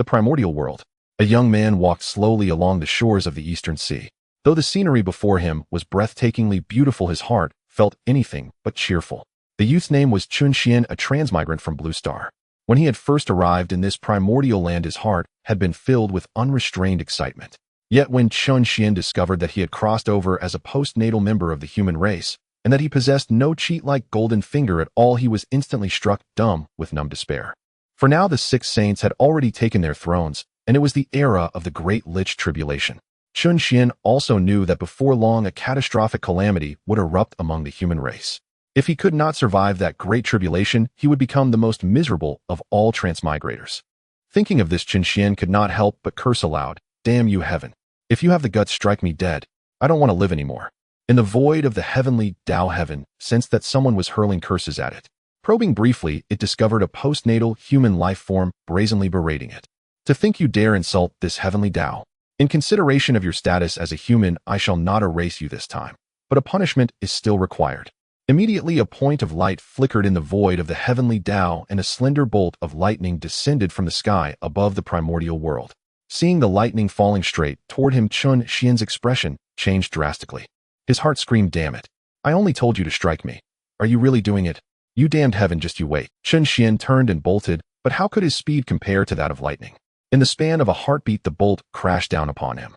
The Primordial World. A young man walked slowly along the shores of the Eastern Sea. Though the scenery before him was breathtakingly beautiful, his heart felt anything but cheerful. The youth's name was Chun Xian, a transmigrant from Blue Star. When he had first arrived in this primordial land, his heart had been filled with unrestrained excitement. Yet when Chun Xian discovered that he had crossed over as a postnatal member of the human race, and that he possessed no cheat-like golden finger at all, he was instantly struck dumb with numb despair. For now the six saints had already taken their thrones, and it was the era of the Great Lich Tribulation. Chun Xian also knew that before long a catastrophic calamity would erupt among the human race. If he could not survive that Great Tribulation, he would become the most miserable of all transmigrators. Thinking of this, Chun Xian could not help but curse aloud. Damn you, heaven. If you have the guts, strike me dead. I don't want to live anymore. In the void of the heavenly Tao, heaven sensed that someone was hurling curses at it. Probing briefly, it discovered a postnatal human life form brazenly berating it. To think you dare insult this heavenly Tao. In consideration of your status as a human, I shall not erase you this time, but a punishment is still required. Immediately a point of light flickered in the void of the heavenly Tao, and a slender bolt of lightning descended from the sky above the primordial world. Seeing the lightning falling straight toward him, Chun Xian's expression changed drastically. His heart screamed, damn it. I only told you to strike me. Are you really doing it? You damned heaven, just you wait. Chun Xian turned and bolted, but how could his speed compare to that of lightning? In the span of a heartbeat, the bolt crashed down upon him.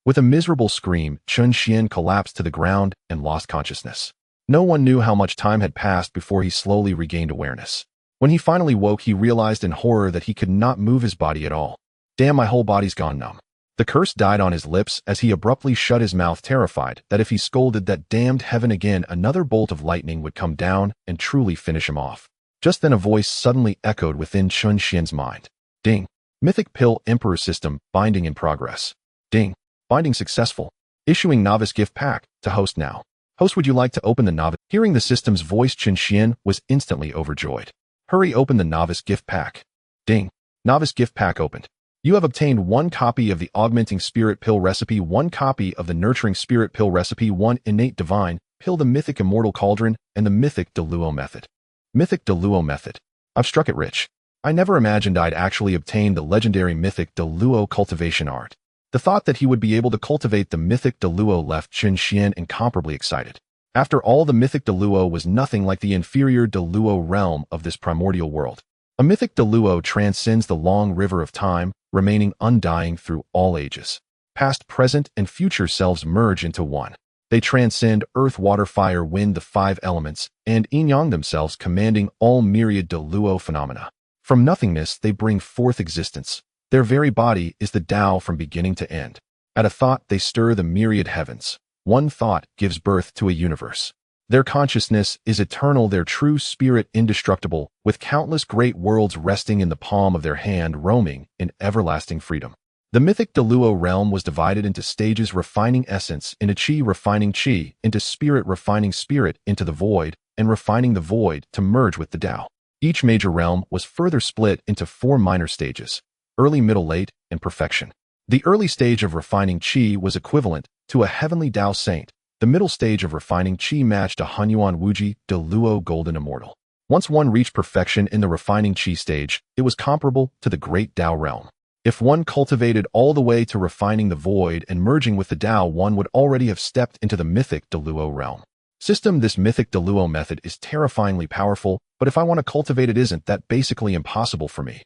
With a miserable scream, Chun Xian collapsed to the ground and lost consciousness. No one knew how much time had passed before he slowly regained awareness. When he finally woke, he realized in horror that he could not move his body at all. Damn, my whole body's gone numb. The curse died on his lips as he abruptly shut his mouth, terrified that if he scolded that damned heaven again, another bolt of lightning would come down and truly finish him off. Just then a voice suddenly echoed within Chun Xian's mind. Ding. Mythic Pill Emperor System, binding in progress. Ding. Binding successful. Issuing novice gift pack to host now. Host, would you like to open the novice? Hearing the system's voice, Chun Xian was instantly overjoyed. Hurry, open the novice gift pack. Ding. Novice gift pack opened. You have obtained 1 copy of the Augmenting Spirit Pill Recipe, 1 copy of the Nurturing Spirit Pill Recipe, 1 Innate Divine Pill, the Mythic Immortal Cauldron, and the Mythic Deluo Method. Mythic Deluo Method. I've struck it rich. I never imagined I'd actually obtain the legendary Mythic Deluo cultivation art. The thought that he would be able to cultivate the Mythic Deluo left Chun Xian incomparably excited. After all, the Mythic Deluo was nothing like the inferior Deluo realm of this primordial world. A Mythic Deluo transcends the long river of time, remaining undying through all ages. Past, present, and future selves merge into one. They transcend earth, water, fire, wind, the 5 elements, and yin-yang themselves, commanding all myriad Deluo phenomena. From nothingness they bring forth existence. Their very body is the Tao from beginning to end. At a thought they stir the myriad heavens. One thought gives birth to a universe. Their consciousness is eternal, their true spirit indestructible, with countless great worlds resting in the palm of their hand, roaming in everlasting freedom. The Mythic Deluo realm was divided into stages: refining essence, into chi, refining chi, into spirit, refining spirit, into the void, and refining the void to merge with the Tao. Each major realm was further split into 4 minor stages: early, middle, late, and perfection. The early stage of refining chi was equivalent to a heavenly Tao saint. The middle stage of refining chi matched a Hunyuan Wuji Deluo golden immortal. Once one reached perfection in the refining chi stage, it was comparable to the great Tao realm. If one cultivated all the way to refining the void and merging with the Tao, one would already have stepped into the Mythic Deluo realm. System: this Mythic Deluo method is terrifyingly powerful, but if I want to cultivate it, isn't that basically impossible for me?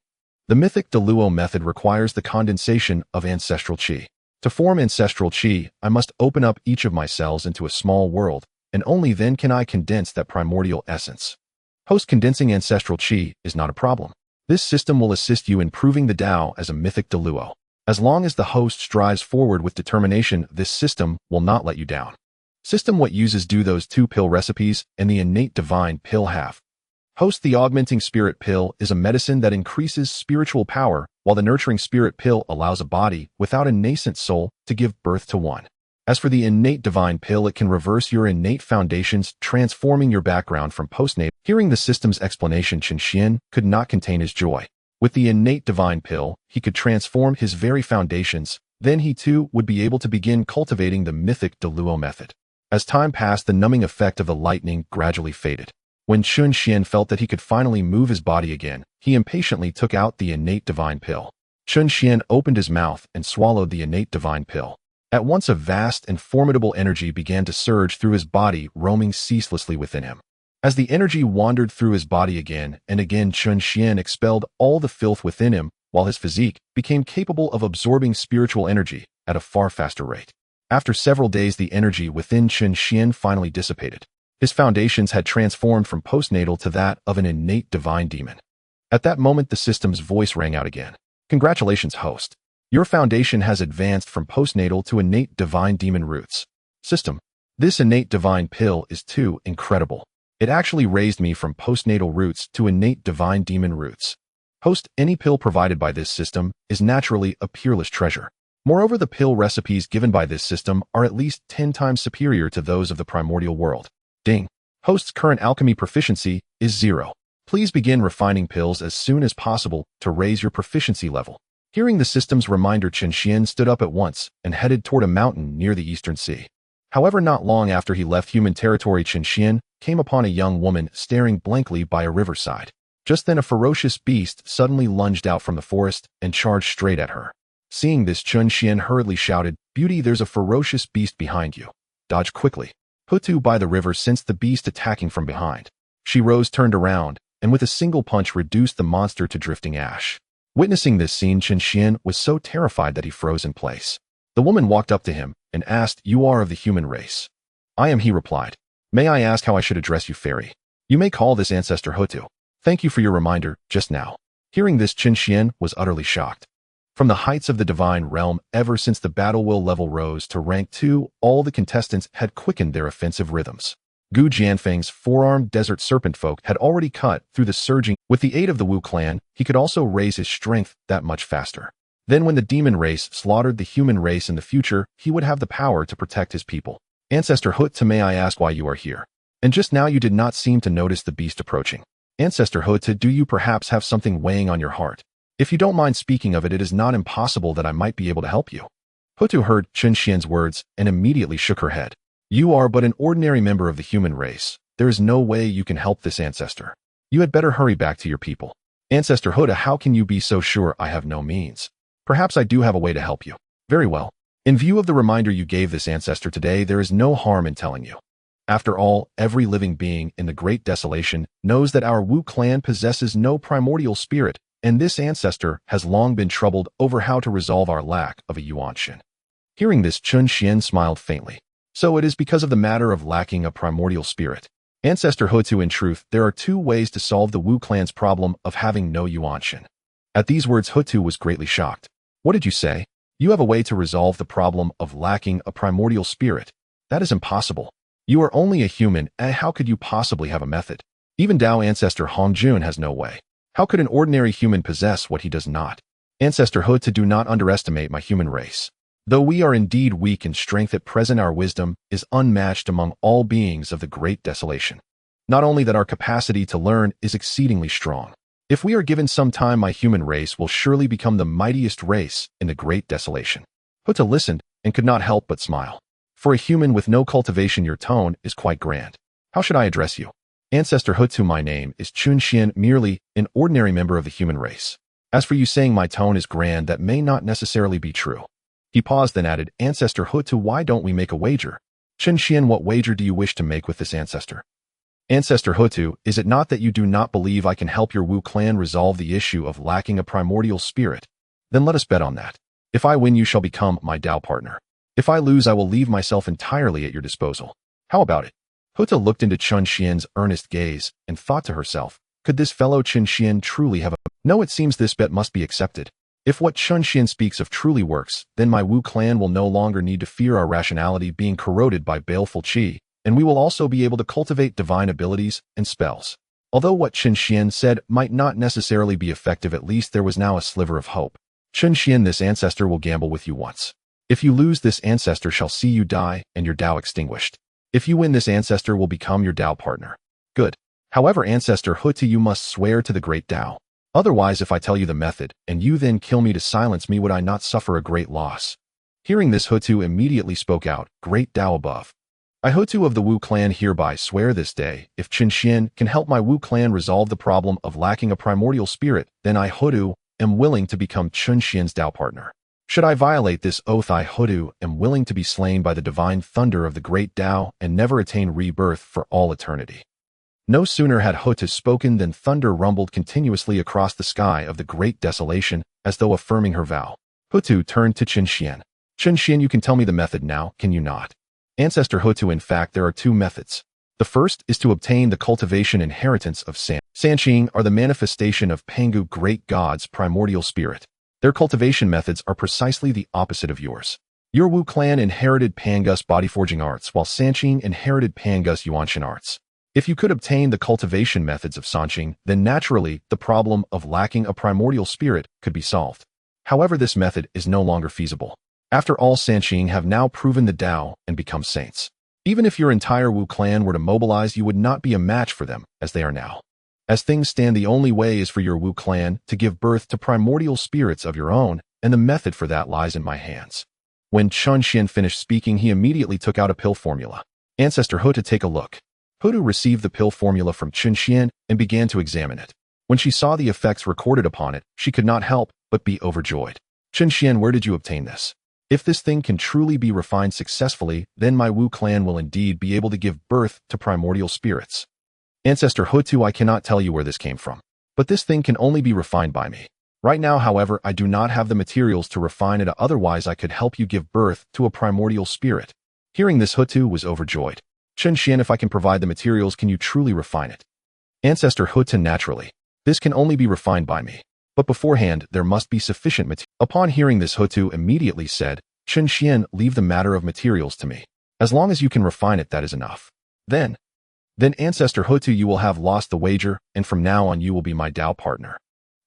The Mythic Deluo method requires the condensation of ancestral chi. To form ancestral chi, I must open up each of my cells into a small world, and only then can I condense that primordial essence. Host: condensing ancestral chi is not a problem. This system will assist you in proving the Tao as a Mythic Deluo. As long as the host strives forward with determination, this system will not let you down. System: what uses do those 2 pill recipes and the Innate Divine Pill have? Host: the Augmenting Spirit Pill is a medicine that increases spiritual power, while the Nurturing Spirit Pill allows a body without a nascent soul to give birth to one. As for the Innate Divine Pill, it can reverse your innate foundations, transforming your background from postnatal. Hearing the system's explanation, Chun Xian could not contain his joy. With the Innate Divine Pill, he could transform his very foundations. Then he too would be able to begin cultivating the Mythic Deluo method. As time passed, the numbing effect of the lightning gradually faded. When Chun Xian felt that he could finally move his body again, he impatiently took out the innate divine pill. Chun Xian opened his mouth and swallowed the innate divine pill. At once a vast and formidable energy began to surge through his body, roaming ceaselessly within him. As the energy wandered through his body again and again, Chun Xian expelled all the filth within him, while his physique became capable of absorbing spiritual energy at a far faster rate. After several days, the energy within Chun Xian finally dissipated. His foundations had transformed from postnatal to that of an innate divine demon. At that moment, the system's voice rang out again. Congratulations, host. Your foundation has advanced from postnatal to innate divine demon roots. System. This innate divine pill is too incredible. It actually raised me from postnatal roots to innate divine demon roots. Host, any pill provided by this system is naturally a peerless treasure. Moreover, the pill recipes given by this system are at least 10 times superior to those of the primordial world. Ding. Host's current alchemy proficiency is 0. Please begin refining pills as soon as possible to raise your proficiency level. Hearing the system's reminder, Chun Xian stood up at once and headed toward a mountain near the Eastern Sea. However, not long after he left human territory, Chun Xian came upon a young woman staring blankly by a riverside. Just then, a ferocious beast suddenly lunged out from the forest and charged straight at her. Seeing this, Chun Xian hurriedly shouted, "Beauty, there's a ferocious beast behind you. Dodge quickly." Houtu by the river sensed the beast attacking from behind. She rose, turned around, and with a single punch reduced the monster to drifting ash. Witnessing this scene, Chun Xian was so terrified that he froze in place. The woman walked up to him and asked, "You are of the human race?" "I am," he replied. "May I ask how I should address you, fairy?" "You may call this ancestor Houtu. Thank you for your reminder just now." Hearing this, Chun Xian was utterly shocked. From the heights of the divine realm, ever since the battle will level rose to rank 2, all the contestants had quickened their offensive rhythms. Gu Jianfeng's four-armed desert serpent folk had already cut through the surging. With the aid of the Wu clan, he could also raise his strength that much faster. Then when the demon race slaughtered the human race in the future, he would have the power to protect his people. Ancestor Houtu, may I ask why you are here? And just now you did not seem to notice the beast approaching. Ancestor Houtu, do you perhaps have something weighing on your heart? If you don't mind speaking of it, it is not impossible that I might be able to help you. Houtu heard Chun Xian's words and immediately shook her head. You are but an ordinary member of the human race. There is no way you can help this ancestor. You had better hurry back to your people. Ancestor Houtu, how can you be so sure I have no means? Perhaps I do have a way to help you. Very well. In view of the reminder you gave this ancestor today, there is no harm in telling you. After all, every living being in the Great Desolation knows that our Wu clan possesses no primordial spirit, and this ancestor has long been troubled over how to resolve our lack of a Yuanshin. Hearing this, Chun Xian smiled faintly. So it is because of the matter of lacking a primordial spirit. Ancestor Houtu, in truth, there are 2 ways to solve the Wu clan's problem of having no Yuanshin. At these words, Houtu was greatly shocked. What did you say? You have a way to resolve the problem of lacking a primordial spirit? That is impossible. You are only a human, and how could you possibly have a method? Even Dao ancestor Hongjun has no way. How could an ordinary human possess what he does not? Ancestor Houtu, do not underestimate my human race. Though we are indeed weak in strength at present, our wisdom is unmatched among all beings of the Great Desolation. Not only that, our capacity to learn is exceedingly strong. If we are given some time, my human race will surely become the mightiest race in the Great Desolation. Houtu listened and could not help but smile. For a human with no cultivation, your tone is quite grand. How should I address you? Ancestor Houtu, my name is Chun Xian, merely an ordinary member of the human race. As for you saying my tone is grand, that may not necessarily be true. He paused, then added, Ancestor Houtu, why don't we make a wager? Chun Xian, what wager do you wish to make with this ancestor? Ancestor Houtu, is it not that you do not believe I can help your Wu clan resolve the issue of lacking a primordial spirit? Then let us bet on that. If I win, you shall become my Dao partner. If I lose, I will leave myself entirely at your disposal. How about it? Houtu looked into Chun Xian's earnest gaze and thought to herself, could this fellow Chun Xian truly have a... No, it seems this bet must be accepted. If what Chun Xian speaks of truly works, then my Wu clan will no longer need to fear our rationality being corroded by baleful qi, and we will also be able to cultivate divine abilities and spells. Although what Chun Xian said might not necessarily be effective, at least there was now a sliver of hope. Chun Xian, this ancestor will gamble with you once. If you lose, this ancestor shall see you die and your Dao extinguished. If you win, this ancestor will become your Dao partner. Good. However, Ancestor Houtu, you must swear to the great Dao. Otherwise, if I tell you the method, and you then kill me to silence me, would I not suffer a great loss? Hearing this, Houtu immediately spoke out, Great Dao above. I Houtu of the Wu clan hereby swear this day, if Qianxian can help my Wu clan resolve the problem of lacking a primordial spirit, then I Houtu am willing to become Qianxian's Dao partner. Should I violate this oath, I Houtu am willing to be slain by the divine thunder of the great Dao and never attain rebirth for all eternity. No sooner had Houtu spoken than thunder rumbled continuously across the sky of the great desolation, as though affirming her vow. Houtu turned to Qianxian. Qianxian, you can tell me the method now, can you not? Ancestor Houtu, in fact, there are two methods. The first is to obtain the cultivation inheritance of Sanqing are the manifestation of Pangu great god's primordial spirit. Their cultivation methods are precisely the opposite of yours. Your Wu clan inherited Pangus bodyforging arts, while Sanqing inherited Pangus Yuanshan arts. If you could obtain the cultivation methods of Sanqing, then naturally the problem of lacking a primordial spirit could be solved. However, this method is no longer feasible. After all, Sanqing have now proven the Dao and become saints. Even if your entire Wu clan were to mobilize, you would not be a match for them, as they are now. As things stand, the only way is for your Wu clan to give birth to primordial spirits of your own, and the method for that lies in my hands. When Qianxian finished speaking, he immediately took out a pill formula. Ancestor Houtu, take a look. Houtu received the pill formula from Qianxian and began to examine it. When she saw the effects recorded upon it, she could not help but be overjoyed. Qianxian, where did you obtain this? If this thing can truly be refined successfully, then my Wu clan will indeed be able to give birth to primordial spirits. Ancestor Houtu, I cannot tell you where this came from, but this thing can only be refined by me. Right now, however, I do not have the materials to refine it, otherwise I could help you give birth to a primordial spirit. Hearing this, Houtu was overjoyed. Qianxian, if I can provide the materials, can you truly refine it? Ancestor Houtu, naturally. This can only be refined by me. But beforehand, there must be sufficient material. Upon hearing this, Houtu immediately said, Qianxian, leave the matter of materials to me. As long as you can refine it, that is enough. Then Ancestor Houtu, you will have lost the wager, and from now on you will be my Dao partner.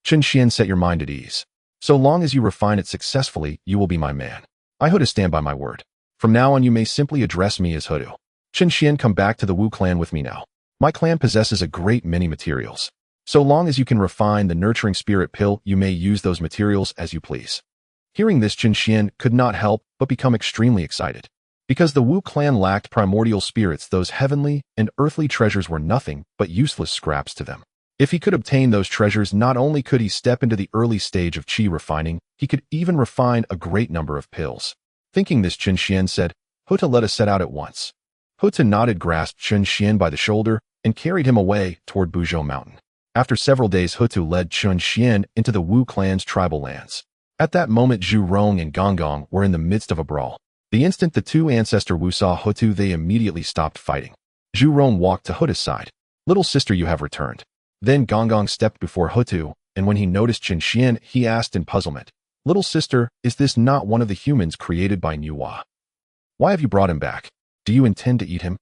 Qianxian, set your mind at ease. So long as you refine it successfully, you will be my man. I Houtu stand by my word. From now on you may simply address me as Houtu. Qianxian, come back to the Wu clan with me now. My clan possesses a great many materials. So long as you can refine the nurturing spirit pill, you may use those materials as you please. Hearing this, Qianxian could not help but become extremely excited. Because the Wu clan lacked primordial spirits, those heavenly and earthly treasures were nothing but useless scraps to them. If he could obtain those treasures, not only could he step into the early stage of qi refining, he could even refine a great number of pills. Thinking this, Qianxian said, Houtu, let us set out at once. Houtu nodded, grasped Qianxian by the shoulder, and carried him away toward Buzhou Mountain. After several days, Houtu led Qianxian into the Wu clan's tribal lands. At that moment, Zhu Rong and Gong were in the midst of a brawl. The instant the two ancestor Wu saw Houtu, they immediately stopped fighting. Zhu Rong walked to Houtu's side. Little sister, you have returned. Then Gong stepped before Houtu, and when he noticed Qianxian, he asked in puzzlement, Little sister, is this not one of the humans created by Nuwa? Why have you brought him back? Do you intend to eat him?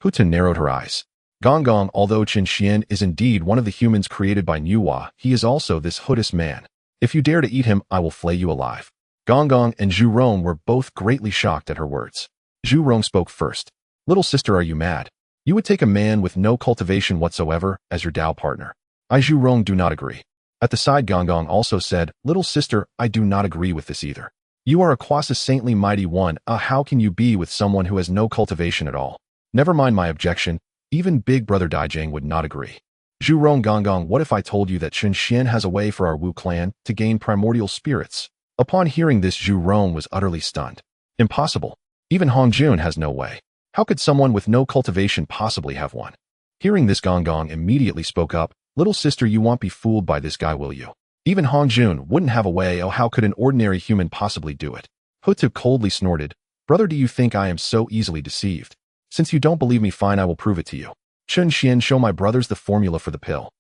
Houtu narrowed her eyes. Gong, although Qianxian is indeed one of the humans created by Nuwa, he is also this Houtu's man. If you dare to eat him, I will flay you alive. Gong and Zhu Rong were both greatly shocked at her words. Zhu Rong spoke first. Little sister, are you mad? You would take a man with no cultivation whatsoever as your Dao partner. I, Zhu Rong, do not agree. At the side, Gong also said, Little sister, I do not agree with this either. You are a quasi saintly mighty one. How can you be with someone who has no cultivation at all? Never mind my objection. Even big brother Daijang would not agree. Zhu Rong, Gong, what if I told you that Qianxian has a way for our Wu clan to gain primordial spirits? Upon hearing this, Zhu Rong was utterly stunned. Impossible. Even Hongjun has no way. How could someone with no cultivation possibly have one? Hearing this, Gong immediately spoke up. Little sister, you won't be fooled by this guy, will you? Even Hongjun wouldn't have a way. Oh, how could an ordinary human possibly do it? Houtu coldly snorted. Brother, do you think I am so easily deceived? Since you don't believe me, fine, I will prove it to you. Qianxian, show my brothers the formula for the pill.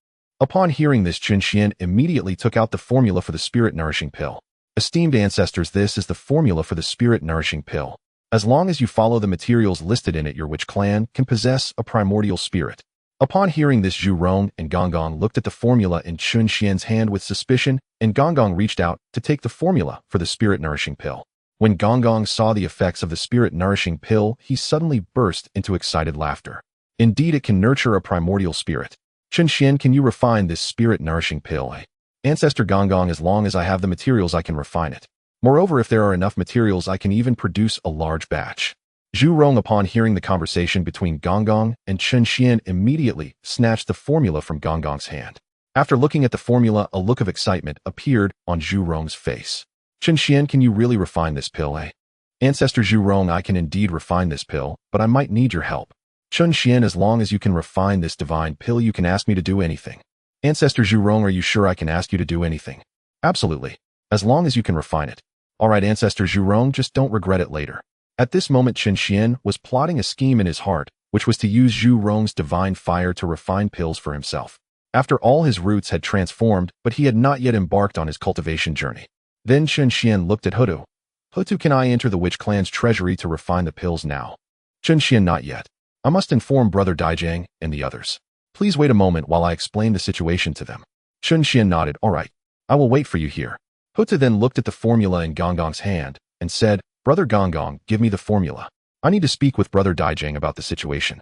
Upon hearing this, Qianxian immediately took out the formula for the spirit-nourishing pill. Esteemed ancestors, this is the formula for the spirit-nourishing pill. As long as you follow the materials listed in it, your witch clan can possess a primordial spirit. Upon hearing this, Zhu Rong and Gong looked at the formula in Qianxian's hand with suspicion, and Gong reached out to take the formula for the spirit-nourishing pill. When Gong saw the effects of the spirit-nourishing pill, he suddenly burst into excited laughter. Indeed, it can nurture a primordial spirit. Qianxian, can you refine this spirit-nourishing pill? Ancestor Gong, as long as I have the materials, I can refine it. Moreover, if there are enough materials, I can even produce a large batch. Zhu Rong, upon hearing the conversation between Gonggong and Chen Xian, immediately snatched the formula from Gonggong's hand. After looking at the formula, a look of excitement appeared on Zhu Rong's face. Chen Xian, can you really refine this pill, eh? Ancestor Zhu Rong, I can indeed refine this pill, but I might need your help. Chen Xian, as long as you can refine this divine pill, you can ask me to do anything. Ancestor Zhu Rong, are you sure I can ask you to do anything? Absolutely. As long as you can refine it. Alright, Ancestor Zhu Rong, just don't regret it later. At this moment, Chen Xian was plotting a scheme in his heart, which was to use Zhu Rong's divine fire to refine pills for himself. After all, his roots had transformed, but he had not yet embarked on his cultivation journey. Then Chen Xian looked at Houtu. Houtu, can I enter the Witch Clan's treasury to refine the pills now? Chen Xian, not yet. I must inform Brother Daijang and the others. Please wait a moment while I explain the situation to them. Chen Xian nodded. Alright, I will wait for you here. Houtu then looked at the formula in Gonggong's hand and said, Brother Gonggong, give me the formula. I need to speak with Brother Daijang about the situation.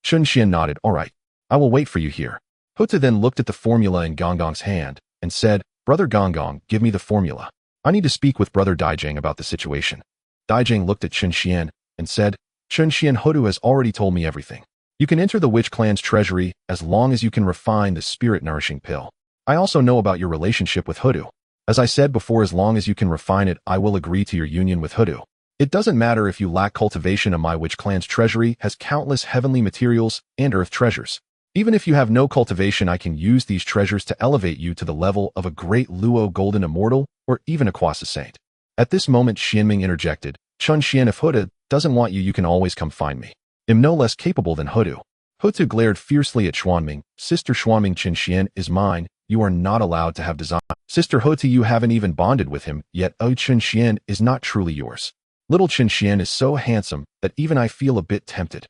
Chen Xian nodded. Alright, I will wait for you here. Houtu then looked at the formula in Gonggong's hand and said, Brother Gonggong, give me the formula. I need to speak with Brother Daijang about the situation. Daijang looked at Chen Xian and said, Chen Xian, Houtu has already told me everything. You can enter the Witch Clan's treasury as long as you can refine the spirit-nourishing pill. I also know about your relationship with Houtu. As I said before, as long as you can refine it, I will agree to your union with Houtu. It doesn't matter if you lack cultivation, my Witch Clan's treasury has countless heavenly materials and earth treasures. Even if you have no cultivation, I can use these treasures to elevate you to the level of a great Luo Golden Immortal or even a Kwasa Saint. At this moment, Xianming interjected, Chen Xian, if Houtu doesn't want you, you can always come find me. I'm no less capable than Houtu. Houtu glared fiercely at Xuanming. Sister Xuanming, Chen Xian is mine. You are not allowed to have design. Sister Houtu, you haven't even bonded with him yet. Oh, Chen Xian is not truly yours. Little Chen Xian is so handsome that even I feel a bit tempted.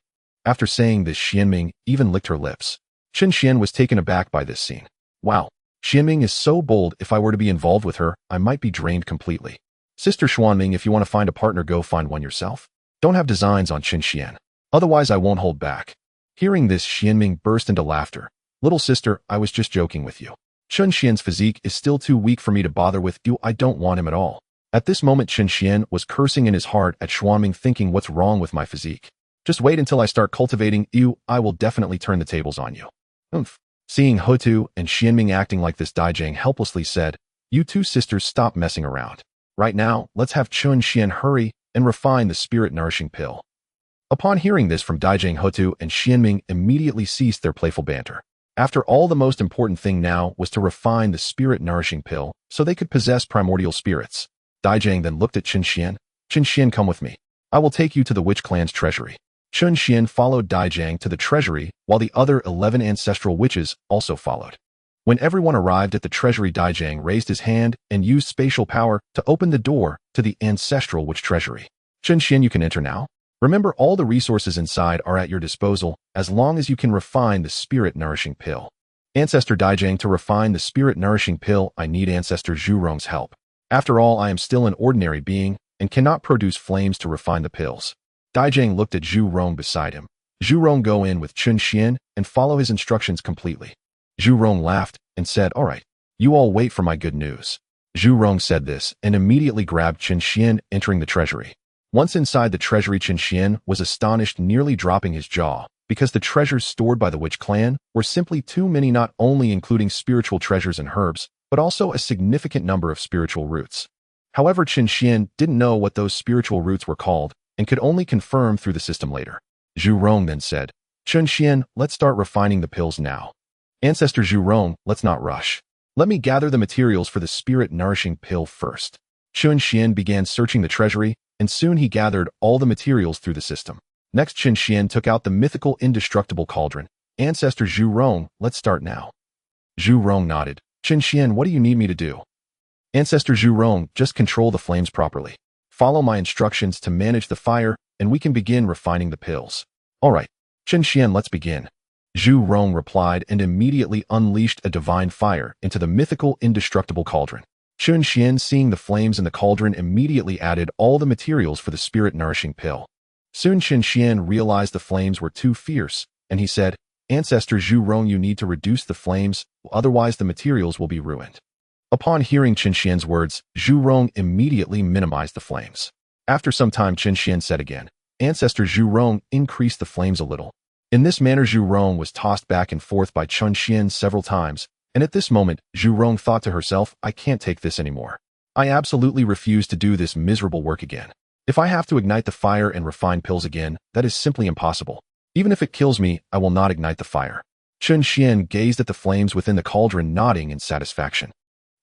After saying this, Xianming even licked her lips. Chen Xian was taken aback by this scene. Wow, Xianming is so bold. If I were to be involved with her, I might be drained completely. Sister Xuanming, if you want to find a partner, go find one yourself. Don't have designs on Chen Xian. Otherwise, I won't hold back. Hearing this, Xianming burst into laughter. Little sister, I was just joking with you. Chen Xian's physique is still too weak for me to bother with you. I don't want him at all. At this moment, Chen Xian was cursing in his heart at Xuanming, thinking, what's wrong with my physique? Just wait until I start cultivating you. I will definitely turn the tables on you. Oomph. Seeing Houtu and Xianming acting like this, Daijang helplessly said, you two sisters, stop messing around. Right now, let's have Chen Xian hurry and refine the spirit-nourishing pill. Upon hearing this from Daijang, Houtu and Xianming immediately ceased their playful banter. After all, the most important thing now was to refine the spirit-nourishing pill so they could possess primordial spirits. Daijang then looked at Chen Xian. Chen Xian, come with me. I will take you to the Witch Clan's treasury. Chen Xian followed Daijang to the treasury, while the other 11 ancestral witches also followed. When everyone arrived at the treasury, Daijang raised his hand and used spatial power to open the door to the ancestral witch treasury. Chen Xian, you can enter now. Remember, all the resources inside are at your disposal as long as you can refine the spirit-nourishing pill. Ancestor Daijang, to refine the spirit-nourishing pill, I need Ancestor Zhu Rong's help. After all, I am still an ordinary being and cannot produce flames to refine the pills. Daijang looked at Zhu Rong beside him. Zhu Rong, go in with Chen Xian and follow his instructions completely. Zhu Rong laughed and said, all right, you all wait for my good news. Zhu Rong said this and immediately grabbed Chen Xian, entering the treasury. Once inside the treasury, Chen Xian was astonished, nearly dropping his jaw, because the treasures stored by the Witch Clan were simply too many, not only including spiritual treasures and herbs, but also a significant number of spiritual roots. However, Chen Xian didn't know what those spiritual roots were called and could only confirm through the system later. Zhu Rong then said, Chen Xian, let's start refining the pills now. Ancestor Zhu Rong, let's not rush. Let me gather the materials for the spirit-nourishing pill first. Chen Xian began searching the treasury, and soon he gathered all the materials through the system. Next, Chen Xian took out the mythical indestructible cauldron. Ancestor Zhu Rong, let's start now. Zhu Rong nodded. Chen Xian, what do you need me to do? Ancestor Zhu Rong, just control the flames properly. Follow my instructions to manage the fire, and we can begin refining the pills. All right, Chen Xian, let's begin. Zhu Rong replied and immediately unleashed a divine fire into the mythical indestructible cauldron. Chen Xian, seeing the flames in the cauldron, immediately added all the materials for the spirit-nourishing pill. Soon Chen Xian realized the flames were too fierce, and he said, Ancestor Zhu Rong, you need to reduce the flames, otherwise the materials will be ruined. Upon hearing Chen Xian's words, Zhu Rong immediately minimized the flames. After some time, Chen Xian said again, ancestor Zhu Rong increased the flames a little. In this manner, Zhu Rong was tossed back and forth by Chun Xian several times, and at this moment, Zhu Rong thought to herself, I can't take this anymore. I absolutely refuse to do this miserable work again. If I have to ignite the fire and refine pills again, that is simply impossible. Even if it kills me, I will not ignite the fire. Chun Xian gazed at the flames within the cauldron, nodding in satisfaction.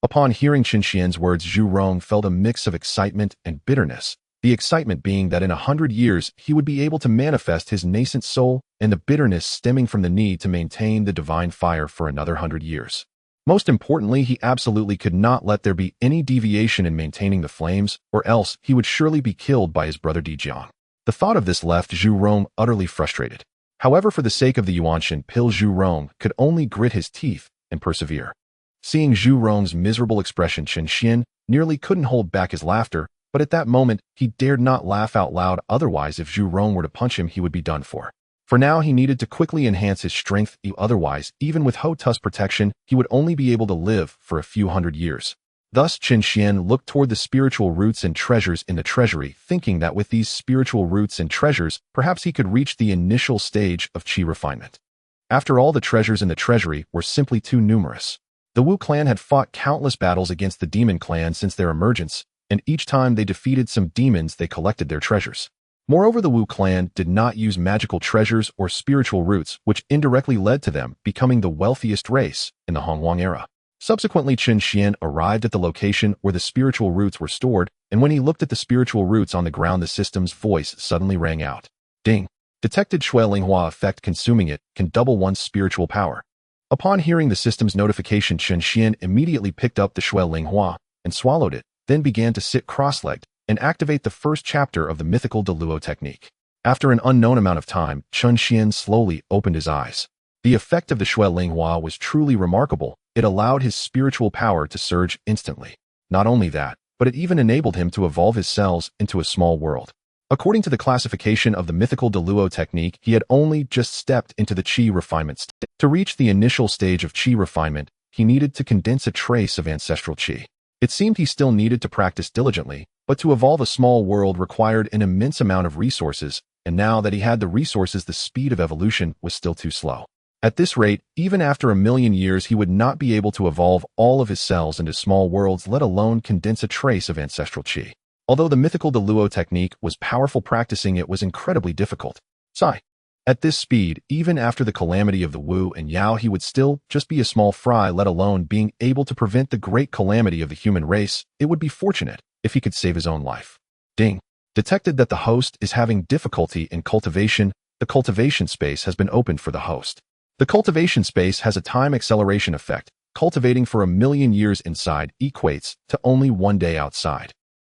Upon hearing Chun Xian's words, Zhu Rong felt a mix of excitement and bitterness. The excitement being that in 100 years he would be able to manifest his nascent soul, and the bitterness stemming from the need to maintain the divine fire for another 100 years. Most importantly, he absolutely could not let there be any deviation in maintaining the flames, or else he would surely be killed by his brother Dijiang. The thought of this left Zhu Rong utterly frustrated. However, for the sake of the Yuanshan pill, Zhu Rong could only grit his teeth and persevere. Seeing Zhu Rong's miserable expression, Chun Xian nearly couldn't hold back his laughter, but at that moment, he dared not laugh out loud, otherwise if Zhu Rong were to punch him, he would be done for. For now, he needed to quickly enhance his strength, otherwise, even with Houtu's protection, he would only be able to live for a few hundred years. Thus, Chun Xian looked toward the spiritual roots and treasures in the treasury, thinking that with these spiritual roots and treasures, perhaps he could reach the initial stage of qi refinement. After all, the treasures in the treasury were simply too numerous. The Wu clan had fought countless battles against the demon clan since their emergence, and each time they defeated some demons, they collected their treasures. Moreover, the Wu clan did not use magical treasures or spiritual roots, which indirectly led to them becoming the wealthiest race in the Hongwang era. Subsequently, Chun Xian arrived at the location where the spiritual roots were stored, and when he looked at the spiritual roots on the ground, the system's voice suddenly rang out. Ding! Detected Shui Linghua effect. Consuming it can double one's spiritual power. Upon hearing the system's notification, Chun Xian immediately picked up the Shui Linghua and swallowed it, then began to sit cross-legged and activate the first chapter of the mythical Deluo technique. After an unknown amount of time, Chun Xian slowly opened his eyes. The effect of the Shui Linghua was truly remarkable. It allowed his spiritual power to surge instantly. Not only that, but it even enabled him to evolve his cells into a small world. According to the classification of the mythical Deluo technique, he had only just stepped into the qi refinement stage. To reach the initial stage of qi refinement, he needed to condense a trace of ancestral qi. It seemed he still needed to practice diligently, but to evolve a small world required an immense amount of resources, and now that he had the resources, the speed of evolution was still too slow. At this rate, even after 1,000,000 years, he would not be able to evolve all of his cells into small worlds, let alone condense a trace of ancestral qi. Although the mythical Deluo technique was powerful, practicing it was incredibly difficult. Sigh. At this speed, even after the calamity of the Wu and Yao, he would still just be a small fry, let alone being able to prevent the great calamity of the human race. It would be fortunate if he could save his own life. Ding. Detected that the host is having difficulty in cultivation. The cultivation space has been opened for the host. The cultivation space has a time acceleration effect. Cultivating for 1,000,000 years inside equates to only 1 day outside.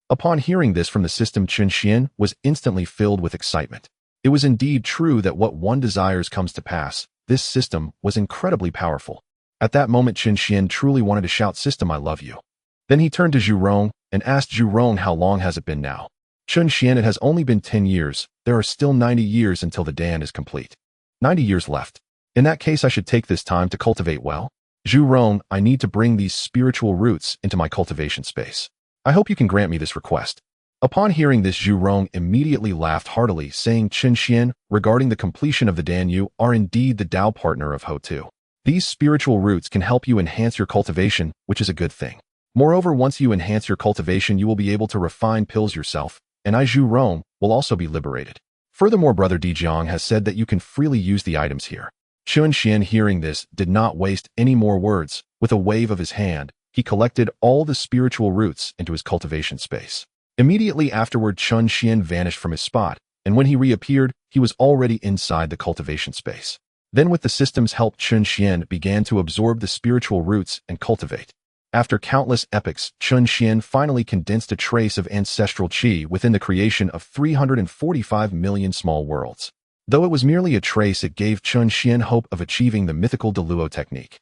Upon hearing this from the system, Chun Xian was instantly filled with excitement. It was indeed true that what one desires comes to pass. This system was incredibly powerful. At that moment, Chun Xian truly wanted to shout, "System, I love you." Then he turned to Zhu Rong and asked Zhu Rong, how long has it been now? Chun Xian, it has only been 10 years. There are still 90 years until the Dan is complete. 90 years left. In that case, I should take this time to cultivate well. Zhu Rong, I need to bring these spiritual roots into my cultivation space. I hope you can grant me this request. Upon hearing this, Zhu Rong immediately laughed heartily, saying, Chun Xian, regarding the completion of the Dan, you are indeed the Tao partner of Houtu. These spiritual roots can help you enhance your cultivation, which is a good thing. Moreover, once you enhance your cultivation, you will be able to refine pills yourself, and I, Zhu Rong, will also be liberated. Furthermore, Brother Dijiang has said that you can freely use the items here. Chun Xian, hearing this, did not waste any more words. With a wave of his hand, he collected all the spiritual roots into his cultivation space. Immediately afterward, Chun Xian vanished from his spot, and when he reappeared, he was already inside the cultivation space. Then with the system's help, Chun Xian began to absorb the spiritual roots and cultivate. After countless epochs, Chun Xian finally condensed a trace of ancestral qi within the creation of 345 million small worlds. Though it was merely a trace, it gave Chun Xian hope of achieving the mythical Deluo technique.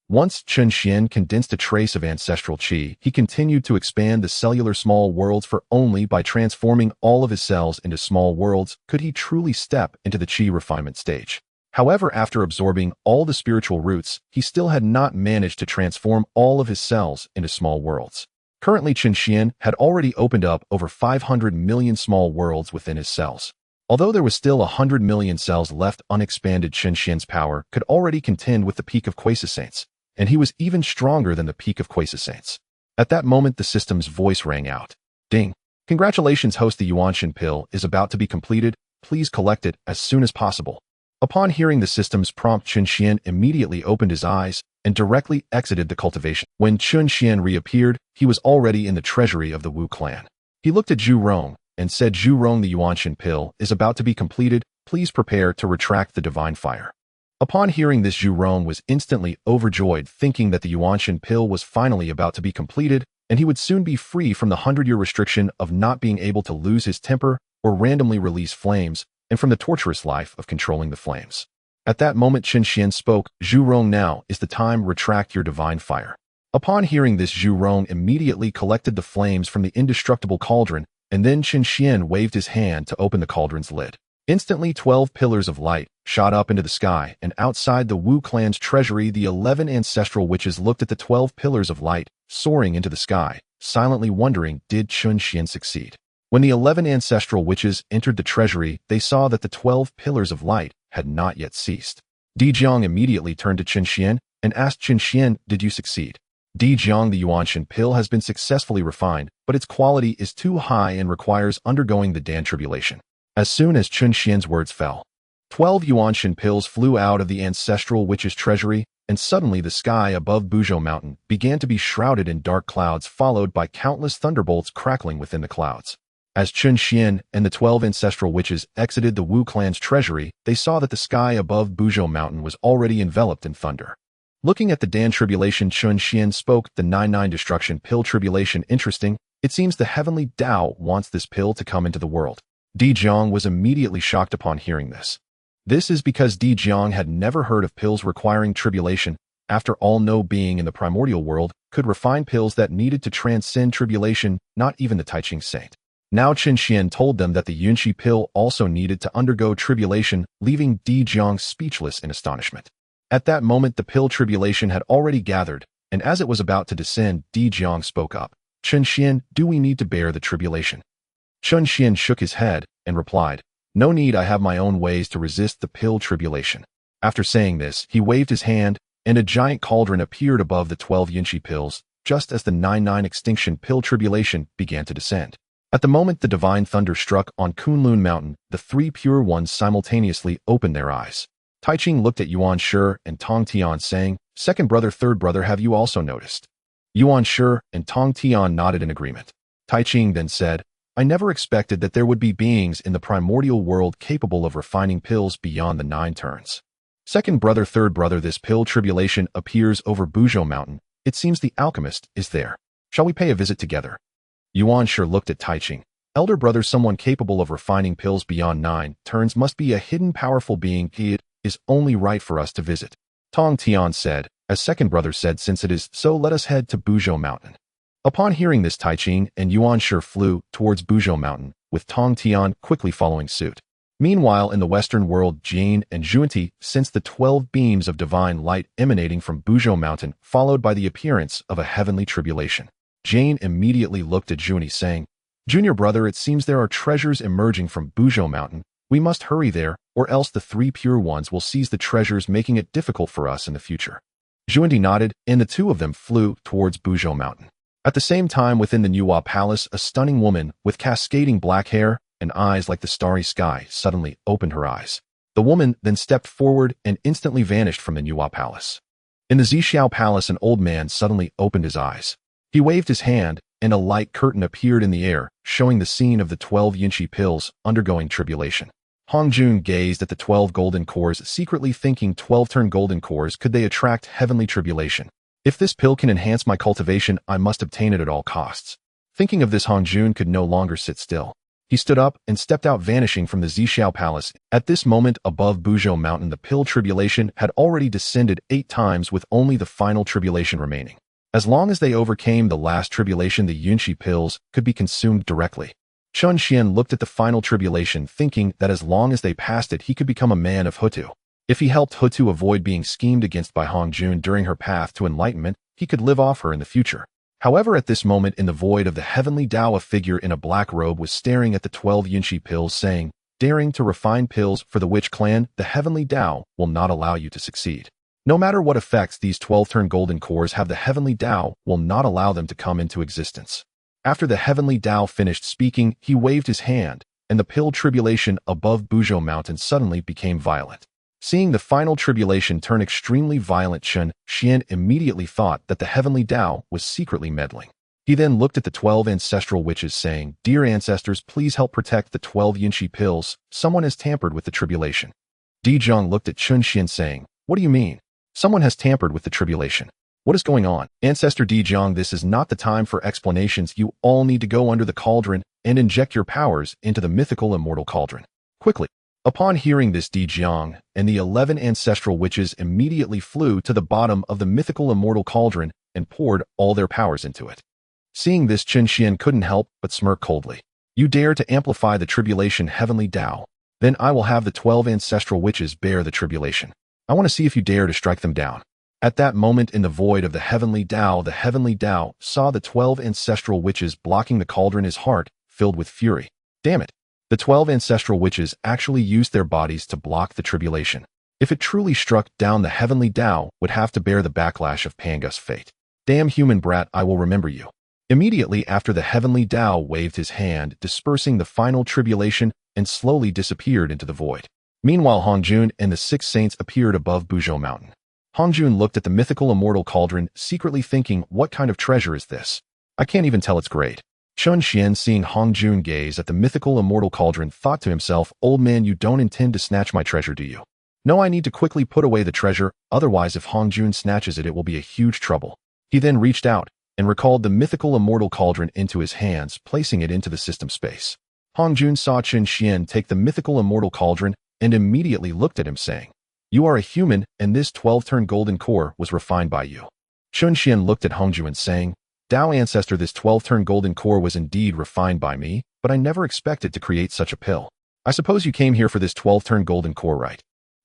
Once Chun Xian condensed a trace of ancestral qi, he continued to expand the cellular small worlds, for only by transforming all of his cells into small worlds could he truly step into the qi refinement stage. However, after absorbing all the spiritual roots, he still had not managed to transform all of his cells into small worlds. Currently, Chun Xian had already opened up over 500 million small worlds within his cells. Although there was still 100 million cells left, unexpanded, Chen Xian's power could already contend with the peak of Quasi-Saints, and he was even stronger than the peak of Quasi-Saints. At that moment, the system's voice rang out. Ding! Congratulations, host, the Yuanshan pill is about to be completed. Please collect it as soon as possible. Upon hearing the system's prompt, Chen Xian immediately opened his eyes and directly exited the cultivation. When Chen Xian reappeared, he was already in the treasury of the Wu clan. He looked at Zhu Rong and said, Zhu Rong, the Yuanshan pill is about to be completed. Please prepare to retract the divine fire. Upon hearing this, Zhu Rong was instantly overjoyed, thinking that the Yuanshan pill was finally about to be completed, and he would soon be free from the 100-year restriction of not being able to lose his temper or randomly release flames, and from the torturous life of controlling the flames. At that moment, Chen Xian spoke, Zhu Rong, now is the time, retract your divine fire. Upon hearing this, Zhu Rong immediately collected the flames from the indestructible cauldron, and then Chen Xian waved his hand to open the cauldron's lid. Instantly, 12 pillars of light shot up into the sky, and outside the Wu clan's treasury, the 11 ancestral witches looked at the 12 pillars of light soaring into the sky, silently wondering, did Chen Xian succeed? When the 11 ancestral witches entered the treasury, they saw that the 12 pillars of light had not yet ceased. Di Jiang immediately turned to Chen Xian and asked Chen Xian, did you succeed? Di Jiang, the Yuanshan pill has been successfully refined, but its quality is too high and requires undergoing the Dan tribulation. As soon as Chen Xian's words fell, 12 Yuanshan pills flew out of the ancestral witch's treasury, and suddenly the sky above Buzhou Mountain began to be shrouded in dark clouds, followed by countless thunderbolts crackling within the clouds. As Chen Xian and the 12 ancestral witches exited the Wu clan's treasury, they saw that the sky above Buzhou Mountain was already enveloped in thunder. Looking at the Dan tribulation, Chen Xian spoke, the 9-9 destruction pill tribulation, interesting. It seems the heavenly Tao wants this pill to come into the world. Di Jiang was immediately shocked upon hearing this. This is because Di Jiang had never heard of pills requiring tribulation. After all, no being in the primordial world could refine pills that needed to transcend tribulation, not even the Taiching saint. Now Chen Xian told them that the Yunxi pill also needed to undergo tribulation, leaving Di Jiang speechless in astonishment. At that moment, the pill tribulation had already gathered, and as it was about to descend, Di Jiang spoke up. Chen Xian, do we need to bear the tribulation? Chen Xian shook his head and replied, no need, I have my own ways to resist the pill tribulation. After saying this, he waved his hand, and a giant cauldron appeared above the 12 Yunxi pills, just as the 9-9 extinction pill tribulation began to descend. At the moment the divine thunder struck on Kunlun Mountain, the 3 pure ones simultaneously opened their eyes. Taiching looked at Yuan Shi and Tong Tian, saying, second brother, third brother, have you also noticed? Yuan Shi and Tong Tian nodded in agreement. Taiching then said, I never expected that there would be beings in the primordial world capable of refining pills beyond the 9 turns. Second brother, third brother, this pill tribulation appears over Buzhou Mountain. It seems the alchemist is there. Shall we pay a visit together? Yuan Shi looked at Taiching. Elder brother, someone capable of refining pills beyond 9 turns must be a hidden powerful being. It is only right for us to visit. Tong Tian said, as second brother said, since it is so, let us head to Buzhou Mountain. Upon hearing this, Taiching and Yuan Shi flew towards Buzhou Mountain, with Tong Tian quickly following suit. Meanwhile, in the western world, Jane and Zhuanti sensed the 12 beams of divine light emanating from Buzhou Mountain, followed by the appearance of a heavenly tribulation. Jane immediately looked at Zhuanti, saying, Junior brother, it seems there are treasures emerging from Buzhou Mountain. We must hurry there, or else the 3 pure ones will seize the treasures, making it difficult for us in the future. Zhuanti nodded, and the two of them flew towards Buzhou Mountain. At the same time, within the Nuwa Palace, a stunning woman with cascading black hair and eyes like the starry sky suddenly opened her eyes. The woman then stepped forward and instantly vanished from the Nuwa Palace. In the Zixiao Palace, an old man suddenly opened his eyes. He waved his hand, and a light curtain appeared in the air, showing the scene of the 12 Yunxi pills undergoing tribulation. Hong Jun gazed at the 12 golden cores, secretly thinking 12-turn golden cores, could they attract heavenly tribulation? If this pill can enhance my cultivation, I must obtain it at all costs. Thinking of this, Hong Jun could no longer sit still. He stood up and stepped out, vanishing from the Zixiao Palace. At this moment, above Buzhou Mountain, the pill tribulation had already descended 8 times, with only the final tribulation remaining. As long as they overcame the last tribulation, the Yunxi pills could be consumed directly. Chen Xian looked at the final tribulation, thinking that as long as they passed it, he could become a man of Houtu. If he helped Houtu avoid being schemed against by Hong Jun during her path to enlightenment, he could live off her in the future. However, at this moment in the void of the heavenly Tao, a figure in a black robe was staring at the 12 Yunxi pills, saying, daring to refine pills for the witch clan, the heavenly Tao will not allow you to succeed. No matter what effects these 12-turn golden cores have, the heavenly Tao will not allow them to come into existence. After the heavenly Tao finished speaking, he waved his hand, and the pill tribulation above Buzhou Mountain suddenly became violent. Seeing the final tribulation turn extremely violent, Chen Xian immediately thought that the heavenly Tao was secretly meddling. He then looked at the 12 ancestral witches, saying, "Dear ancestors, please help protect the 12 Yunqi pills. Someone has tampered with the tribulation." Di Zhang looked at Chen Xian, saying, "What do you mean? Someone has tampered with the tribulation. What is going on?" "Ancestor Di Zhang, this is not the time for explanations. You all need to go under the cauldron and inject your powers into the mythical immortal cauldron. Quickly." Upon hearing this, Di Zhang and the 11 ancestral witches immediately flew to the bottom of the mythical immortal cauldron and poured all their powers into it. Seeing this, Chen Xian couldn't help but smirk coldly. "You dare to amplify the tribulation, heavenly Tao? Then I will have the 12 ancestral witches bear the tribulation. I want to see if you dare to strike them down." At that moment, in the void of the heavenly Tao saw the 12 ancestral witches blocking the cauldron. His heart filled with fury. Damn it! The 12 ancestral witches actually used their bodies to block the tribulation. If it truly struck down, the heavenly Tao would have to bear the backlash of Pangu's fate. Damn human brat, I will remember you. Immediately after, the heavenly Tao waved his hand, dispersing the final tribulation, and slowly disappeared into the void. Meanwhile, Hongjun and the 6 saints appeared above Buzhou Mountain. Hongjun looked at the mythical immortal cauldron, secretly thinking, what kind of treasure is this? I can't even tell its grade. Chen Xian, seeing Hongjun gaze at the mythical immortal cauldron, thought to himself, "Old man, you don't intend to snatch my treasure, do you?" "No, I need to quickly put away the treasure, otherwise if Hongjun snatches it, it will be a huge trouble." He then reached out and recalled the mythical immortal cauldron into his hands, placing it into the system space. Hongjun saw Chen Xian take the mythical immortal cauldron and immediately looked at him, saying, "You are a human, and this 12-turn golden core was refined by you." Chen Xian looked at Hongjun, saying, "Tao ancestor, this 12-turn golden core was indeed refined by me, but I never expected to create such a pill. I suppose you came here for this 12-turn golden core, right?"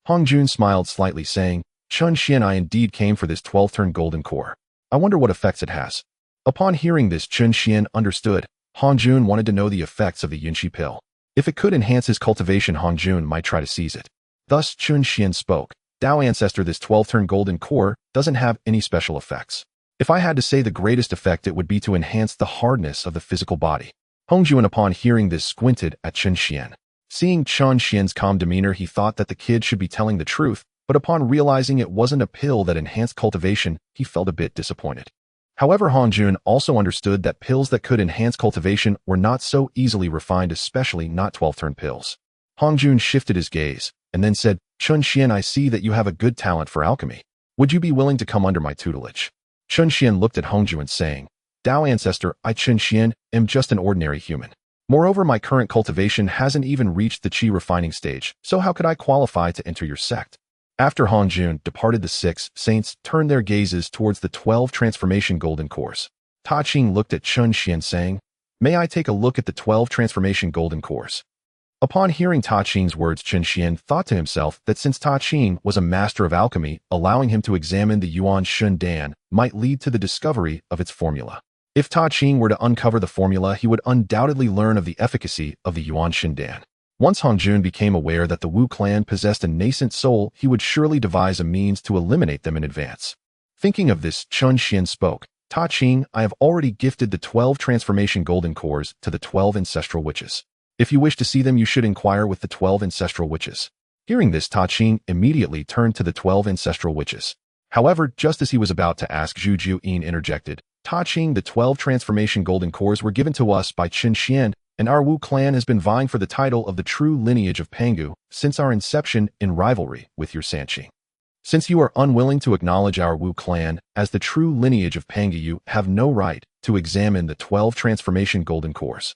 Hongjun smiled slightly, saying, "Chen Xian, I indeed came for this 12-turn golden core. I wonder what effects it has." Upon hearing this, Chen Xian understood. Hongjun wanted to know the effects of the Yunqi pill. If it could enhance his cultivation, Hongjun might try to seize it. Thus, Chen Xian spoke, "Tao ancestor, this 12-turn golden core doesn't have any special effects. If I had to say the greatest effect, it would be to enhance the hardness of the physical body." Hongjun, upon hearing this, squinted at Chen Xian. Seeing Chen Xian's calm demeanor, he thought that the kid should be telling the truth, but upon realizing it wasn't a pill that enhanced cultivation, he felt a bit disappointed. However, Hongjun also understood that pills that could enhance cultivation were not so easily refined, especially not 12-turn pills. Hongjun shifted his gaze, and then said, "Chen Xian, I see that you have a good talent for alchemy. Would you be willing to come under my tutelage?" Chen Xian looked at Hongjun, saying, "Tao ancestor, I Chen Xian am just an ordinary human. Moreover, my current cultivation hasn't even reached the qi refining stage, so how could I qualify to enter your sect?" After Hongjun departed, the 6 saints turned their gazes towards the 12 transformation golden cores. Ta Qing looked at Chen Xian, saying, "May I take a look at the 12 transformation golden cores?" Upon hearing Ta Qing's words, Chen Xian thought to himself that since Ta Qing was a master of alchemy, allowing him to examine the Yuan Shun Dan might lead to the discovery of its formula. If Ta Qing were to uncover the formula, he would undoubtedly learn of the efficacy of the Yuan Shun Dan. Once Hongjun became aware that the Wu clan possessed a nascent soul, he would surely devise a means to eliminate them in advance. Thinking of this, Chen Xian spoke, "Ta Qing, I have already gifted the 12 transformation golden cores to the 12 ancestral witches. If you wish to see them, you should inquire with the 12 ancestral witches." Hearing this, Ta Qing immediately turned to the 12 ancestral witches. However, just as he was about to ask, Zhu Jiuyin interjected, "Ta Qing, the 12 transformation golden cores were given to us by Chen Xian, and our Wu clan has been vying for the title of the true lineage of Pangu since our inception in rivalry with your Sanqing. Since you are unwilling to acknowledge our Wu clan as the true lineage of Pangu, you have no right to examine the 12 transformation golden cores."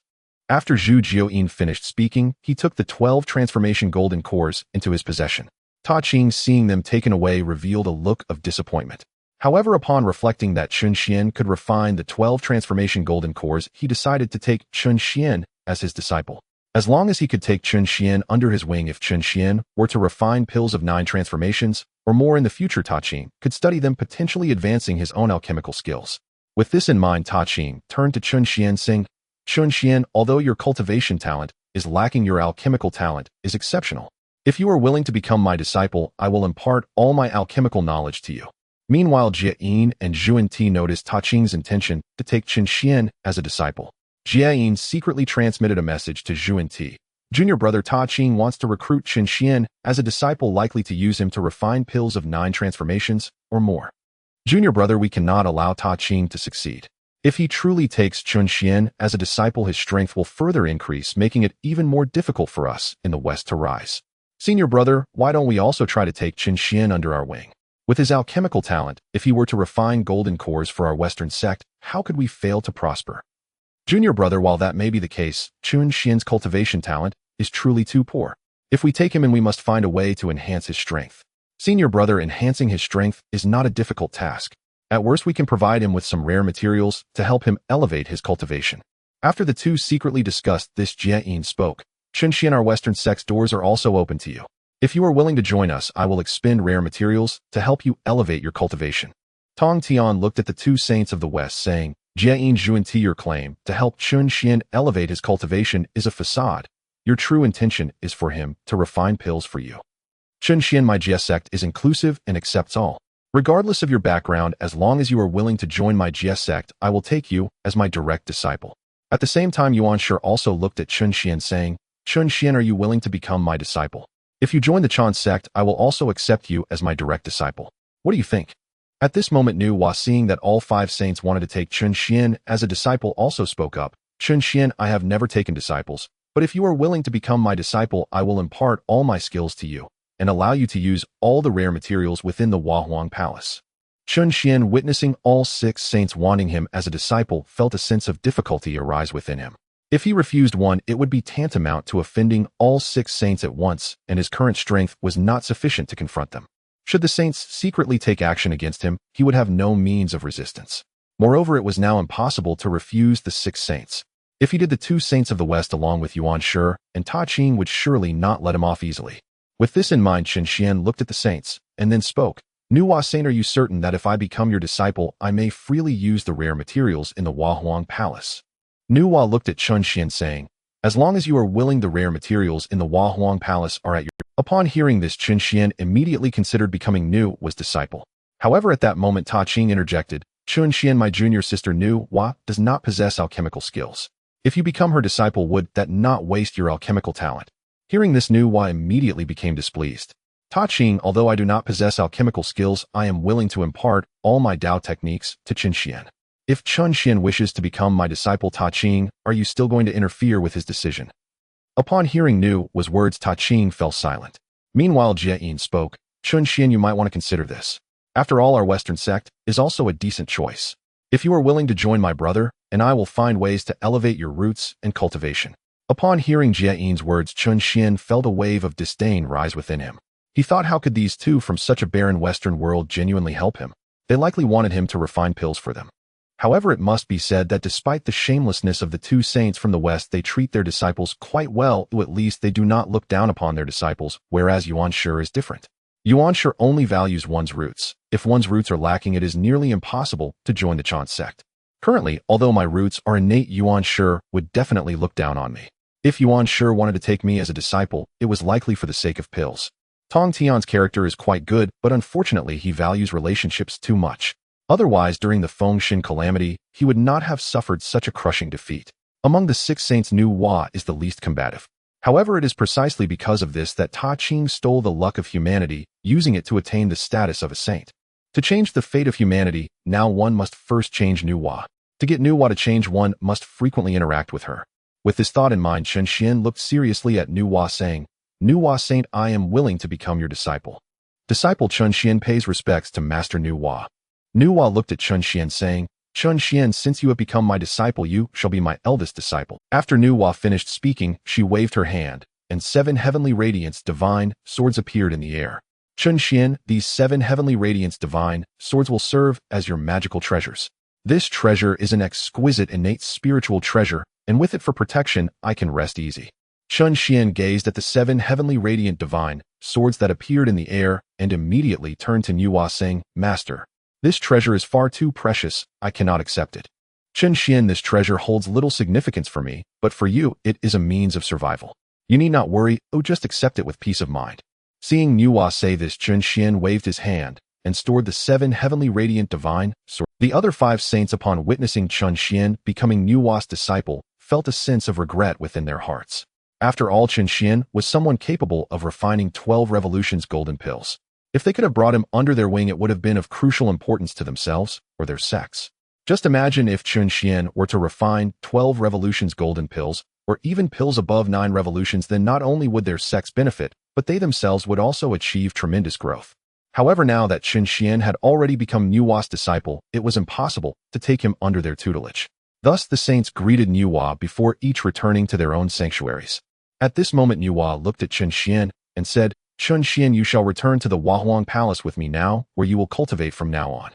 After Zhu Jiuyin finished speaking, he took the 12 transformation golden cores into his possession. Ta Qing, seeing them taken away, revealed a look of disappointment. However, upon reflecting that Chen Xian could refine the 12 transformation golden cores, he decided to take Chen Xian as his disciple. As long as he could take Chen Xian under his wing, if Chen Xian were to refine pills of 9 transformations, or more in the future, Ta Qing could study them, potentially advancing his own alchemical skills. With this in mind, Ta Qing turned to Chen Xian, saying, "Chen Xian, although your cultivation talent is lacking. Your alchemical talent is exceptional. If you are willing to become my disciple, I will impart all my alchemical knowledge to you." Meanwhile, Jie Yin and Zhuan Ti noticed Ta Qing's intention to take Qin Xian as a disciple. Jie Yin secretly transmitted a message to Zhuan Ti. Junior brother Ta Qing wants to recruit Qin Xian as a disciple, likely to use him to refine pills of 9 transformations or more. Junior brother, we cannot allow Ta Qing to succeed. If he truly takes Qin Xian as a disciple, his strength will further increase, making it even more difficult for us in the West to rise. Senior brother, why don't we also try to take Qin Xian under our wing? With his alchemical talent, if he were to refine golden cores for our Western sect, how could we fail to prosper? Junior brother, while that may be the case, Qin Xian's cultivation talent is truly too poor. If we take him in, we must find a way to enhance his strength. Senior brother, enhancing his strength is not a difficult task. At worst, we can provide him with some rare materials to help him elevate his cultivation. After the two secretly discussed this, Jie Yin spoke. Qin Xian, our Western sect's doors are also open to you. If you are willing to join us, I will expend rare materials to help you elevate your cultivation. Tong Tian looked at the two saints of the West, saying, Jie Yin, Zhuan Ti, your claim to help Qin Xian elevate his cultivation is a facade. Your true intention is for him to refine pills for you. Qin Xian, my Jie sect is inclusive and accepts all. Regardless of your background, as long as you are willing to join my Jie sect, I will take you as my direct disciple. At the same time, Yuan Shi also looked at Qin Xian, saying, Qin Xian, are you willing to become my disciple? If you join the Chan sect, I will also accept you as my direct disciple. What do you think? At this moment, Nu Hua, seeing that all 5 saints wanted to take Qin Xian as a disciple, also spoke up. Qin Xian, I have never taken disciples, but if you are willing to become my disciple, I will impart all my skills to you and allow you to use all the rare materials within the Huahuang Palace. Qin Xian, witnessing all 6 saints wanting him as a disciple, felt a sense of difficulty arise within him. If he refused one, it would be tantamount to offending all 6 saints at once, and his current strength was not sufficient to confront them. Should the saints secretly take action against him, he would have no means of resistance. Moreover, it was now impossible to refuse the 6 saints. If he did, the 2 saints of the West along with Yuan Shi and Ta Qing would surely not let him off easily. With this in mind, Qin Xian looked at the saints and then spoke. Nu Hua Saint, are you certain that if I become your disciple, I may freely use the rare materials in the Huahuang Palace? Nu Hua looked at Qin Xian, saying, as long as you are willing, the rare materials in the Huahuang Palace are at your... Upon hearing this, Qin Xian immediately considered becoming Nu Hua's disciple. However, at that moment, Ta Qing interjected, Qin Xian, my junior sister Nu Hua does not possess alchemical skills. If you become her disciple, would that not waste your alchemical talent? Hearing this, Nu Hua immediately became displeased. Ta Qing, although I do not possess alchemical skills, I am willing to impart all my Dao techniques to Qin Xian. If Qin Xian wishes to become my disciple, Ta Qing, are you still going to interfere with his decision? Upon hearing Nu Hua's words, Ta Qing fell silent. Meanwhile, Jie Yin spoke, Qin Xian, you might want to consider this. After all, our Western sect is also a decent choice. If you are willing to join my brother, and I will find ways to elevate your roots and cultivation. Upon hearing Jie Yin's words, Qin Xian felt a wave of disdain rise within him. He thought, how could these two from such a barren Western world genuinely help him? They likely wanted him to refine pills for them. However, it must be said that despite the shamelessness of the 2 saints from the West, they treat their disciples quite well, or at least they do not look down upon their disciples, whereas Yuan Shi is different. Yuan Shi only values one's roots. If one's roots are lacking, it is nearly impossible to join the Chan sect. Currently, although my roots are innate, Yuan Shi would definitely look down on me. If Yuan Shi wanted to take me as a disciple, it was likely for the sake of pills. Tong Tian's character is quite good, but unfortunately he values relationships too much. Otherwise, during the Fengshen calamity, he would not have suffered such a crushing defeat. Among the 6 saints, Nu Hua is the least combative. However, it is precisely because of this that Ta Qing stole the luck of humanity, using it to attain the status of a saint. To change the fate of humanity, now one must first change Nu Hua. To get Nu Hua to change, one must frequently interact with her. With this thought in mind, Qin Xian looked seriously at Nu Hua, saying, Nu Hua Saint, I am willing to become your disciple. Disciple Qin Xian pays respects to Master Nu Hua. Nu Hua looked at Qin Xian, saying, Qin Xian, since you have become my disciple, you shall be my eldest disciple. After Nu Hua finished speaking, she waved her hand, and 7 heavenly radiance divine swords appeared in the air. Qin Xian, these 7 heavenly radiance divine swords will serve as your magical treasures. This treasure is an exquisite innate spiritual treasure, and with it for protection, I can rest easy. Qin Xian gazed at the 7 heavenly radiant divine swords that appeared in the air and immediately turned to Nu Hua, saying, Master, this treasure is far too precious, I cannot accept it. Chen Xian, this treasure holds little significance for me, but for you, it is a means of survival. You need not worry, just accept it with peace of mind. Seeing Nuwa say this, Chen Xian waved his hand and stored the 7 heavenly radiant divine swords. The other 5 saints, upon witnessing Chen Xian becoming Nuwa's disciple, felt a sense of regret within their hearts. After all, Chen Xian was someone capable of refining 12 revolutions golden pills. If they could have brought him under their wing, it would have been of crucial importance to themselves or their sex. Just imagine if Chen Xian were to refine 12 revolutions golden pills, or even pills above 9 revolutions, then not only would their sex benefit, but they themselves would also achieve tremendous growth. However, now that Chen Xian had already become Nuwa's disciple, it was impossible to take him under their tutelage. Thus the saints greeted Nuwa before each returning to their own sanctuaries. At this moment, Nuwa looked at Chen Xian and said, "Chen Xian, you shall return to the Wahuang Palace with me now, where you will cultivate from now on."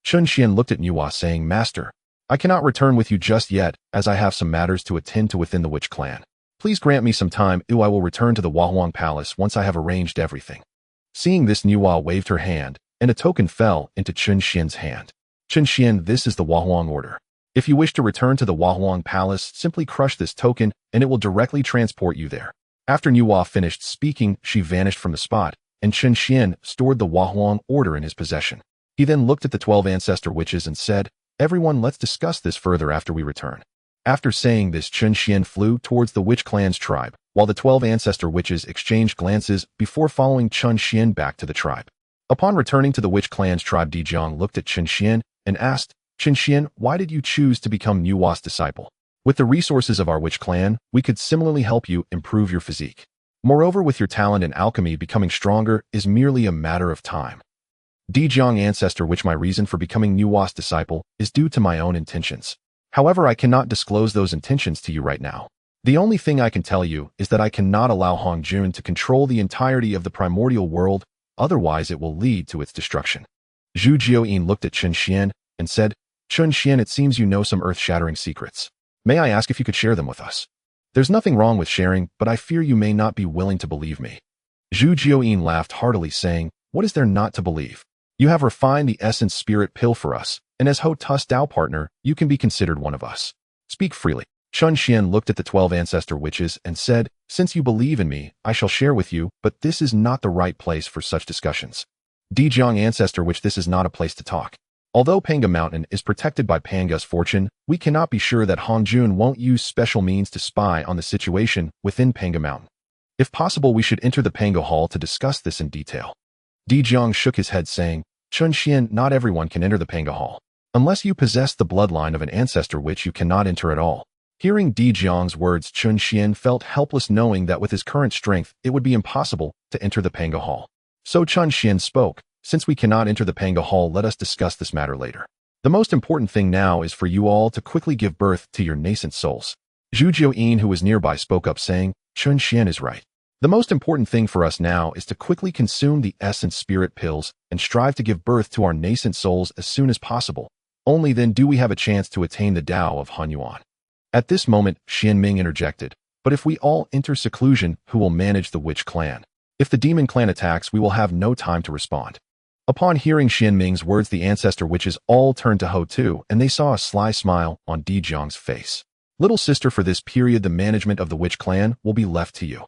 Chen Xian looked at Nuwa saying, "Master, I cannot return with you just yet, as I have some matters to attend to within the Witch clan. Please grant me some time, I will return to the Wahuang Palace once I have arranged everything." Seeing this, Nuwa waved her hand, and a token fell into Chen Xian's hand. "Chen Xian, this is the Wahuang order. If you wish to return to the Wahuang Palace, simply crush this token, and it will directly transport you there." After Nuwa finished speaking, she vanished from the spot, and Chen Xian stored the Wahuang order in his possession. He then looked at the 12 ancestor witches and said, "Everyone, let's discuss this further after we return." After saying this, Chen Xian flew towards the Witch clan's tribe, while the 12 ancestor witches exchanged glances before following Chen Xian back to the tribe. Upon returning to the Witch clan's tribe, Dijiang looked at Chen Xian and asked, "Chen Xian, why did you choose to become Nuwa's disciple? With the resources of our Witch clan, we could similarly help you improve your physique. Moreover, with your talent in alchemy, becoming stronger is merely a matter of time." Dijiang, ancestor witch, my reason for becoming Nuwa's disciple is due to my own intentions. However, I cannot disclose those intentions to you right now. The only thing I can tell you is that I cannot allow Hongjun to control the entirety of the primordial world, otherwise it will lead to its destruction. Zhu Jioyin looked at Chen Xian and said, "Chen Xian, it seems you know some earth-shattering secrets. May I ask if you could share them with us? There's nothing wrong with sharing, but I fear you may not be willing to believe me." Zhu Jioyin laughed heartily, saying, "What is there not to believe? You have refined the essence spirit pill for us, and as Houtu's Tao partner, you can be considered one of us. Speak freely." Chen Xian looked at the 12 ancestor witches and said, "Since you believe in me, I shall share with you, but this is not the right place for such discussions." Dijiang, ancestor witch, this is not a place to talk. Although Panga Mountain is protected by Panga's fortune, we cannot be sure that Hongjun won't use special means to spy on the situation within Panga Mountain. If possible, we should enter the Panga Hall to discuss this in detail. Dijiang shook his head saying, "Chen Xian, not everyone can enter the Panga Hall. Unless you possess the bloodline of an ancestor witch, you cannot enter at all." Hearing Dijiang's words, Chen Xian felt helpless, knowing that with his current strength, it would be impossible to enter the Panga Hall. So Chen Xian spoke, "Since we cannot enter the Panga Hall, let us discuss this matter later. The most important thing now is for you all to quickly give birth to your nascent souls." Zhu Jioyin, who was nearby, spoke up saying, "Chen Xian is right. The most important thing for us now is to quickly consume the essence spirit pills and strive to give birth to our nascent souls as soon as possible. Only then do we have a chance to attain the Tao of Han Yuan." At this moment, Xian Ming interjected, "But if we all enter seclusion, who will manage the Witch clan? If the Demon clan attacks, we will have no time to respond." Upon hearing Xian Ming's words, the ancestor witches all turned to Houtu, and they saw a sly smile on Dijiang's face. "Little sister, for this period the management of the Witch clan will be left to you."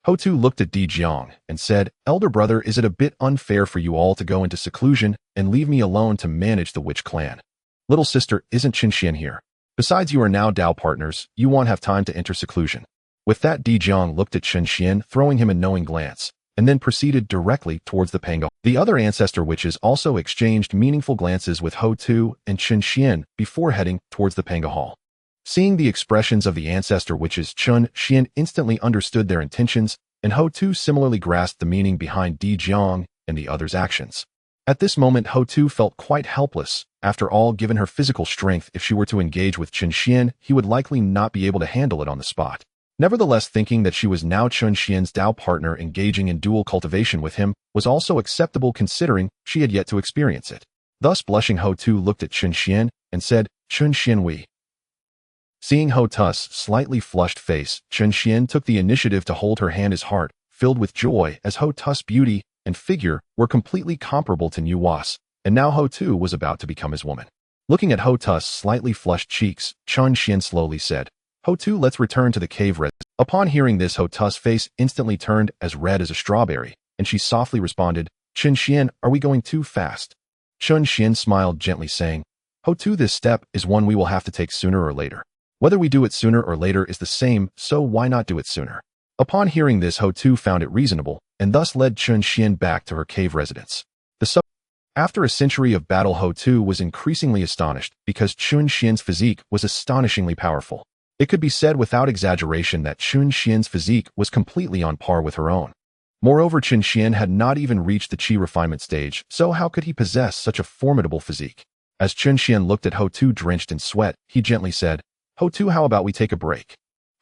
Houtu looked at Dijiang and said, "Elder brother, is it a bit unfair for you all to go into seclusion and leave me alone to manage the Witch clan? Little sister, isn't Chen Xian here? Besides, you are now Tao partners, you won't have time to enter seclusion." With that, Dijiang looked at Chen Xian, throwing him a knowing glance, and then proceeded directly towards the Panga. The other ancestor witches also exchanged meaningful glances with Houtu and Chen Xian before heading towards the Panga Hall. Seeing the expressions of the ancestor witches, Chen Xian instantly understood their intentions, and Houtu similarly grasped the meaning behind Dijiang and the others' actions. At this moment, Houtu felt quite helpless. After all, given her physical strength, if she were to engage with Chen Xian, he would likely not be able to handle it on the spot. Nevertheless, thinking that she was now Chen Xian's Tao partner, engaging in dual cultivation with him was also acceptable, considering she had yet to experience it. Thus, blushing, Houtu looked at Chen Xian and said, "Chen Xian, we." Seeing Houtu's slightly flushed face, Chen Xian took the initiative to hold her hand, his heart filled with joy, as Houtu's beauty and figure were completely comparable to Nuwa's, and now Houtu was about to become his woman. Looking at Houtu's slightly flushed cheeks, Chun Xian slowly said, Houtu, let's return to the cave res. Upon hearing this, Houtu's face instantly turned as red as a strawberry, and she softly responded, Chun Xian, are we going too fast? Chun Xian smiled gently, saying, Houtu, this step is one we will have to take sooner or later. Whether we do it sooner or later is the same, so why not do it sooner? Upon hearing this, Houtu found it reasonable, and thus led Chun Xian back to her cave residence. After a century of battle, Houtu was increasingly astonished because Chun Xian's physique was astonishingly powerful. It could be said without exaggeration that Chun Xian's physique was completely on par with her own. Moreover, Chun Xian had not even reached the qi refinement stage, so how could he possess such a formidable physique? As Chun Xian looked at Houtu drenched in sweat, he gently said, Houtu, how about we take a break?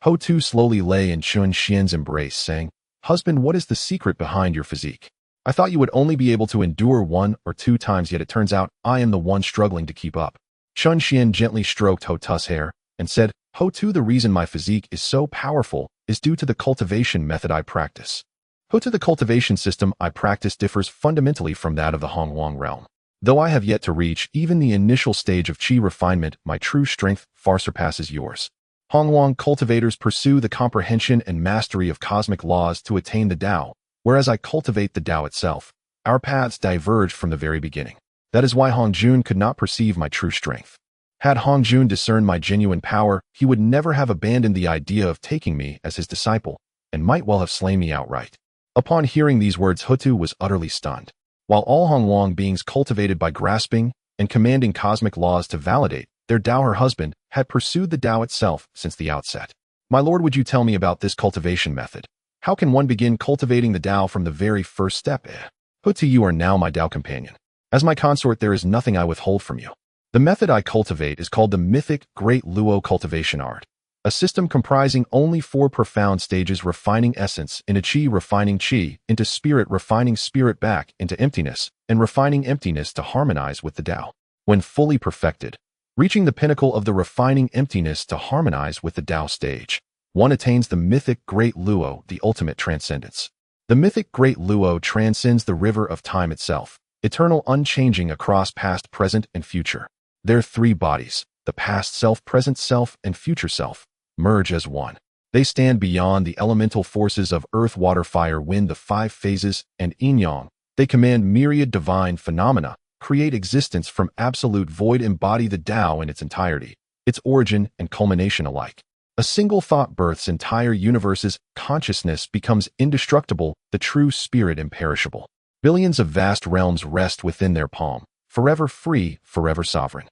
Houtu slowly lay in Chun Xian's embrace, saying, Husband, what is the secret behind your physique? I thought you would only be able to endure 1 or 2 times, yet it turns out I am the one struggling to keep up. Chun Xian gently stroked Houtu's hair and said, Houtu, the reason my physique is so powerful is due to the cultivation method I practice. Houtu, the cultivation system I practice differs fundamentally from that of the Hongwang realm. Though I have yet to reach even the initial stage of qi refinement, my true strength far surpasses yours. Hongwang cultivators pursue the comprehension and mastery of cosmic laws to attain the Tao, whereas I cultivate the Tao itself. Our paths diverged from the very beginning. That is why Hongjun could not perceive my true strength. Had Hongjun discerned my genuine power, he would never have abandoned the idea of taking me as his disciple, and might well have slain me outright. Upon hearing these words, Houtu was utterly stunned. While all Hongwang beings cultivated by grasping and commanding cosmic laws to validate their Tao, her husband had pursued the Tao itself since the outset. My lord, would you tell me about this cultivation method? How can one begin cultivating the Tao from the very first step? Houtu, you are now my Tao companion. As my consort, there is nothing I withhold from you. The method I cultivate is called the mythic Great Luo cultivation art, a system comprising only 4 profound stages: refining essence into qi, refining qi into spirit, refining spirit back into emptiness, and refining emptiness to harmonize with the Tao. When fully perfected, reaching the pinnacle of the refining emptiness to harmonize with the Tao stage, one attains the mythic Great Luo, the ultimate transcendence. The mythic Great Luo transcends the river of time itself, eternal, unchanging across past, present, and future. Their 3 bodies, the past self, present self, and future self, merge as one. They stand beyond the elemental forces of earth, water, fire, wind, the 5 phases, and yin-yang. They command myriad divine phenomena, create existence from absolute void, embody the Tao in its entirety, its origin and culmination alike. A single thought births entire universes, consciousness becomes indestructible, the true spirit imperishable. Billions of vast realms rest within their palm, forever free, forever sovereign.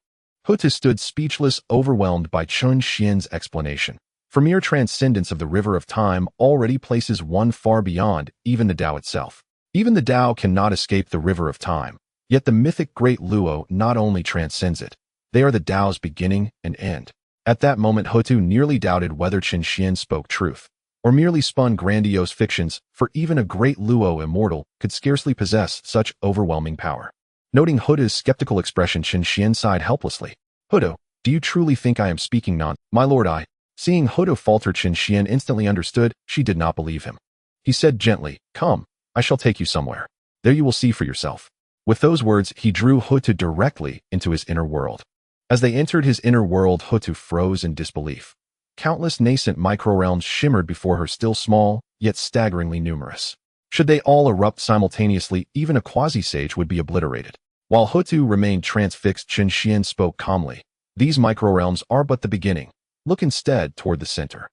Houtu stood speechless, overwhelmed by Chun Xian's explanation. For mere transcendence of the river of time already places one far beyond even the Tao itself. Even the Tao cannot escape the river of time, yet the mythic Great Luo not only transcends it, they are the Tao's beginning and end. At that moment, Houtu nearly doubted whether Chun Xian spoke truth, or merely spun grandiose fictions, for even a Great Luo immortal could scarcely possess such overwhelming power. Noting Houtu's skeptical expression, Chun Xian sighed helplessly. Houtu, do you truly think I am speaking nonsense? My lord, Seeing Houtu falter, Chun Xian instantly understood she did not believe him. He said gently, Come, I shall take you somewhere. There you will see for yourself. With those words, he drew Houtu directly into his inner world. As they entered his inner world, Houtu froze in disbelief. Countless nascent microrealms shimmered before her, still small, yet staggeringly numerous. Should they all erupt simultaneously, even a quasi-sage would be obliterated. While Houtu remained transfixed, Chun Xian spoke calmly. These microrealms are but the beginning. Look instead toward the center.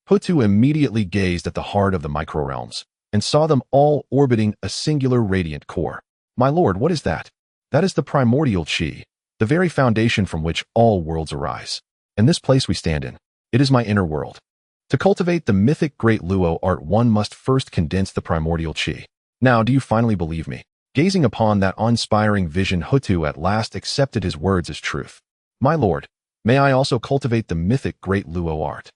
Houtu immediately gazed at the heart of the microrealms and saw them all orbiting a singular radiant core. My lord, what is that? That is the primordial qi, the very foundation from which all worlds arise. And this place we stand in, it is my inner world. To cultivate the mythic Great Luo art, one must first condense the primordial qi. Now, do you finally believe me? Gazing upon that awe-inspiring vision, Houtu at last accepted his words as truth. My lord, may I also cultivate the mythic Great Luo art?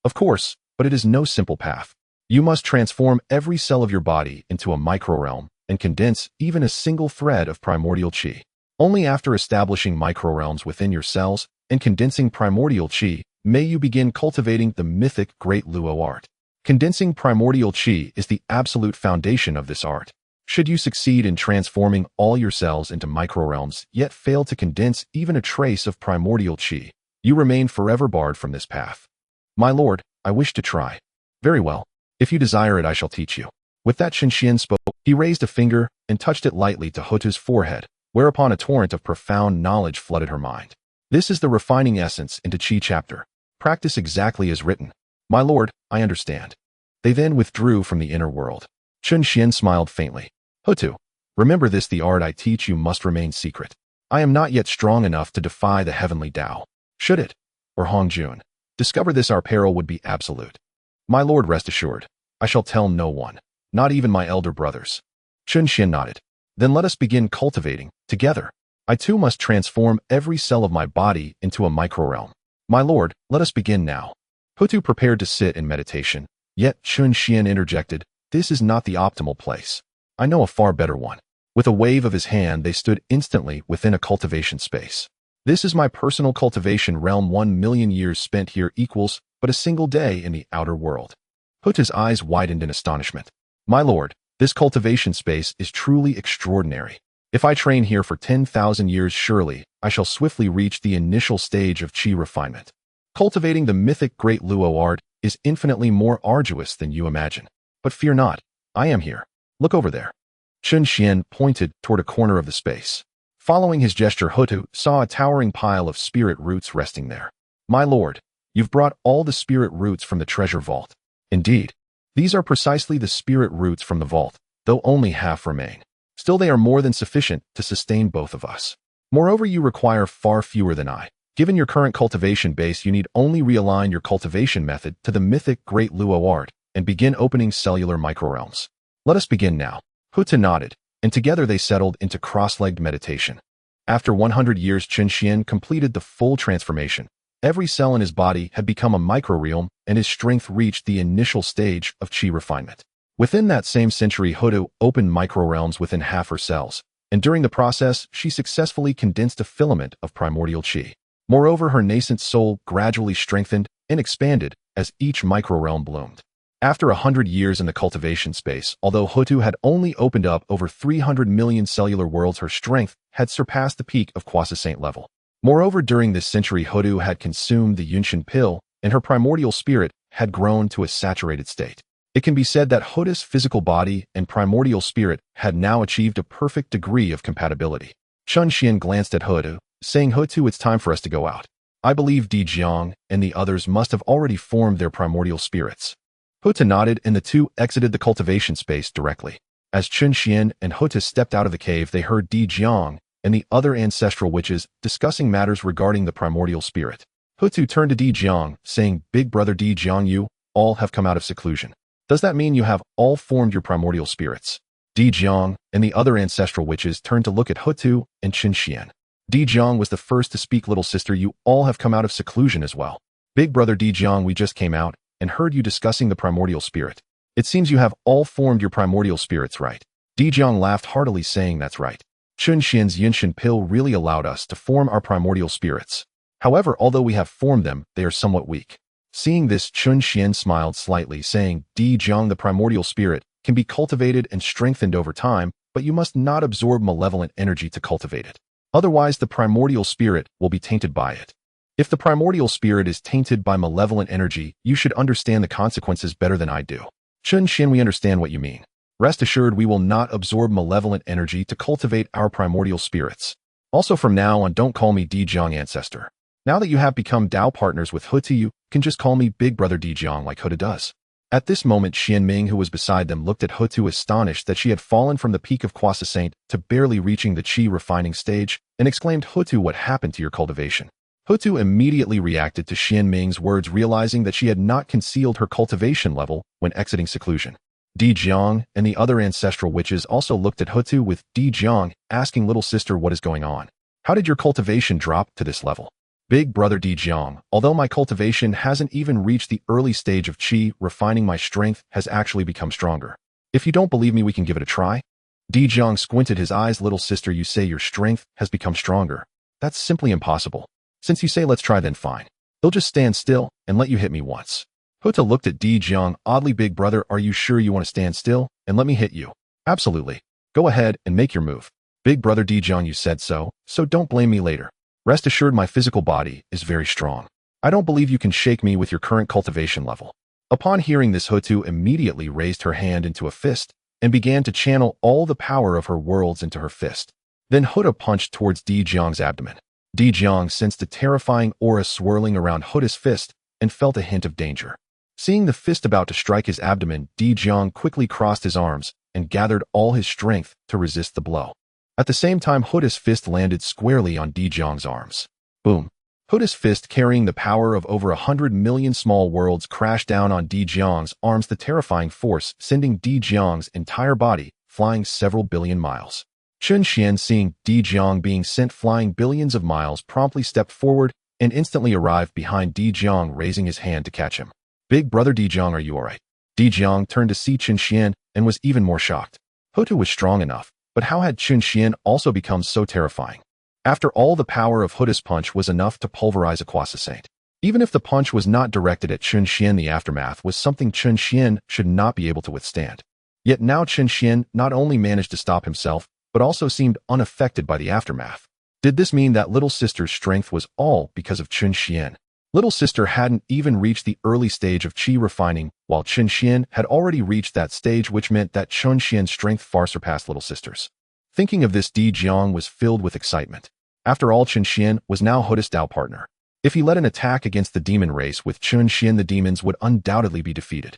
Of course, but it is no simple path. You must transform every cell of your body into a microrealm and condense even a single thread of primordial qi. Only after establishing microrealms within your cells and condensing primordial qi may you begin cultivating the mythic Great Luo art. Condensing primordial qi is the absolute foundation of this art. Should you succeed in transforming all your cells into microrealms, yet fail to condense even a trace of primordial chi, you remain forever barred from this path. My lord, I wish to try. Very well. If you desire it, I shall teach you. With that, Qian spoke. He raised a finger and touched it lightly to Houtu's forehead, whereupon a torrent of profound knowledge flooded her mind. This is the refining essence into Qi chapter. Practice exactly as written. My lord, I understand. They then withdrew from the inner world. Qian smiled faintly. Houtu, remember this: the art I teach you must remain secret. I am not yet strong enough to defy the heavenly Tao. Should it, or Hongjun, discover this, our peril would be absolute. My lord, rest assured, I shall tell no one, not even my elder brothers. Qian nodded. Then let us begin cultivating, together. I too must transform every cell of my body into a microrealm. My lord, let us begin now. Houtu prepared to sit in meditation, yet Qian interjected, this is not the optimal place. I know a far better one. With a wave of his hand, they stood instantly within a cultivation space. This is my personal cultivation realm. 1,000,000 years spent here equals but a single day in the outer world. Houtu's eyes widened in astonishment. My lord, this cultivation space is truly extraordinary. If I train here for 10,000 years, surely I shall swiftly reach the initial stage of Qi refinement. Cultivating the mythic Great Luo art is infinitely more arduous than you imagine. But fear not, I am here. Look over there. Qian pointed toward a corner of the space. Following his gesture, Houtu saw a towering pile of spirit roots resting there. My lord, you've brought all the spirit roots from the treasure vault. Indeed, these are precisely the spirit roots from the vault, though only half remain. Still, they are more than sufficient to sustain both of us. Moreover, you require far fewer than I. Given your current cultivation base, you need only realign your cultivation method to the mythic Great Luo art and begin opening cellular microrealms. Let us begin now. Houtu nodded, and together they settled into cross-legged meditation. After 100 years, Qian completed the full transformation. Every cell in his body had become a microrealm, and his strength reached the initial stage of Qi refinement. Within that same century, Houtu opened microrealms within half her cells, and during the process, she successfully condensed a filament of primordial Qi. Moreover, her nascent soul gradually strengthened and expanded as each microrealm bloomed. After 100 years in the cultivation space, although Houtu had only opened up over 300 million cellular worlds, her strength had surpassed the peak of Quasi-Saint level. Moreover, during this century, Houtu had consumed the Yunshin pill, and her primordial spirit had grown to a saturated state. It can be said that Houtu's physical body and primordial spirit had now achieved a perfect degree of compatibility. Qian glanced at Houtu, saying, Houtu, it's time for us to go out. I believe Di Jiang and the others must have already formed their primordial spirits. Houtu nodded, and the two exited the cultivation space directly. As Qian and Houtu stepped out of the cave, they heard Di Jiang and the other ancestral witches discussing matters regarding the primordial spirit. Houtu turned to Di Jiang, saying, Big brother Di Jiang, you all have come out of seclusion. Does that mean you have all formed your primordial spirits? Di Jiang and the other ancestral witches turned to look at Houtu and Qian. Di Jiang was the first to speak. Little sister, you all have come out of seclusion as well. Big brother Di Jiang, we just came out and heard you discussing the primordial spirit. It seems you have all formed your primordial spirits, right? Di Jiang laughed heartily, saying, that's right. Qian's Yunshin pill really allowed us to form our primordial spirits. However, although we have formed them, they are somewhat weak. Seeing this, Qian smiled slightly, saying, Di Jiang, the primordial spirit can be cultivated and strengthened over time, but you must not absorb malevolent energy to cultivate it. Otherwise, the primordial spirit will be tainted by it. If the primordial spirit is tainted by malevolent energy, you should understand the consequences better than I do. Qian, we understand what you mean. Rest assured, we will not absorb malevolent energy to cultivate our primordial spirits. Also, from now on, don't call me Di Jiang ancestor. Now that you have become Dao partners with Houtu, you can just call me Big Brother Di Jiang like Houtu does. At this moment, Xianming, who was beside them, looked at Houtu, astonished that she had fallen from the peak of Quasi-Saint to barely reaching the Qi refining stage, and exclaimed, Houtu, what happened to your cultivation? Houtu immediately reacted to Xianming's words, realizing that she had not concealed her cultivation level when exiting seclusion. Di Jiang and the other ancestral witches also looked at Houtu, with Di Jiang asking, little sister, what is going on? How did your cultivation drop to this level? Big brother Di Jiang, although my cultivation hasn't even reached the early stage of Qi refining, my strength has actually become stronger. If you don't believe me, we can give it a try. Di Jiang squinted his eyes. Little sister, you say your strength has become stronger. That's simply impossible. Since you say let's try, then fine. They'll just stand still and let you hit me once. Houtu looked at Di Jiang oddly. Big brother, are you sure you want to stand still and let me hit you? Absolutely. Go ahead and make your move. Big brother Dijiang, you said so don't blame me later. Rest assured my physical body is very strong. I don't believe you can shake me with your current cultivation level. Upon hearing this, Houtu immediately raised her hand into a fist and began to channel all the power of her worlds into her fist. Then Houtu punched towards Dijiang's abdomen. Dijiang sensed a terrifying aura swirling around Houtu's fist and felt a hint of danger. Seeing the fist about to strike his abdomen, Dijiang quickly crossed his arms and gathered all his strength to resist the blow. At the same time, Houtu's fist landed squarely on Dijiang's arms. Boom! Houtu's fist, carrying the power of over 100 million small worlds, crashed down on Dijiang's arms, the terrifying force sending Dijiang's entire body flying several billion miles. Chun Xian, seeing Dijiang being sent flying billions of miles, promptly stepped forward and instantly arrived behind Dijiang, raising his hand to catch him. Big brother Dijiang, are you alright? Dijiang turned to see Chun Xian and was even more shocked. Houtu was strong enough, but how had Chun Xian also become so terrifying? After all, the power of Houtu's punch was enough to pulverize a Kwasa Saint. Even if the punch was not directed at Chun Xian, the aftermath was something Chun Xian should not be able to withstand. Yet now Chun Xian not only managed to stop himself, but also seemed unaffected by the aftermath. Did this mean that little sister's strength was all because of Chun Xian? Little sister hadn't even reached the early stage of qi refining, while Chun Xian had already reached that stage, which meant that Chun Xian's strength far surpassed little sister's. Thinking of this, Dijiang was filled with excitement. After all, Chun Xian was now Houtu's Dao partner. If he led an attack against the demon race with Chun Xian, the demons would undoubtedly be defeated.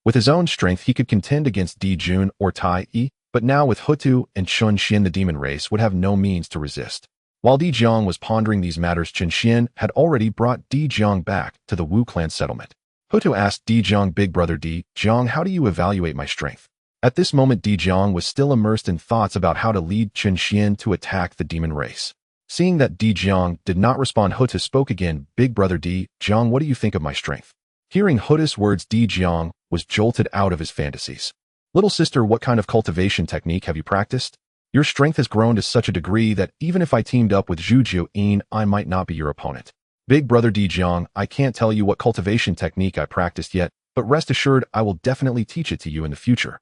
With his own strength, he could contend against Di Jun or Tai Yi, but now with Houtu and Chun Xian, the demon race would have no means to resist. While Dijiang was pondering these matters, Chun Xian had already brought Dijiang back to the Wu clan settlement. Houtu asked Dijiang, big brother Dijiang, how do you evaluate my strength? At this moment, Dijiang was still immersed in thoughts about how to lead Chun Xian to attack the demon race. Seeing that Dijiang did not respond, Houtu spoke again, big brother Dijiang, what do you think of my strength? Hearing Houtu's words, Dijiang was jolted out of his fantasies. Little sister, what kind of cultivation technique have you practiced? Your strength has grown to such a degree that even if I teamed up with Zhu Yin, I might not be your opponent. Big brother Dijiang, I can't tell you what cultivation technique I practiced yet, but rest assured I will definitely teach it to you in the future.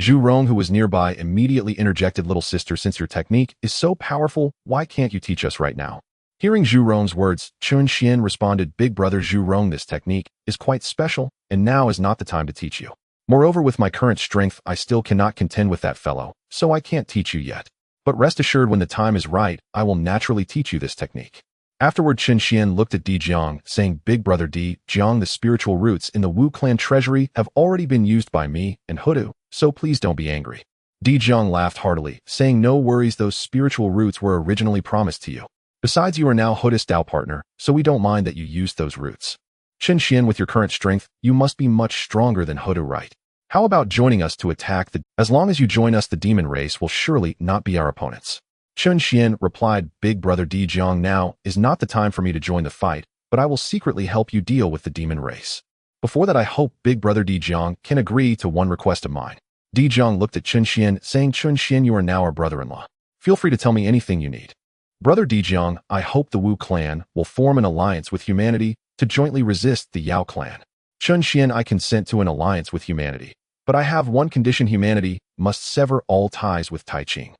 Zhu Rong, who was nearby, immediately interjected, little sister, since your technique is so powerful, why can't you teach us right now? Hearing Zhu Rong's words, Chun Xian responded, big brother Zhu Rong, this technique is quite special, and now is not the time to teach you. Moreover, with my current strength, I still cannot contend with that fellow, so I can't teach you yet. But rest assured, when the time is right, I will naturally teach you this technique. Afterward, Chun Xian looked at Dijiang, saying, big brother Dijiang, the spiritual roots in the Wu clan treasury have already been used by me and Houtu, so please don't be angry. Dijiang laughed heartily, saying, no worries, those spiritual roots were originally promised to you. Besides, you are now Houtu's Dao partner, so we don't mind that you used those roots. Chun Xian, with your current strength, you must be much stronger than Houtu, right? How about joining us to attack as long as you join us, the demon race will surely not be our opponents. Chun Xian replied, big brother Dijiang, now is not the time for me to join the fight, but I will secretly help you deal with the demon race. Before that, I hope big brother Dijiang can agree to one request of mine. Dijiang looked at Chun Xian, saying, Chun Xian, you are now our brother-in-law. Feel free to tell me anything you need. Brother Dijiang, I hope the Wu clan will form an alliance with humanity to jointly resist the Yao clan. Chun Xian, I consent to an alliance with humanity, but I have one condition: humanity must sever all ties with Taiching.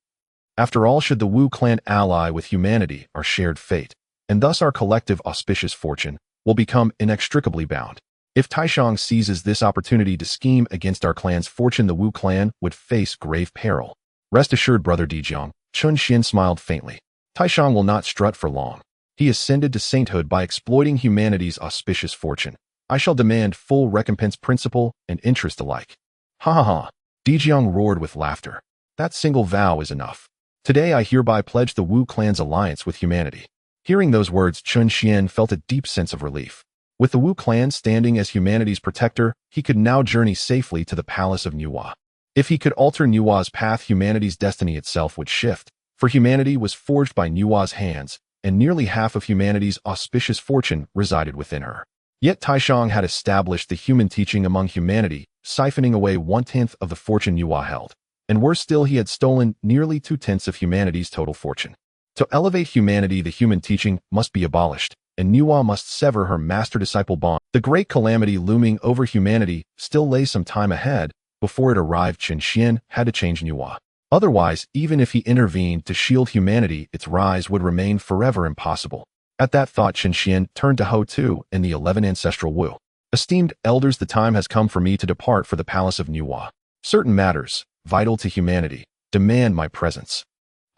After all, should the Wu clan ally with humanity, our shared fate, and thus our collective auspicious fortune, will become inextricably bound. If Taishang seizes this opportunity to scheme against our clan's fortune, the Wu clan would face grave peril. Rest assured, brother Dijiang, Chun Xian smiled faintly. Taishang will not strut for long. He ascended to sainthood by exploiting humanity's auspicious fortune. I shall demand full recompense, principal and interest alike. Ha ha ha. Dijiang roared with laughter. That single vow is enough. Today I hereby pledge the Wu clan's alliance with humanity. Hearing those words, Chun Xian felt a deep sense of relief. With the Wu clan standing as humanity's protector, he could now journey safely to the palace of Nuwa. If he could alter Nuwa's path, humanity's destiny itself would shift, for humanity was forged by Nuwa's hands, and nearly half of humanity's auspicious fortune resided within her. Yet Taishang had established the human teaching among humanity, siphoning away 1/10 of the fortune Nuwa held. And worse still, he had stolen nearly 2/10 of humanity's total fortune. To elevate humanity, the human teaching must be abolished, and Nuwa must sever her master-disciple bond. The great calamity looming over humanity still lay some time ahead. Before it arrived, Chun Xian had to change Nuwa. Otherwise, even if he intervened to shield humanity, its rise would remain forever impossible. At that thought, Qian turned to Houtu and the 11 ancestral Wu. Esteemed elders, the time has come for me to depart for the palace of Nuwa. Certain matters, vital to humanity, demand my presence.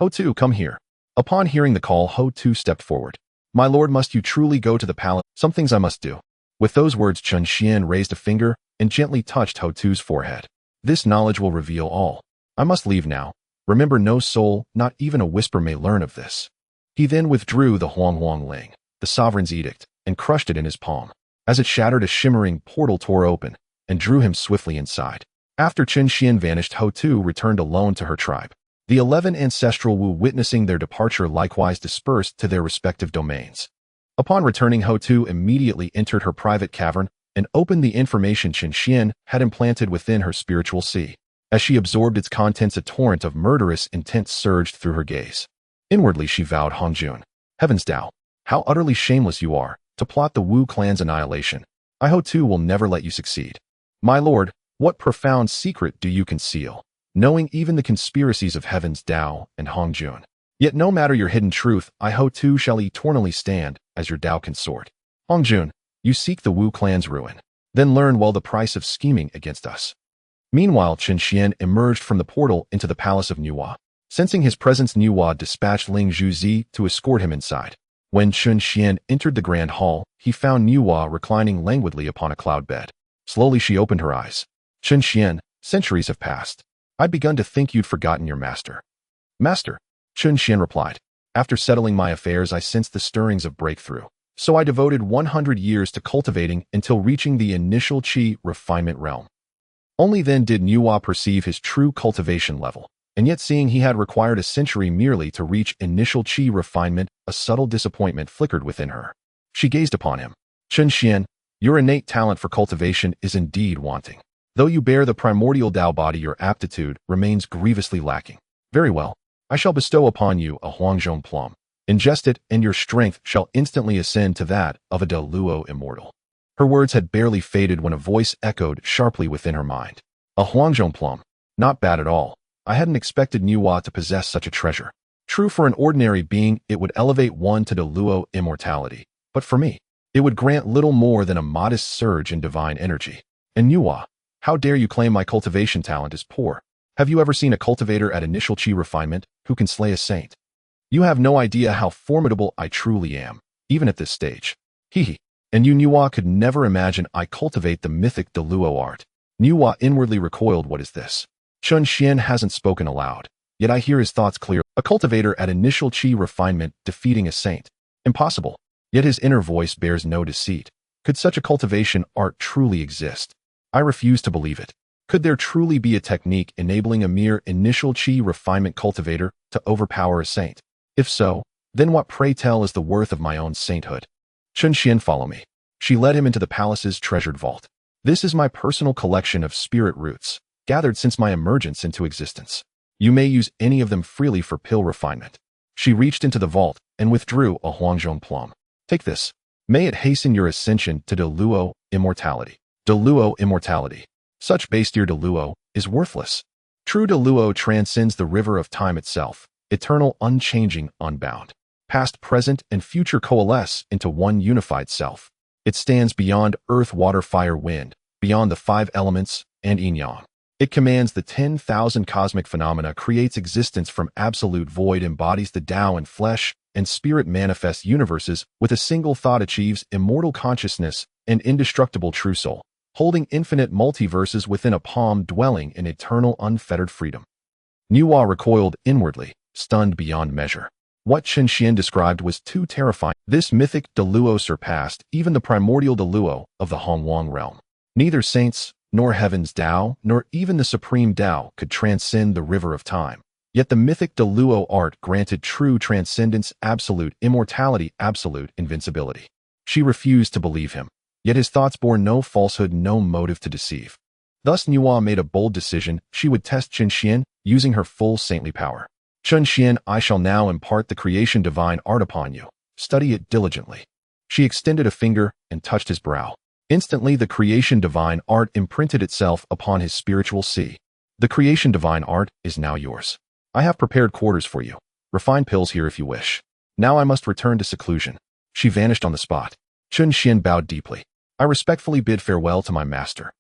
Houtu, come here. Upon hearing the call, Houtu stepped forward. My lord, must you truly go to the palace? Some things I must do. With those words, Qian raised a finger and gently touched Houtu's forehead. This knowledge will reveal all. I must leave now. Remember, no soul, not even a whisper, may learn of this. He then withdrew the Huang Ling, the sovereign's edict, and crushed it in his palm. As it shattered, a shimmering portal tore open and drew him swiftly inside. After Qian vanished, Houtu returned alone to her tribe. The 11 ancestral Wu, witnessing their departure, likewise dispersed to their respective domains. Upon returning, Houtu immediately entered her private cavern and opened the information Qian had implanted within her spiritual sea. As she absorbed its contents, a torrent of murderous intent surged through her gaze. Inwardly, she vowed, Hongjun, heavens Tao, how utterly shameless you are, to plot the Wu clan's annihilation. I, Houtu, will never let you succeed. My lord, what profound secret do you conceal, knowing even the conspiracies of heavens Tao and Hongjun? Yet no matter your hidden truth, I, Houtu, shall eternally stand as your Tao consort. Hongjun, you seek the Wu clan's ruin. Then learn well the price of scheming against us. Meanwhile, Qian emerged from the portal into the palace of Nuwa. Sensing his presence, Nuwa dispatched Ling Zhuzi to escort him inside. When Qian entered the grand hall, he found Nuwa reclining languidly upon a cloud bed. Slowly she opened her eyes. Qian, centuries have passed. I'd begun to think you'd forgotten your master. Master, Qian replied. After settling my affairs, I sensed the stirrings of breakthrough. So I devoted 100 years to cultivating until reaching the initial qi refinement realm. Only then did Nuwa perceive his true cultivation level. And yet, seeing he had required a century merely to reach initial qi refinement, a subtle disappointment flickered within her. She gazed upon him. Qian, your innate talent for cultivation is indeed wanting. Though you bear the primordial Tao body, your aptitude remains grievously lacking. Very well. I shall bestow upon you a Huangzhong plum. Ingest it, and your strength shall instantly ascend to that of a De Luo immortal. Her words had barely faded when a voice echoed sharply within her mind. A Huangzhong plum. Not bad at all. I hadn't expected Nuwa to possess such a treasure. True, for an ordinary being, it would elevate one to De Luo immortality. But for me, it would grant little more than a modest surge in divine energy. And Nuwa, how dare you claim my cultivation talent is poor? Have you ever seen a cultivator at initial qi refinement who can slay a saint? You have no idea how formidable I truly am, even at this stage. Hee. And you, Nuwa, could never imagine I cultivate the mythic De Luo art. Nuwa inwardly recoiled. What is this? Qian hasn't spoken aloud, yet I hear his thoughts clear. A cultivator at initial qi refinement defeating a saint. Impossible. Yet his inner voice bears no deceit. Could such a cultivation art truly exist? I refuse to believe it. Could there truly be a technique enabling a mere initial qi refinement cultivator to overpower a saint? If so, then what, pray tell, is the worth of my own sainthood? Qian, follow me. She led him into the palace's treasured vault. This is my personal collection of spirit roots, gathered since my emergence into existence. You may use any of them freely for pill refinement. She reached into the vault and withdrew a Huangzhong plum. Take this. May it hasten your ascension to De Luo immortality. De Luo immortality. Such bestier De Luo is worthless. True De Luo transcends the river of time itself, eternal, unchanging, unbound. Past, present, and future coalesce into one unified self. It stands beyond earth, water, fire, wind, beyond the 5 elements and yin-yang. It commands the 10,000 cosmic phenomena, creates existence from absolute void, embodies the Tao in flesh and spirit, manifests universes with a single thought, achieves immortal consciousness and indestructible true soul, holding infinite multiverses within a palm, dwelling in eternal unfettered freedom. Nuwa recoiled inwardly, stunned beyond measure. What Qian described was too terrifying. This mythic De Luo surpassed even the primordial De Luo of the Hongwang realm. Neither saints, nor heaven's Tao, nor even the supreme Tao could transcend the river of time. Yet the mythic De Luo art granted true transcendence, absolute immortality, absolute invincibility. She refused to believe him, yet his thoughts bore no falsehood, no motive to deceive. Thus Nuwa made a bold decision. She would test Qian using her full saintly power. Qian, I shall now impart the creation divine art upon you. Study it diligently. She extended a finger and touched his brow. Instantly, the creation divine art imprinted itself upon his spiritual sea. The creation divine art is now yours. I have prepared quarters for you. Refined pills here if you wish. Now I must return to seclusion. She vanished on the spot. Chun Xian bowed deeply. I respectfully bid farewell to my master.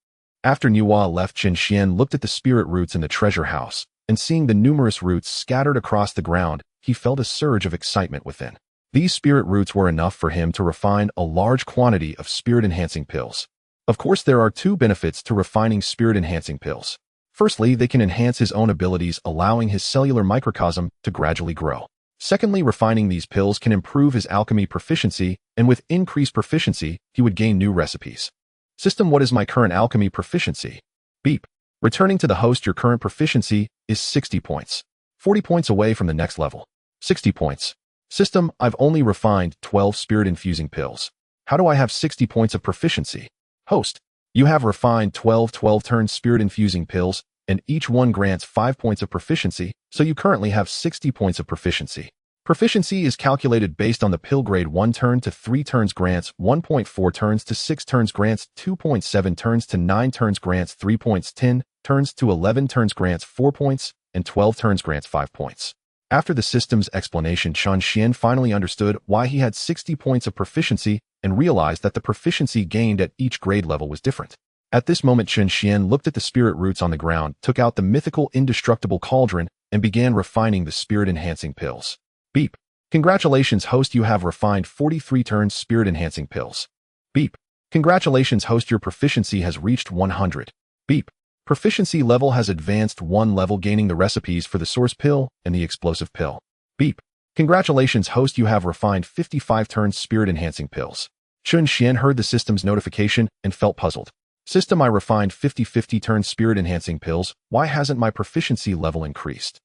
After Niwa left, Chun Xian looked at the spirit roots in the treasure house, and seeing the numerous roots scattered across the ground, he felt a surge of excitement within. These spirit roots were enough for him to refine a large quantity of spirit-enhancing pills. Of course, there are two benefits to refining spirit-enhancing pills. Firstly, they can enhance his own abilities, allowing his cellular microcosm to gradually grow. Secondly, refining these pills can improve his alchemy proficiency, and with increased proficiency, he would gain new recipes. System: what is my current alchemy proficiency? Beep. Returning to the host, your current proficiency is 60 points. 40 points away from the next level. 60 points. System: I've only refined 12 spirit-infusing pills. How do I have 60 points of proficiency? Host: you have refined 12 12-turn spirit-infusing pills, and each one grants 5 points of proficiency, so you currently have 60 points of proficiency. Proficiency is calculated based on the pill grade. 1 turn to 3 turns grants 1.4 turns to 6 turns grants 2.7 turns to 9 turns grants 3 points 10 turns to 11 turns grants 4 points, and 12 turns grants 5 points. After the system's explanation, Chun Xian finally understood why he had 60 points of proficiency and realized that the proficiency gained at each grade level was different. At this moment, Chun Xian looked at the spirit roots on the ground, took out the mythical indestructible cauldron, and began refining the spirit-enhancing pills. Beep. Congratulations, host, you have refined 43 turns spirit-enhancing pills. Beep. Congratulations, host, your proficiency has reached 100. Beep. Proficiency level has advanced 1 level, gaining the recipes for the source pill and the explosive pill. Beep. Congratulations, host, you have refined 55 turns spirit-enhancing pills. Chun Xian heard the system's notification and felt puzzled. System: I refined 50 turns spirit-enhancing pills. Why hasn't my proficiency level increased?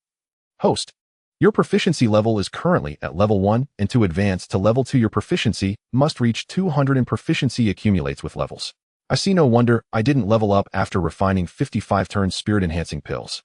Host: your proficiency level is currently at level 1, and to advance to level 2, your proficiency must reach 200, and proficiency accumulates with levels. I see no wonder I didn't level up after refining 55 turns spirit-enhancing pills.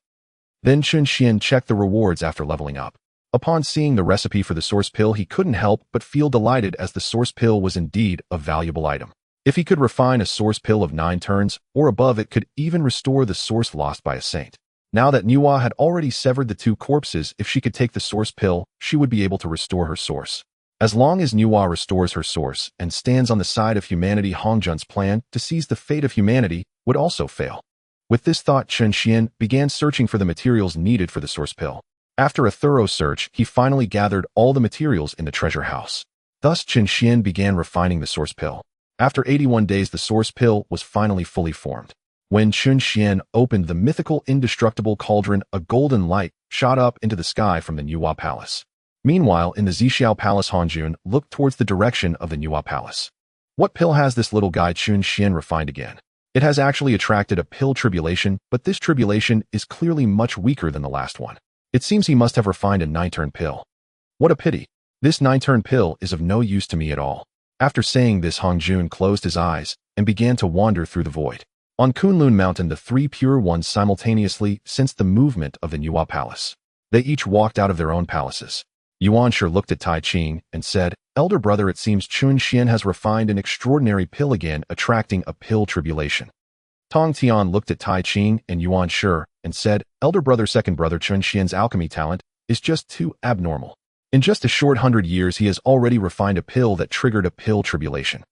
Then Chun Xian checked the rewards after leveling up. Upon seeing the recipe for the source pill, he couldn't help but feel delighted, as the source pill was indeed a valuable item. If he could refine a source pill of 9 turns or above, it could even restore the source lost by a saint. Now that Niwa had already severed the 2 corpses, if she could take the source pill, she would be able to restore her source. As long as Niwa restores her source and stands on the side of humanity, Hongjun's plan to seize the fate of humanity would also fail. With this thought, Chun Xian began searching for the materials needed for the source pill. After a thorough search, he finally gathered all the materials in the treasure house. Thus, Chun Xian began refining the source pill. After 81 days, the source pill was finally fully formed. When Chun Xian opened the mythical indestructible cauldron, a golden light shot up into the sky from the Niwa Palace. Meanwhile, in the Zixiao Palace, Hongjun looked towards the direction of the Niwa Palace. What pill has this little guy? Chun Xian refined again. It has actually attracted a pill tribulation, but this tribulation is clearly much weaker than the last one. It seems he must have refined a 9-turn pill. What a pity. This 9-turn pill is of no use to me at all. After saying this, Hongjun closed his eyes and began to wander through the void. On Kunlun Mountain, the 3 pure ones simultaneously sensed the movement of the Niwa Palace. They each walked out of their own palaces. Yuanshi looked at Tai Ching and said, "Elder brother, it seems Chun Xian has refined an extraordinary pill again, attracting a pill tribulation." Tong Tian looked at Tai Ching and Yuanshi and said, "Elder brother, second brother, Chun Xian's alchemy talent is just too abnormal. In just a short 100 years, he has already refined a pill that triggered a pill tribulation."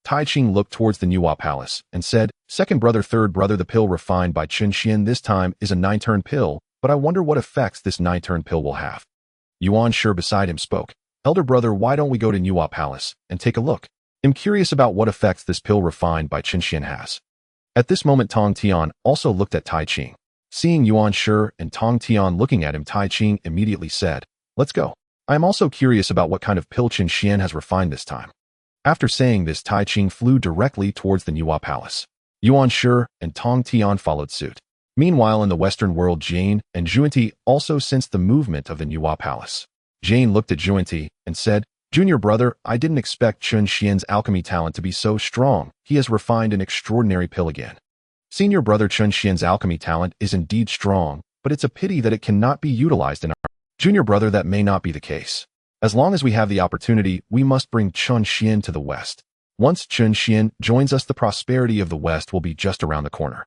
Tai Ching looked towards the Niwa Palace and said, "Second brother, third brother, the pill refined by Chun Xian this time is a 9-turn pill, but I wonder what effects this 9-turn pill will have." Yuanshi beside him spoke, "Elder brother, why don't we go to Niwa Palace and take a look? I'm curious about what effects this pill refined by Chun Xian has." At this moment, Tong Tian also looked at Tai Ching. Seeing Yuanshi and Tong Tian looking at him, Tai Ching immediately said, "Let's go. I am also curious about what kind of pill Chun Xian has refined this time." After saying this, Tai Ching flew directly towards the Niwa Palace. Yuanshi and Tong Tian followed suit. Meanwhile, in the Western world, Jane and Juanti also sensed the movement of the Niwa Palace. Jane looked at Juanti and said, "Junior brother, I didn't expect Chun Xian's alchemy talent to be so strong. He has refined an extraordinary pill again." Senior brother, Chun Xian's alchemy talent is indeed strong, but it's a pity that it cannot be utilized in our... Junior brother, that may not be the case. As long as we have the opportunity, we must bring Chun Xian to the West. Once Chun Xian joins us, the prosperity of the West will be just around the corner.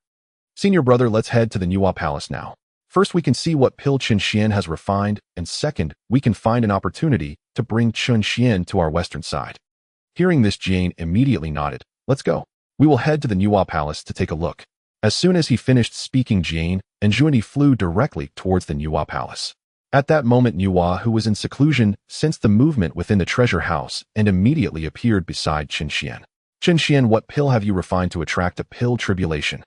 Senior brother, let's head to the Nuwa Palace now. First, we can see what pill Chun Xian has refined, and second, we can find an opportunity to bring Chun Xian to our western side. Hearing this, Jane immediately nodded. Let's go. We will head to the Nuwa Palace to take a look. As soon as he finished speaking, Jane and Junie flew directly towards the Nuwa Palace. At that moment, Nuwa, who was in seclusion, sensed the movement within the treasure house and immediately appeared beside Chun Xian. Chun Xian, what pill have you refined to attract a pill tribulation?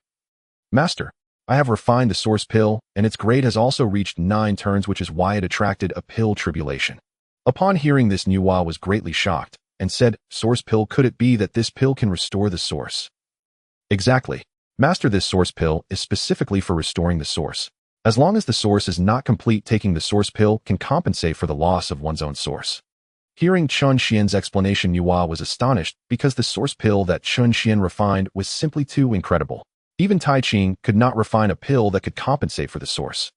Master, I have refined the source pill, and its grade has also reached 9 turns, which is why it attracted a pill tribulation. Upon hearing this, Nuwa was greatly shocked and said, Source pill, could it be that this pill can restore the source? Exactly. Master, this source pill is specifically for restoring the source. As long as the source is not complete, taking the source pill can compensate for the loss of one's own source. Hearing Chun Xian's explanation, Nuwa was astonished because the source pill that Chun Xian refined was simply too incredible. Even Tai Ching could not refine a pill that could compensate for the source.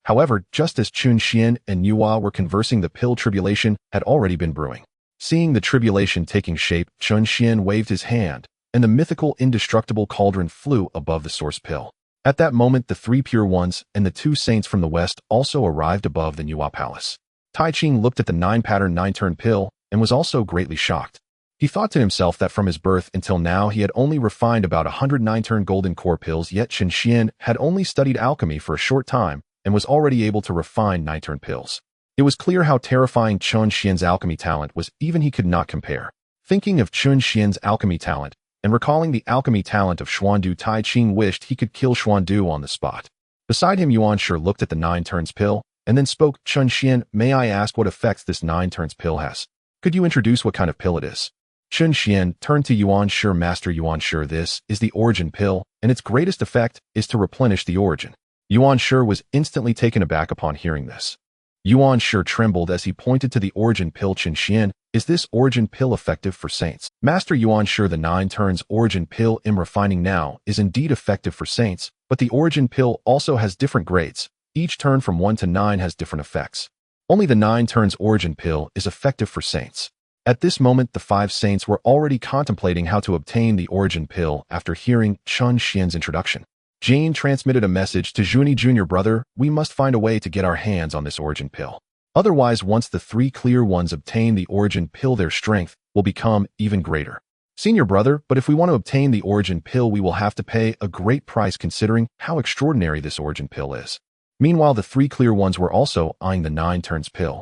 However, just as Chun Xian and Nuwa were conversing, the pill tribulation had already been brewing. Seeing the tribulation taking shape, Chun Xian waved his hand, and the mythical indestructible cauldron flew above the source pill. At that moment, the 3 pure ones and the 2 saints from the west also arrived above the Nuwa Palace. Tai Ching looked at the 9-pattern 9-turn pill and was also greatly shocked. He thought to himself that from his birth until now he had only refined about 100 9-turn golden core pills, yet Chun Xian had only studied alchemy for a short time and was already able to refine 9-turn pills. It was clear how terrifying Chun Xian's alchemy talent was, even he could not compare. Thinking of Chun Xian's alchemy talent and recalling the alchemy talent of Xuandu, Tai Ching wished he could kill Xuandu on the spot. Beside him, Yuan Shi looked at the 9 turns pill and then spoke, Chun Xian, may I ask what effects this 9 turns pill has? Could you introduce what kind of pill it is? Chun Xian turned to Yuan Shi. Master Yuan Shi, this is the origin pill, and its greatest effect is to replenish the origin. Yuan Shi was instantly taken aback upon hearing this. Yuan Shi trembled as he pointed to the origin pill. Chun Xian, is this origin pill effective for saints? Master Yuan Shi, the 9 turns origin pill I'm refining now is indeed effective for saints, but the origin pill also has different grades. Each turn from 1 to 9 has different effects. Only the 9 turns origin pill is effective for saints. At this moment, the 5 saints were already contemplating how to obtain the origin pill after hearing Chun Xian's introduction. Jane transmitted a message to Junie, Junior brother, we must find a way to get our hands on this origin pill. Otherwise, once the 3 clear ones obtain the origin pill, their strength will become even greater. Senior brother, but if we want to obtain the origin pill, we will have to pay a great price considering how extraordinary this origin pill is. Meanwhile, the 3 clear ones were also eyeing the 9 turns pill.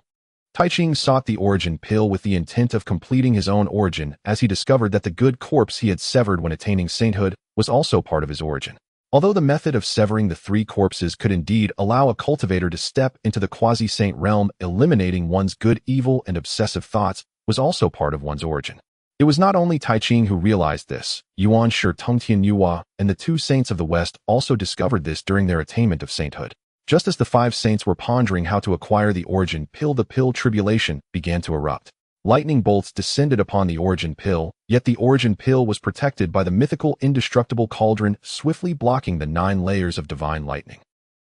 Tai Ching sought the origin pill with the intent of completing his own origin, as he discovered that the good corpse he had severed when attaining sainthood was also part of his origin. Although the method of severing the 3 corpses could indeed allow a cultivator to step into the quasi-saint realm, eliminating one's good, evil, and obsessive thoughts was also part of one's origin. It was not only Tai Ching who realized this. Yuan Shi, Tongtian Nuwa, and the 2 saints of the west also discovered this during their attainment of sainthood. Just as the 5 saints were pondering how to acquire the origin pill, the pill tribulation began to erupt. Lightning bolts descended upon the origin pill, yet the origin pill was protected by the mythical indestructible cauldron, swiftly blocking the 9 layers of divine lightning.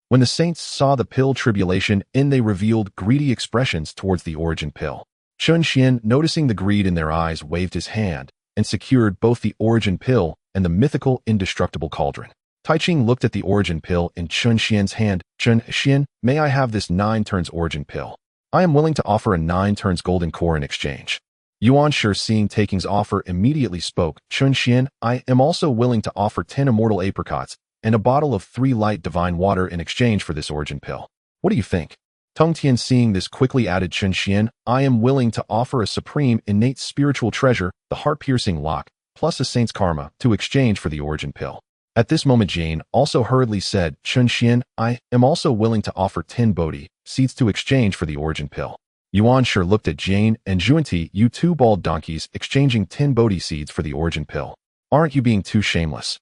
When the saints saw the pill tribulation in, they revealed greedy expressions towards the origin pill. Chun Xian, noticing the greed in their eyes, waved his hand and secured both the origin pill and the mythical indestructible cauldron. Tai Ching looked at the origin pill in Chun Xian's hand. Chun Xian, may I have this 9 turns origin pill? I am willing to offer a 9 turns golden core in exchange. Yuan Shi, seeing Tai Ching's offer, immediately spoke. Chun Xian, I am also willing to offer 10 immortal apricots and a bottle of 3 light divine water in exchange for this origin pill. What do you think? Tongtian, seeing this, quickly added, Chun Xian, I am willing to offer a supreme innate spiritual treasure, the heart-piercing lock, plus a saint's karma, to exchange for the origin pill. At this moment, Jane also hurriedly said, Chun Xian, I am also willing to offer 10 Bodhi seeds to exchange for the origin pill. Yuan Shi looked at Jane and Juanti, you 2 bald donkeys, exchanging 10 Bodhi seeds for the origin pill. Aren't you being too shameless?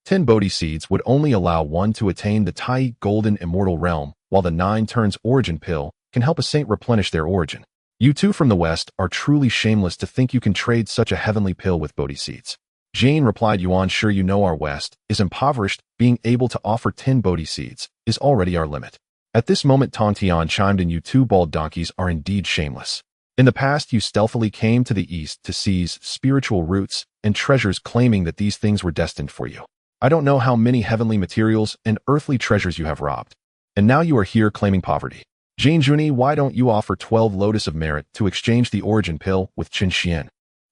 10 Bodhi seeds would only allow one to attain the Tai golden immortal realm, while the 9 turns origin pill can help a saint replenish their origin. You 2 from the west are truly shameless to think you can trade such a heavenly pill with Bodhi seeds. Jane replied, Yuan Shi, you know our west is impoverished. Being able to offer 10 Bodhi seeds is already our limit. At this moment, Tongtian chimed in, you 2 bald donkeys are indeed shameless. In the past, you stealthily came to the east to seize spiritual roots and treasures, claiming that these things were destined for you. I don't know how many heavenly materials and earthly treasures you have robbed. And now you are here claiming poverty. Jane Juni, why don't you offer 12 Lotus of Merit to exchange the origin pill with Chen Xian?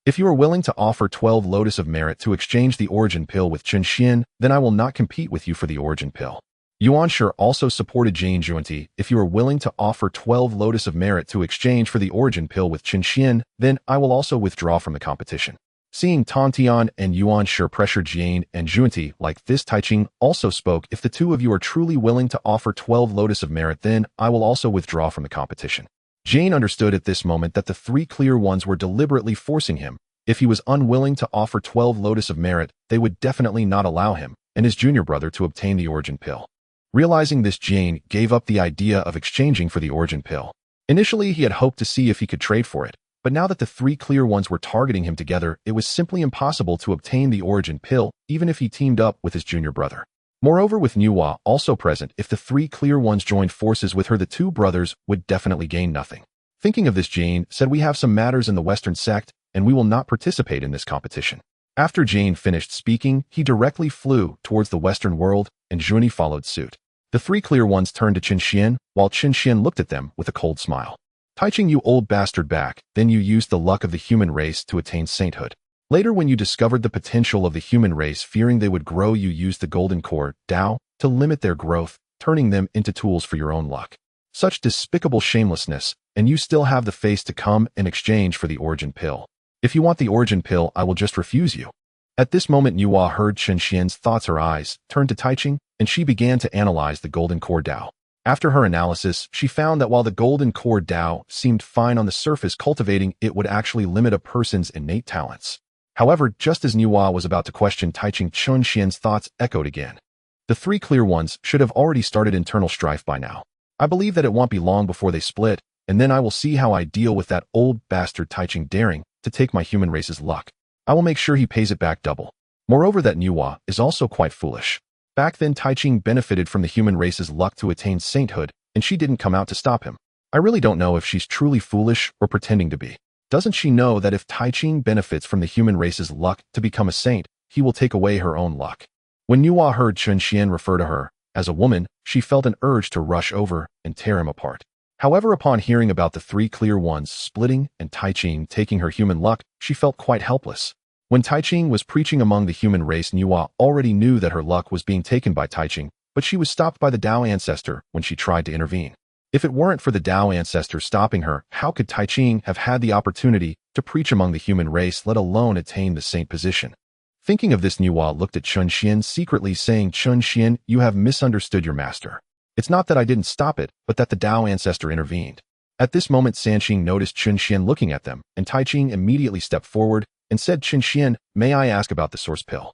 If you are willing to offer 12 Lotus of Merit to exchange the origin pill with Chen Xian, then I will not compete with you for the origin pill. Yuan Shi also supported Jane Junti. If you are willing to offer 12 Lotus of Merit to exchange for the origin pill with Chen Xian, then I will also withdraw from the competition. Seeing Tan Tian and Yuan Shi pressure Jane and Junti like this, Taiching also spoke, if the two of you are truly willing to offer 12 Lotus of Merit, then I will also withdraw from the competition. Jane understood at this moment that the three clear ones were deliberately forcing him. If he was unwilling to offer 12 Lotus of Merit, they would definitely not allow him and his junior brother to obtain the origin pill. Realizing this, Jane gave up the idea of exchanging for the origin pill. Initially, he had hoped to see if he could trade for it, but now that the three clear ones were targeting him together, it was simply impossible to obtain the origin pill, even if he teamed up with his junior brother. Moreover, with Nuwa also present, if the three clear ones joined forces with her, the two brothers would definitely gain nothing. Thinking of this, Jane said, we have some matters in the Western sect, and we will not participate in this competition. After Jane finished speaking, he directly flew towards the Western world, and Juni followed suit. The three clear ones turned to Chen Xian, while Chen Xian looked at them with a cold smile. Taiching, you old bastard, back then you used the luck of the human race to attain sainthood. Later, when you discovered the potential of the human race, fearing they would grow, you used the golden core, Tao, to limit their growth, turning them into tools for your own luck. Such despicable shamelessness, and you still have the face to come in exchange for the origin pill. If you want the origin pill, I will just refuse you. At this moment, Nuwa heard Chen Xian's thoughts. Her eyes turned to Taiching, and she began to analyze the golden core Tao. After her analysis, she found that while the golden core Tao seemed fine on the surface, cultivating it would actually limit a person's innate talents. However, just as Nuwa was about to question Taiching, Chen Xian's thoughts echoed again. The three clear ones should have already started internal strife by now. I believe that it won't be long before they split, and then I will see how I deal with that old bastard Taiching daring to take my human race's luck. I will make sure he pays it back double. Moreover, that Nuwa is also quite foolish. Back then, Taiching benefited from the human race's luck to attain sainthood, and she didn't come out to stop him. I really don't know if she's truly foolish or pretending to be. Doesn't she know that if Taiching benefits from the human race's luck to become a saint, he will take away her own luck? When Nuwa heard Chen Xian refer to her as a woman, she felt an urge to rush over and tear him apart. However, upon hearing about the three clear ones splitting and Taiching taking her human luck, she felt quite helpless. When Taiching was preaching among the human race, Nuwa already knew that her luck was being taken by Taiching, but she was stopped by the Tao ancestor when she tried to intervene. If it weren't for the Tao ancestor stopping her, how could Taiching have had the opportunity to preach among the human race, let alone attain the saint position? Thinking of this, Nuwa looked at Chen Xian secretly, saying, Chen Xian, you have misunderstood your master. It's not that I didn't stop it, but that the Tao ancestor intervened. At this moment, Sanqing noticed Chen Xian looking at them, and Taiching immediately stepped forward and said, Chen Xian, may I ask about the source pill?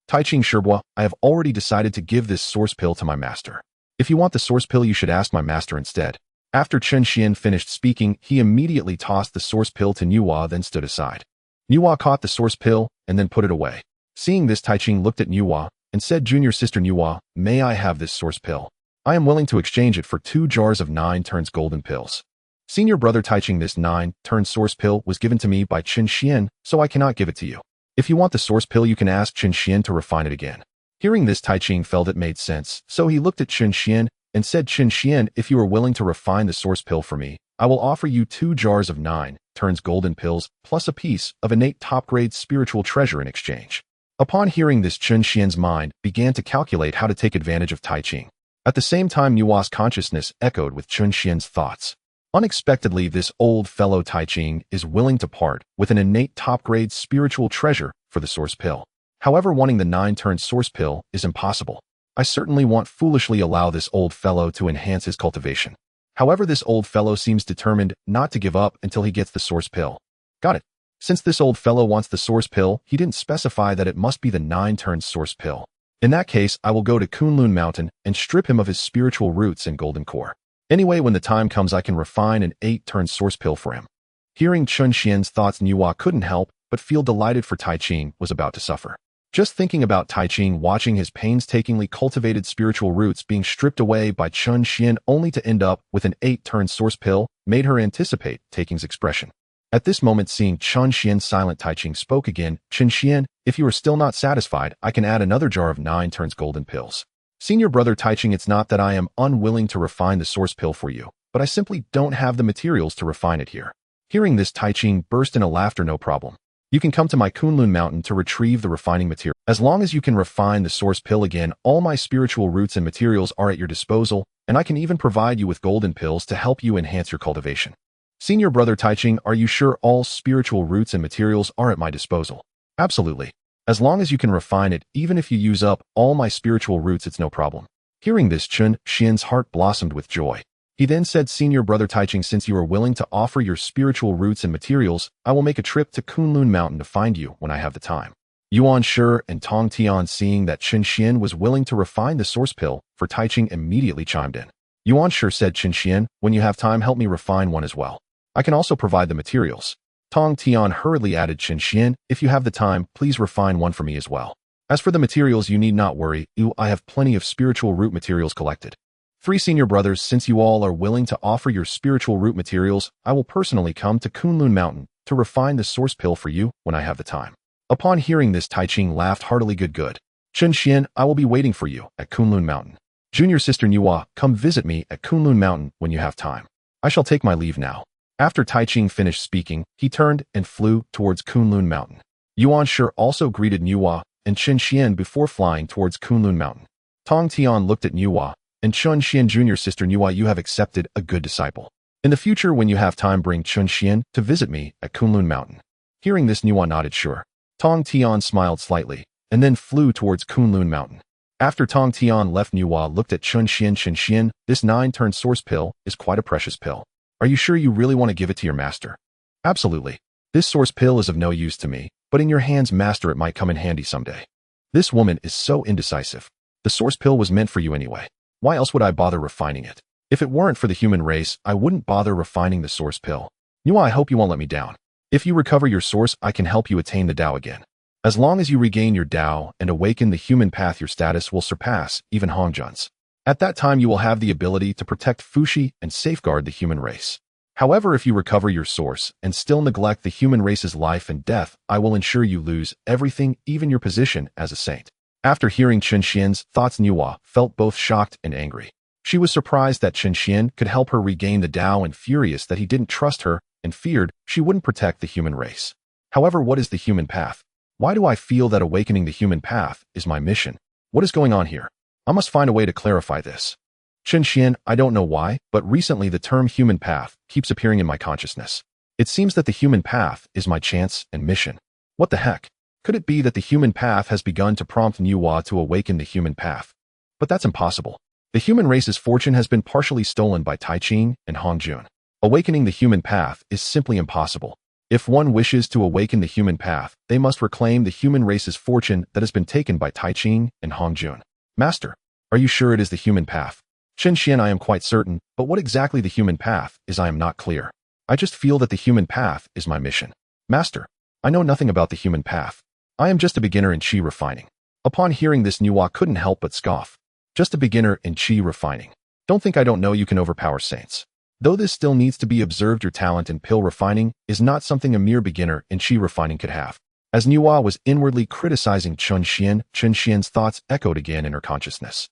Taiching Shibua, I have already decided to give this source pill to my master. If you want the source pill, you should ask my master instead. After Chen Xian finished speaking, he immediately tossed the source pill to Nuwa, then stood aside. Nuwa caught the source pill and then put it away. Seeing this, Taiching looked at Nuwa and said, Junior sister Nuwa, may I have this source pill? I am willing to exchange it for 2 jars of 9 turns golden pills. Senior brother Taiching, this 9 turn source pill was given to me by Chen Xian, so I cannot give it to you. If you want the source pill, you can ask Chen Xian to refine it again. Hearing this, Taiching felt it made sense, so he looked at Chen Xian and said, Chen Xian, if you are willing to refine the source pill for me, I will offer you 2 jars of 9 turns golden pills plus a piece of innate top-grade spiritual treasure in exchange. Upon hearing this, Chen Xian's mind began to calculate how to take advantage of Taiching. At the same time, Nuwa's consciousness echoed with Chen Xian's thoughts. Unexpectedly, this old fellow Taiching is willing to part with an innate top-grade spiritual treasure for the source pill. However, wanting the 9-turn source pill is impossible. I certainly won't foolishly allow this old fellow to enhance his cultivation. However, this old fellow seems determined not to give up until he gets the source pill. Got it. Since this old fellow wants the source pill, he didn't specify that it must be the 9-turn source pill. In that case, I will go to Kunlun Mountain and strip him of his spiritual roots and golden core. Anyway, when the time comes, I can refine an 8-turn source pill for him. Hearing Chen Xian's thoughts, Nuwa couldn't help but feel delighted, for Taiching was about to suffer. Just thinking about Taiching watching his painstakingly cultivated spiritual roots being stripped away by Chen Xian only to end up with an 8-turn source pill made her anticipate Taiking's expression. At this moment, seeing Chun Xian's silent Taiching spoke again. Chun Xian, if you are still not satisfied, I can add another jar of 9 turns golden pills. Senior brother Taiching, it's not that I am unwilling to refine the source pill for you, but I simply don't have the materials to refine it here. Hearing this, Taiching burst into laughter. No problem. You can come to my Kunlun Mountain to retrieve the refining material. As long as you can refine the source pill again, all my spiritual roots and materials are at your disposal, and I can even provide you with golden pills to help you enhance your cultivation. Senior brother Taiching, are you sure all spiritual roots and materials are at my disposal? Absolutely. As long as you can refine it, even if you use up all my spiritual roots, it's no problem. Hearing this, Chun Xian's heart blossomed with joy. He then said, Senior brother Taiching, since you are willing to offer your spiritual roots and materials, I will make a trip to Kunlun Mountain to find you when I have the time. Yuan Shi and Tong Tian, seeing that Chun Xian was willing to refine the source pill for Taiching, immediately chimed in. Yuan Shi said, Chun Xian, when you have time, help me refine one as well. I can also provide the materials. Tong Tian hurriedly added, Chun Xian, if you have the time, please refine one for me as well. As for the materials, you need not worry. I have plenty of spiritual root materials collected. 3 senior brothers, since you all are willing to offer your spiritual root materials, I will personally come to Kunlun Mountain to refine the source pill for you when I have the time. Upon hearing this, Taiching laughed heartily. Good. Chun Xian, I will be waiting for you at Kunlun Mountain. Junior sister Nuwa, come visit me at Kunlun Mountain when you have time. I shall take my leave now. After Taiching finished speaking, he turned and flew towards Kunlun Mountain. Yuan Shi also greeted Nuwa and Chun Xian before flying towards Kunlun Mountain. Tong Tian looked at Nuwa and Chun Xian, Junior sister Nuwa, you have accepted a good disciple. In the future, when you have time, bring Chun Xian to visit me at Kunlun Mountain. Hearing this, Nuwa nodded sure. Tong Tian smiled slightly and then flew towards Kunlun Mountain. After Tong Tian left, Nuwa looked at Chun Xian. Chun Xian, this 9-turn source pill is quite a precious pill. Are you sure you really want to give it to your master? Absolutely. This source pill is of no use to me, but in your hands, master, it might come in handy someday. This woman is so indecisive. The source pill was meant for you anyway. Why else would I bother refining it? If it weren't for the human race, I wouldn't bother refining the source pill. Nuwa, I hope you won't let me down. If you recover your source, I can help you attain the Tao again. As long as you regain your Tao and awaken the human path, your status will surpass even Hongjun's. At that time, you will have the ability to protect Fuxi and safeguard the human race. However, if you recover your source and still neglect the human race's life and death, I will ensure you lose everything, even your position as a saint. After hearing Chun Xian's thoughts, Nuwa felt both shocked and angry. She was surprised that Chun Xian could help her regain the Tao and furious that he didn't trust her and feared she wouldn't protect the human race. However, what is the human path? Why do I feel that awakening the human path is my mission? What is going on here? I must find a way to clarify this. Chun Xian, I don't know why, but recently the term human path keeps appearing in my consciousness. It seems that the human path is my chance and mission. What the heck? Could it be that the human path has begun to prompt Nuwa to awaken the human path? But that's impossible. The human race's fortune has been partially stolen by Taiching and Hongjun. Awakening the human path is simply impossible. If one wishes to awaken the human path, they must reclaim the human race's fortune that has been taken by Taiching and Hongjun. Master, are you sure it is the human path? Chun Xian, I am quite certain, but what exactly the human path is, I am not clear. I just feel that the human path is my mission. Master, I know nothing about the human path. I am just a beginner in qi refining. Upon hearing this, Nuwa couldn't help but scoff. Just a beginner in qi refining. Don't think I don't know you can overpower saints. Though this still needs to be observed, your talent in pill refining is not something a mere beginner in qi refining could have. As Nuwa was inwardly criticizing Chun Xian's thoughts echoed again in her consciousness.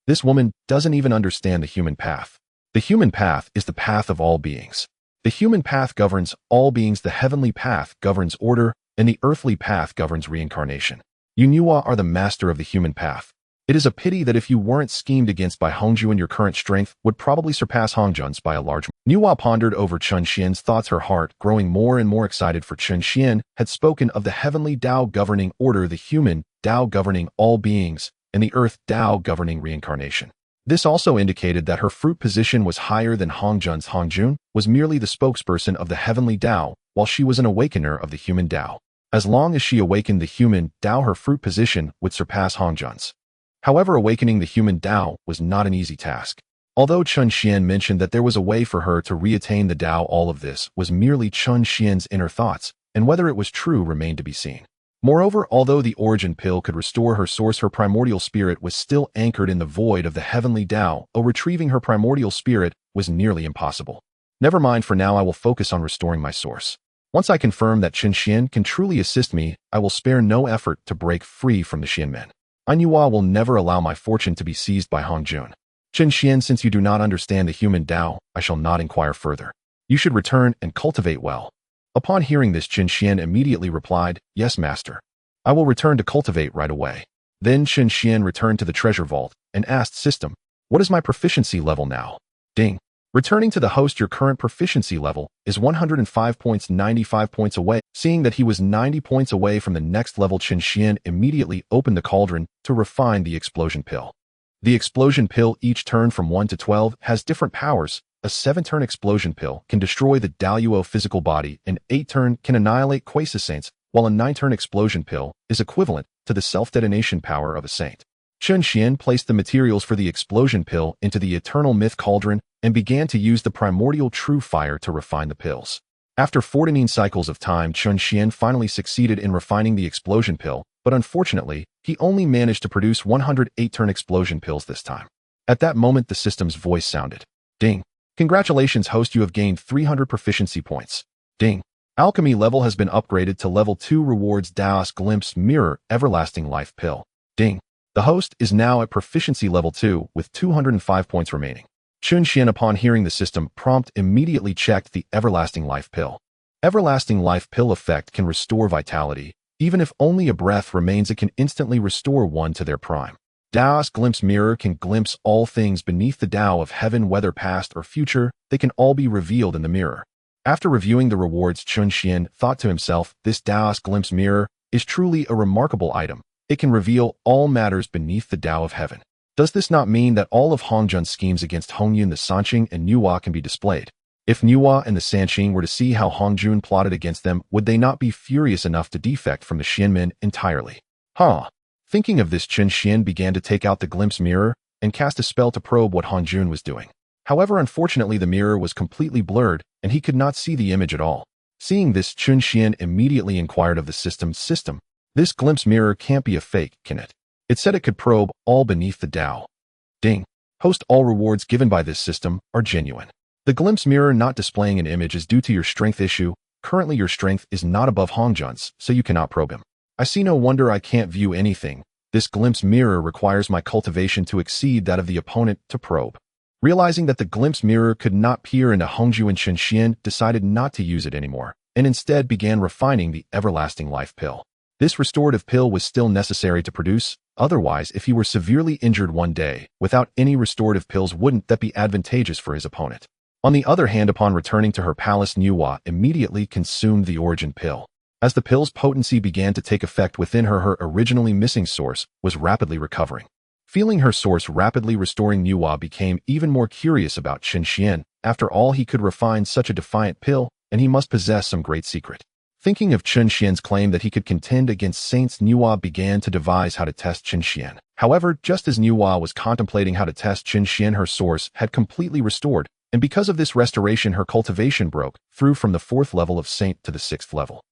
This woman doesn't even understand the human path. The human path is the path of all beings. The human path governs all beings, the heavenly path governs order, and the earthly path governs reincarnation. You Nuwa are the master of the human path. It is a pity that if you weren't schemed against by Hongju, and your current strength would probably surpass Hongjun's by a large margin. Nuwa pondered over Chun Xian's thoughts, her heart growing more and more excited, for Chun Xian had spoken of the heavenly Tao governing order, the human Tao governing all beings, and the earth Tao governing reincarnation. This also indicated that her fruit position was higher than Hongjun's. Hongjun was merely the spokesperson of the heavenly Tao, while she was an awakener of the human Tao. As long as she awakened the human Tao, her fruit position would surpass Hongjun's. However, awakening the human Tao was not an easy task. Although Chun Xian mentioned that there was a way for her to reattain the Tao, all of this was merely Chun Xian's inner thoughts, and whether it was true remained to be seen. Moreover, although the origin pill could restore her source, her primordial spirit was still anchored in the void of the heavenly Tao. Retrieving her primordial spirit was nearly impossible. Never mind, for now I will focus on restoring my source. Once I confirm that Chen Xian can truly assist me, I will spare no effort to break free from the Xianmen. I Nuwa will never allow my fortune to be seized by Hongjun. Chen Xian, since you do not understand the human Tao, I shall not inquire further. You should return and cultivate well. Upon hearing this, Chen Xian immediately replied, Yes, master. I will return to cultivate right away. Then Chen Xian returned to the treasure vault and asked System, What is my proficiency level now? Ding. Returning to the host, your current proficiency level is 105 points, 95 points away. Seeing that he was 90 points away from the next level, Chen Xian immediately opened the cauldron to refine the explosion pill. The explosion pill, each turn from 1 to 12, has different powers. A 7-turn explosion pill can destroy the Daluo physical body, an 8-turn can annihilate quasi-saints, while a 9-turn explosion pill is equivalent to the self-detonation power of a saint. Chen Xian placed the materials for the explosion pill into the eternal myth cauldron and began to use the primordial true fire to refine the pills. After 14 cycles of time, Chen Xian finally succeeded in refining the explosion pill, but unfortunately, he only managed to produce 108-turn explosion pills this time. At that moment, the system's voice sounded. Ding. Congratulations, host, you have gained 300 proficiency points. Ding. Alchemy level has been upgraded to level 2, rewards Daos Glimpse Mirror Everlasting Life Pill. Ding. The host is now at proficiency level 2 with 205 points remaining. Chen Xian, upon hearing the system prompt, immediately checked the Everlasting Life Pill. Everlasting Life Pill effect can restore vitality. Even if only a breath remains, it can instantly restore one to their prime. Daos Glimpse Mirror can glimpse all things beneath the Tao of heaven, whether past or future. They can all be revealed in the mirror. After reviewing the rewards, Chen Xian thought to himself, this Daos Glimpse Mirror is truly a remarkable item. It can reveal all matters beneath the Tao of heaven. Does this not mean that all of Hongjun's schemes against Hongyun, the Sanqing, and Nuwa can be displayed? If Nuwa and the Sanqing were to see how Hongjun plotted against them, would they not be furious enough to defect from the Xianmen entirely? Thinking of this, Chen Xian began to take out the glimpse mirror and cast a spell to probe what Hongjun was doing. However, unfortunately, the mirror was completely blurred, and he could not see the image at all. Seeing this, Chen Xian immediately inquired of the system, This glimpse mirror can't be a fake, can it? It said it could probe all beneath the Tao. Ding. Host, all rewards given by this system are genuine. The glimpse mirror not displaying an image is due to your strength issue. Currently, your strength is not above Hongjun's, so you cannot probe him. I see no wonder I can't view anything. This glimpse mirror requires my cultivation to exceed that of the opponent to probe. Realizing that the glimpse mirror could not peer into Hongju, and Chen Xian decided not to use it anymore, and instead began refining the Everlasting Life Pill. This restorative pill was still necessary to produce. Otherwise, if he were severely injured one day, without any restorative pills, wouldn't that be advantageous for his opponent? On the other hand, upon returning to her palace, Nuwa immediately consumed the origin pill. As the pill's potency began to take effect within her, her originally missing source was rapidly recovering. Feeling her source rapidly restoring, Nuwa became even more curious about Chen Xian. After all, he could refine such a defiant pill, and he must possess some great secret. Thinking of Chen Xian's claim that he could contend against saints, Nuwa began to devise how to test Chen Xian. However, just as Nuwa was contemplating how to test Chen Xian, her source had completely restored, and because of this restoration, her cultivation broke through from the 4th level of saint to the 6th level.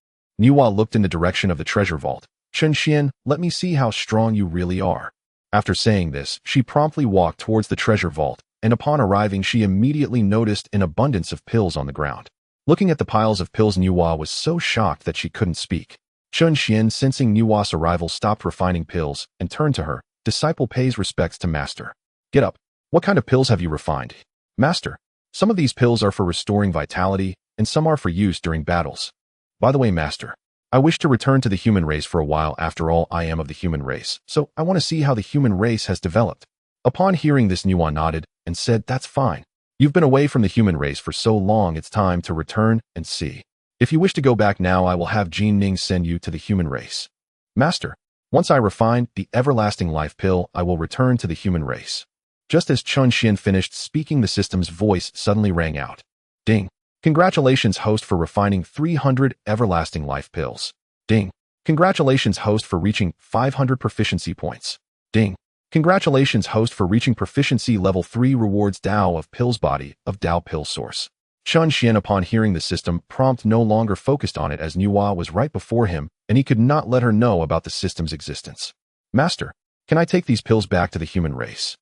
Nuwa looked in the direction of the treasure vault. Chen Xian, let me see how strong you really are. After saying this, she promptly walked towards the treasure vault, and upon arriving, she immediately noticed an abundance of pills on the ground. Looking at the piles of pills, Nuwa was so shocked that she couldn't speak. Chen Xian, sensing Nuwa's arrival, stopped refining pills and turned to her. Disciple pays respects to master. Get up. What kind of pills have you refined? Master. Some of these pills are for restoring vitality, and some are for use during battles. By the way, master, I wish to return to the human race for a while. After all, I am of the human race, so I want to see how the human race has developed. Upon hearing this, Nuwa nodded and said, That's fine. You've been away from the human race for so long, it's time to return and see. If you wish to go back now, I will have Jin Ning send you to the human race. Master, once I refine the Everlasting Life Pill, I will return to the human race. Just as Chen Xian finished speaking, the system's voice suddenly rang out. Ding. Congratulations, host, for refining 300 Everlasting Life Pills. Ding. Congratulations, host, for reaching 500 proficiency points. Ding. Congratulations, host, for reaching proficiency level 3, rewards Tao of Pills body of Tao Pill source. Chen Xian, upon hearing the system prompt, no longer focused on it, as Nuwa was right before him, and he could not let her know about the system's existence. Master, can I take these pills back to the human race?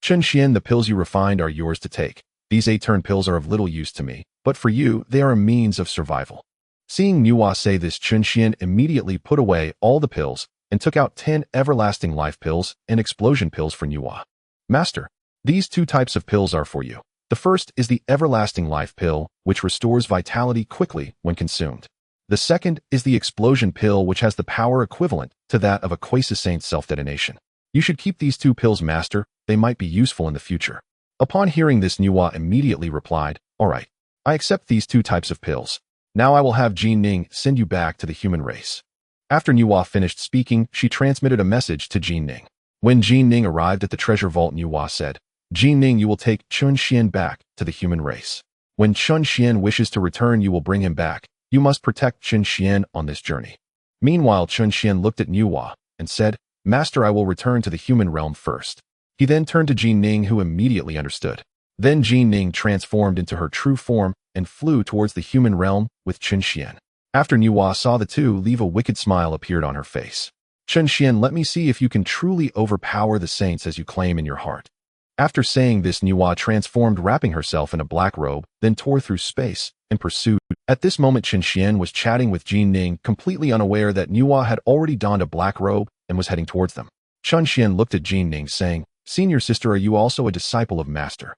Chen Xian, the pills you refined are yours to take. These 8-turn pills are of little use to me, but for you, they are a means of survival. Seeing Nuwa say this, Chunxian immediately put away all the pills and took out 10 everlasting life pills and explosion pills for Nuwa. Master, these 2 types of pills are for you. The first is the everlasting life pill, which restores vitality quickly when consumed. The second is the explosion pill, which has the power equivalent to that of a quasi-saint self-detonation. You should keep these 2 pills, Master. They might be useful in the future. Upon hearing this, Nuwa immediately replied, all right, I accept these 2 types of pills. Now I will have Jin Ning send you back to the human race. After Nuwa finished speaking, she transmitted a message to Jin Ning. When Jin Ning arrived at the treasure vault, Nuwa said, Jin Ning, you will take Chunxian back to the human race. When Chunxian wishes to return, you will bring him back. You must protect Chunxian on this journey. Meanwhile, Chunxian looked at Nuwa and said, Master, I will return to the human realm first. He then turned to Jin Ning, who immediately understood. Then Jin Ning transformed into her true form and flew towards the human realm with Chunxian. After Nuwa saw the two leave, a wicked smile appeared on her face. Chunxian, let me see if you can truly overpower the saints as you claim in your heart. After saying this, Nuwa transformed, wrapping herself in a black robe, then tore through space and pursued. At this moment, Chunxian was chatting with Jin Ning, completely unaware that Nuwa had already donned a black robe and was heading towards them. Chunxian looked at Jin Ning, saying, Senior sister, are you also a disciple of Master?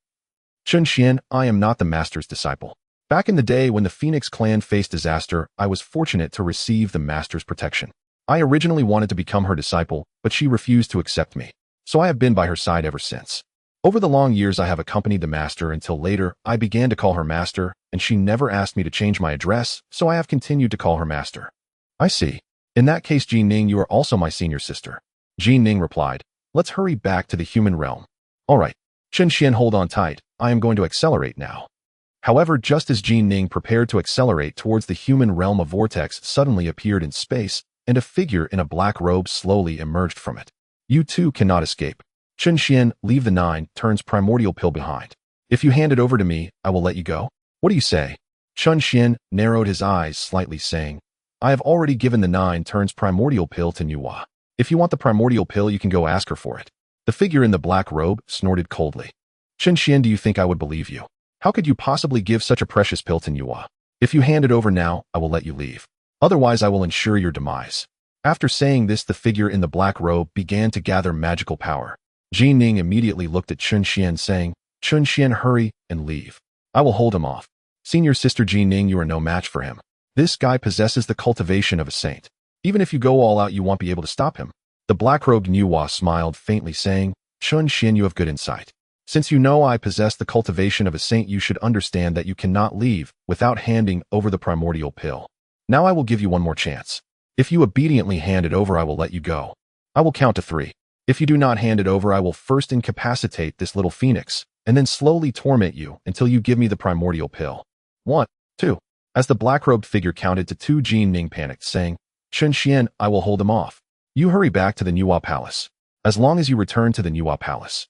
Chunxian, I am not the Master's disciple. Back in the day when the Phoenix clan faced disaster, I was fortunate to receive the Master's protection. I originally wanted to become her disciple, but she refused to accept me. So I have been by her side ever since. Over the long years, I have accompanied the Master until later I began to call her Master, and she never asked me to change my address, so I have continued to call her Master. I see. In that case, Jin Ning, you are also my senior sister. Jin Ning replied, let's hurry back to the human realm. All right. Chunxian, hold on tight. I am going to accelerate now. However, just as Jin Ning prepared to accelerate towards the human realm, a vortex suddenly appeared in space, and a figure in a black robe slowly emerged from it. You too cannot escape. Chunxian, leave the 9 turns primordial pill behind. If you hand it over to me, I will let you go. What do you say? Chunxian narrowed his eyes slightly, saying, I have already given the 9 turns primordial pill to Nuwa. If you want the primordial pill, you can go ask her for it. The figure in the black robe snorted coldly. Chunxian, do you think I would believe you? How could you possibly give such a precious pill to Nuwa? If you hand it over now, I will let you leave. Otherwise, I will ensure your demise. After saying this, the figure in the black robe began to gather magical power. Jin Ning immediately looked at Chunxian, saying, Chunxian, hurry and leave. I will hold him off. Senior sister Jin Ning, you are no match for him. This guy possesses the cultivation of a saint. Even if you go all out, you won't be able to stop him. The black-robed Nuwa smiled faintly, saying, Chunxian, you have good insight. Since you know I possess the cultivation of a saint, you should understand that you cannot leave without handing over the primordial pill. Now I will give you one more chance. If you obediently hand it over, I will let you go. I will count to 3. If you do not hand it over, I will first incapacitate this little phoenix, and then slowly torment you until you give me the primordial pill. 1, 2. As the black-robed figure counted to 2, Jin Ning panicked, saying, Chunxian, I will hold him off. You hurry back to the Nuwa Palace. As long as you return to the Nuwa Palace.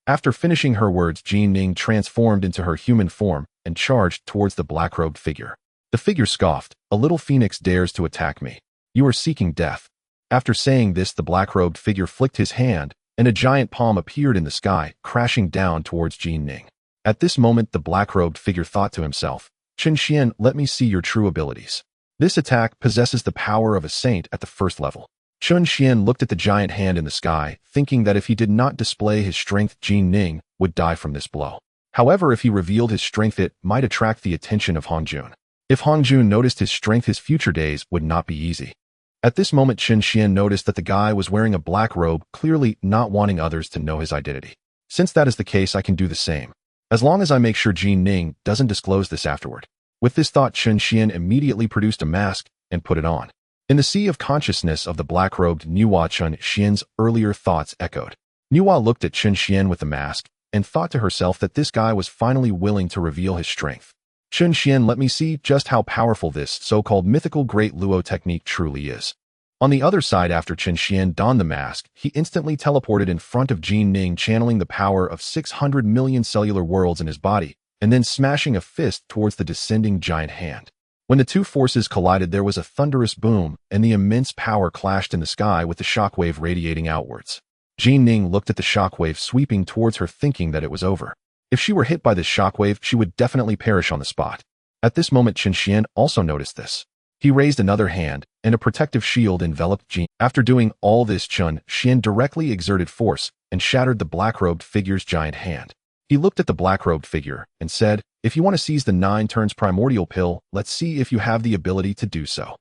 After finishing her words, Jin Ning transformed into her human form and charged towards the black-robed figure. The figure scoffed, a little phoenix dares to attack me. You are seeking death. After saying this, the black-robed figure flicked his hand, and a giant palm appeared in the sky, crashing down towards Jin Ning. At this moment, the black-robed figure thought to himself, Chunxian, let me see your true abilities. This attack possesses the power of a saint at the first level. Chunxian looked at the giant hand in the sky, thinking that if he did not display his strength, Jin Ning would die from this blow. However, if he revealed his strength, it might attract the attention of Hongjun. If Hongjun noticed his strength, his future days would not be easy. At this moment, Chunxian noticed that the guy was wearing a black robe, clearly not wanting others to know his identity. Since that is the case, I can do the same. As long as I make sure Jin Ning doesn't disclose this afterward. With this thought, Chunxian immediately produced a mask and put it on. In the sea of consciousness of the black-robed Nuwa, Chunxian's earlier thoughts echoed. Nuwa looked at Chunxian with the mask and thought to herself that this guy was finally willing to reveal his strength. Chunxian, let me see just how powerful this so-called mythical great Luo technique truly is. On the other side, after Chunxian donned the mask, he instantly teleported in front of Jin Ning, channeling the power of 600 million cellular worlds in his body, and then smashing a fist towards the descending giant hand. When the two forces collided, there was a thunderous boom, and the immense power clashed in the sky with the shockwave radiating outwards. Jin Ning looked at the shockwave sweeping towards her, thinking that it was over. If she were hit by this shockwave, she would definitely perish on the spot. At this moment, Chen Xian also noticed this. He raised another hand, and a protective shield enveloped Jin. After doing all this, Chen Xian directly exerted force and shattered the black-robed figure's giant hand. He looked at the black-robed figure and said, "If you want to seize the 9 turns primordial pill, let's see if you have the ability to do so."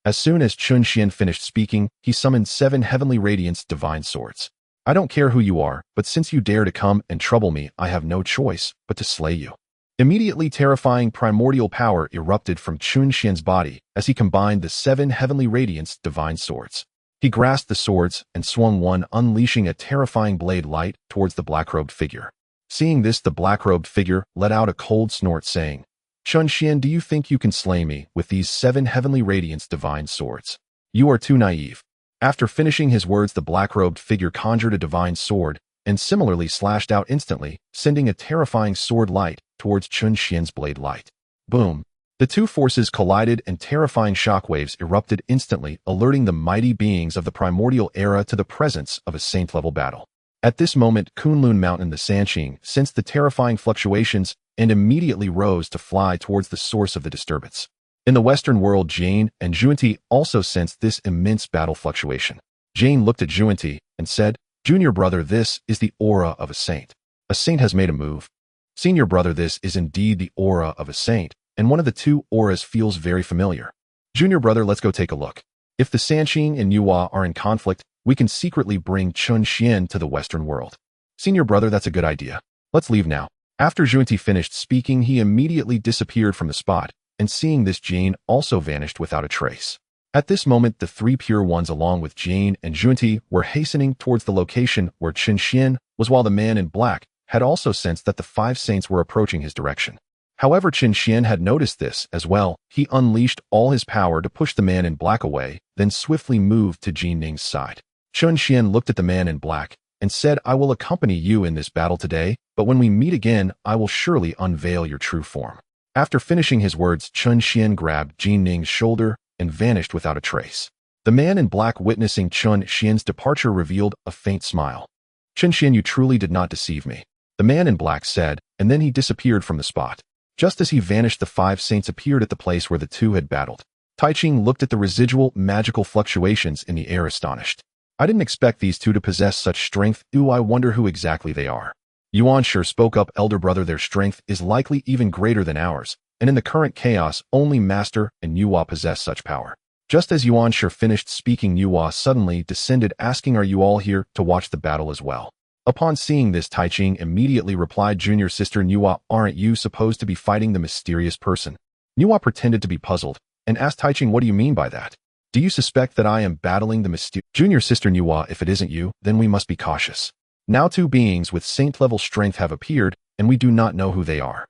As soon as Chen Xian finished speaking, he summoned 7 heavenly radiance divine swords. "I don't care who you are, but since you dare to come and trouble me, I have no choice but to slay you." Immediately, terrifying primordial power erupted from Chen Xian's body as he combined the 7 heavenly radiance divine swords. He grasped the swords and swung one, unleashing a terrifying blade light towards the black-robed figure. Seeing this, the black-robed figure let out a cold snort, saying, "Chen Xian, do you think you can slay me with these 7 heavenly radiance divine swords? You are too naive." After finishing his words, the black-robed figure conjured a divine sword and similarly slashed out instantly, sending a terrifying sword light towards Chen Xian's blade light. Boom! The two forces collided and terrifying shockwaves erupted instantly, alerting the mighty beings of the primordial era to the presence of a saint-level battle. At this moment, Kunlun Mountain, the Sanqing, sensed the terrifying fluctuations and immediately rose to fly towards the source of the disturbance. In the Western world, Jane and Zhuanti also sensed this immense battle fluctuation. Jane looked at Zhuanti and said, "Junior brother, this is the aura of a saint. A saint has made a move." "Senior brother, this is indeed the aura of a saint, and one of the two auras feels very familiar." "Junior brother, let's go take a look. If the Sanqing and Yuhua are in conflict, we can secretly bring Chen Xian to the Western world." "Senior brother, that's a good idea. Let's leave now." After Zhuanti finished speaking, he immediately disappeared from the spot, and seeing this, Jane also vanished without a trace. At this moment, the 3 pure ones along with Jane and Zhuanti were hastening towards the location where Chen Xian was, while the man in black had also sensed that the 5 saints were approaching his direction. However, Chen Xian had noticed this as well. He unleashed all his power to push the man in black away, then swiftly moved to Jin Ning's side. Chen Xian looked at the man in black and said, "I will accompany you in this battle today, but when we meet again, I will surely unveil your true form." After finishing his words, Chen Xian grabbed Jin Ning's shoulder and vanished without a trace. The man in black, witnessing Chen Xian's departure, revealed a faint smile. "Chen Xian, you truly did not deceive me," the man in black said, and then he disappeared from the spot. Just as he vanished, the 5 saints appeared at the place where the two had battled. Taiching looked at the residual magical fluctuations in the air, astonished. "I didn't expect these two to possess such strength. Ooh, I wonder who exactly they are." Yuan Shi spoke up, "Elder brother, their strength is likely even greater than ours, and in the current chaos, only Master and Yuhua possess such power." Just as Yuan Shi finished speaking, Yuhua suddenly descended, asking, "Are you all here to watch the battle as well?" Upon seeing this, Taiching immediately replied, "Junior sister Yuhua, aren't you supposed to be fighting the mysterious person?" Yuhua pretended to be puzzled and asked Taiching, "What do you mean by that? Do you suspect that I am battling the mysterious?" "Junior sister Yuhua, if it isn't you, then we must be cautious. Now 2 beings with saint-level strength have appeared, and we do not know who they are.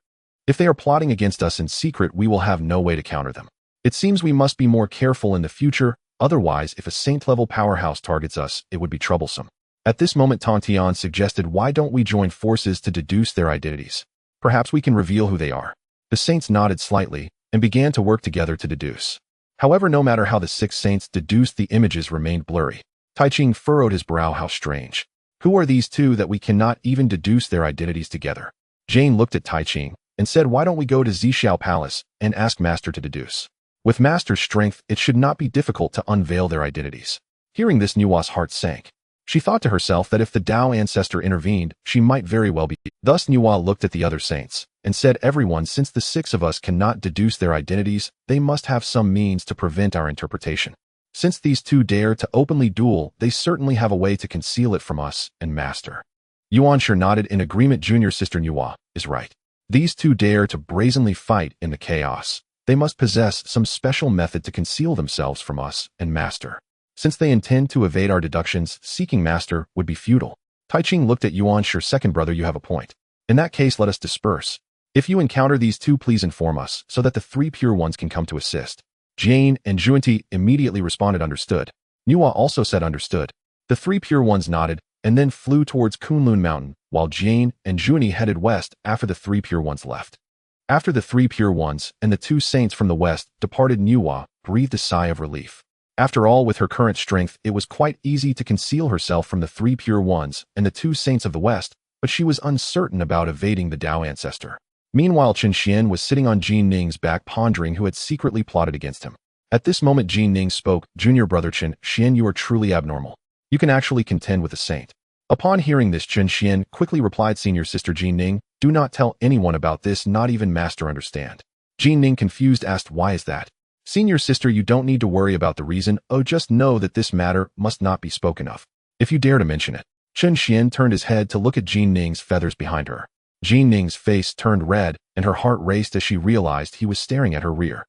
If they are plotting against us in secret, we will have no way to counter them. It seems we must be more careful in the future, otherwise if a saint-level powerhouse targets us, it would be troublesome." At this moment, Tontian suggested, "Why don't we join forces to deduce their identities? Perhaps we can reveal who they are." The saints nodded slightly and began to work together to deduce. However, no matter how the 6 saints deduced, the images remained blurry. Taiching furrowed his brow. How strange. Who are these two that we cannot even deduce their identities together? Jane looked at Taiching and said, "Why don't we go to Zhixiao Palace and ask Master to deduce? With Master's strength, it should not be difficult to unveil their identities." Hearing this, Nua's heart sank. She thought to herself that if the Tao ancestor intervened, she might very well be. Thus Nua looked at the other saints and said, "Everyone, since the 6 of us cannot deduce their identities, they must have some means to prevent our interpretation. Since these 2 dare to openly duel, they certainly have a way to conceal it from us and Master." Yuan Shi nodded in agreement. "Junior sister Nua is right. These 2 dare to brazenly fight in the chaos. They must possess some special method to conceal themselves from us and Master. Since they intend to evade our deductions, seeking Master would be futile." Taiching looked at Yuan Shi. "Second brother, you have a point. In that case, let us disperse. If you encounter these 2, please inform us, so that the 3 pure ones can come to assist." Jane and Zhuanti immediately responded, "Understood." Nua also said, "Understood." The 3 pure ones nodded, and then flew towards Kunlun Mountain, while Jane and Zhuanti headed west after the 3 pure ones left. After the 3 pure ones and the 2 saints from the west departed, Nua breathed a sigh of relief. After all, with her current strength, it was quite easy to conceal herself from the 3 pure ones and the 2 saints of the west, but she was uncertain about evading the Tao ancestor. Meanwhile, Chen Xian was sitting on Jin Ning's back pondering who had secretly plotted against him. At this moment, Jin Ning spoke, "Junior brother Chen Xian, you are truly abnormal. You can actually contend with a saint." Upon hearing this, Chen Xian quickly replied, "Senior sister Jin Ning, do not tell anyone about this, not even master understand." Jin Ning, confused, asked, "Why is that?" "Senior sister, you don't need to worry about the reason. Oh, just know that this matter must not be spoken of, if you dare to mention it." Chen Xian turned his head to look at Jin Ning's feathers behind her. Jin Ning's face turned red, and her heart raced as she realized he was staring at her rear.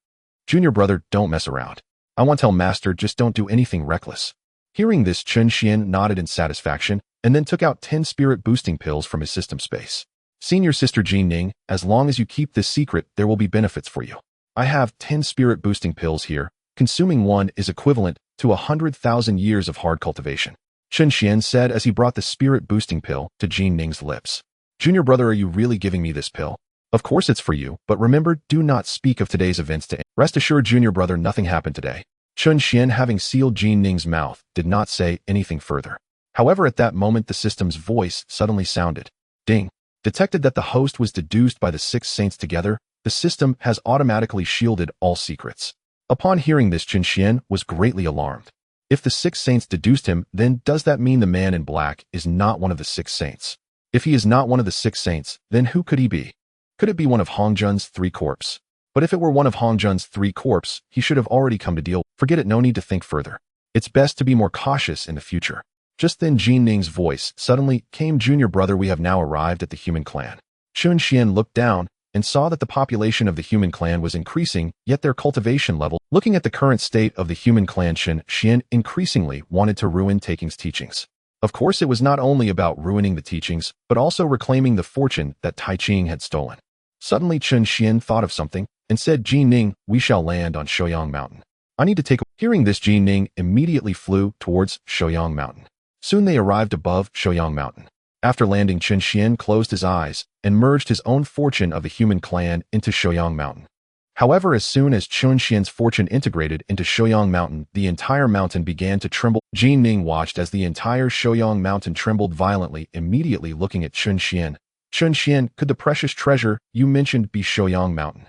"Junior brother, don't mess around. I want to tell master, just don't do anything reckless." Hearing this, Chen Xian nodded in satisfaction, and then took out 10 spirit-boosting pills from his system space. "Senior sister Jin Ning, as long as you keep this secret, there will be benefits for you. I have 10 spirit-boosting pills here. Consuming one is equivalent to 100,000 years of hard cultivation," Chen Xian said as he brought the spirit-boosting pill to Jin Ning's lips. "Junior brother, are you really giving me this pill?" "Of course it's for you, but remember, do not speak of today's events to anyone. Rest assured, junior brother, nothing happened today." Chen Xian, having sealed Jin Ning's mouth, did not say anything further. However, at that moment, the system's voice suddenly sounded. Ding. Detected that the host was deduced by the 6 saints together, the system has automatically shielded all secrets. Upon hearing this, Chen Xian was greatly alarmed. If the 6 saints deduced him, then does that mean the man in black is not one of the 6 saints? If he is not one of the 6 saints, then who could he be? Could it be one of Hongjun's 3 corpse? But if it were one of Hongjun's 3 corpse, he should have already come to deal. Forget it, no need to think further. It's best to be more cautious in the future. Just then, Jin Ning's voice suddenly came, "Junior brother, we have now arrived at the human clan." Chen Xian looked down and saw that the population of the human clan was increasing, yet their cultivation level. Looking at the current state of the human clan, Chen Xian increasingly wanted to ruin Taking's teachings. Of course, it was not only about ruining the teachings, but also reclaiming the fortune that Tai Ching had stolen. Suddenly, Chen Xian thought of something and said, "Jin Ning, we shall land on Shouyang Mountain. I need to take a..." Hearing this, Jin Ning immediately flew towards Shouyang Mountain. Soon they arrived above Shouyang Mountain. After landing, Chen Xian closed his eyes and merged his own fortune of the human clan into Shouyang Mountain. However, as soon as Chen Xian's fortune integrated into Shouyang Mountain, the entire mountain began to tremble. Jin Ning watched as the entire Shouyang Mountain trembled violently, immediately looking at Chen Xian. "Chen Xian, could the precious treasure you mentioned be Shouyang Mountain?"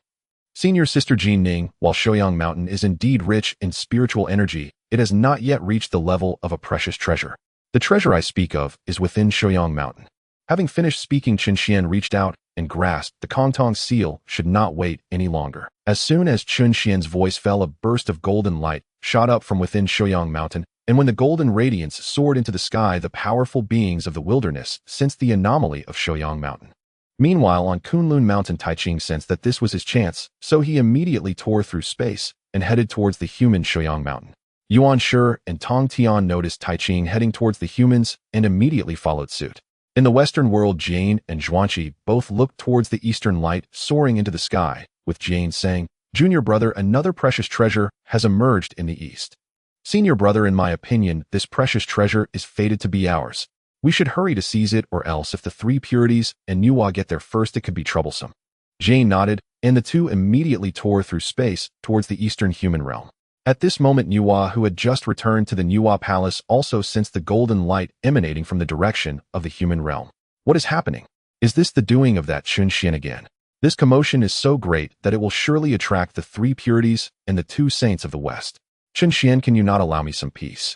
Senior sister Jin Ning, while Shouyang Mountain is indeed rich in spiritual energy, it has not yet reached the level of a precious treasure. The treasure I speak of is within Shouyang Mountain. Having finished speaking, Chen Xian reached out and grasped the Kongtong seal. Should not wait any longer. As soon as Chen Xian's voice fell, a burst of golden light shot up from within Shouyang Mountain, and when the golden radiance soared into the sky, the powerful beings of the wilderness sensed the anomaly of Shouyang Mountain. Meanwhile, on Kunlun Mountain, Tai Ching sensed that this was his chance, so he immediately tore through space and headed towards the human Shouyang Mountain. Yuan Shi and Tong Tian noticed Tai Ching heading towards the humans and immediately followed suit. In the Western world, Jane and Zhuanqi both looked towards the eastern light soaring into the sky, with Jane saying, "Junior brother, another precious treasure has emerged in the east. Senior brother, in my opinion, this precious treasure is fated to be ours. We should hurry to seize it, or else if the 3 purities and Nuwa get there first, it could be troublesome." Jane nodded, and the two immediately tore through space towards the eastern human realm. At this moment, Nuwa, who had just returned to the Nuwa Palace, also sensed the golden light emanating from the direction of the human realm. What is happening? Is this the doing of that Chen Xian again? This commotion is so great that it will surely attract the 3 purities and the 2 saints of the West. Chen Xian, can you not allow me some peace?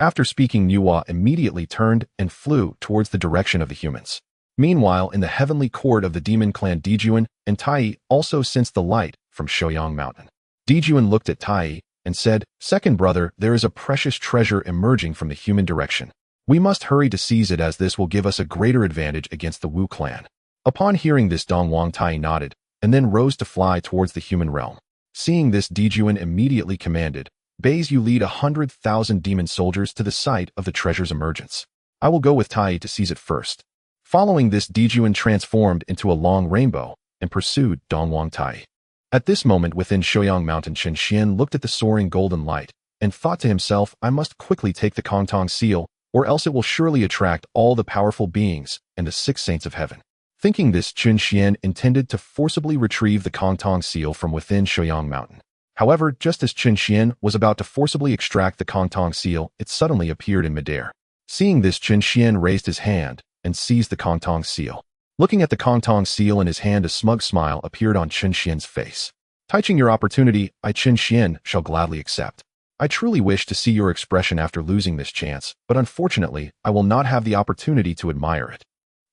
After speaking, Nuwa immediately turned and flew towards the direction of the humans. Meanwhile, in the heavenly court of the demon clan, Dijuan and Tai also sensed the light from Shouyang Mountain. Dijuan looked at Tai and said, "Second brother, there is a precious treasure emerging from the human direction. We must hurry to seize it, as this will give us a greater advantage against the Wu clan." Upon hearing this, Dongwang Tai nodded and then rose to fly towards the human realm. Seeing this, Dijuan immediately commanded, "Baze, you lead 100,000 demon soldiers to the site of the treasure's emergence. I will go with Tai to seize it first." Following this, Dijuan transformed into a long rainbow and pursued Dongwang Tai. At this moment, within Shouyang Mountain, Chen Xian looked at the soaring golden light and thought to himself, "I must quickly take the Kongtong seal, or else it will surely attract all the powerful beings and the 6 saints of heaven." Thinking this, Chen Xian intended to forcibly retrieve the Kongtong seal from within Shouyang Mountain. However, just as Chen Xian was about to forcibly extract the Kongtong seal, it suddenly appeared in midair. Seeing this, Chen Xian raised his hand and seized the Kongtong seal. Looking at the Kongtong seal in his hand, a smug smile appeared on Chen Xian's face. Taiching, your opportunity, I Chen Xian shall gladly accept. I truly wish to see your expression after losing this chance, but unfortunately, I will not have the opportunity to admire it.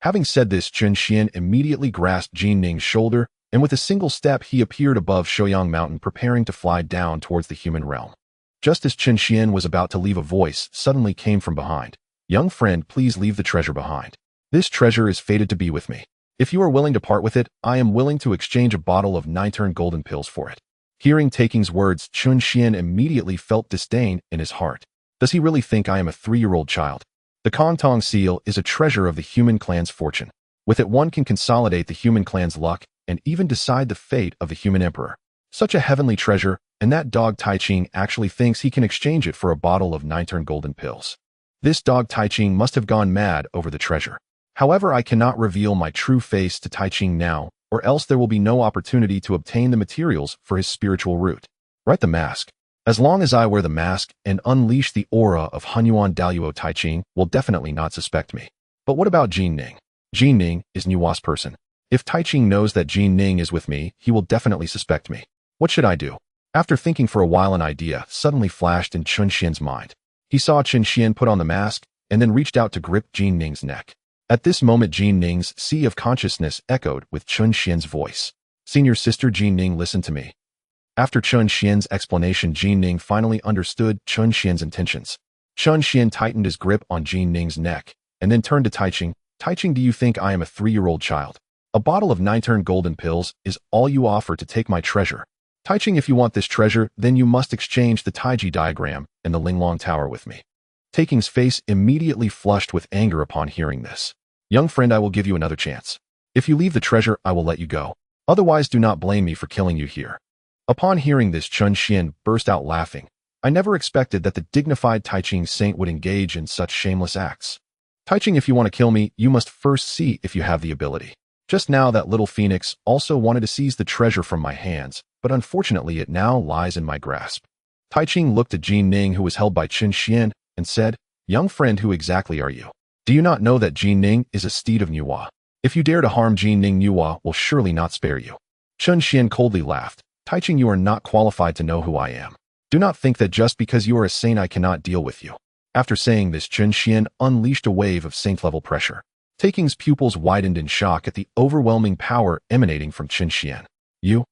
Having said this, Chen Xian immediately grasped Jin Ning's shoulder, and with a single step he appeared above Shouyang Mountain, preparing to fly down towards the human realm. Just as Chen Xian was about to leave, a voice suddenly came from behind. Young friend, please leave the treasure behind. This treasure is fated to be with me. If you are willing to part with it, I am willing to exchange a bottle of 9 golden pills for it. Hearing Taking's words, Chen Xian immediately felt disdain in his heart. Does he really think I am a 3-year-old child? The Kongtong seal is a treasure of the human clan's fortune. With it one can consolidate the human clan's luck and even decide the fate of the human emperor. Such a heavenly treasure, and that dog Taiching actually thinks he can exchange it for a bottle of 9 golden pills. This dog Taiching must have gone mad over the treasure. However, I cannot reveal my true face to Taiching now, or else there will be no opportunity to obtain the materials for his spiritual root. Right, the mask. As long as I wear the mask and unleash the aura of Hunyuan Daluo, Taiching will definitely not suspect me. But what about Jin Ning? Jin Ning is Nuwa's person. If Taiching knows that Jin Ning is with me, he will definitely suspect me. What should I do? After thinking for a while, an idea suddenly flashed in Chen Xian's mind. He saw Chen Xian put on the mask and then reached out to grip Jin Ning's neck. At this moment, Jin Ning's sea of consciousness echoed with Chen Xian's voice. Senior sister Jin Ning, listen to me. After Chen Xian's explanation, Jin Ning finally understood Chen Xian's intentions. Chen Xian tightened his grip on Jin Ning's neck and then turned to Taiching. Taiching, do you think I am a 3-year-old child? A bottle of 9 golden pills is all you offer to take my treasure. Taiching, if you want this treasure, then you must exchange the Taiji diagram and the Linglong Tower with me. Taking's face immediately flushed with anger upon hearing this. Young friend, I will give you another chance. If you leave the treasure, I will let you go. Otherwise, do not blame me for killing you here. Upon hearing this, Chen Xian burst out laughing. I never expected that the dignified Taiching saint would engage in such shameless acts. Taiching, if you want to kill me, you must first see if you have the ability. Just now, that little phoenix also wanted to seize the treasure from my hands, but unfortunately it now lies in my grasp. Taiching looked at Jin Ning, who was held by Chen Xian, and said, Young friend, who exactly are you? Do you not know that Jin Ning is a steed of Nuwa? If you dare to harm Jin Ning, Nuwa will surely not spare you. Chen Xian coldly laughed. Taiching, you are not qualified to know who I am. Do not think that just because you are a saint I cannot deal with you. After saying this, Chen Xian unleashed a wave of saint-level pressure. Taking's pupils widened in shock at the overwhelming power emanating from Chen Xian. You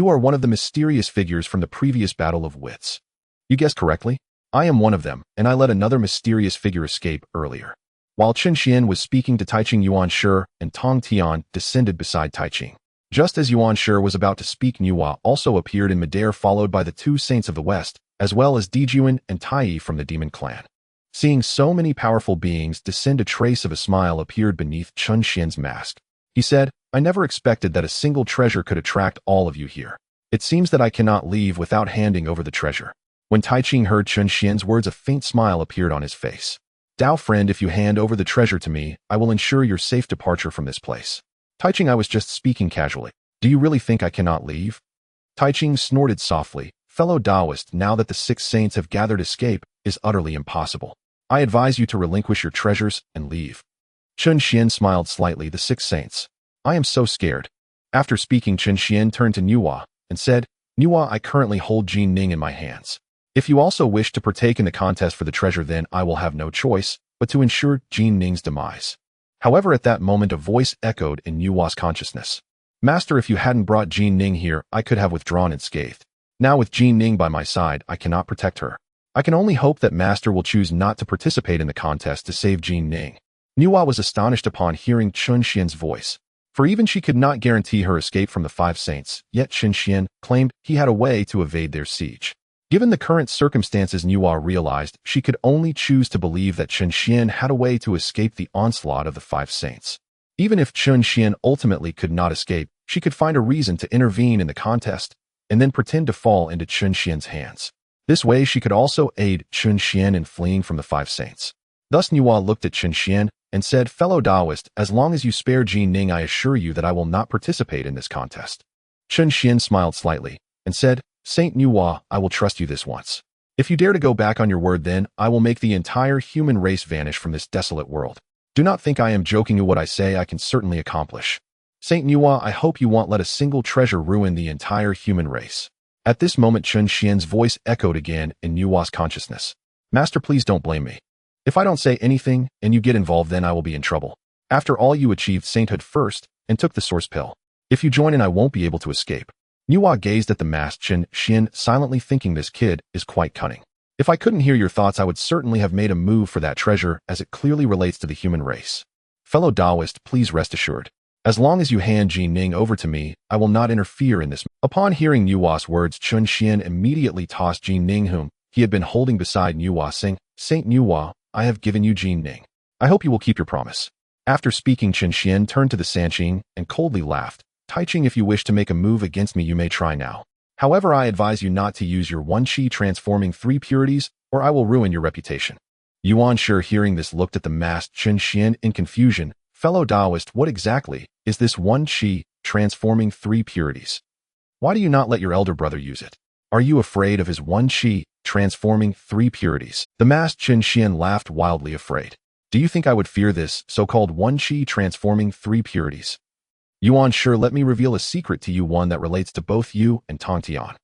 are one of the mysterious figures from the previous battle of wits. You guessed correctly. I am one of them, and I let another mysterious figure escape earlier. While Chen Xian was speaking to Taiching, Yuan Shi and Tong Tian descended beside Taiching. Just as Yuan Shi was about to speak, Nuwa also appeared in midair, followed by the 2 saints of the west, as well as Dijuan and Tai from the demon clan. Seeing so many powerful beings descend, a trace of a smile appeared beneath Chen Xian's mask. He said, I never expected that a single treasure could attract all of you here. It seems that I cannot leave without handing over the treasure. When Taiching heard Chen Xian's words, a faint smile appeared on his face. Dao friend, if you hand over the treasure to me, I will ensure your safe departure from this place. Taiching, I was just speaking casually. Do you really think I cannot leave? Taiching snorted softly. Fellow Taoist, now that the 6 saints have gathered, escape is utterly impossible. I advise you to relinquish your treasures and leave. Chen Xian smiled slightly. The 6 saints. I am so scared. After speaking, Chen Xian turned to Nuwa and said, Nuwa, I currently hold Jin Ning in my hands. If you also wish to partake in the contest for the treasure, then I will have no choice but to ensure Jin Ning's demise. However, at that moment a voice echoed in Nuwa's consciousness. Master, if you hadn't brought Jin Ning here, I could have withdrawn unscathed. Now with Jin Ning by my side, I cannot protect her. I can only hope that Master will choose not to participate in the contest to save Jin Ning. Nuwa was astonished upon hearing Chen Xian's voice. For even she could not guarantee her escape from the 5 saints, yet Chen Xian claimed he had a way to evade their siege. Given the current circumstances, Nuwa realized she could only choose to believe that Chen Xian had a way to escape the onslaught of the 5 saints. Even if Chen Xian ultimately could not escape, she could find a reason to intervene in the contest and then pretend to fall into Chen Xian's hands. This way she could also aid Chen Xian in fleeing from the 5 saints. Thus Nuwa looked at Chen Xian and said, Fellow Taoist, as long as you spare Jin Ning, I assure you that I will not participate in this contest. Chen Xian smiled slightly and said, Saint Nuwa, I will trust you this once. If you dare to go back on your word, then I will make the entire human race vanish from this desolate world. Do not think I am joking you what I say I can certainly accomplish. Saint Nua, I hope you won't let a single treasure ruin the entire human race. At this moment Chun Xian's voice echoed again in Nua's consciousness. Master, please don't blame me. If I don't say anything and you get involved, then I will be in trouble. After all, you achieved sainthood first and took the source pill. If you join in, I won't be able to escape. Nua gazed at the masked Chun Xian, silently thinking this kid is quite cunning. If I couldn't hear your thoughts, I would certainly have made a move for that treasure, as it clearly relates to the human race. Fellow Taoist, please rest assured. As long as you hand Jin Ning over to me, I will not interfere in this. Upon hearing Nua's words, Chun Xian immediately tossed Jin Ning, whom he had been holding beside Nua, saying, Saint Nua, I have given you Jin Ning. I hope you will keep your promise. After speaking, Chun Xian turned to the Sanqing and coldly laughed. Taiching, if you wish to make a move against me, you may try now. However, I advise you not to use your one qi transforming 3 purities, or I will ruin your reputation. Yuan Shi, hearing this, looked at the masked Chun Xian in confusion. Fellow Taoist, what exactly is this one qi transforming 3 purities? Why do you not let your elder brother use it? Are you afraid of his one qi transforming 3 purities? The masked Chun Xian laughed, wildly afraid. Do you think I would fear this so-called one qi transforming 3 purities? Yuan Shi, let me reveal a secret to you, one that relates to both you and Tong Tian.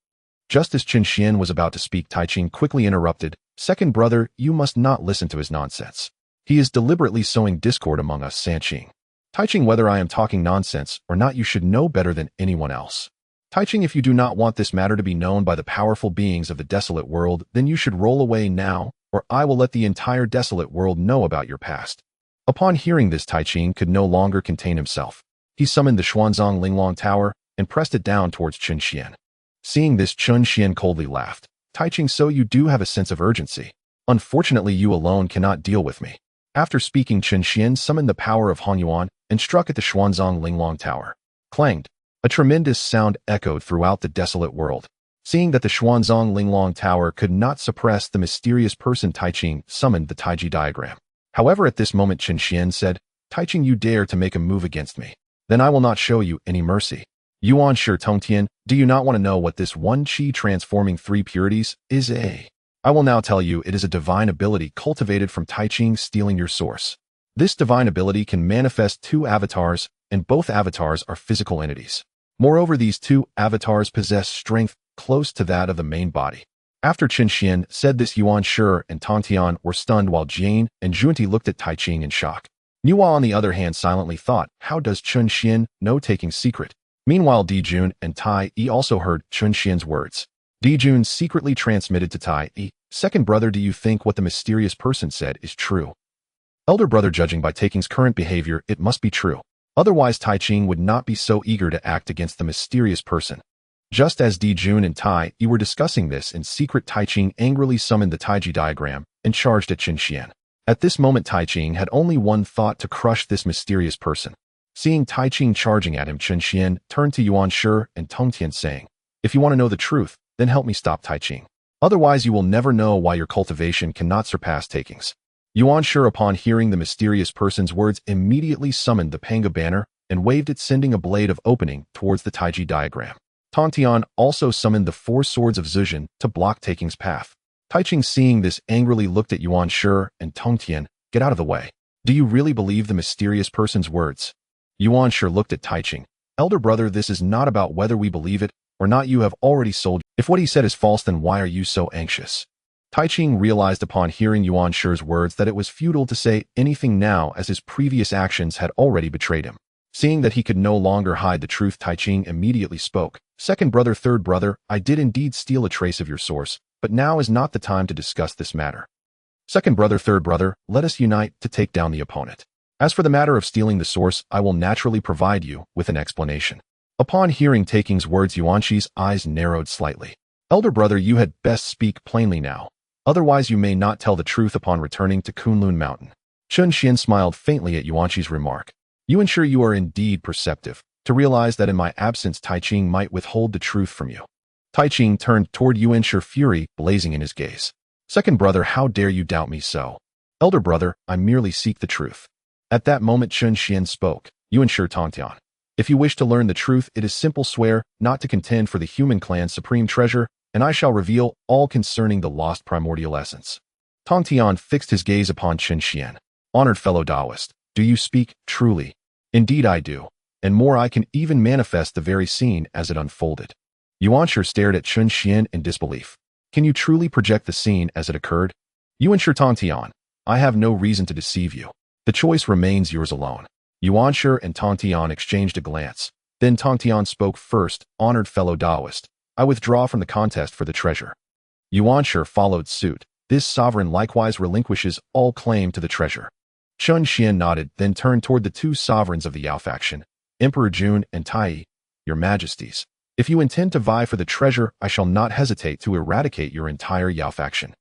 Just as Chun Xian was about to speak, Taiching quickly interrupted. Second brother, you must not listen to his nonsense. He is deliberately sowing discord among us, Sanqing. Taiching, whether I am talking nonsense or not, you should know better than anyone else. Taiching, if you do not want this matter to be known by the powerful beings of the desolate world, then you should roll away now, or I will let the entire desolate world know about your past. Upon hearing this, Taiching could no longer contain himself. He summoned the Xuanzang Linglong Tower and pressed it down towards Chun Xian. Seeing this, Chun Xian coldly laughed. Taiching, so you do have a sense of urgency. Unfortunately, you alone cannot deal with me. After speaking, Chun Xian summoned the power of Honyuan and struck at the Xuanzang Linglong Tower. Clanged. A tremendous sound echoed throughout the desolate world. Seeing that the Xuanzang Linglong Tower could not suppress the mysterious person, Taiching summoned the Taiji diagram. However, at this moment, Chun Xian said, Taiching, you dare to make a move against me. Then I will not show you any mercy. Yuan Shi, Tongtian, do you not want to know what this one qi transforming 3 purities is? I will now tell you, it is a divine ability cultivated from Taiching stealing your source. This divine ability can manifest 2 avatars, and both avatars are physical entities. Moreover, these 2 avatars possess strength close to that of the main body. After Chun Xian said this, Yuan Shi and Tongtian were stunned, while Jane and Junti looked at Taiching in shock. Nua, on the other hand, silently thought, how does Chun Xian know taking secret? Meanwhile, Dijun and Tai Yi also heard Chun Xian's words. Dijun secretly transmitted to Tai Yi, second brother, do you think what the mysterious person said is true? Elder brother, judging by Taiking's current behavior, it must be true. Otherwise, Taiching would not be so eager to act against the mysterious person. Just as Dijun and Tai Yi were discussing this in secret, Taiching angrily summoned the Taiji diagram and charged at Chun Xian. At this moment, Taiching had only one thought: to crush this mysterious person. Seeing Taiching charging at him, Chun Xian turned to Yuan Shi and Tongtian, saying, if you want to know the truth, then help me stop Taiching. Otherwise, you will never know why your cultivation cannot surpass Taiking's. Yuan Shi, upon hearing the mysterious person's words, immediately summoned the Panga banner and waved it, sending a blade of opening towards the Taiji diagram. Tongtian also summoned the 4 swords of Zhejian to block Taiking's path. Taiching, seeing this, angrily looked at Yuan Shi and Tongtian. Get out of the way. Do you really believe the mysterious person's words? Yuan Shi looked at Taiching. Elder brother, this is not about whether we believe it or not. You have already sold. If what he said is false, then why are you so anxious? Taiching realized upon hearing Yuan Shi's words that it was futile to say anything now, as his previous actions had already betrayed him. Seeing that he could no longer hide the truth, Taiching immediately spoke. Second brother, third brother, I did indeed steal a trace of your source, but now is not the time to discuss this matter. Second brother, third brother, let us unite to take down the opponent. As for the matter of stealing the source, I will naturally provide you with an explanation. Upon hearing Taiking's words, Yuan Shi's eyes narrowed slightly. Elder brother, you had best speak plainly now. Otherwise, you may not tell the truth upon returning to Kunlun Mountain. Chun Xian smiled faintly at Yuan Shi's remark. You ensure you are indeed perceptive to realize that in my absence, Taiching might withhold the truth from you. Taiching turned toward Yuan Shi, fury blazing in his gaze. Second brother, how dare you doubt me so? Elder brother, I merely seek the truth. At that moment, Chun Xian spoke. Yuan Shi, Tongtian, if you wish to learn the truth, it is simple: swear not to contend for the human clan's supreme treasure, and I shall reveal all concerning the lost primordial essence. Tongtian fixed his gaze upon Chun Xian. Honored fellow Taoist, Do you speak truly? Indeed I do. And more, I can even manifest the very scene as it unfolded. Yuanshi stared at Chun Xian in disbelief. Can you truly project the scene as it occurred? Yuanshi Tantian, I have no reason to deceive you. The choice remains yours alone. Yuanshi and Tantian exchanged a glance. Then Tantian spoke first. Honored fellow Taoist, I withdraw from the contest for the treasure. Yuanshi followed suit. This sovereign likewise relinquishes all claim to the treasure. Chun Xian nodded, then turned toward the two sovereigns of the Yao faction, Emperor Jun and Tai. Your Majesties, if you intend to vie for the treasure, I shall not hesitate to eradicate your entire Yao faction.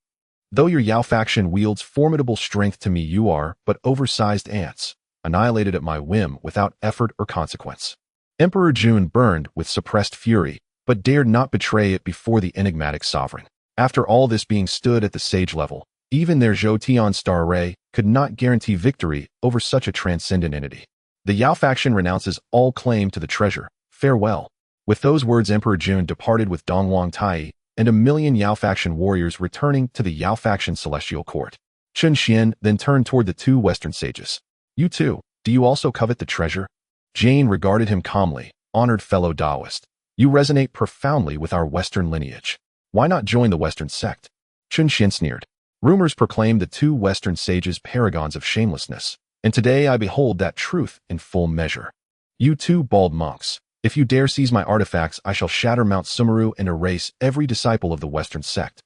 Though your Yao faction wields formidable strength, to me you are but oversized ants, annihilated at my whim without effort or consequence. Emperor Jun burned with suppressed fury, but dared not betray it before the enigmatic sovereign. After all this being stood at the sage level, even their Zhou Tian star array could not guarantee victory over such a transcendent entity. The Yao faction renounces all claim to the treasure. Farewell. With those words, Emperor Jun departed with Dongwang Tai and 1,000,000 Yao faction warriors, returning to the Yao faction celestial court. Chun Xian then turned toward the two Western sages. You too, do you also covet the treasure? Jane regarded him calmly. Honored fellow Taoist, you resonate profoundly with our Western lineage. Why not join the Western sect? Chun Xian sneered. Rumors proclaim the two Western sages paragons of shamelessness, and today I behold that truth in full measure. You two bald monks, if you dare seize my artifacts, I shall shatter Mount Sumeru and erase every disciple of the Western sect.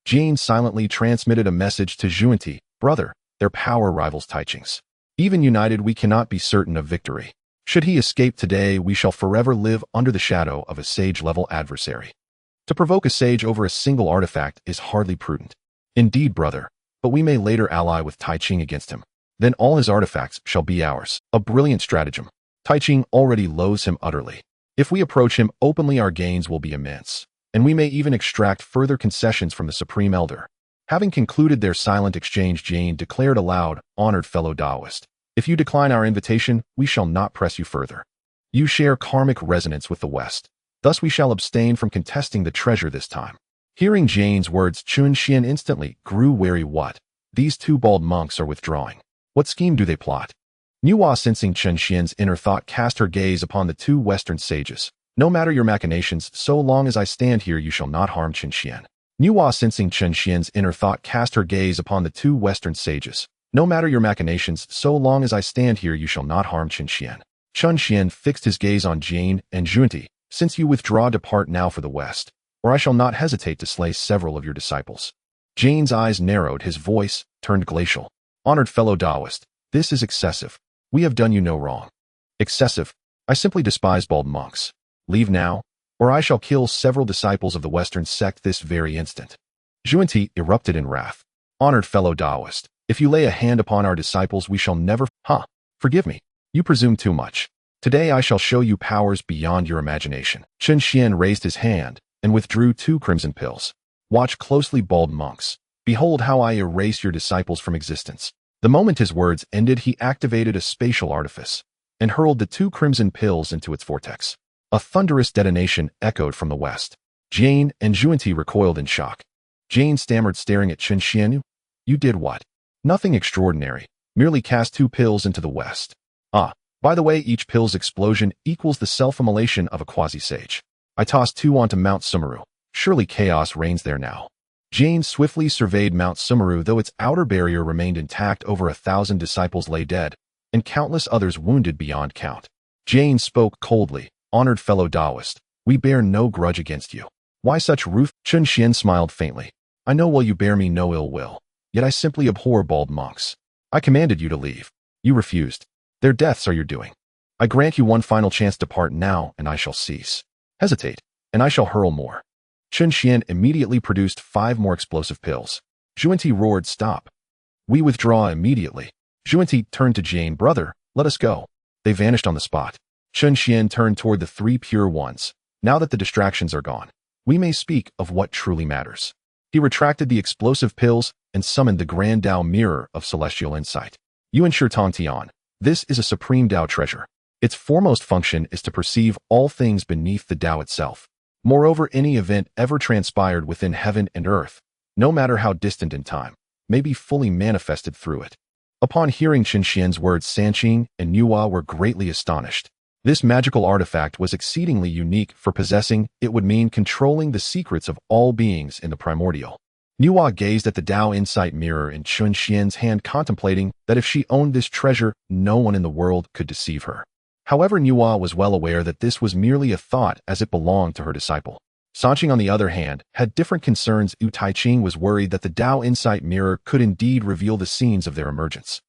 Jane silently transmitted a message to Zhuanti. Brother, their power rivals Taiching's. Even united, we cannot be certain of victory. Should he escape today, we shall forever live under the shadow of a sage-level adversary. To provoke a sage over a single artifact is hardly prudent. Indeed, brother, but we may later ally with Taiching against him. Then all his artifacts shall be ours. A brilliant stratagem. Taiching already loathes him utterly. If we approach him openly, our gains will be immense, and we may even extract further concessions from the Supreme Elder. Having concluded their silent exchange, Jane declared aloud, Honored fellow Taoist, if you decline our invitation, we shall not press you further. You share karmic resonance with the West. Thus we shall abstain from contesting the treasure this time. Hearing Jane's words, Chun Xian instantly grew wary. What? These two bald monks are withdrawing. What scheme do they plot? Nuwa, sensing Chun Xian's inner thought, cast her gaze upon the two Western sages. No matter your machinations, so long as I stand here, you shall not harm Chun Xian. Nuwa, sensing Chun Xian's inner thought, cast her gaze upon the two Western sages. No matter your machinations, so long as I stand here, you shall not harm Chun Xian. Chun Xian fixed his gaze on Jane and Zhuanti. Since you withdraw, depart now for the West, or I shall not hesitate to slay several of your disciples. Jane's eyes narrowed, his voice turned glacial. Honored fellow Taoist, this is excessive. We have done you no wrong. Excessive? I simply despise bald monks. Leave now, or I shall kill several disciples of the Western sect this very instant. Zhuanti erupted in wrath. Honored fellow Taoist, if you lay a hand upon our disciples, we shall never— Forgive me. You presume too much. Today I shall show you powers beyond your imagination. Chun Xian raised his hand and withdrew 2 crimson pills. Watch closely, bald monks. Behold how I erase your disciples from existence. The moment his words ended, he activated a spatial artifice and hurled the 2 crimson pills into its vortex. A thunderous detonation echoed from the west. Jane and Zhuanti recoiled in shock. Jane stammered, staring at Chun Xian. You did what? Nothing extraordinary. Merely cast 2 pills into the west. By the way, each pill's explosion equals the self-immolation of a quasi-sage. I tossed 2 onto Mount Sumeru. Surely chaos reigns there now. Jane swiftly surveyed Mount Sumeru. Though its outer barrier remained intact, over 1,000 disciples lay dead, and countless others wounded beyond count. Jane spoke coldly. Honored fellow Taoist, we bear no grudge against you. Why such ruth? Chun Xian smiled faintly. I know well you bear me no ill will, yet I simply abhor bald monks. I commanded you to leave. You refused. Their deaths are your doing. I grant you one final chance. Depart now, and I shall cease. Hesitate, and I shall hurl more. Chun Xian immediately produced 5 more explosive pills. Zhuanti roared, Stop. We withdraw immediately. Zhuanti turned to Jane. Brother, let us go. They vanished on the spot. Chun Xian turned toward the 3 pure ones. Now that the distractions are gone, we may speak of what truly matters. He retracted the explosive pills and summoned the Grand Tao Mirror of Celestial Insight. Yuanshi Tantian. This is a supreme Tao treasure. Its foremost function is to perceive all things beneath the Tao itself. Moreover, any event ever transpired within heaven and earth, no matter how distant in time, may be fully manifested through it. Upon hearing Qin Xian's words, Sanqing and Nuwa were greatly astonished. This magical artifact was exceedingly unique. For possessing it would mean controlling the secrets of all beings in the Primordial. Nuwa gazed at the Dao Insight Mirror in Qin Xian's hand, contemplating that if she owned this treasure, no one in the world could deceive her. However, Nuwa was well aware that this was merely a thought, as it belonged to her disciple. Sanqing, on the other hand, had different concerns. Taiqing was worried that the Dao Insight Mirror could indeed reveal the scenes of their emergence.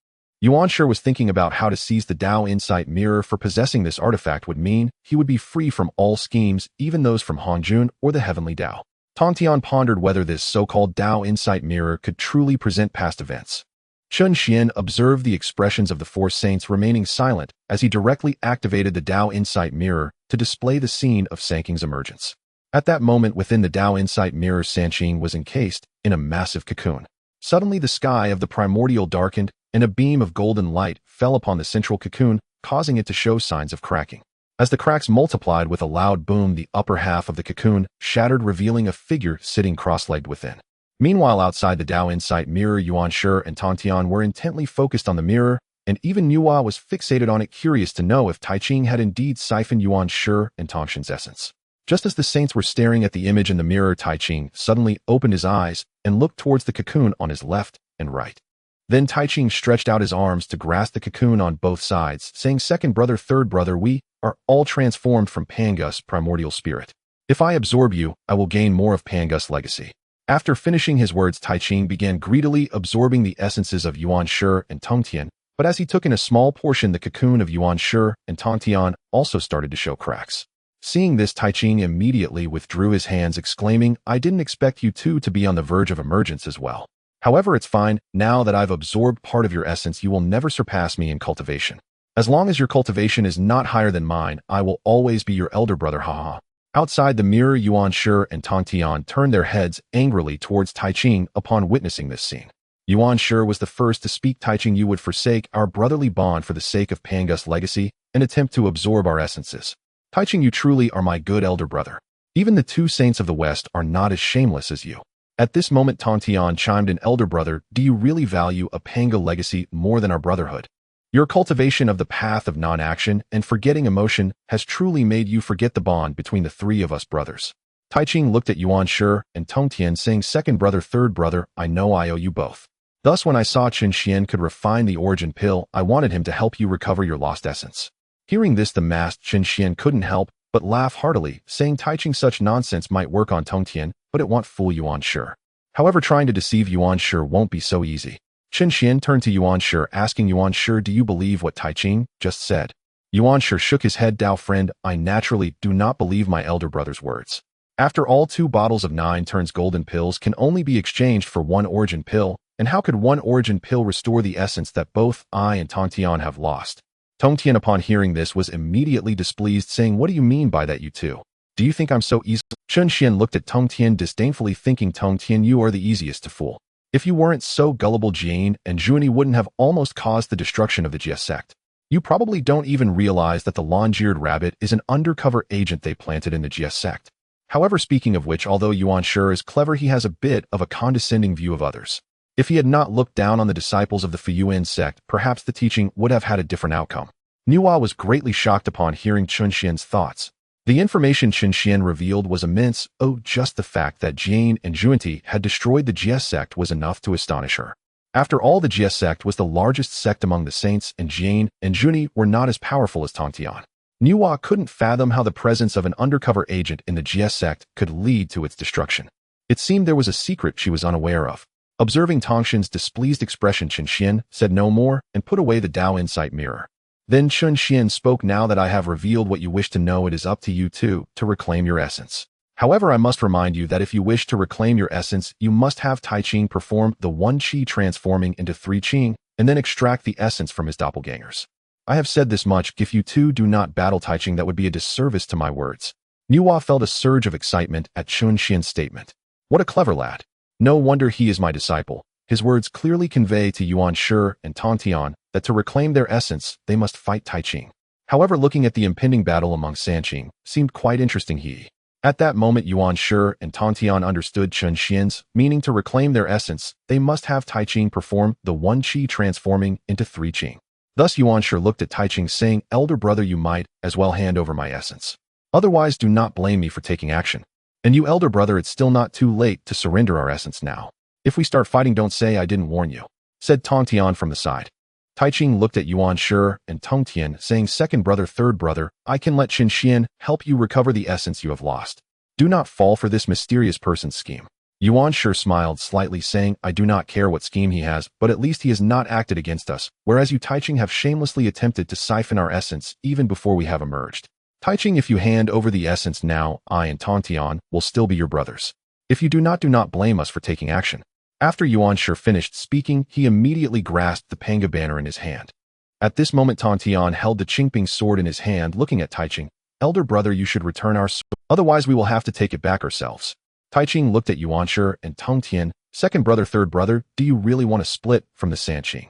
Yuanshi was thinking about how to seize the Dao Insight Mirror. For possessing this artifact would mean he would be free from all schemes, even those from Hanjun or the Heavenly Dao. Tongtian pondered whether this so-called Dao Insight Mirror could truly present past events. Qin Xian observed the expressions of the four saints, remaining silent as he directly activated the Dao Insight Mirror to display the scene of Sanqing's emergence. At that moment, within the Dao Insight Mirror, Sanqing was encased in a massive cocoon. Suddenly, the sky of the Primordial darkened, and a beam of golden light fell upon the central cocoon, causing it to show signs of cracking. As the cracks multiplied with a loud boom, the upper half of the cocoon shattered, revealing a figure sitting cross-legged within. Meanwhile, outside the Dao Insight Mirror, Yuanshi and Tongtian were intently focused on the mirror, and even Nuwa was fixated on it, curious to know if Taiqing had indeed siphoned Yuanshi and Tongtian's essence. Just as the saints were staring at the image in the mirror, Taiqing suddenly opened his eyes and looked towards the cocoon on his left and right. Then Taiqing stretched out his arms to grasp the cocoon on both sides, saying, "Second brother, third brother, we are all transformed from Pangus' primordial spirit. If I absorb you, I will gain more of Pangus' legacy." After finishing his words, Taiqing began greedily absorbing the essences of Yuanshi and Tongtian, but as he took in a small portion, the cocoon of Yuanshi and Tongtian also started to show cracks. Seeing this, Taiqing immediately withdrew his hands, exclaiming, "I didn't expect you two to be on the verge of emergence as well. However, it's fine. Now that I've absorbed part of your essence, you will never surpass me in cultivation. As long as your cultivation is not higher than mine, I will always be your elder brother, haha." Outside the mirror, Yuanshi and Tongtian turned their heads angrily towards Taiqing upon witnessing this scene. Yuanshi was the first to speak. "Taiqing, you would forsake our brotherly bond for the sake of Pangus' legacy and attempt to absorb our essences. Taiqing, you truly are my good elder brother. Even the two saints of the West are not as shameless as you." At this moment, Tongtian chimed in, "Elder brother, do you really value a Panga legacy more than our brotherhood? Your cultivation of the path of non-action and forgetting emotion has truly made you forget the bond between the three of us brothers." Taiqing looked at Yuanshi and Tongtian, saying, "Second brother, third brother, I know I owe you both. Thus, when I saw Qin Xian could refine the origin pill, I wanted him to help you recover your lost essence." Hearing this, the masked Qin Xian couldn't help but laugh heartily, saying, "Taiqing, such nonsense might work on Tongtian, but it won't fool Yuanshi. However, trying to deceive Yuanshi won't be so easy." Qin Xian turned to Yuanshi, asking, "Yuanshi, do you believe what Taiqing just said?" Yuanshi shook his head. "Dao friend, I naturally do not believe my elder brother's words. After all, 2 bottles of 9 turns golden pills can only be exchanged for 1 origin pill, and how could 1 origin pill restore the essence that both I and Tongtian have lost?" Tongtian, upon hearing this, was immediately displeased, saying, "What do you mean by that, you two? Do you think I'm so easy?" Qin Xian looked at Tongtian disdainfully, thinking, "Tongtian, you are the easiest to fool. If you weren't so gullible, Jane and Junie wouldn't have almost caused the destruction of the Jia sect. You probably don't even realize that the long-eared rabbit is an undercover agent they planted in the Jia sect. However, speaking of which, although Yuanshi is clever, he has a bit of a condescending view of others. If he had not looked down on the disciples of the Fuyuan sect, perhaps the teaching would have had a different outcome." Nuwa was greatly shocked upon hearing Qin Xian's thoughts. The information Qin Xian revealed was immense. Just the fact that Jane and Junti had destroyed the Jia sect was enough to astonish her. After all, the Jia sect was the largest sect among the saints, and Jane and Junti were not as powerful as Tongtian. Nuwa couldn't fathom how the presence of an undercover agent in the Jia sect could lead to its destruction. It seemed there was a secret she was unaware of. Observing Tongtian's displeased expression, Qin Xian said no more and put away the Dao Insight Mirror. Then Qin Xian spoke, "Now that I have revealed what you wish to know, it is up to you two to reclaim your essence. However, I must remind you that if you wish to reclaim your essence, you must have Taiqing perform the 1 qi transforming into 3 qing and then extract the essence from his doppelgangers. I have said this much. If you two do not battle Taiqing, that would be a disservice to my words." Nuwa felt a surge of excitement at Qin Xian's statement. What a clever lad. No wonder he is my disciple. His words clearly convey to Yuanshi and Tongtian that to reclaim their essence, they must fight Taiqing. However, looking at the impending battle among Sanqing seemed quite interesting. He At that moment, Yuan Shi and Tong Tian understood Chun Xian's meaning. To reclaim their essence, they must have Tai Ching perform the one qi transforming into three qing. Thus Yuan Shi looked at Tai Ching saying, "Elder brother, you might as well hand over my essence. Otherwise, do not blame me for taking action. And you, elder brother, it's still not too late to surrender our essence now. If we start fighting, don't say I didn't warn you," said Tong Tian from the side. Tai Ching looked at Yuan Shi and Tong Tian, saying, "Second brother, third brother, I can let Chun Xian help you recover the essence you have lost. Do not fall for this mysterious person's scheme." Yuan Shi smiled slightly, saying, "I do not care what scheme he has, but at least he has not acted against us, whereas you, Tai Ching, have shamelessly attempted to siphon our essence even before we have emerged. Tai Ching, if you hand over the essence now, I and Tong Tian will still be your brothers. If you do not blame us for taking action." After Yuan Shi finished speaking, he immediately grasped the Panga banner in his hand. At this moment, Tong Tian held the Qingping sword in his hand, looking at Tai Ching. "Elder brother, you should return our sword, otherwise we will have to take it back ourselves." Tai Ching looked at Yuan Shi and Tong Tian. "Second brother, third brother, do you really want to split from the Sanqing?"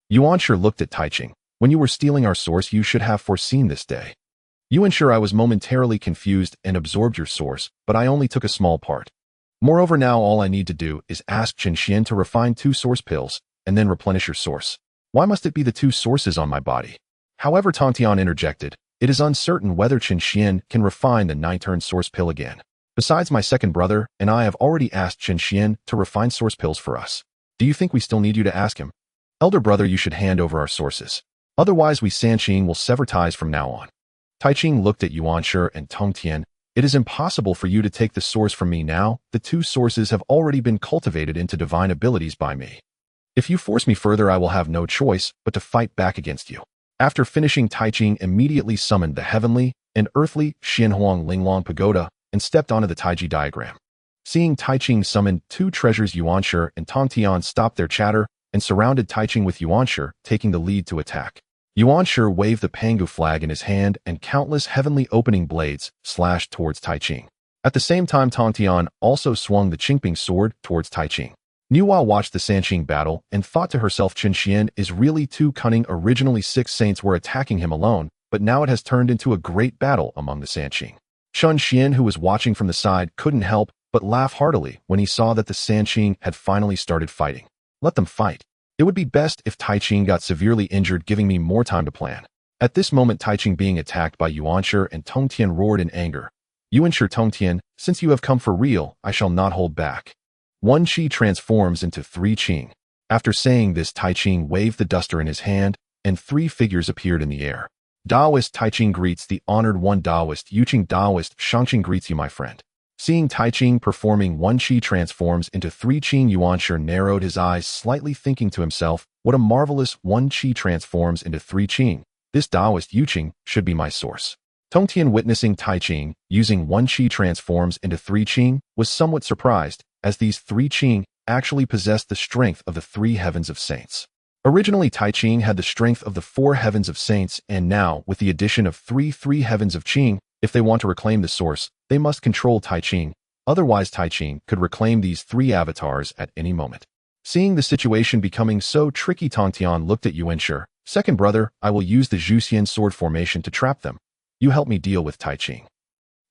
Yuan Shi looked at Tai Ching. "When you were stealing our source, you should have foreseen this day." Yuan Shi, "I was momentarily confused and absorbed your source, but I only took a small part. Moreover, now all I need to do is ask Chun Xian to refine 2 source pills and then replenish your source. Why must it be the 2 sources on my body?" However, Tong Tian interjected, "It is uncertain whether Chun Xian can refine the 9-turn source pill again. Besides, my second brother and I have already asked Chun Xian to refine source pills for us. Do you think we still need you to ask him? Elder brother, you should hand over our sources. Otherwise, we Sanqing will sever ties from now on." Tai Ching looked at Yuan Shi and Tong Tian. "It is impossible for you to take the source from me now. The 2 sources have already been cultivated into divine abilities by me. If you force me further, I will have no choice but to fight back against you." After finishing, Tai Ching immediately summoned the heavenly and earthly Xianhuang Linglong Pagoda and stepped onto the Taiji diagram. Seeing Tai Ching summon 2 treasures, Yuan Shi and Tong Tian stopped their chatter and surrounded Tai Ching, with Yuan Shi taking the lead to attack. Yuan Shi waved the Pangu flag in his hand and countless heavenly opening blades slashed towards Tai Ching. At the same time, Tong Tian also swung the Qingping sword towards Tai Ching. Niuhua watched the Sanqing battle and thought to herself, Chun Xian is really too cunning. Originally 6 saints were attacking him alone, but now it has turned into a great battle among the Sanqing. Chun Xian, who was watching from the side, couldn't help but laugh heartily when he saw that the Sanqing had finally started fighting. Let them fight. It would be best if Tai Ching got severely injured, giving me more time to plan. At this moment, Tai Ching being attacked by Yuan Shi and Tong Tian roared in anger. "Yuan Shi, Tong Tian, since you have come for real, I shall not hold back. 1 qi transforms into 3 qing." After saying this, Tai Ching waved the duster in his hand, and 3 figures appeared in the air. Taoist Tai Ching greets the honored one. Taoist Yuqing. Taoist Shangqing greets you, my friend. Seeing Tai Ching performing 1 qi transforms into 3 qing, Yuan Shi narrowed his eyes slightly, thinking to himself, what a marvelous 1 qi transforms into 3 qing. This Taoist Yuqing should be my source. Tong Tian, witnessing Tai Ching using 1 qi transforms into 3 qing, was somewhat surprised, as these 3 qing actually possessed the strength of the 3 heavens of saints. Originally, Tai Ching had the strength of the 4 heavens of saints, and now, with the addition of 3 heavens of qing, if they want to reclaim the source, they must control Tai Ching. Otherwise, Tai Ching could reclaim these 3 avatars at any moment. Seeing the situation becoming so tricky, Tong Tian looked at Yuan Shi. "Second brother, I will use the Zhuxian sword formation to trap them. You help me deal with Tai Ching."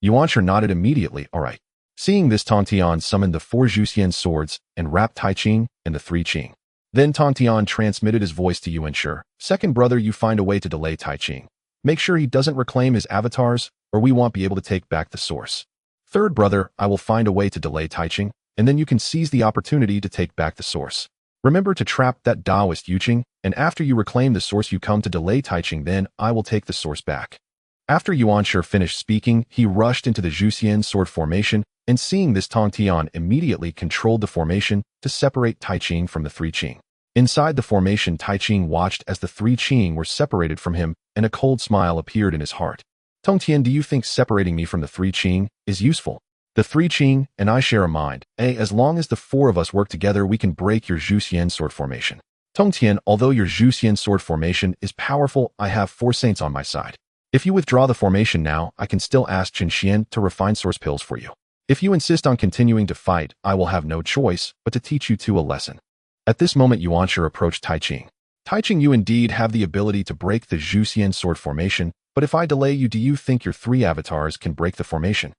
Yuan Shi nodded immediately. "All right." Seeing this, Tong Tian summoned the 4 Zhuxian swords and wrapped Tai Ching in the 3 qing. Then Tong Tian transmitted his voice to Yuan Shi. "Second brother, you find a way to delay Tai Ching. Make sure he doesn't reclaim his avatars, or we won't be able to take back the source. Third brother, I will find a way to delay Tai Ching, and then you can seize the opportunity to take back the source. Remember to trap that Taoist Yuqing, and after you reclaim the source, you come to delay Tai Ching, then I will take the source back." After Yuan Shi finished speaking, he rushed into the Zhuxian sword formation, and seeing this, Tong Tian immediately controlled the formation to separate Tai Ching from the 3 qing. Inside the formation, Tai Ching watched as the 3 qing were separated from him, and a cold smile appeared in his heart. "Tong Tian, do you think separating me from the 3 qing is useful? The 3 qing and I share a mind. As long as the 4 of us work together, we can break your Zhuxian sword formation. Tong Tian, although your Zhuxian sword formation is powerful, I have 4 saints on my side. If you withdraw the formation now, I can still ask Chun Xian to refine source pills for you. If you insist on continuing to fight, I will have no choice but to teach you 2 a lesson." At this moment, Yuan Shi approached Tai Ching. "Tai Ching, you indeed have the ability to break the Zhuxian sword formation, but if I delay you, do you think your 3 avatars can break the formation?"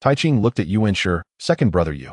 Taiching looked at Yuanshi, second brother Yu.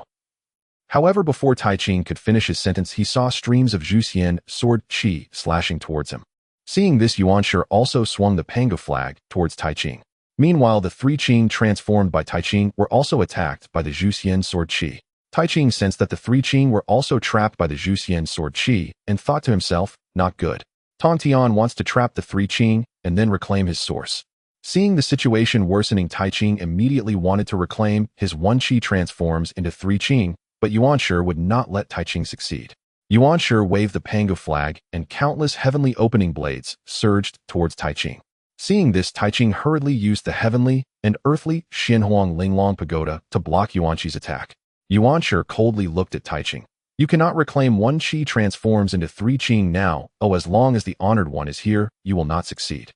However, before Taiching could finish his sentence, he saw streams of Zhuxian sword qi slashing towards him. Seeing this, Yuanshi also swung the Pango flag towards Taiching. Meanwhile, the three Qing transformed by Taiching were also attacked by the Zhuxian sword qi. Taiching sensed that the three Qing were also trapped by the Zhuxian sword qi and thought to himself, not good. Tong Tian wants to trap the three Qing and then reclaim his source. Seeing the situation worsening, Taiching immediately wanted to reclaim his one qi transforms into three Qing, but Yuanshi would not let Taiching succeed. Yuanshi waved the Pango flag, and countless heavenly opening blades surged towards Taiching. Seeing this, Taiching hurriedly used the heavenly and earthly Xinhuang Linglong Pagoda to block Yuanshi's attack. Yuanshi coldly looked at Taiching. You cannot reclaim one qi transforms into three Qing now. Oh, as long as the honored one is here, you will not succeed.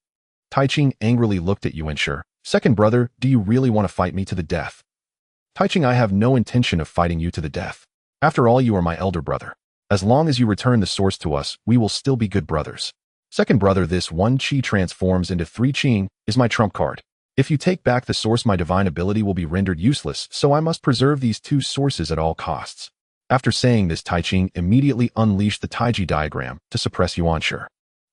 Taiching angrily looked at Yuanshi. Second brother, do you really want to fight me to the death? Taiching, I have no intention of fighting you to the death. After all, you are my elder brother. As long as you return the source to us, we will still be good brothers. Second brother, this one qi transforms into three Qing is my trump card. If you take back the source, my divine ability will be rendered useless, so I must preserve these two sources at all costs. After saying this, Taiching immediately unleashed the Taiji diagram to suppress Yuanshi.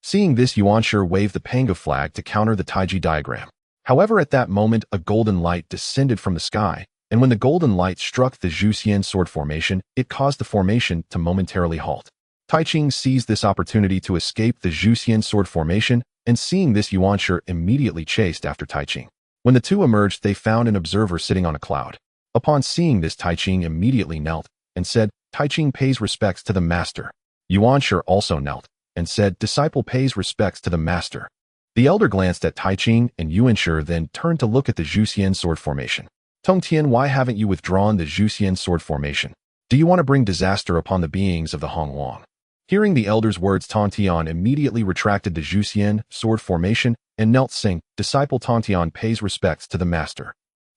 Seeing this, Yuanshi waved the Pango flag to counter the Taiji diagram. However, at that moment, a golden light descended from the sky, and when the golden light struck the Zhuxian sword formation, it caused the formation to momentarily halt. Taiching seized this opportunity to escape the Zhuxian sword formation, and seeing this, Yuanshi immediately chased after Taiching. When the two emerged, they found an observer sitting on a cloud. Upon seeing this, Taiching immediately knelt and said, Taiching pays respects to the master. Yuanshi also knelt and said, disciple pays respects to the master. The elder glanced at Taiching and Yuanshi, then turned to look at the Zhuxian sword formation. Tong Tian, why haven't you withdrawn the Zhuxian sword formation? Do you want to bring disaster upon the beings of the Hongwang? Hearing the elder's words, Tong Tian immediately retracted the Zhuxian sword formation and knelt, saying, disciple Tong Tian pays respects to the master.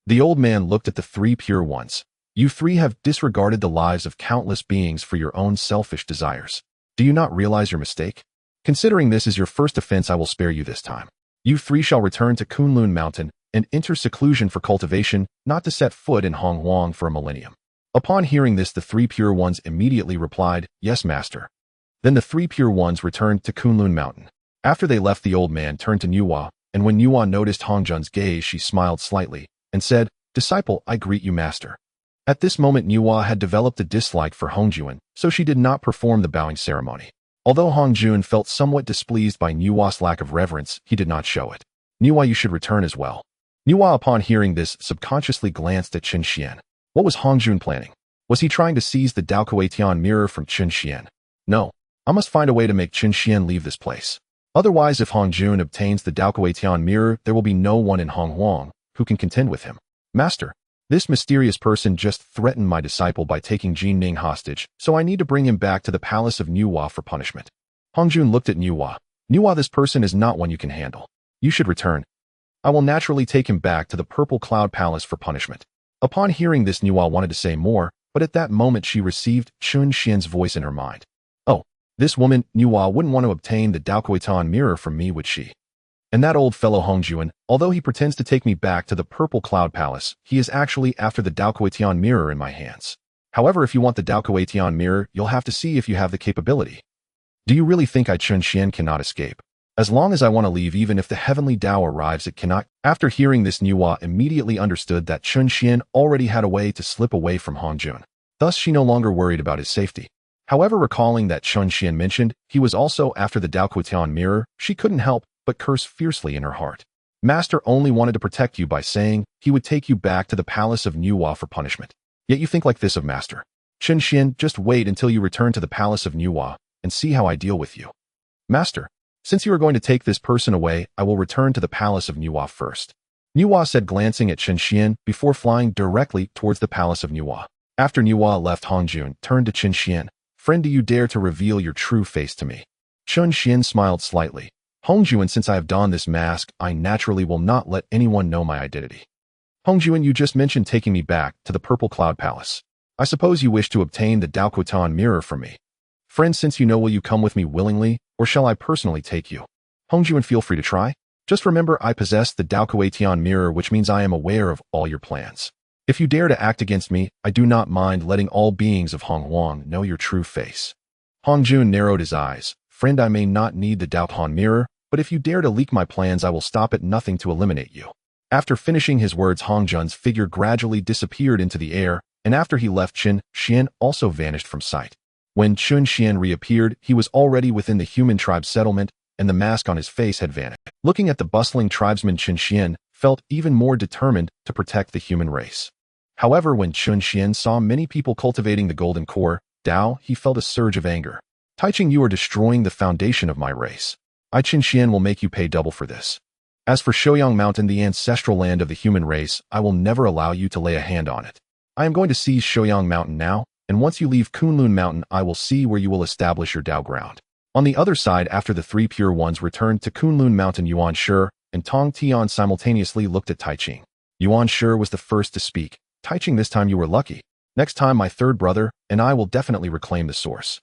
The old man looked at the three pure ones. You three have disregarded the lives of countless beings for your own selfish desires. Do you not realize your mistake? Considering this is your first offense, I will spare you this time. You three shall return to Kunlun Mountain and enter seclusion for cultivation, not to set foot in Hongwang for a millennium. Upon hearing this, the three pure ones immediately replied, yes, master. Then the three pure ones returned to Kunlun Mountain. After they left, the old man turned to Nuwa, and when Nuwa noticed Hongjun's gaze, she smiled slightly and said, disciple, I greet you, master. At this moment, Nuwa had developed a dislike for Hongjun, so she did not perform the bowing ceremony. Although Hongjun felt somewhat displeased by Nuwa's lack of reverence, he did not show it. Nuwa, you should return as well. Nuwa, upon hearing this, subconsciously glanced at Chen Xian. What was Hongjun planning? Was he trying to seize the Dao Kuei-Tian mirror from Chen Xian? No. I must find a way to make Chen Xian leave this place. Otherwise, if Hongjun obtains the Dao Kuei-Tian mirror, there will be no one in Hongwang who can contend with him. Master, this mysterious person just threatened my disciple by taking Jin Ning hostage, so I need to bring him back to the palace of Nuwa for punishment. Hongjun looked at Nuwa. Nuwa, this person is not one you can handle. You should return. I will naturally take him back to the Purple Cloud Palace for punishment. Upon hearing this, Nuwa wanted to say more, but at that moment she received Chun Xian's voice in her mind. Oh, this woman, Nuwa, wouldn't want to obtain the Dao Kuei-Tian mirror from me, would she? And that old fellow Hongjun, although he pretends to take me back to the Purple Cloud Palace, he is actually after the Dao Kuei-Tian mirror in my hands. However, if you want the Dao Kuei-Tian mirror, you'll have to see if you have the capability. Do you really think Chun Xian cannot escape? As long as I want to leave, even if the heavenly Dao arrives, it cannot. After hearing this, Nuwa immediately understood that Chun Xian already had a way to slip away from Hongjun. Thus, she no longer worried about his safety. However, recalling that Chun Xian mentioned he was also after the Dao Kuei-Tian mirror, she couldn't help but curse fiercely in her heart. Master only wanted to protect you by saying he would take you back to the palace of Nuwa for punishment. Yet you think like this of Master. Chun Xian, just wait until you return to the palace of Nuwa and see how I deal with you. Master, since you are going to take this person away, I will return to the palace of Nuwa first. Nuwa said, glancing at Chen Xian before flying directly towards the palace of Nuwa. After Nuwa left, Hongjun turned to Chen Xian. Friend, do you dare to reveal your true face to me? Chen Xian smiled slightly. Hongjun, since I have donned this mask, I naturally will not let anyone know my identity. Hongjun, you just mentioned taking me back to the Purple Cloud Palace. I suppose you wish to obtain the Dao Kuei-Tian mirror from me. Friend, since you know, will you come with me willingly, or shall I personally take you? Hongjun, feel free to try. Just remember, I possess the Dao Kuei-Tian mirror, which means I am aware of all your plans. If you dare to act against me, I do not mind letting all beings of Hong Huang know your true face. Hong Jun narrowed his eyes. Friend, I may not need the Daohan mirror, but if you dare to leak my plans, I will stop at nothing to eliminate you. After finishing his words, Hong Jun's figure gradually disappeared into the air, and after he left, Qin Xian also vanished from sight. When Qin Xian reappeared, he was already within the human tribe settlement, and the mask on his face had vanished. Looking at the bustling tribesman, Qin Xian felt even more determined to protect the human race. However, when Qin Xian saw many people cultivating the golden core, Dao, he felt a surge of anger. Taiching, you are destroying the foundation of my race. I, Qin Xian, will make you pay double for this. As for Shouyang Mountain, the ancestral land of the human race, I will never allow you to lay a hand on it. I am going to seize Shouyang Mountain now, and once you leave Kunlun Mountain, I will see where you will establish your Dao ground. On the other side, after the three pure ones returned to Kunlun Mountain, Yuan Shi and Tong Tian simultaneously looked at Taiching. Yuan Shi was the first to speak. Taiching, this time you were lucky. Next time, my third brother and I will definitely reclaim the source.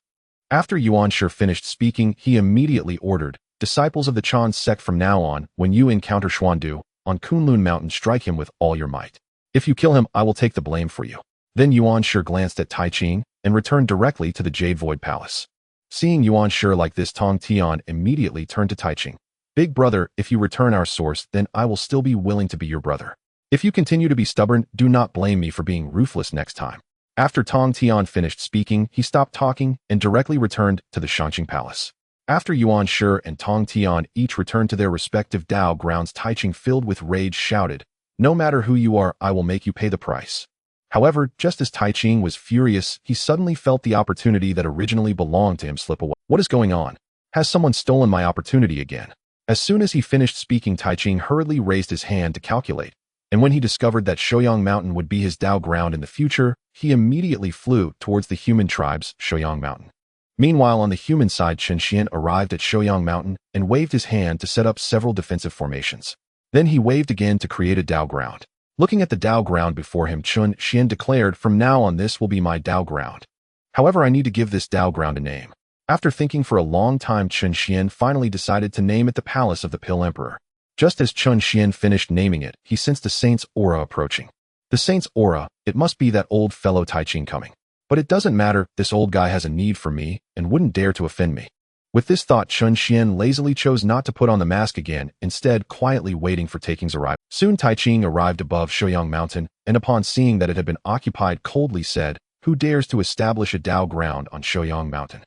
After Yuan Shi finished speaking, he immediately ordered, disciples of the Chan sect, from now on, when you encounter Xuandu on Kunlun Mountain, strike him with all your might. If you kill him, I will take the blame for you. Then Yuan Shi glanced at Taiching and returned directly to the Jade Void Palace. Seeing Yuan Shi like this, Tong Tian immediately turned to Taiching. Big brother, if you return our source, then I will still be willing to be your brother. If you continue to be stubborn, do not blame me for being ruthless next time. After Tong Tian finished speaking, he stopped talking and directly returned to the Shangqing Palace. After Yuan Shi and Tong Tian each returned to their respective Dao grounds, Taiching, filled with rage, shouted, "No matter who you are, I will make you pay the price." However, just as Taiching was furious, he suddenly felt the opportunity that originally belonged to him slip away. What is going on? Has someone stolen my opportunity again? As soon as he finished speaking, Taiching hurriedly raised his hand to calculate, and when he discovered that Shouyang Mountain would be his Dao ground in the future, he immediately flew towards the human tribe's Shouyang Mountain. Meanwhile, on the human side, Qin Xian arrived at Shouyang Mountain and waved his hand to set up several defensive formations. Then he waved again to create a Dao ground. Looking at the Dao ground before him, Qin Xian declared, "From now on, this will be my Dao ground. However, I need to give this Dao ground a name." After thinking for a long time, Qin Xian finally decided to name it the Palace of the Pill Emperor. Just as Qin Xian finished naming it, he sensed the saint's aura approaching. The saint's aura, it must be that old fellow Taiching coming. But it doesn't matter, this old guy has a need for me and wouldn't dare to offend me. With this thought, Qin Xian lazily chose not to put on the mask again, instead quietly waiting for Taiking's arrival. Soon Taiching arrived above Shouyang Mountain, and upon seeing that it had been occupied, coldly said, "Who dares to establish a Dao ground on Shouyang Mountain?"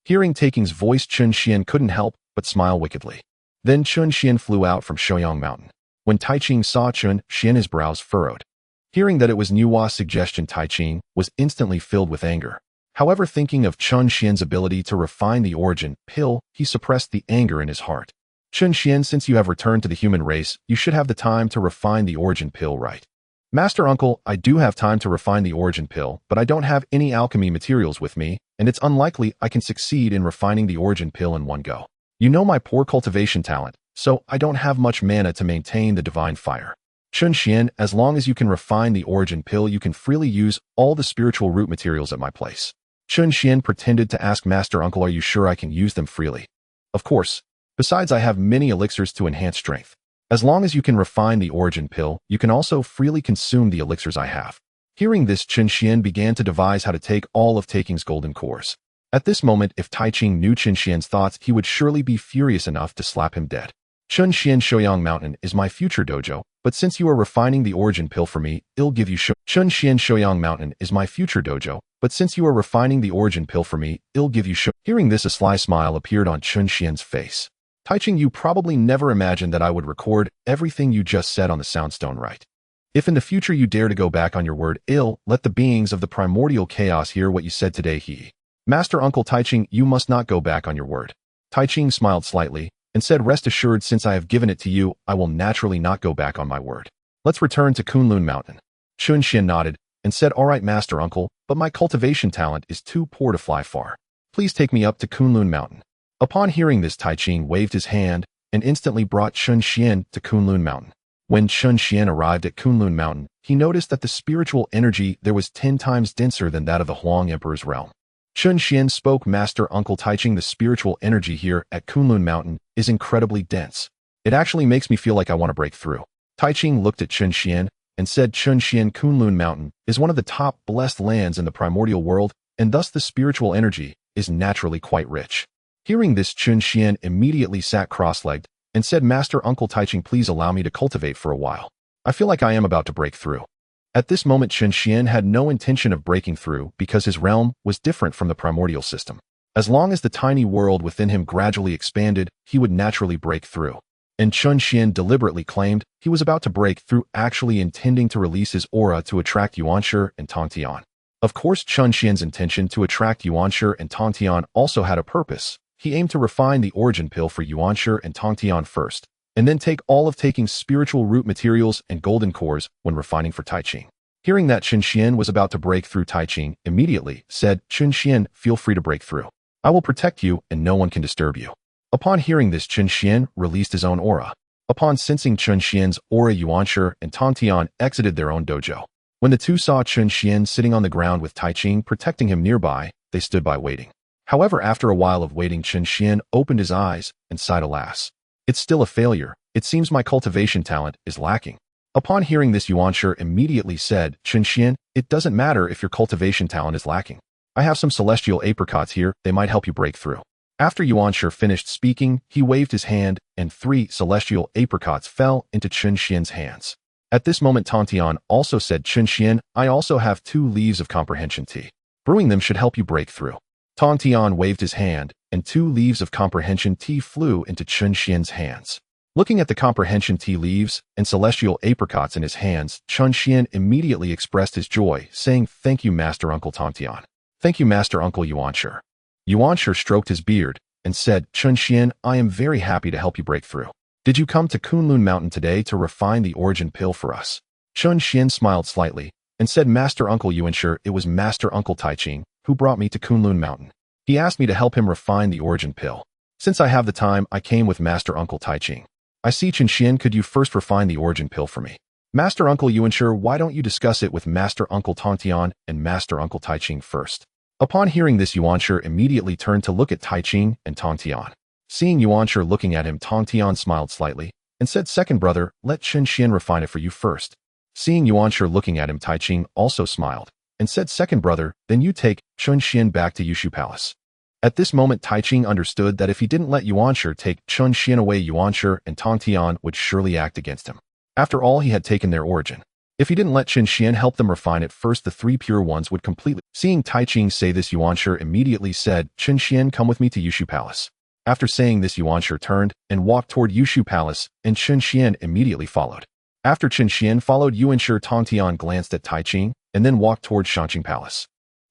Hearing Taiking's voice, Qin Xian couldn't help but smile wickedly. Then Qin Xian flew out from Shouyang Mountain. When Taiching saw Qin Xian, his brows furrowed. Hearing that it was Nuwa's suggestion, Taiching was instantly filled with anger. However, thinking of Qin Xian's ability to refine the origin pill, he suppressed the anger in his heart. "Qin Xian, since you have returned to the human race, you should have the time to refine the origin pill, right?" "Master Uncle, I do have time to refine the origin pill, but I don't have any alchemy materials with me, and it's unlikely I can succeed in refining the origin pill in one go. You know my poor cultivation talent, so I don't have much mana to maintain the divine fire. Qin Xian, as long as you can refine the origin pill, you can freely use all the spiritual root materials at my place." Qin Xian pretended to ask, "Master Uncle, are you sure I can use them freely?" "Of course. Besides, I have many elixirs to enhance strength. As long as you can refine the origin pill, you can also freely consume the elixirs I have." Hearing this, Qin Xian began to devise how to take all of Taiking's golden cores. At this moment, if Taiching knew Qin Xian's thoughts, he would surely be furious enough to slap him dead. "Qin Xian, Shouyang Mountain is my future dojo, but since you are refining the origin pill for me, I'll give you Qin Xian, Shouyang Mountain is my future dojo, but since you are refining the origin pill for me, I'll give you Shu. Hearing this, a sly smile appeared on Qin Xian's face. "Taiching, you probably never imagined that I would record everything you just said on the Soundstone, right? If in the future you dare to go back on your word, I'll let the beings of the primordial chaos hear what you said today." "Master Uncle Taiching, you must not go back on your word." Taiching smiled slightly and said, "Rest assured, since I have given it to you, I will naturally not go back on my word. Let's return to Kunlun Mountain." Qin Xian nodded and said, "All right, Master Uncle, but my cultivation talent is too poor to fly far. Please take me up to Kunlun Mountain." Upon hearing this, Taiching waved his hand and instantly brought Qin Xian to Kunlun Mountain. When Qin Xian arrived at Kunlun Mountain, he noticed that the spiritual energy there was 10 times denser than that of the Huang Emperor's realm. Qin Xian spoke, "Master Uncle Taiching, the spiritual energy here at Kunlun Mountain is incredibly dense. It actually makes me feel like I want to break through." Taiching looked at Qin Xian, and said Chunxian Kunlun Mountain is one of the top blessed lands in the primordial world, and thus the spiritual energy is naturally quite rich. Hearing this, Chunxian immediately sat cross-legged and said, Master Uncle Taiching, please allow me to cultivate for a while. I feel like I am about to break through. At this moment, Chunxian had no intention of breaking through because his realm was different from the primordial system. As long as the tiny world within him gradually expanded, he would naturally break through. And Chunxian deliberately claimed he was about to break through, actually intending to release his aura to attract Yuanshi and Tongtian. Of course, Chunxian's intention to attract Yuanshi and Tongtian also had a purpose. He aimed to refine the origin pill for Yuanshi and Tongtian first, and then take all of taking spiritual root materials and golden cores when refining for Taiching. Hearing that Chunxian was about to break through, Taiching immediately said, Chunxian, feel free to break through. I will protect you and no one can disturb you. Upon hearing this, Chunxian released his own aura. Upon sensing Chunxian's aura, Yuanshi and Tongtian exited their own dojo. When the two saw Chunxian sitting on the ground with Taiching protecting him nearby, they stood by waiting. However, after a while of waiting, Chunxian opened his eyes and sighed, alas. It's still a failure. It seems my cultivation talent is lacking. Upon hearing this, Yuanshi immediately said, Chunxian, it doesn't matter if your cultivation talent is lacking. I have some celestial apricots here, they might help you break through. After Yuanshi finished speaking, he waved his hand, and 3 celestial apricots fell into Chunxian's hands. At this moment, Tongtian also said, Chunxian, I also have 2 leaves of comprehension tea. Brewing them should help you break through. Tongtian waved his hand, and 2 leaves of comprehension tea flew into Chunxian's hands. Looking at the comprehension tea leaves and celestial apricots in his hands, Chunxian immediately expressed his joy, saying, Thank you, Master Uncle Tongtian. Thank you, Master Uncle Yuanshi. Yuanshi stroked his beard and said, Chunxian, I am very happy to help you break through. Did you come to Kunlun Mountain today to refine the origin pill for us? Chunxian smiled slightly and said, Master Uncle Yuanshi, it was Master Uncle Taiching who brought me to Kunlun Mountain. He asked me to help him refine the origin pill. Since I have the time, I came with Master Uncle Taiching. I see, Chunxian, could you first refine the origin pill for me? Master Uncle Yuanshi, why don't you discuss it with Master Uncle Tongtian and Master Uncle Taiching first? Upon hearing this, Yuanshi immediately turned to look at Taiching and Tongtian. Seeing Yuanshi looking at him, Tongtian smiled slightly and said, Second brother, let Chunxian refine it for you first. Seeing Yuanshi looking at him, Taiching also smiled and said, Second brother, then you take Chunxian back to Yushu Palace. At this moment, Taiching understood that if he didn't let Yuanshi take Chunxian away, Yuanshi and Tongtian would surely act against him. After all, he had taken their origin. If he didn't let Chunxian help them refine it first, the 3 pure ones would completely. Seeing Taiching say this, Yuanshi immediately said, Chunxian, come with me to Yushu Palace. After saying this, Yuanshi turned and walked toward Yushu Palace, and Chunxian immediately followed. After Chunxian followed, Yuanshi, Tongtian glanced at Taiching and then walked toward Shanqing Palace.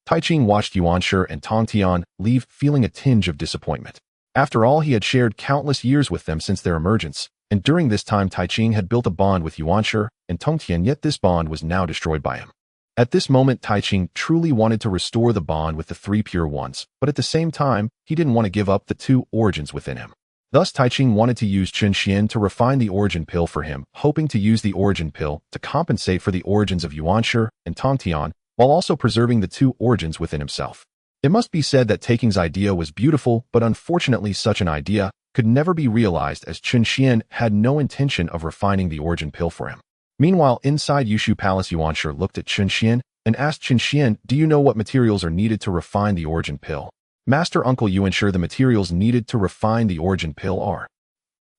Taiching watched Yuanshi and Tongtian leave, feeling a tinge of disappointment. After all, he had shared countless years with them since their emergence, and during this time Taiching had built a bond with Yuanshi and Tongtian, yet this bond was now destroyed by him. At this moment, Taiching truly wanted to restore the bond with the 3 pure ones, but at the same time, he didn't want to give up the 2 origins within him. Thus, Taiching wanted to use Chunxian to refine the origin pill for him, hoping to use the origin pill to compensate for the origins of Yuanshi and Tongtian, while also preserving the 2 origins within himself. It must be said that Taiking's idea was beautiful, but unfortunately such an idea could never be realized as Chunxian had no intention of refining the origin pill for him. Meanwhile, inside Yushu Palace, Yuanshi looked at Chunxian and asked Chunxian, do you know what materials are needed to refine the origin pill? Master Uncle Yuanshi, the materials needed to refine the origin pill are.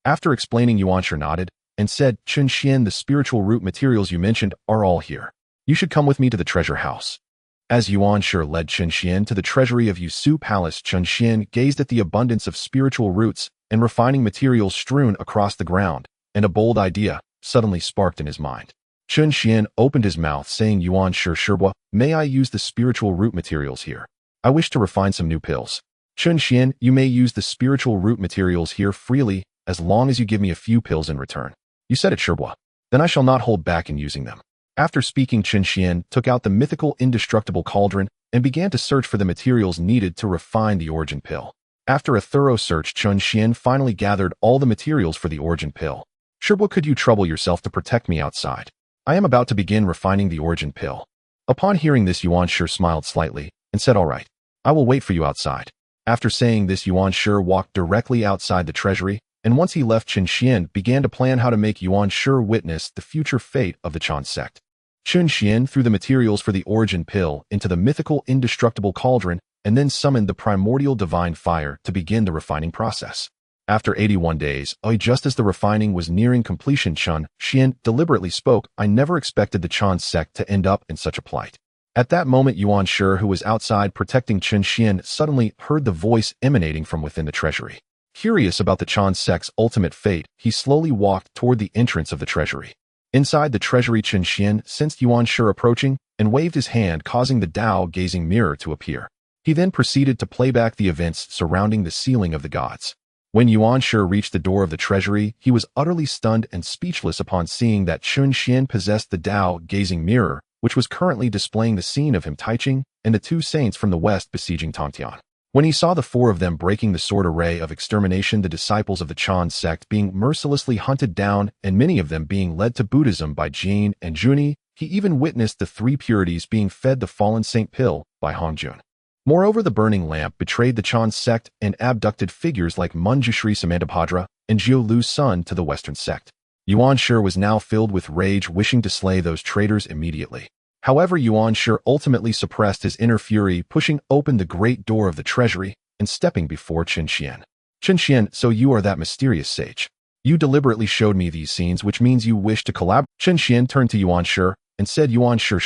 After explaining, Yuanshi nodded and said, Chunxian, the spiritual root materials you mentioned are all here. You should come with me to the treasure house. As Yuanshi led Chunxian to the treasury of Yushu Palace, Chunxian gazed at the abundance of spiritual roots and refining materials strewn across the ground, and a bold idea suddenly sparked in his mind. Chunxian opened his mouth, saying, Yuanshi Shibwa, may I use the spiritual root materials here? I wish to refine some new pills. Chunxian, you may use the spiritual root materials here freely, as long as you give me a few pills in return. You said it, Shibwa. Then I shall not hold back in using them. After speaking, Chunxian took out the mythical indestructible cauldron and began to search for the materials needed to refine the origin pill. After a thorough search, Chunxian finally gathered all the materials for the origin pill. Shibwa, could you trouble yourself to protect me outside? I am about to begin refining the origin pill. Upon hearing this, Yuanshi smiled slightly and said, all right, I will wait for you outside. After saying this, Yuanshi walked directly outside the treasury and once he left Qinxian, began to plan how to make Yuan Shi witness the future fate of the Chan sect. Qinxian threw the materials for the origin pill into the mythical indestructible cauldron and then summoned the primordial divine fire to begin the refining process. After 81 days, just as the refining was nearing completion, Qinxian deliberately spoke, "I never expected the Chan sect to end up in such a plight." At that moment, Yuan Shi, who was outside protecting Qinxian, suddenly heard the voice emanating from within the treasury. Curious about the Chan sect's ultimate fate, he slowly walked toward the entrance of the treasury. Inside the treasury, Qinxian sensed Yuan Shi approaching and waved his hand, causing the Tao-gazing mirror to appear. He then proceeded to play back the events surrounding the sealing of the gods. When Yuan Shi reached the door of the treasury, he was utterly stunned and speechless upon seeing that Qinxian possessed the Tao-gazing mirror, which was currently displaying the scene of him Taiching and the two saints from the west besieging Tongtian. When he saw the four of them breaking the sword array of extermination, the disciples of the Chan sect being mercilessly hunted down and many of them being led to Buddhism by Jin and Juni, he even witnessed the three purities being fed the fallen saint pill by Hongjun. Moreover, the burning lamp betrayed the Chan sect and abducted figures like Manjushri Samantabhadra and Jiu Lu's son to the western sect. Yuan Shi was now filled with rage, wishing to slay those traitors immediately. However, Yuan Shi ultimately suppressed his inner fury, pushing open the great door of the treasury and stepping before Qinxian. "Qinxian, so you are that mysterious sage. You deliberately showed me these scenes, which means you wish to collaborate." Qinxian turned to Yuan Shi and said, "Yuan Shi,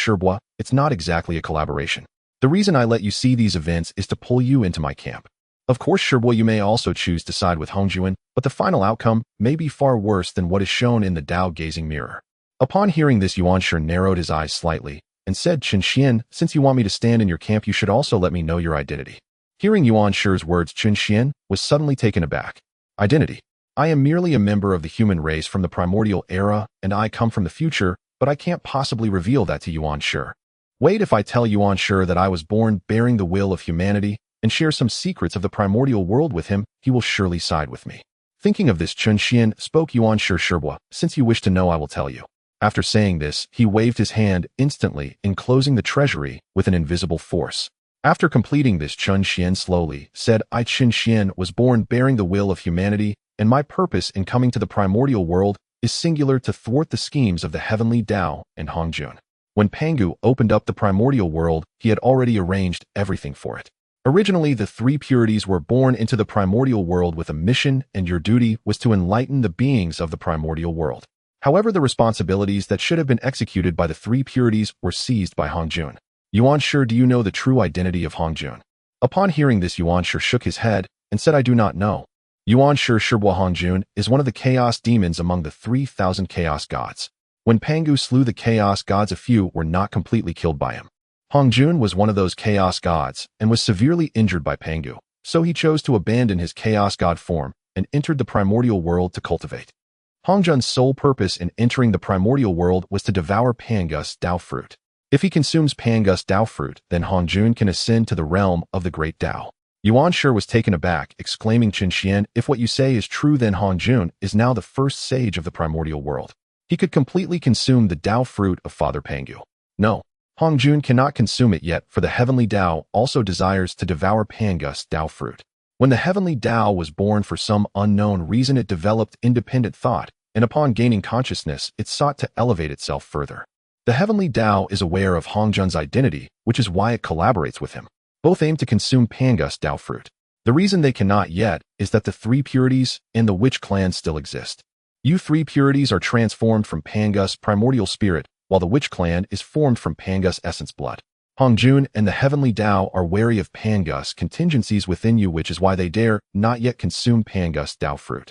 it's not exactly a collaboration. The reason I let you see these events is to pull you into my camp. Of course, Shibwa, you may also choose to side with Hongjuan, but the final outcome may be far worse than what is shown in the Tao-gazing mirror." Upon hearing this, Yuan Shi narrowed his eyes slightly and said, "Qinxian, since you want me to stand in your camp, you should also let me know your identity." Hearing Yuan Shi's words, Qinxian was suddenly taken aback. "Identity? I am merely a member of the human race from the primordial era, and I come from the future, but I can't possibly reveal that to Yuan Shi. Wait, if I tell Yuan Shi that I was born bearing the will of humanity and share some secrets of the primordial world with him, he will surely side with me." Thinking of this, Qinxian spoke, "Yuan Shi, since you wish to know, I will tell you." After saying this, he waved his hand, instantly enclosing the treasury with an invisible force. After completing this, Qinxian slowly said, "I, Qinxian, was born bearing the will of humanity, and my purpose in coming to the primordial world is singular, to thwart the schemes of the heavenly Tao and Hongjun." When Pangu opened up the primordial world, he had already arranged everything for it. Originally, the three purities were born into the primordial world with a mission, and your duty was to enlighten the beings of the primordial world. However, the responsibilities that should have been executed by the three purities were seized by Hongjun. "Yuan Shi, do you know the true identity of Hongjun?" Upon hearing this, Yuan Shi shook his head and said, "I do not know." Yuan Shi, Hongjun is one of the chaos demons among the 3,000 chaos gods. When Pangu slew the chaos gods, a few were not completely killed by him. Hongjun was one of those chaos gods and was severely injured by Pangu, so he chose to abandon his chaos god form and entered the primordial world to cultivate. Hongjun's sole purpose in entering the primordial world was to devour Pangus Tao fruit. If he consumes Pangus Tao fruit, then Hongjun can ascend to the realm of the great Tao. Yuan Shi was taken aback, exclaiming, "Qinxian, if what you say is true, then Hongjun is now the first sage of the primordial world. He could completely consume the Tao fruit of Father Pangu." "No, Hongjun cannot consume it yet, for the heavenly Tao also desires to devour Pangus Tao fruit." When the heavenly Tao was born, for some unknown reason, it developed independent thought, and upon gaining consciousness, it sought to elevate itself further. The heavenly Tao is aware of Hongjun's identity, which is why it collaborates with him. Both aim to consume Pangus Tao fruit. The reason they cannot yet is that the three purities and the witch clan still exist. You three purities are transformed from Pangus primordial spirit, while the witch clan is formed from Pangus essence blood. Hongjun and the heavenly Tao are wary of Pangus contingencies within you, which is why they dare not yet consume Pangus Tao fruit.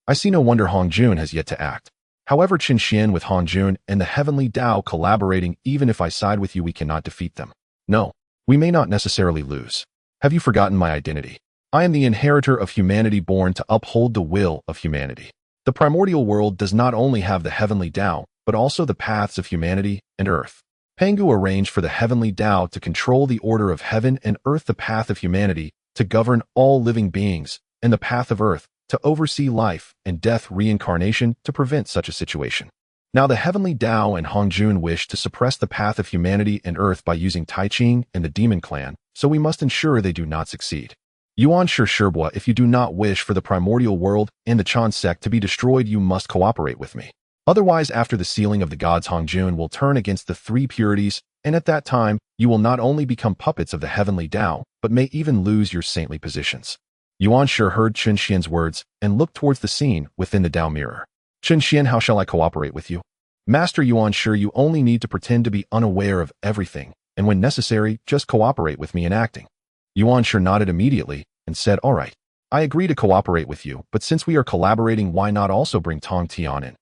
I see no wonder Hongjun has yet to act. However, Qinxian, with Hongjun and the heavenly Tao collaborating, even if I side with you, we cannot defeat them. No, we may not necessarily lose. Have you forgotten my identity? I am the inheritor of humanity, born to uphold the will of humanity. The primordial world does not only have the heavenly Tao, but also the paths of humanity and earth. Pangu arranged for the heavenly Tao to control the order of heaven and earth, the path of humanity to govern all living beings, and the path of earth to oversee life and death reincarnation to prevent such a situation. Now the heavenly Tao and Hongjun wish to suppress the path of humanity and earth by using Tai Ching and the demon clan, so we must ensure they do not succeed. Yuan Shirbua, if you do not wish for the primordial world and the Chan sect to be destroyed, you must cooperate with me. Otherwise, after the sealing of the gods, Hongjun will turn against the three purities, and at that time, you will not only become puppets of the heavenly Tao, but may even lose your saintly positions. Yuan Shi heard Chen Xian's words and looked towards the scene within the Tao mirror. Chen Xian, how shall I cooperate with you? Master Yuan Shi, you only need to pretend to be unaware of everything, and when necessary, just cooperate with me in acting. Yuan Shi nodded immediately and said, all right, I agree to cooperate with you, but since we are collaborating, why not also bring Tong Tian in?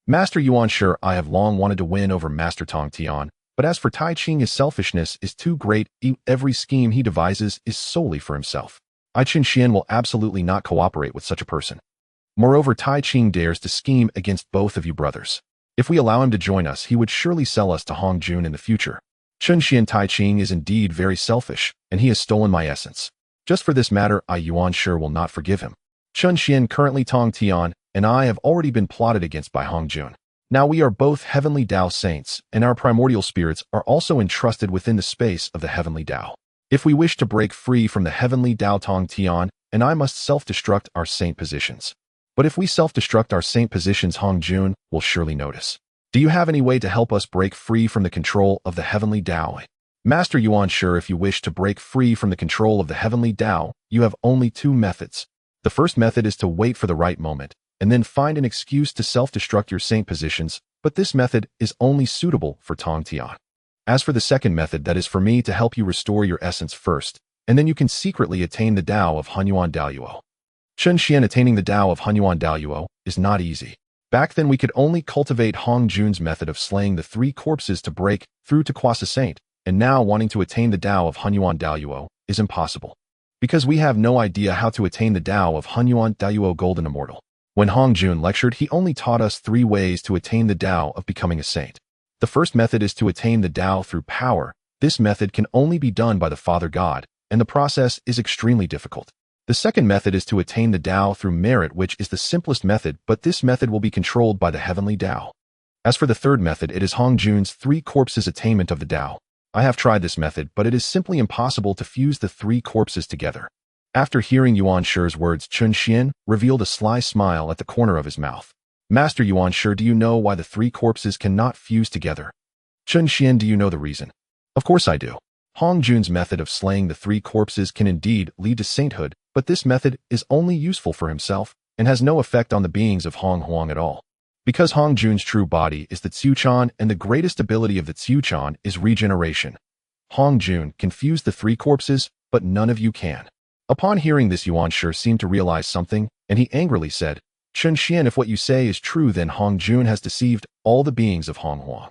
Master Yuan Shi, I have long wanted to win over Master Tong Tian, but as for Tai Ching, his selfishness is too great. Every scheme he devises is solely for himself. I Chen Xian will absolutely not cooperate with such a person. Moreover, Tai Ching dares to scheme against both of you brothers. If we allow him to join us, he would surely sell us to Hongjun in the future. Chen Xian, Tai Ching is indeed very selfish, and he has stolen my essence. Just for this matter, I Yuan Shi will not forgive him. Chen Xian, currently Tong Tian, and I have already been plotted against by Hongjun. Now we are both heavenly Tao saints, and our primordial spirits are also entrusted within the space of the heavenly Tao. If we wish to break free from the heavenly Tao, Tong Tian and I must self-destruct our saint positions. But if we self-destruct our saint positions, Hongjun will surely notice. Do you have any way to help us break free from the control of the heavenly Tao? Master Yuan Shi, if you wish to break free from the control of the heavenly Tao, you have only two methods. The first method is to wait for the right moment, and then find an excuse to self-destruct your saint positions, but this method is only suitable for Tong Tian. As for the second method, that is for me to help you restore your essence first, and then you can secretly attain the Tao of Hunyuan Daoyuo. Chen Xian, attaining the Tao of Hunyuan Daoyuo is not easy. Back then we could only cultivate Hongjun's method of slaying the three corpses to break through to Kwasa Saint, and now wanting to attain the Tao of Hunyuan Daoyuo is impossible. Because we have no idea how to attain the Tao of Hunyuan Daoyuo Golden Immortal. When Hongjun lectured, he only taught us 3 ways to attain the Tao of becoming a saint. The first method is to attain the Tao through power. This method can only be done by the Father God, and the process is extremely difficult. The second method is to attain the Tao through merit, which is the simplest method, but this method will be controlled by the heavenly Tao. As for the third method, it is Hongjun's 3 corpses attainment of the Tao. I have tried this method, but it is simply impossible to fuse the 3 corpses together. After hearing Yuan Shi's words, Chen Xian revealed a sly smile at the corner of his mouth. Master Yuan Shi, do you know why the 3 corpses cannot fuse together? Chen Xian, do you know the reason? Of course I do. Hongjun's method of slaying the 3 corpses can indeed lead to sainthood, but this method is only useful for himself and has no effect on the beings of Hong Huang at all. Because Hongjun's true body is the Tsuchan, and the greatest ability of the Tsuchan is regeneration. Hongjun can fuse the 3 corpses, but none of you can. Upon hearing this, Yuan Shi seemed to realize something, and he angrily said, Chen Xian, if what you say is true, then Hongjun has deceived all the beings of Hong Huang.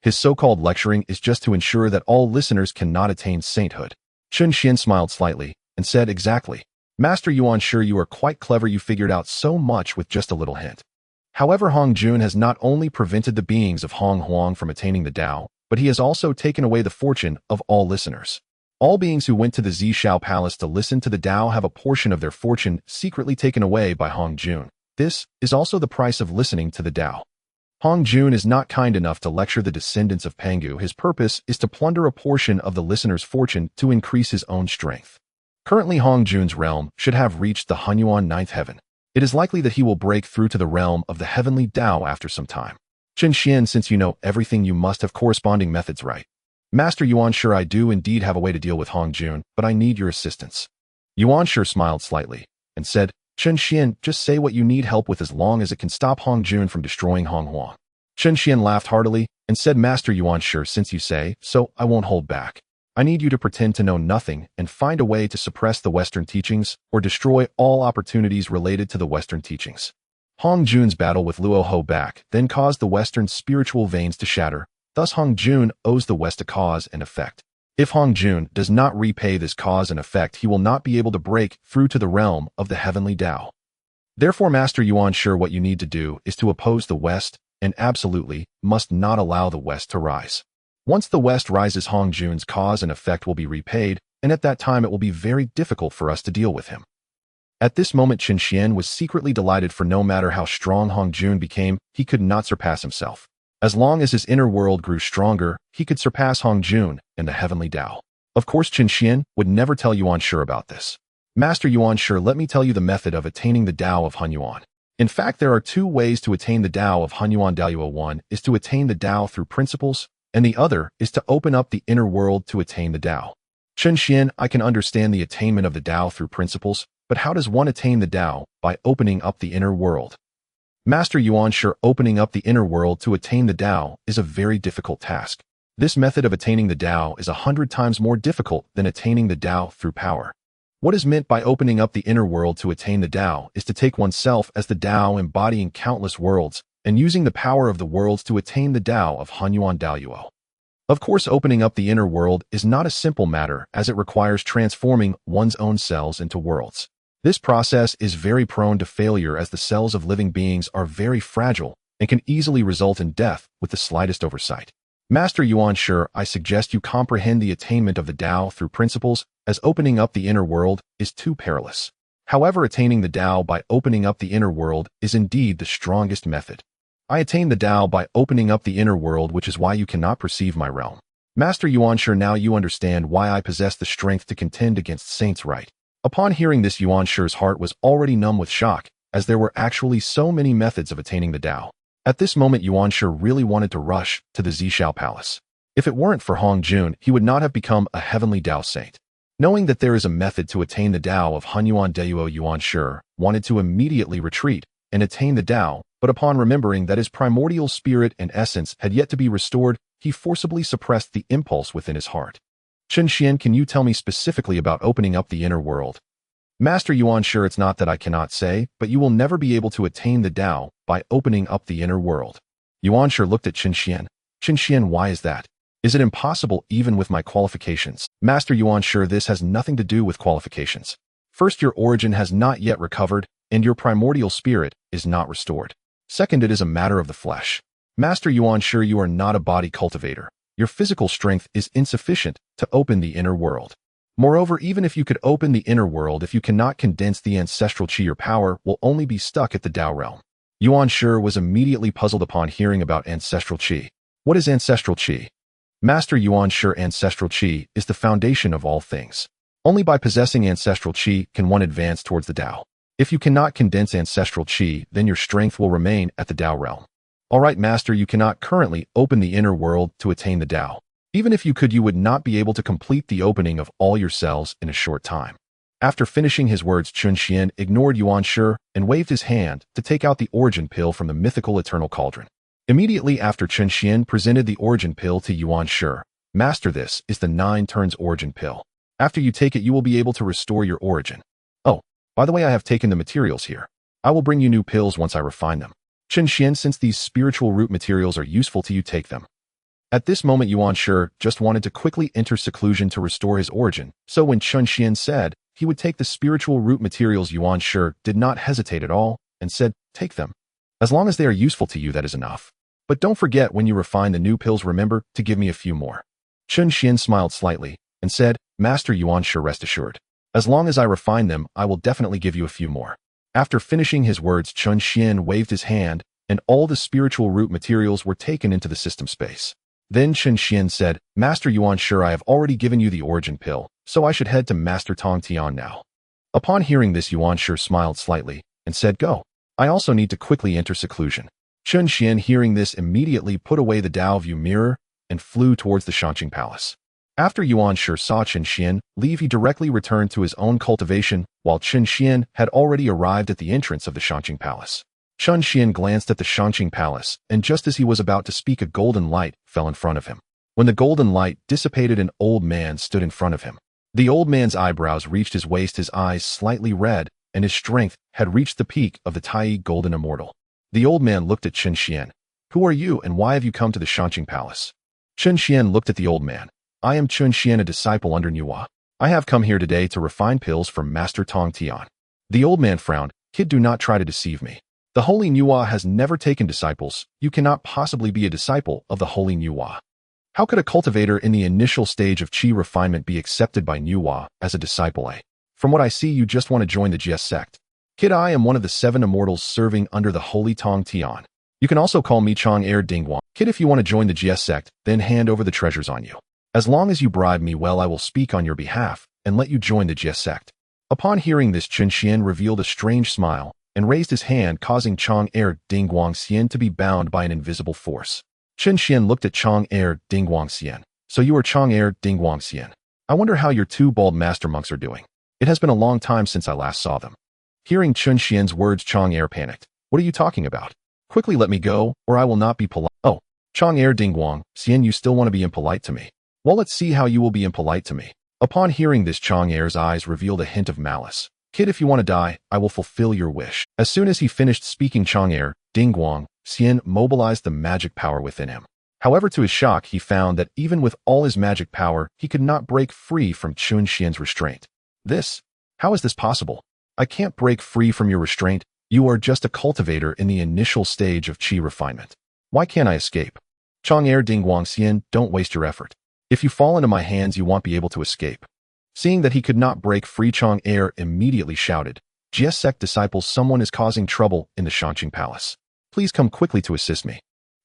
His so-called lecturing is just to ensure that all listeners cannot attain sainthood. Chen Xian smiled slightly and said, exactly. Master Yuan Shi, you are quite clever. You figured out so much with just a little hint. However, Hongjun has not only prevented the beings of Hong Huang from attaining the Tao, but he has also taken away the fortune of all listeners. All beings who went to the Zishao Palace to listen to the Tao have a portion of their fortune secretly taken away by Hongjun. This is also the price of listening to the Tao. Hongjun is not kind enough to lecture the descendants of Pangu. His purpose is to plunder a portion of the listener's fortune to increase his own strength. Currently, Hongjun's realm should have reached the Hunyuan 9th heaven. It is likely that he will break through to the realm of the heavenly Tao after some time. Chen Xian, since you know everything, you must have corresponding methods, right? Master Yuan Shi, I do indeed have a way to deal with Hongjun, but I need your assistance. Yuan Shi smiled slightly and said, Chen Xian, just say what you need help with as long as it can stop Hongjun from destroying Hong Huang. Chen Xian laughed heartily and said, Master Yuan Shi, since you say so, I won't hold back. I need you to pretend to know nothing and find a way to suppress the Western teachings or destroy all opportunities related to the Western teachings. Hongjun's battle with Luo Ho back then caused the Western spiritual veins to shatter. Thus Hongjun owes the West a cause and effect. If Hongjun does not repay this cause and effect, he will not be able to break through to the realm of the heavenly Tao. Therefore, Master Yuan Shi, what you need to do is to oppose the West and absolutely must not allow the West to rise. Once the West rises, Hongjun's cause and effect will be repaid, and at that time it will be very difficult for us to deal with him. At this moment, Chen Xian was secretly delighted, for no matter how strong Hongjun became, he could not surpass himself. As long as his inner world grew stronger, he could surpass Hongjun and the heavenly Tao. Of course, Chen Xian would never tell Yuan Shi about this. Master Yuan, sure, let me tell you the method of attaining the Tao of Hunyuan. In fact, there are two ways to attain the Tao of Hunyuan Daoyuo. One is to attain the Tao through principles, and the other is to open up the inner world to attain the Tao. Chen Xian, I can understand the attainment of the Tao through principles, but how does one attain the Tao? By opening up the inner world. Master Yuan, sure, opening up the inner world to attain the Tao is a very difficult task. This method of attaining the Tao is 100 times more difficult than attaining the Tao through power. What is meant by opening up the inner world to attain the Tao is to take oneself as the Tao embodying countless worlds and using the power of the worlds to attain the Tao of Hunyuan Daoyuo. Of course, opening up the inner world is not a simple matter as it requires transforming one's own cells into worlds. This process is very prone to failure as the cells of living beings are very fragile and can easily result in death with the slightest oversight. Master Yuan, sure, I suggest you comprehend the attainment of the Tao through principles, as opening up the inner world is too perilous. However, attaining the Tao by opening up the inner world is indeed the strongest method. I attain the Tao by opening up the inner world, which is why you cannot perceive my realm. Master Yuan, sure, now you understand why I possess the strength to contend against saints, right? Upon hearing this, Yuan Shi's heart was already numb with shock, as there were actually so many methods of attaining the Tao. At this moment, Yuan Shi really wanted to rush to the Zishao Palace. If it weren't for Hong Jun, he would not have become a heavenly Tao saint. Knowing that there is a method to attain the Tao of Hunyuan Daoyuo, Yuan Shi wanted to immediately retreat and attain the Tao, but upon remembering that his primordial spirit and essence had yet to be restored, he forcibly suppressed the impulse within his heart. Chen Xian, can you tell me specifically about opening up the inner world? Master Yuan, sure, it's not that I cannot say, but you will never be able to attain the Tao by opening up the inner world. Yuan Shi looked at Chen Xian. Chen Xian, why is that? Is it impossible even with my qualifications? Master Yuan, sure, this has nothing to do with qualifications. First, your origin has not yet recovered, and your primordial spirit is not restored. Second, it is a matter of the flesh. Master Yuan, sure, you are not a body cultivator. Your physical strength is insufficient to open the inner world. Moreover, even if you could open the inner world, if you cannot condense the ancestral qi, your power will only be stuck at the Tao realm. Yuan Shi was immediately puzzled upon hearing about ancestral qi. What is ancestral qi? Master Yuan Shi, ancestral qi is the foundation of all things. Only by possessing ancestral qi can one advance towards the Tao. If you cannot condense ancestral qi, then your strength will remain at the Tao realm. Alright, Master, you cannot currently open the inner world to attain the Tao. Even if you could, you would not be able to complete the opening of all your cells in a short time. After finishing his words, Chen Xian ignored Yuan Shi and waved his hand to take out the origin pill from the mythical eternal cauldron. Immediately after, Chen Xian presented the origin pill to Yuan Shi. Master, this is the 9 turns origin pill. After you take it, you will be able to restore your origin. Oh, by the way, I have taken the materials here. I will bring you new pills once I refine them. Chen Xian, since these spiritual root materials are useful to you, take them. At this moment, Yuan Shi just wanted to quickly enter seclusion to restore his origin, so when Chen Xian said he would take the spiritual root materials, Yuan Shi did not hesitate at all and said, take them. As long as they are useful to you, that is enough. But don't forget, when you refine the new pills, remember to give me a few more. Chen Xian smiled slightly and said, Master Yuan Shi, rest assured. As long as I refine them, I will definitely give you a few more. After finishing his words, Chen Xian waved his hand, and all the spiritual root materials were taken into the system space. Then Chen Xian said, Master Yuan Shi, I have already given you the origin pill, so I should head to Master Tong Tian now. Upon hearing this, Yuan Shi smiled slightly and said, go. I also need to quickly enter seclusion. Chen Xian, hearing this, immediately put away the Tao View mirror and flew towards the Shangqing Palace. After Yuan Shi saw Chen Xian leave, he directly returned to his own cultivation, while Chen Xian had already arrived at the entrance of the Shangqing Palace. Chen Xian glanced at the Shangqing Palace, and just as he was about to speak, a golden light fell in front of him. When the golden light dissipated, an old man stood in front of him. The old man's eyebrows reached his waist, his eyes slightly red, and his strength had reached the peak of the Tai Golden Immortal. The old man looked at Chen Xian. Who are you, and why have you come to the Shangqing Palace? Chen Xian looked at the old man. I am Chen Xian, a disciple under Nuwa. I have come here today to refine pills from Master Tong Tian. The old man frowned. Kid, do not try to deceive me. The Holy Nuwa has never taken disciples. You cannot possibly be a disciple of the Holy Nuwa. How could a cultivator in the initial stage of Qi refinement be accepted by Nuwa as a disciple? From what I see, you just want to join the GS sect. Kid, I am one of the 7 immortals serving under the Holy Tong Tian. You can also call me Chong Air Dingguan. Kid, if you want to join the GS sect, then hand over the treasures on you. As long as you bribe me well, I will speak on your behalf and let you join the GS sect. Upon hearing this, Chen Xian revealed a strange smile and raised his hand, causing Chang'er Ding Guangxian to be bound by an invisible force. Chen Xian looked at Chang'er Ding Guangxian. So you are Chang'er Ding Guangxian. I wonder how your two bald master monks are doing. It has been a long time since I last saw them. Hearing Chen Xian's words, Chang'er panicked. What are you talking about? Quickly let me go, or I will not be polite. Oh, Chang'er Ding Guangxian, you still want to be impolite to me? Well, let's see how you will be impolite to me. Upon hearing this, Chang'er's eyes revealed a hint of malice. Kid, if you want to die, I will fulfill your wish. As soon as he finished speaking, Chang'er Ding Guangxian mobilized the magic power within him. However, to his shock, he found that even with all his magic power, he could not break free from Chen Xian's restraint. How is this possible? I can't break free from your restraint. You are just a cultivator in the initial stage of qi refinement. Why can't I escape? Chang'er Ding Guangxian, don't waste your effort. If you fall into my hands, you won't be able to escape. Seeing that he could not break free, Chang'er immediately shouted, Jie sect disciples, someone is causing trouble in the Shangqing Palace. Please come quickly to assist me.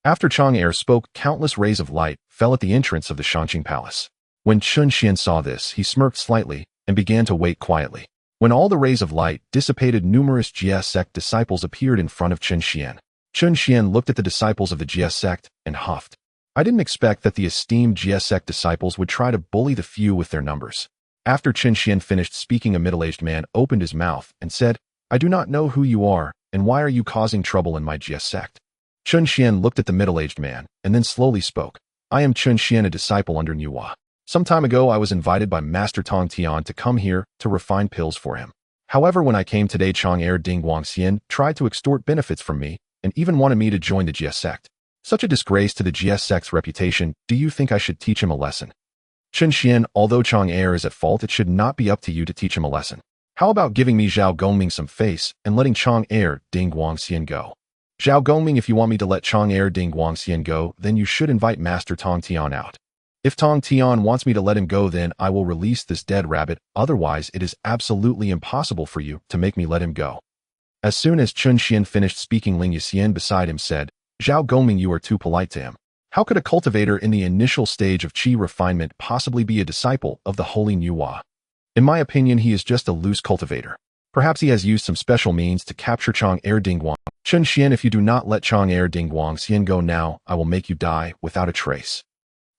After Chang'er spoke, countless rays of light fell at the entrance of the Shangqing Palace. When Chen Xian saw this, he smirked slightly and began to wait quietly. When all the rays of light dissipated, numerous Jie sect disciples appeared in front of Chen Xian. Chen Xian looked at the disciples of the Jie sect and huffed. I didn't expect that the esteemed Jie sect disciples would try to bully the few with their numbers. After Chen Xian finished speaking, a middle-aged man opened his mouth and said, I do not know who you are, and why are you causing trouble in my Jie sect? Chen Xian looked at the middle-aged man and then slowly spoke. I am Chen Xian, a disciple under Nuwa. Some time ago, I was invited by Master Tong Tian to come here to refine pills for him. However, when I came today, Chang'er Ding Guangxian tried to extort benefits from me and even wanted me to join the Jie sect. Such a disgrace to the Jie sect's reputation. Do you think I should teach him a lesson? Chen Xian, although Chang'er is at fault, it should not be up to you to teach him a lesson. How about giving me Zhao Gongming some face and letting Chang'er Ding Guangxian go? Zhao Gongming, if you want me to let Chang'er Ding Guangxian go, then you should invite Master Tong Tian out. If Tong Tian wants me to let him go, then I will release this dead rabbit. Otherwise, it is absolutely impossible for you to make me let him go. As soon as Chen Xian finished speaking, Ling Yixian beside him said, Zhao Gongming, you are too polite to him. How could a cultivator in the initial stage of qi refinement possibly be a disciple of the holy Nuwa? In my opinion, he is just a loose cultivator. Perhaps he has used some special means to capture Chang'er Ding Guang. Chen Xian, if you do not let Chang'er Ding Guangxian go now, I will make you die without a trace.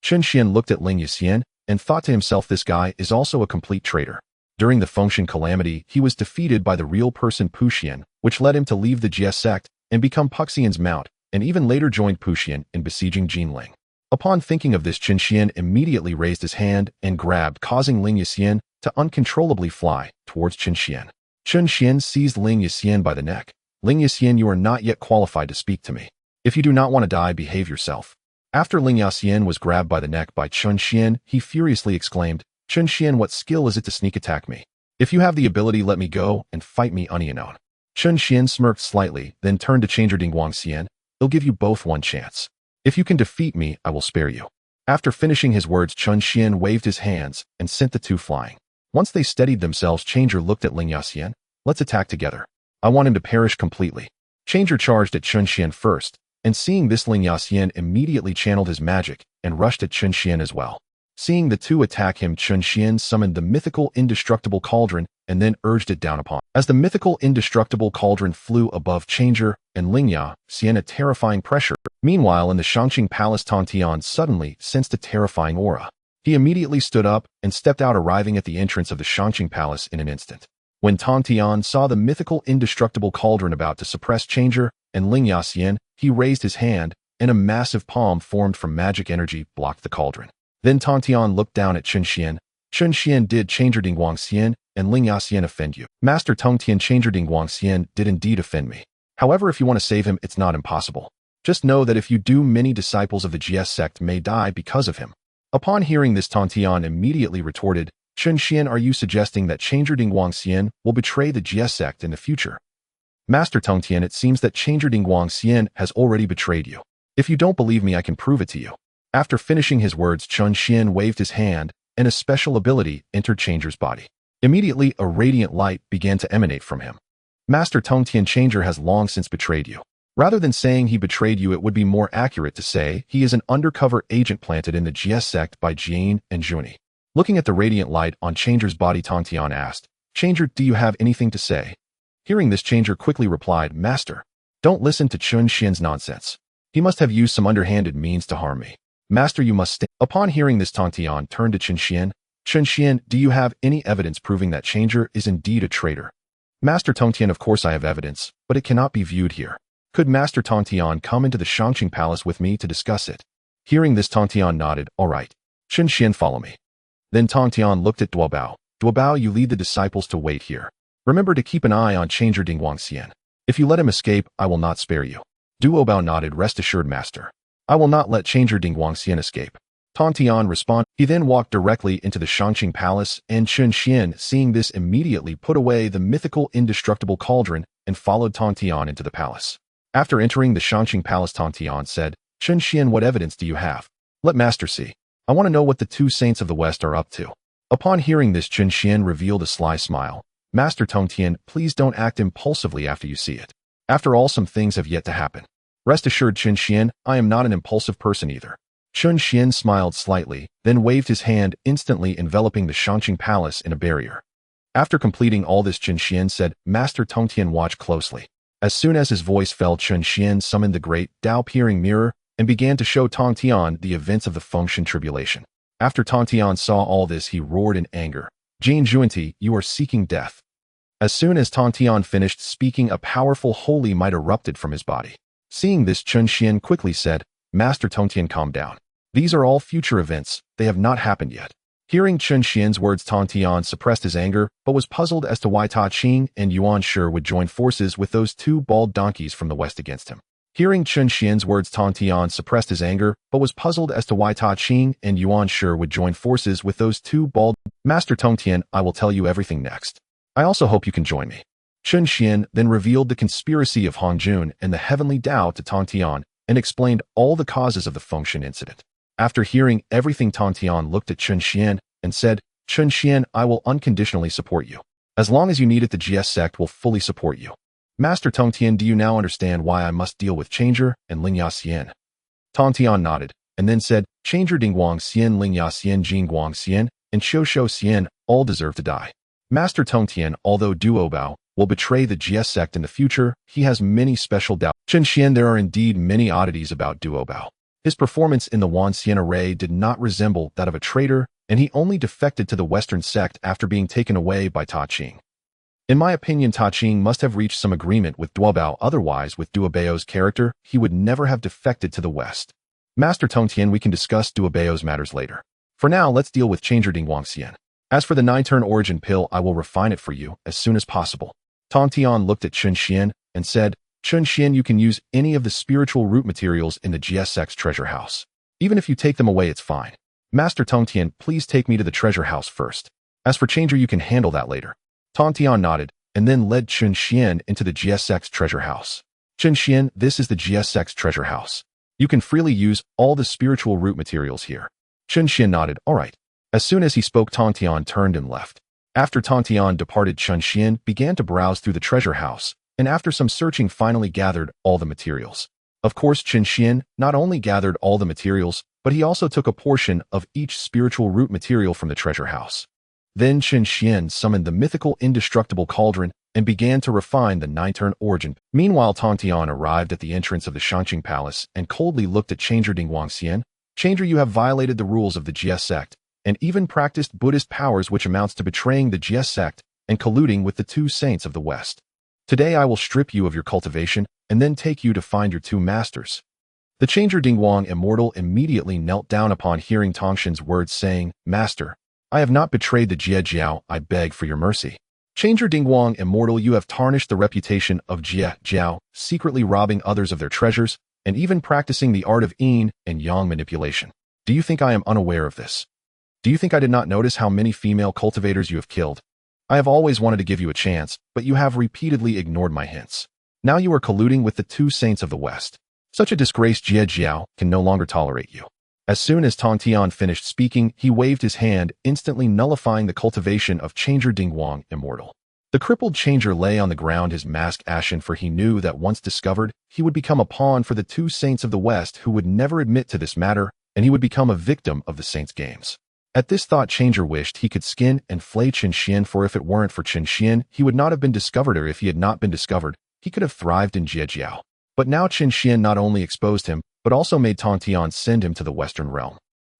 Chen Xian looked at Ling Yixian and thought to himself, this guy is also a complete traitor. During the Fengshen calamity, he was defeated by the real person Pu Xian, which led him to leave the Jie sect and become Puxian's mount, and even later joined Pu Xian in besieging Jinling. Upon thinking of this, Chen Xian immediately raised his hand and grabbed, causing Ling Yixian to uncontrollably fly towards Chen Xian. Chen Xian seized Ling Yixian by the neck. Ling Yixian, you are not yet qualified to speak to me. If you do not want to die, behave yourself. After Ling Yixian was grabbed by the neck by Chen Xian, he furiously exclaimed, Chen Xian, what skill is it to sneak attack me? If you have the ability, let me go and fight me unknown. Chen Xian smirked slightly, then turned to Chang'er Ding Guangxian. I'll give you both one chance. If you can defeat me, I will spare you. After finishing his words, Chen Xian waved his hands and sent the two flying. Once they steadied themselves, Chang'er looked at Ling Yixian. Let's attack together. I want him to perish completely. Chang'er charged at Chen Xian first, and seeing this, Ling Yixian immediately channeled his magic and rushed at Chen Xian as well. Seeing the two attack him, Chen Xian summoned the mythical indestructible cauldron and then urged it down upon. As the mythical indestructible cauldron flew above Chang'er and Ling Yixian, a terrifying pressure. Meanwhile, in the Shangqing Palace, Tong Tian suddenly sensed a terrifying aura. He immediately stood up and stepped out, arriving at the entrance of the Shangqing Palace in an instant. When Tong Tian saw the mythical indestructible cauldron about to suppress Chang'er and Ling Yixian, he raised his hand, and a massive palm formed from magic energy blocked the cauldron. Then Tong Tian looked down at Chen Xian. Chen Xian, did Chang'er Ding Guangxian and Ling Yixian offend you? Master Tong Tian, Chang'er Ding Guangxian did indeed offend me. However, if you want to save him, it's not impossible. Just know that if you do, many disciples of the Jie sect may die because of him. Upon hearing this, Tong Tian immediately retorted, Chen Xian, are you suggesting that Chang'er Ding Guangxian will betray the Jie sect in the future? Master Tong Tian, it seems that Chang'er Ding Guangxian has already betrayed you. If you don't believe me, I can prove it to you. After finishing his words, Chen Xian waved his hand, and a special ability entered Chang'er's body. Immediately, a radiant light began to emanate from him. Master Tong Tian, Chang'er has long since betrayed you. Rather than saying he betrayed you, it would be more accurate to say he is an undercover agent planted in the Jie sect by Jian and Juni. Looking at the radiant light on Chang'er's body, Tong Tian asked, Changer, do you have anything to say? Hearing this, Changer quickly replied, Master, don't listen to Chun Xian's nonsense. He must have used some underhanded means to harm me. Master, you must stay. Upon hearing this, Tong Tian turned to Chun Xian. Chun Xian, do you have any evidence proving that Changer is indeed a traitor? Master Tong Tian, of course I have evidence, but it cannot be viewed here. Could Master Tong Tian come into the Shangqing Palace with me to discuss it? Hearing this, Tong Tian nodded. All right. Chun Xian, follow me. Then Tong Tian looked at Duobao. Duobao, you lead the disciples to wait here. Remember to keep an eye on Changer Dingguangxian. If you let him escape, I will not spare you. Duobao nodded. Rest assured, Master. I will not let Changer Dingguangxian escape. Tong Tian responded. He then walked directly into the Shangqing Palace, and Chun Xian, seeing this, immediately put away the mythical indestructible cauldron and followed Tong Tian into the palace. After entering the Shangqing Palace, Tong Tian said, Chun Xian, what evidence do you have? Let Master see. I want to know what the two saints of the West are up to. Upon hearing this, Chun Xian revealed a sly smile. Master Tong Tian, please don't act impulsively after you see it. After all, some things have yet to happen. Rest assured, Chun Xian, I am not an impulsive person either. Chun Xian smiled slightly, then waved his hand, instantly enveloping the Shangqing Palace in a barrier. After completing all this, Chun Xian said, Master Tong Tian, watch closely. As soon as his voice fell, Chun Xian summoned the great Dao-peering mirror and began to show Tong Tian the events of the Fengshan tribulation. After Tong Tian saw all this, he roared in anger. Jane Juanti, you are seeking death. As soon as Tong Tian finished speaking, a powerful holy might erupted from his body. Seeing this, Chun Xian quickly said, Master Tong Tian, calm down. These are all future events, they have not happened yet. Hearing Chun Xian's words, Tong Tian suppressed his anger, but was puzzled as to why Ta Qing and Yuan Shi would join forces with those two bald donkeys from the west against him. Hearing Chun Xian's words, Tong Tian suppressed his anger, but was puzzled as to why Ta Qing and Yuan Shi would join forces with those two bald... Master Tong Tian, I will tell you everything next. I also hope you can join me. Chun Xian then revealed the conspiracy of Hong Jun and the heavenly Tao to Tong Tian and explained all the causes of the Fengshan incident. After hearing everything, Tong Tian looked at Chun Xian and said, Chun Xian, I will unconditionally support you. As long as you need it, the GS sect will fully support you. Master Tong Tian, do you now understand why I must deal with Changer and Lingya Xian? Tong Tian nodded, and then said, Changer Dingguangxian, Lingya Xian, Jingguangxian, and Shoushou Xian all deserve to die. Master Tong Tian, although Duobao will betray the GS sect in the future, he has many special doubts. Chun Xian, there are indeed many oddities about Duobao. His performance in the Wan Xian array did not resemble that of a traitor, and he only defected to the Western sect after being taken away by Ta Qing. In my opinion, Ta Qing must have reached some agreement with Duobao, otherwise with Duobao's character, he would never have defected to the West. Master Tong Tian, we can discuss Duobao's matters later. For now, let's deal with Changer Dingguangxian. As for the 9-turn origin pill, I will refine it for you as soon as possible. Tong Tian looked at Chun Xian and said, Chun Xian, you can use any of the spiritual root materials in the GSX treasure house. Even if you take them away, it's fine. Master Tong Tian, please take me to the treasure house first. As for Changer, you can handle that later. Tong Tian nodded, and then led Chun Xian into the GSX treasure house. Chun Xian, this is the GSX treasure house. You can freely use all the spiritual root materials here. Chun Xian nodded, all right. As soon as he spoke, Tong Tian turned and left. After Tong Tian departed, Chun Xian began to browse through the treasure house, and after some searching finally gathered all the materials. Of course, Chun Xian not only gathered all the materials, but he also took a portion of each spiritual root material from the treasure house. Then Chun Xian summoned the mythical indestructible cauldron and began to refine the 9-turn origin. Meanwhile, Tong Tian arrived at the entrance of the Shangqing Palace and coldly looked at Changer Dingguangxian. Changer, you have violated the rules of the GS sect, and even practiced Buddhist powers, which amounts to betraying the GS sect and colluding with the two saints of the West. Today I will strip you of your cultivation and then take you to find your two masters. The Changer Dingguang Immortal immediately knelt down upon hearing Tongshan's words, saying, Master, I have not betrayed the Jie Jiao, I beg for your mercy. Changer Dingguang Immortal, you have tarnished the reputation of Jie Jiao, secretly robbing others of their treasures, and even practicing the art of yin and yang manipulation. Do you think I am unaware of this? Do you think I did not notice how many female cultivators you have killed? I have always wanted to give you a chance, but you have repeatedly ignored my hints. Now you are colluding with the two saints of the West. Such a disgraced Jie Jiao can no longer tolerate you. As soon as Tong Tian finished speaking, he waved his hand, instantly nullifying the cultivation of Changer Dingguang Immortal. The crippled Changer lay on the ground, his mask ashen, for he knew that once discovered, he would become a pawn for the two saints of the West who would never admit to this matter, and he would become a victim of the saints' games. At this thought, Changer wished he could skin and flay Qin Xian, for if it weren't for Qin Xian, he would not have been discovered, or if he had not been discovered, he could have thrived in Jiejiao. But now Qin Xian not only exposed him, but also made Tantian send him to the Western realm.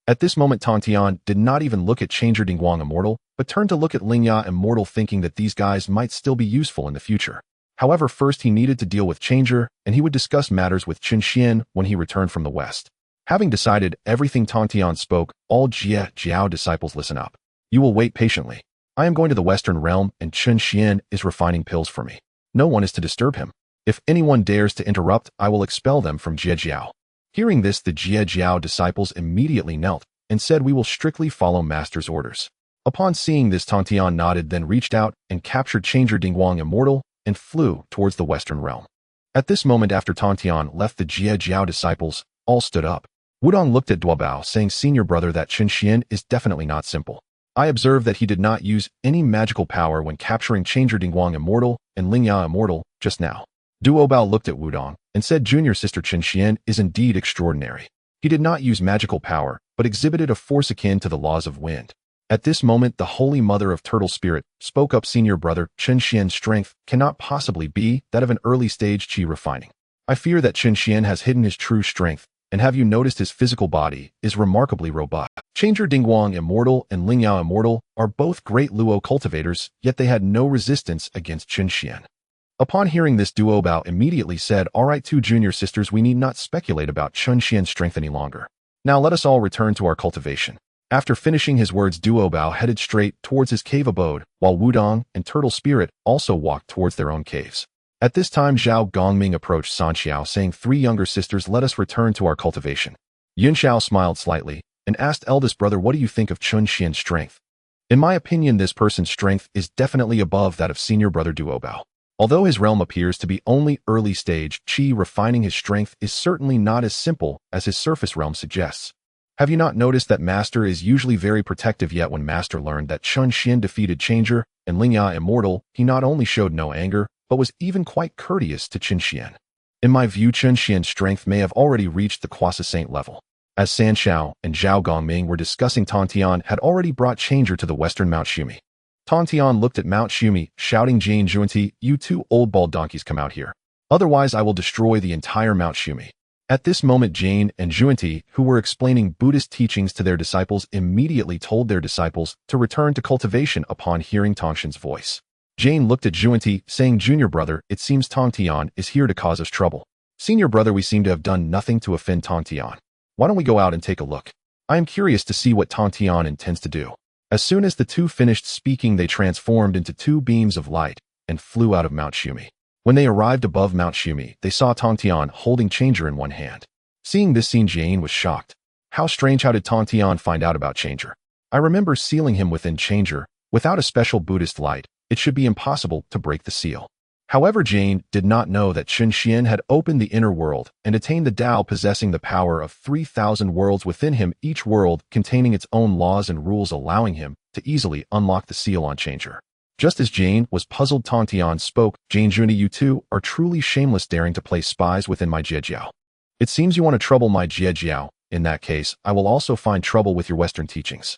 At this moment, Tantian did not even look at Changer Dingguang Immortal, but turned to look at Lingya Immortal, thinking that these guys might still be useful in the future. However, first he needed to deal with Changer, and he would discuss matters with Qin Xian when he returned from the West. Having decided everything, Tantian spoke, "All Jiao disciples, listen up. You will wait patiently. I am going to the Western realm, and Qin Xian is refining pills for me. No one is to disturb him. If anyone dares to interrupt, I will expel them from Jiejiao." Hearing this, the Jiejiao disciples immediately knelt and said, "We will strictly follow Master's orders." Upon seeing this, Tantian nodded, then reached out and captured Changer Dingguang Immortal and flew towards the Western realm. At this moment, after Tantian left, the Jiejiao disciples all stood up. Wudong looked at Duobao, saying, "Senior brother, that Qin Xian is definitely not simple. I observed that he did not use any magical power when capturing Changer Dingguang Immortal and Lingya Immortal just now." Duobao looked at Wudong and said, "Junior sister, Qin Xian is indeed extraordinary. He did not use magical power, but exhibited a force akin to the laws of wind." At this moment, the Holy Mother of Turtle Spirit spoke up, "Senior brother, Qin Xian's strength cannot possibly be that of an early-stage qi refining. I fear that Qin Xian has hidden his true strength, and have you noticed his physical body is remarkably robust. Changer Dingguang Immortal and Lingya Immortal are both great Luo cultivators, yet they had no resistance against Qin Xian." Upon hearing this, Duobao immediately said, "All right, two junior sisters, we need not speculate about Qin Xian's strength any longer. Now let us all return to our cultivation." After finishing his words, Duobao headed straight towards his cave abode, while Wudong and Turtle Spirit also walked towards their own caves. At this time, Zhao Gongming approached Sanxiao, saying, "Three younger sisters, let us return to our cultivation." Yunxiao smiled slightly and asked, "Eldest brother, what do you think of Qin Xian's strength?" "In my opinion, this person's strength is definitely above that of senior brother Duobao. Although his realm appears to be only early stage qi, refining his strength is certainly not as simple as his surface realm suggests. Have you not noticed that Master is usually very protective, yet when Master learned that Qin Xian defeated Changer and Lingya Immortal, he not only showed no anger, but was even quite courteous to Qin Xian. In my view, Qin Xian's strength may have already reached the Quasi-Saint level." As Sanxiao and Zhao Gongming were discussing, Tantian had already brought Changer to the western Mount Xumi. Tantian looked at Mount Xumi, shouting, "Jane, Junti, you two old bald donkeys, come out here. Otherwise, I will destroy the entire Mount Xumi." At this moment, Jane and Junti, who were explaining Buddhist teachings to their disciples, immediately told their disciples to return to cultivation upon hearing Tangshan's voice. Jane looked at Junti, saying, "Junior brother, it seems Tantian is here to cause us trouble. Senior brother, we seem to have done nothing to offend Tantian. Why don't we go out and take a look? I am curious to see what Tantian intends to do." As soon as the two finished speaking, they transformed into two beams of light and flew out of Mount Xumi. When they arrived above Mount Xumi, they saw Tantian holding Changer in one hand. Seeing this scene, Jane was shocked. How strange, how did Tantian find out about Changer? I remember sealing him within Changer. Without a special Buddhist light, it should be impossible to break the seal. However, Jane did not know that Qin Xian had opened the inner world and attained the Tao, possessing the power of 3,000 worlds within him, each world containing its own laws and rules, allowing him to easily unlock the seal on Changer. Just as Jane was puzzled, Tantian spoke, "Jane Junti, you two are truly shameless, daring to place spies within my Jiejiao. It seems you want to trouble my Jiejiao. In that case, I will also find trouble with your Western teachings."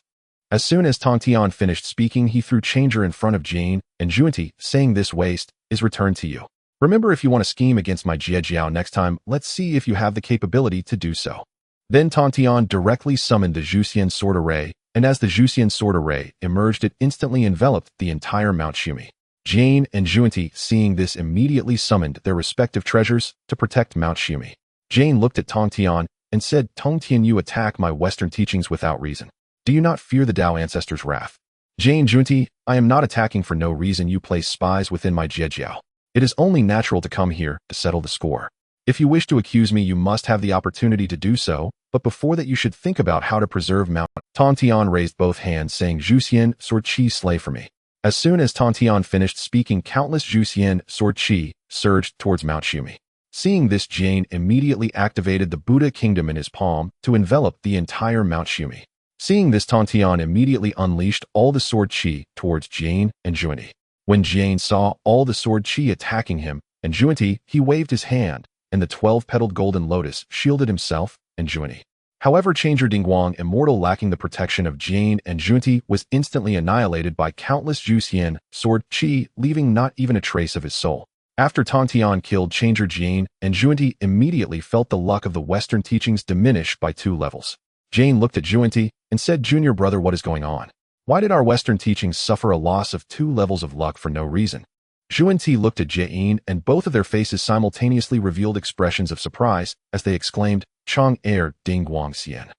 As soon as Tantian finished speaking, he threw Changer in front of Jane and Junti, saying, "This waste is returned to you. Remember, if you want to scheme against my Jiejiao next time, let's see if you have the capability to do so." Then Tantian directly summoned the Zhuxian Sword Array, and as the Zhuxian Sword Array emerged, it instantly enveloped the entire Mount Xumi. Jane and Junti, seeing this, immediately summoned their respective treasures to protect Mount Xumi. Jane looked at Tantian and said, "Tongtian, you attack my Western teachings without reason. Do you not fear the Tao ancestors' wrath?" "Jane Junti, I am not attacking for no reason. You place spies within my Jiejiao. It is only natural to come here to settle the score. If you wish to accuse me, you must have the opportunity to do so, but before that you should think about how to preserve Mount." Tantian raised both hands, saying, "Zhuxian Sword Qi, slay for me." As soon as Tantian finished speaking, countless Zhuxian Sword Qi surged towards Mount Xumi. Seeing this, Jane immediately activated the Buddha Kingdom in his palm to envelop the entire Mount Xumi. Seeing this, Tantian immediately unleashed all the Sword Qi towards Jane and Junti. When Jane saw all the Sword Qi attacking him and Junti, he waved his hand, and the 12-petaled golden lotus shielded himself and Junti. However, Changer Dingguang, immortal lacking the protection of Jane and Junti, was instantly annihilated by countless Juxian sword chi, leaving not even a trace of his soul. After Tong Tian killed Changer Jane, and Junti immediately felt the luck of the Western teachings diminish by 2 levels. Jane looked at Junti and said, "Junior brother, what is going on? Why did our Western teachings suffer a loss of 2 levels of luck for no reason?" Junti looked at Jane, and both of their faces simultaneously revealed expressions of surprise as they exclaimed, "Chong Er Dingguang Xian."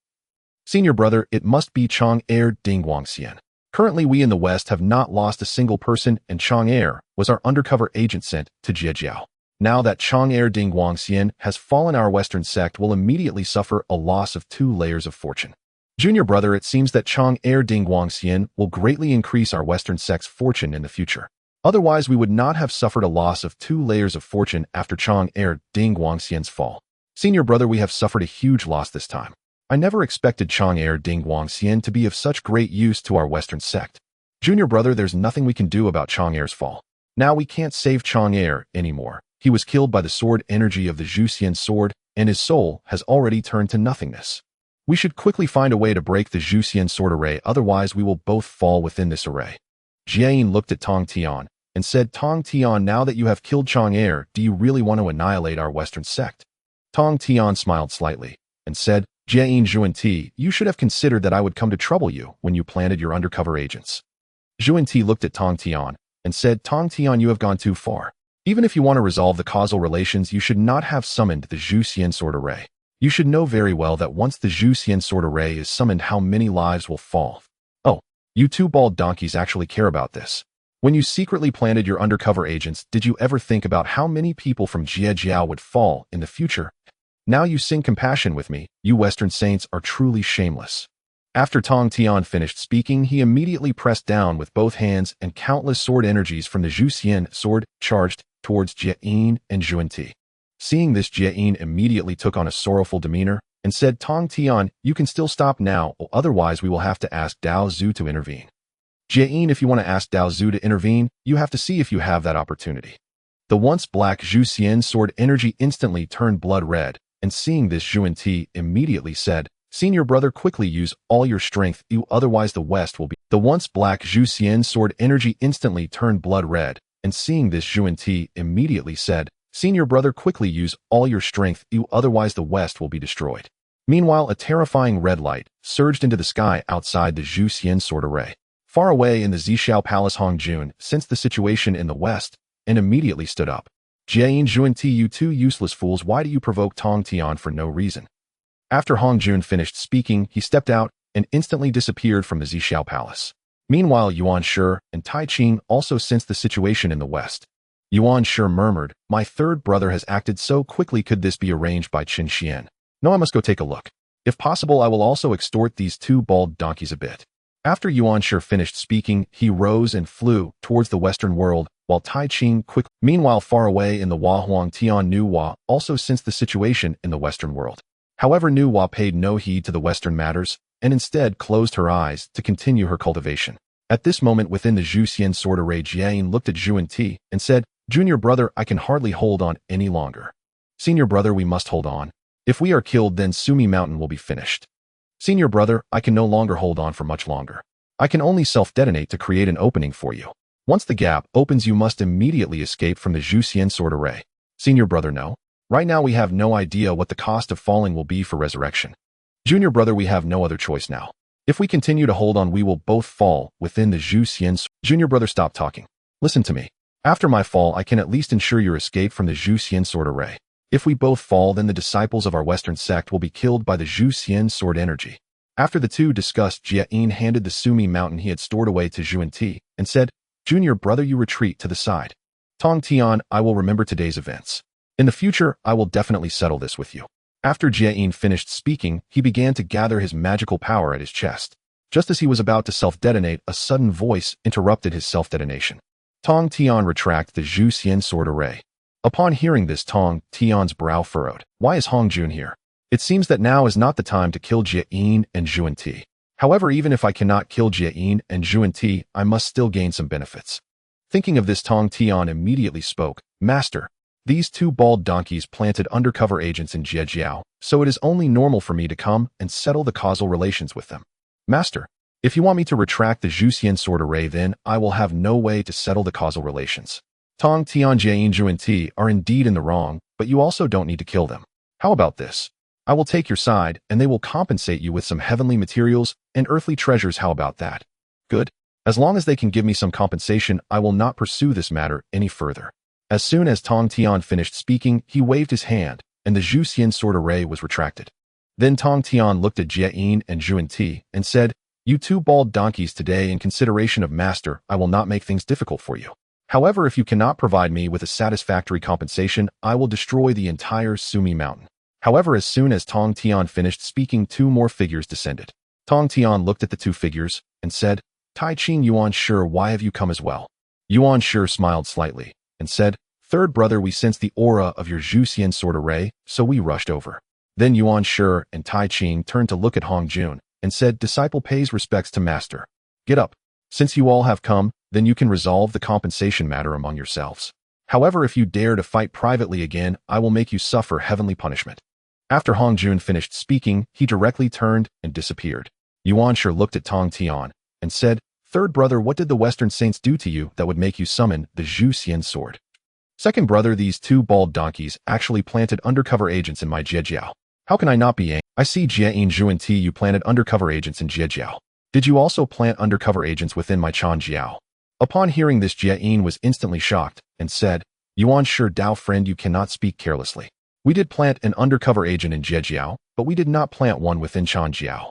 Senior brother, it must be Chong Er Dingguang Xian. Currently, we in the West have not lost a single person, and Chong Er was our undercover agent sent to Jiejiao. Now that Chong Er Dingguang Xian has fallen, our Western sect will immediately suffer a loss of 2 layers of fortune. Junior brother, it seems that Chong Er Dingguang Xian will greatly increase our Western sect's fortune in the future. Otherwise, we would not have suffered a loss of 2 layers of fortune after Chong Er Dingguang Xian's fall. Senior brother, we have suffered a huge loss this time. I never expected Chong Er Dingguang Xian to be of such great use to our Western sect. Junior brother, there's nothing we can do about Chong Er's fall. Now we can't save Chong Er anymore. He was killed by the sword energy of the Juxian sword, and his soul has already turned to nothingness. We should quickly find a way to break the Juxian sword array, otherwise we will both fall within this array. Jiayin looked at Tong Tian and said, "Tong Tian, now that you have killed Chong Er, do you really want to annihilate our Western sect?" Tong Tian smiled slightly and said, "Jiayin Zhuan-Ti, you should have considered that I would come to trouble you when you planted your undercover agents." Zhuan-Ti looked at Tong Tian and said, "Tong Tian, you have gone too far. Even if you want to resolve the causal relations, you should not have summoned the Juxian sword array. You should know very well that once the Juxian sword array is summoned, how many lives will fall. Oh, you 2 bald donkeys actually care about this. When you secretly planted your undercover agents, did you ever think about how many people from Jiejiao would fall in the future? Now you sing compassion with me. You Western saints are truly shameless." After Tong Tian finished speaking, he immediately pressed down with both hands, and countless sword energies from the Juxian sword charged towards Jiayin and Zhuan-Ti. Seeing this, Jiayin immediately took on a sorrowful demeanor and said, "Tong Tian, you can still stop now, or otherwise we will have to ask Dao Zhu to intervene." Jiayin, if you want to ask Dao Zhu to intervene, you have to see if you have that opportunity. The once black Juxian sword energy instantly turned blood red, and seeing this, Zhuan-Ti immediately said, "Senior brother, quickly use all your strength, you otherwise the West will be." The once black Juxian sword energy instantly turned blood red, and seeing this, Zhuan-Ti immediately said, "Senior brother, quickly use all your strength, you otherwise the West will be destroyed." Meanwhile, a terrifying red light surged into the sky outside the Juxian sword array. Far away in the Zhixiao Palace, Hong Jun sensed the situation in the West and immediately stood up. "Jiayin Zhuan-Ti, you 2 useless fools, why do you provoke Tong Tian for no reason?" After Hong Jun finished speaking, he stepped out and instantly disappeared from the Zhixiao Palace. Meanwhile, Yuan Shi and Tai Qing also sensed the situation in the West. Yuan Shi murmured, "My 3rd brother has acted so quickly. Could this be arranged by Qin Xian? No, I must go take a look. If possible, I will also extort these 2 bald donkeys a bit." After Yuan Shi finished speaking, he rose and flew towards the Western world, while Tai Qing quickly. Meanwhile, far away in the Huang Tian, Nu Hua also sensed the situation in the Western world. However, Nu Hua paid no heed to the Western matters, and instead closed her eyes to continue her cultivation. At this moment, within the Juxian sword array, Jiayin looked at Zhuan-Ti and said, "Junior brother, I can hardly hold on any longer." "Senior brother, we must hold on. If we are killed, then Sumi Mountain will be finished." "Senior brother, I can no longer hold on for much longer. I can only self-detonate to create an opening for you. Once the gap opens, you must immediately escape from the Juxian sword array." "Senior brother, no. Right now we have no idea what the cost of falling will be for resurrection. Junior brother, we have no other choice now. If we continue to hold on, we will both fall within the Juxian. Junior brother, stop talking. Listen to me. After my fall, I can at least ensure your escape from the Juxian sword array. If we both fall, then the disciples of our Western sect will be killed by the Juxian sword energy." After the 2 discussed, Jiayin handed the Sumi Mountain he had stored away to Zhuan-Ti and said, "Junior brother, you retreat to the side. Tong Tian, I will remember today's events. In the future, I will definitely settle this with you." After Jiayin finished speaking, he began to gather his magical power at his chest. Just as he was about to self-detonate, a sudden voice interrupted his self-detonation. Tong Tian, retract the Juxian sword array. Upon hearing this, Tong Tian's brow furrowed. Why is Hong Jun here? It seems that now is not the time to kill Jiayin and Zhuan-Ti. However, even if I cannot kill Jiayin and Zhuan-Ti, I must still gain some benefits. Thinking of this, Tong Tian immediately spoke, "Master, These two bald donkeys planted undercover agents in Jiejiao, so it is only normal for me to come and settle the causal relations with them. Master, if you want me to retract the Zhuxian sword array, then I will have no way to settle the causal relations. Tong Tian Jian Zhu and Ti are indeed in the wrong, but you also don't need to kill them. How about this? I will take your side, and they will compensate you with some heavenly materials and earthly treasures. How about that? Good. As long as they can give me some compensation, I will not pursue this matter any further. As soon as Tong Tian finished speaking, he waved his hand, and the Zhuxian sword array was retracted. Then Tong Tian looked at Jie Yin and Zhu Ti and said, "You two bald donkeys, today in consideration of Master, I will not make things difficult for you. However, if you cannot provide me with a satisfactory compensation, I will destroy the entire Sumi mountain." However, as soon as Tong Tian finished speaking, two more figures descended. Tong Tian looked at the two figures and said, "Tai Ching Yuan Shi, why have you come as well?" Yuan Shi smiled slightly and said, "Third brother, we sensed the aura of your Zhuxian sword array, so we rushed over." Then Yuan Shi and Tai Ching turned to look at Hong Jun and said, "Disciple pays respects to Master. Get up. Since you all have come, then you can resolve the compensation matter among yourselves. However, if you dare to fight privately again, I will make you suffer heavenly punishment." After Hong Jun finished speaking, he directly turned and disappeared. Yuan Shi looked at Tong Tian and said, "Third brother, what did the Western saints do to you that would make you summon the Zhuxian sword?" "Second brother, these two bald donkeys actually planted undercover agents in my Jiejiao. How can I not be angry? I see Jie Yin, Zhu and Ti, you planted undercover agents in Jiejiao. Did you also plant undercover agents within my Chanjiao?" Upon hearing this, Jie Yin was instantly shocked and said, "Yuan Shi, Dao friend, you cannot speak carelessly. We did plant an undercover agent in Jiejiao, but we did not plant one within Chanjiao.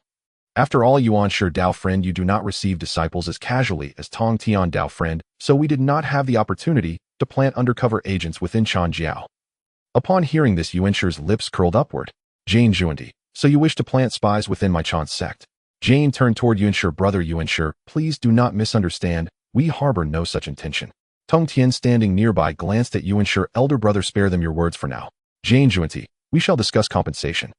After all, Yuan Shi, Dao friend, you do not receive disciples as casually as Tong Tian, Dao friend, so we did not have the opportunity to plant undercover agents within Chanjiao." Upon hearing this, Yuan Shi's lips curled upward. "Jane Zhuandi, so you wish to plant spies within my Chan sect?" Jane turned toward Yuan Shi. "Brother Yuan Shi, please do not misunderstand. We harbor no such intention." Tong Tian, standing nearby, glanced at Yuan Shi. "Elder brother, spare them your words for now. Jane Zhuandi, we shall discuss compensation."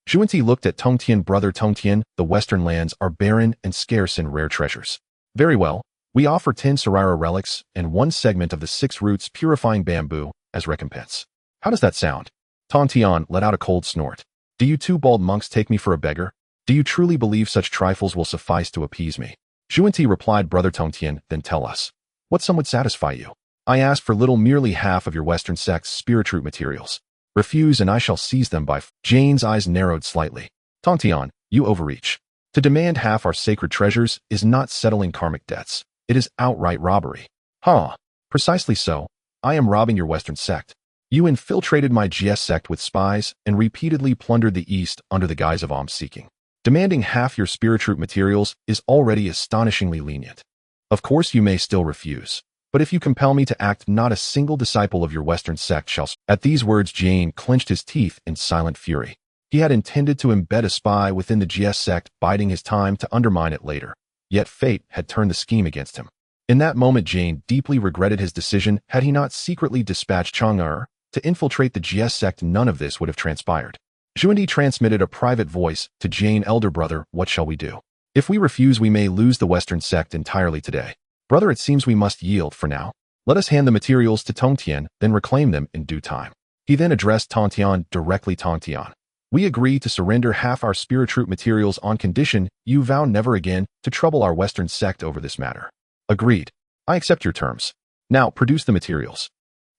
Zhuandi looked at Tong Tian. "Brother Tong Tian, the western lands are barren and scarce in rare treasures. Very well, we offer 10 Sarira relics and 1 segment of the 6 roots purifying bamboo as recompense. How does that sound?" Tong Tian let out a cold snort. "Do you two bald monks take me for a beggar? Do you truly believe such trifles will suffice to appease me?" Zhuandi replied, "Brother Tong Tian, then tell us. What sum would satisfy you? I ask for little, merely half of your Western sect's spirit root materials. Refuse and I shall seize them by Jane's eyes narrowed slightly. "Tong Tian, you overreach. To demand half our sacred treasures is not settling karmic debts. It is outright robbery." "Huh. Precisely so. I am robbing your Western sect. You infiltrated my GS sect with spies and repeatedly plundered the East under the guise of alms-seeking. Demanding half your spirit root materials is already astonishingly lenient. Of course you may still refuse. But if you compel me to act, not a single disciple of your Western sect shall..." At these words, Jane clenched his teeth in silent fury. He had intended to embed a spy within the GS sect, biding his time to undermine it later. Yet fate had turned the scheme against him. In that moment, Jane deeply regretted his decision. Had he not secretly dispatched Chang'er to infiltrate the GS sect, none of this would have transpired. Zhuandi transmitted a private voice to Jane. "Elder brother, what shall we do? If we refuse, we may lose the Western sect entirely today. Brother, it seems we must yield for now. Let us hand the materials to Tong Tian, then reclaim them in due time." He then addressed Tong Tian directly. "Tong Tian, we agree to surrender half our spirit root materials on condition you vow never again to trouble our Western sect over this matter." "Agreed. I accept your terms. Now produce the materials."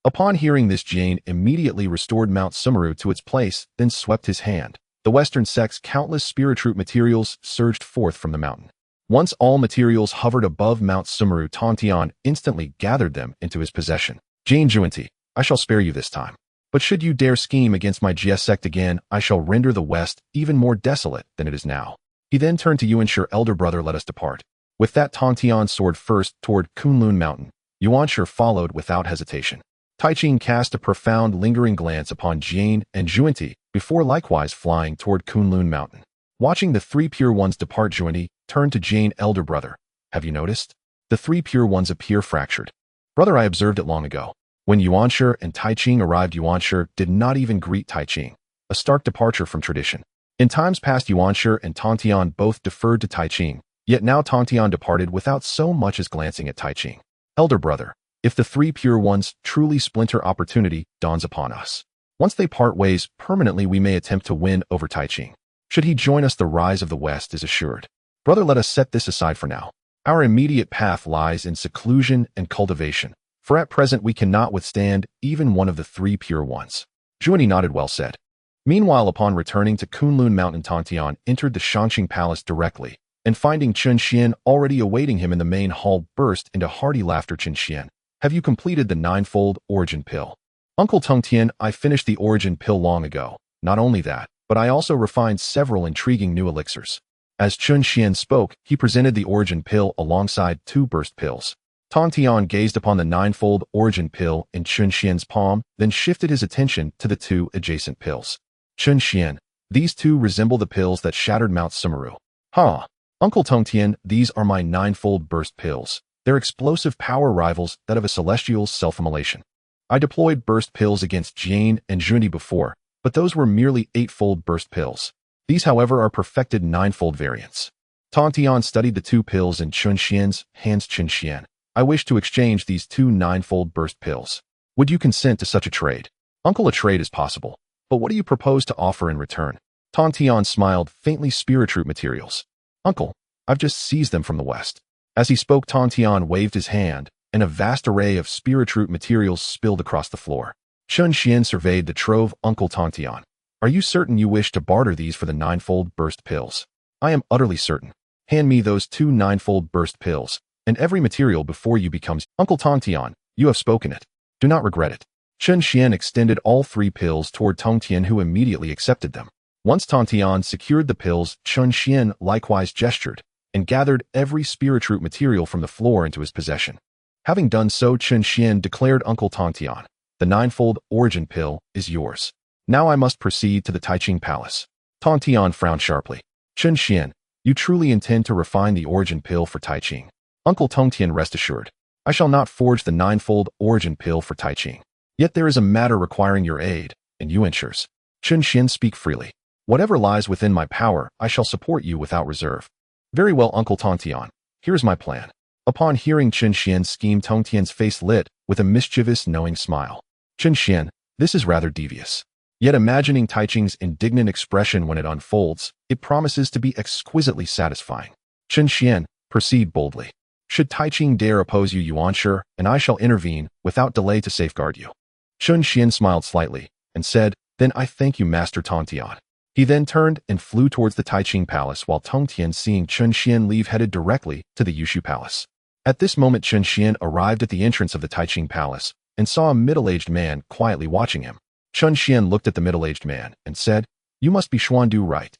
Upon hearing this, Jane immediately restored Mount Sumeru to its place, then swept his hand. The Western sect's countless spirit root materials surged forth from the mountain. Once all materials hovered above Mount Sumeru, Tong Tian instantly gathered them into his possession. "Jane Zhuandi, I shall spare you this time. But should you dare scheme against my GS sect again, I shall render the West even more desolate than it is now." He then turned to Yuan Shi. "Elder brother, let us depart." With that, Tong Tian soared first toward Kunlun Mountain. Yuan Shi followed without hesitation. Tai Ching cast a profound, lingering glance upon Jane and Zhuandi before likewise flying toward Kunlun Mountain. Watching the 3 pure ones depart, Zhuandi turned to Jane. "Elder brother, have you noticed? The 3 pure ones appear fractured." "Brother, I observed it long ago." When Yuan Shi and Tai Ching arrived, Yuan Shi did not even greet Tai Ching, a stark departure from tradition. In times past, Yuan Shi and Tong Tian both deferred to Tai Ching, yet now Tong Tian departed without so much as glancing at Tai Ching. "Elder brother, If the three pure ones truly splinter, opportunity dawns upon us. Once they part ways permanently, we may attempt to win over Tai Ching. Should he join us, the rise of the West is assured. Brother, let us set this aside for now. Our immediate path lies in seclusion and cultivation, for at present we cannot withstand even one of the three pure ones. Zhuani nodded. Well said. Meanwhile, upon returning to Kunlun Mountain, Tong Tian entered the Shangqing Palace directly, and finding Chen Xian already awaiting him in the main hall, burst into hearty laughter. Chen Xian, have you completed the ninefold origin pill? Uncle Tong Tian, I finished the origin pill long ago. Not only that, but I also refined several intriguing new elixirs. As Chen Xian spoke, he presented the origin pill alongside 2 burst pills. Tong Tian gazed upon the ninefold origin pill in Chen Xian's palm, then shifted his attention to the 2 adjacent pills. Chen Xian, these 2 resemble the pills that shattered Mount Sumeru. Huh. Uncle Tong Tian, these are my ninefold burst pills. They're explosive power rivals that of a celestial's self-immolation. I deployed burst pills against Jane and Zhuani before, but those were merely 8-fold burst pills. These, however, are perfected ninefold variants. Tong Tian studied the 2 pills in Chen Xian's hands. Chen Xian, I wish to exchange these 2 ninefold burst pills. Would you consent to such a trade? Uncle, a trade is possible, but what do you propose to offer in return? Tong Tian smiled faintly. Spirit root materials. Uncle, I've just seized them from the West. As he spoke, Tong Tian waved his hand, and a vast array of spirit root materials spilled across the floor. Chen Xian surveyed the trove. Uncle Tong Tian, are you certain you wish to barter these for the ninefold burst pills? I am utterly certain. Hand me those 2 ninefold burst pills, and every material before you becomes... Uncle Tong Tian, you have spoken it. Do not regret it. Chen Xian extended all 3 pills toward Tong Tian, who immediately accepted them. Once Tong Tian secured the pills, Chen Xian likewise gestured, and gathered every spirit root material from the floor into his possession. Having done so, Chen Xian declared, Uncle Tong Tian, the ninefold origin pill is yours. Now I must proceed to the Taiching Palace. Tong Tian frowned sharply. Chen Xian, you truly intend to refine the origin pill for Taiching? Uncle Tong Tian, rest assured, I shall not forge the ninefold origin pill for Taiching. Yet there is a matter requiring your aid, and you ensures. Chen Xian, speak freely. Whatever lies within my power, I shall support you without reserve. Very well, Uncle Tong Tian. Here's my plan. Upon hearing Chen Xian's scheme, Tong Tian's face lit with a mischievous, knowing smile. Chen Xian, this is rather devious. Yet imagining Taiching's indignant expression when it unfolds, it promises to be exquisitely satisfying. Chen Xian, proceed boldly. Should Taiching dare oppose you, Yuan Shi, and I shall intervene without delay to safeguard you. Chen Xian smiled slightly and said, Then I thank you, Master Tong Tian. He then turned and flew towards the Taiching Palace, while Tong Tian, seeing Chen Xian leave, headed directly to the Yushu Palace. At this moment, Chen Xian arrived at the entrance of the Taiching Palace and saw a middle-aged man quietly watching him. Chen Xian looked at the middle-aged man and said, You must be Xuandu, right?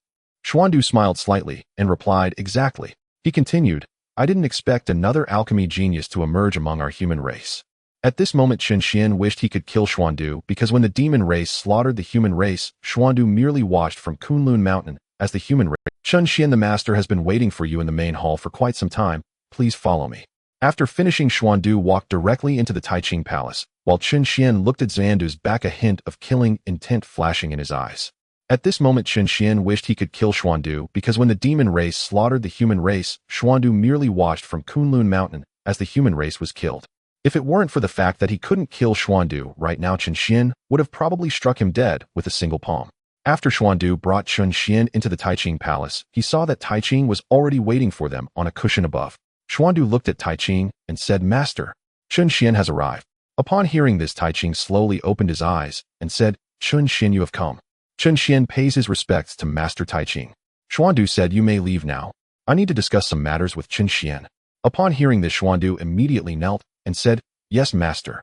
Xuandu smiled slightly and replied, Exactly. He continued, I didn't expect another alchemy genius to emerge among our human race. At this moment, Chen Xian wished he could kill Xuandu, because when the demon race slaughtered the human race, Xuandu merely watched from Kunlun Mountain as the human race. Chen Xian, the master has been waiting for you in the main hall for quite some time. Please follow me. After finishing, Xuandu walked directly into the Taiching Palace, while Chen Xian looked at Xuandu's back, a hint of killing intent flashing in his eyes. At this moment, Chen Xian wished he could kill Xuandu, because when the demon race slaughtered the human race, Xuandu merely watched from Kunlun Mountain as the human race was killed. If it weren't for the fact that he couldn't kill Xuandu right now, Chen Xian would have probably struck him dead with a single palm. After Xuandu brought Chen Xian into the Taiching Palace, he saw that Taiching was already waiting for them on a cushion above. Xuandu looked at Taiching and said, Master, Chen Xian has arrived. Upon hearing this, Taiching slowly opened his eyes and said, Chen Xian, you have come. Chen Xian pays his respects to Master Taiching. Xuandu said, You may leave now. I need to discuss some matters with Chen Xian. Upon hearing this, Xuandu immediately knelt and said, Yes, Master.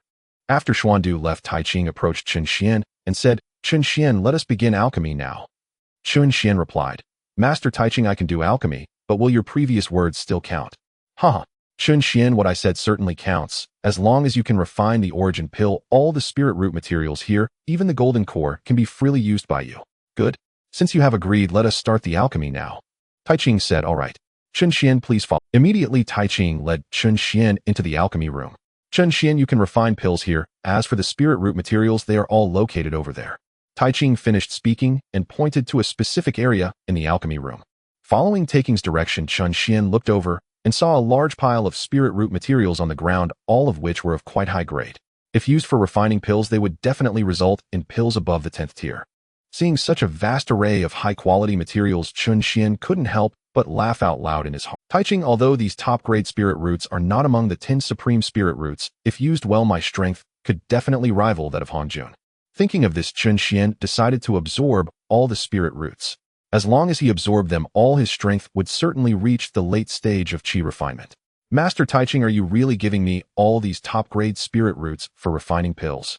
After Xuandu left, Taiching approached Chen Xian and said, Chen Xian, let us begin alchemy now. Chen Xian replied, Master Taiching, I can do alchemy, but will your previous words still count? Haha. Chen Xian, what I said certainly counts. As long as you can refine the origin pill, all the spirit root materials here, even the golden core, can be freely used by you. Good. Since you have agreed, let us start the alchemy now. Taiching said, All right. Chen Xian, please follow. Immediately, Taiching led Chen Xian into the alchemy room. Chen Xian, you can refine pills here. As for the spirit root materials, they are all located over there. Taiching finished speaking and pointed to a specific area in the alchemy room. Following Taking's direction, Chen Xian looked over and saw a large pile of spirit root materials on the ground, all of which were of quite high grade. If used for refining pills, they would definitely result in pills above the 10th tier. Seeing such a vast array of high-quality materials, Chun Xian couldn't help but laugh out loud in his heart. Taiching, although these top-grade spirit roots are not among the 10 supreme spirit roots, if used well, my strength could definitely rival that of Hanjun. Thinking of this, Chun Xian decided to absorb all the spirit roots. As long as he absorbed them all, his strength would certainly reach the late stage of qi refinement. Master Taiching, are you really giving me all these top-grade spirit roots for refining pills?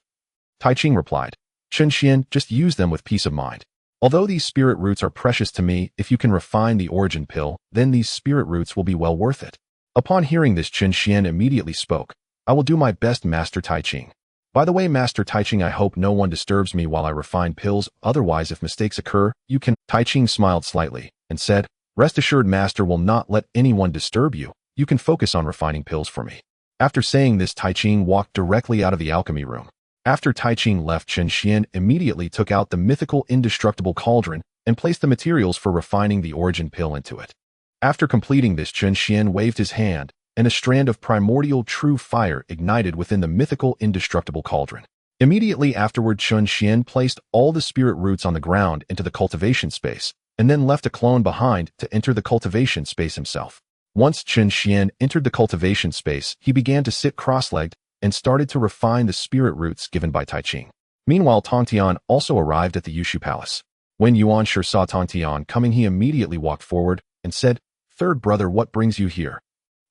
Taiching replied, Chun Xian, just use them with peace of mind. Although these spirit roots are precious to me, if you can refine the origin pill, then these spirit roots will be well worth it. Upon hearing this, Chun Xian immediately spoke, I will do my best, Master Taiching. By the way, Master Taiching, I hope no one disturbs me while I refine pills, otherwise if mistakes occur, you can. Taiching smiled slightly and said, rest assured, Master will not let anyone disturb you. You can focus on refining pills for me. After saying this, Taiching walked directly out of the alchemy room. After Taiching left, Chun Xian immediately took out the mythical indestructible cauldron and placed the materials for refining the origin pill into it. After completing this, Chun Xian waved his hand, and a strand of primordial true fire ignited within the mythical indestructible cauldron. Immediately afterward, Chun Xian placed all the spirit roots on the ground into the cultivation space, and then left a clone behind to enter the cultivation space himself. Once Chun Xian entered the cultivation space, he began to sit cross-legged and started to refine the spirit roots given by Taiching. Meanwhile, Tontian also arrived at the Yushu Palace. When Yuan Shi saw Tontian coming, he immediately walked forward and said, Third brother, what brings you here?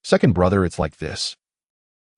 Second brother, it's like this.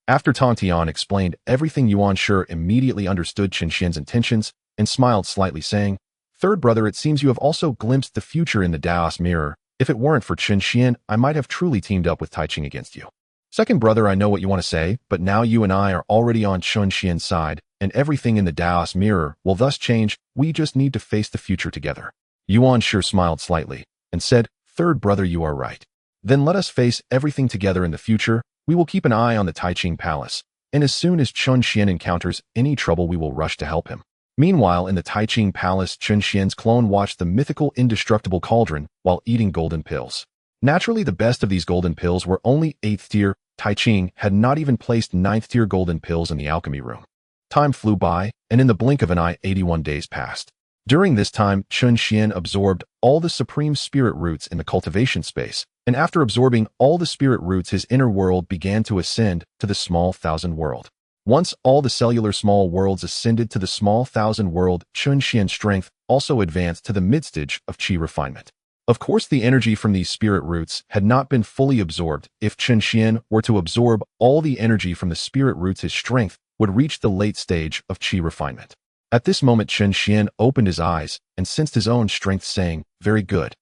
After Tontian explained everything, Yuan Shi immediately understood Chun Xian's intentions and smiled slightly, saying, Third brother, it seems you have also glimpsed the future in the Daos mirror. If it weren't for Chun Xian, I might have truly teamed up with Taiching against you. Second brother, I know what you want to say, but now you and I are already on Chun Xian's side, and everything in the Daos mirror will thus change. We just need to face the future together. Yuan Shi smiled slightly and said, Third brother, you are right. Then let us face everything together in the future. We will keep an eye on the Taiching Palace, and as soon as Chun Xian encounters any trouble, we will rush to help him. Meanwhile, in the Taiching Palace, Chun Xian's clone watched the mythical indestructible cauldron while eating golden pills. Naturally, the best of these golden pills were only 8th tier. Taiching had not even placed 9th tier golden pills in the alchemy room. Time flew by, and in the blink of an eye, 81 days passed. During this time, Chun Xian absorbed all the supreme spirit roots in the cultivation space, and after absorbing all the spirit roots, his inner world began to ascend to the small thousand world. Once all the cellular small worlds ascended to the small thousand world, Chun Xian's strength also advanced to the mid-stage of qi refinement. Of course, the energy from these spirit roots had not been fully absorbed. If Chun Xian were to absorb all the energy from the spirit roots, his strength would reach the late stage of qi refinement. At this moment, Chun Xian opened his eyes and sensed his own strength, saying, Very good.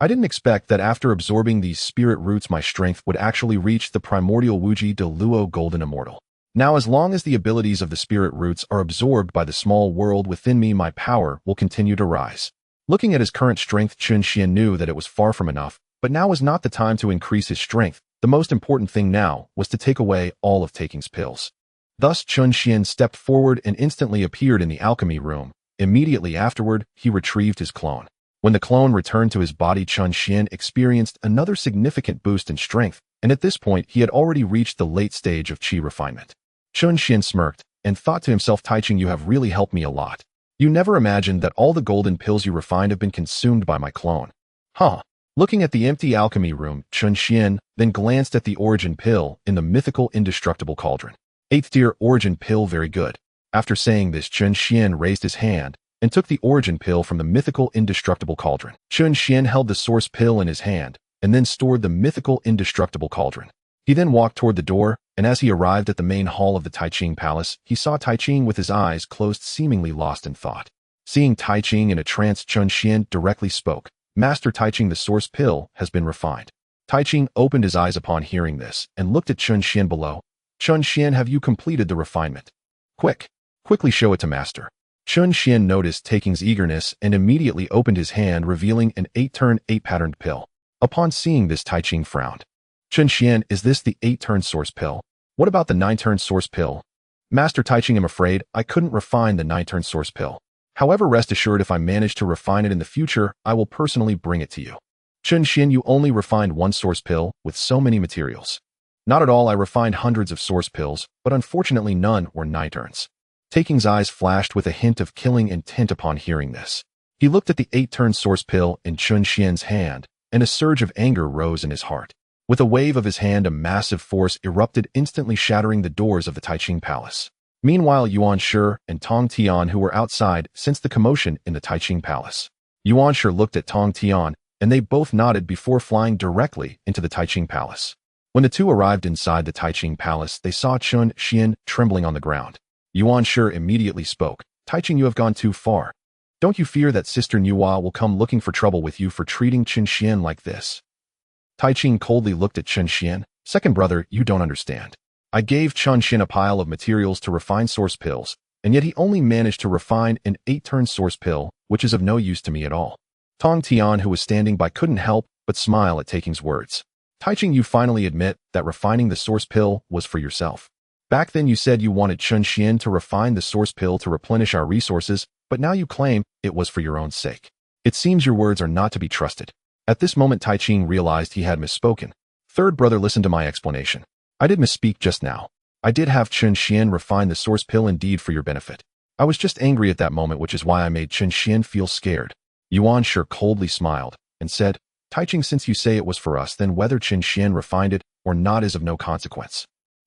I didn't expect that after absorbing these spirit roots, my strength would actually reach the primordial Wuji de Luo Golden Immortal. Now, as long as the abilities of the spirit roots are absorbed by the small world within me, my power will continue to rise. Looking at his current strength, Chun Xian knew that it was far from enough, but now was not the time to increase his strength. The most important thing now was to take away all of Taking's pills. Thus, Chun Xian stepped forward and instantly appeared in the alchemy room. Immediately afterward, he retrieved his clone. When the clone returned to his body, Chun Xian experienced another significant boost in strength, and at this point, he had already reached the late stage of qi refinement. Chun Xian smirked and thought to himself, Taiching, you have really helped me a lot. You never imagined that all the golden pills you refined have been consumed by my clone. Huh. Looking at the empty alchemy room, Chun Xian then glanced at the origin pill in the mythical indestructible cauldron. 8th tier origin pill, very good. After saying this, Chun Xian raised his hand and took the origin pill from the mythical indestructible cauldron. Chun Xian held the source pill in his hand and then stored the mythical indestructible cauldron. He then walked toward the door, and as he arrived at the main hall of the Taiching Palace, he saw Taiching with his eyes closed, seemingly lost in thought. Seeing Taiching in a trance, Chun Xian directly spoke, Master Taiching, the source pill has been refined. Taiching opened his eyes upon hearing this and looked at Chun Xian below. Chun Xian, have you completed the refinement? Quickly show it to Master. Chun Xian noticed Taking's eagerness and immediately opened his hand, revealing an 8-turn, 8-patterned pill. Upon seeing this, Taiching frowned. Chun Xian, is this the 8-turn source pill? What about the 9-turn source pill? Master Taiching, I'm afraid I couldn't refine the 9-turn source pill. However, rest assured, if I manage to refine it in the future, I will personally bring it to you. Chun Xian, you only refined one source pill with so many materials. Not at all, I refined hundreds of source pills, but unfortunately none were nine-turns. Taking's eyes flashed with a hint of killing intent upon hearing this. He looked at the 8-turn source pill in Chun Xian's hand, and a surge of anger rose in his heart. With a wave of his hand, a massive force erupted, instantly shattering the doors of the Taiqing Palace. Meanwhile, Yuan Shi and Tong Tian, who were outside, sensed the commotion in the Taiqing Palace. Yuan Shi looked at Tong Tian, and they both nodded before flying directly into the Taiqing Palace. When the two arrived inside the Taiqing Palace, they saw Chun Xian trembling on the ground. Yuan Shi immediately spoke. Taiqing, you have gone too far. Don't you fear that Sister Nuwa will come looking for trouble with you for treating Chun Xian like this? Taiqing coldly looked at Chun Xian. Second brother, you don't understand. I gave Chun Xian a pile of materials to refine source pills, and yet he only managed to refine an 8-turn source pill, which is of no use to me at all. Tong Tian, who was standing by, couldn't help but smile at Taking's words. Taiqing, you finally admit that refining the source pill was for yourself. Back then you said you wanted Chun Xian to refine the source pill to replenish our resources, but now you claim it was for your own sake. It seems your words are not to be trusted. At this moment, Taiqing realized he had misspoken. Third brother, listen to my explanation. I did misspeak just now. I did have Chun Xian refine the source pill indeed for your benefit. I was just angry at that moment, which is why I made Chun Xian feel scared. Yuan Shi coldly smiled and said, Taiqing, since you say it was for us, then whether Chun Xian refined it or not is of no consequence.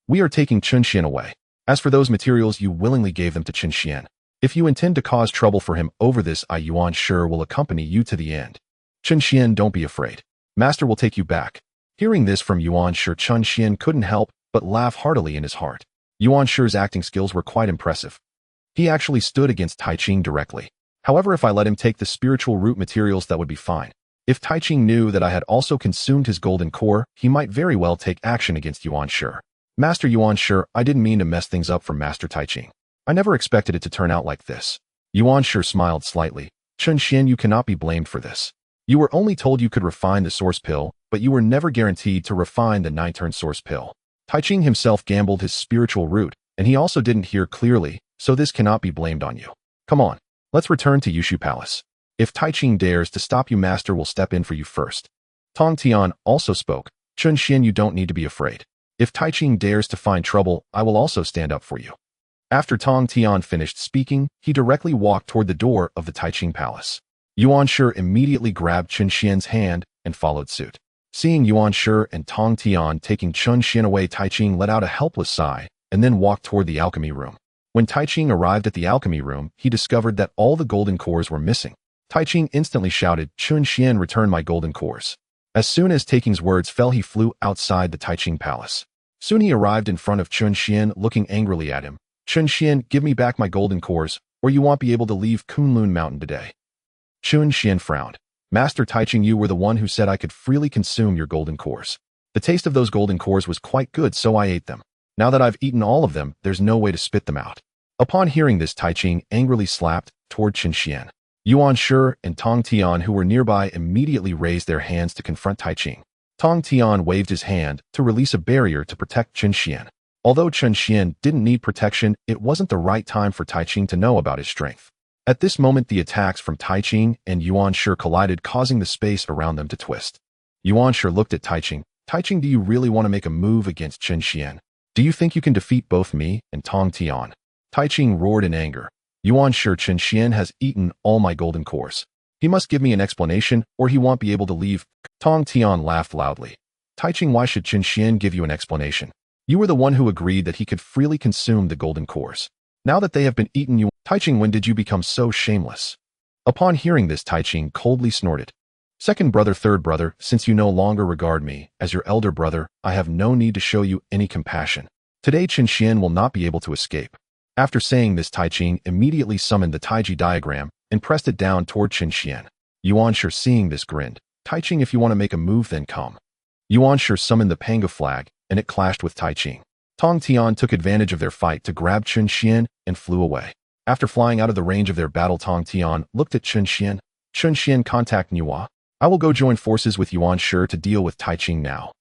We are taking Chun Xian away. As for those materials, you willingly gave them to Chun Xian. If you intend to cause trouble for him over this, I, Yuan Shi, will accompany you to the end. Chun Xian, don't be afraid. Master will take you back. Hearing this from Yuan Shi, Chun Xian couldn't help but laugh heartily in his heart. Yuan Shi's acting skills were quite impressive. He actually stood against Taiqing directly. However, if I let him take the spiritual root materials, that would be fine. If Taiqing knew that I had also consumed his golden core, he might very well take action against Yuan Shi. Master Yuan Shi, I didn't mean to mess things up for Master Taiqing. I never expected it to turn out like this. Yuan Shi smiled slightly. Chun Xian, you cannot be blamed for this. You were only told you could refine the source pill, but you were never guaranteed to refine the 9-turn source pill. Taiqing himself gambled his spiritual root, and he also didn't hear clearly, so this cannot be blamed on you. Come on, let's return to Yushu Palace. If Taiqing dares to stop you, Master will step in for you first. Tong Tian also spoke. Chun Xian, you don't need to be afraid. If Taiqing dares to find trouble, I will also stand up for you. After Tong Tian finished speaking, he directly walked toward the door of the Taiqing Palace. Yuan Shi immediately grabbed Chun Xian's hand and followed suit. Seeing Yuan Shi and Tong Tian taking Chun Xian away, Taiqing let out a helpless sigh and then walked toward the alchemy room. When Taiqing arrived at the alchemy room, he discovered that all the golden cores were missing. Taiqing instantly shouted, Chun Xian, return my golden cores. As soon as Taking's words fell, he flew outside the Taiqing Palace. Soon he arrived in front of Chun Xian, looking angrily at him. Chun Xian, give me back my golden cores, or you won't be able to leave Kunlun Mountain today. Chun Xian frowned. Master Taiqing, you were the one who said I could freely consume your golden cores. The taste of those golden cores was quite good, so I ate them. Now that I've eaten all of them, there's no way to spit them out. Upon hearing this, Taiqing angrily slapped toward Chun Xian. Yuan Shi and Tong Tian, who were nearby, immediately raised their hands to confront Taiqing. Tong Tian waved his hand to release a barrier to protect Chun Xian. Although Chun Xian didn't need protection, it wasn't the right time for Taiqing to know about his strength. At this moment, the attacks from Taiqing and Yuan Shi collided, causing the space around them to twist. Yuan Shi looked at Taiqing. Taiqing, do you really want to make a move against Chun Xian? Do you think you can defeat both me and Tong Tian? Taiqing roared in anger. Yuan Shi, Chun Xian has eaten all my golden cores. He must give me an explanation, or he won't be able to leave. Tong Tian laughed loudly. Taiqing, why should Chun Xian give you an explanation? You were the one who agreed that he could freely consume the golden cores. Now that they have been eaten, Taiqing, when did you become so shameless? Upon hearing this, Taiqing coldly snorted. Second brother, third brother, since you no longer regard me as your elder brother, I have no need to show you any compassion. Today Chun Xian will not be able to escape. After saying this, Taiqing immediately summoned the Taiji diagram and pressed it down toward Chun Xian. Yuan Shi, seeing this, grinned. Taiqing, if you want to make a move, then come. Yuan Shi summoned the Panga flag, and it clashed with Taiqing. Tong Tian took advantage of their fight to grab Chun Xian and flew away. After flying out of the range of their battle, Tong Tian looked at Chun Xian. Chun Xian, contact Nuwa. I will go join forces with Yuan Shi to deal with Taiqing now.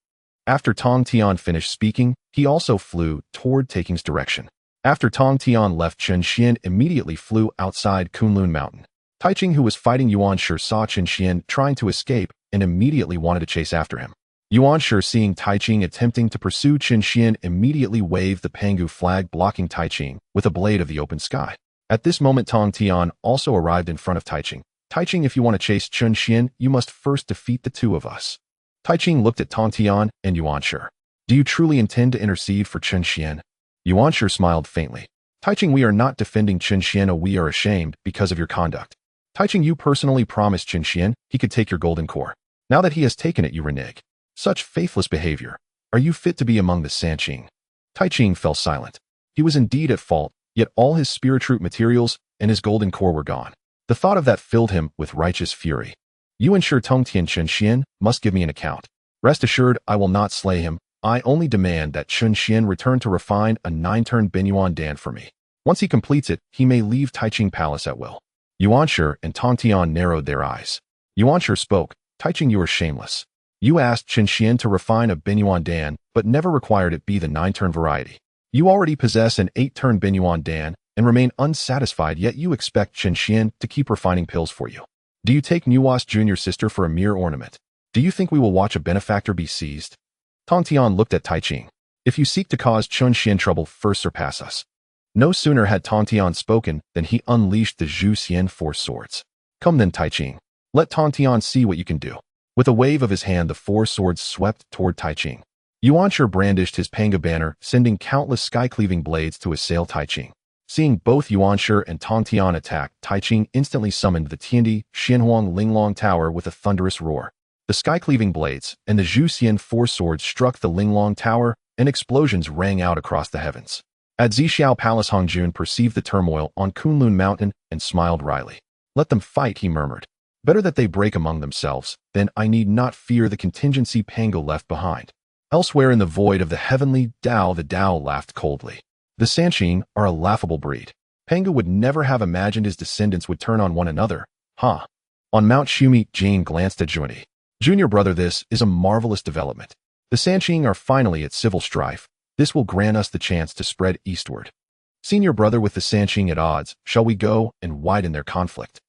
After Tong Tian finished speaking, he also flew toward Taking's direction. After Tong Tian left, Chun Xian immediately flew outside Kunlun Mountain. Taiqing, who was fighting Yuan Shi, saw Chun Xian trying to escape and immediately wanted to chase after him. Yuan Shi, seeing Tai Ching attempting to pursue Qin Xian, immediately waved the Pangu flag, blocking Tai Ching with a blade of the open sky. At this moment, Tong Tian also arrived in front of Tai Ching. Tai Ching, if you want to chase Qin Xian, you must first defeat the two of us. Tai Ching looked at Tong Tian and Yuan Shi. Do you truly intend to intercede for Qin Xian? Yuan Shi smiled faintly. Tai Ching, we are not defending Qin Xian. Oh, we are ashamed because of your conduct. Tai Ching, you personally promised Qin Xian he could take your golden core. Now that he has taken it, you renege. Such faithless behavior. Are you fit to be among the Sanqing? Tai Ching fell silent. He was indeed at fault, yet all his spirit root materials and his golden core were gone. The thought of that filled him with righteous fury. You ensure Tong Tian Qin Xian must give me an account. Rest assured, I will not slay him. I only demand that Qin Xian return to refine a 9-turn Binyuan Dan for me. Once he completes it, he may leave Taiching Palace at will. Yuan Shi and Tong Tian narrowed their eyes. Yuan Shi spoke. Taiching, you are shameless. You asked Qin Xian to refine a Binyuan Dan, but never required it be the 9-turn variety. You already possess an 8-turn Binyuan Dan and remain unsatisfied, yet you expect Qin Xian to keep refining pills for you. Do you take Nuwa's junior sister for a mere ornament? Do you think we will watch a benefactor be seized? Tong Tian looked at Tai Ching. If you seek to cause Qin Xian trouble, first surpass us. No sooner had Tong Tian spoken than he unleashed the Zhu Xian 4 swords. Come then, Tai Ching. Let Tong Tian see what you can do. With a wave of his hand, the 4 swords swept toward Tai Ching. Yuan Shi brandished his Panga banner, sending countless sky-cleaving blades to assail Tai Ching. Seeing both Yuan Shi and Tong Tian attack, Tai Ching instantly summoned the Tiandi Xianhuang Linglong Tower with a thunderous roar. The sky-cleaving blades and the Zhu Xian 4 swords struck the Linglong Tower, and explosions rang out across the heavens. At Zixiao Palace, Hongjun perceived the turmoil on Kunlun Mountain and smiled wryly. Let them fight, he murmured. Better that they break among themselves, then I need not fear the contingency Pango left behind. Elsewhere in the void of the heavenly Dao, the Dao laughed coldly. The Sanqing are a laughable breed. Pango would never have imagined his descendants would turn on one another. Huh. On Mount Shumi, Jane glanced at Junti. Junior brother, this is a marvelous development. The Sanqing are finally at civil strife. This will grant us the chance to spread eastward. Senior brother, with the Sanqing at odds, shall we go and widen their conflict?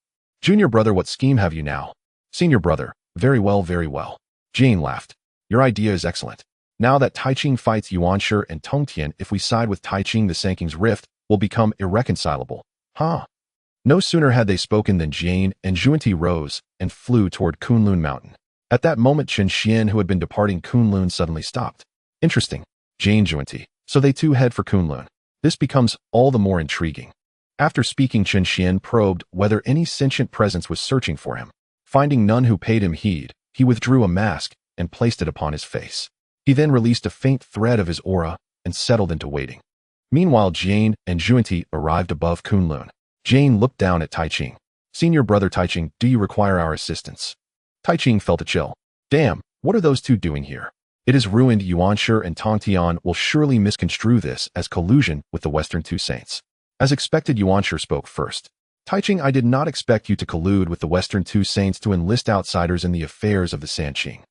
Junior brother, what scheme have you now? Senior brother, very well, very well. Jane laughed. Your idea is excellent. Now that Taiching fights Yuan Shi and Tong Tian, if we side with Taiching, the Sanqing's rift will become irreconcilable. Huh? No sooner had they spoken than Jane and Junti rose and flew toward Kunlun Mountain. At that moment, Qin Xian, who had been departing Kunlun, suddenly stopped. Interesting. Jane, Junti. So they too head for Kunlun. This becomes all the more intriguing. After speaking, Qin Xian probed whether any sentient presence was searching for him. Finding none who paid him heed, he withdrew a mask and placed it upon his face. He then released a faint thread of his aura and settled into waiting. Meanwhile, Jane and Junti arrived above Kunlun. Jane looked down at Taiching. Senior brother Taiching, do you require our assistance? Taiching felt a chill. Damn, what are those two doing here? It is ruined. Yuan Shi and Tong Tian will surely misconstrue this as collusion with the Western Two Saints. As expected, Yuan Shi spoke first. Taiching, I did not expect you to collude with the Western Two Saints to enlist outsiders in the affairs of the Sanqing.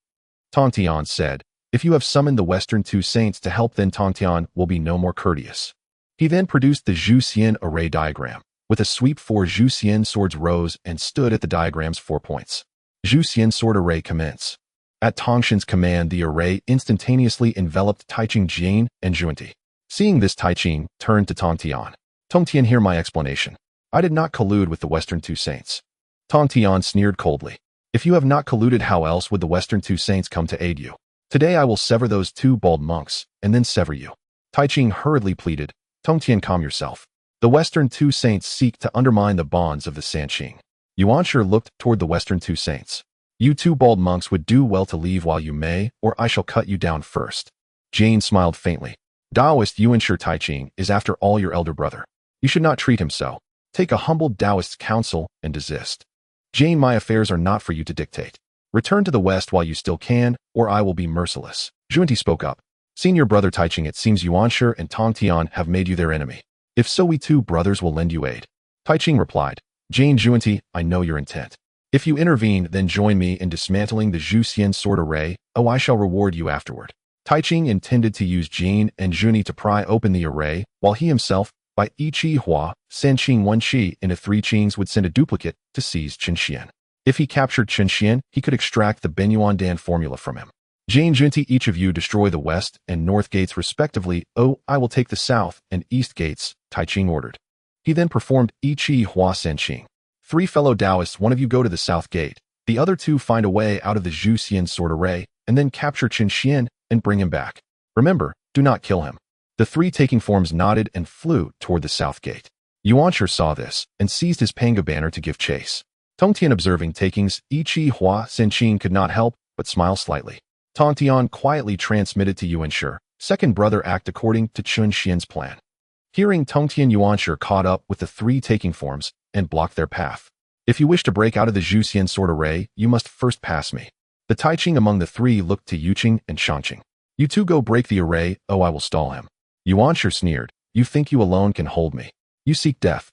Tong Tian said, if you have summoned the Western Two Saints to help, then Tong Tian will be no more courteous. He then produced the Zhu Xian array diagram. With a sweep, 4 Zhu Xian swords rose and stood at the diagram's 4 points. Zhu Xian sword array commence. At Tongshin's command, the array instantaneously enveloped Taiching, Jane, and Junti. Seeing this, Taiching turned to Tong Tian. Tong Tian, hear my explanation. I did not collude with the Western Two Saints. Tong Tian sneered coldly. If you have not colluded, how else would the Western Two Saints come to aid you? Today I will sever those 2 bald monks, and then sever you. Taiching hurriedly pleaded. Tong Tian, calm yourself. The Western Two Saints seek to undermine the bonds of the Sanqing. Yuan Shi looked toward the Western Two Saints. You 2 bald monks would do well to leave while you may, or I shall cut you down first. Jane smiled faintly. Taoist Yuan Shi, Taiching is after all your elder brother. You should not treat him so. Take a humble Taoist's counsel and desist. Jane, my affairs are not for you to dictate. Return to the West while you still can, or I will be merciless. Junti spoke up. Senior brother Taiching, it seems Yuan Shi and Tong Tian have made you their enemy. If so, we 2 brothers will lend you aid. Taiching replied. Jane, Junti, I know your intent. If you intervene, then join me in dismantling the Zhu Xian sword array. Oh, I shall reward you afterward. Taiching intended to use Jane and Junti to pry open the array, while he himself, by Yi Chi Hua, Sanqing 1 Qi into 3 Qings, would send a duplicate to seize Qin Xian. If he captured Chen Xian, he could extract the Benyuan formula from him. Jane Junti, each of you destroy the west and north gates respectively. Oh, I will take the south and east gates, Tai Ching ordered. He then performed Yi Qi Hua Sen Qing. 3 fellow Taoists, one of you go to the south gate. The other 2 find a way out of the Zhu Xian sword array, and then capture Chen Xian and bring him back. Remember, do not kill him. The 3 taking forms nodded and flew toward the south gate. Yuanshi saw this and seized his panga banner to give chase. Tongtian, observing takings, Yi Qi Hua Sen Qing, could not help but smile slightly. Tongtian quietly transmitted to Yuanshi, second brother, act according to Chen Xian's plan. Hearing Tongtian, Yuanshi caught up with the 3 taking forms and blocked their path. If you wish to break out of the Zhu Xian sword array, you must first pass me. The Tai Ching among the 3 looked to Yuqing and Shangqing. You 2 go break the array. Oh, I will stall him. Yuanshi sneered. You think you alone can hold me? You seek death.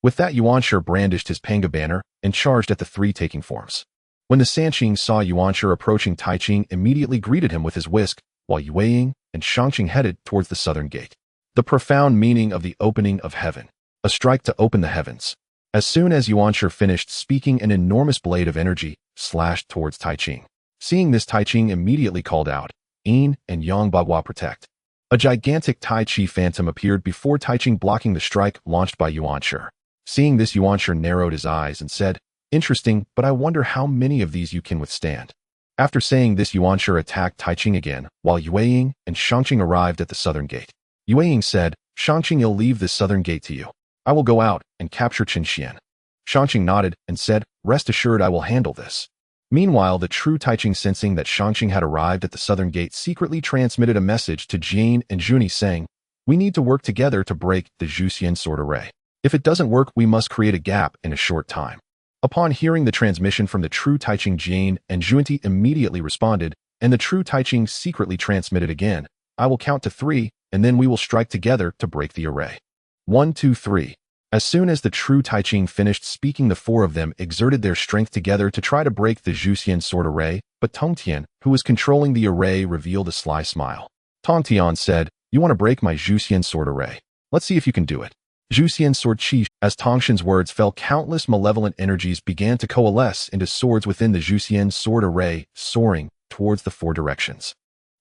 With that, Yuanshi brandished his panga banner and charged at the 3 taking forms. When the Sanqing saw Yuanshi approaching, Tai Ching immediately greeted him with his whisk, while Yueying and Shangqing headed towards the southern gate. The profound meaning of the opening of heaven. A strike to open the heavens. As soon as Yuanshi finished speaking, an enormous blade of energy slashed towards Tai Ching. Seeing this, Tai Ching immediately called out, Yin and Yang Bagua, protect. A gigantic Tai Chi phantom appeared before Tai Ching, blocking the strike launched by Yuanshi. Seeing this, Yuanshi narrowed his eyes and said, interesting, but I wonder how many of these you can withstand. After saying this, Yuanshi attacked Tai Ching again, while Yueying and Shangqing arrived at the southern gate. Yueying said, Shangqing, you'll leave the southern gate to you. I will go out and capture Chen Xian. Shangqing nodded and said, rest assured I will handle this. Meanwhile, the true Tai Ching, sensing that Shangqing had arrived at the southern gate, secretly transmitted a message to Jane and Juni saying, we need to work together to break the Zhu Xian sword array. If it doesn't work, we must create a gap in a short time. Upon hearing the transmission from the true Tai Ching, Jane and Junti immediately responded, and the true Tai Ching secretly transmitted again, I will count to 3, and then we will strike together to break the array. 1, 2, 3. As soon as the true Tai Ching finished speaking, the 4 of them exerted their strength together to try to break the Zhu Xian sword array, but Tongtian, who was controlling the array, revealed a sly smile. Tongtian said, you want to break my Zhu Xian sword array? Let's see if you can do it. Zhu Xian sword chi. As Tongtian's words fell, countless malevolent energies began to coalesce into swords within the Zhu Xian sword array, soaring towards the 4 directions.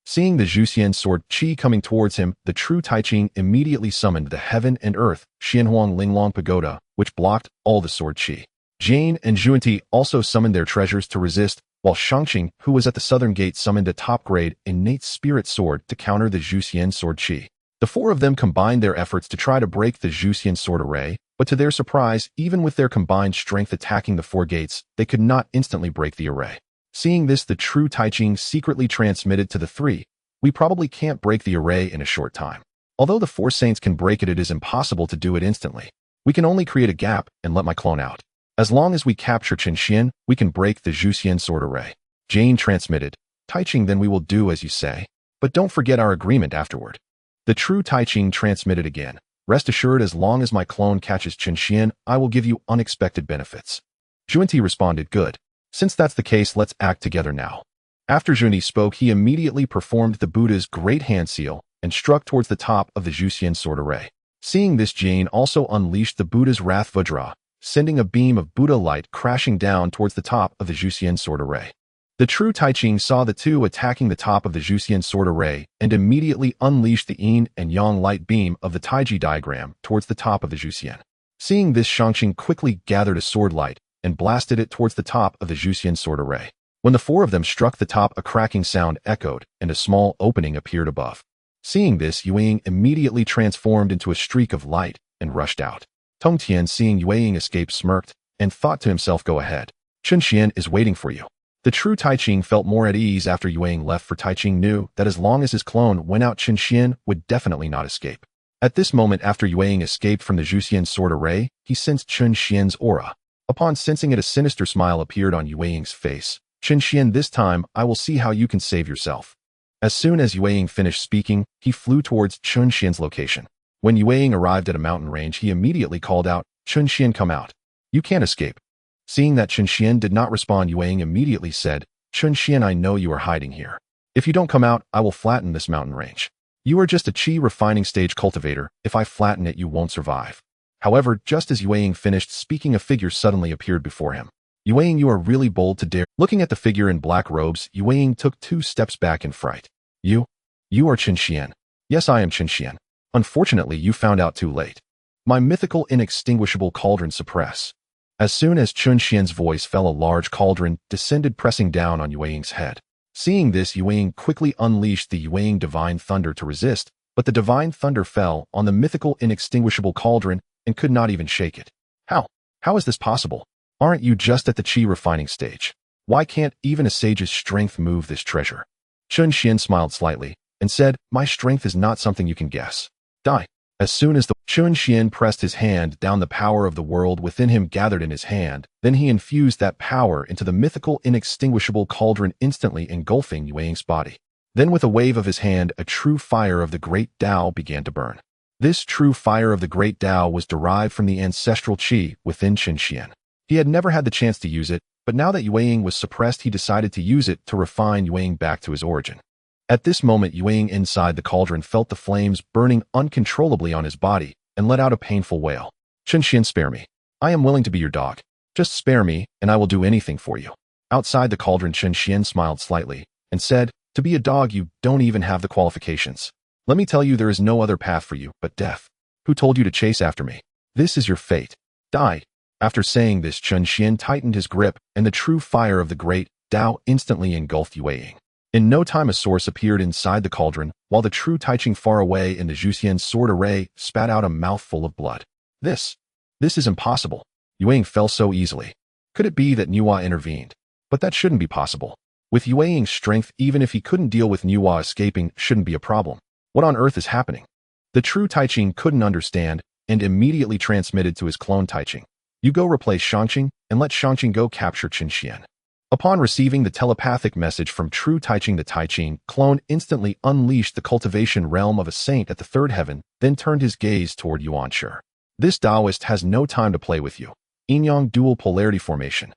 Seeing the Zhu Xian sword chi coming towards him, the true Tai Ching immediately summoned the heaven and earth Xianhuang Linglong Pagoda, which blocked all the sword chi. Jane and Junti also summoned their treasures to resist, while Shangqing, who was at the southern gate, summoned a top-grade innate spirit sword to counter the Zhu Xian sword chi. The 4 of them combined their efforts to try to break the Zhu Xian sword array, but to their surprise, even with their combined strength attacking the 4 gates, they could not instantly break the array. Seeing this, the true Tai Ching secretly transmitted to the 3, we probably can't break the array in a short time. Although the 4 saints can break it, it is impossible to do it instantly. We can only create a gap and let my clone out. As long as we capture Chen Xian, we can break the Zhu Xian sword array. Jane transmitted, Tai Ching, then we will do as you say. But don't forget our agreement afterward. The true Tai Ching transmitted again, rest assured, as long as my clone catches Chen Xian, I will give you unexpected benefits. Junti responded, good. Since that's the case, let's act together now. After Junti spoke, he immediately performed the Buddha's great hand seal and struck towards the top of the Zhu Xian sword array. Seeing this, Jane also unleashed the Buddha's Wrath Vajra, sending a beam of Buddha light crashing down towards the top of the Zhu Xian sword array. The true Tai Ching saw the 2 attacking the top of the Zhu Xian sword array and immediately unleashed the Yin and Yang light beam of the Taiji diagram towards the top of the Zhu Xian. Seeing this, Shangqing quickly gathered a sword light and blasted it towards the top of the Zhu Xian sword array. When the 4 of them struck the top, a cracking sound echoed and a small opening appeared above. Seeing this, Yueying immediately transformed into a streak of light and rushed out. Tongtian, seeing Yueying escape, smirked and thought to himself, go ahead. Chen Xian is waiting for you. The true Tai Ching felt more at ease after Yueying left, for Tai Ching knew that as long as his clone went out, Chen Xian would definitely not escape. At this moment, after Yueying escaped from the Zhu Xian sword array, he sensed Chen Xian's aura. Upon sensing it, a sinister smile appeared on Yueying's face. Chen Xian, this time, I will see how you can save yourself. As soon as Yueying finished speaking, he flew towards Chen Xian's location. When Yueying arrived at a mountain range, he immediately called out, Chen Xian, come out. You can't escape. Seeing that Chen Xian did not respond, Yueying immediately said, Chen Xian, I know you are hiding here. If you don't come out, I will flatten this mountain range. You are just a chi refining stage cultivator. If I flatten it, you won't survive. However, just as Yueying finished speaking, a figure suddenly appeared before him. Yueying, you are really bold to dare. Looking at the figure in black robes, Yueying took 2 steps back in fright. You are Qin Xian. Yes, I am Qin Xian. Unfortunately, you found out too late. My mythical inextinguishable cauldron suppress. As soon as Qin Xian's voice fell, a large cauldron descended, pressing down on Yueying's head. Seeing this, Yueying quickly unleashed the Yueying divine thunder to resist, but the divine thunder fell on the mythical inextinguishable cauldron and could not even shake it. How is this possible? Aren't you just at the qi refining stage? Why can't even a sage's strength move this treasure? Qin Xian smiled slightly and said, my strength is not something you can guess. Die. As soon as the Qin Xian pressed his hand down, the power of the world within him gathered in his hand. Then he infused that power into the mythical inextinguishable cauldron, instantly engulfing Yueying's body. Then with a wave of his hand, a true fire of the great Tao began to burn. This true fire of the great Tao was derived from the ancestral qi within Qin Xian. He had never had the chance to use it, but now that Yueying was suppressed, he decided to use it to refine Yueying back to his origin. At this moment, Yueying inside the cauldron felt the flames burning uncontrollably on his body and let out a painful wail. Qin Xian, spare me. I am willing to be your dog. Just spare me, and I will do anything for you. Outside the cauldron, Qin Xian smiled slightly and said, to be a dog, you don't even have the qualifications. Let me tell you, there is no other path for you but death. Who told you to chase after me? This is your fate. Die. After saying this, Qin Xian tightened his grip, and the true fire of the great Tao instantly engulfed Yueying. In no time, a source appeared inside the cauldron, while the true Taiching far away in the Zhuxian's sword array spat out a mouthful of blood. This is impossible. Yueying fell so easily. Could it be that Nuwa intervened? But that shouldn't be possible. With Yueying's strength, even if he couldn't deal with Nuwa escaping, shouldn't be a problem. What on earth is happening? The true Taiching couldn't understand and immediately transmitted to his clone Taiching. You go replace Shangqing and let Shangqing go capture Qin Xian. Upon receiving the telepathic message from true Taiching, the Taiching clone instantly unleashed the cultivation realm of a saint at the 3rd heaven, then turned his gaze toward Yuanshi. This Taoist has no time to play with you. Yin-Yang dual polarity formation.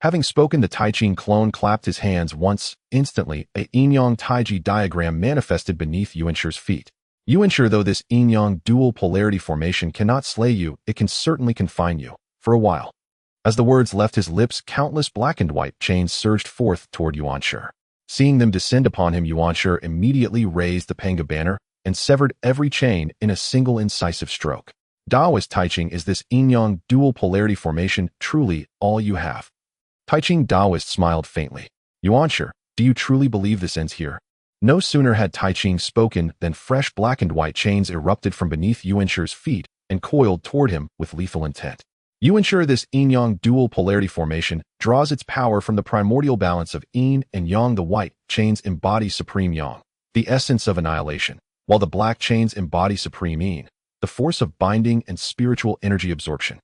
Having spoken, the Taiching clone clapped his hands once. Instantly, a Yin-Yang Taiji diagram manifested beneath Yuanshi's feet. Yuanshi, though this Yin-Yang dual polarity formation cannot slay you, it can certainly confine you, for a while. As the words left his lips, countless black and white chains surged forth toward Yuanshi. Seeing them descend upon him, Yuanshi immediately raised the Panga banner and severed every chain in a single incisive stroke. Taoist Taiching, is this Yin-Yang dual polarity formation truly all you have? Taiching Taoist smiled faintly. Yuanshi, do you truly believe this ends here? No sooner had Taiching spoken than fresh black and white chains erupted from beneath Yuanshi's feet and coiled toward him with lethal intent. Yuanshi, this Yin-Yang dual polarity formation draws its power from the primordial balance of Yin and Yang. The white chains embody supreme Yang, the essence of annihilation, while the black chains embody supreme Yin, the force of binding and spiritual energy absorption.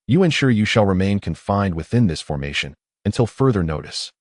Yuanshi, you shall remain confined within this formation until further notice.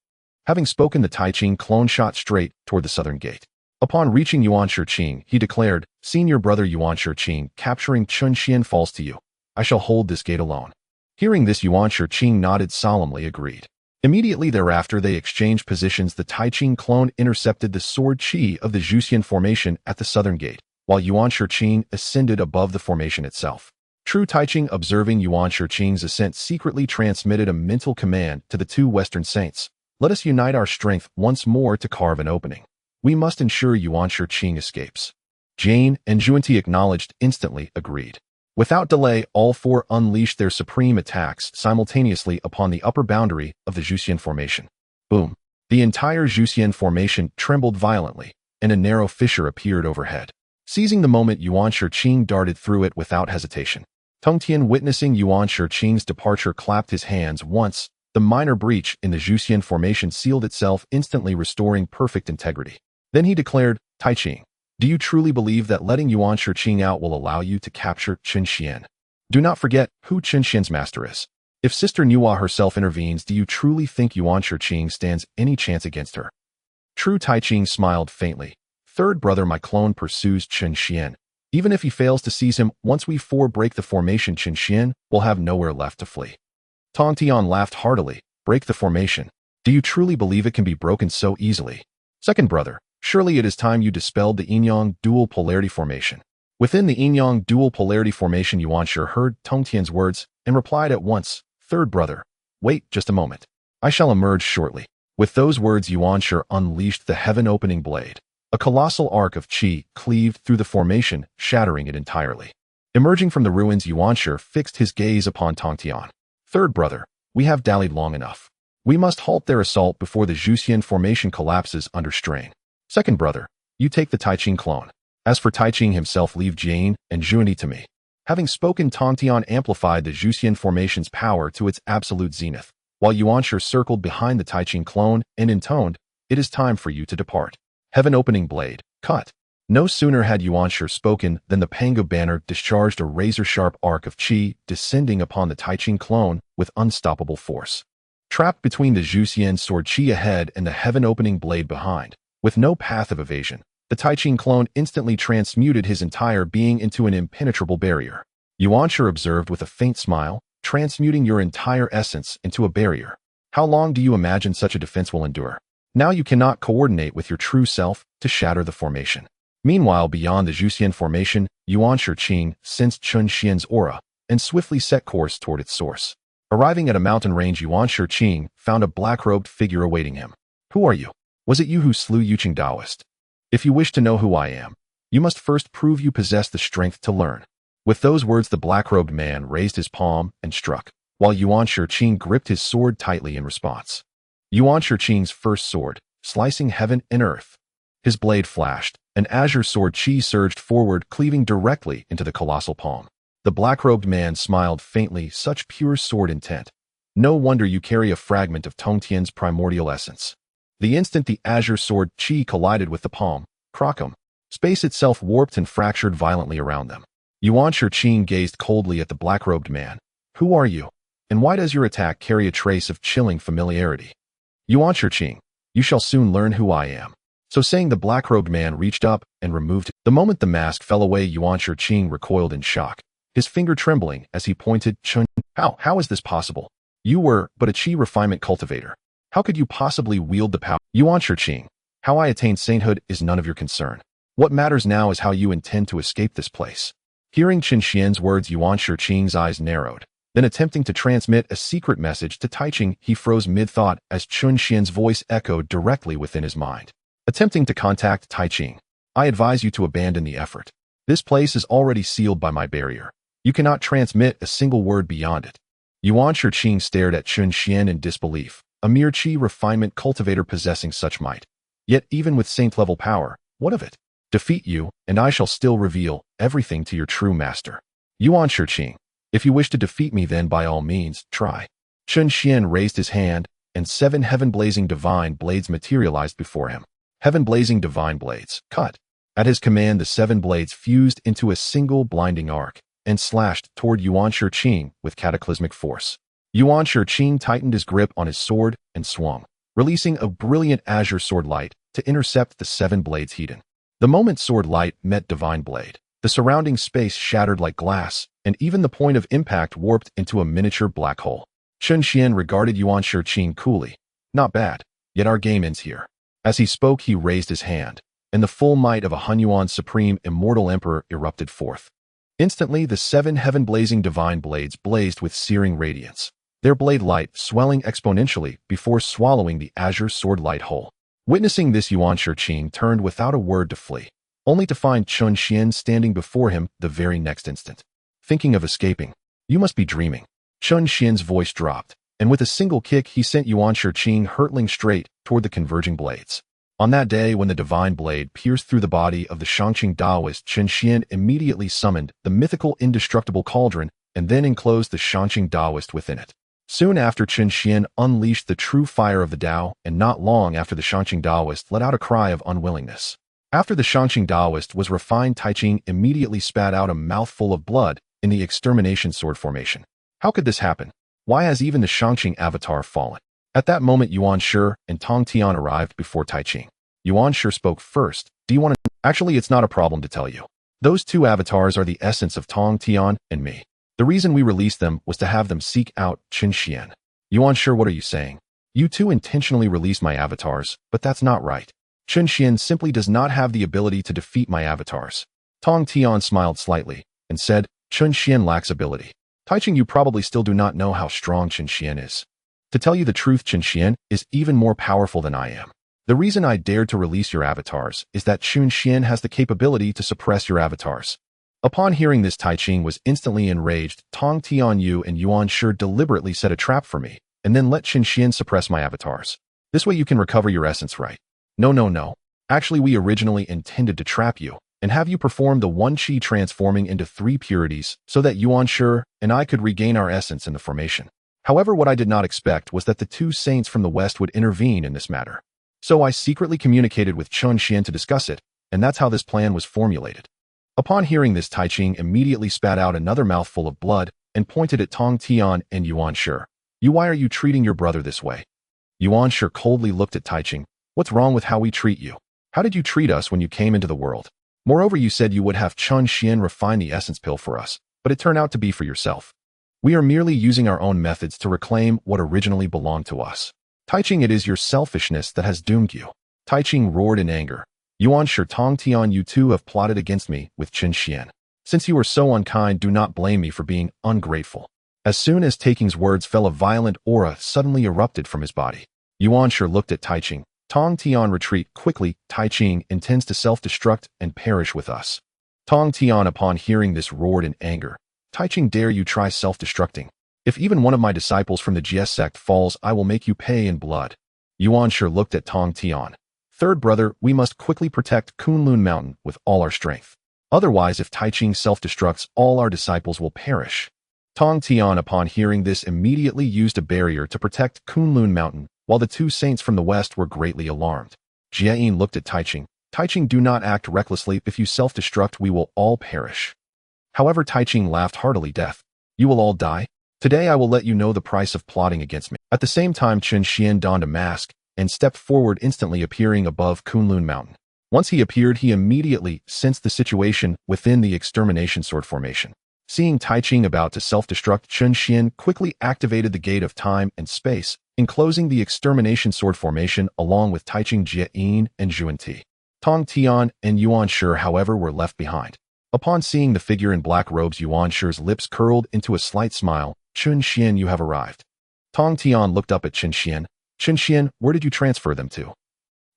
Having spoken, the Taiching clone shot straight toward the southern gate. Upon reaching Yuanshi Qing, he declared, senior brother Yuanshi Qing, capturing Qin Xian falls to you. I shall hold this gate alone. Hearing this, Yuanshi Qing nodded solemnly, agreed. Immediately thereafter, they exchanged positions. The Taiching clone intercepted the sword qi of the Zhuxian formation at the southern gate, while Yuanshi Qing ascended above the formation itself. True Taiching, observing Yuanshi Qing's ascent, secretly transmitted a mental command to the 2 Western saints. Let us unite our strength once more to carve an opening. We must ensure Yuanshi Qing escapes. Jane and Zhuanti acknowledged, instantly agreed. Without delay, all 4 unleashed their supreme attacks simultaneously upon the upper boundary of the Zhuxian formation. Boom! The entire Zhuxian formation trembled violently, and a narrow fissure appeared overhead. Seizing the moment, Yuanshi Qing darted through it without hesitation. Tongtian, witnessing Yuanshi Qing's departure, clapped his hands once. The minor breach in the Zhuxian formation sealed itself, instantly restoring perfect integrity. Then he declared, Taiching, do you truly believe that letting Yuanshi Qing out will allow you to capture Qin Xian? Do not forget who Qin Xian's master is. If Sister Nuwa herself intervenes, do you truly think Yuanshi Qing stands any chance against her? True Taiching smiled faintly. 3rd brother, my clone pursues Qin Xian. Even if he fails to seize him, once we 4 break the formation, Qin Xian will have nowhere left to flee. Tongtian laughed heartily. Break the formation. Do you truly believe it can be broken so easily? 2nd brother, surely it is time you dispelled the Yin-Yang dual polarity formation. Within the Yin-Yang dual polarity formation, Yuanshi heard Tongtian's words and replied at once, 3rd brother, Wait just a moment. I shall emerge shortly. With those words, Yuanshi unleashed the heaven-opening blade. A colossal arc of qi cleaved through the formation, shattering it entirely. Emerging from the ruins, Yuanshi fixed his gaze upon Tongtian. Third brother, we have dallied long enough. We must halt their assault before the Zhuxian formation collapses under strain. Second brother, you take the Taiqing clone. As for Taiqing himself, leave Jane and Zhuani to me. Having spoken, Tongtian amplified the Zhuxian formation's power to its absolute zenith, while Yuanshi circled behind the Taiqing clone and intoned, "It is time for you to depart." Heaven-opening blade, cut. No sooner had Yuanshi spoken than the Pangu banner discharged a razor-sharp arc of qi, descending upon the Taiqing clone with unstoppable force. Trapped between the Zhuxian sword qi ahead and the heaven-opening blade behind, with no path of evasion, the Taiqing clone instantly transmuted his entire being into an impenetrable barrier. Yuanshi observed with a faint smile, transmuting your entire essence into a barrier. How long do you imagine such a defense will endure? Now you cannot coordinate with your true self to shatter the formation. Meanwhile, beyond the Zhuxian formation, Yuanshi Qing sensed Chun Xian's aura and swiftly set course toward its source. Arriving at a mountain range, Yuanshi Qing found a black-robed figure awaiting him. Who are you? Was it you who slew Yuqing Taoist? If you wish to know who I am, you must first prove you possess the strength to learn. With those words, the black-robed man raised his palm and struck, while Yuanshi Qing gripped his sword tightly in response. Yuanshi Qing's first sword, slicing heaven and earth. His blade flashed. An azure sword qi surged forward, cleaving directly into the colossal palm. The black-robed man smiled faintly, such pure sword intent. No wonder you carry a fragment of Tongtian's primordial essence. The instant the azure sword qi collided with the palm, crockum, space itself warped and fractured violently around them. Yuanshi Qing gazed coldly at the black-robed man. Who are you? And why does your attack carry a trace of chilling familiarity? Yuanshi Qing, you shall soon learn who I am. So saying, the black-robed man reached up and removed it. The moment the mask fell away, Yuanshi Qing recoiled in shock, his finger trembling as he pointed. Chun, how is this possible? You were but a qi refinement cultivator. How could you possibly wield the power? Yuanshi Qing, how I attained sainthood is none of your concern. What matters now is how you intend to escape this place. Hearing Chun Xian's words, Yuanshi Qing's eyes narrowed. Then, attempting to transmit a secret message to Taiqing, he froze mid-thought as Chun Xian's voice echoed directly within his mind. Attempting to contact Taiqing, I advise you to abandon the effort. This place is already sealed by my barrier. You cannot transmit a single word beyond it. Yuanshi Qing stared at Chun Xian in disbelief, a mere qi refinement cultivator possessing such might. Yet even with saint-level power, what of it? Defeat you, and I shall still reveal everything to your true master. Yuanshi Qing, if you wish to defeat me, then by all means, try. Chun Xian raised his hand, and 7 heaven-blazing divine blades materialized before him. Heaven-blazing divine blades, cut. At his command, the 7 blades fused into a single blinding arc and slashed toward Yuanshi Qing with cataclysmic force. Yuanshi Qing tightened his grip on his sword and swung, releasing a brilliant azure sword light to intercept the 7 blades' heat. The moment sword light met divine blade, the surrounding space shattered like glass, and even the point of impact warped into a miniature black hole. Chun Xian regarded Yuanshi Qing coolly. Not bad, yet our game ends here. As he spoke, he raised his hand, and the full might of a Hunyuan supreme immortal emperor erupted forth. Instantly, the 7 heaven-blazing divine blades blazed with searing radiance, their blade light swelling exponentially before swallowing the azure sword light whole. Witnessing this, Yuanshi Qing turned without a word to flee, only to find Chun Xian standing before him the very next instant. Thinking of escaping? You must be dreaming. Chun Xian's voice dropped, and with a single kick he sent Yuanshi Qing hurtling straight toward the converging blades. On that day, when the divine blade pierced through the body of the Shangqing Taoist, Chun Xian immediately summoned the mythical indestructible cauldron and then enclosed the Shangqing Taoist within it. Soon after, Chun Xian unleashed the true fire of the Tao, and not long after, the Shangqing Taoist let out a cry of unwillingness. After the Shangqing Taoist was refined, Taiqing immediately spat out a mouthful of blood in the extermination sword formation. How could this happen? Why has even the Shangqing avatar fallen? At that moment, Yuanshi and Tongtian arrived before Taiqing. Yuanshi spoke first. Do you want to? Actually, it's not a problem to tell you. Those 2 avatars are the essence of Tongtian and me. The reason we released them was to have them seek out Chun Xian. Yuanshi, what are you saying? You 2 intentionally released my avatars, but that's not right. Chun Xian simply does not have the ability to defeat my avatars. Tongtian smiled slightly and said, Chun Xian lacks ability. Taiqing, you probably still do not know how strong Chun Xian is. To tell you the truth, Chun Xian is even more powerful than I am. The reason I dared to release your avatars is that Chun Xian has the capability to suppress your avatars. Upon hearing this, Tai Ching was instantly enraged. Tong Tianyu and Yuan Shi deliberately set a trap for me, and then let Chun Xian suppress my avatars. This way you can recover your essence, right? No. Actually, we originally intended to trap you, and have you perform the one Qi transforming into 3 purities, so that Yuan Shi and I could regain our essence in the formation. However, what I did not expect was that the 2 saints from the West would intervene in this matter. So I secretly communicated with Chun Xian to discuss it, and that's how this plan was formulated. Upon hearing this, Tai Ching immediately spat out another mouthful of blood and pointed at Tong Tian and Yuan Shi. Why are you treating your brother this way? Yuan Shi coldly looked at Tai Ching. What's wrong with how we treat you? How did you treat us when you came into the world? Moreover, you said you would have Chun Xian refine the essence pill for us, but it turned out to be for yourself. We are merely using our own methods to reclaim what originally belonged to us. Tai Ching, it is your selfishness that has doomed you. Tai Ching roared in anger. Yuan Shi, Tong Tian, you two have plotted against me with Chun Xian. Since you are so unkind, do not blame me for being ungrateful. As soon as Tai Ching's words fell, a violent aura suddenly erupted from his body. Yuan Shi looked at Tai Ching. Tong Tian, retreat quickly. Tai Ching intends to self-destruct and perish with us. Tong Tian, upon hearing this, roared in anger. Tai Ching, dare you try self-destructing? If even one of my disciples from the Jie sect falls, I will make you pay in blood. Yuan Shi looked at Tong Tian. Third brother, we must quickly protect Kunlun Mountain with all our strength. Otherwise, if Tai Ching self-destructs, all our disciples will perish. Tong Tian, upon hearing this, immediately used a barrier to protect Kunlun Mountain, while the 2 saints from the West were greatly alarmed. Jie Yin looked at Tai Ching. Tai Ching, do not act recklessly. If you self-destruct, we will all perish. However, Tai Ching laughed heartily. Death. You will all die? Today I will let you know the price of plotting against me. At the same time, Chun Xian donned a mask and stepped forward, instantly appearing above Kunlun Mountain. Once he appeared, he immediately sensed the situation within the extermination sword formation. Seeing Tai Ching about to self-destruct, Chun Xian quickly activated the gate of time and space, enclosing the extermination sword formation along with Tai Ching, Jie Yin, and Zhuan Ti. Tong Tian and Yuan Shi, however, were left behind. Upon seeing the figure in black robes, Yuan Shi's lips curled into a slight smile. Chun Xian, you have arrived. Tong Tian looked up at Chun Xian. Chun Xian, where did you transfer them to?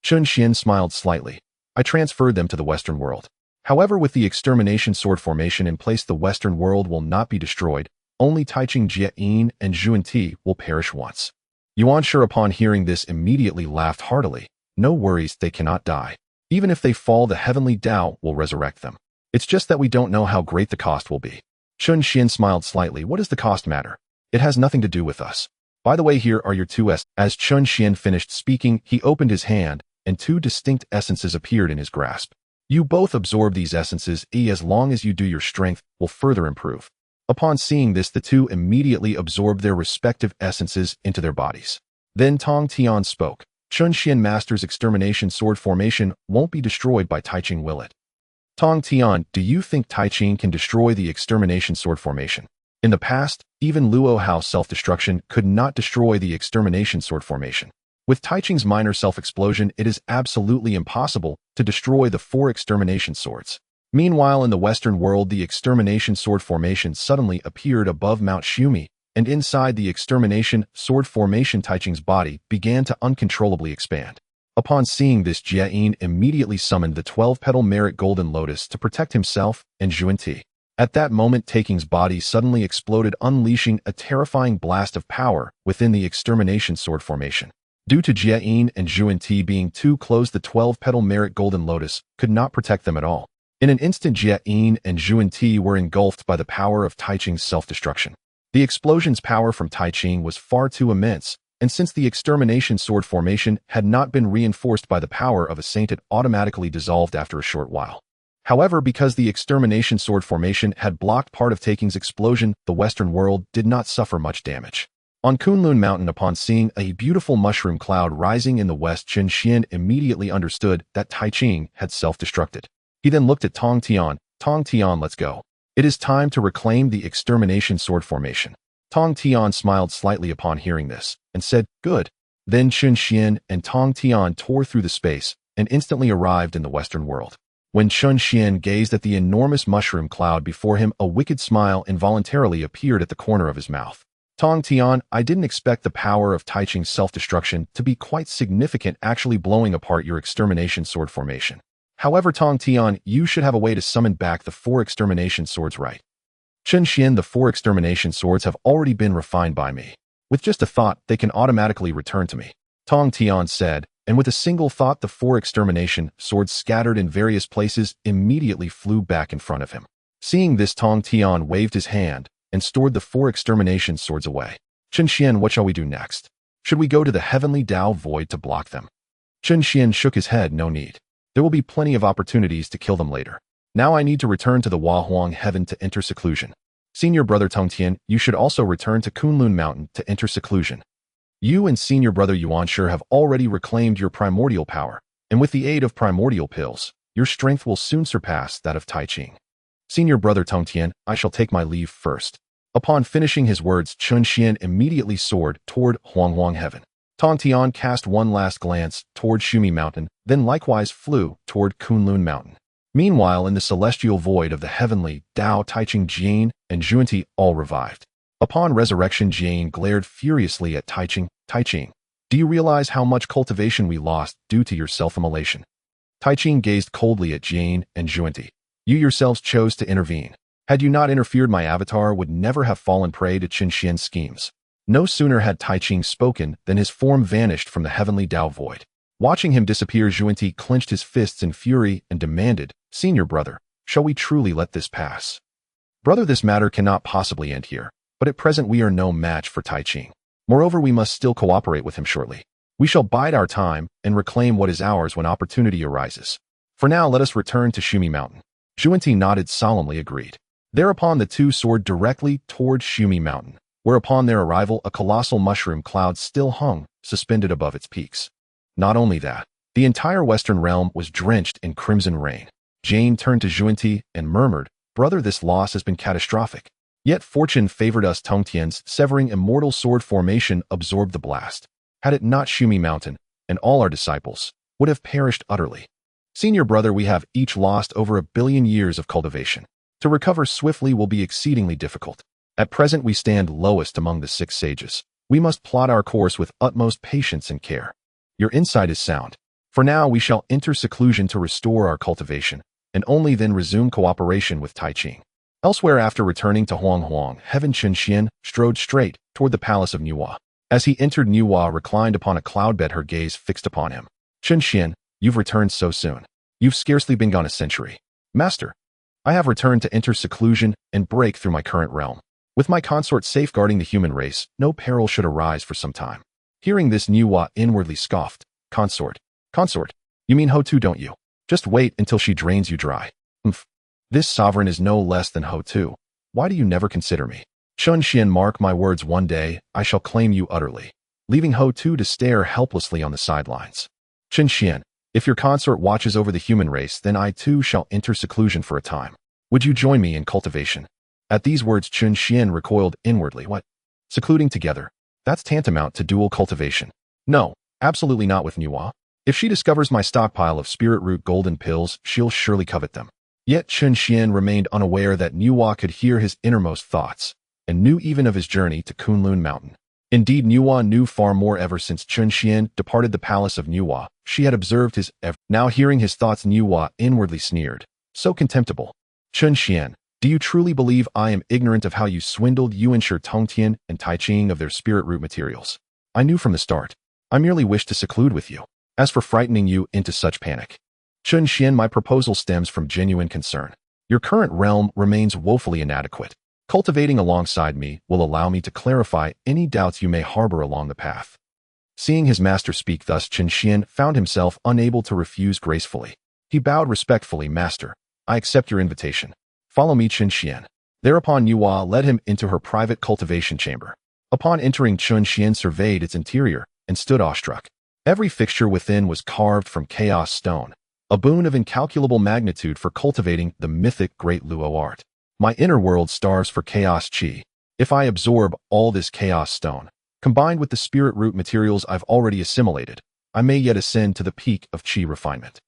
Chun Xian smiled slightly. I transferred them to the Western world. However, with the extermination sword formation in place, the Western world will not be destroyed. Only Tai Ching, Jie Yin, and Zhuan Ti will perish once. Yuan Shi, upon hearing this, immediately laughed heartily. No worries, they cannot die. Even if they fall, the heavenly Tao will resurrect them. It's just that we don't know how great the cost will be. Chun Xian smiled slightly. What does the cost matter? It has nothing to do with us. By the way, here are your 2 essences. As Chun Xian finished speaking, he opened his hand, and 2 distinct essences appeared in his grasp. You both absorb these essences, as long as you do, your strength will further improve. Upon seeing this, the 2 immediately absorbed their respective essences into their bodies. Then Tong Tian spoke. Chun Xian Master's extermination sword formation won't be destroyed by Tai Ching, will it? Tong Tian, do you think Tai Ching can destroy the extermination sword formation? In the past, even Luo Hao's self-destruction could not destroy the extermination sword formation. With Tai Ching's minor self-explosion, it is absolutely impossible to destroy the 4 extermination swords. Meanwhile, in the Western world, the extermination sword formation suddenly appeared above Mount Shumi, and inside the extermination sword formation, Tai Ching's body began to uncontrollably expand. Upon seeing this, Jie Yin immediately summoned the 12-petal merit golden lotus to protect himself and Zhuan Ti. At that moment, Tai Ching's body suddenly exploded, unleashing a terrifying blast of power within the extermination sword formation. Due to Jie Yin and Zhuan Ti being too close, the 12-petal merit golden lotus could not protect them at all. In an instant, Jie Yin and Zhuan Ti were engulfed by the power of Tai Ching's self-destruction. The explosion's power from Tai Ching was far too immense, and since the extermination sword formation had not been reinforced by the power of a saint, it automatically dissolved after a short while. However, because the extermination sword formation had blocked part of Tai Ching's explosion, the Western world did not suffer much damage. On Kunlun Mountain, upon seeing a beautiful mushroom cloud rising in the west, Chun Xian immediately understood that Tai Ching had self-destructed. He then looked at Tong Tian. Tong Tian, let's go. It is time to reclaim the extermination sword formation. Tong Tian smiled slightly upon hearing this, and said, good. Then Chun Xian and Tong Tian tore through the space, and instantly arrived in the Western world. When Chun Xian gazed at the enormous mushroom cloud before him, a wicked smile involuntarily appeared at the corner of his mouth. Tong Tian, I didn't expect the power of Taiching's self-destruction to be quite significant, actually blowing apart your extermination sword formation. However, Tong Tian, you should have a way to summon back the 4 extermination swords, right? Chen Xian, the 4 extermination swords have already been refined by me. With just a thought, they can automatically return to me. Tong Tian said, and with a single thought, the 4 extermination swords scattered in various places immediately flew back in front of him. Seeing this, Tong Tian waved his hand and stored the 4 extermination swords away. Chen Xian, what shall we do next? Should we go to the heavenly Dao void to block them? Chen Xian shook his head, no need. There will be plenty of opportunities to kill them later. Now I need to return to the Huahuang heaven to enter seclusion. Senior brother Tong Tian, you should also return to Kunlun Mountain to enter seclusion. You and senior brother Yuanshi have already reclaimed your primordial power, and with the aid of primordial pills, your strength will soon surpass that of Taiching. Senior brother Tong Tian, I shall take my leave first. Upon finishing his words, Chen Xian immediately soared toward Huahuang heaven. Tong Tian cast one last glance toward Shumi Mountain, then likewise flew toward Kunlun Mountain. Meanwhile, in the celestial void of the heavenly Dao, Taiching, Jian, and Zhuanti all revived. Upon resurrection, Jian glared furiously at Taiching. Taiching, do you realize how much cultivation we lost due to your self-immolation? Taiching gazed coldly at Jian and Zhuanti. You yourselves chose to intervene. Had you not interfered, my avatar would never have fallen prey to Chen Xian's schemes. No sooner had Taiching spoken than his form vanished from the heavenly Dao void. Watching him disappear, Zhuanti clenched his fists in fury and demanded, Senior brother, shall we truly let this pass? Brother, this matter cannot possibly end here, but at present we are no match for Taiching. Moreover, we must still cooperate with him shortly. We shall bide our time and reclaim what is ours when opportunity arises. For now, let us return to Shumi Mountain. Zhuanti nodded, solemnly agreed. Thereupon the two soared directly toward Shumi Mountain, where upon their arrival a colossal mushroom cloud still hung, suspended above its peaks. Not only that, the entire western realm was drenched in crimson rain. Jane turned to Zhuanti and murmured, Brother, this loss has been catastrophic. Yet fortune favored us. Tong Tian's severing immortal sword formation absorbed the blast. Had it not, Shumi Mountain, and all our disciples, would have perished utterly. Senior brother, we have each lost over 1 billion years of cultivation. To recover swiftly will be exceedingly difficult. At present we stand lowest among the 6 sages. We must plot our course with utmost patience and care. Your insight is sound. For now we shall enter seclusion to restore our cultivation, and only then resume cooperation with Taiching. Elsewhere, after returning to Huahuang heaven, Chen Xian strode straight toward the palace of Nuwa. As he entered, Nuwa reclined upon a cloudbed, her gaze fixed upon him. Chen Xian, you've returned so soon. You've scarcely been gone a century. Master, I have returned to enter seclusion and break through my current realm. With my consort safeguarding the human race, no peril should arise for some time. Hearing this, Nuwa inwardly scoffed. Consort? Consort? You mean Houtu, don't you? Just wait until she drains you dry. This sovereign is no less than Houtu. Why do you never consider me? Chen Xian, mark my words, one day I shall claim you utterly, leaving Houtu to stare helplessly on the sidelines. Chen Xian, if your consort watches over the human race, then I too shall enter seclusion for a time. Would you join me in cultivation? At these words, Chen Xian recoiled inwardly. What? Secluding together? That's tantamount to dual cultivation. No, absolutely not with Nuwa. If she discovers my stockpile of spirit root golden pills, she'll surely covet them. Yet Chen Xian remained unaware that Nuwa could hear his innermost thoughts, and knew even of his journey to Kunlun Mountain. Indeed, Nuwa knew far more. Ever since Chen Xian departed the palace of Nuwa, she had observed his Now hearing his thoughts, Nuwa inwardly sneered. So contemptible. Chen Xian, do you truly believe I am ignorant of how you swindled Yuanshi, Tong Tian, and Taiching of their spirit root materials? I knew from the start. I merely wished to seclude with you. As for frightening you into such panic, Chen Xian, my proposal stems from genuine concern. Your current realm remains woefully inadequate. Cultivating alongside me will allow me to clarify any doubts you may harbor along the path. Seeing his master speak thus, Chen Xian found himself unable to refuse gracefully. He bowed respectfully. Master, I accept your invitation. Follow me, Chen Xian. Thereupon Nuwa led him into her private cultivation chamber. Upon entering, Chen Xian surveyed its interior and stood awestruck. Every fixture within was carved from chaos stone, a boon of incalculable magnitude for cultivating the mythic great Luo art. My inner world starves for chaos chi. If I absorb all this chaos stone, combined with the spirit root materials I've already assimilated, I may yet ascend to the peak of chi refinement.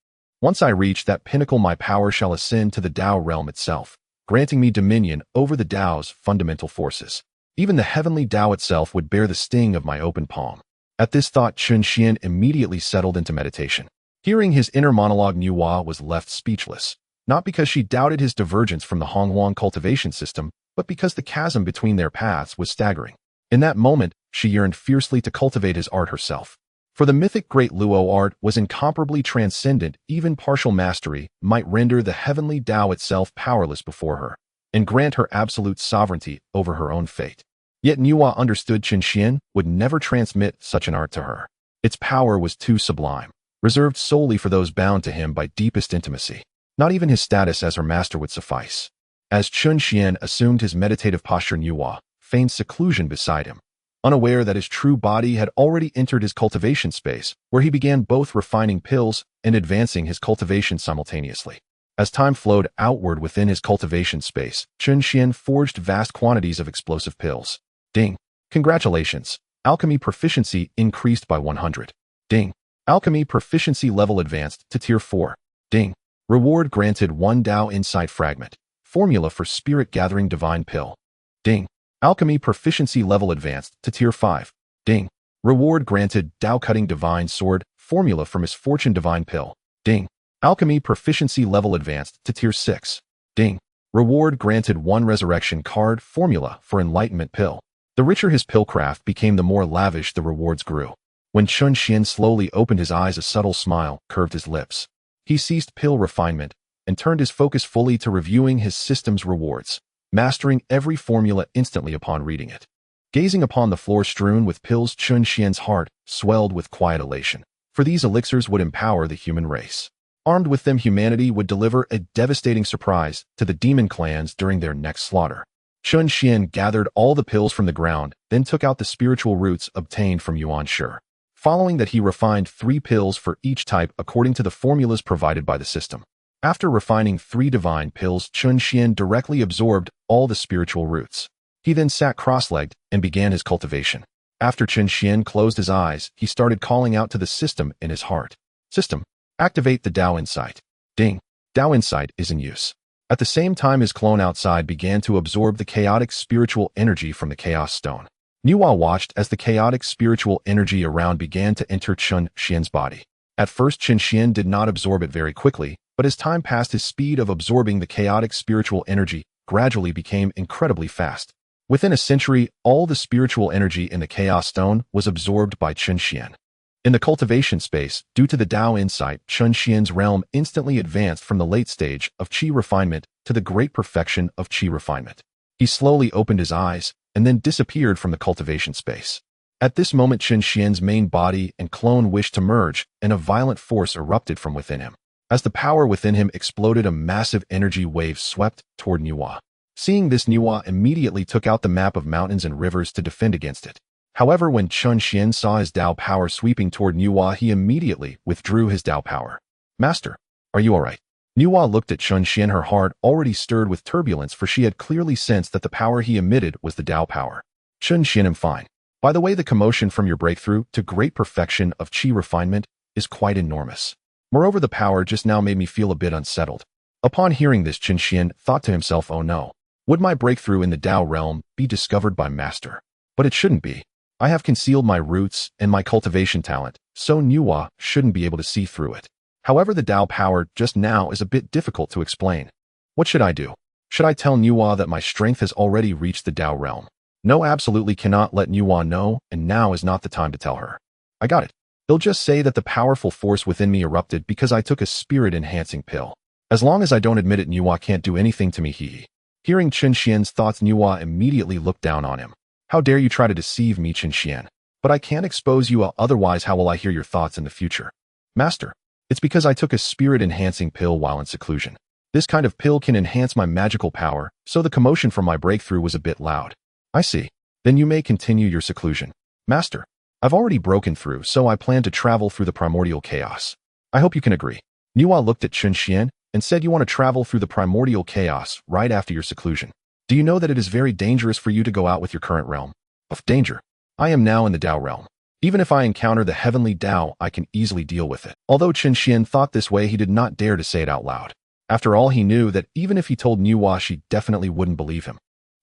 Once I reach that pinnacle, my power shall ascend to the Dao realm itself, granting me dominion over the Dao's fundamental forces. Even the heavenly Tao itself would bear the sting of my open palm. At this thought, Chun Xian immediately settled into meditation. Hearing his inner monologue, Nuwa was left speechless, not because she doubted his divergence from the Honghuang cultivation system, but because the chasm between their paths was staggering. In that moment, she yearned fiercely to cultivate his art herself. For the mythic great Luo art was incomparably transcendent. Even partial mastery might render the heavenly Tao itself powerless before her, and grant her absolute sovereignty over her own fate. Yet Nuwa understood Chun Xian would never transmit such an art to her. Its power was too sublime, reserved solely for those bound to him by deepest intimacy. Not even his status as her master would suffice. As Chun Xian assumed his meditative posture, Nuwa feigned seclusion beside him, unaware that his true body had already entered his cultivation space, where he began both refining pills and advancing his cultivation simultaneously. As time flowed outward within his cultivation space, Chun Xian forged vast quantities of explosive pills. Ding. Congratulations. Alchemy proficiency increased by 100. Ding. Alchemy proficiency level advanced to Tier 4. Ding. Reward granted 1 Dao Insight Fragment. Formula for Spirit Gathering Divine Pill. Ding. Alchemy proficiency level advanced to Tier 5. Ding. Reward granted Dao Cutting Divine Sword. Formula for Misfortune Divine Pill. Ding. Alchemy proficiency level advanced to Tier 6. Ding. Reward granted 1 Resurrection Card. Formula for Enlightenment Pill. The richer his pill craft became, the more lavish the rewards grew. When Chun Xian slowly opened his eyes, a subtle smile curved his lips. He ceased pill refinement and turned his focus fully to reviewing his system's rewards, mastering every formula instantly upon reading it. Gazing upon the floor strewn with pills, Chun Xian's heart swelled with quiet elation, for these elixirs would empower the human race. Armed with them, humanity would deliver a devastating surprise to the demon clans during their next slaughter. Chun Xian gathered all the pills from the ground, then took out the spiritual roots obtained from Yuan Shi. Following that, he refined 3 pills for each type according to the formulas provided by the system. After refining 3 divine pills, Chun Xian directly absorbed all the spiritual roots. He then sat cross-legged and began his cultivation. After Chun Xian closed his eyes, he started calling out to the system in his heart. System, activate the Dao Insight. Ding. Dao Insight is in use. At the same time, his clone outside began to absorb the chaotic spiritual energy from the Chaos Stone. Nuwa watched as the chaotic spiritual energy around began to enter Chun Xian's body. At first, Chun Xian did not absorb it very quickly, but as time passed, his speed of absorbing the chaotic spiritual energy gradually became incredibly fast. Within a century, all the spiritual energy in the Chaos Stone was absorbed by Chun Xian. In the cultivation space, due to the Dao Insight, Chun Xian's realm instantly advanced from the late stage of Qi refinement to the great perfection of Qi refinement. He slowly opened his eyes and then disappeared from the cultivation space. At this moment, Chun Xian's main body and clone wished to merge, and a violent force erupted from within him. As the power within him exploded, a massive energy wave swept toward Nuwa. Seeing this, Nuwa immediately took out the map of mountains and rivers to defend against it. However, when Chun Xian saw his Dao power sweeping toward Nuwa, he immediately withdrew his Dao power. Master, are you alright? Nuwa looked at Chun Xian, her heart already stirred with turbulence, for she had clearly sensed that the power he emitted was the Dao power. Chun Xian, I'm fine. By the way, the commotion from your breakthrough to great perfection of Qi refinement is quite enormous. Moreover, the power just now made me feel a bit unsettled. Upon hearing this, Chun Xian thought to himself, oh no, would my breakthrough in the Dao realm be discovered by Master? But it shouldn't be. I have concealed my roots and my cultivation talent, so Nuwa shouldn't be able to see through it. However, the Dao power just now is a bit difficult to explain. What should I do? Should I tell Nuwa that my strength has already reached the Dao realm? No, absolutely cannot let Nuwa know, and now is not the time to tell her. I got it. They'll just say that the powerful force within me erupted because I took a spirit-enhancing pill. As long as I don't admit it, Nuwa can't do anything to me, hee. Hearing Chun Xian's thoughts, Nuwa immediately looked down on him. How dare you try to deceive me, Chun Xian? But I can't expose you, otherwise how will I hear your thoughts in the future? Master, it's because I took a spirit-enhancing pill while in seclusion. This kind of pill can enhance my magical power, so the commotion from my breakthrough was a bit loud. I see. Then you may continue your seclusion. Master, I've already broken through, so I plan to travel through the primordial chaos. I hope you can agree. Nuwa looked at Chun Xian and said, you want to travel through the primordial chaos right after your seclusion. Do you know that it is very dangerous for you to go out with your current realm? Of danger. I am now in the Dao realm. Even if I encounter the heavenly Dao, I can easily deal with it. Although Chun Xian thought this way, he did not dare to say it out loud. After all, he knew that even if he told Nuwa, she definitely wouldn't believe him.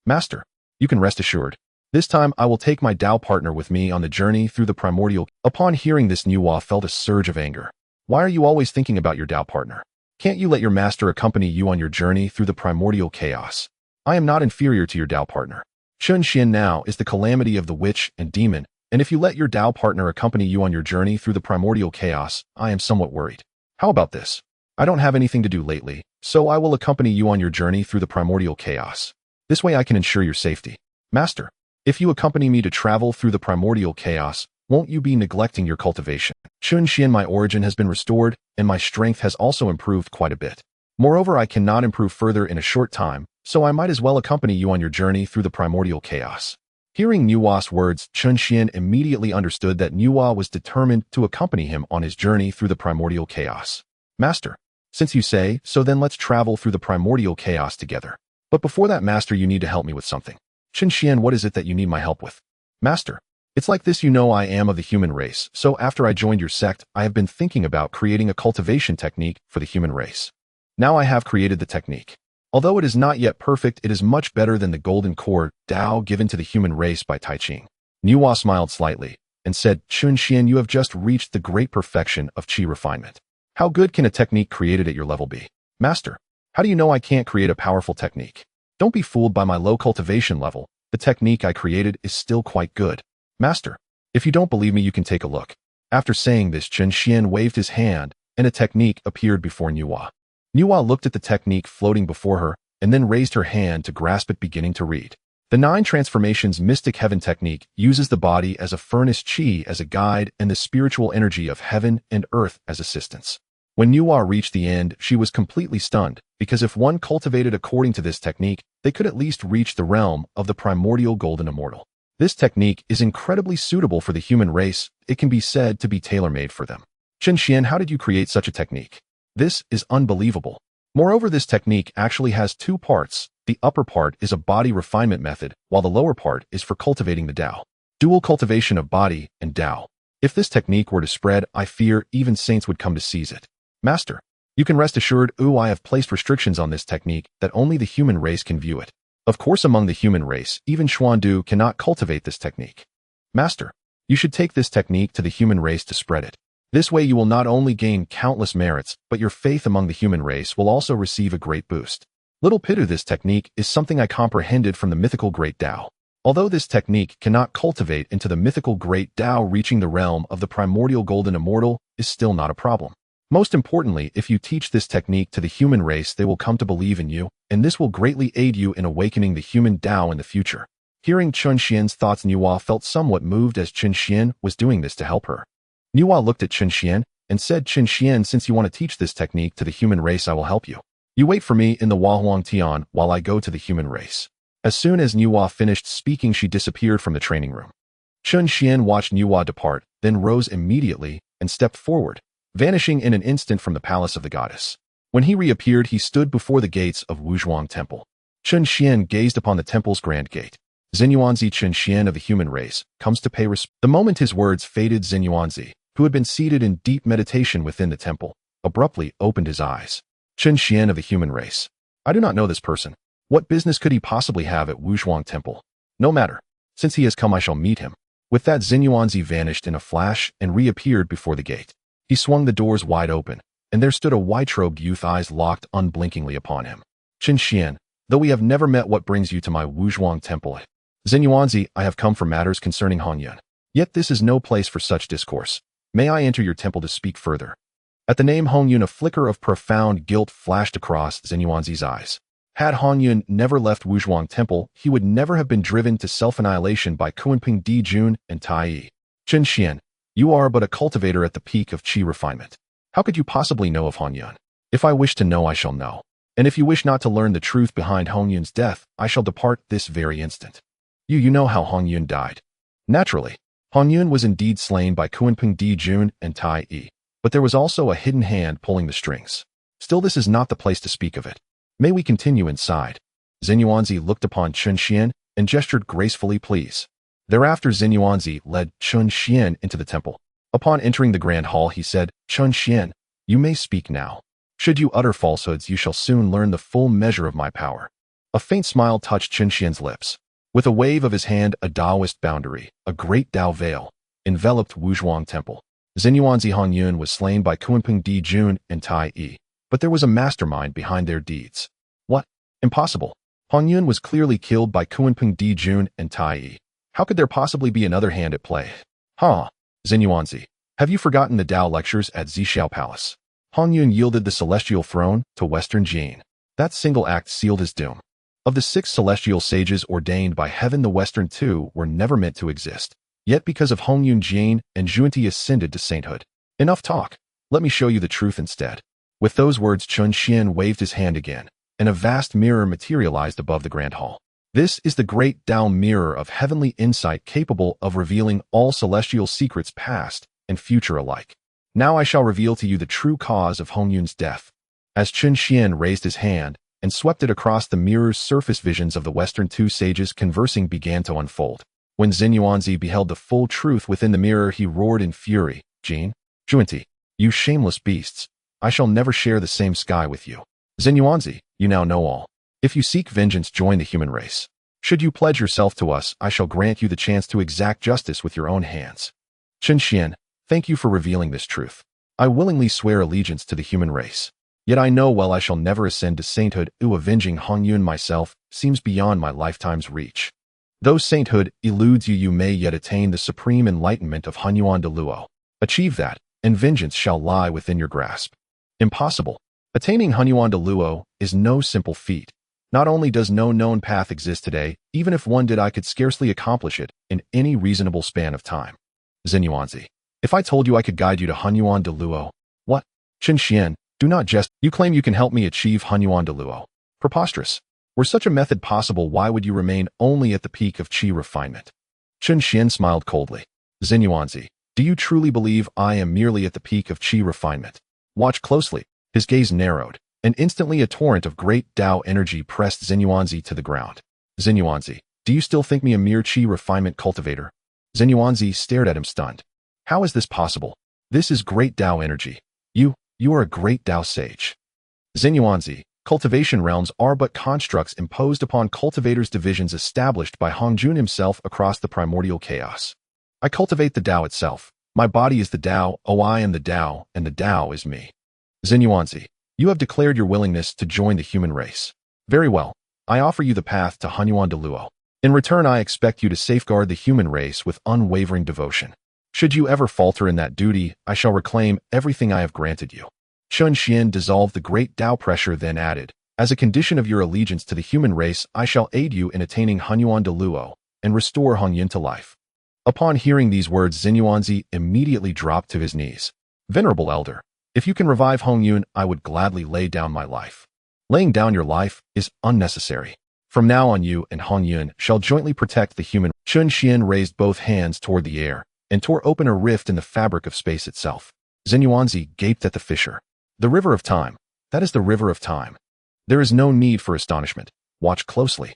Master, you can rest assured. This time I will take my Tao partner with me on the journey through the primordial. Upon hearing this, Nuwa felt a surge of anger. Why are you always thinking about your Tao partner? Can't you let your master accompany you on your journey through the primordial chaos? I am not inferior to your Tao partner. Chun Xian now is the calamity of the witch and demon, and if you let your Tao partner accompany you on your journey through the primordial chaos, I am somewhat worried. How about this? I don't have anything to do lately, so I will accompany you on your journey through the primordial chaos. This way I can ensure your safety. Master, if you accompany me to travel through the primordial chaos, won't you be neglecting your cultivation? Chun Xian, my origin has been restored, and my strength has also improved quite a bit. Moreover, I cannot improve further in a short time, so I might as well accompany you on your journey through the primordial chaos. Hearing Nuwa's words, Chun Xian immediately understood that Nuwa was determined to accompany him on his journey through the primordial chaos. Master, since you say so, then let's travel through the primordial chaos together. But before that, Master, you need to help me with something. Chun Xian, what is it that you need my help with? Master, it's like this. You know I am of the human race, so after I joined your sect, I have been thinking about creating a cultivation technique for the human race. Now I have created the technique. Although it is not yet perfect, it is much better than the golden core Tao given to the human race by Tai Ching. Nuwa smiled slightly and said, Chun Xian, you have just reached the great perfection of Qi refinement. How good can a technique created at your level be? Master, how do you know I can't create a powerful technique? Don't be fooled by my low cultivation level. The technique I created is still quite good. Master, if you don't believe me, you can take a look. After saying this, Chun Xian waved his hand, and a technique appeared before Nuwa. Nuwa looked at the technique floating before her, and then raised her hand to grasp it, beginning to read. The 9 Transformations Mystic Heaven Technique uses the body as a furnace, Qi as a guide, and the spiritual energy of heaven and earth as assistants. When Nuwa reached the end, she was completely stunned, because if one cultivated according to this technique, they could at least reach the realm of the primordial golden immortal. This technique is incredibly suitable for the human race. It can be said to be tailor-made for them. Chun Xian, how did you create such a technique? This is unbelievable. Moreover, this technique actually has 2 parts. The upper part is a body refinement method, while the lower part is for cultivating the Tao. Dual cultivation of body and Tao. If this technique were to spread, I fear even saints would come to seize it. Master, you can rest assured, I have placed restrictions on this technique that only the human race can view it. Of course, among the human race, even Xuandu cannot cultivate this technique. Master, you should take this technique to the human race to spread it. This way you will not only gain countless merits, but your faith among the human race will also receive a great boost. Little Pitu, this technique is something I comprehended from the mythical great Tao. Although this technique cannot cultivate into the mythical great Tao, reaching the realm of the primordial golden immortal is still not a problem. Most importantly, if you teach this technique to the human race, they will come to believe in you, and this will greatly aid you in awakening the human Tao in the future. Hearing Chun Xian's thoughts, Nuwa felt somewhat moved, as Chun Xian was doing this to help her. Nuwa looked at Chun Xian and said, Chun Xian, since you want to teach this technique to the human race, I will help you. You wait for me in the Huahuang Tian while I go to the human race. As soon as Nuwa finished speaking, she disappeared from the training room. Chun Xian watched Nuwa depart, then rose immediately and stepped forward, vanishing in an instant from the palace of the goddess. When he reappeared, he stood before the gates of Wuzhuang Temple. Chun Xian gazed upon the temple's grand gate. Xinyuanzi, Chun Xian of the human race, comes to pay respect. The moment his words faded, Xinyuanzi, who had been seated in deep meditation within the temple, abruptly opened his eyes. Chun Xian of the human race. I do not know this person. What business could he possibly have at Wuzhuang Temple? No matter. Since he has come, I shall meet him. With that, Xinyuanzi vanished in a flash and reappeared before the gate. He swung the doors wide open, and there stood a white-robed youth, eyes locked unblinkingly upon him. Chun Xian, though we have never met, what brings you to my Wuzhuang Temple? Xinyuanzi, I have come for matters concerning Hongyun. Yet this is no place for such discourse. May I enter your temple to speak further? At the name Hongyun, a flicker of profound guilt flashed across Xinyuanzi's eyes. Had Hongyun never left Wuzhuang Temple, he would never have been driven to self-annihilation by Kunping Dijun and Tai Yi. Chun Xian, you are but a cultivator at the peak of Qi refinement. How could you possibly know of Hongyun? If I wish to know, I shall know. And if you wish not to learn the truth behind Hongyun's death, I shall depart this very instant. You know how Hongyun died. Naturally, Hongyun was indeed slain by Kunping Dijun and Tai Yi, but there was also a hidden hand pulling the strings. Still, this is not the place to speak of it. May we continue inside? Xinyuanzi looked upon Chun Xian and gestured gracefully, please. Thereafter, Xinyuanzi led Chun Xian into the temple. Upon entering the grand hall, he said, Chun Xian, you may speak now. Should you utter falsehoods, you shall soon learn the full measure of my power. A faint smile touched Chun Xian's lips. With a wave of his hand, a Taoist boundary, a great Tao veil, enveloped Wuzhuang Temple. Xinyuanzi Hongyun was slain by Kunpeng Di Jun and Tai Yi, but there was a mastermind behind their deeds. What? Impossible. Hongyun was clearly killed by Kunpeng Di Jun and Tai Yi. How could there possibly be another hand at play? Xinyuanzi, have you forgotten the Tao lectures at Zhixiao Palace? Hongyun yielded the celestial throne to Western Jin. That single act sealed his doom. Of the 6 celestial sages ordained by heaven, the Western 2 were never meant to exist. Yet because of Hongyun, Jin and Junti ascended to sainthood. Enough talk. Let me show you the truth instead. With those words, Chun Xian waved his hand again, and a vast mirror materialized above the grand hall. This is the great Tao mirror of heavenly insight, capable of revealing all celestial secrets, past and future alike. Now I shall reveal to you the true cause of Hongyun's death. As Chun Xian raised his hand and swept it across the mirror's surface, visions of the Western 2 sages conversing began to unfold. When Xinyuanzi beheld the full truth within the mirror, he roared in fury, Jin, Junti, you shameless beasts, I shall never share the same sky with you. Xinyuanzi, you now know all. If you seek vengeance, join the human race. Should you pledge yourself to us, I shall grant you the chance to exact justice with your own hands. Chun Xian, thank you for revealing this truth. I willingly swear allegiance to the human race. Yet I know well I shall never ascend to sainthood. Avenging Hongyun myself seems beyond my lifetime's reach. Though sainthood eludes you, you may yet attain the supreme enlightenment of Hunyuan de Luo. Achieve that, and vengeance shall lie within your grasp. Impossible. Attaining Hunyuan de Luo is no simple feat. Not only does no known path exist today, even if one did, I could scarcely accomplish it in any reasonable span of time. Xinyuanzi, if I told you I could guide you to Hunyuan de Luo, what? Chun Xian, do not jest. You claim you can help me achieve Hunyuan de Luo. Preposterous. Were such a method possible, why would you remain only at the peak of qi refinement? Chun Xian smiled coldly. Xinyuanzi, do you truly believe I am merely at the peak of qi refinement? Watch closely. His gaze narrowed, and instantly a torrent of great Tao energy pressed Xinyuanzi to the ground. Xinyuanzi, do you still think me a mere qi refinement cultivator? Xinyuanzi stared at him stunned. How is this possible? This is great Tao energy. You are a great Tao sage. Xinyuanzi, cultivation realms are but constructs imposed upon cultivators, divisions established by Hongjun himself across the primordial chaos. I cultivate the Tao itself. My body is the Tao, I am the Tao, and the Tao is me. Xinyuanzi, you have declared your willingness to join the human race. Very well, I offer you the path to Hunyuan de Luo. In return, I expect you to safeguard the human race with unwavering devotion. Should you ever falter in that duty, I shall reclaim everything I have granted you. Chun Xian dissolved the great Tao pressure, then added, as a condition of your allegiance to the human race, I shall aid you in attaining Hunyuan de Luo and restore Hongyun to life. Upon hearing these words, Xinyuanzi immediately dropped to his knees. Venerable elder, if you can revive Hongyun, I would gladly lay down my life. Laying down your life is unnecessary. From now on, you and Hongyun shall jointly protect the human. Chun Xian raised both hands toward the air and tore open a rift in the fabric of space itself. Xinyuanzi gaped at the fissure. The river of time. That is the river of time. There is no need for astonishment. Watch closely.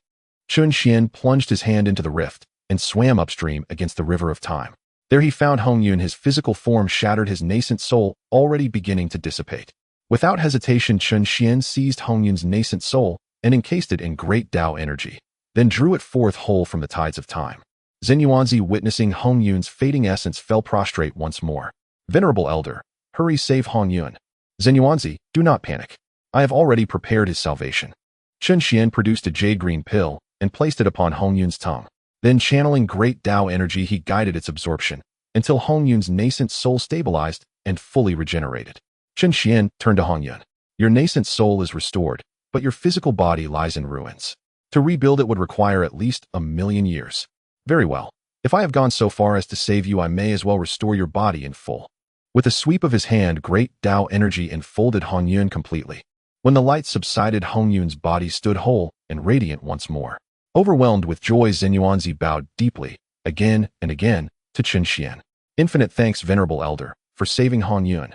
Chun Xian plunged his hand into the rift and swam upstream against the river of time. There he found Hongyun, his physical form shattered, his nascent soul already beginning to dissipate. Without hesitation, Chun Xian seized Hongyun's nascent soul and encased it in great Tao energy, then drew it forth whole from the tides of time. Xinyuanzi, witnessing Hongyun's fading essence, fell prostrate once more. Venerable elder, hurry, save Hongyun. Xinyuanzi, do not panic. I have already prepared his salvation. Chun Xian produced a jade green pill and placed it upon Hongyun's tongue. Then, channeling great Tao energy, he guided its absorption until Hongyun's nascent soul stabilized and fully regenerated. Chun Xian turned to Hongyun. Your nascent soul is restored, but your physical body lies in ruins. To rebuild it would require at least 1,000,000 years. Very well. If I have gone so far as to save you, I may as well restore your body in full. With a sweep of his hand, great Tao energy enfolded Hongyun completely. When the light subsided, Hongyun's body stood whole and radiant once more. Overwhelmed with joy, Xinyuanzi bowed deeply, again and again, to Chun Xian. Infinite thanks, venerable elder, for saving Hongyun.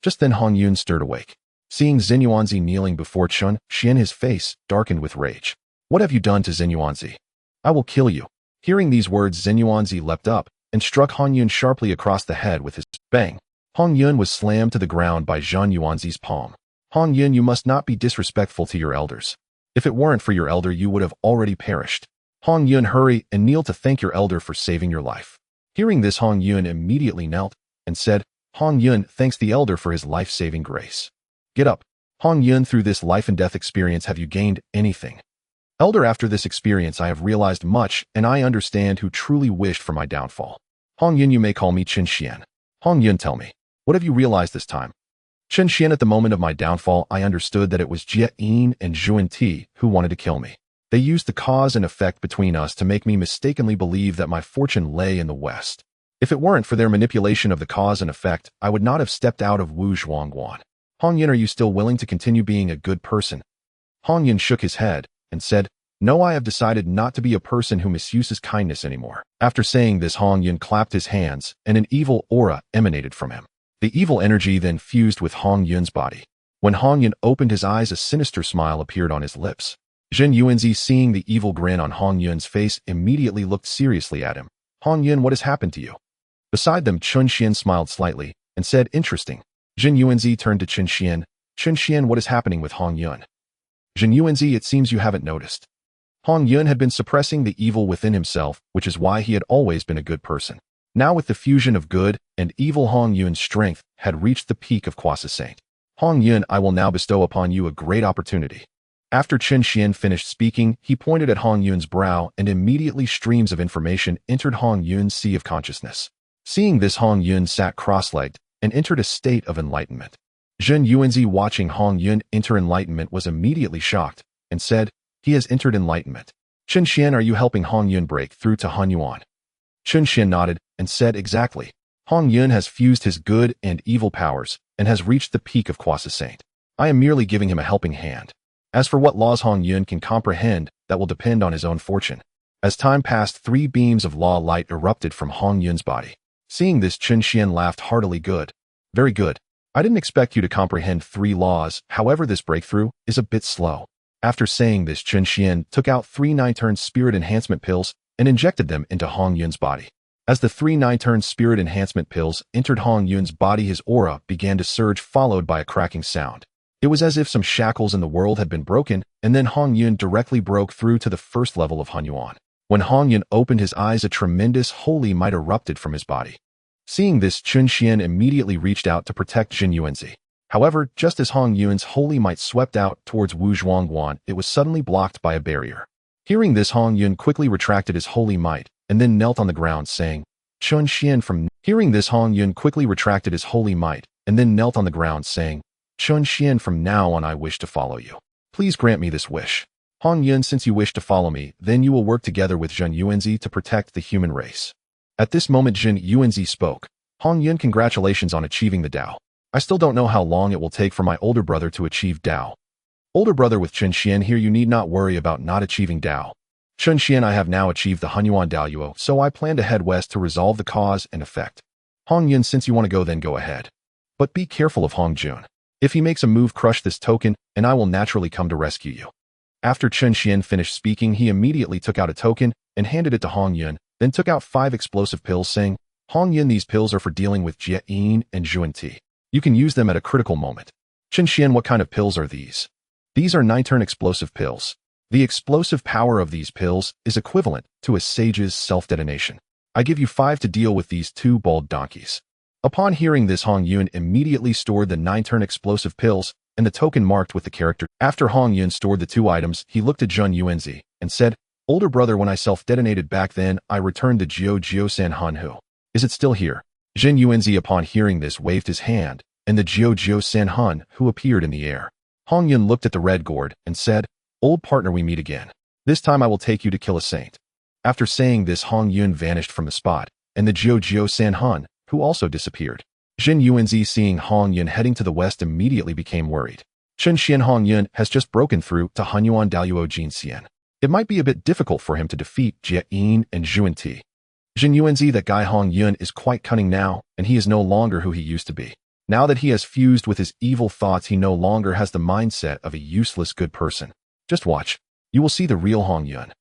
Just then Hongyun stirred awake. Seeing Xinyuanzi kneeling before Chun Xian, his face darkened with rage. What have you done to Xinyuanzi? I will kill you. Hearing these words, Xinyuanzi leapt up and struck Hongyun sharply across the head with his bang. Hongyun was slammed to the ground by Xinyuanzi's palm. Hongyun, you must not be disrespectful to your elders. If it weren't for your elder, you would have already perished. Hong Yun, hurry and kneel to thank your elder for saving your life. Hearing this, Hong Yun immediately knelt and said, Hong Yun thanks the elder for his life-saving grace. Get up. Hong Yun, through this life and death experience, have you gained anything? Elder, after this experience I have realized much, and I understand who truly wished for my downfall. Hong Yun, you may call me Qin Xian. Hong Yun, tell me, what have you realized this time? Qin Xian, at the moment of my downfall, I understood that it was Jie Yin and Zhuan Ti who wanted to kill me. They used the cause and effect between us to make me mistakenly believe that my fortune lay in the West. If it weren't for their manipulation of the cause and effect, I would not have stepped out of Wu Zhuangguan. Hong Yun, are you still willing to continue being a good person? Hong Yun shook his head and said, no, I have decided not to be a person who misuses kindness anymore. After saying this, Hong Yun clapped his hands, and an evil aura emanated from him. The evil energy then fused with Hong Yun's body. When Hong Yun opened his eyes, a sinister smile appeared on his lips. Zhen Yuanzi, seeing the evil grin on Hong Yun's face, immediately looked seriously at him. Hong Yun, what has happened to you? Beside them, Qin Xian smiled slightly and said, interesting. Zhen Yuanzi turned to Qin Xian. Qin Xian, what is happening with Hong Yun? Zhen Yuanzi, it seems you haven't noticed. Hong Yun had been suppressing the evil within himself, which is why he had always been a good person. Now with the fusion of good and evil, Hong Yun's strength had reached the peak of Quasi-Saint. Hong Yun, I will now bestow upon you a great opportunity. After Qin Xian finished speaking, he pointed at Hong Yun's brow, and immediately streams of information entered Hong Yun's sea of consciousness. Seeing this, Hong Yun sat cross-legged and entered a state of enlightenment. Zhen Yuanzi, watching Hong Yun enter enlightenment, was immediately shocked and said, he has entered enlightenment. Qin Xian, are you helping Hong Yun break through to Han Yuan? Qin Xian nodded and said, exactly. Hong Yun has fused his good and evil powers and has reached the peak of Quasi-Saint. I am merely giving him a helping hand. As for what laws Hong Yun can comprehend, that will depend on his own fortune. As time passed, 3 beams of law light erupted from Hong Yun's body. Seeing this, Qin Xian laughed heartily. Good. Very good. I didn't expect you to comprehend 3 laws, however this breakthrough is a bit slow. After saying this, Qin Xian took out 3 9-turn spirit enhancement pills and injected them into Hong Yun's body. As the 3 9-turn spirit enhancement pills entered Hong Yun's body, his aura began to surge, followed by a cracking sound. It was as if some shackles in the world had been broken, and then Hong Yun directly broke through to the first level of Han Yuan. When Hong Yun opened his eyes, a tremendous holy might erupted from his body. Seeing this, Qin Xian immediately reached out to protect Zhen Yuanzi. However, just as Hong Yun's holy might swept out towards Wu Zhuangguan, it was suddenly blocked by a barrier. Hearing this, Hong Yun quickly retracted his holy might and then knelt on the ground, saying, Qin Xian, from now on I wish to follow you. Please grant me this wish. Hong Yun, since you wish to follow me, then you will work together with Zhen Yuanzi to protect the human race. At this moment, Zhen Yuanzi spoke. Hong Yun, congratulations on achieving the Tao. I still don't know how long it will take for my older brother to achieve Tao. Older brother with Qin Xian here, you need not worry about not achieving Tao. Qin Xian, I have now achieved the Hunyuan Daoyuo, so I plan to head west to resolve the cause and effect. Hong Yun, since you want to go, then go ahead. But be careful of Hong Jun. If he makes a move, crush this token, and I will naturally come to rescue you. After Qin Xian finished speaking, he immediately took out a token and handed it to Hong Yun, then took out 5 explosive pills, saying, Hong Yun, these pills are for dealing with Jie Yin and Zhuan Ti. You can use them at a critical moment. Qin Xian, what kind of pills are these? These are 9-turn explosive pills. The explosive power of these pills is equivalent to a sage's self-detonation. I give you 5 to deal with these 2 bald donkeys. Upon hearing this, Hong Yun immediately stored the 9-turn explosive pills and the token marked with the character. After Hong Yun stored the 2 items, he looked at Zhen Yuanzi and said, Older brother, when I self-detonated back then, I returned the Jiao San Han Hu. Is it still here? Zhen Yuanzi, upon hearing this, waved his hand, and the Jiao San Han Hu appeared in the air. Hong Yun looked at the red gourd and said, Old partner, we meet again. This time I will take you to kill a saint. After saying this, Hong Yun vanished from the spot, and the Jiao San Han Hu also disappeared. Zhen Yuanzi, seeing Hong Yun heading to the west, immediately became worried. Qin Xian, Hong Yun has just broken through to Hunyuan Daoyuo Jin Xian. It might be a bit difficult for him to defeat Jie Yin and Zhuan Ti. Zhen Yuanzi, that guy Hong Yun is quite cunning now, and he is no longer who he used to be. Now that he has fused with his evil thoughts, he no longer has the mindset of a useless good person. Just watch. You will see the real Hong Yun.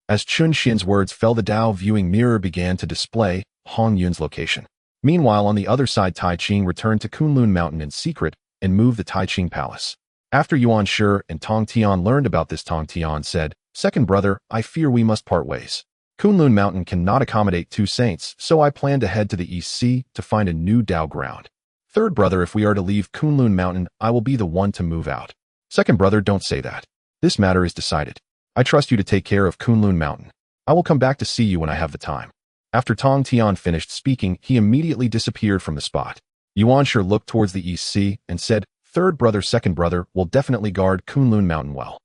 As Qin Xian's words fell, the Dao viewing mirror began to display Hong Yun's location. Meanwhile, on the other side, Tai Ching returned to Kunlun Mountain in secret and moved the Tai Ching Palace. After Yuan Shi and Tong Tian learned about this, Tong Tian said, Second brother, I fear we must part ways. Kunlun Mountain cannot accommodate two saints, so I plan to head to the East Sea to find a new Tao ground. Third brother, if we are to leave Kunlun Mountain, I will be the one to move out. Second brother, don't say that. This matter is decided. I trust you to take care of Kunlun Mountain. I will come back to see you when I have the time. After Tong Tian finished speaking, he immediately disappeared from the spot. Yuanshi looked towards the East Sea and said, Third brother, second brother will definitely guard Kunlun Mountain well.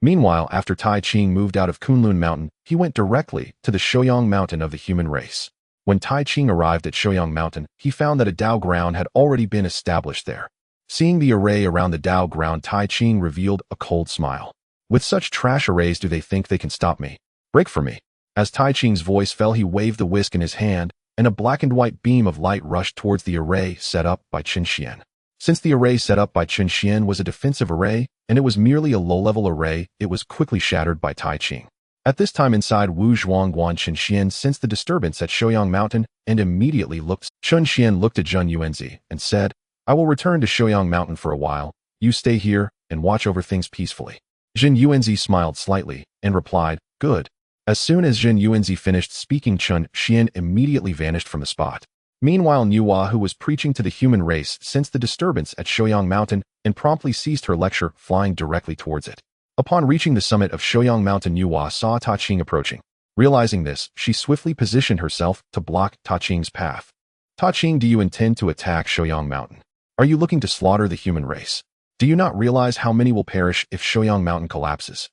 Meanwhile, after Tai Ching moved out of Kunlun Mountain, he went directly to the Shouyang Mountain of the human race. When Tai Ching arrived at Shouyang Mountain, he found that a Tao ground had already been established there. Seeing the array around the Tao ground, Tai Ching revealed a cold smile. With such trash arrays, do they think they can stop me? Break for me. As Tai Ching's voice fell, he waved the whisk in his hand, and a black and white beam of light rushed towards the array set up by Qin Xian. Since the array set up by Qin Xian was a defensive array, and it was merely a low-level array, it was quickly shattered by Tai Ching. At this time inside Wu Zhuangguan, Qin Xian sensed the disturbance at Shouyang Mountain and immediately looked. Qin Xian looked at Zhen Yuanzi and said, I will return to Shouyang Mountain for a while. You stay here and watch over things peacefully. Zhen Yuanzi smiled slightly and replied, Good. As soon as Zhen Yuanzi finished speaking, Qin Xian immediately vanished from the spot. Meanwhile, Nuwa, who was preaching to the human race, sensed the disturbance at Shouyang Mountain and promptly ceased her lecture, flying directly towards it. Upon reaching the summit of Shouyang Mountain, Nuwa saw Ta Ching approaching. Realizing this, she swiftly positioned herself to block Ta Ching's path. Ta Ching, do you intend to attack Shouyang Mountain? Are you looking to slaughter the human race? Do you not realize how many will perish if Shouyang Mountain collapses?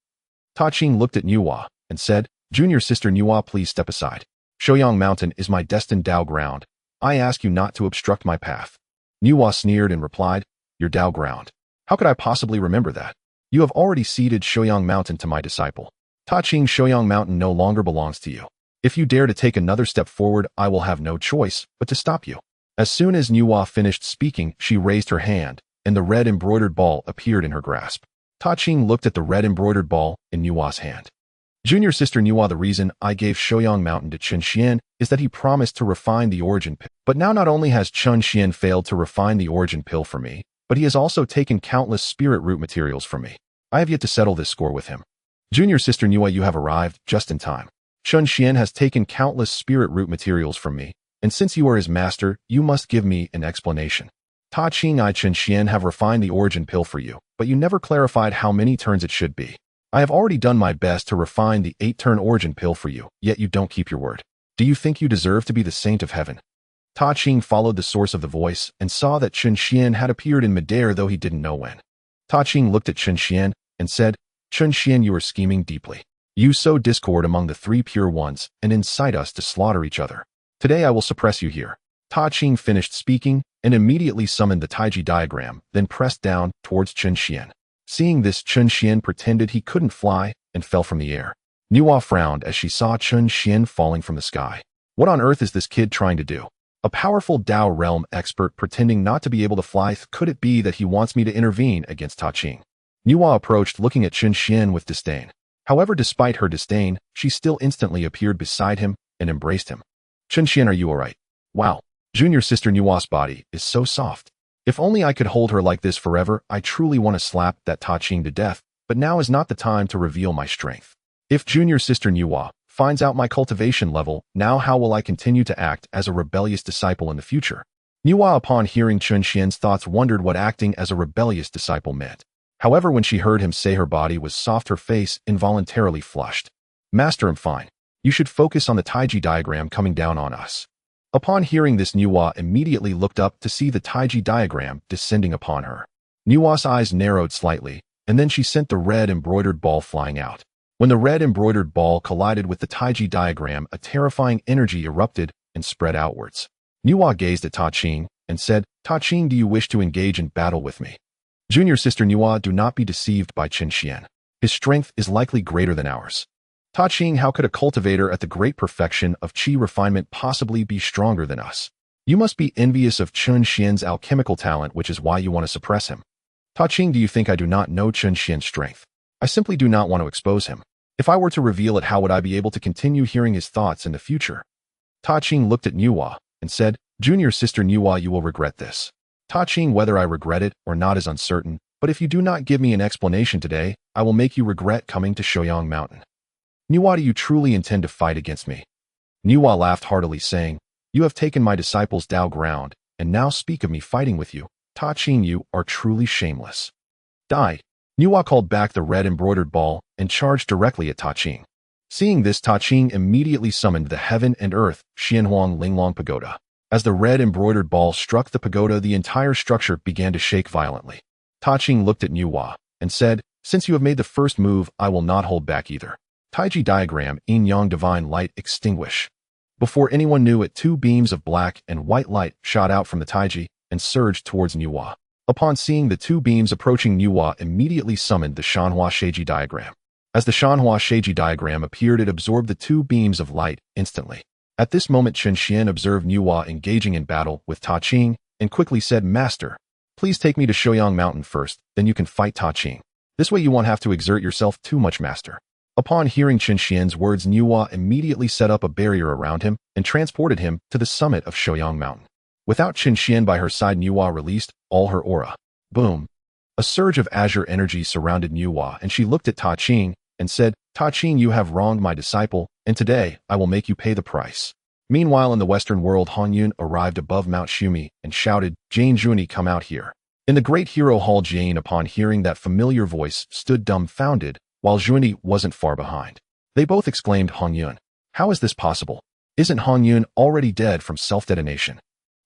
Ta Ching looked at Nuwa and said, Junior sister Nuwa, please step aside. Shouyang Mountain is my destined Tao ground. I ask you not to obstruct my path. Nuwa sneered and replied, Your Tao ground. How could I possibly remember that? You have already ceded Shouyang Mountain to my disciple. Ta Ching, Shouyang Mountain no longer belongs to you. If you dare to take another step forward, I will have no choice but to stop you. As soon as Nuwa finished speaking, she raised her hand, and the red embroidered ball appeared in her grasp. Ta Ching looked at the red embroidered ball in Nuwa's hand. Junior sister Nuwa, the reason I gave Shouyang Mountain to Qin Xian is that he promised to refine the origin pill. But now not only has Qin Xian failed to refine the origin pill for me, but he has also taken countless spirit root materials from me. I have yet to settle this score with him. Junior sister Nuwa, you have arrived just in time. Qin Xian has taken countless spirit root materials from me, and since you are his master, you must give me an explanation. Ta Ching, I Qin Xian have refined the origin pill for you, but you never clarified how many turns it should be. I have already done my best to refine the 8-turn origin pill for you, yet you don't keep your word. Do you think you deserve to be the saint of heaven? Ta Ching followed the source of the voice and saw that Qin Xian had appeared in midair, though he didn't know when. Ta Ching looked at Qin Xian and said, Qin Xian, you are scheming deeply. You sow discord among the 3 pure ones and incite us to slaughter each other. Today I will suppress you here. Ta Ching finished speaking and immediately summoned the Taiji diagram, then pressed down towards Qin Xian. Seeing this, Qin Xian pretended he couldn't fly and fell from the air. Nuwa frowned as she saw Qin Xian falling from the sky. What on earth is this kid trying to do? A powerful Tao realm expert pretending not to be able to fly. Could it be that he wants me to intervene against Ta Ching? Nuwa approached, looking at Qin Xian with disdain. However, despite her disdain, she still instantly appeared beside him and embraced him. Qin Xian, are you alright? Wow. Junior sister Nuwa's body is so soft. If only I could hold her like this forever. I truly want to slap that Ta Ching to death, but now is not the time to reveal my strength. If junior sister Nuwa finds out my cultivation level, now how will I continue to act as a rebellious disciple in the future? Nuwa, upon hearing Qin Xian's thoughts, wondered what acting as a rebellious disciple meant. However, when she heard him say her body was soft, her face involuntarily flushed. Master, I'm fine. You should focus on the Taiji diagram coming down on us. Upon hearing this, Nuwa immediately looked up to see the Taiji diagram descending upon her. Nuwa's eyes narrowed slightly, and then she sent the red embroidered ball flying out. When the red embroidered ball collided with the Taiji diagram, a terrifying energy erupted and spread outwards. Nuwa gazed at Ta Ching and said, Ta Ching, do you wish to engage in battle with me? Junior sister Nuwa, do not be deceived by Qin Xian. His strength is likely greater than ours. Ta Ching, how could a cultivator at the great perfection of qi refinement possibly be stronger than us? You must be envious of Qin Xian's alchemical talent, which is why you want to suppress him. Ta Ching, do you think I do not know Qin Xian's strength? I simply do not want to expose him. If I were to reveal it, how would I be able to continue hearing his thoughts in the future? Ta Ching looked at Nuwa and said, Junior sister Nuwa, you will regret this. Ta Ching, whether I regret it or not is uncertain, but if you do not give me an explanation today, I will make you regret coming to Shouyang Mountain. Nuwa, do you truly intend to fight against me? Nuwa laughed heartily, saying, You have taken my disciples' Dao ground, and now speak of me fighting with you. Ta Ching, you are truly shameless. Die. Nuwa called back the red embroidered ball and charged directly at Ta Ching. Seeing this, Ta Ching immediately summoned the heaven and earth Xianhuang Linglong Pagoda. As the red embroidered ball struck the pagoda, the entire structure began to shake violently. Ta Ching looked at Nuwa and said, Since you have made the first move, I will not hold back either. Taiji diagram, Yin Yang divine light extinguish. Before anyone knew it, 2 beams of black and white light shot out from the Taiji and surged towards Nuwa. Upon seeing the 2 beams approaching, Nuwa immediately summoned the Shanhua Sheiji diagram. As the Shanhua Sheiji diagram appeared, it absorbed the 2 beams of light instantly. At this moment, Chen Xian observed Nuwa engaging in battle with Ta Ching and quickly said, Master, please take me to Shouyang Mountain first, then you can fight Ta Ching. This way you won't have to exert yourself too much, Master. Upon hearing Chen Xian's words, Nuwa immediately set up a barrier around him and transported him to the summit of Shouyang Mountain. Without Chen Xian by her side, Nuwa released all her aura. Boom! A surge of azure energy surrounded Nuwa, and she looked at Ta Ching and said, Ta Ching, you have wronged my disciple, and today I will make you pay the price. Meanwhile, in the western world, Han Yun arrived above Mount Shumi and shouted, Jane Juni, come out here. In the great hero hall, Jane, upon hearing that familiar voice, stood dumbfounded, while Juni wasn't far behind. They both exclaimed, Han Yun, how is this possible? Isn't Han Yun already dead from self-detonation?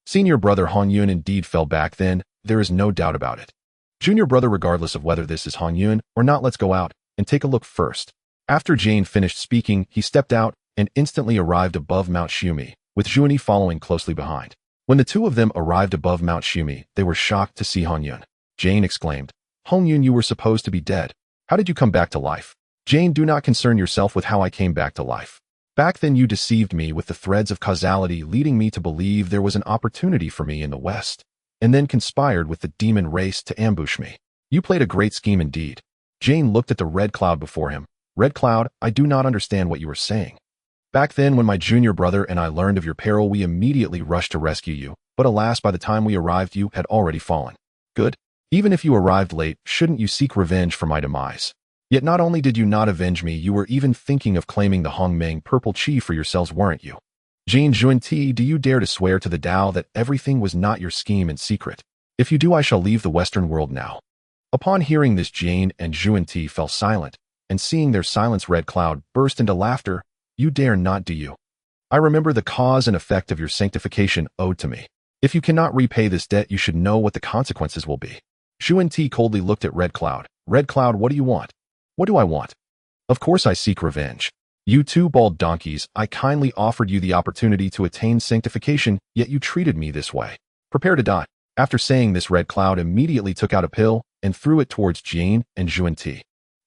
Senior brother Han Yun indeed fell back then, there is no doubt about it. Junior brother, regardless of whether this is Han Yun or not, let's go out and take a look first. After Jane finished speaking, he stepped out and instantly arrived above Mount Shumi, with Juni following closely behind. When the 2 of them arrived above Mount Shumi, they were shocked to see Han Yun. Jane exclaimed, Han Yun, you were supposed to be dead. How did you come back to life? Jane, do not concern yourself with how I came back to life. Back then you deceived me with the threads of causality, leading me to believe there was an opportunity for me in the West, and then conspired with the demon race to ambush me. You played a great scheme indeed. Jane looked at the red cloud before him. Red cloud, I do not understand what you were saying. Back then, when my junior brother and I learned of your peril, we immediately rushed to rescue you, but alas, by the time we arrived, you had already fallen. Good. Even if you arrived late, shouldn't you seek revenge for my demise? Yet not only did you not avenge me, you were even thinking of claiming the Hongmeng purple chi for yourselves, weren't you? Jane Junti, do you dare to swear to the Tao that everything was not your scheme and secret? If you do, I shall leave the Western world now. Upon hearing this, Jane and Junti fell silent, and seeing their silence, Red Cloud burst into laughter. You dare not, do you? I remember the cause and effect of your sanctification owed to me. If you cannot repay this debt, you should know what the consequences will be. Junti coldly looked at Red Cloud. Red Cloud, what do you want? What do I want? Of course I seek revenge. You 2 bald donkeys, I kindly offered you the opportunity to attain sanctification, yet you treated me this way. Prepare to die. After saying this, Red Cloud immediately took out a pill and threw it towards Jane and Junti.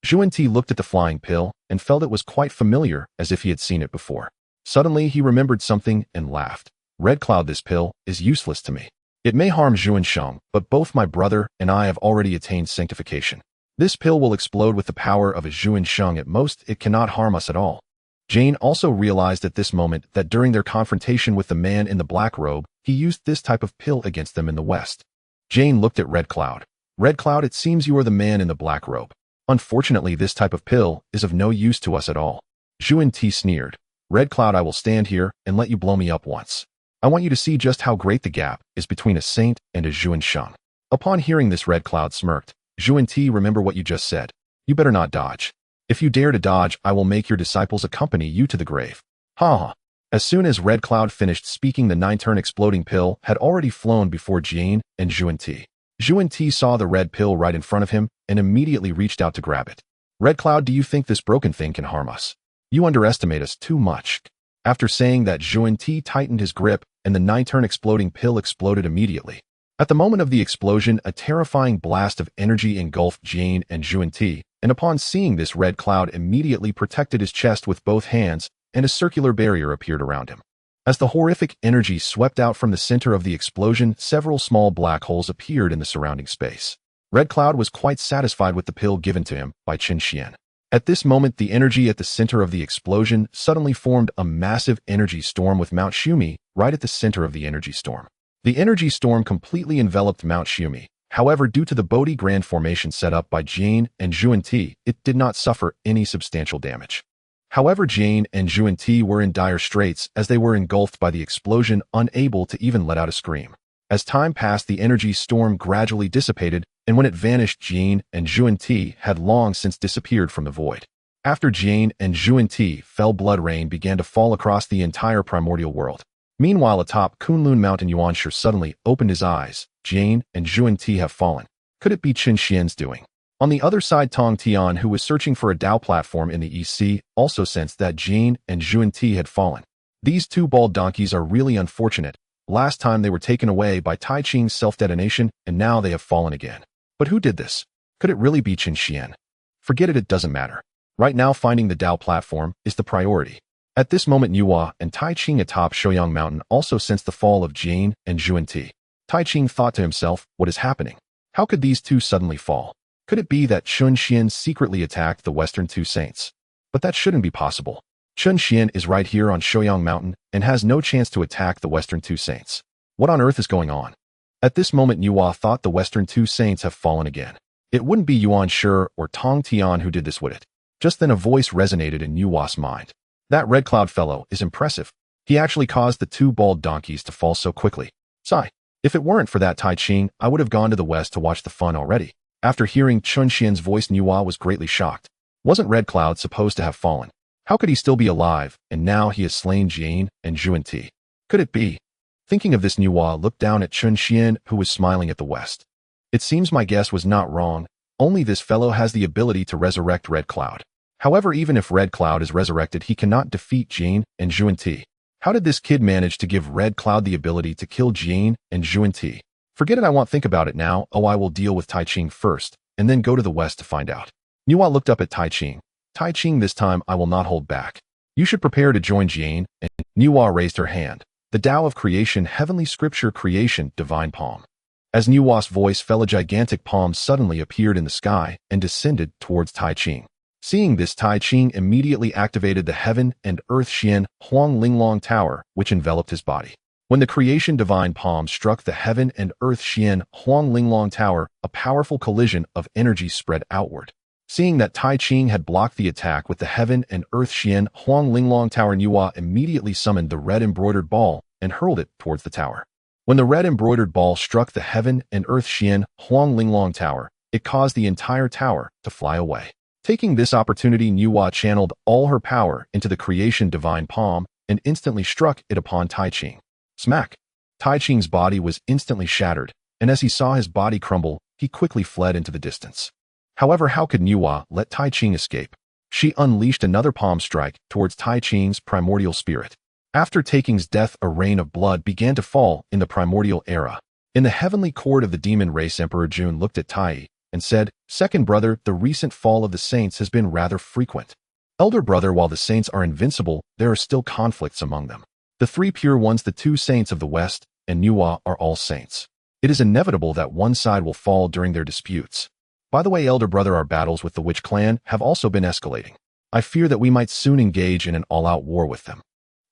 Junti looked at the flying pill and felt it was quite familiar, as if he had seen it before. Suddenly he remembered something and laughed. Red Cloud, this pill is useless to me. It may harm Juansheng, but both my brother and I have already attained sanctification. This pill will explode with the power of a Juansheng. At most, it cannot harm us at all. Jane also realized at this moment that during their confrontation with the man in the black robe, he used this type of pill against them in the West. Jane looked at Red Cloud. Red Cloud, it seems you are the man in the black robe. Unfortunately, this type of pill is of no use to us at all. Zhuan Ti sneered. Red Cloud, I will stand here and let you blow me up once. I want you to see just how great the gap is between a saint and a Juansheng. Upon hearing this, Red Cloud smirked. Zhuan Ti, remember what you just said. You better not dodge. If you dare to dodge, I will make your disciples accompany you to the grave. Ha ha. As soon as Red Cloud finished speaking, the 9-turn exploding pill had already flown before Jane and Zhuan Ti. Zhuan Ti saw the red pill right in front of him and immediately reached out to grab it. Red Cloud, do you think this broken thing can harm us? You underestimate us too much. After saying that, Zhuan Ti tightened his grip and the 9-turn exploding pill exploded immediately. At the moment of the explosion, a terrifying blast of energy engulfed Jane and Zhuan Ti, and upon seeing this, Red Cloud immediately protected his chest with both hands, and a circular barrier appeared around him. As the horrific energy swept out from the center of the explosion, several small black holes appeared in the surrounding space. Red Cloud was quite satisfied with the pill given to him by Chen Xian. At this moment, the energy at the center of the explosion suddenly formed a massive energy storm with Mount Shumi right at the center of the energy storm. The energy storm completely enveloped Mount Shumi. However, due to the Bodhi Grand formation set up by Jane and Zhuan Ti, it did not suffer any substantial damage. However, Jane and Juan-Ti were in dire straits as they were engulfed by the explosion, unable to even let out a scream. As time passed, the energy storm gradually dissipated, and when it vanished, Jane and Juan-Ti had long since disappeared from the void. After Jane and Juan-Ti fell, blood rain began to fall across the entire primordial world. Meanwhile, atop Kunlun Mountain, Yuanshi suddenly opened his eyes. Jane and Juan-Ti have fallen. Could it be Qin Xian's doing? On the other side, Tong Tian, who was searching for a Dao platform in the EC, also sensed that Jane and Juan-Ti had fallen. These two bald donkeys are really unfortunate. Last time they were taken away by Tai Ching's self-detonation, and now they have fallen again. But who did this? Could it really be Qin Xian? Forget it, it doesn't matter. Right now, finding the Dao platform is the priority. At this moment, Nuwa and Tai Ching atop Shouyang Mountain also sensed the fall of Jane and Juan-Ti. Tai Ching thought to himself, what is happening? How could these two suddenly fall? Could it be that Qin Xian secretly attacked the Western Two Saints? But that shouldn't be possible. Qin Xian is right here on Shouyang Mountain and has no chance to attack the Western Two Saints. What on earth is going on? At this moment, Nuwa thought the Western Two Saints have fallen again. It wouldn't be Yuan Shi or Tong Tian who did this, would it? Just then a voice resonated in Nuwa's mind. That Red Cloud fellow is impressive. He actually caused the two bald donkeys to fall so quickly. Sigh. If it weren't for that Tai Ching, I would have gone to the west to watch the fun already. After hearing Qin Xian's voice, Nuwa was greatly shocked. Wasn't Red Cloud supposed to have fallen? How could he still be alive, and now he has slain Jane and Juan-Ti? Could it be? Thinking of this, Nuwa looked down at Qin Xian, who was smiling at the west. It seems my guess was not wrong. Only this fellow has the ability to resurrect Red Cloud. However, even if Red Cloud is resurrected, he cannot defeat Jane and Juan-Ti. How did this kid manage to give Red Cloud the ability to kill Jane and Juan-Ti? Forget it, I won't think about it now. Oh, I will deal with Tai Ching first, and then go to the west to find out. Nuwa looked up at Tai Ching. Tai Ching, this time I will not hold back. You should prepare to join Jane. And Nuwa raised her hand. The Tao of Creation, Heavenly Scripture, Creation, Divine Palm. As Nuwa's voice fell, a gigantic palm suddenly appeared in the sky and descended towards Tai Ching. Seeing this, Tai Ching immediately activated the Heaven and Earth Xian Huang Linglong Tower, which enveloped his body. When the Creation Divine Palm struck the Heaven and Earth Xian Huang Linglong Tower, a powerful collision of energy spread outward. Seeing that Tai Ching had blocked the attack with the Heaven and Earth Xian Huang Linglong Tower, Nuwa immediately summoned the red embroidered ball and hurled it towards the tower. When the red embroidered ball struck the Heaven and Earth Xian Huang Linglong Tower, it caused the entire tower to fly away. Taking this opportunity, Nuwa channeled all her power into the Creation Divine Palm and instantly struck it upon Tai Ching. Smack! Tai Ching's body was instantly shattered, and as he saw his body crumble, he quickly fled into the distance. However, how could Nuwa let Tai Ching escape? She unleashed another palm strike towards Tai Ching's primordial spirit. After Taking's death, a rain of blood began to fall in the primordial era. In the heavenly court of the demon race, Emperor Jun looked at Tai and said, "Second brother, the recent fall of the saints has been rather frequent. Elder brother, while the saints are invincible, there are still conflicts among them. The three pure ones, the two saints of the west, and Nuwa are all saints. It is inevitable that one side will fall during their disputes. By the way, elder brother, our battles with the Witch Clan have also been escalating. I fear that we might soon engage in an all-out war with them.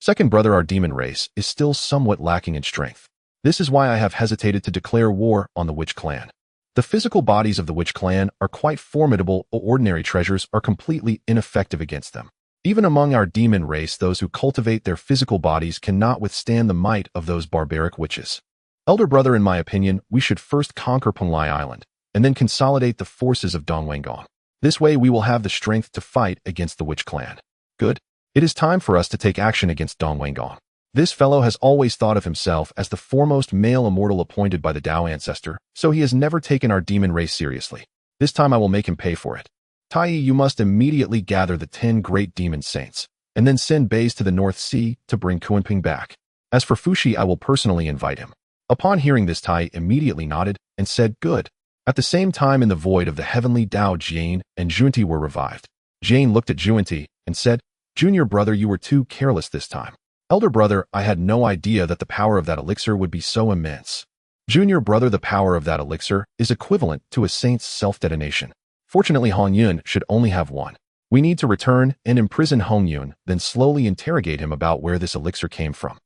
Second brother, our demon race is still somewhat lacking in strength. This is why I have hesitated to declare war on the Witch Clan. The physical bodies of the Witch Clan are quite formidable, but ordinary treasures are completely ineffective against them. Even among our demon race, those who cultivate their physical bodies cannot withstand the might of those barbaric witches. Elder brother, in my opinion, we should first conquer Penglai Island, and then consolidate the forces of Dongwangong. This way we will have the strength to fight against the Witch Clan. Good. It is time for us to take action against Dongwangong. This fellow has always thought of himself as the foremost male immortal appointed by the Tao ancestor, so he has never taken our demon race seriously. This time I will make him pay for it. Tai, you must immediately gather the 10 great demon saints, and then send Bays to the North Sea to bring Kunping back. As for Fushi, I will personally invite him." Upon hearing this, Tai immediately nodded and said, "Good." At the same time, in the void of the heavenly Tao, Jane and Juan-Ti were revived. Jane looked at Juan-Ti and said, "Junior brother, you were too careless this time. Elder brother, I had no idea that the power of that elixir would be so immense." Junior brother, the power of that elixir is equivalent to a saint's self-detonation. Fortunately, Hong Yun should only have one. We need to return and imprison Hong Yun, then slowly interrogate him about where this elixir came from.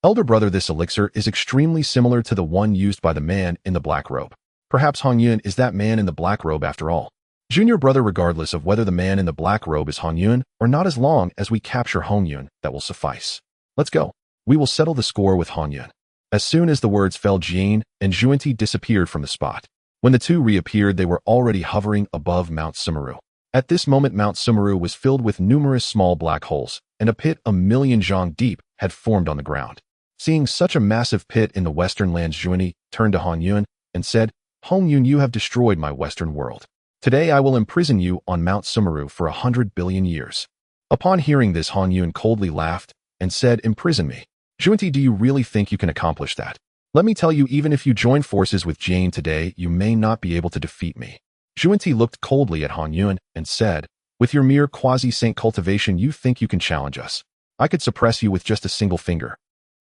Elder brother, this elixir is extremely similar to the one used by the man in the black robe. Perhaps Hong Yun is that man in the black robe after all. Junior brother, regardless of whether the man in the black robe is Han Yun or not, as long as we capture Han Yun, that will suffice. Let's go. We will settle the score with Han Yun. As soon as the words fell, Jane and Juanti disappeared from the spot. When the two reappeared, they were already hovering above Mount Sumeru. At this moment, Mount Sumeru was filled with numerous small black holes, and a pit 1,000,000 zhang deep had formed on the ground. Seeing such a massive pit in the western lands, Juanti turned to Han Yun and said, Han Yun, you have destroyed my western world. Today I will imprison you on Mount Sumeru for 100 billion years. Upon hearing this, Han Yun coldly laughed and said, imprison me? Juanti, do you really think you can accomplish that? Let me tell you, even if you join forces with Jane today, you may not be able to defeat me. Juanti looked coldly at Han Yun and said, with your mere quasi-saint cultivation, you think you can challenge us? I could suppress you with just a single finger.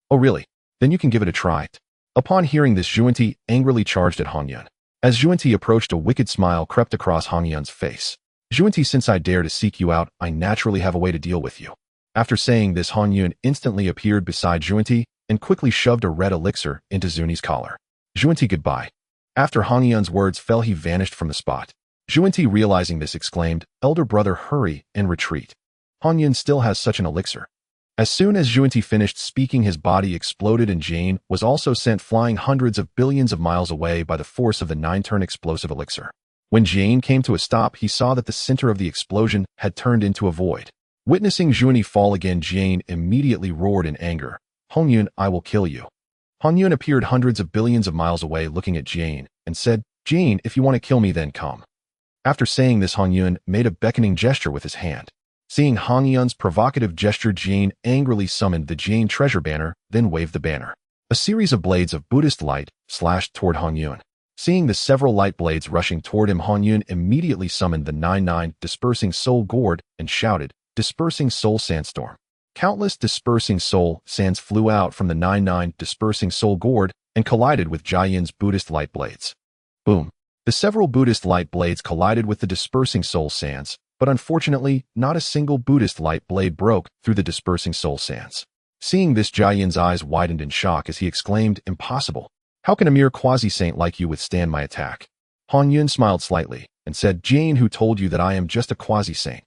Oh really? Then you can give it a try. Upon hearing this, Juanti angrily charged at Han Yun. As Juanti approached, a wicked smile crept across Han Yun's face. Juanti, since I dare to seek you out, I naturally have a way to deal with you. After saying this, Han Yun instantly appeared beside Juanti and quickly shoved a red elixir into Zuni's collar. Juanti, goodbye. After Han Yun's words fell, he vanished from the spot. Juanti, realizing this, exclaimed, elder brother, hurry and retreat. Han Yun still has such an elixir. As soon as Juanti finished speaking, his body exploded, and Jane was also sent flying hundreds of billions of miles away by the force of the 9-turn explosive elixir. When Jane came to a stop, he saw that the center of the explosion had turned into a void. Witnessing Juanti fall again, Jane immediately roared in anger, Han Yun, I will kill you. Han Yun appeared hundreds of billions of miles away looking at Jane and said, Jane, if you want to kill me, then come. After saying this, Han Yun made a beckoning gesture with his hand. Seeing Han Yun's provocative gesture, Jane angrily summoned the Jane treasure banner, then waved the banner. A series of blades of Buddhist light slashed toward Han Yun. Seeing the several light blades rushing toward him, Han Yun immediately summoned the 9-9 dispersing soul gourd and shouted, dispersing soul sandstorm. Countless dispersing soul sands flew out from the 9-9 dispersing soul gourd and collided with Jiayin's Buddhist light blades. Boom! The several Buddhist light blades collided with the dispersing soul sands, but unfortunately, not a single Buddhist light blade broke through the dispersing soul sands. Seeing this, Jiayin's eyes widened in shock as he exclaimed, impossible. How can a mere quasi-saint like you withstand my attack? Han Yun smiled slightly and said, Jane, who told you that I am just a quasi-saint?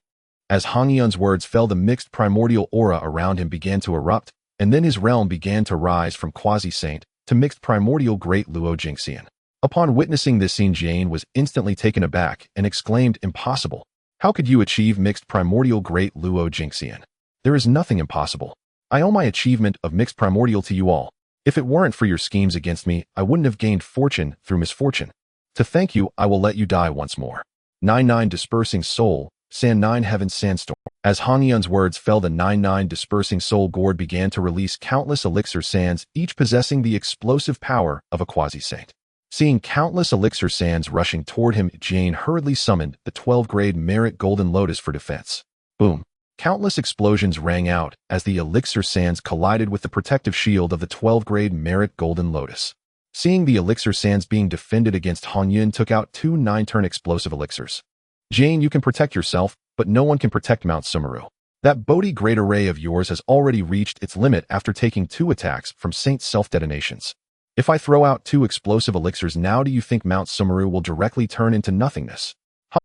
As Han Yun's words fell, the mixed primordial aura around him began to erupt, and then his realm began to rise from quasi-saint to mixed primordial great Luo Jingxian. Upon witnessing this scene, Jane was instantly taken aback and exclaimed, impossible. How could you achieve mixed primordial great Luo Jingxian? There is nothing impossible. I owe my achievement of mixed primordial to you all. If it weren't for your schemes against me, I wouldn't have gained fortune through misfortune. To thank you, I will let you die once more. 9-9 dispersing soul, sand 9 heaven sandstorm. As Han Yun's words fell, the 9-9 dispersing soul gourd began to release countless elixir sands, each possessing the explosive power of a quasi-saint. Seeing countless elixir sands rushing toward him, Jane hurriedly summoned the 12-grade merit golden lotus for defense. Boom! Countless explosions rang out as the elixir sands collided with the protective shield of the 12-grade merit golden lotus. Seeing the elixir sands being defended against, Han Yun took out 2 9-turn explosive elixirs. Jane, you can protect yourself, but no one can protect Mount Sumeru. That Bodhi great array of yours has already reached its limit after taking 2 attacks from Saint's self-detonations. If I throw out 2 explosive elixirs now, do you think Mount Sumeru will directly turn into nothingness?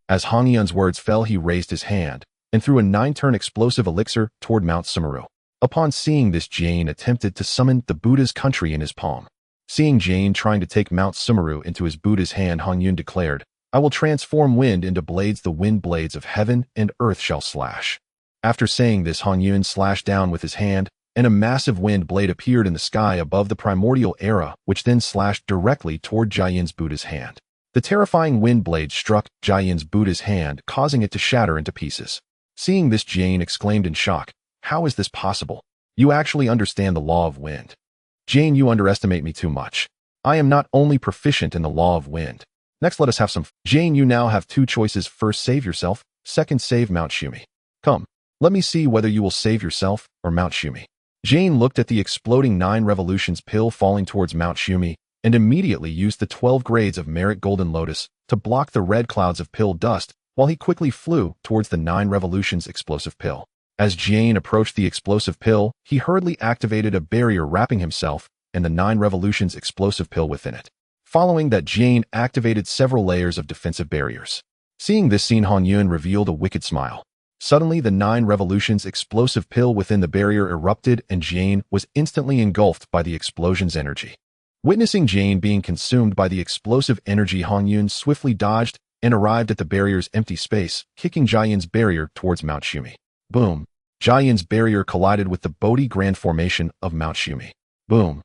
As Han Yun's words fell, he raised his hand and threw a 9-turn explosive elixir toward Mount Sumeru. Upon seeing this, Jane attempted to summon the Buddha's country in his palm. Seeing Jane trying to take Mount Sumeru into his Buddha's hand, Han Yun declared, I will transform wind into blades, the wind blades of heaven and earth shall slash. After saying this, Han Yun slashed down with his hand, and a massive wind blade appeared in the sky above the primordial era, which then slashed directly toward Jiayin's Buddha's hand. The terrifying wind blade struck Jiayin's Buddha's hand, causing it to shatter into pieces. Seeing this, Jane exclaimed in shock, how is this possible? You actually understand the law of wind. Jane, you underestimate me too much. I am not only proficient in the law of wind. Next, let us have some fun. Jane, you now have 2 choices. First, save yourself. Second, save Mount Shumi. Come, let me see whether you will save yourself or Mount Shumi. Jane looked at the exploding 9 revolutions pill falling towards Mount Shumi and immediately used the 12 grades of merit golden lotus to block the red clouds of pill dust while he quickly flew towards the 9 revolutions explosive pill. As Jane approached the explosive pill, he hurriedly activated a barrier wrapping himself and the 9 revolutions explosive pill within it. Following that, Jane activated several layers of defensive barriers. Seeing this scene, Han Yun revealed a wicked smile. Suddenly, the 9 revolutions explosive pill within the barrier erupted and Jane was instantly engulfed by the explosion's energy. Witnessing Jane being consumed by the explosive energy, Han Yun swiftly dodged and arrived at the barrier's empty space, kicking Jiayin's barrier towards Mount Shumi. Boom! Jiayin's barrier collided with the Bodhi Grand Formation of Mount Shumi. Boom!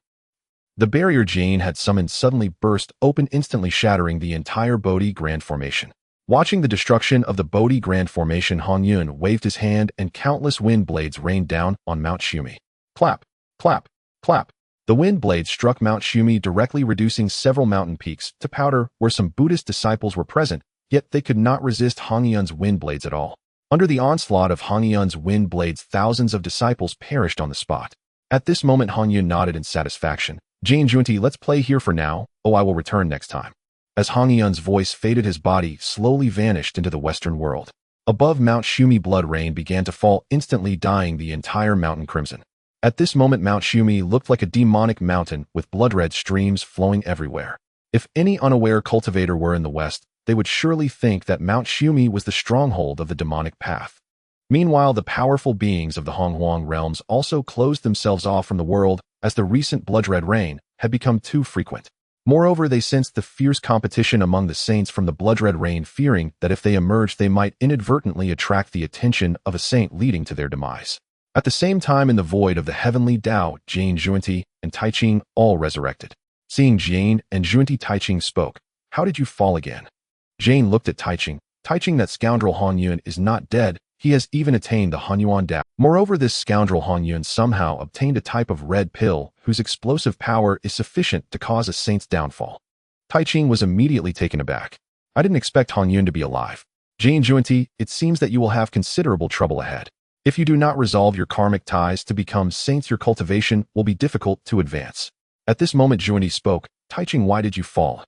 The barrier Jane had summoned suddenly burst open, instantly shattering the entire Bodhi Grand Formation. Watching the destruction of the Bodhi Grand Formation, Han Yun waved his hand and countless wind blades rained down on Mount Shumi. Clap! Clap! Clap! The wind blades struck Mount Shumi directly, reducing several mountain peaks to powder where some Buddhist disciples were present, yet they could not resist Han Yun's wind blades at all. Under the onslaught of Han Yun's wind blades, thousands of disciples perished on the spot. At this moment, Han Yun nodded in satisfaction. Jane Junti, let's play here for now. Oh, I will return next time. As Han Yun's voice faded, his body slowly vanished into the western world. Above Mount Shumi, blood rain began to fall, instantly dyeing the entire mountain crimson. At this moment, Mount Shumi looked like a demonic mountain with blood-red streams flowing everywhere. If any unaware cultivator were in the west, they would surely think that Mount Shumi was the stronghold of the demonic path. Meanwhile, the powerful beings of the Honghuang realms also closed themselves off from the world as the recent blood-red rain had become too frequent. Moreover, they sensed the fierce competition among the saints from the blood-red rain, fearing that if they emerged, they might inadvertently attract the attention of a saint, leading to their demise. At the same time, in the void of the heavenly Tao, Jane Junti and Taiching all resurrected. Seeing Jane and Junti, Taiching spoke. How did you fall again? Jane looked at Taiching. Taiching, that scoundrel Han Yun is not dead. He has even attained the Hunyuan Tao. Moreover, this scoundrel Han Yun somehow obtained a type of red pill whose explosive power is sufficient to cause a saint's downfall. Taiching was immediately taken aback. I didn't expect Han Yun to be alive. Jane Junti, it seems that you will have considerable trouble ahead. If you do not resolve your karmic ties to become saints, your cultivation will be difficult to advance. At this moment, Junti spoke. Taiching, why did you fall?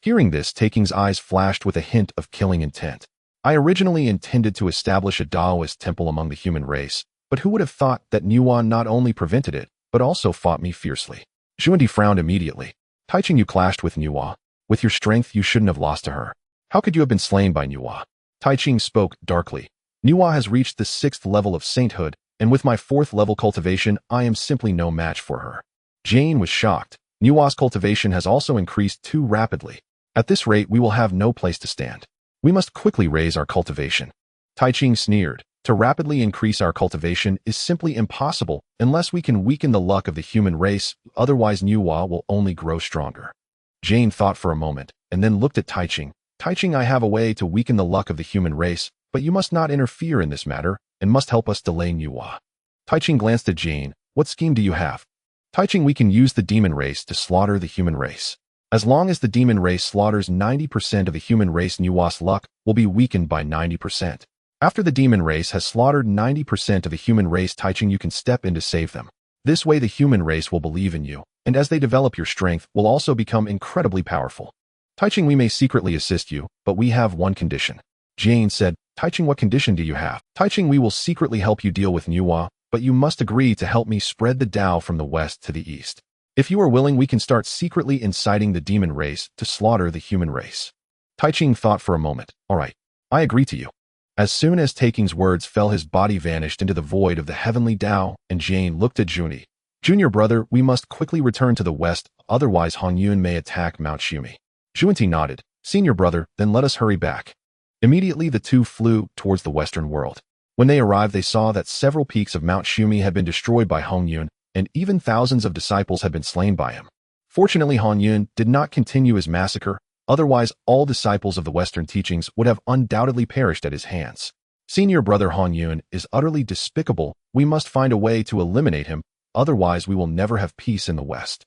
Hearing this, Taiking's eyes flashed with a hint of killing intent. I originally intended to establish a Taoist temple among the human race, but who would have thought that Nuan not only prevented it, but also fought me fiercely. Junti frowned immediately. Taiching, you clashed with Nuan. With your strength, you shouldn't have lost to her. How could you have been slain by Nuan? Taiching spoke darkly. Nuan has reached the 6th level of sainthood, and with my 4th level cultivation, I am simply no match for her. Jane was shocked. Nuan's cultivation has also increased too rapidly. At this rate, we will have no place to stand. We must quickly raise our cultivation. Taiching sneered. To rapidly increase our cultivation is simply impossible unless we can weaken the luck of the human race, otherwise Nuwa will only grow stronger. Jane thought for a moment, and then looked at Taiching. Taiching, I have a way to weaken the luck of the human race, but you must not interfere in this matter, and must help us delay Nuwa. Taiching glanced at Jane. What scheme do you have? Taiching, we can use the demon race to slaughter the human race. As long as the demon race slaughters 90% of the human race, Nuwa's luck will be weakened by 90%. After the demon race has slaughtered 90% of the human race, Taiching, you can step in to save them. This way the human race will believe in you, and as they develop, your strength will also become incredibly powerful. Taiching, we may secretly assist you, but we have one condition. Jane said, Taiching, what condition do you have? Taiching, we will secretly help you deal with Nuwa, but you must agree to help me spread the Tao from the west to the east. If you are willing, we can start secretly inciting the demon race to slaughter the human race. Taiching thought for a moment. All right, I agree to you. As soon as Taiking's words fell, his body vanished into the void of the heavenly Tao, and Jane looked at Juni. Junior brother, we must quickly return to the west, otherwise Hong Yun may attack Mount Shumi. Junti nodded. Senior brother, then let us hurry back. Immediately the two flew towards the western world. When they arrived, they saw that several peaks of Mount Shumi had been destroyed by Hong Yun, and even thousands of disciples had been slain by him. Fortunately, Hong Yun did not continue his massacre, otherwise all disciples of the Western teachings would have undoubtedly perished at his hands. Senior brother Hong Yun is utterly despicable. We must find a way to eliminate him, otherwise we will never have peace in the West.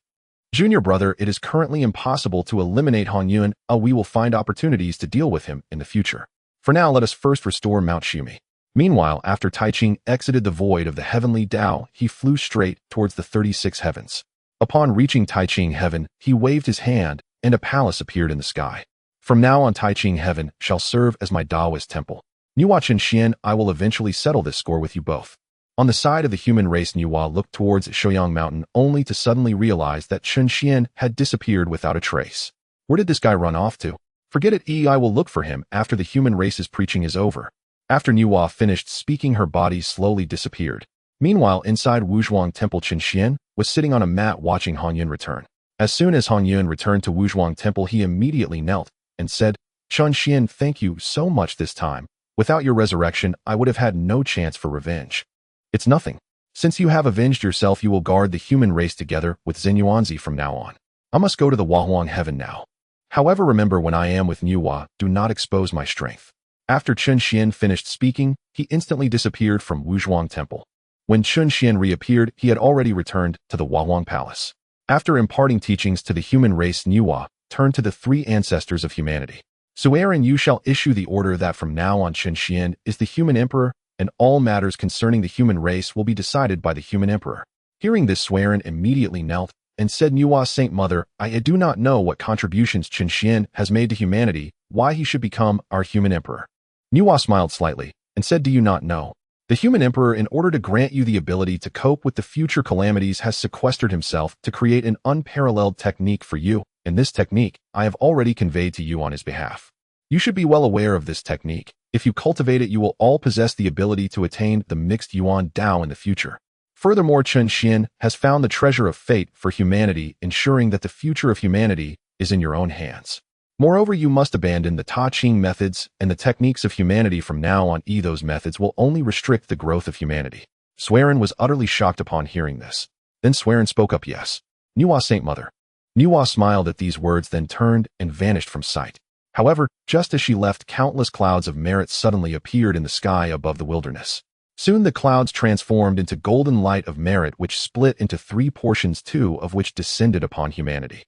Junior brother, it is currently impossible to eliminate Hong Yun. We will find opportunities to deal with him in the future. For now, let us first restore Mount Shumi. Meanwhile, after Taiching exited the void of the heavenly Tao, he flew straight towards the 36 heavens. Upon reaching Taiching heaven, he waved his hand, and a palace appeared in the sky. From now on, Taiching heaven shall serve as my Taoist temple. Nuwa Chen Xian, I will eventually settle this score with you both. On the side of the human race, Nuwa looked towards Shouyang Mountain only to suddenly realize that Chen Xian had disappeared without a trace. Where did this guy run off to? Forget it, I will look for him after the human race's preaching is over. After Nuwa finished speaking, her body slowly disappeared. Meanwhile, inside Wuzhuang Temple, Chen Xian was sitting on a mat watching Hong Yun return. As soon as Hong Yun returned to Wuzhuang Temple, he immediately knelt and said, Chen Xian, thank you so much this time. Without your resurrection, I would have had no chance for revenge. It's nothing. Since you have avenged yourself, you will guard the human race together with Zenyuanzi from now on. I must go to the Wahuang heaven now. However, remember, when I am with Nuwa, do not expose my strength. After Chen Xian finished speaking, he instantly disappeared from Wuzhuang Temple. When Chen Xian reappeared, he had already returned to the Wahuang Palace. After imparting teachings to the human race, Nuwa turned to the three ancestors of humanity. Suerin, you shall issue the order that from now on Chen Xian is the human emperor, and all matters concerning the human race will be decided by the human emperor. Hearing this, Suerin immediately knelt and said, Nuwa, Saint Mother, I do not know what contributions Chen Xian has made to humanity, why he should become our human emperor. Nuwa smiled slightly and said, do you not know? The human emperor, in order to grant you the ability to cope with the future calamities, has sequestered himself to create an unparalleled technique for you, and this technique I have already conveyed to you on his behalf. You should be well aware of this technique. If you cultivate it, you will all possess the ability to attain the mixed Yuan Dao in the future. Furthermore, Chen Xian has found the treasure of fate for humanity, ensuring that the future of humanity is in your own hands. Moreover, you must abandon the Ta Ching methods and the techniques of humanity from now on. Those methods will only restrict the growth of humanity. Suerin was utterly shocked upon hearing this. Then Suerin spoke up, yes. Nuwa, Saint Mother. Nuwa smiled at these words, then turned and vanished from sight. However, just as she left, countless clouds of merit suddenly appeared in the sky above the wilderness. Soon the clouds transformed into golden light of merit, which split into three portions, two of which descended upon humanity.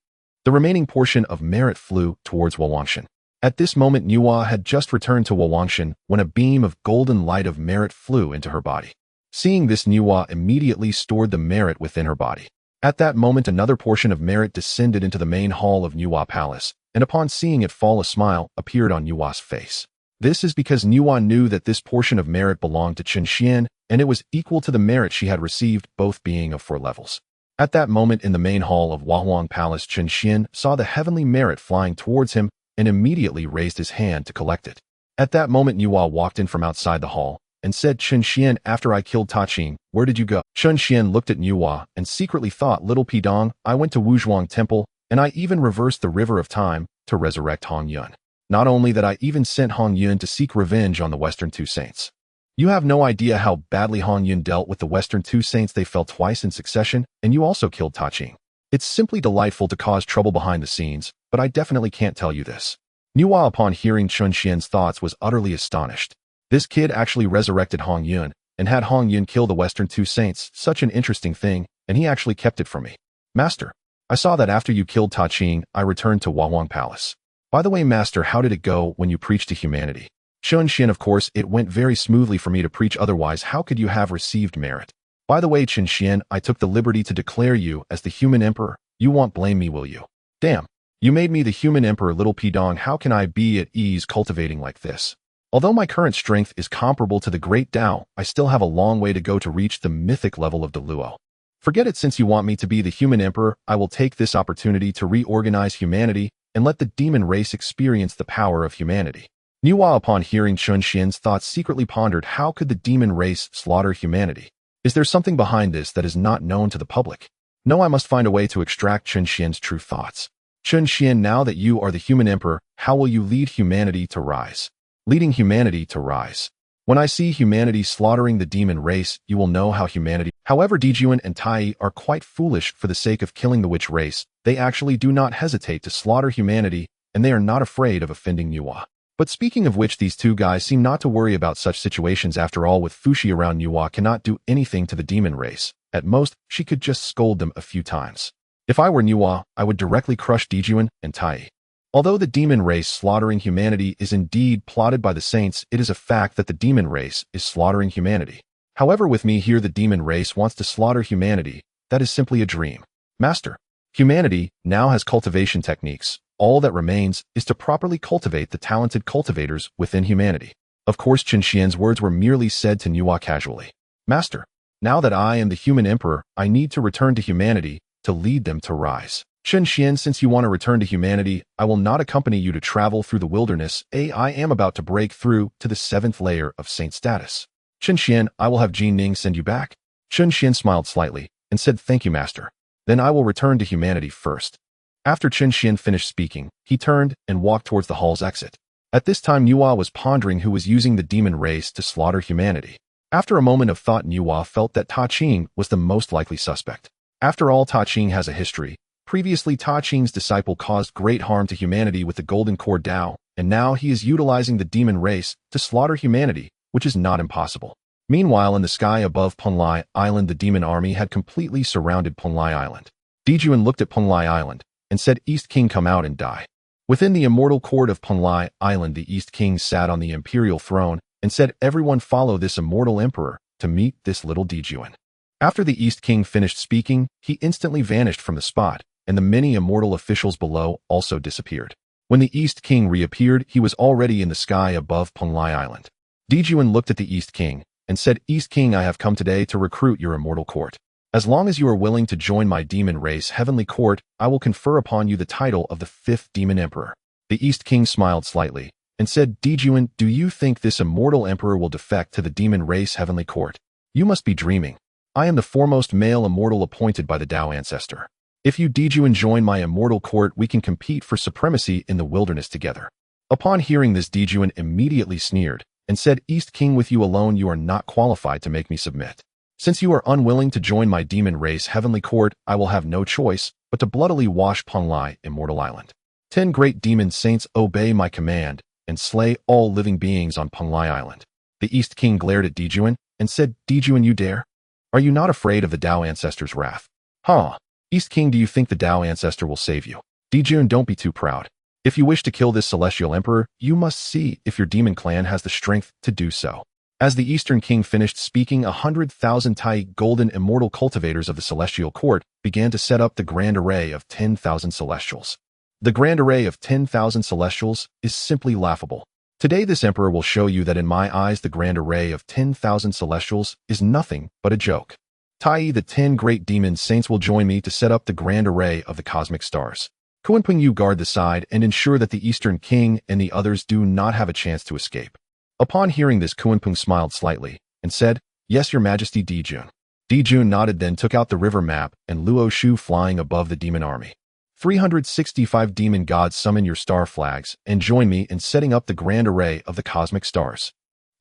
The remaining portion of merit flew towards Wawangshan. At this moment, Nuwa had just returned to Wawangshan when a beam of golden light of merit flew into her body. Seeing this, Nuwa immediately stored the merit within her body. At that moment, another portion of merit descended into the main hall of Nuwa Palace, and upon seeing it fall, a smile appeared on Nuwa's face. This is because Nuwa knew that this portion of merit belonged to Chen Xian, and it was equal to the merit she had received, both being of 4 levels. At that moment, in the main hall of Wahuang Palace, Chen Xian saw the heavenly merit flying towards him and immediately raised his hand to collect it. At that moment, Nuwa walked in from outside the hall and said, Chen Xian, after I killed Ta Ching, where did you go? Chen Xian looked at Nuwa and secretly thought, little Pidong, I went to Wuzhuang Temple, and I even reversed the river of time to resurrect Hong Yun. Not only that, I even sent Hong Yun to seek revenge on the Western Two Saints. You have no idea how badly Hong Yun dealt with the Western Two Saints. They fell twice in succession, and you also killed Ta Ching. It's simply delightful to cause trouble behind the scenes, but I definitely can't tell you this. Nuwa, upon hearing Chen Xian's thoughts, was utterly astonished. This kid actually resurrected Hong Yun, and had Hong Yun kill the Western Two Saints. Such an interesting thing, and he actually kept it from me. Master, I saw that after you killed Ta Ching, I returned to Wahuang Palace. By the way, Master, how did it go when you preached to humanity? Chen Xian, of course, it went very smoothly for me to preach, otherwise how could you have received merit? By the way, Chen Xian, I took the liberty to declare you as the human emperor. You won't blame me, will you? Damn, you made me the human emperor, little Pidong. How can I be at ease cultivating like this? Although my current strength is comparable to the great Tao, I still have a long way to go to reach the mythic level of Deluo. Forget it, since you want me to be the human emperor, I will take this opportunity to reorganize humanity and let the demon race experience the power of humanity. Nuwa, upon hearing Chen Xian's thoughts, secretly pondered, how could the demon race slaughter humanity? Is there something behind this that is not known to the public? No, I must find a way to extract Chen Xian's true thoughts. Chen Xian, now that you are the human emperor, how will you lead humanity to rise? Leading humanity to rise. When I see humanity slaughtering the demon race, you will know how humanity... However, Dijuan and Tai are quite foolish. For the sake of killing the witch race, they actually do not hesitate to slaughter humanity, and they are not afraid of offending Nuwa. But speaking of which, these two guys seem not to worry about such situations. After all, with Fushi around, Nuwa cannot do anything to the demon race. At most, she could just scold them a few times. If I were Nuwa, I would directly crush Dijuan and Tai. Although the demon race slaughtering humanity is indeed plotted by the saints, it is a fact that the demon race is slaughtering humanity. However, with me here, the demon race wants to slaughter humanity. That is simply a dream. Master, humanity now has cultivation techniques. All that remains is to properly cultivate the talented cultivators within humanity. Of course, Chen Xian's words were merely said to Nuwa casually. Master, now that I am the human emperor, I need to return to humanity to lead them to rise. Chen Xian, since you want to return to humanity, I will not accompany you to travel through the wilderness. I am about to break through to the 7th layer of saint status. Chen Xian, I will have Jin Ning send you back. Chen Xian smiled slightly and said, thank you, master. Then I will return to humanity first. After Chen Xian finished speaking, he turned and walked towards the hall's exit. At this time, Nuwa was pondering who was using the demon race to slaughter humanity. After a moment of thought, Nuwa felt that Ta Qing was the most likely suspect. After all, Ta Qing has a history. Previously, Ta Qing's disciple caused great harm to humanity with the Golden Core Dao, and now he is utilizing the demon race to slaughter humanity, which is not impossible. Meanwhile, in the sky above Penglai Island, the demon army had completely surrounded Penglai Island. Dijuan looked at Penglai Island and said, East King, come out and die. Within the immortal court of Penglai Island, the East King sat on the imperial throne and said, everyone follow this immortal emperor to meet this little Dijuan. After the East King finished speaking, he instantly vanished from the spot, and the many immortal officials below also disappeared. When the East King reappeared, he was already in the sky above Penglai Island. Dijuan looked at the East King and said, East King, I have come today to recruit your immortal court. As long as you are willing to join my demon race heavenly court, I will confer upon you the title of the 5th demon emperor. The East King smiled slightly and said, Dijuan, do you think this immortal emperor will defect to the demon race heavenly court? You must be dreaming. I am the foremost male immortal appointed by the Tao ancestor. If you, Dijuan, join my immortal court, we can compete for supremacy in the wilderness together. Upon hearing this, Dijuan immediately sneered and said, East King, with you alone you are not qualified to make me submit. Since you are unwilling to join my demon race heavenly court, I will have no choice but to bloodily wash Penglai Immortal Island. 10 great demon saints, obey my command and slay all living beings on Penglai Island. The East King glared at Dijuan and said, Dijuan, you dare? Are you not afraid of the Tao ancestor's wrath? Huh? East King, do you think the Tao ancestor will save you? Dijuan, don't be too proud. If you wish to kill this celestial emperor, you must see if your demon clan has the strength to do so. As the Eastern King finished speaking, 100,000 Tai golden immortal cultivators of the celestial court began to set up the grand array of 10,000 celestials. The grand array of 10,000 celestials is simply laughable. Today this emperor will show you that in my eyes the grand array of 10,000 celestials is nothing but a joke. Tai, the 10 great demon saints will join me to set up the grand array of the cosmic stars. Kunpeng, you guard the side and ensure that the Eastern King and the others do not have a chance to escape. Upon hearing this, Kunpeng smiled slightly and said, Yes, your majesty, Dijuan. Dijuan nodded, then took out the river map and Luo Shu flying above the demon army. 365 demon gods, summon your star flags and join me in setting up the grand array of the cosmic stars.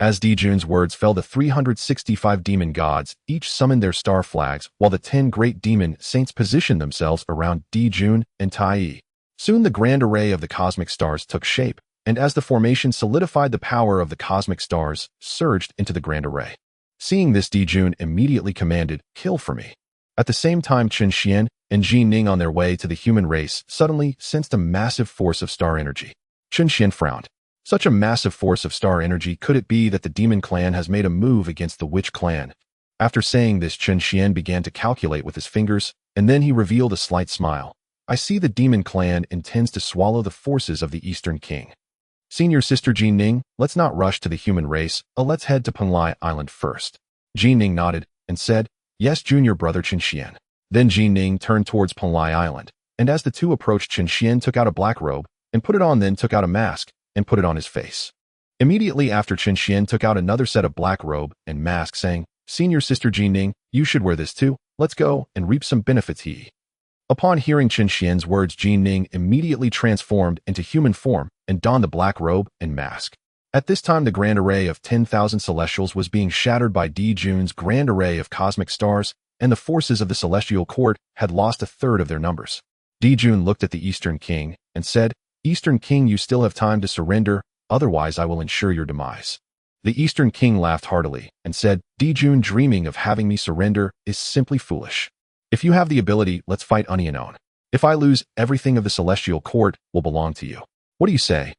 As Dijuan's words fell, the 365 demon gods each summoned their star flags, while the 10 great demon saints positioned themselves around Dijuan and Tai. Soon the grand array of the cosmic stars took shape, and as the formation solidified, the power of the cosmic stars surged into the grand array. Seeing this, Dijuan immediately commanded, Kill for me. At the same time, Chen Xian and Jin Ning, on their way to the human race, suddenly sensed a massive force of star energy. Chen Xian frowned. Such a massive force of star energy, could it be that the demon clan has made a move against the witch clan? After saying this, Chen Xian began to calculate with his fingers, and then he revealed a slight smile. I see the demon clan intends to swallow the forces of the Eastern King. Senior sister Jin Ning, let's not rush to the human race, let's head to Penglai Island first. Jin Ning nodded and said, Yes, junior brother Chen Xian. Then Jin Ning turned towards Penglai Island, and as the two approached, Chen Xian took out a black robe and put it on, then took out a mask and put it on his face. Immediately after, Chen Xian took out another set of black robe and mask, saying, Senior sister Jin Ning, you should wear this too. Let's go and reap some benefits. He. Upon hearing Chen Xian's words, Jin Ning immediately transformed into human form and donned the black robe and mask. At this time, the grand array of 10,000 celestials was being shattered by Dijuan's grand array of cosmic stars, and the forces of the celestial court had lost a third of their numbers. Dijuan looked at the Eastern King and said, Eastern King, you still have time to surrender, otherwise I will ensure your demise. The Eastern King laughed heartily and said, Dijuan, dreaming of having me surrender is simply foolish. If you have the ability, let's fight Unyanon. If I lose, everything of the celestial court will belong to you. What do you say?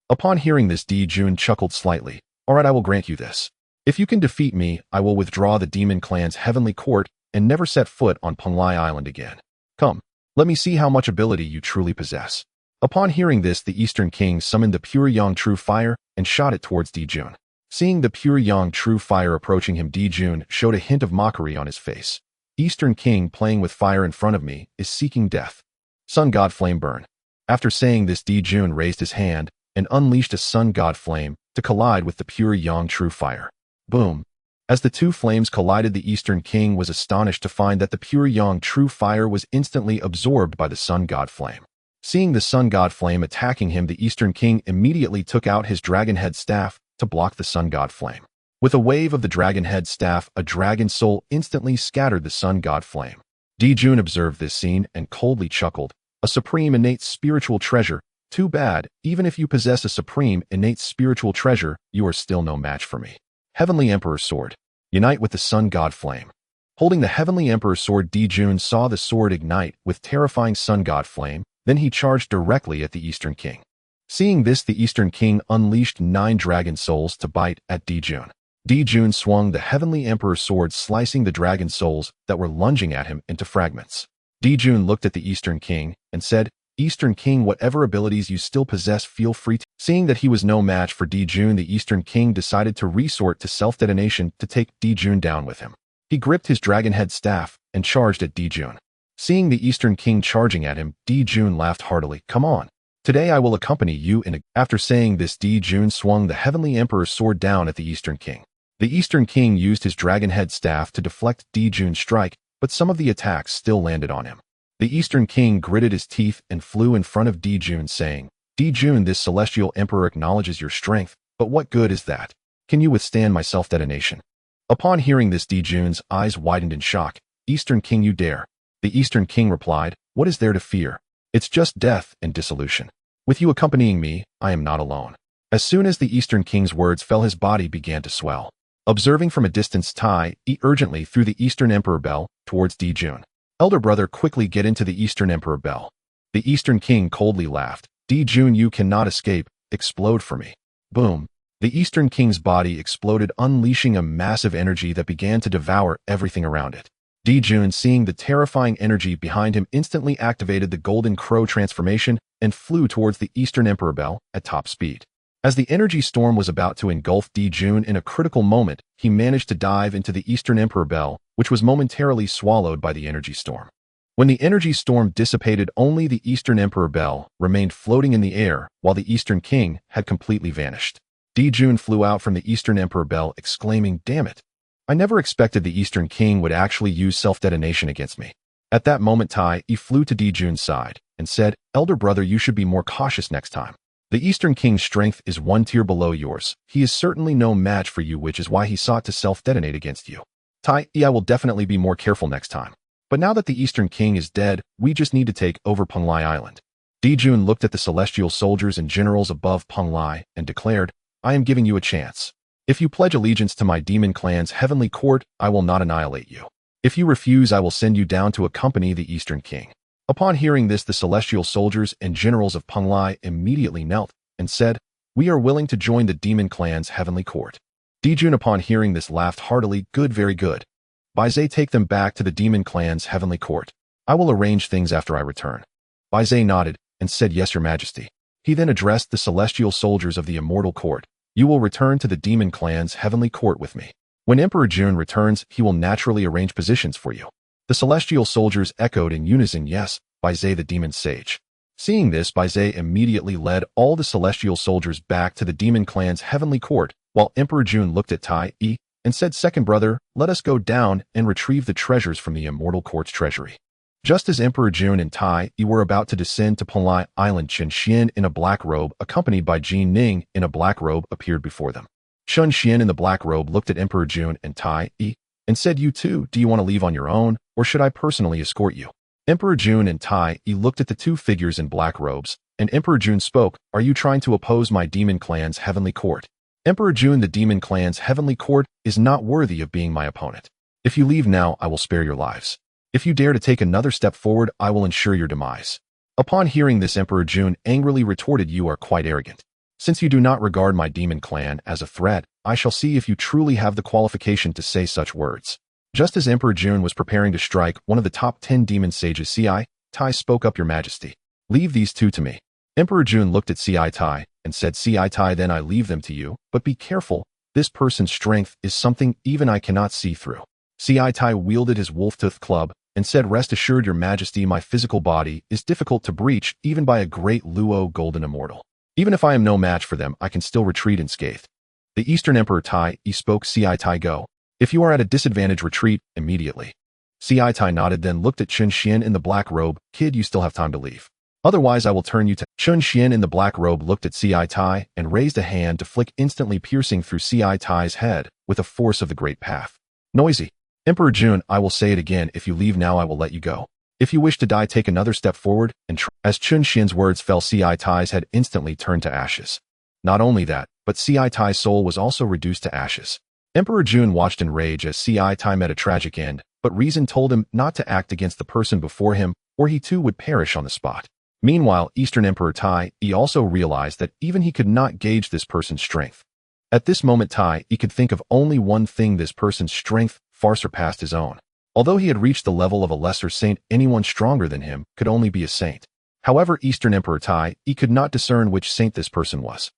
Upon hearing this, Dijuan chuckled slightly. All right, I will grant you this. If you can defeat me, I will withdraw the demon clan's heavenly court and never set foot on Penglai Island again. Come, let me see how much ability you truly possess. Upon hearing this, the Eastern King summoned the pure yang true fire and shot it towards Dijuan. Seeing the pure yang true fire approaching him, Dijuan showed a hint of mockery on his face. Eastern King, playing with fire in front of me is seeking death. Sun God Flame burn. After saying this, Di Jun raised his hand and unleashed a Sun God Flame to collide with the pure Yang True Fire. Boom. As the two flames collided, the Eastern King was astonished to find that the pure Yang True Fire was instantly absorbed by the Sun God Flame. Seeing the Sun God Flame attacking him, the Eastern King immediately took out his dragon head staff to block the Sun God Flame. With a wave of the dragon head staff, a dragon soul instantly scattered the Sun God Flame. Di Jun observed this scene and coldly chuckled. A supreme innate spiritual treasure. Too bad, even if you possess a supreme innate spiritual treasure, you are still no match for me. Heavenly Emperor Sword. Unite with the Sun God Flame. Holding the Heavenly Emperor Sword, Di Jun saw the sword ignite with terrifying Sun God Flame, then he charged directly at the Eastern King. Seeing this, the Eastern King unleashed 9 dragon souls to bite at Di Jun. Di Jun swung the Heavenly Emperor Sword, slicing the dragon souls that were lunging at him into fragments. Di Jun looked at the Eastern King and said, Eastern King, whatever abilities you still possess, feel free to. Seeing that he was no match for Di Jun, the Eastern King decided to resort to self-detonation to take Di Jun down with him. He gripped his dragon head staff and charged at Di Jun. Seeing the Eastern King charging at him, Di Jun laughed heartily. Come on. Today I will accompany you in a... After saying this, Di Jun swung the Heavenly Emperor's sword down at the Eastern King. The Eastern King used his dragon head staff to deflect Di Jun's strike, but some of the attacks still landed on him. The Eastern King gritted his teeth and flew in front of Di Jun, saying, Di Jun, this celestial emperor acknowledges your strength, but what good is that? Can you withstand my self-detonation? Upon hearing this, Di Jun's eyes widened in shock. Eastern King, you dare. The Eastern King replied, what is there to fear? It's just death and dissolution. With you accompanying me, I am not alone. As soon as the Eastern King's words fell, his body began to swell. Observing from a distance, Tai urgently threw the Eastern Emperor Bell towards Di Jun. Elder brother, quickly get into the Eastern Emperor Bell. The Eastern King coldly laughed. Di Jun, you cannot escape. Explode for me. Boom. The Eastern King's body exploded, unleashing a massive energy that began to devour everything around it. Di Jun, seeing the terrifying energy behind him, instantly activated the Golden Crow transformation and flew towards the Eastern Emperor Bell at top speed. As the energy storm was about to engulf Di Jun in a critical moment, he managed to dive into the Eastern Emperor Bell, which was momentarily swallowed by the energy storm. When the energy storm dissipated, only the Eastern Emperor Bell remained floating in the air, while the Eastern King had completely vanished. Di Jun flew out from the Eastern Emperor Bell, exclaiming, damn it. I never expected the Eastern King would actually use self-detonation against me. At that moment, Tai flew to Di Jun's side and said, Elder brother, you should be more cautious next time. The Eastern King's strength is 1 tier below yours. He is certainly no match for you, which is why he sought to self-detonate against you. Tai, I will definitely be more careful next time. But now that the Eastern King is dead, we just need to take over Penglai Island. Di Jun looked at the celestial soldiers and generals above Penglai and declared, I am giving you a chance. If you pledge allegiance to my demon clan's heavenly court, I will not annihilate you. If you refuse, I will send you down to accompany the Eastern King. Upon hearing this, the celestial soldiers and generals of Penglai immediately knelt and said, we are willing to join the demon clan's heavenly court. Di Jun, upon hearing this, laughed heartily. Good, very good. Baizé, take them back to the demon clan's heavenly court. I will arrange things after I return. Baizé nodded and said, yes, your majesty. He then addressed the celestial soldiers of the immortal court. You will return to the demon clan's heavenly court with me. When Emperor Jun returns, he will naturally arrange positions for you. The celestial soldiers echoed in unison, yes, Baizé the demon sage. Seeing this, Baizé immediately led all the celestial soldiers back to the demon clan's heavenly court, while Emperor Jun looked at Tai and said, second brother, let us go down and retrieve the treasures from the immortal court's treasury. Just as Emperor Jun and Tai were about to descend to Penglai Island, Chen Xian in a black robe, accompanied by Jin Ning in a black robe, appeared before them. Chen Xian in the black robe looked at Emperor Jun and Tai and said, you too, do you want to leave on your own, or should I personally escort you? Emperor Jun and Tai looked at the two figures in black robes, and Emperor Jun spoke, are you trying to oppose my demon clan's heavenly court? Emperor Jun, the demon clan's heavenly court is not worthy of being my opponent. If you leave now, I will spare your lives. If you dare to take another step forward, I will ensure your demise. Upon hearing this, Emperor Jun angrily retorted, you are quite arrogant. Since you do not regard my demon clan as a threat, I shall see if you truly have the qualification to say such words. Just as Emperor Jun was preparing to strike one of the top 10 demon sages, Tai spoke up, your majesty. Leave these two to me. Emperor Jun looked at Tai and said, Tai, then I leave them to you, but be careful. This person's strength is something even I cannot see through. Tai wielded his wolf-tooth club and said, "Rest assured, your majesty, my physical body is difficult to breach even by a great Luo golden immortal. Even if I am no match for them, I can still retreat unscathed." The Eastern Emperor Tai spoke. "Ci Tai, go. If you are at a disadvantage, retreat immediately." Ci Tai nodded, then looked at Chun Xian in the black robe. "Kid, you still have time to leave. Otherwise, I will turn you to—" Chun Xian in the black robe looked at Ci Tai and raised a hand to flick, instantly piercing through Ci Tai's head with the force of the Great Path. Noisy. "Emperor Jun, I will say it again, if you leave now, I will let you go. If you wish to die, take another step forward and try." As Chun Xian's words fell, Ci Tai's head instantly turned to ashes. Not only that, but Ci Tai's soul was also reduced to ashes. Emperor Jun watched in rage as Ci Tai met a tragic end, but reason told him not to act against the person before him, or he too would perish on the spot. Meanwhile, Eastern Emperor Tai also realized that even he could not gauge this person's strength. At this moment, Tai could think of only one thing: this person's strength far surpassed his own. Although he had reached the level of a lesser saint, anyone stronger than him could only be a saint. However, Eastern Emperor Tai could not discern which saint this person was.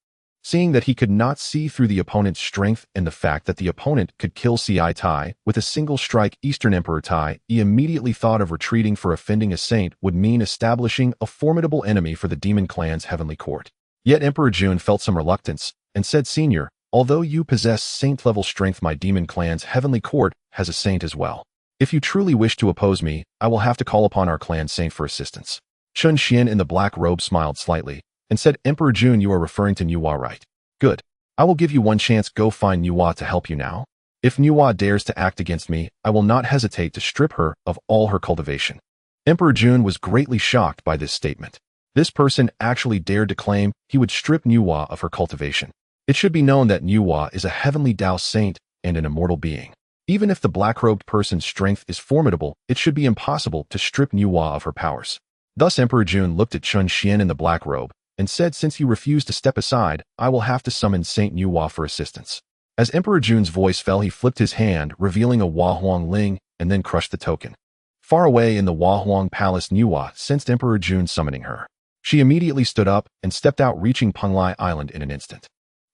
Seeing that he could not see through the opponent's strength and the fact that the opponent could kill Ci Tai with a single strike, Eastern Emperor Tai immediately thought of retreating, for offending a saint would mean establishing a formidable enemy for the demon clan's heavenly court. Yet Emperor Jun felt some reluctance and said, "Senior, although you possess saint-level strength, my demon clan's heavenly court has a saint as well. If you truly wish to oppose me, I will have to call upon our clan saint for assistance." Chun Xian in the black robe smiled slightly and said, "Emperor Jun, you are referring to Nuwa, right? Good. I will give you one chance. Go find Nuwa to help you now. If Nuwa dares to act against me, I will not hesitate to strip her of all her cultivation." Emperor Jun was greatly shocked by this statement. This person actually dared to claim he would strip Nuwa of her cultivation. It should be known that Nuwa is a heavenly Dao saint and an immortal being. Even if the black-robed person's strength is formidable, it should be impossible to strip Nuwa of her powers. Thus Emperor Jun looked at Chun Xian in the black robe and said, "Since you refuse to step aside, I will have to summon Saint Nuwa for assistance." As Emperor Jun's voice fell, he flipped his hand, revealing a Huang Ling, and then crushed the token. Far away in the Huang Palace, Nuwa sensed Emperor Jun summoning her. She immediately stood up and stepped out, reaching Penglai Island in an instant.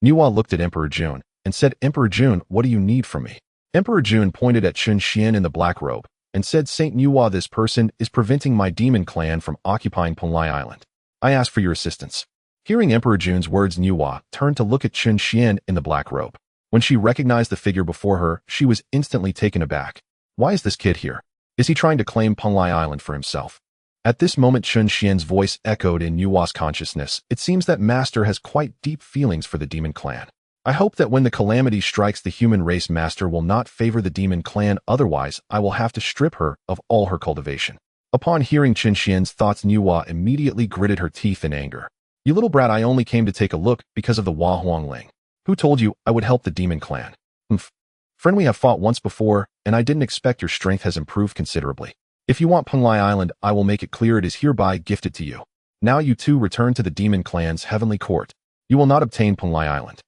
Nuwa looked at Emperor Jun and said, "Emperor Jun, what do you need from me?" Emperor Jun pointed at Chun Xian in the black robe and said, "Saint Nuwa, this person is preventing my demon clan from occupying Penglai Island. I ask for your assistance." Hearing Emperor Jun's words, Nuwa turned to look at Chun Xian in the black robe. When she recognized the figure before her, she was instantly taken aback. Why is this kid here? Is he trying to claim Penglai Island for himself? At this moment, Chun Xian's voice echoed in Nuwa's consciousness. It seems that Master has quite deep feelings for the demon clan. I hope that when the calamity strikes the human race, Master will not favor the demon clan, otherwise I will have to strip her of all her cultivation. Upon hearing Chun Xian's thoughts, Nuwa immediately gritted her teeth in anger. "You little brat, I only came to take a look because of the Huang Ling. Who told you I would help the demon clan? Friend, we have fought once before, and I didn't expect your strength has improved considerably. If you want Penglai Island, I will make it clear it is hereby gifted to you. Now you two return to the demon clan's heavenly court. You will not obtain Penglai Island."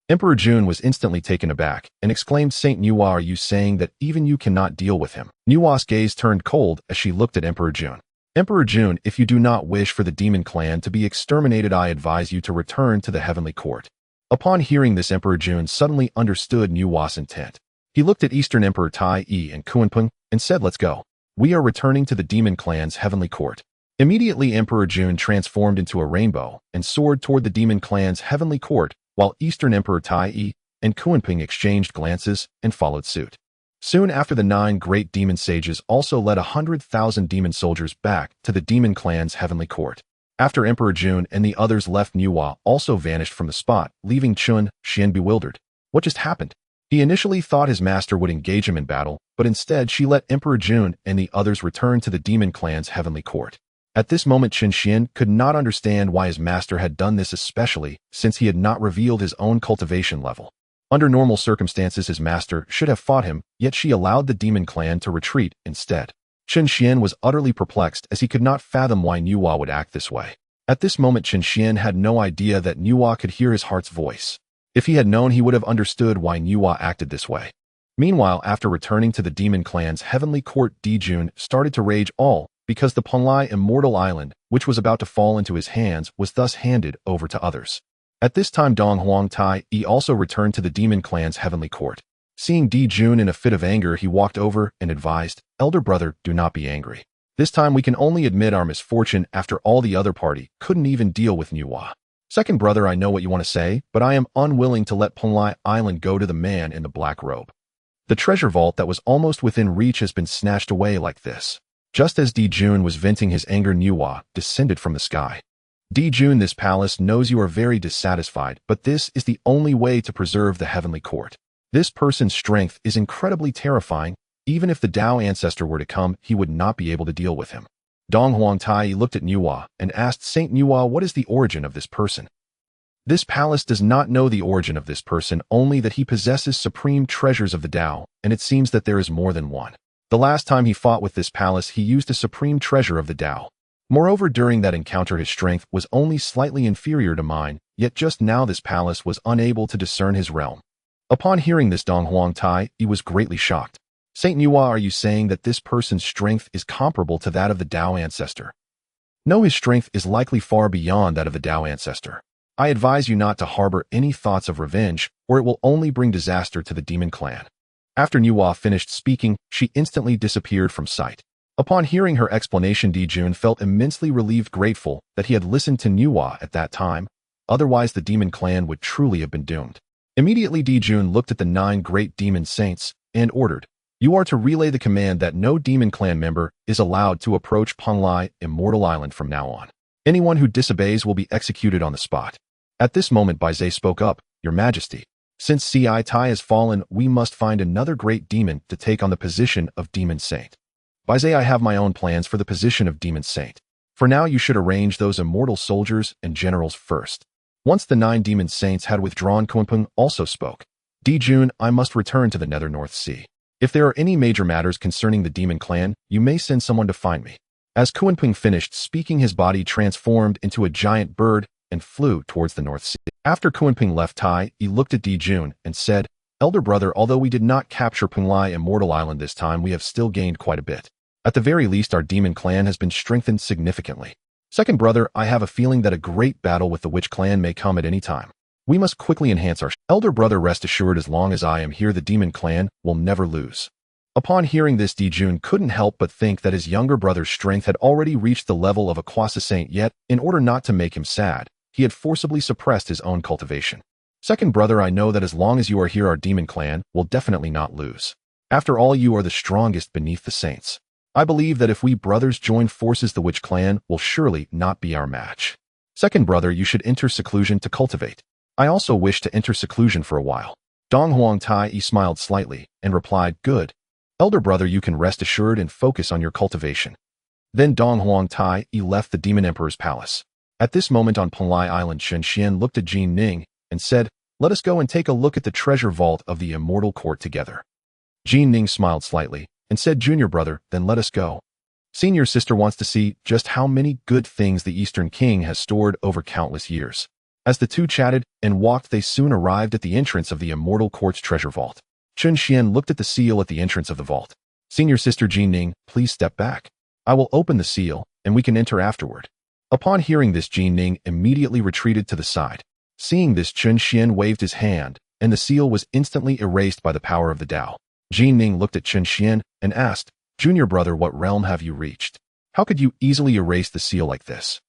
Emperor Jun was instantly taken aback and exclaimed, "Saint Nuwa, are you saying that even you cannot deal with him?" Nuwa's gaze turned cold as she looked at Emperor Jun. "Emperor Jun, if you do not wish for the demon clan to be exterminated, I advise you to return to the heavenly court." Upon hearing this, Emperor Jun suddenly understood Nuwa's intent. He looked at Eastern Emperor Tai and Kuanpeng and said, "Let's go. We are returning to the demon clan's heavenly court." Immediately, Emperor Jun transformed into a rainbow and soared toward the demon clan's heavenly court, while Eastern Emperor Tai and Kuanpeng exchanged glances and followed suit. Soon after, the 9 great demon sages also led 100,000 demon soldiers back to the demon clan's heavenly court. After Emperor Jun and the others left, Nuwa also vanished from the spot, leaving Chun Xian bewildered. What just happened? He initially thought his master would engage him in battle, but instead she let Emperor Jun and the others return to the demon clan's heavenly court. At this moment, Chun Xian could not understand why his master had done this, especially since he had not revealed his own cultivation level. Under normal circumstances, his master should have fought him, yet she allowed the demon clan to retreat instead. Chun Xian was utterly perplexed as he could not fathom why Nuwa would act this way. At this moment, Chun Xian had no idea that Nuwa could hear his heart's voice. If he had known, he would have understood why Nuwa acted this way. Meanwhile, after returning to the demon clan's heavenly court, Dijun started to rage all because the Penglai Immortal Island, which was about to fall into his hands, was thus handed over to others. At this time, Dong Huang Tai also returned to the demon clan's heavenly court. Seeing Di Jun in a fit of anger, he walked over and advised, "Elder brother, do not be angry. This time we can only admit our misfortune after all the other party couldn't even deal with Nuwa. Second brother, I know what you want to say, but I am unwilling to let Punlai Island go to the man in the black robe. The treasure vault that was almost within reach has been snatched away like this." Just as Di Jun was venting his anger, Nuwa descended from the sky. "Di Jun, this palace knows you are very dissatisfied, but this is the only way to preserve the heavenly court. This person's strength is incredibly terrifying. Even if the Dao ancestor were to come, he would not be able to deal with him." Dong Huangtai looked at Nuwa and asked, "Saint Nuwa, what is the origin of this person?" "This palace does not know the origin of this person, only that he possesses supreme treasures of the Dao, and it seems that there is more than one. The last time he fought with this palace, he used a supreme treasure of the Dao. Moreover, during that encounter his strength was only slightly inferior to mine, yet just now this palace was unable to discern his realm." Upon hearing this, Dong Huangtai, he was greatly shocked. "Saint Nuwa, are you saying that this person's strength is comparable to that of the Dao ancestor?" "No, his strength is likely far beyond that of the Dao ancestor. I advise you not to harbor any thoughts of revenge, or it will only bring disaster to the demon clan." After Nuwa finished speaking, she instantly disappeared from sight. Upon hearing her explanation, Di Jun felt immensely relieved, grateful that he had listened to Nuwa at that time. Otherwise, the demon clan would truly have been doomed. Immediately, Di Jun looked at the 9 great demon saints and ordered, "You are to relay the command that no demon clan member is allowed to approach Punlai Immortal Island from now on. Anyone who disobeys will be executed on the spot." At this moment, Baizé spoke up, "Your Majesty, since Ci Tai has fallen, we must find another great demon to take on the position of Demon Saint. Baizé, I have my own plans for the position of Demon Saint. For now, you should arrange those immortal soldiers and generals first." Once the 9 demon saints had withdrawn, Kunpeng also spoke. "Di Jun, I must return to the Nether North Sea. If there are any major matters concerning the demon clan, you may send someone to find me." As Kunpeng finished speaking, his body transformed into a giant bird and flew towards the North Sea. After Kunpeng left Tai, he looked at Di Jun and said, "Elder brother, although we did not capture Punlai Immortal Island this time, we have still gained quite a bit. At the very least, our demon clan has been strengthened significantly. Second brother, I have a feeling that a great battle with the witch clan may come at any time. We must quickly enhance our elder brother. Rest assured, as long as I am here, the demon clan will never lose." Upon hearing this, Di Jun couldn't help but think that his younger brother's strength had already reached the level of a quasi saint, yet, in order not to make him sad, he had forcibly suppressed his own cultivation. "Second brother, I know that as long as you are here, our demon clan will definitely not lose. After all, you are the strongest beneath the saints. I believe that if we brothers join forces, the witch clan will surely not be our match. Second brother, you should enter seclusion to cultivate. I also wish to enter seclusion for a while." Dong Huangtai smiled slightly and replied, "Good. Elder brother, you can rest assured and focus on your cultivation." Then Dong Huangtai left the demon emperor's palace. At this moment on Punlai Island, Chen Xian looked at Jin Ning and said, "Let us go and take a look at the treasure vault of the immortal court together." Jin Ning smiled slightly and said, "Junior brother, then let us go. Senior sister wants to see just how many good things the Eastern King has stored over countless years." As the two chatted and walked, they soon arrived at the entrance of the immortal court's treasure vault. Chen Xian looked at the seal at the entrance of the vault. "Senior sister Jin Ning, please step back. I will open the seal, and we can enter afterward." Upon hearing this, Jin Ning immediately retreated to the side. Seeing this, Chen Xian waved his hand, and the seal was instantly erased by the power of the Dao. Jin Ning looked at Chen Xian and asked, "Junior brother, what realm have you reached? How could you easily erase the seal like this?"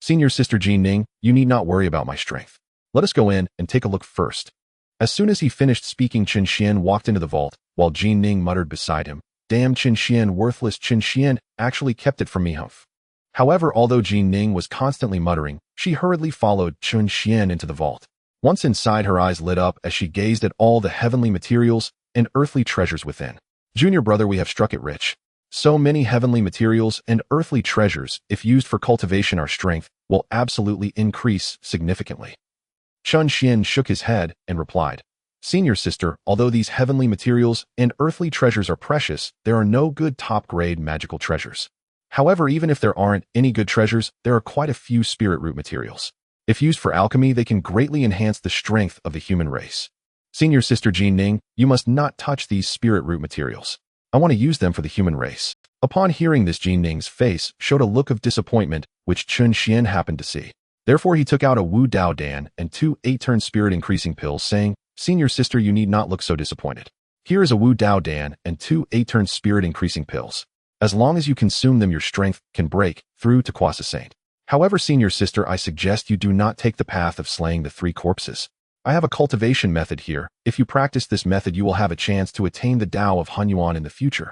"Senior sister Jin Ning, you need not worry about my strength. Let us go in and take a look first." As soon as he finished speaking, Chen Xian walked into the vault, while Jin Ning muttered beside him, "Damn Chen Xian, worthless Chen Xian, actually kept it from me, humph." However, although Jin Ning was constantly muttering, she hurriedly followed Chen Xian into the vault. Once inside, her eyes lit up as she gazed at all the heavenly materials and earthly treasures within. "Junior brother, we have struck it rich. So many heavenly materials and earthly treasures, if used for cultivation, our strength will absolutely increase significantly." Chen Xian shook his head and replied, "Senior sister, although these heavenly materials and earthly treasures are precious, there are no good top-grade magical treasures. However, even if there aren't any good treasures, there are quite a few spirit root materials. If used for alchemy, they can greatly enhance the strength of the human race. Senior sister Jin Ning, you must not touch these spirit root materials. I want to use them for the human race." Upon hearing this, Jin Ning's face showed a look of disappointment, which Chen Xian happened to see. Therefore, he took out a Wu Dao Dan and 2 8-turn spirit increasing pills, saying, "Senior sister, you need not look so disappointed. Here is a Wu Dao Dan and 2 8-turn spirit-increasing pills. As long as you consume them, your strength can break through to Kwasa Saint. However, senior sister, I suggest you do not take the path of slaying the 3 corpses. I have a cultivation method here. If you practice this method, you will have a chance to attain the Tao of Hunyuan in the future.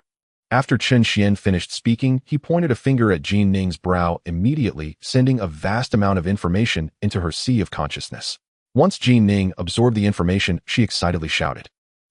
After Chen Xian finished speaking, he pointed a finger at Jin Ning's brow, immediately sending a vast amount of information into her sea of consciousness. Once Jin Ning absorbed the information, she excitedly shouted,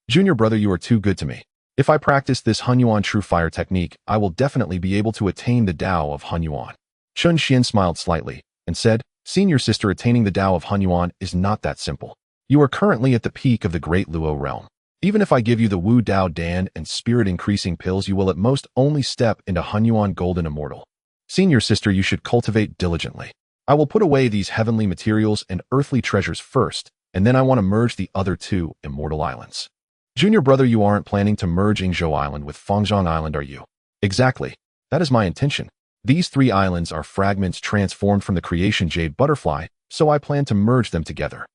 "Junior brother, you are too good to me. If I practice this Hunyuan True Fire technique, I will definitely be able to attain the Tao of Hunyuan." Chen Xian smiled slightly and said, "Senior sister, attaining the Tao of Hunyuan is not that simple. You are currently at the peak of the Great Luo realm. Even if I give you the Wu Dao Dan and spirit-increasing pills, you will at most only step into Hunyuan Golden Immortal. Senior sister, you should cultivate diligently. I will put away these heavenly materials and earthly treasures first, and then I want to merge the other 2 immortal islands." "Junior brother, you aren't planning to merge Yingzhou Island with Fangzhong Island, are you?" "Exactly. That is my intention. These 3 islands are fragments transformed from the creation Jade Butterfly, so I plan to merge them together."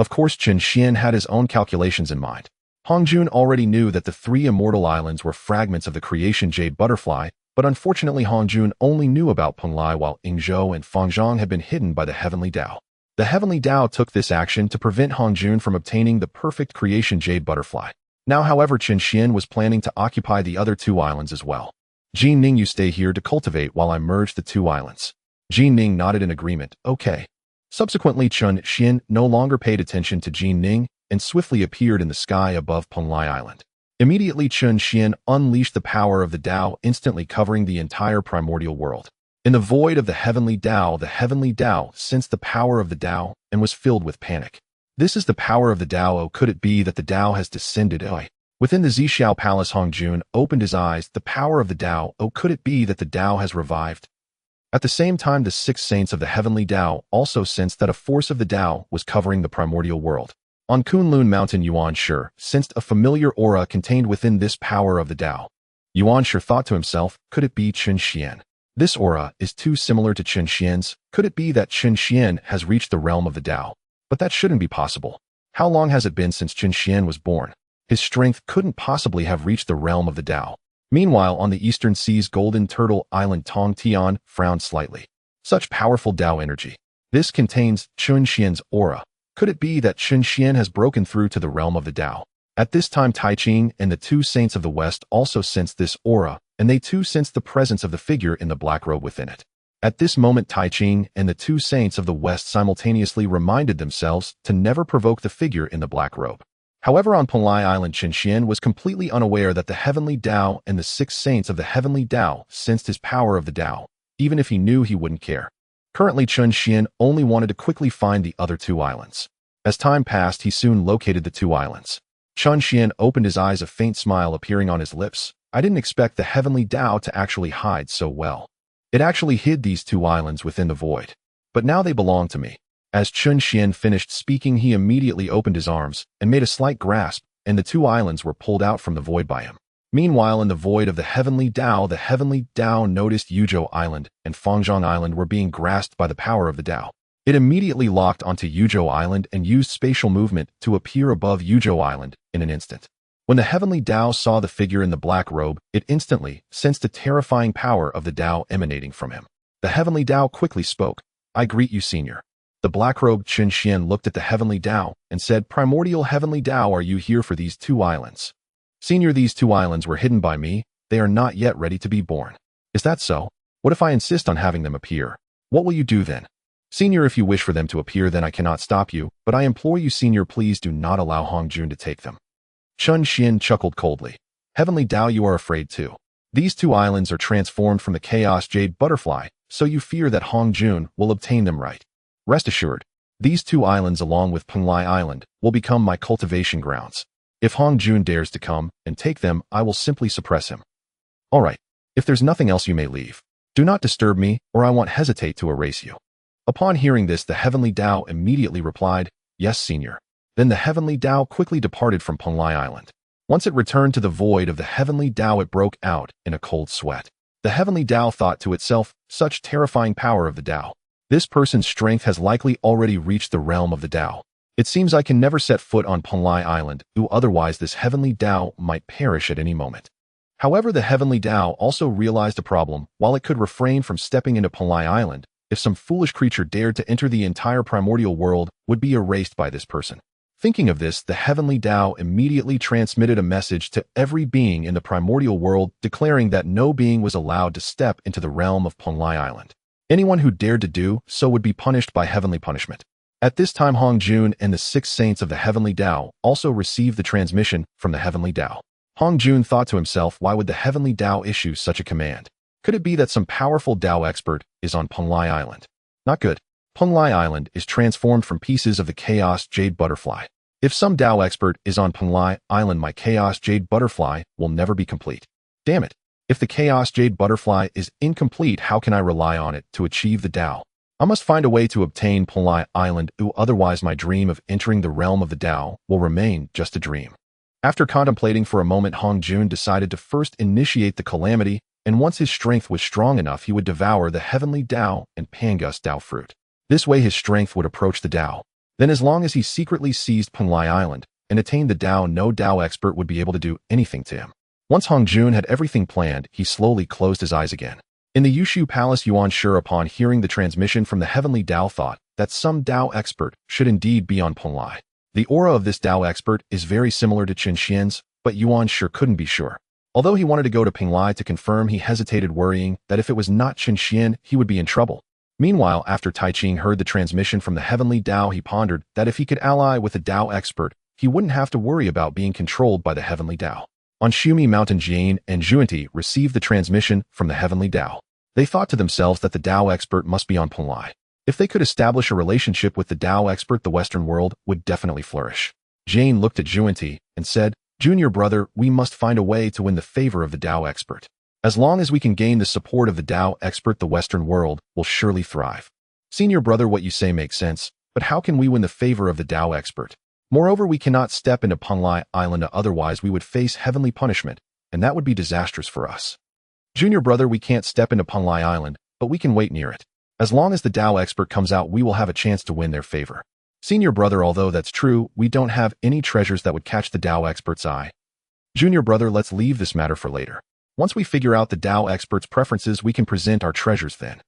Of course, Chen Xian had his own calculations in mind. Hongjun already knew that the 3 immortal islands were fragments of the creation Jade Butterfly, but unfortunately Hongjun only knew about Penglai while Yingzhou and Fangzhong had been hidden by the Heavenly Tao. The Heavenly Tao took this action to prevent Hongjun from obtaining the perfect creation Jade Butterfly. Now, however, Chen Xian was planning to occupy the other 2 islands as well. "Jin Ning, you stay here to cultivate while I merge the 2 islands." Jin Ning nodded in agreement. "Okay." Subsequently, Chen Xian no longer paid attention to Jin Ning and swiftly appeared in the sky above Penglai Island. Immediately, Chen Xian unleashed the power of the Tao, instantly covering the entire primordial world. In the void of the Heavenly Tao sensed the power of the Tao and was filled with panic. "This is the power of the Tao. Oh, could it be that the Tao has descended?" Within the Zixiao Palace, Hongjun opened his eyes. "The power of the Tao. Oh, could it be that the Tao has revived?" At the same time, the 6 saints of the Heavenly Tao also sensed that a force of the Tao was covering the primordial world. On Kunlun Mountain, Yuan Shi sensed a familiar aura contained within this power of the Tao. Yuan Shi thought to himself, could it be Chen Xian? This aura is too similar to Chen Xian's. Could it be that Chen Xian has reached the realm of the Tao? But that shouldn't be possible. How long has it been since Chen Xian was born? His strength couldn't possibly have reached the realm of the Tao. Meanwhile, on the eastern sea's Golden Turtle Island, Tong Tian frowned slightly. Such powerful Tao energy. This contains Chen Xian's aura. Could it be that Chen Xian has broken through to the realm of the Tao? At this time, Tai Ching and the 2 saints of the West also sensed this aura, and they too sensed the presence of the figure in the black robe within it. At this moment, Tai Ching and the 2 saints of the West simultaneously reminded themselves to never provoke the figure in the black robe. However, on Penglai Island, Chen Xian was completely unaware that the Heavenly Tao and the 6 saints of the Heavenly Tao sensed his power of the Tao, even if he knew he wouldn't care. Currently, Chen Xian only wanted to quickly find the other 2 islands. As time passed, he soon located the 2 islands. Chen Xian opened his eyes, a faint smile appearing on his lips. I didn't expect the Heavenly Tao to actually hide so well. It actually hid these 2 islands within the void. But now they belong to me. As Chen Xian finished speaking, he immediately opened his arms and made a slight grasp, and the 2 islands were pulled out from the void by him. Meanwhile, in the void of the Heavenly Tao noticed Yuzhou Island and Fangzhong Island were being grasped by the power of the Tao. It immediately locked onto Yuzhou Island and used spatial movement to appear above Yuzhou Island in an instant. When the Heavenly Tao saw the figure in the black robe, it instantly sensed the terrifying power of the Tao emanating from him. The Heavenly Tao quickly spoke. "I greet you, Senior." The black-robed Chen Xian looked at the Heavenly Tao and said, "Primordial Heavenly Tao, are you here for these 2 islands?" "Senior, these 2 islands were hidden by me. They are not yet ready to be born." "Is that so? What if I insist on having them appear? What will you do then?" "Senior, if you wish for them to appear, then I cannot stop you, but I implore you, Senior, please do not allow Hongjun to take them." Chen Xian chuckled coldly. "Heavenly Tao, you are afraid too. These 2 islands are transformed from the Chaos Jade Butterfly, so you fear that Hongjun will obtain them, right? Rest assured, these 2 islands along with Penglai Island will become my cultivation grounds. If Hongjun dares to come and take them, I will simply suppress him." "All right. If there's nothing else, you may leave. Do not disturb me, or I won't hesitate to erase you." Upon hearing this, the Heavenly Tao immediately replied, "Yes, Senior." Then the Heavenly Tao quickly departed from Penglai Island. Once it returned to the void of the Heavenly Tao, it broke out in a cold sweat. The Heavenly Tao thought to itself, such terrifying power of the Tao. This person's strength has likely already reached the realm of the Tao. It seems I can never set foot on Penglai Island, otherwise this heavenly Tao might perish at any moment. However, the heavenly Tao also realized a problem. While it could refrain from stepping into Penglai Island, if some foolish creature dared to enter the entire primordial world, would be erased by this person. Thinking of this, the heavenly Tao immediately transmitted a message to every being in the primordial world, declaring that no being was allowed to step into the realm of Penglai Island. Anyone who dared to do so would be punished by heavenly punishment. At this time, Hong Jun and the 6 saints of the heavenly Tao also received the transmission from the heavenly Tao. Hong Jun thought to himself, why would the heavenly Tao issue such a command? Could it be that some powerful Tao expert is on Penglai Island? Not good. Penglai Island is transformed from pieces of the Chaos Jade Butterfly. If some Tao expert is on Penglai Island, my Chaos Jade Butterfly will never be complete. Damn it. If the Chaos Jade Butterfly is incomplete, how can I rely on it to achieve the Tao? I must find a way to obtain Penglai Island, otherwise my dream of entering the realm of the Tao will remain just a dream. After contemplating for a moment, Hong Jun decided to first initiate the calamity, and once his strength was strong enough, he would devour the heavenly Tao and Pangus Tao fruit. This way his strength would approach the Tao. Then as long as he secretly seized Penglai Island and attained the Tao, no Tao expert would be able to do anything to him. Once Hong Jun had everything planned, he slowly closed his eyes again. In the Yushu Palace, Yuan Shi, upon hearing the transmission from the heavenly Tao, thought that some Tao expert should indeed be on Penglai. The aura of this Tao expert is very similar to Chen Xian's, but Yuan Shi couldn't be sure. Although he wanted to go to Penglai to confirm, he hesitated, worrying that if it was not Chen Xian, he would be in trouble. Meanwhile, after Tai Ching heard the transmission from the heavenly Tao, he pondered that if he could ally with a Tao expert, he wouldn't have to worry about being controlled by the heavenly Tao. On Shumi Mountain, Jian and Zhuanti received the transmission from the heavenly Tao. They thought to themselves that the Tao expert must be on Penglai. If they could establish a relationship with the Tao expert, the Western world would definitely flourish. Jane looked at Zhuanti and said, "Junior brother, we must find a way to win the favor of the Tao expert. As long as we can gain the support of the Tao expert, the Western world will surely thrive." "Senior brother, what you say makes sense, but how can we win the favor of the Tao expert? Moreover, we cannot step into Penglai Island, otherwise we would face heavenly punishment, and that would be disastrous for us." "Junior brother, we can't step into Penglai Island, but we can wait near it. As long as the Tao expert comes out, we will have a chance to win their favor." "Senior brother, although that's true, we don't have any treasures that would catch the Tao expert's eye." "Junior brother, let's leave this matter for later. Once we figure out the Tao expert's preferences, we can present our treasures then."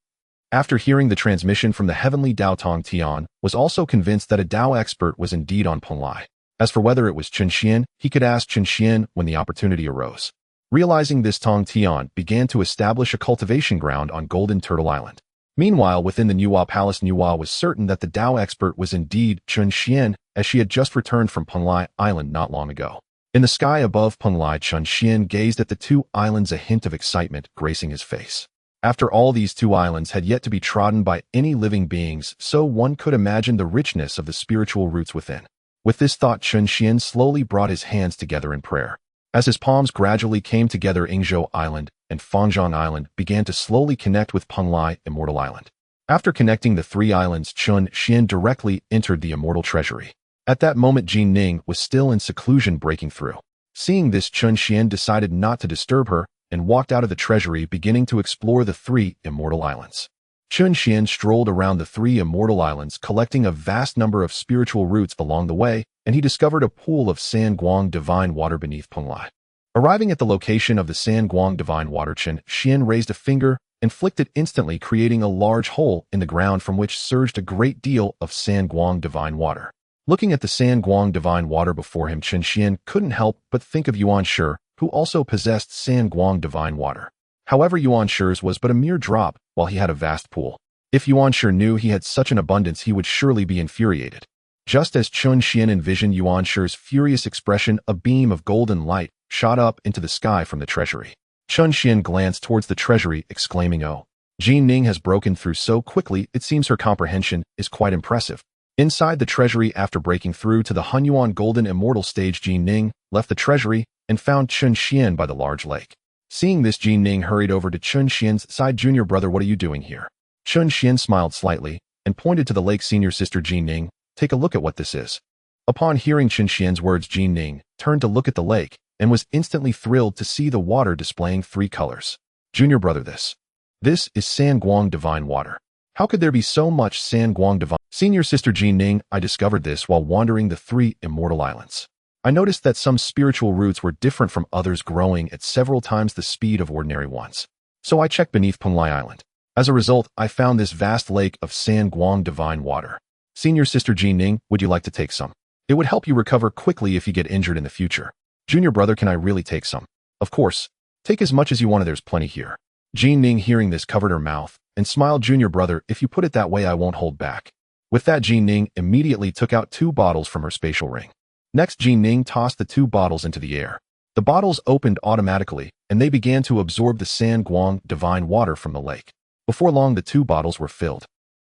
After hearing the transmission from the heavenly Tao, Tong Tian was also convinced that a Tao expert was indeed on Penglai. As for whether it was Chen Xian, he could ask Chen Xian when the opportunity arose. Realizing this, Tong Tian began to establish a cultivation ground on Golden Turtle Island. Meanwhile, within the Nuwa Palace, Nuwa was certain that the Tao expert was indeed Chen Xian, as she had just returned from Penglai Island not long ago. In the sky above Penglai, Chen Xian gazed at the 2 islands, a hint of excitement gracing his face. After all, these 2 islands had yet to be trodden by any living beings, so one could imagine the richness of the spiritual roots within. With this thought, Chen Xian slowly brought his hands together in prayer. As his palms gradually came together, Yingzhou Island and Fangzhong Island began to slowly connect with Penglai Immortal Island. After connecting the 3 islands, Chen Xian directly entered the Immortal Treasury. At that moment, Jin Ning was still in seclusion, breaking through. Seeing this, Chen Xian decided not to disturb her and walked out of the treasury, beginning to explore the 3 Immortal Islands. Chen Xian strolled around the 3 Immortal Islands, collecting a vast number of spiritual roots along the way, and he discovered a pool of Sanguang Divine Water beneath Penglai. Arriving at the location of the Sanguang Divine Water, Chen Xian raised a finger and flicked it, instantly creating a large hole in the ground from which surged a great deal of Sanguang Divine Water. Looking at the Sanguang Divine Water before him, Chen Xian couldn't help but think of Yuan Shi, who also possessed Sanguang Divine Water. However, Yuan Shi's was but a mere drop, while he had a vast pool. If Yuan Shi knew he had such an abundance, he would surely be infuriated. Just as Chen Xian envisioned Yuan Shi's furious expression, a beam of golden light shot up into the sky from the treasury. Chen Xian glanced towards the treasury, exclaiming, "Oh, Jin Ning has broken through so quickly, it seems her comprehension is quite impressive." Inside the treasury, after breaking through to the Hunyuan Golden Immortal stage, Jin Ning left the treasury and found Chen Xian by the large lake. Seeing this, Jin Ning hurried over to Chen Xian's side. "Junior brother, what are you doing here?" Chen Xian smiled slightly and pointed to the lake. "Senior sister Jin Ning, take a look at what this is." Upon hearing Chen Xian's words, Jin Ning turned to look at the lake and was instantly thrilled to see the water displaying 3 colors. "Junior brother, this is Sanguang Divine Water. How could there be so much San Guang divine? Senior Sister Ji Ning, I discovered this while wandering the 3 immortal islands. I noticed that some spiritual roots were different from others, growing at several times the speed of ordinary ones. So I checked beneath Penglai Island. As a result, I found this vast lake of San Guang divine water. Senior Sister Ji Ning, would you like to take some? It would help you recover quickly if you get injured in the future. Junior brother, can I really take some? Of course. Take as much as you want, there's plenty here. Ji Ning, hearing this, covered her mouth and smiled. Junior brother, if you put it that way, I won't hold back. With that, Ji Ning immediately took out 2 bottles from her spatial ring. Next, Ji Ning tossed the 2 bottles into the air. The bottles opened automatically, and they began to absorb the San Guang divine water from the lake. Before long, the 2 bottles were filled.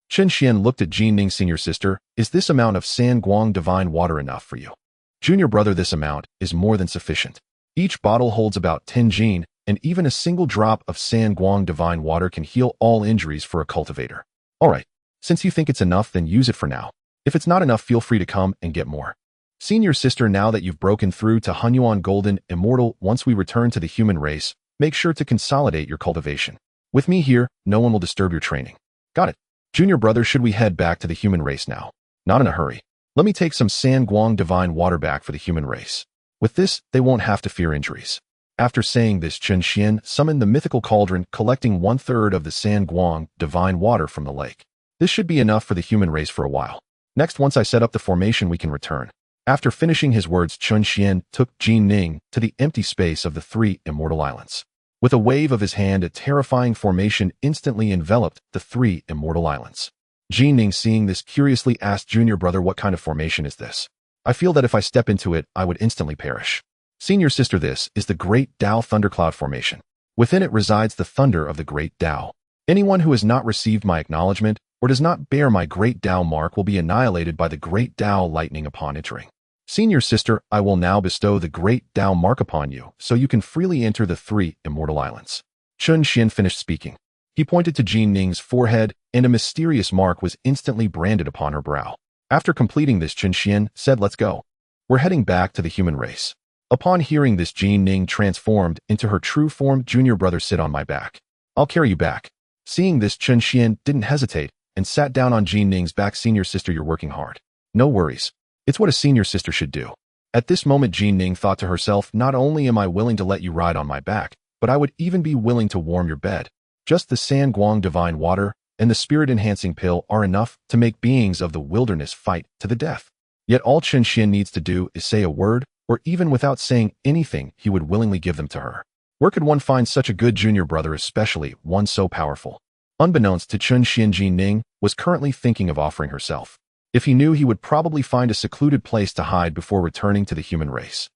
Chen Xian looked at Ji Ning. Senior sister, is this amount of San Guang divine water enough for you? Junior brother, this amount is more than sufficient. Each bottle holds about 10 jin, and even a single drop of San Guang divine water can heal all injuries for a cultivator. Alright, since you think it's enough, then use it for now. If it's not enough, feel free to come and get more. Senior sister, now that you've broken through to Hunyuan Golden Immortal, once we return to the human race, make sure to consolidate your cultivation. With me here, no one will disturb your training. Got it. Junior brother, should we head back to the human race now? Not in a hurry. Let me take some San Guang divine water back for the human race. With this, they won't have to fear injuries. After saying this, Chen Xian summoned the mythical cauldron, collecting 1/3 of the San Guang divine water from the lake. This should be enough for the human race for a while. Next, once I set up the formation, we can return. After finishing his words, Chen Xian took Ji Ning to the empty space of the 3 immortal islands. With a wave of his hand, a terrifying formation instantly enveloped the 3 immortal islands. Ji Ning, seeing this, curiously asked Junior brother, what kind of formation is this? I feel that if I step into it, I would instantly perish. Senior sister, this is the Great Tao Thundercloud Formation. Within it resides the thunder of the Great Tao. Anyone who has not received my acknowledgement or does not bear my Great Tao mark will be annihilated by the Great Tao lightning upon entering. Senior sister, I will now bestow the Great Tao mark upon you, so you can freely enter the 3 immortal islands. Chen Xian finished speaking. He pointed to Ji Ning's forehead, and a mysterious mark was instantly branded upon her brow. After completing this, Chen Xian said, let's go. We're heading back to the human race. Upon hearing this, Ji Ning transformed into her true form. Junior brother, sit on my back. I'll carry you back. Seeing this, Chen Xian didn't hesitate and sat down on Ji Ning's back. Senior sister, you're working hard. No worries. It's what a senior sister should do. At this moment, Ji Ning thought to herself, not only am I willing to let you ride on my back, but I would even be willing to warm your bed. Just the San Guang divine water and the spirit-enhancing pill are enough to make beings of the wilderness fight to the death. Yet all Chen Xian needs to do is say a word, or even without saying anything, he would willingly give them to her. Where could one find such a good junior brother, especially one so powerful? Unbeknownst to Chen Xian, Ji Ning was currently thinking of offering herself. If he knew, he would probably find a secluded place to hide before returning to the human race.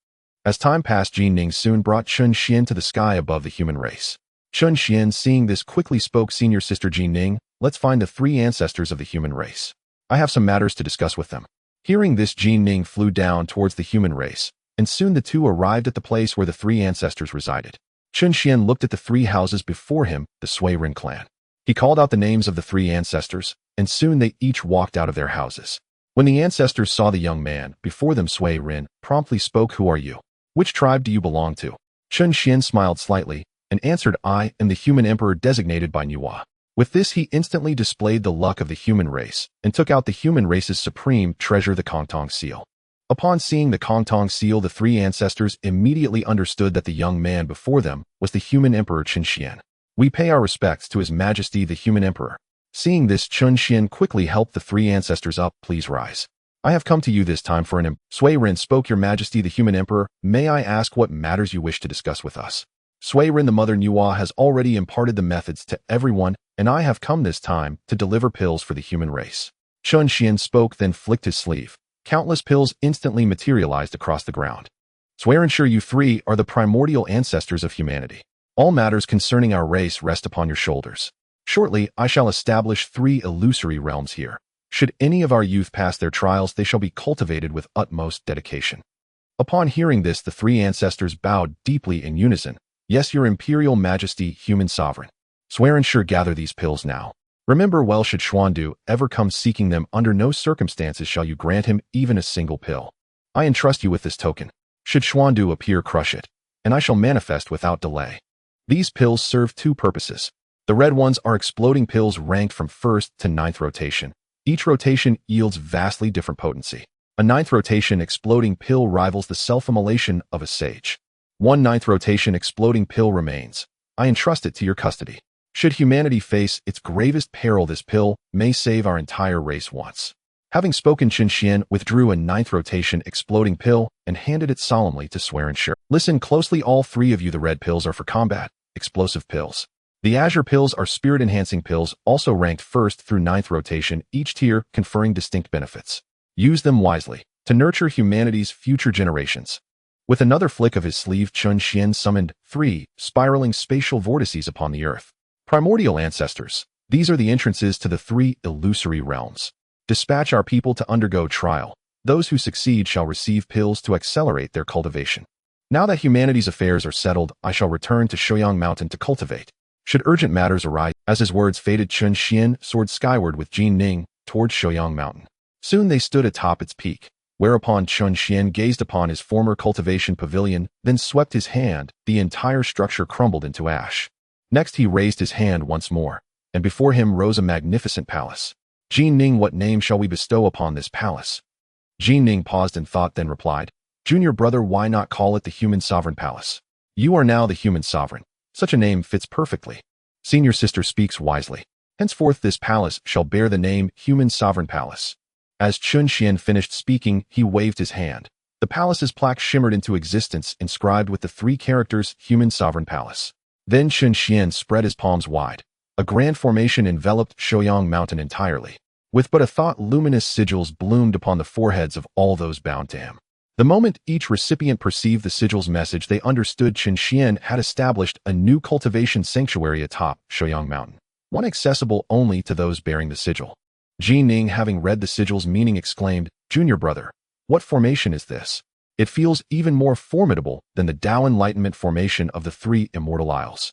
As time passed, Ji Ning soon brought Chen Xian to the sky above the human race. Chen Xian, seeing this, quickly spoke, senior sister Ji Ning, let's find the 3 ancestors of the human race. I have some matters to discuss with them. Hearing this, Ji Ning flew down towards the human race, and soon the 2 arrived at the place where the 3 ancestors resided. Chen Xian looked at the 3 houses before him, the Sui Rin clan. He called out the names of the 3 ancestors, and soon they each walked out of their houses. When the ancestors saw the young man before them, Sui Rin promptly spoke, who are you? Which tribe do you belong to? Chen Xian smiled slightly and answered, I am the human emperor designated by Nuwa. With this, he instantly displayed the luck of the human race and took out the human race's supreme treasure, the Kongtong seal. Upon seeing the Kongtong seal, the 3 ancestors immediately understood that the young man before them was the human emperor Chen Xian. We pay our respects to His Majesty the human emperor. Seeing this, Chen Xian quickly helped the 3 ancestors up. Please rise. I have come to you this time for an Sui Rin spoke, Your Majesty the human emperor, may I ask what matters you wish to discuss with us? Sui Rin, the mother Nuwa, has already imparted the methods to everyone, and I have come this time to deliver pills for the human race. Chen Xian spoke, then flicked his sleeve. Countless pills instantly materialized across the ground. Swear ensure you 3 are the primordial ancestors of humanity. All matters concerning our race rest upon your shoulders. Shortly, I shall establish 3 illusory realms here. Should any of our youth pass their trials, they shall be cultivated with utmost dedication. Upon hearing this, the 3 ancestors bowed deeply in unison. Yes, Your Imperial Majesty, human sovereign. Swear ensure gather these pills now. Remember well, should Xuandu ever come seeking them, under no circumstances shall you grant him even a single pill. I entrust you with this token. Should Xuandu appear, crush it, and I shall manifest without delay. These pills serve 2 purposes. The red ones are exploding pills ranked from 1st to 9th rotation. Each rotation yields vastly different potency. A 9th rotation exploding pill rivals the self-immolation of a sage. One 9th rotation exploding pill remains. I entrust it to your custody. Should humanity face its gravest peril, this pill may save our entire race once. Having spoken, Qin Xian withdrew a 9th rotation exploding pill and handed it solemnly to Swear and Sure. Listen closely, all three of you. The red pills are for combat, explosive pills. The azure pills are spirit-enhancing pills, also ranked 1st through 9th rotation, each tier conferring distinct benefits. Use them wisely to nurture humanity's future generations. With another flick of his sleeve, Qin Xian summoned 3 spiraling spatial vortices upon the earth. Primordial ancestors. These are the entrances to the 3 illusory realms. Dispatch our people to undergo trial. Those who succeed shall receive pills to accelerate their cultivation. Now that humanity's affairs are settled, I shall return to Shouyang Mountain to cultivate. Should urgent matters arise, as his words faded, Qin Xian soared skyward with Jin Ning towards Shouyang Mountain. Soon they stood atop its peak, whereupon Qin Xian gazed upon his former cultivation pavilion, then swept his hand. The entire structure crumbled into ash. Next he raised his hand once more, and before him rose a magnificent palace. Jin Ning, what name shall we bestow upon this palace? Jin Ning paused in thought, then replied, Junior brother, why not call it the Human Sovereign Palace? You are now the Human Sovereign. Such a name fits perfectly. Senior sister speaks wisely. Henceforth this palace shall bear the name Human Sovereign Palace. As Qin Xian finished speaking, he waved his hand. The palace's plaque shimmered into existence, inscribed with the 3 characters Human Sovereign Palace. Then Qin Xian spread his palms wide. A grand formation enveloped Shouyang Mountain entirely. With but a thought, luminous sigils bloomed upon the foreheads of all those bound to him. The moment each recipient perceived the sigil's message, they understood Qin Xian had established a new cultivation sanctuary atop Shouyang Mountain, one accessible only to those bearing the sigil. Jin Ning, having read the sigil's meaning, exclaimed, Junior brother, what formation is this? It feels even more formidable than the Tao Enlightenment formation of the 3 Immortal Isles.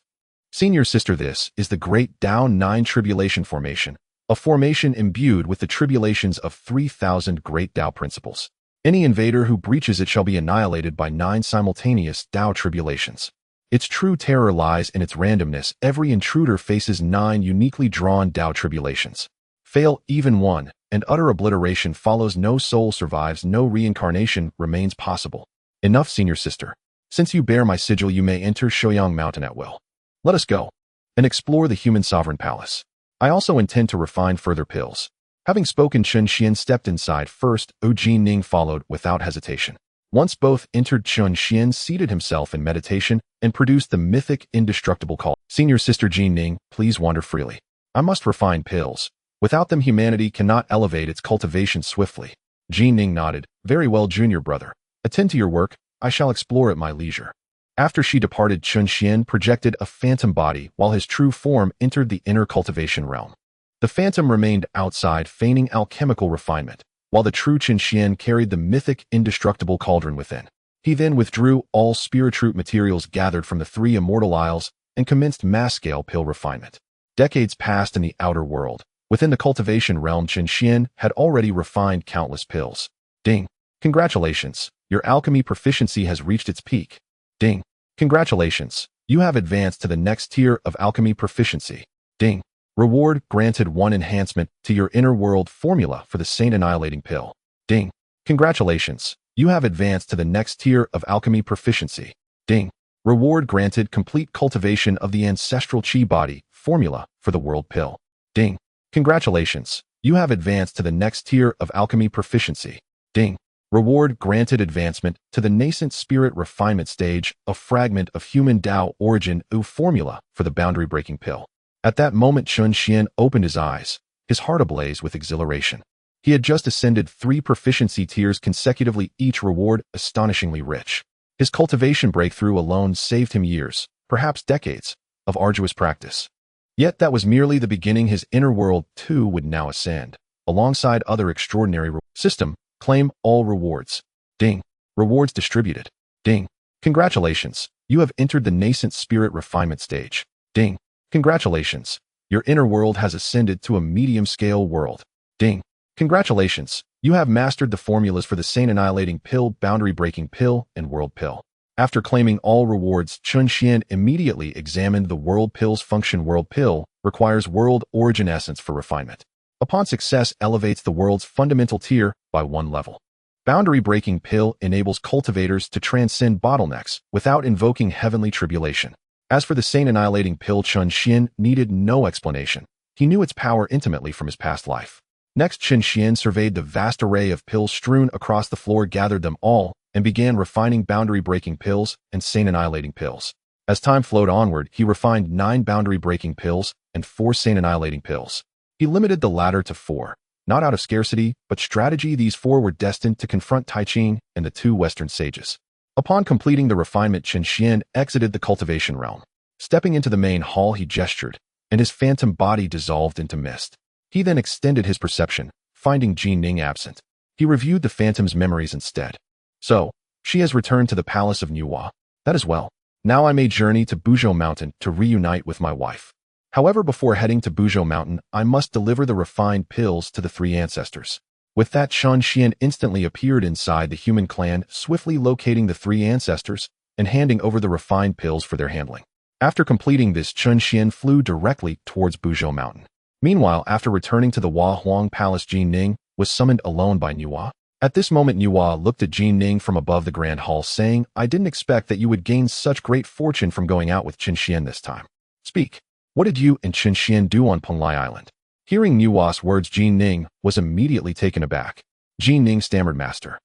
Senior sister, this is the Great Tao 9 Tribulation Formation, a formation imbued with the tribulations of 3,000 great Tao principles. Any invader who breaches it shall be annihilated by 9 simultaneous Tao tribulations. Its true terror lies in its randomness. Every intruder faces 9 uniquely drawn Tao tribulations. Fail even one, and utter obliteration follows. No soul survives, no reincarnation remains possible. Enough, senior sister. Since you bear my sigil, you may enter Shouyang Mountain at will. Let us go and explore the Human Sovereign Palace. I also intend to refine further pills. Having spoken, Qin Xian stepped inside first. Jin Ning followed without hesitation. Once both entered, Qin Xian seated himself in meditation and produced the mythic indestructible call. Senior sister Jin Ning, please wander freely. I must refine pills. Without them, humanity cannot elevate its cultivation swiftly. Jin Ning nodded. Very well, junior brother. Attend to your work. I shall explore at my leisure. After she departed, Qin Xian projected a phantom body while his true form entered the inner cultivation realm. The phantom remained outside, feigning alchemical refinement, while the true Qin Xian carried the mythic indestructible cauldron within. He then withdrew all spiritroot materials gathered from the 3 Immortal Isles and commenced mass-scale pill refinement. Decades passed in the outer world. Within the cultivation realm, Qin Xian had already refined countless pills. Ding! Congratulations! Your alchemy proficiency has reached its peak. Ding! Congratulations! You have advanced to the next tier of alchemy proficiency. Ding! Reward granted 1 enhancement to your inner world formula for the Saint Annihilating Pill. Ding! Congratulations! You have advanced to the next tier of alchemy proficiency. Ding! Reward granted complete cultivation of the Ancestral Chi Body formula for the World Pill. Ding! Congratulations! You have advanced to the next tier of alchemy proficiency. Ding! Reward granted advancement to the Nascent Spirit Refinement stage, a fragment of Human Tao Origin formula for the Boundary Breaking Pill. At that moment, Qin Xian opened his eyes, his heart ablaze with exhilaration. He had just ascended 3 proficiency tiers consecutively, each reward astonishingly rich. His cultivation breakthrough alone saved him years, perhaps decades, of arduous practice. Yet that was merely the beginning. His inner world, too, would now ascend, alongside other extraordinary system. Claim all rewards. Ding! Rewards distributed. Ding! Congratulations! You have entered the Nascent Spirit Refinement stage. Ding! Congratulations! Your inner world has ascended to a medium-scale world. Ding! Congratulations! You have mastered the formulas for the Saint Annihilating Pill, Boundary Breaking Pill, and World Pill. After claiming all rewards, Chun Xian immediately examined the World Pill's function. World Pill requires World Origin Essence for refinement. Upon success, elevates the world's fundamental tier by 1 level. Boundary Breaking Pill enables cultivators to transcend bottlenecks without invoking heavenly tribulation. As for the Sane Annihilating Pill, Chun Xian needed no explanation. He knew its power intimately from his past life. Next, Chun Xian surveyed the vast array of pills strewn across the floor, gathered them all, and began refining Boundary Breaking Pills and Sane Annihilating Pills. As time flowed onward, he refined 9 Boundary Breaking Pills and 4 Sane Annihilating Pills. He limited the latter to 4. Not out of scarcity, but strategy. These 4 were destined to confront Tai Ching and the 2 Western sages. Upon completing the refinement, Chun Xian exited the cultivation realm. Stepping into the main hall, he gestured, and his phantom body dissolved into mist. He then extended his perception, finding Jin Ning absent. He reviewed the phantom's memories instead. So, she has returned to the palace of Nuwa. That is well. Now I may journey to Buzhou Mountain to reunite with my wife. However, before heading to Buzhou Mountain, I must deliver the refined pills to the 3 ancestors. With that, Chun Xian instantly appeared inside the human clan, swiftly locating the 3 ancestors and handing over the refined pills for their handling. After completing this, Chun Xian flew directly towards Buzhou Mountain. Meanwhile, after returning to the Hua Huang Palace, Jin Ning was summoned alone by Nuwa. At this moment, Nuwa looked at Jin Ning from above the Grand Hall, saying, "I didn't expect that you would gain such great fortune from going out with Chun Xian this time. Speak. What did you and Chun Xian do on Penglai Island?" Hearing Nuwa's words, Jin Ning was immediately taken aback. Jin Ning stammered, "Master.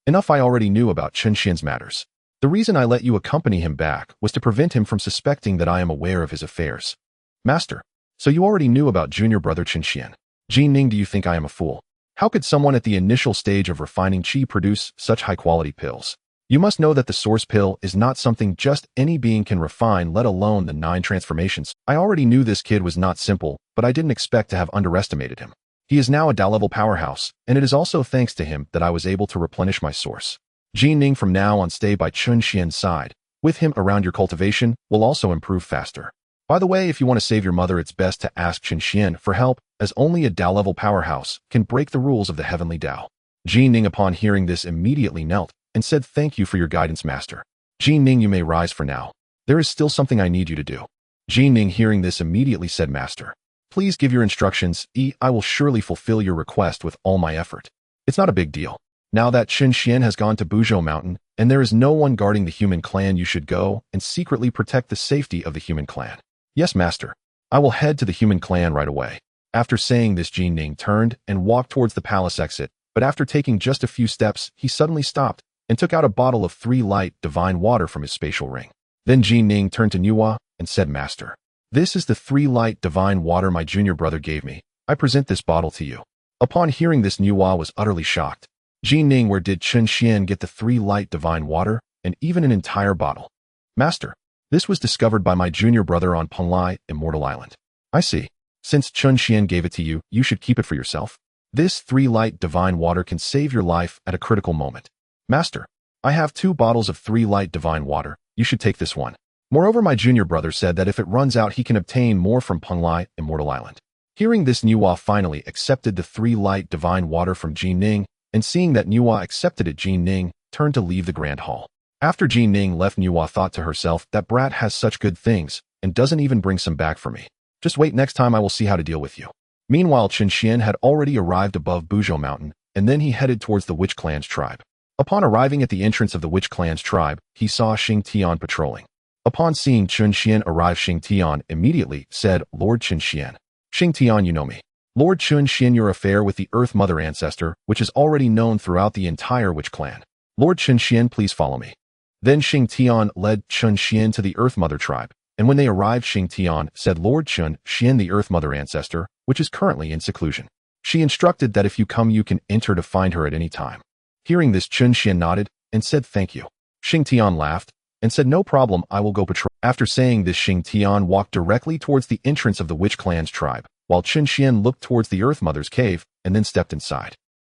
Enough, I already knew about Chun Xian's matters. The reason I let you accompany him back was to prevent him from suspecting that I am aware of his affairs." "Master, so you already knew about junior brother Chun Xian." "Jin Ning, do you think I am a fool? How could someone at the initial stage of refining qi produce such high-quality pills? You must know that the source pill is not something just any being can refine, let alone the 9 transformations. I already knew this kid was not simple, but I didn't expect to have underestimated him. He is now a Da-level powerhouse, and it is also thanks to him that I was able to replenish my source. Jin Ning, from now on stay by Chun Xian's side. With him around, your cultivation will also improve faster. By the way, if you want to save your mother, it's best to ask Chun Xian for help, as only a Da-level powerhouse can break the rules of the heavenly Dao." Jin Ning, upon hearing this, immediately knelt and said, "Thank you for your guidance, Master." "Jin Ning, you may rise for now. There is still something I need you to do." Jin Ning, hearing this, immediately said, "Master, please give your instructions. I will surely fulfill your request with all my effort." "It's not a big deal. Now that Chun Xian has gone to Buzhou Mountain, and there is no one guarding the human clan, you should go and secretly protect the safety of the human clan." "Yes, Master. I will head to the human clan right away." After saying this, Jin Ning turned and walked towards the palace exit, but after taking just a few steps, he suddenly stopped and took out a bottle of 3 light divine water from his spatial ring. Then Jin Ning turned to Nuwa and said, "Master, this is the 3 light divine water my junior brother gave me. I present this bottle to you." Upon hearing this, Nuwa was utterly shocked. "Jin Ning, where did Chun Xian get the 3 light divine water, and even an entire bottle?" "Master, this was discovered by my junior brother on Penglai, Immortal Island." "I see. Since Chun Xian gave it to you, you should keep it for yourself. This 3 light divine water can save your life at a critical moment." "Master, I have 2 bottles of 3 light divine water. You should take this one. Moreover, my junior brother said that if it runs out, he can obtain more from Penglai, Immortal Island." Hearing this, Nuwa finally accepted the 3 light divine water from Jin Ning, and seeing that Nuwa accepted it, Jin Ning turned to leave the Grand Hall. After Jin Ning left, Nuwa thought to herself, "That brat has such good things, and doesn't even bring some back for me. Just wait, next time I will see how to deal with you." Meanwhile, Chun Xian had already arrived above Buzhou Mountain, and then he headed towards the Witch Clan's tribe. Upon arriving at the entrance of the Witch Clan's tribe, he saw Xing Tian patrolling. Upon seeing Chun Xian arrive, Xing Tian immediately said, "Lord Chun Xian." "Xing Tian, you know me. Lord Chun Xian, your affair with the Earth Mother ancestor, which is already known throughout the entire Witch Clan. Lord Chun Xian, please follow me." Then Xing Tian led Chun Xian to the Earth Mother tribe, and when they arrived, Xing Tian said, "Lord Chun Xian, the Earth Mother ancestor, which is currently in seclusion. She instructed that if you come, you can enter to find her at any time." Hearing this, Chun Xian nodded and said, "Thank you." Xing Tian laughed and said, "No problem, I will go patrol." After saying this, Xing Tian walked directly towards the entrance of the Witch Clan's tribe, while Chun Xian looked towards the Earth Mother's cave and then stepped inside.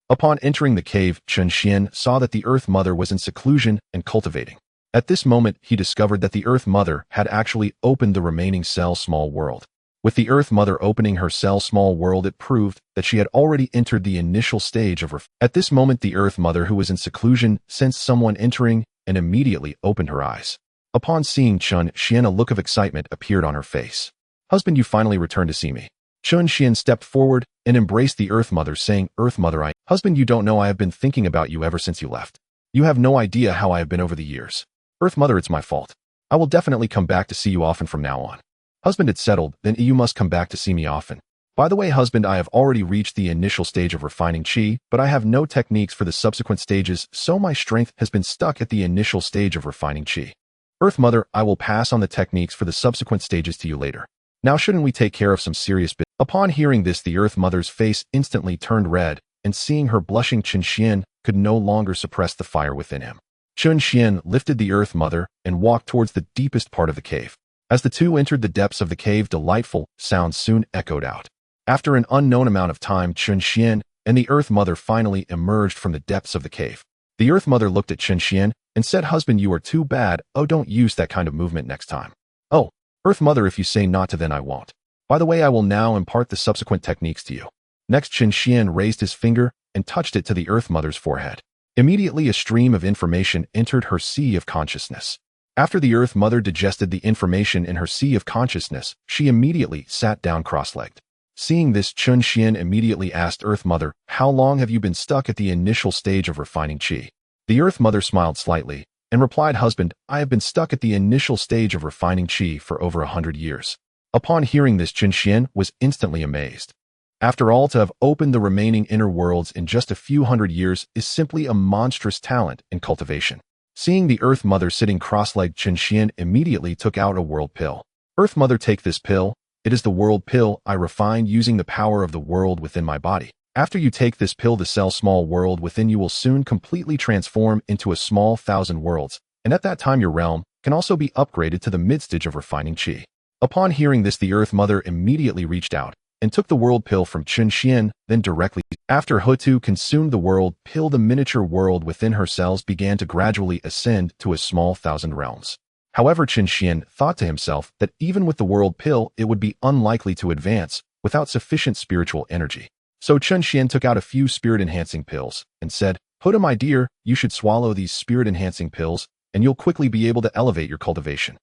Upon entering the cave, Chun Xian saw that the Earth Mother was in seclusion and cultivating. At this moment, he discovered that the Earth Mother had actually opened the remaining cell small world. With the Earth Mother opening her cell small world, it proved that she had already entered the initial stage of At this moment, the Earth Mother, who was in seclusion, sensed someone entering and immediately opened her eyes. Upon seeing Chun Xian, a look of excitement appeared on her face. "Husband, you finally returned to see me." Chun Xian stepped forward and embraced the Earth Mother, saying, "Earth Mother, Husband, you don't know I have been thinking about you ever since you left. You have no idea how I have been over the years. Earth Mother, it's my fault. I will definitely come back to see you often from now on." "Husband, it's settled, then you must come back to see me often. By the way, husband, I have already reached the initial stage of refining qi, but I have no techniques for the subsequent stages, so my strength has been stuck at the initial stage of refining qi. Earth Mother, I will pass on the techniques for the subsequent stages to you later. Now shouldn't we take care of some serious business?" Upon hearing this, the Earth Mother's face instantly turned red, and seeing her blushing, Chun Xian could no longer suppress the fire within him. Chun Xian lifted the Earth Mother and walked towards the deepest part of the cave. As the two entered the depths of the cave, delightful sounds soon echoed out. After an unknown amount of time, Chun Xian and the Earth Mother finally emerged from the depths of the cave. The Earth Mother looked at Chun Xian and said, "Husband, you are too bad. Oh, don't use that kind of movement next time." "Oh, Earth Mother, if you say not to, then I won't. By the way, I will now impart the subsequent techniques to you." Next, Chun Xian raised his finger and touched it to the Earth Mother's forehead. Immediately, a stream of information entered her sea of consciousness. After the Earth Mother digested the information in her sea of consciousness, she immediately sat down cross-legged. Seeing this, Chun Xian immediately asked Earth Mother, "How long have you been stuck at the initial stage of refining qi?" The Earth Mother smiled slightly and replied, "Husband, I have been stuck at the initial stage of refining qi for over 100 years. Upon hearing this, Chun Xian was instantly amazed. After all, to have opened the remaining inner worlds in just a few hundred years is simply a monstrous talent and cultivation. Seeing the Earth Mother sitting cross-legged, Chun Xian immediately took out a world pill. "Earth Mother, take this pill. It is the world pill I refined using the power of the world within my body. After you take this pill, the small world within you will soon completely transform into a small 1,000 worlds, and at that time your realm can also be upgraded to the mid-stage of refining qi." Upon hearing this, the Earth Mother immediately reached out and took the world pill from Chun Xian, then directly. After Houtu consumed the world pill, the miniature world within her cells began to gradually ascend to a small 1,000 realms. However, Chun Xian thought to himself that even with the world pill, it would be unlikely to advance without sufficient spiritual energy. So Chun Xian took out a few spirit-enhancing pills and said, "Houtu, my dear, you should swallow these spirit-enhancing pills, and you'll quickly be able to elevate your cultivation."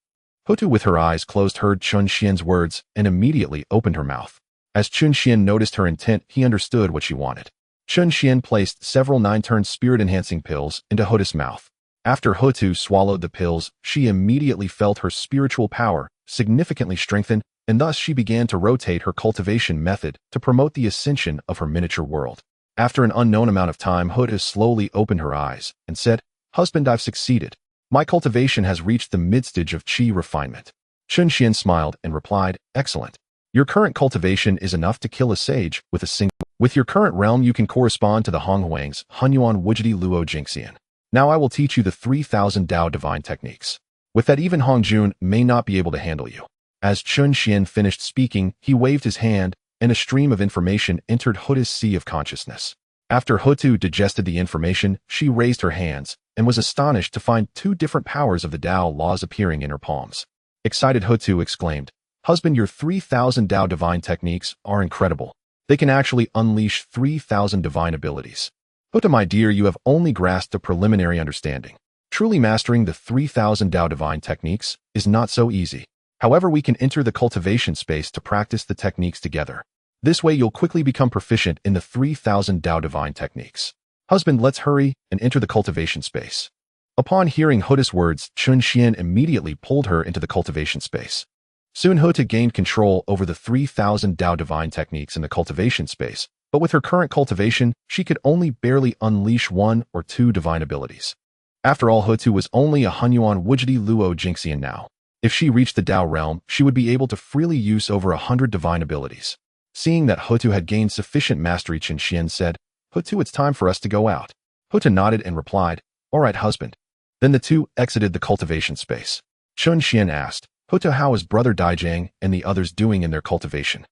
Houtu, with her eyes closed, heard Chun Xian's words and immediately opened her mouth. As Chun Xian noticed her intent, he understood what she wanted. Chun Xian placed several 9-turn spirit-enhancing pills into Houtu's mouth. After Houtu swallowed the pills, she immediately felt her spiritual power significantly strengthen, and thus she began to rotate her cultivation method to promote the ascension of her miniature world. After an unknown amount of time, Houtu slowly opened her eyes and said, "Husband, I've succeeded. My cultivation has reached the mid-stage of qi refinement." Chun Xian smiled and replied, "Excellent. Your current cultivation is enough to kill a sage with a single. With your current realm, you can correspond to the Honghuang's Hunyuan Wujidi Luo Jingxian. Now I will teach you the 3,000 Dao divine techniques. With that, even Hongjun may not be able to handle you." As Chun Xian finished speaking, he waved his hand, and a stream of information entered Houtu's sea of consciousness. After Houtu digested the information, she raised her hands and was astonished to find 2 different powers of the Dao laws appearing in her palms. Excited, Houtu exclaimed, "Husband, your 3,000 Dao divine techniques are incredible. They can actually unleash 3,000 divine abilities. Houtu, my dear, you have only grasped a preliminary understanding. Truly mastering the 3,000 Dao divine techniques is not so easy. However, we can enter the cultivation space to practice the techniques together. This way, you'll quickly become proficient in the 3,000 Dao divine techniques. Husband, let's hurry and enter the cultivation space." Upon hearing Houtu's words, Chun Xian immediately pulled her into the cultivation space. Soon Houtu gained control over the 3,000 Dao divine techniques in the cultivation space, but with her current cultivation, she could only barely unleash 1 or 2 divine abilities. After all, Houtu was only a Hunyuan Wujidi Luo Jingxian now. If she reached the Dao realm, she would be able to freely use over 100 divine abilities. Seeing that Houtu had gained sufficient mastery, Chun Xian said, "Houtu, it's time for us to go out." Houtu nodded and replied, "All right, husband." Then the two exited the cultivation space. Chun Xian asked, "Houtu, how is Brother Daijang and the others doing in their cultivation?"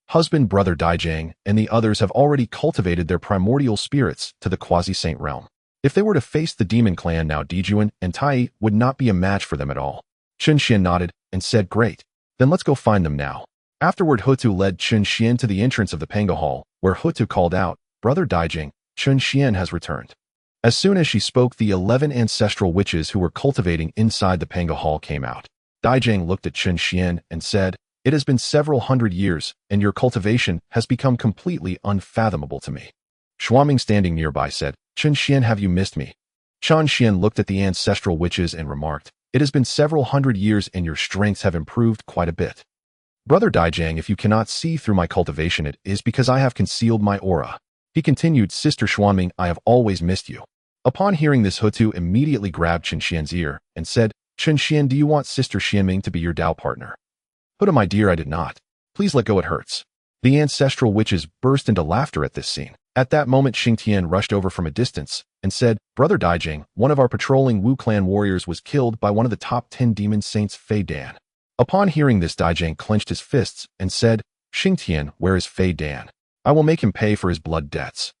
"Husband, Brother Daijang and the others have already cultivated their primordial spirits to the quasi-saint realm. If they were to face the demon clan now, Dijuan and Tai would not be a match for them at all." Chun Xian nodded and said, "Great. Then let's go find them now." Afterward, Houtu led Chun Xian to the entrance of the Pango Hall, where Houtu called out, "Brother Daijang, Chun Xian has returned." As soon as she spoke, the 11 ancestral witches who were cultivating inside the Panga Hall came out. Daijang looked at Chen Xian and said, "It has been several hundred years, and your cultivation has become completely unfathomable to me." Xuanming, standing nearby, said, "Chen Xian, have you missed me?" Chen Xian looked at the ancestral witches and remarked, "It has been several hundred years and your strengths have improved quite a bit. Brother Daijang, if you cannot see through my cultivation, it is because I have concealed my aura." He continued, "Sister Xuanming, I have always missed you." Upon hearing this, Houtu immediately grabbed Chen Xian's ear and said, "Chen Xian, do you want Sister Xianming to be your Dao partner?" "Houtu, my dear, I did not. Please let go, it hurts." The ancestral witches burst into laughter at this scene. At that moment, Xingtian rushed over from a distance and said, "Brother Daijang, one of our patrolling Wu clan warriors was killed by one of the top 10 demon saints, Fei Dan." Upon hearing this, Daijang clenched his fists and said, "Xingtian, where is Fei Dan? I will make him pay for his blood debts."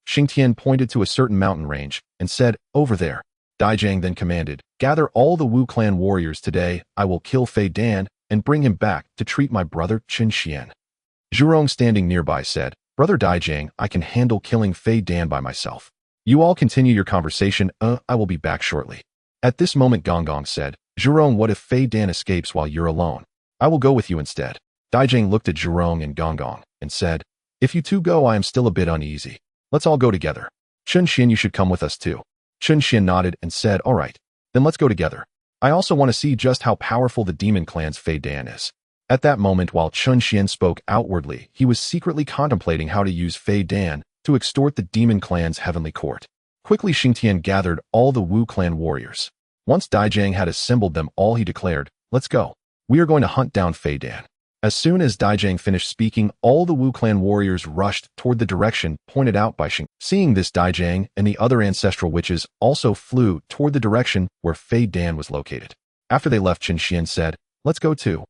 Xingtian pointed to a certain mountain range and said, "Over there." Daijang then commanded, "Gather all the Wu clan warriors today. I will kill Fei Dan and bring him back to treat my brother Chen Xian." Zhurong, standing nearby, said, "Brother Daijang, I can handle killing Fei Dan by myself. You all continue your conversation. I will be back shortly." At this moment, Gonggong said, "Zhurong, what if Fei Dan escapes while you're alone? I will go with you instead." Daijang looked at Zhurong and Gonggong and said, "If you two go, I am still a bit uneasy. Let's all go together. Chen Xian, you should come with us too." Chen Xian nodded and said, "All right, then let's go together. I also want to see just how powerful the demon clan's Fei Dan is." At that moment, while Chen Xian spoke outwardly, he was secretly contemplating how to use Fei Dan to extort the demon clan's heavenly court. Quickly, Xingtian gathered all the Wu clan warriors. Once Daijang had assembled them all, he declared, "Let's go. We are going to hunt down Fei Dan." As soon as Daijang finished speaking, all the Wu clan warriors rushed toward the direction pointed out by Xing. Seeing this, Daijang and the other ancestral witches also flew toward the direction where Fei Dan was located. After they left, Chen Xian said, "Let's go too."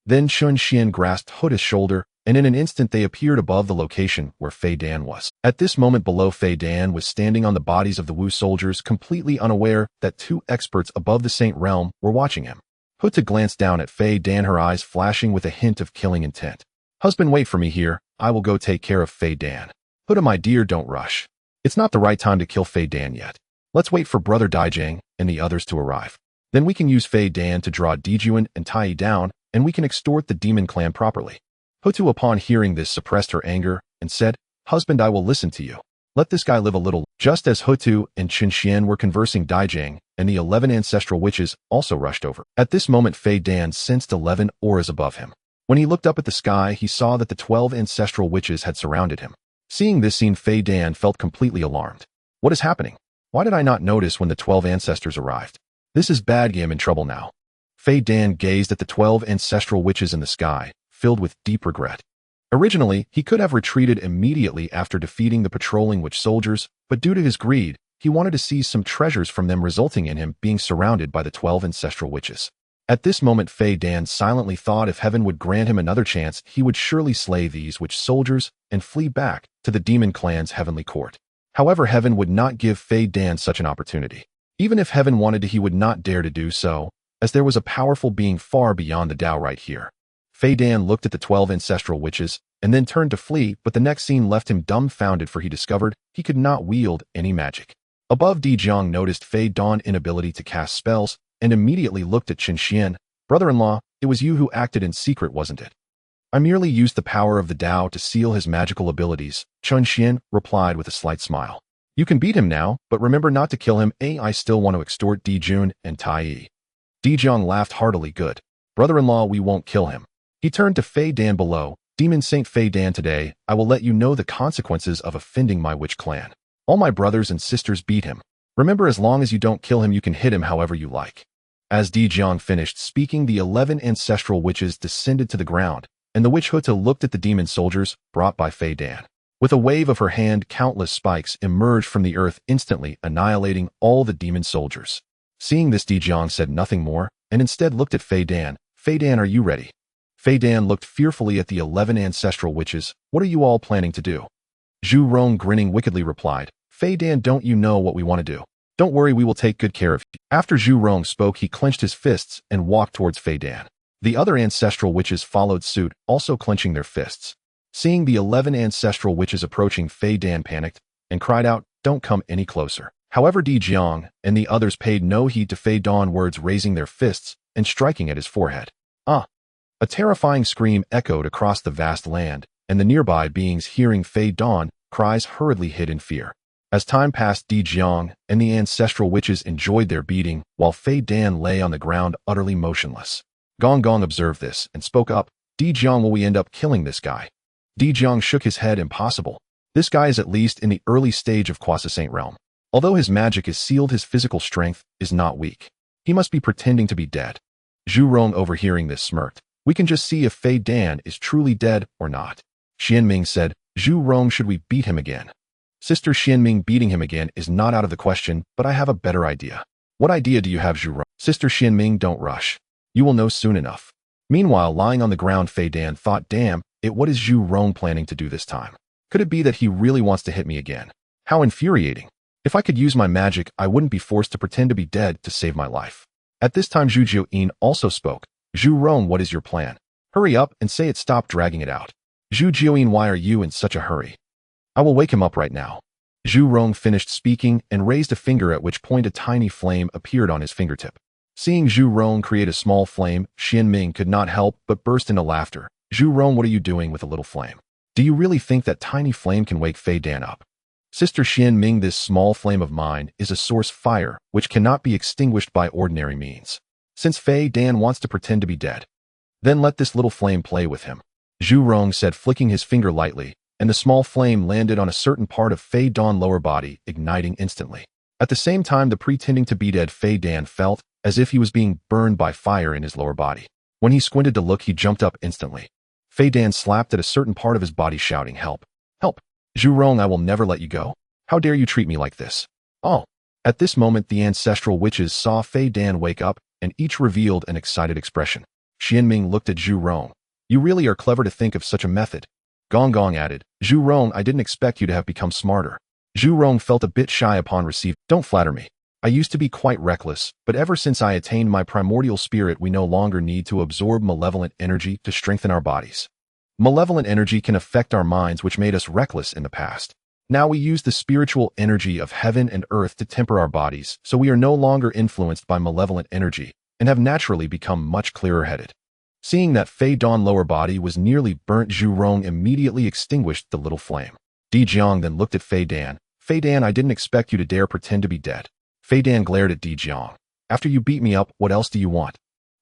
Then Chen Xian grasped Houtu's shoulder, and in an instant they appeared above the location where Fei Dan was. At this moment, below, Fei Dan was standing on the bodies of the Wu soldiers, completely unaware that two experts above the Saint realm were watching him. Houtu glanced down at Fei Dan, her eyes flashing with a hint of killing intent. "Husband, wait for me here. I will go take care of Fei Dan." "Houtu, my dear, don't rush. It's not the right time to kill Fei Dan yet. Let's wait for Brother Daijang and the others to arrive. Then we can use Fei Dan to draw Dijuan and Tai down, and we can extort the demon clan properly." Houtu, upon hearing this, suppressed her anger and said, "Husband, I will listen to you. Let this guy live a little." Just as Houtu and Chen Xian were conversing, Daijang and the 11 ancestral witches also rushed over. At this moment, Fei Dan sensed 11 auras above him. When he looked up at the sky, he saw that the 12 ancestral witches had surrounded him. Seeing this scene, Fei Dan felt completely alarmed. "What is happening? Why did I not notice when the 12 ancestors arrived? This is bad. I am in trouble now." Fei Dan gazed at the 12 ancestral witches in the sky, filled with deep regret. Originally, he could have retreated immediately after defeating the patrolling witch soldiers, but due to his greed, he wanted to seize some treasures from them, resulting in him being surrounded by the 12 ancestral witches. At this moment, Fei Dan silently thought if heaven would grant him another chance, he would surely slay these witch soldiers and flee back to the demon clan's heavenly court. However, heaven would not give Fei Dan such an opportunity. Even if heaven wanted to, he would not dare to do so, as there was a powerful being far beyond the Tao right here. Fei Dan looked at the 12 ancestral witches and then turned to flee, but the next scene left him dumbfounded, for he discovered he could not wield any magic. Above, Dijiang noticed Fei Dan's inability to cast spells and immediately looked at Chen Xian. "Brother-in-law, it was you who acted in secret, wasn't it?" "I merely used the power of the Tao to seal his magical abilities," Chen Xian replied with a slight smile. "You can beat him now, but remember not to kill him. I still want to extort Dijun and Tai." Dijiang laughed heartily. "Good. Brother-in-law, we won't kill him." He turned to Fei Dan below. "Demon Saint Fei Dan, today, I will let you know the consequences of offending my witch clan. All my brothers and sisters beat him. Remember, as long as you don't kill him, you can hit him however you like." As Dijiang finished speaking, the 11 ancestral witches descended to the ground, and the witch Houtu looked at the demon soldiers brought by Fei Dan. With a wave of her hand, countless spikes emerged from the earth, instantly annihilating all the demon soldiers. Seeing this, Dijiang said nothing more, and instead looked at Fei Dan. "Fei Dan, are you ready?" Fei Dan looked fearfully at the 11 ancestral witches. "What are you all planning to do?" Zhu Rong, grinning wickedly, replied, "Fei Dan, don't you know what we want to do? Don't worry, we will take good care of you." After Zhu Rong spoke, he clenched his fists and walked towards Fei Dan. The other ancestral witches followed suit, also clenching their fists. Seeing the 11 ancestral witches approaching, Fei Dan panicked and cried out, "Don't come any closer. However, Di Jiang and the others paid no heed to Fei Dan words, raising their fists and striking at his forehead. Ah! A terrifying scream echoed across the vast land, and the nearby beings, hearing Fei Dan cries, hurriedly hid in fear. As time passed, Di Jiang and the ancestral witches enjoyed their beating, while Fei Dan lay on the ground utterly motionless. Gong Gong observed this and spoke up. Di Jiang, will we end up killing this guy? Di Jiang shook his head. Impossible. This guy is at least in the early stage of Quasi-Saint realm. Although his magic is sealed, his physical strength is not weak. He must be pretending to be dead. Zhu Rong, overhearing this, smirked. We can just see if Fei Dan is truly dead or not. Xianming said, Zhu Rong, should we beat him again? Sister Xianming, beating him again is not out of the question, but I have a better idea. What idea do you have, Zhu Rong? Sister Xianming, don't rush. You will know soon enough. Meanwhile, lying on the ground, Fei Dan thought, damn, what is Zhu Rong planning to do this time? Could it be that he really wants to hit me again? How infuriating. If I could use my magic, I wouldn't be forced to pretend to be dead to save my life. At this time, Zhu Jiuyin also spoke. Zhu Rong, what is your plan? Hurry up and say it, stop dragging it out. Zhu Jiuyin, why are you in such a hurry? I will wake him up right now. Zhu Rong finished speaking and raised a finger, at which point a tiny flame appeared on his fingertip. Seeing Zhu Rong create a small flame, Xianming could not help but burst into laughter. Zhu Rong, what are you doing with a little flame? Do you really think that tiny flame can wake Fei Dan up? Sister Xianming, this small flame of mine is a source fire which cannot be extinguished by ordinary means. Since Fei Dan wants to pretend to be dead, then let this little flame play with him. Zhu Rong said, flicking his finger lightly, and the small flame landed on a certain part of Fei Dan's lower body, igniting instantly. At the same time, the pretending to be dead Fei Dan felt as if he was being burned by fire in his lower body. When he squinted to look, he jumped up instantly. Fei Dan slapped at a certain part of his body, shouting, help! Help! Zhu Rong, I will never let you go. How dare you treat me like this? Oh! At this moment, the ancestral witches saw Fei Dan wake up, and each revealed an excited expression. Xianming looked at Zhu Rong. You really are clever to think of such a method. Gong Gong added, Zhu Rong, I didn't expect you to have become smarter. Zhu Rong felt a bit shy upon receiving. Don't flatter me. I used to be quite reckless, but ever since I attained my primordial spirit, we no longer need to absorb malevolent energy to strengthen our bodies. Malevolent energy can affect our minds, which made us reckless in the past. Now we use the spiritual energy of heaven and earth to temper our bodies, so we are no longer influenced by malevolent energy and have naturally become much clearer-headed. Seeing that Fei Dan's lower body was nearly burnt, Zhu Rong immediately extinguished the little flame. Di Jiang then looked at Fei Dan. Fei Dan, I didn't expect you to dare pretend to be dead. Fei Dan glared at Di Jiang. After you beat me up, what else do you want?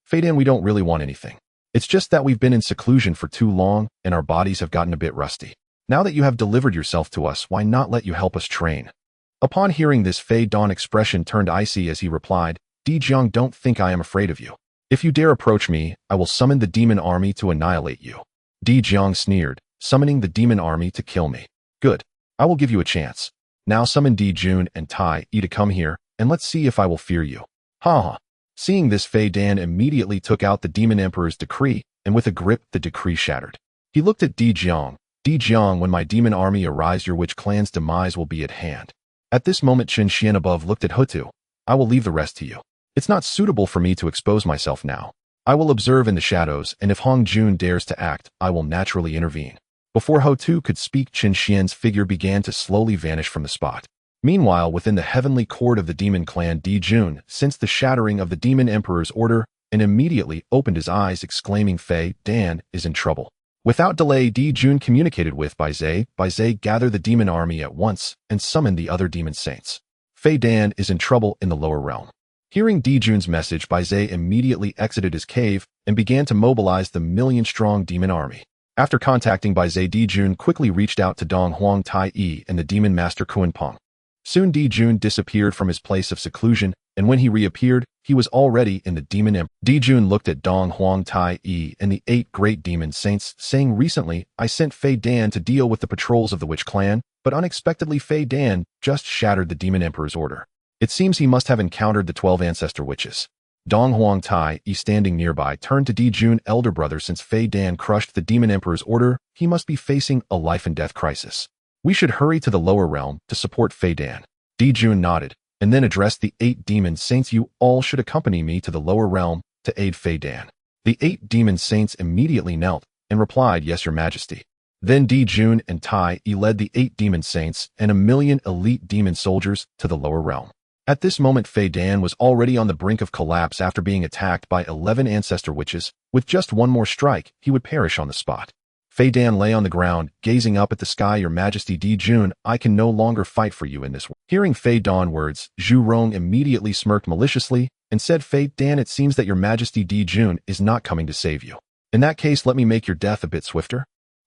Fei Dan, we don't really want anything. It's just that we've been in seclusion for too long, and our bodies have gotten a bit rusty. Now that you have delivered yourself to us, why not let you help us train? Upon hearing this, Fei Dan's expression turned icy as he replied, Di Jiang, don't think I am afraid of you. If you dare approach me, I will summon the demon army to annihilate you. Di Jiang sneered, summoning the demon army to kill me. Good. I will give you a chance. Now summon Di Jun and Tai Yi to come here, and let's see if I will fear you. Ha ha. Seeing this, Fei Dan immediately took out the Demon Emperor's decree, and with a grip, the decree shattered. He looked at Di Jiang. Di Jiang, when my demon army arrives, your witch clan's demise will be at hand. At this moment, Chen Xian above looked at Houtu. I will leave the rest to you. It's not suitable for me to expose myself now. I will observe in the shadows, and if Hong Jun dares to act, I will naturally intervene. Before Houtu could speak, Chen Xian's figure began to slowly vanish from the spot. Meanwhile, within the heavenly court of the demon clan, Di Jun sensed the shattering of the demon emperor's order and immediately opened his eyes, exclaiming, Fei Dan is in trouble. Without delay, Di Jun communicated with Bai Zai. Bai Zai gathered the demon army at once and summoned the other demon saints. Fei Dan is in trouble in the lower realm. Hearing Di Jun's message, Bai Zai immediately exited his cave and began to mobilize the million-strong demon army. After contacting Bai Zai, Di Jun quickly reached out to Dong Huang Tai Yi and the demon master Kuan Peng. Soon Di Jun disappeared from his place of seclusion, and when he reappeared, he was already in the demon emperor. Di Jun looked at Dong Huang Tai Yi and the 8 great demon saints, saying, recently, I sent Fei Dan to deal with the patrols of the witch clan, but unexpectedly Fei Dan just shattered the demon emperor's order. It seems he must have encountered the 12 ancestor witches. Dong Huang Tai Yi, standing nearby, turned to Di Jun, elder brother, since Fei Dan crushed the demon emperor's order, he must be facing a life-and-death crisis. We should hurry to the lower realm to support Fei Dan. Di Jun nodded, and then addressed the 8 demon saints. You all should accompany me to the lower realm to aid Fei Dan. The 8 demon saints immediately knelt and replied, Yes, your majesty. Then Di Jun and Tai Yi led the 8 demon saints and 1,000,000 elite demon soldiers to the lower realm. At this moment, Fei Dan was already on the brink of collapse after being attacked by 11 ancestor witches. With just one more strike, he would perish on the spot. Fei Dan lay on the ground, gazing up at the sky. Your Majesty Di Jun, I can no longer fight for you in this world. Hearing Fei Dan words, Zhu Rong immediately smirked maliciously and said, Fei Dan, it seems that your Majesty Di Jun is not coming to save you. In that case, let me make your death a bit swifter.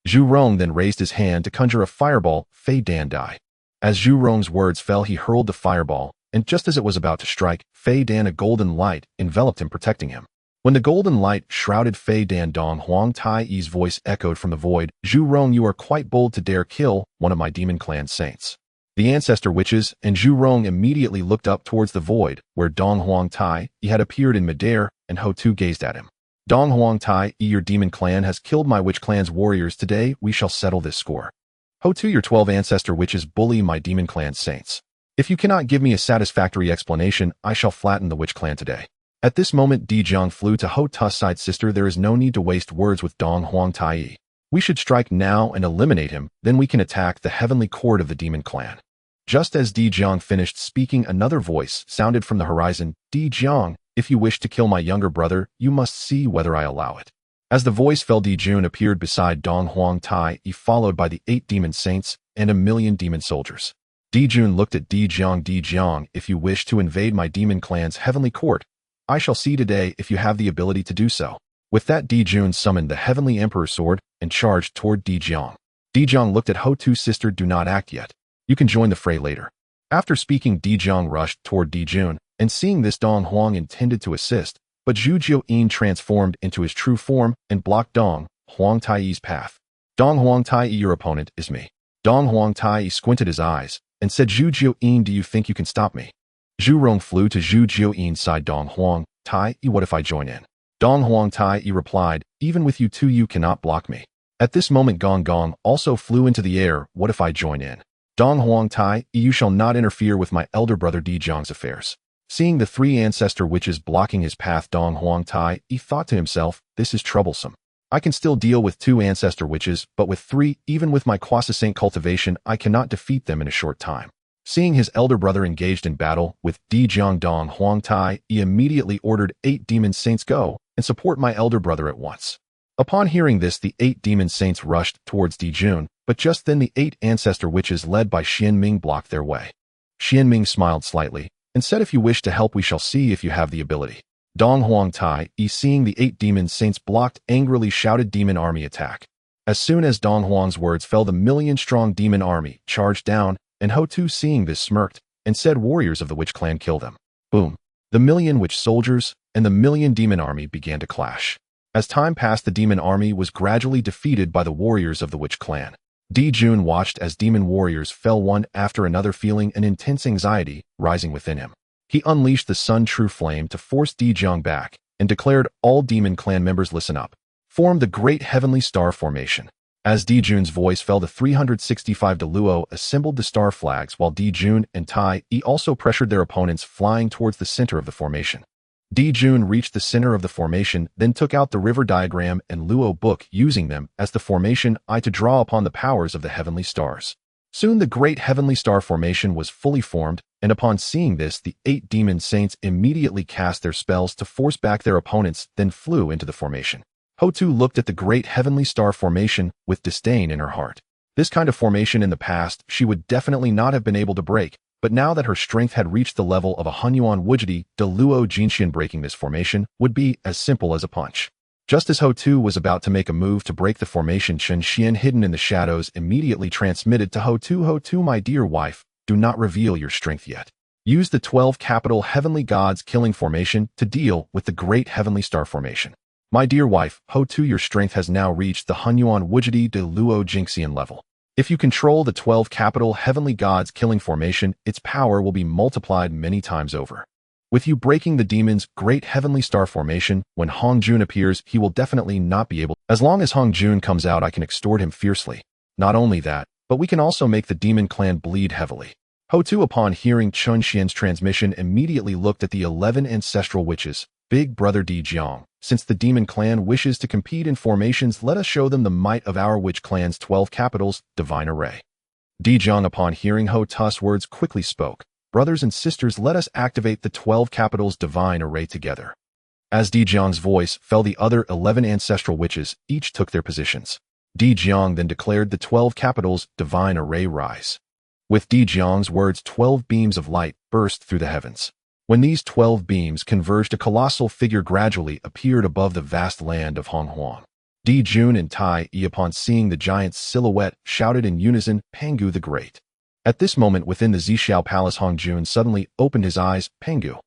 Zhu Rong then raised his hand to conjure a fireball. Fei Dan die. As Zhu Rong's words fell, he hurled the fireball, and just as it was about to strike Fei Dan, a golden light enveloped him, protecting him. When the golden light shrouded Fei Dan, Dong Huang Tai Yi's voice echoed from the void, Zhu Rong, you are quite bold to dare kill one of my demon clan saints. The ancestor witches and Zhu Rong immediately looked up towards the void, where Dong Huang Tai Yi had appeared in midair, and Houtu gazed at him. Dong Huang Tai Yi, your demon clan has killed my witch clan's warriors. Today, we shall settle this score. Houtu, your 12 ancestor witches bully my demon clan saints. If you cannot give me a satisfactory explanation, I shall flatten the witch clan today. At this moment, Di Jiang flew to Houtu's side. Sister, there is no need to waste words with Dong Huang Tai Yi. We should strike now and eliminate him, then we can attack the heavenly court of the demon clan. Just as Di Jiang finished speaking, another voice sounded from the horizon. Di Jiang, if you wish to kill my younger brother, you must see whether I allow it. As the voice fell, Di Jun appeared beside Dong Huang Tai Yi, followed by the 8 demon saints and 1,000,000 demon soldiers. Di Jun looked at Di Jiang. Di Jiang, if you wish to invade my demon clan's heavenly court, I shall see today if you have the ability to do so. With that, Di Jun summoned the heavenly emperor's sword and charged toward Di Jiang. Di Jiang looked at Houtu's sister. Do not act yet. You can join the fray later. After speaking, Di Jiang rushed toward Di Jun, and seeing this, Dong Huang intended to assist, but Zhu Jiuyin transformed into his true form and blocked Dong Huang Tai Yi's path. Dong Huang Tai Yi, your opponent is me. Dong Huang Tai Yi squinted his eyes and said, Zhu Jiuyin, do you think you can stop me? Zhu Rong flew to Zhu Jiuyin's side. Dong Huang Tai Yi, what if I join in? Dong Huang Tai Yi replied, even with you two, you cannot block me. At this moment, Gong Gong also flew into the air. What if I join in? Dong Huang Tai Yi, you shall not interfere with my elder brother Di Jiang's affairs. Seeing the 3 ancestor witches blocking his path, Dong Huang Tai Yi thought to himself, this is troublesome. I can still deal with 2 ancestor witches, but with 3, even with my Quasi-Saint cultivation, I cannot defeat them in a short time. Seeing his elder brother engaged in battle with Di Jiang, Dong Huang Tai Yi immediately ordered 8 demon saints go and support my elder brother at once. Upon hearing this, the 8 demon saints rushed towards Di Jun, but just then the 8 ancestor witches led by Xian Ming blocked their way. Xian Ming smiled slightly and said, if you wish to help, we shall see if you have the ability. Dong Huang Tai Yi, seeing the 8 demon saints blocked, angrily shouted, demon army attack. As soon as Dong Huang's words fell, the 1,000,000-strong demon army charged down, and Houtu, seeing this, smirked and said, warriors of the witch clan, kill them. Boom. The 1,000,000 witch soldiers and the 1,000,000 demon army began to clash. As time passed, the demon army was gradually defeated by the warriors of the witch clan. Di Jun watched as demon warriors fell one after another, feeling an intense anxiety rising within him. He unleashed the Sun True Flame to force Di Jiang back and declared, all demon clan members, listen up. Form the Great Heavenly Star Formation. As Di Jun's voice fell, the 365 Deluo assembled the star flags, while Di Jun and Tai Yi also pressured their opponents, flying towards the center of the formation. Di Jun reached the center of the formation, then took out the river diagram and Luo book, using them as the formation eye to draw upon the powers of the heavenly stars. Soon the Great Heavenly Star Formation was fully formed, and upon seeing this, the 8 demon saints immediately cast their spells to force back their opponents, then flew into the formation. Houtu looked at the Great Heavenly Star Formation with disdain in her heart. This kind of formation in the past she would definitely not have been able to break, but now that her strength had reached the level of a Hunyuan Wujidi de Luo Jinxian, breaking this formation would be as simple as a punch. Just as Houtu was about to make a move to break the formation, Chen Xian, hidden in the shadows, immediately transmitted to Houtu, Houtu, my dear wife, do not reveal your strength yet. Use the 12 capital heavenly gods killing formation to deal with the Great Heavenly Star Formation. My dear wife, Houtu, your strength has now reached the Hunyuan Wujidi de Luo Jinxian level. If you control the 12 capital heavenly gods killing formation, its power will be multiplied many times over. With you breaking the demon's Great Heavenly Star Formation, when Hong Jun appears, he will definitely not be able. As long as Hong Jun comes out, I can extort him fiercely. Not only that, but we can also make the demon clan bleed heavily. Houtu, upon hearing Chen Xian's transmission, immediately looked at the 11 ancestral witches, Big Brother Di Jiang, Since the demon clan wishes to compete in formations, let us show them the might of our witch clan's 12 capitals, divine array. Dijong, upon hearing Houtu's words, quickly spoke. Brothers and sisters, let us activate the 12 capitals divine array together. As Dijong's voice fell, the other 11 ancestral witches each took their positions. Dijong then declared the 12 capitals divine array rise. With Dijong's words, 12 beams of light burst through the heavens. When these 12 beams converged, a colossal figure gradually appeared above the vast land of Honghuang. Dijun and Tai Yi, upon seeing the giant's silhouette, shouted in unison, Pangu the Great. At this moment, within the Zhixiao Palace, Hongjun suddenly opened his eyes. Pangu.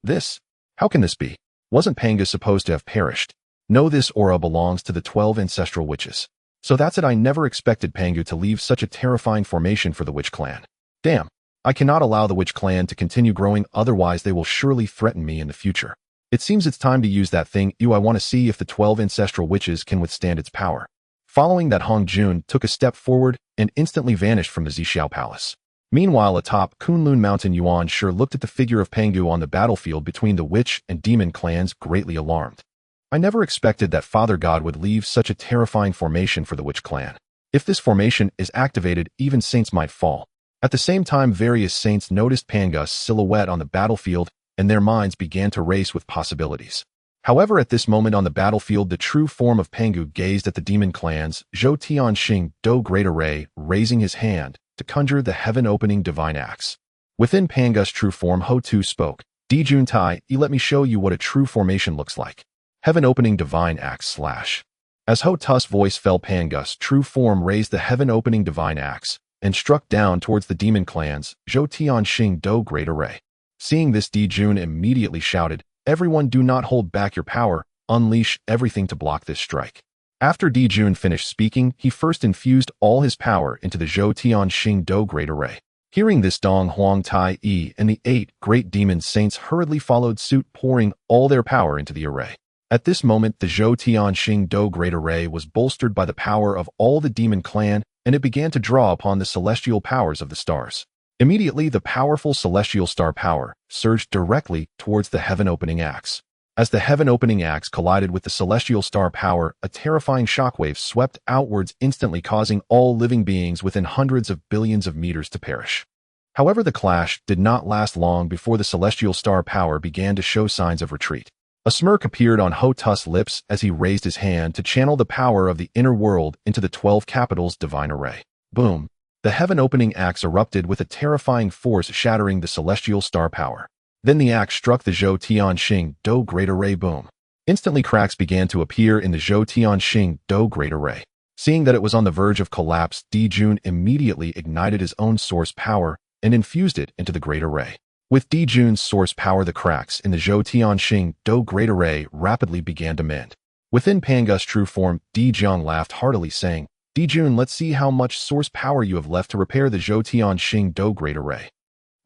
This? How can this be? Wasn't Pangu supposed to have perished? No, this aura belongs to the 12 ancestral witches. So that's it. I never expected Pangu to leave such a terrifying formation for the witch clan. Damn. I cannot allow the witch clan to continue growing, otherwise they will surely threaten me in the future. It seems it's time to use that thing. I want to see if the 12 ancestral witches can withstand its power. Following that, Hongjun took a step forward and instantly vanished from the Zhixiao Palace. Meanwhile, atop Kunlun Mountain, Yuan Shi looked at the figure of Pangu on the battlefield between the witch and demon clans, greatly alarmed. I never expected that Father God would leave such a terrifying formation for the witch clan. If this formation is activated, even saints might fall. At the same time, various saints noticed Pangu's silhouette on the battlefield, and their minds began to race with possibilities. However, at this moment on the battlefield, the true form of Pangu gazed at the demon clans, Zhou Tianxing Do Great Array, raising his hand to conjure the heaven-opening divine axe. Within Pangu's true form, Houtu spoke. Dijun Tai Yi, let me show you what a true formation looks like. Heaven-opening divine axe / As Houtu's voice fell, Pangu's true form raised the heaven-opening divine axe and struck down towards the demon clans, Zhou Tianxing Do Great Array. Seeing this, Dijun immediately shouted, Everyone, do not hold back your power, unleash everything to block this strike. After Dijun finished speaking, he first infused all his power into the Zhou Tianxing Do Great Array. Hearing this, Dong Huang, Tai Yi, and the 8 great demon saints hurriedly followed suit, pouring all their power into the array. At this moment, the Zhou Tianxing Do Great Array was bolstered by the power of all the demon clan, and it began to draw upon the celestial powers of the stars. Immediately, the powerful celestial star power surged directly towards the heaven-opening axe. As the heaven-opening axe collided with the celestial star power, a terrifying shockwave swept outwards, instantly causing all living beings within hundreds of billions of meters to perish. However, the clash did not last long before the celestial star power began to show signs of retreat. A smirk appeared on Houtu's lips as he raised his hand to channel the power of the inner world into the 12 capitals divine array. Boom! The heaven-opening axe erupted with a terrifying force, shattering the celestial star power. Then the axe struck the Zhou Tianxing Do Great Array. Boom! Instantly, cracks began to appear in the Zhou Tianxing Do Great Array. Seeing that it was on the verge of collapse, Dijun immediately ignited his own source power and infused it into the Great Array. With Dijun's source power, the cracks in the Zhou Tianxing Do Great Array rapidly began to mend. Within Pangu's true form, Dijun laughed heartily, saying, Dijun, let's see how much source power you have left to repair the Zhou Tianxing Do Great Array.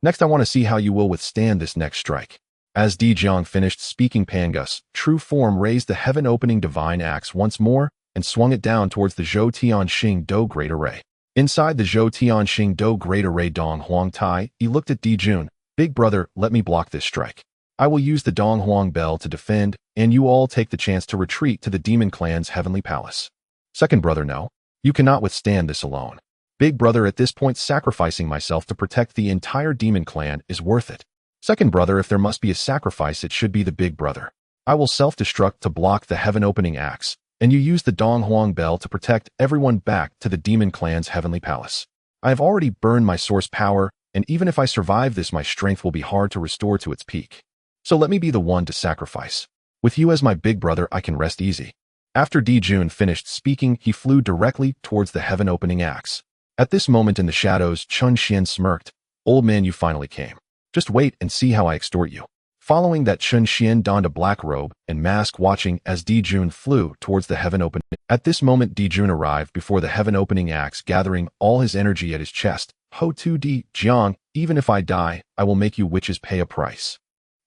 Next, I want to see how you will withstand this next strike. As Dijun finished speaking, Pangu's true form raised the heaven-opening divine axe once more and swung it down towards the Zhou Tianxing Do Great Array. Inside the Zhou Tianxing Do Great Array, Dong Huang Tai Yi looked at Dijun. Big brother, let me block this strike. I will use the Dong Huang Bell to defend, and you all take the chance to retreat to the demon clan's heavenly palace. Second brother, no. You cannot withstand this alone. Big brother, at this point, sacrificing myself to protect the entire demon clan is worth it. Second brother, if there must be a sacrifice, it should be the big brother. I will self-destruct to block the heaven-opening axe, and you use the Dong Huang Bell to protect everyone back to the demon clan's heavenly palace. I have already burned my source power, and even if I survive this, my strength will be hard to restore to its peak. So let me be the one to sacrifice. With you as my big brother, I can rest easy. After Dijun finished speaking, he flew directly towards the heaven-opening axe. At this moment in the shadows, Chun Xian smirked. Old man, you finally came. Just wait and see how I extort you. Following that, Chun Xian donned a black robe and mask, watching as Dijun flew towards the heaven-opening. At this moment, Dijun arrived before the heaven-opening axe, gathering all his energy at his chest. Houtu Di Jiang, even if I die, I will make you witches pay a price.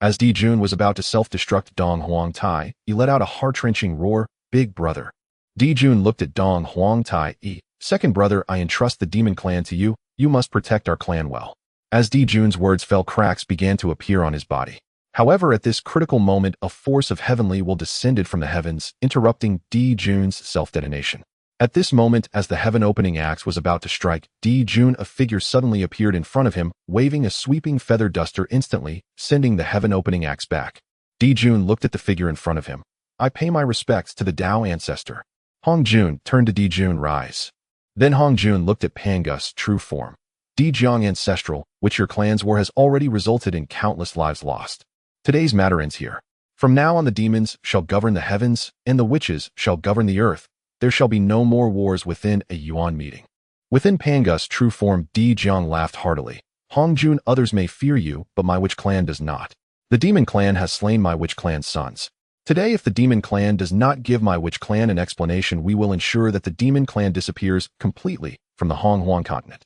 As Dijun was about to self-destruct, Dong Huang Tai Yi let out a heart-wrenching roar. Big brother. Dijun looked at Dong Huang Tai Yi. Second brother, I entrust the demon clan to you. You must protect our clan well. As Dijun's words fell, cracks began to appear on his body. However, at this critical moment, a force of heavenly will descended from the heavens, interrupting Di Jun's self-detonation. At this moment, as the heaven-opening axe was about to strike Di Jun, a figure suddenly appeared in front of him, waving a sweeping feather duster instantly, sending the heaven-opening axe back. Di Jun looked at the figure in front of him. I pay my respects to the Tao ancestor. Hong Jun turned to Di Jun, rise. Then Hong Jun looked at Pangus' true form. Di Jiang ancestral, which your clan's war has already resulted in countless lives lost. Today's matter ends here. From now on the demons shall govern the heavens, and the witches shall govern the earth. There shall be no more wars within a Yuan meeting. Within Pangus' true form, Di Jiang laughed heartily. Hong Jun, others may fear you, but my witch clan does not. The demon clan has slain my witch clan's sons. Today, if the demon clan does not give my witch clan an explanation, we will ensure that the demon clan disappears completely from the Honghuang continent.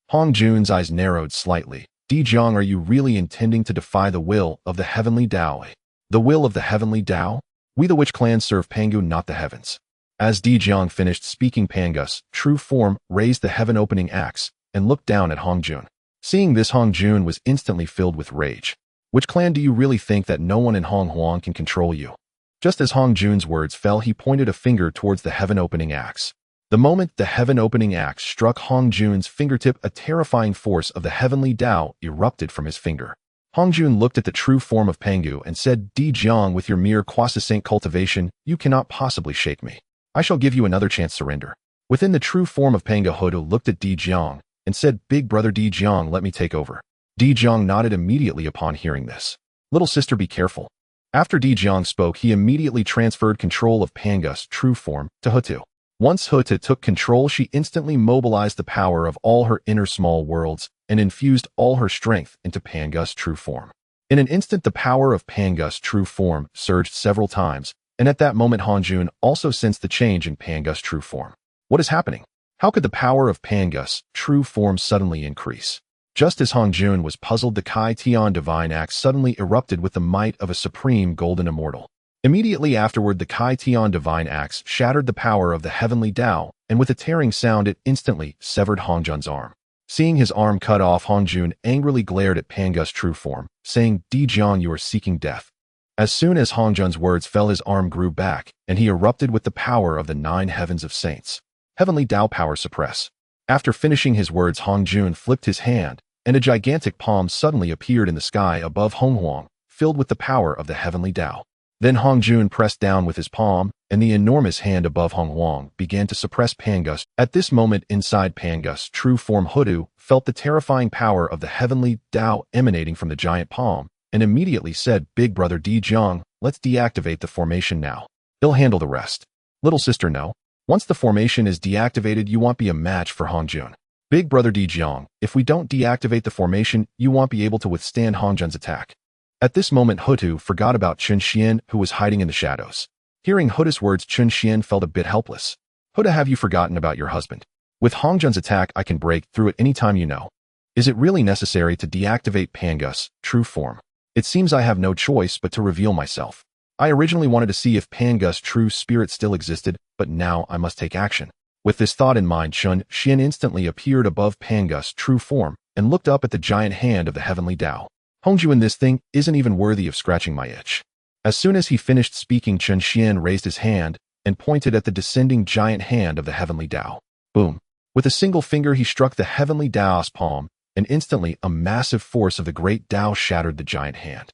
Hong Jun's eyes narrowed slightly. Di Jiang, are you really intending to defy the will of the heavenly Tao? The will of the heavenly Tao? We the witch clan serve Pangu, not the heavens. As Di Jiang finished speaking, Pangus' true form raised the heaven-opening axe and looked down at Hong Jun. Seeing this, Hong Jun was instantly filled with rage. Which clan do you really think that no one in Honghuang can control you? Just as Hong Jun's words fell, he pointed a finger towards the heaven-opening axe. The moment the heaven-opening axe struck Hong Jun's fingertip, a terrifying force of the heavenly Tao erupted from his finger. Hong Jun looked at the true form of Pangu and said, Di Jiang, with your mere croissant cultivation, you cannot possibly shake me. I shall give you another chance, surrender. Within the true form of Pangu, Houtu looked at Di Jiang and said, Big brother Di Jiang, let me take over. Di Jiang nodded immediately upon hearing this. Little sister, be careful. After Di Jiang spoke, he immediately transferred control of Pangus' true form to Houtu. Once Houtu took control, she instantly mobilized the power of all her inner small worlds and infused all her strength into Pangus' true form. In an instant, the power of Pangus' true form surged several times, and at that moment Hong Jun also sensed the change in Pangus' true form. What is happening? How could the power of Pangus' true form suddenly increase? Just as Hong Jun was puzzled, the Kai Tian divine axe suddenly erupted with the might of a supreme golden immortal. Immediately afterward, the Kai Tian divine axe shattered the power of the heavenly Tao, and with a tearing sound it instantly severed Hong Jun's arm. Seeing his arm cut off, Hong Jun angrily glared at Pangus' true form, saying, Di Jiang, you are seeking death. As soon as Hong Jun's words fell, his arm grew back, and he erupted with the power of the 9 heavens of saints. Heavenly Tao power suppress. After finishing his words, Hong Jun flipped his hand, and a gigantic palm suddenly appeared in the sky above Honghuang, filled with the power of the heavenly Tao. Then Hong Jun pressed down with his palm, and the enormous hand above Honghuang began to suppress Pangus. At this moment, inside Pangus' true form, Houtu felt the terrifying power of the heavenly Tao emanating from the giant palm, and immediately said, Big brother Di Jiang, let's deactivate the formation now. He'll handle the rest. Little sister, no. Once the formation is deactivated, you won't be a match for Hong Jun. Big brother Di Jiang, if we don't deactivate the formation, you won't be able to withstand Hong Jun's attack. At this moment, Houtu forgot about Chun Xian, who was hiding in the shadows. Hearing Houtu's words, Chun Xian felt a bit helpless. Houtu, have you forgotten about your husband? With Hong Jun's attack, I can break through it any time, you know. Is it really necessary to deactivate Pangus' true form? It seems I have no choice but to reveal myself. I originally wanted to see if Pangus' true spirit still existed, but now I must take action. With this thought in mind, Chun Xian instantly appeared above Pangus' true form and looked up at the giant hand of the heavenly Tao. Hongjuan, this thing isn't even worthy of scratching my itch. As soon as he finished speaking, Chun Xian raised his hand and pointed at the descending giant hand of the heavenly Tao. Boom! With a single finger, he struck the heavenly Tao's palm, and instantly a massive force of the great Tao shattered the giant hand.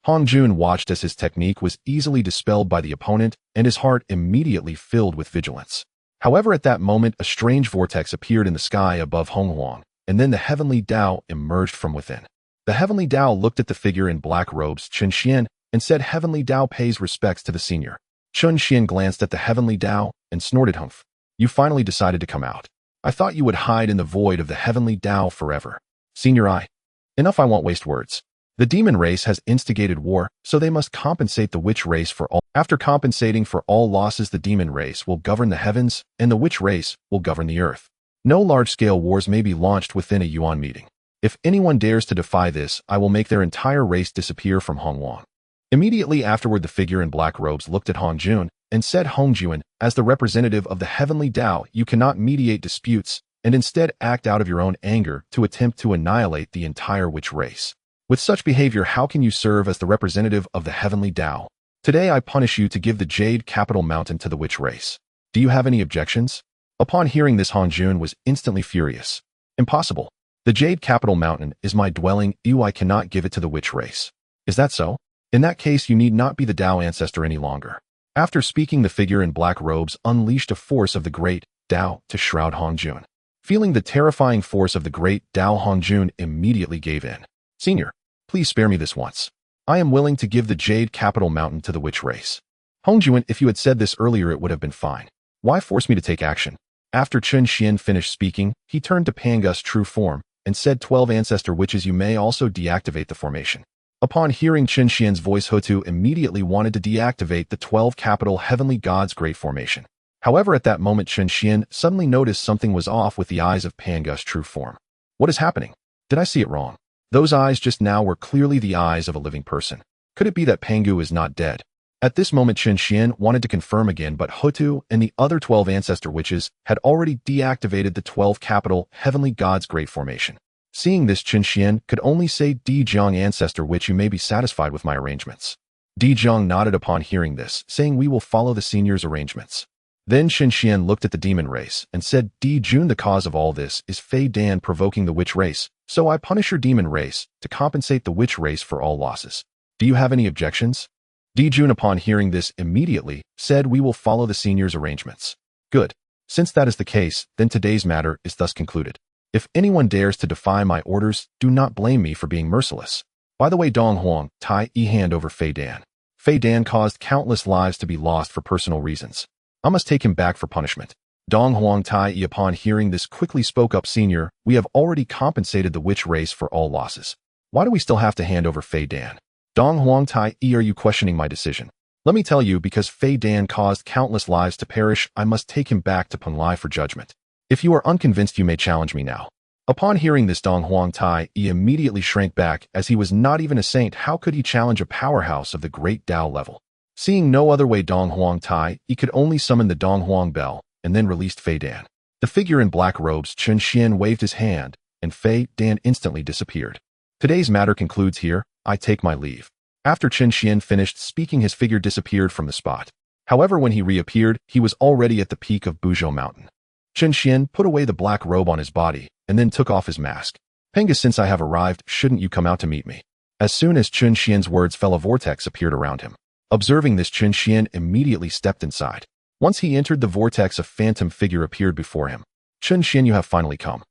Hong Jun watched as his technique was easily dispelled by the opponent, and his heart immediately filled with vigilance. However, at that moment, a strange vortex appeared in the sky above Honghuang, and then the heavenly Tao emerged from within. The heavenly Tao looked at the figure in black robes, Chun Xian, and said, Heavenly Tao pays respects to the senior. Chun Xian glanced at the heavenly Tao and snorted, Humph. You finally decided to come out. I thought you would hide in the void of the heavenly Tao forever. Senior, enough, I won't waste words. The demon race has instigated war, so they must compensate the witch race for all. After compensating for all losses, the demon race will govern the heavens, and the witch race will govern the earth. No large-scale wars may be launched within a Yuan meeting. If anyone dares to defy this, I will make their entire race disappear from Honghuang. Immediately afterward, the figure in black robes looked at Hong Jun and said, Hongjuan, as the representative of the heavenly Tao, you cannot mediate disputes and instead act out of your own anger to attempt to annihilate the entire witch race. With such behavior, how can you serve as the representative of the heavenly Tao? Today I punish you to give the Jade Capital Mountain to the witch race. Do you have any objections? Upon hearing this, Hong Jun was instantly furious. Impossible. The Jade Capital Mountain is my dwelling. I cannot give it to the witch race. Is that so? In that case, you need not be the Tao ancestor any longer. After speaking, the figure in black robes unleashed a force of the great Tao to shroud Hong Jun. Feeling the terrifying force of the great Tao, Hong Jun immediately gave in. Senior, please spare me this once. I am willing to give the Jade Capital Mountain to the witch race. Hong Jun, if you had said this earlier, it would have been fine. Why force me to take action? After Chun Xian finished speaking, he turned to Panga's true form and said, 12 ancestor witches, you may also deactivate the formation. Upon hearing Chun Xian's voice, Houtu immediately wanted to deactivate the 12 capital heavenly gods' great formation. However, at that moment, Chun Xian suddenly noticed something was off with the eyes of Panga's true form. What is happening? Did I see it wrong? Those eyes just now were clearly the eyes of a living person. Could it be that Pangu is not dead? At this moment, Chun Xian wanted to confirm again, but Houtu and the other 12 ancestor witches had already deactivated the 12 capital heavenly gods' great formation. Seeing this, Chun Xian could only say, Di Jiang ancestor witch, you may be satisfied with my arrangements. Di Jiang nodded upon hearing this, saying, we will follow the senior's arrangements. Then Chun Xian looked at the demon race and said, Di Jun, the cause of all this is Fei Dan provoking the witch race, so I punish your demon race to compensate the witch race for all losses. Do you have any objections? Di Jun, upon hearing this, immediately said, we will follow the senior's arrangements. Good. Since that is the case, then today's matter is thus concluded. If anyone dares to defy my orders, do not blame me for being merciless. By the way, Dong Huang, Tai Yi hand over Fei Dan. Fei Dan caused countless lives to be lost for personal reasons. I must take him back for punishment. Dong Huang Tai Yi, upon hearing this, quickly spoke up, Senior, we have already compensated the witch race for all losses. Why do we still have to hand over Fei Dan? Dong Huang Tai Yi, are you questioning my decision? Let me tell you, because Fei Dan caused countless lives to perish, I must take him back to Punlai for judgment. If you are unconvinced, you may challenge me now. Upon hearing this, Dong Huang Tai Yi immediately shrank back, as he was not even a saint. How could he challenge a powerhouse of the great Tao level? Seeing no other way, Dong Huang Tai Yi could only summon the Dong Huang Bell, and then released Fei Dan. The figure in black robes, Chun Xian, waved his hand, and Fei Dan instantly disappeared. Today's matter concludes here. I take my leave. After Chun Xian finished speaking, his figure disappeared from the spot. However, when he reappeared, he was already at the peak of Buzhou Mountain. Chun Xian put away the black robe on his body, and then took off his mask. Penga, since I have arrived, shouldn't you come out to meet me? As soon as Chun Xian's words fell, a vortex appeared around him. Observing this, Chun Xian immediately stepped inside. Once he entered the vortex, a phantom figure appeared before him. Chun Xian, you have finally come.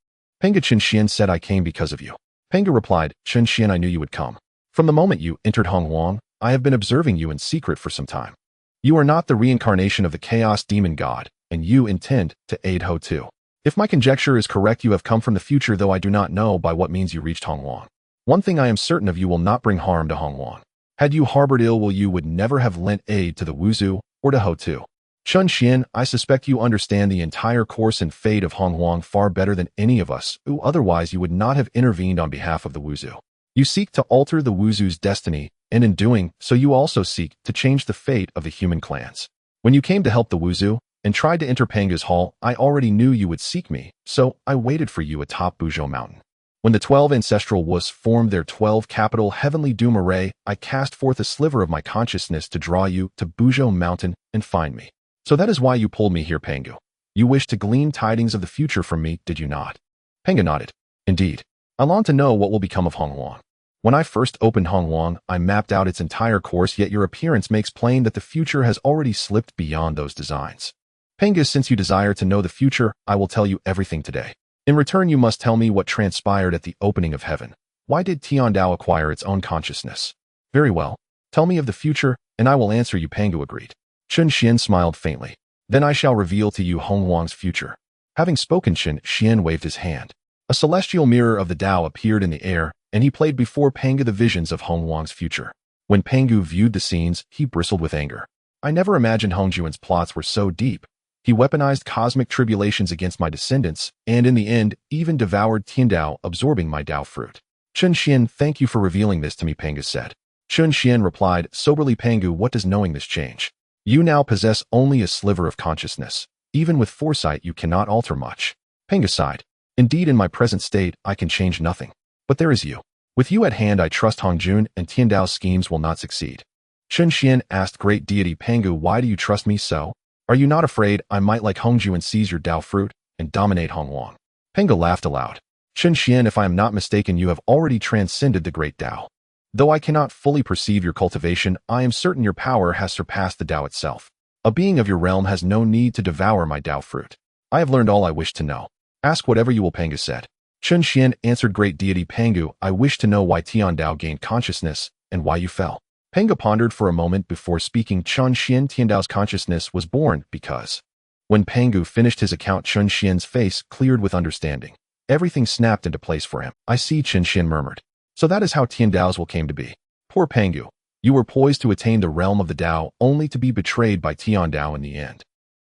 Penga, Chun Xian said, I came because of you. Penga replied, Chun Xian, I knew you would come. From the moment you entered Hong Huang, I have been observing you in secret for some time. You are not the reincarnation of the chaos demon god, and you intend to aid Houtu. If my conjecture is correct, you have come from the future, though I do not know by what means you reached Hong Huang. One thing I am certain of, you will not bring harm to Hong Huang. Had you harbored ill will, you would never have lent aid to the Wuzhu or to Houtu. Chun Xian, I suspect you understand the entire course and fate of Hong Huang far better than any of us, who otherwise you would not have intervened on behalf of the Wuzhu. You seek to alter the Wuzhu's destiny, and in doing so you also seek to change the fate of the human clans. When you came to help the Wuzhu and tried to enter Panga's hall, I already knew you would seek me, so I waited for you atop Buzhou Mountain. When the 12 ancestral Wus formed their 12 capital heavenly doom array, I cast forth a sliver of my consciousness to draw you to Buzhou Mountain and find me. So that is why you pulled me here, Pangu. You wished to glean tidings of the future from me, did you not? Panga nodded. Indeed. I long to know what will become of Hong Huang. When I first opened Hong Huang, I mapped out its entire course, yet your appearance makes plain that the future has already slipped beyond those designs. Panga, since you desire to know the future, I will tell you everything today. In return, you must tell me what transpired at the opening of heaven. Why did Tiandao acquire its own consciousness? Very well. Tell me of the future, and I will answer you, Pangu agreed. Chun Xian smiled faintly. Then I shall reveal to you Hong Huang's future. Having spoken, Chun Xian waved his hand. A celestial mirror of the Tao appeared in the air, and he played before Pangu the visions of Hong Huang's future. When Pangu viewed the scenes, he bristled with anger. I never imagined Hong Juan's plots were so deep. He weaponized cosmic tribulations against my descendants, and in the end, even devoured Tiandao, absorbing my Tao fruit. Chun Xian, thank you for revealing this to me, Pangu said. Chun Xian replied, soberly, Pangu, what does knowing this change? You now possess only a sliver of consciousness. Even with foresight, you cannot alter much. Pangu sighed. Indeed, in my present state, I can change nothing. But there is you. With you at hand, I trust Hongjun and Tiandao's schemes will not succeed. Chun Xian asked great deity Pangu, why do you trust me so? Are you not afraid I might like Hongju and seize your Dao fruit and dominate Hongwang? Pangu laughed aloud. Chun Xian, if I am not mistaken, you have already transcended the great Dao. Though I cannot fully perceive your cultivation, I am certain your power has surpassed the Dao itself. A being of your realm has no need to devour my Dao fruit. I have learned all I wish to know. Ask whatever you will, Pangu said. Chun Xian answered, great deity Pangu, I wish to know why Tiandao gained consciousness and why you fell. Pangu pondered for a moment before speaking. Chun Xian, Tiandao's consciousness was born because. When Pangu finished his account, Chun Xian's face cleared with understanding. Everything snapped into place for him. I see, Chun Xian murmured. So that is how Tiandao's will came to be. Poor Pangu. You were poised to attain the realm of the Dao, only to be betrayed by Tiandao in the end.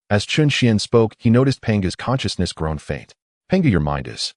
As Chun Xian spoke, he noticed Pangu's consciousness grown faint. Pangu, your mind is.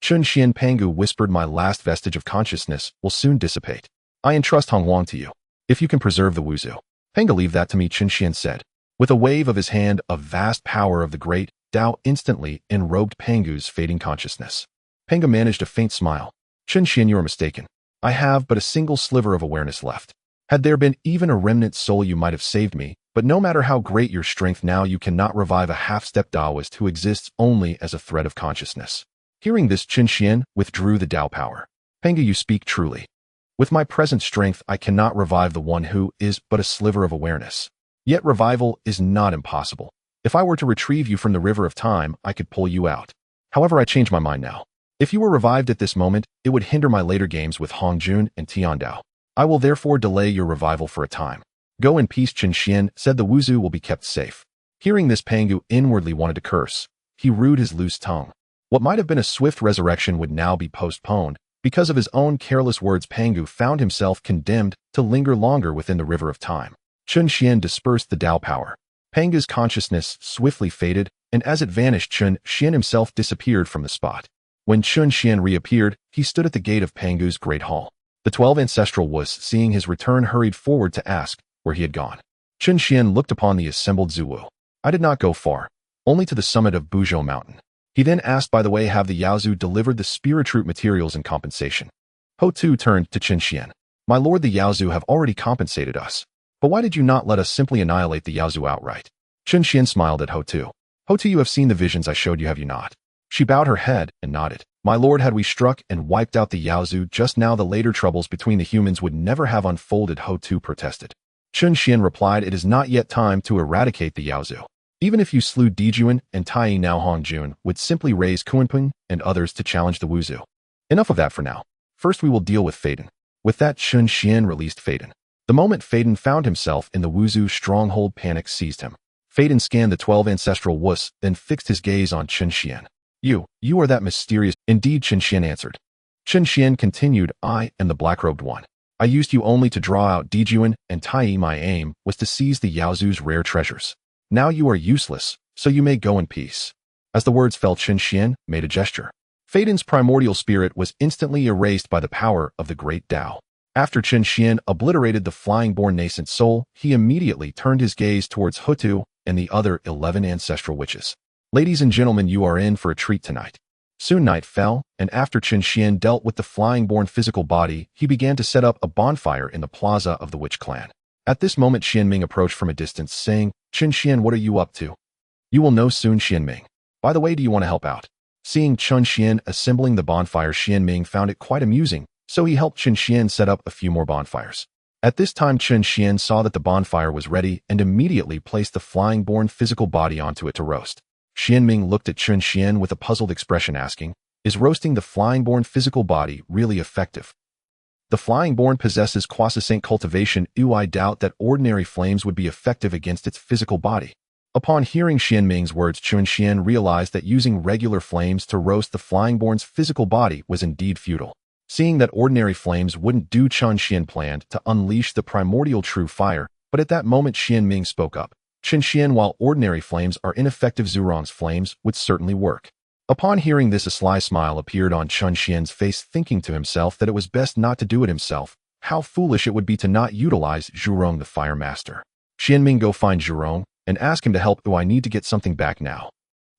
Chun Xian, Pangu whispered, my last vestige of consciousness will soon dissipate. I entrust Hongwang to you. If you can preserve the Wuzu. Pangu, leave that to me, Chun Xian said. With a wave of his hand, a vast power of the great Dao instantly enrobed Pangu's fading consciousness. Pangu managed a faint smile. Chun Xian, you are mistaken. I have but a single sliver of awareness left. Had there been even a remnant soul, you might have saved me, but no matter how great your strength now, you cannot revive a half-step Daoist who exists only as a thread of consciousness. Hearing this, Chun Xian withdrew the Dao power. Pangu, you speak truly. With my present strength, I cannot revive the one who is but a sliver of awareness. Yet revival is not impossible. If I were to retrieve you from the river of time, I could pull you out. However, I change my mind now. If you were revived at this moment, it would hinder my later games with Hongjun and Tiandao. I will therefore delay your revival for a time. Go in peace, Chun Xian said. The Wuzu will be kept safe. Hearing this, Pangu inwardly wanted to curse. He rued his loose tongue. What might have been a swift resurrection would now be postponed. Because of his own careless words, Pangu found himself condemned to linger longer within the river of time. Chun Xian dispersed the Dao power. Pangu's consciousness swiftly faded, and as it vanished, Chun Xian himself disappeared from the spot. When Chun Xian reappeared, he stood at the gate of Pangu's great hall. The 12 ancestral Wus, seeing his return, hurried forward to ask where he had gone. Chun Xian looked upon the assembled Zuwu. I did not go far, only to the summit of Buzhou Mountain. He then asked, by the way, have the Yaozu delivered the spirit root materials in compensation? Houtu turned to Chun Xian. My lord, the Yaozu have already compensated us. But why did you not let us simply annihilate the Yaozu outright? Chun Xian smiled at Houtu. Houtu, you have seen the visions I showed you, have you not? She bowed her head and nodded. My lord, had we struck and wiped out the Yaozu just now, the later troubles between the humans would never have unfolded, Houtu protested. Chun Xian replied, it is not yet time to eradicate the Yaozu. Even if you slew Dijuan and Tai, now Hongjun would simply raise Kuanping and others to challenge the Wuzu. Enough of that for now. First we will deal with Faden. With that, Chun Xian released Faden. The moment Faden found himself in the Wuzu stronghold, panic seized him. Faden scanned the 12 ancestral Wus, then fixed his gaze on Chun Xian. You are that mysterious. Indeed, Chun Xian answered. Chun Xian continued, I am the black-robed one. I used you only to draw out Dijuan and Tai. My aim was to seize the Yaozu's rare treasures. Now you are useless, so you may go in peace. As the words fell, Chun Xian made a gesture. Faden's primordial spirit was instantly erased by the power of the great Dao. After Chun Xian obliterated the flying-born nascent soul, he immediately turned his gaze towards Houtu and the other 11 ancestral witches. Ladies and gentlemen, you are in for a treat tonight. Soon night fell, and after Chun Xian dealt with the flying-born physical body, he began to set up a bonfire in the plaza of the witch clan. At this moment, Xianming approached from a distance, saying, Chun Xian, what are you up to? You will know soon, Xianming. By the way, do you want to help out? Seeing Chun Xian assembling the bonfire, Xianming found it quite amusing, so he helped Chun Xian set up a few more bonfires. At this time, Chun Xian saw that the bonfire was ready and immediately placed the flying-born physical body onto it to roast. Xianming looked at Chun Xian with a puzzled expression, asking, is roasting the flying-born physical body really effective? The flying-born possesses quasi-saint cultivation. I doubt that ordinary flames would be effective against its physical body. Upon hearing Xianming's words, Chun Xian realized that using regular flames to roast the flying-born's physical body was indeed futile. Seeing that ordinary flames wouldn't do, Chun Xian planned to unleash the primordial true fire, but at that moment Xianming spoke up. Chun Xian, while ordinary flames are ineffective, Zhurong's flames would certainly work. Upon hearing this, a sly smile appeared on Chun Xian's face, thinking to himself that it was best not to do it himself. How foolish it would be to not utilize Zhurong the Fire Master. Xianming, go find Zhurong and ask him to help. I need to get something back now.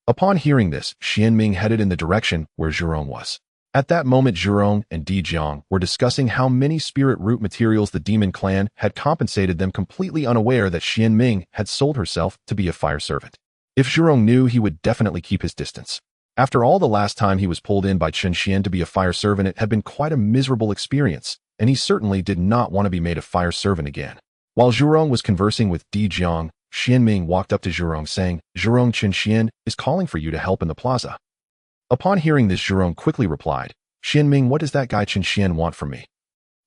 Upon hearing this, Xianming headed in the direction where Zhurong was. At that moment, Zhurong and Di Jiang were discussing how many spirit root materials the demon clan had compensated them, completely unaware that Xian Ming had sold herself to be a fire servant. If Zhurong knew, he would definitely keep his distance. After all, the last time he was pulled in by Chen Xian to be a fire servant, it had been quite a miserable experience, and he certainly did not want to be made a fire servant again. While Zhurong was conversing with Di Jiang, Xian Ming walked up to Zhurong saying, "Zhurong, Chen Xian is calling for you to help in the plaza." Upon hearing this, Zhurong quickly replied, "Xian Ming, what does that guy Chen Xian want from me?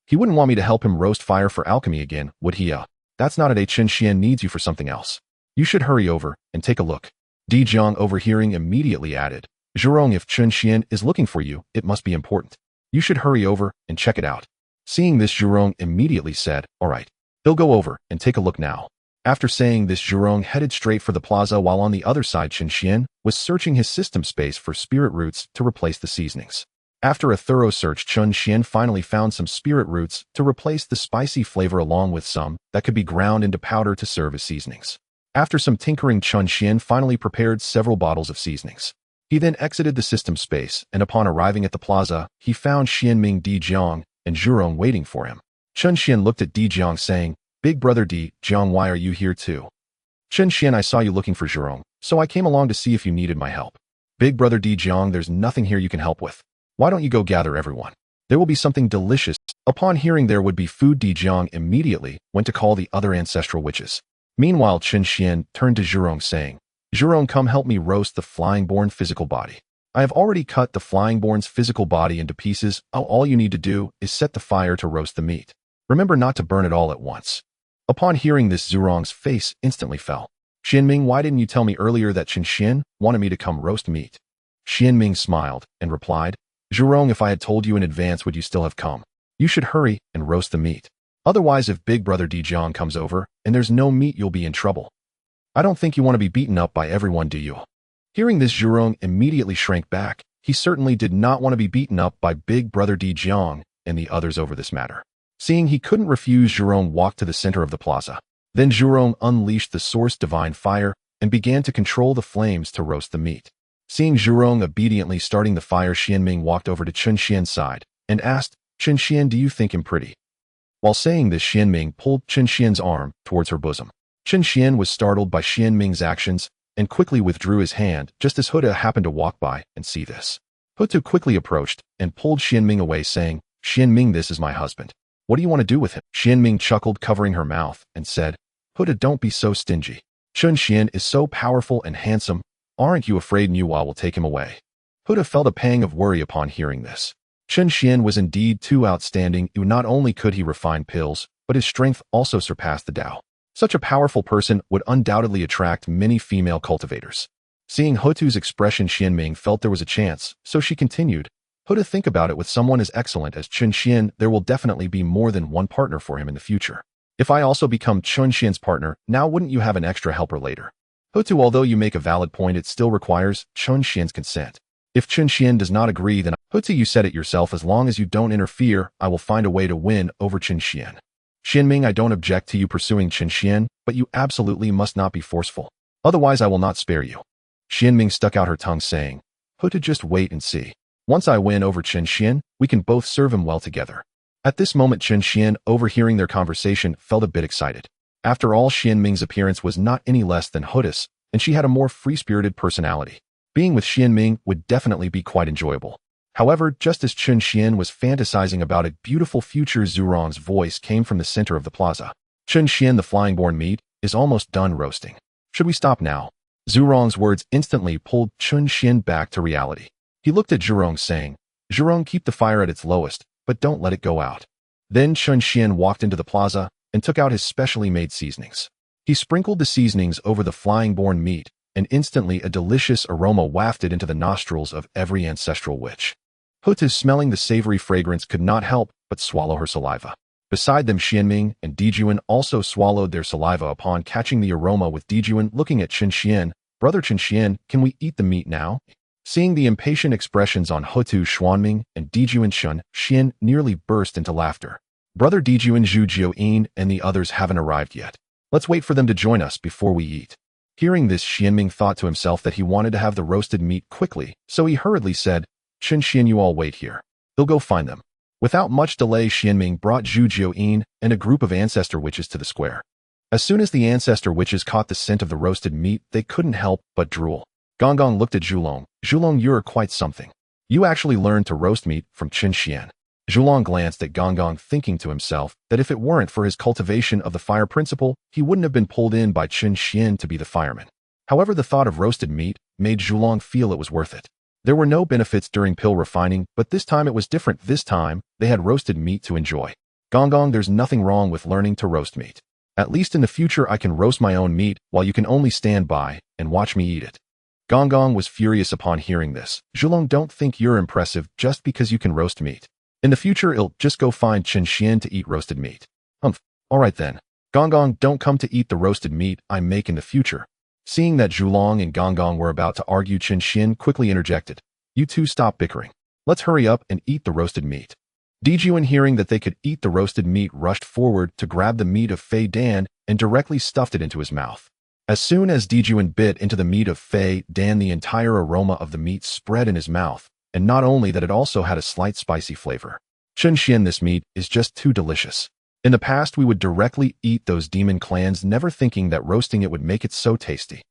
He wouldn't want me to help him roast fire for alchemy again, would he? That's not it. Chen Xian needs you for something else. You should hurry over and take a look." Di Jiang, overhearing, immediately added, "Zhurong, if Chen Xian is looking for you, it must be important. You should hurry over and check it out." Seeing this, Zhurong immediately said, "All right, he'll go over and take a look now." After saying this, Zhurong headed straight for the plaza, while on the other side, Chen Xian was searching his system space for spirit roots to replace the seasonings. After a thorough search, Chen Xian finally found some spirit roots to replace the spicy flavor, along with some that could be ground into powder to serve as seasonings. After some tinkering, Chen Xian finally prepared several bottles of seasonings. He then exited the system space, and upon arriving at the plaza, he found Xian Ming, Di Jiang, and Zhurong waiting for him. Chen Xian looked at Di Jiang saying, "Big brother Di Jiang, why are you here too?" "Chen Xian, I saw you looking for Zhurong, so I came along to see if you needed my help." "Big brother Di Jiang, there's nothing here you can help with. Why don't you go gather everyone? There will be something delicious." Upon hearing there would be food, Di Jiang immediately went to call the other ancestral witches. Meanwhile, Chen Xian turned to Zhurong saying, "Zhurong, come help me roast the flying-born physical body. I have already cut the flying-born's physical body into pieces. All you need to do is set the fire to roast the meat. Remember not to burn it all at once." Upon hearing this, Zhurong's face instantly fell. "Xian Ming, why didn't you tell me earlier that Chen Xian wanted me to come roast meat?" Xian Ming smiled and replied, "Zhurong, if I had told you in advance, would you still have come? You should hurry and roast the meat. Otherwise, if big brother Di Jiang comes over and there's no meat, you'll be in trouble. I don't think you want to be beaten up by everyone, do you?" Hearing this, Zhurong immediately shrank back. He certainly did not want to be beaten up by big brother Di Jiang and the others over this matter. Seeing he couldn't refuse, Zhurong walked to the center of the plaza. Then Zhurong unleashed the source divine fire and began to control the flames to roast the meat. Seeing Zhurong obediently starting the fire, Xian Ming walked over to Chen Xian's side and asked, "Chen Xian, do you think him pretty?" While saying this, Xian Ming pulled Chen Xian's arm towards her bosom. Chen Xian was startled by Xian Ming's actions and quickly withdrew his hand just as Houtu happened to walk by and see this. Houtu quickly approached and pulled Xian Ming away, saying, "Xian Ming, this is my husband. What do you want to do with him?" Xian Ming chuckled, covering her mouth, and said, "Houtu, don't be so stingy. Chen Xian is so powerful and handsome. Aren't you afraid Nuwa will take him away?" Houtu felt a pang of worry upon hearing this. Chen Xian was indeed too outstanding. Not only could he refine pills, but his strength also surpassed the Tao. Such a powerful person would undoubtedly attract many female cultivators. Seeing Houtu's expression, Xian Ming felt there was a chance, so she continued, "Houtu, think about it. With someone as excellent as Chen Xian, there will definitely be more than one partner for him in the future. If I also become Chen Xian's partner, now wouldn't you have an extra helper later?" "Houtu, although you make a valid point, it still requires Chen Xian's consent. If Chen Xian does not agree, then Houtu, you said it yourself, as long as you don't interfere, I will find a way to win over Chen Xian." "Xian Ming, I don't object to you pursuing Chen Xian, but you absolutely must not be forceful. Otherwise, I will not spare you." Xian Ming stuck out her tongue, saying, "Houtu, just wait and see. Once I win over Chen Xian, we can both serve him well together." At this moment, Chen Xian, overhearing their conversation, felt a bit excited. After all, Xian Ming's appearance was not any less than Houtu's, and she had a more free-spirited personality. Being with Xian Ming would definitely be quite enjoyable. However, just as Chen Xian was fantasizing about a beautiful future, Zhurong's voice came from the center of the plaza. "Chen Xian, the flying-born meat is almost done roasting. Should we stop now?" Zhurong's words instantly pulled Chen Xian back to reality. He looked at Zhurong, saying, "Zhurong, keep the fire at its lowest, but don't let it go out." Then Chen Xian walked into the plaza and took out his specially made seasonings. He sprinkled the seasonings over the flying-born meat, and instantly a delicious aroma wafted into the nostrils of every ancestral witch. Houtu, smelling the savory fragrance, could not help but swallow her saliva. Beside them, Xian Ming and Dijuan also swallowed their saliva upon catching the aroma, with Dijuan looking at Chen Xian. "Brother Chen Xian, can we eat the meat now?" Seeing the impatient expressions on Houtu, Xuanming, and Dijuan, Chen Xian nearly burst into laughter. "Brother Dijuan, Zhu Jiuyin, and the others haven't arrived yet. Let's wait for them to join us before we eat." Hearing this, Xian Ming thought to himself that he wanted to have the roasted meat quickly, so he hurriedly said, Chen Xian, you all wait here. They'll go find them. Without much delay, Xianming brought Zhu Jiuyin and a group of ancestor witches to the square. As soon as the ancestor witches caught the scent of the roasted meat, they couldn't help but drool. Gong looked at Zhulong. Zhulong, you're quite something. You actually learned to roast meat from Chen Xian. Zhulong glanced at Gong, thinking to himself that if it weren't for his cultivation of the fire principle, he wouldn't have been pulled in by Chen Xian to be the fireman. However, the thought of roasted meat made Zhulong feel it was worth it. There were no benefits during pill refining, but this time it was different. This time, they had roasted meat to enjoy. Gong, there's nothing wrong with learning to roast meat. At least in the future I can roast my own meat while you can only stand by and watch me eat it. Gong was furious upon hearing this. Zhulong, don't think you're impressive just because you can roast meat. In the future, I'll just go find Chen Xian to eat roasted meat. Alright then. Gong, don't come to eat the roasted meat I make in the future. Seeing that Zhulong and Gong were about to argue, Chen Xian quickly interjected. You two stop bickering. Let's hurry up and eat the roasted meat. Dijuan, hearing that they could eat the roasted meat, rushed forward to grab the meat of Fei Dan and directly stuffed it into his mouth. As soon as Dijuan bit into the meat of Fei Dan, the entire aroma of the meat spread in his mouth, and not only that, it also had a slight spicy flavor. Chen Xian, this meat is just too delicious. In the past, we would directly eat those demon clans, never thinking that roasting it would make it so tasty.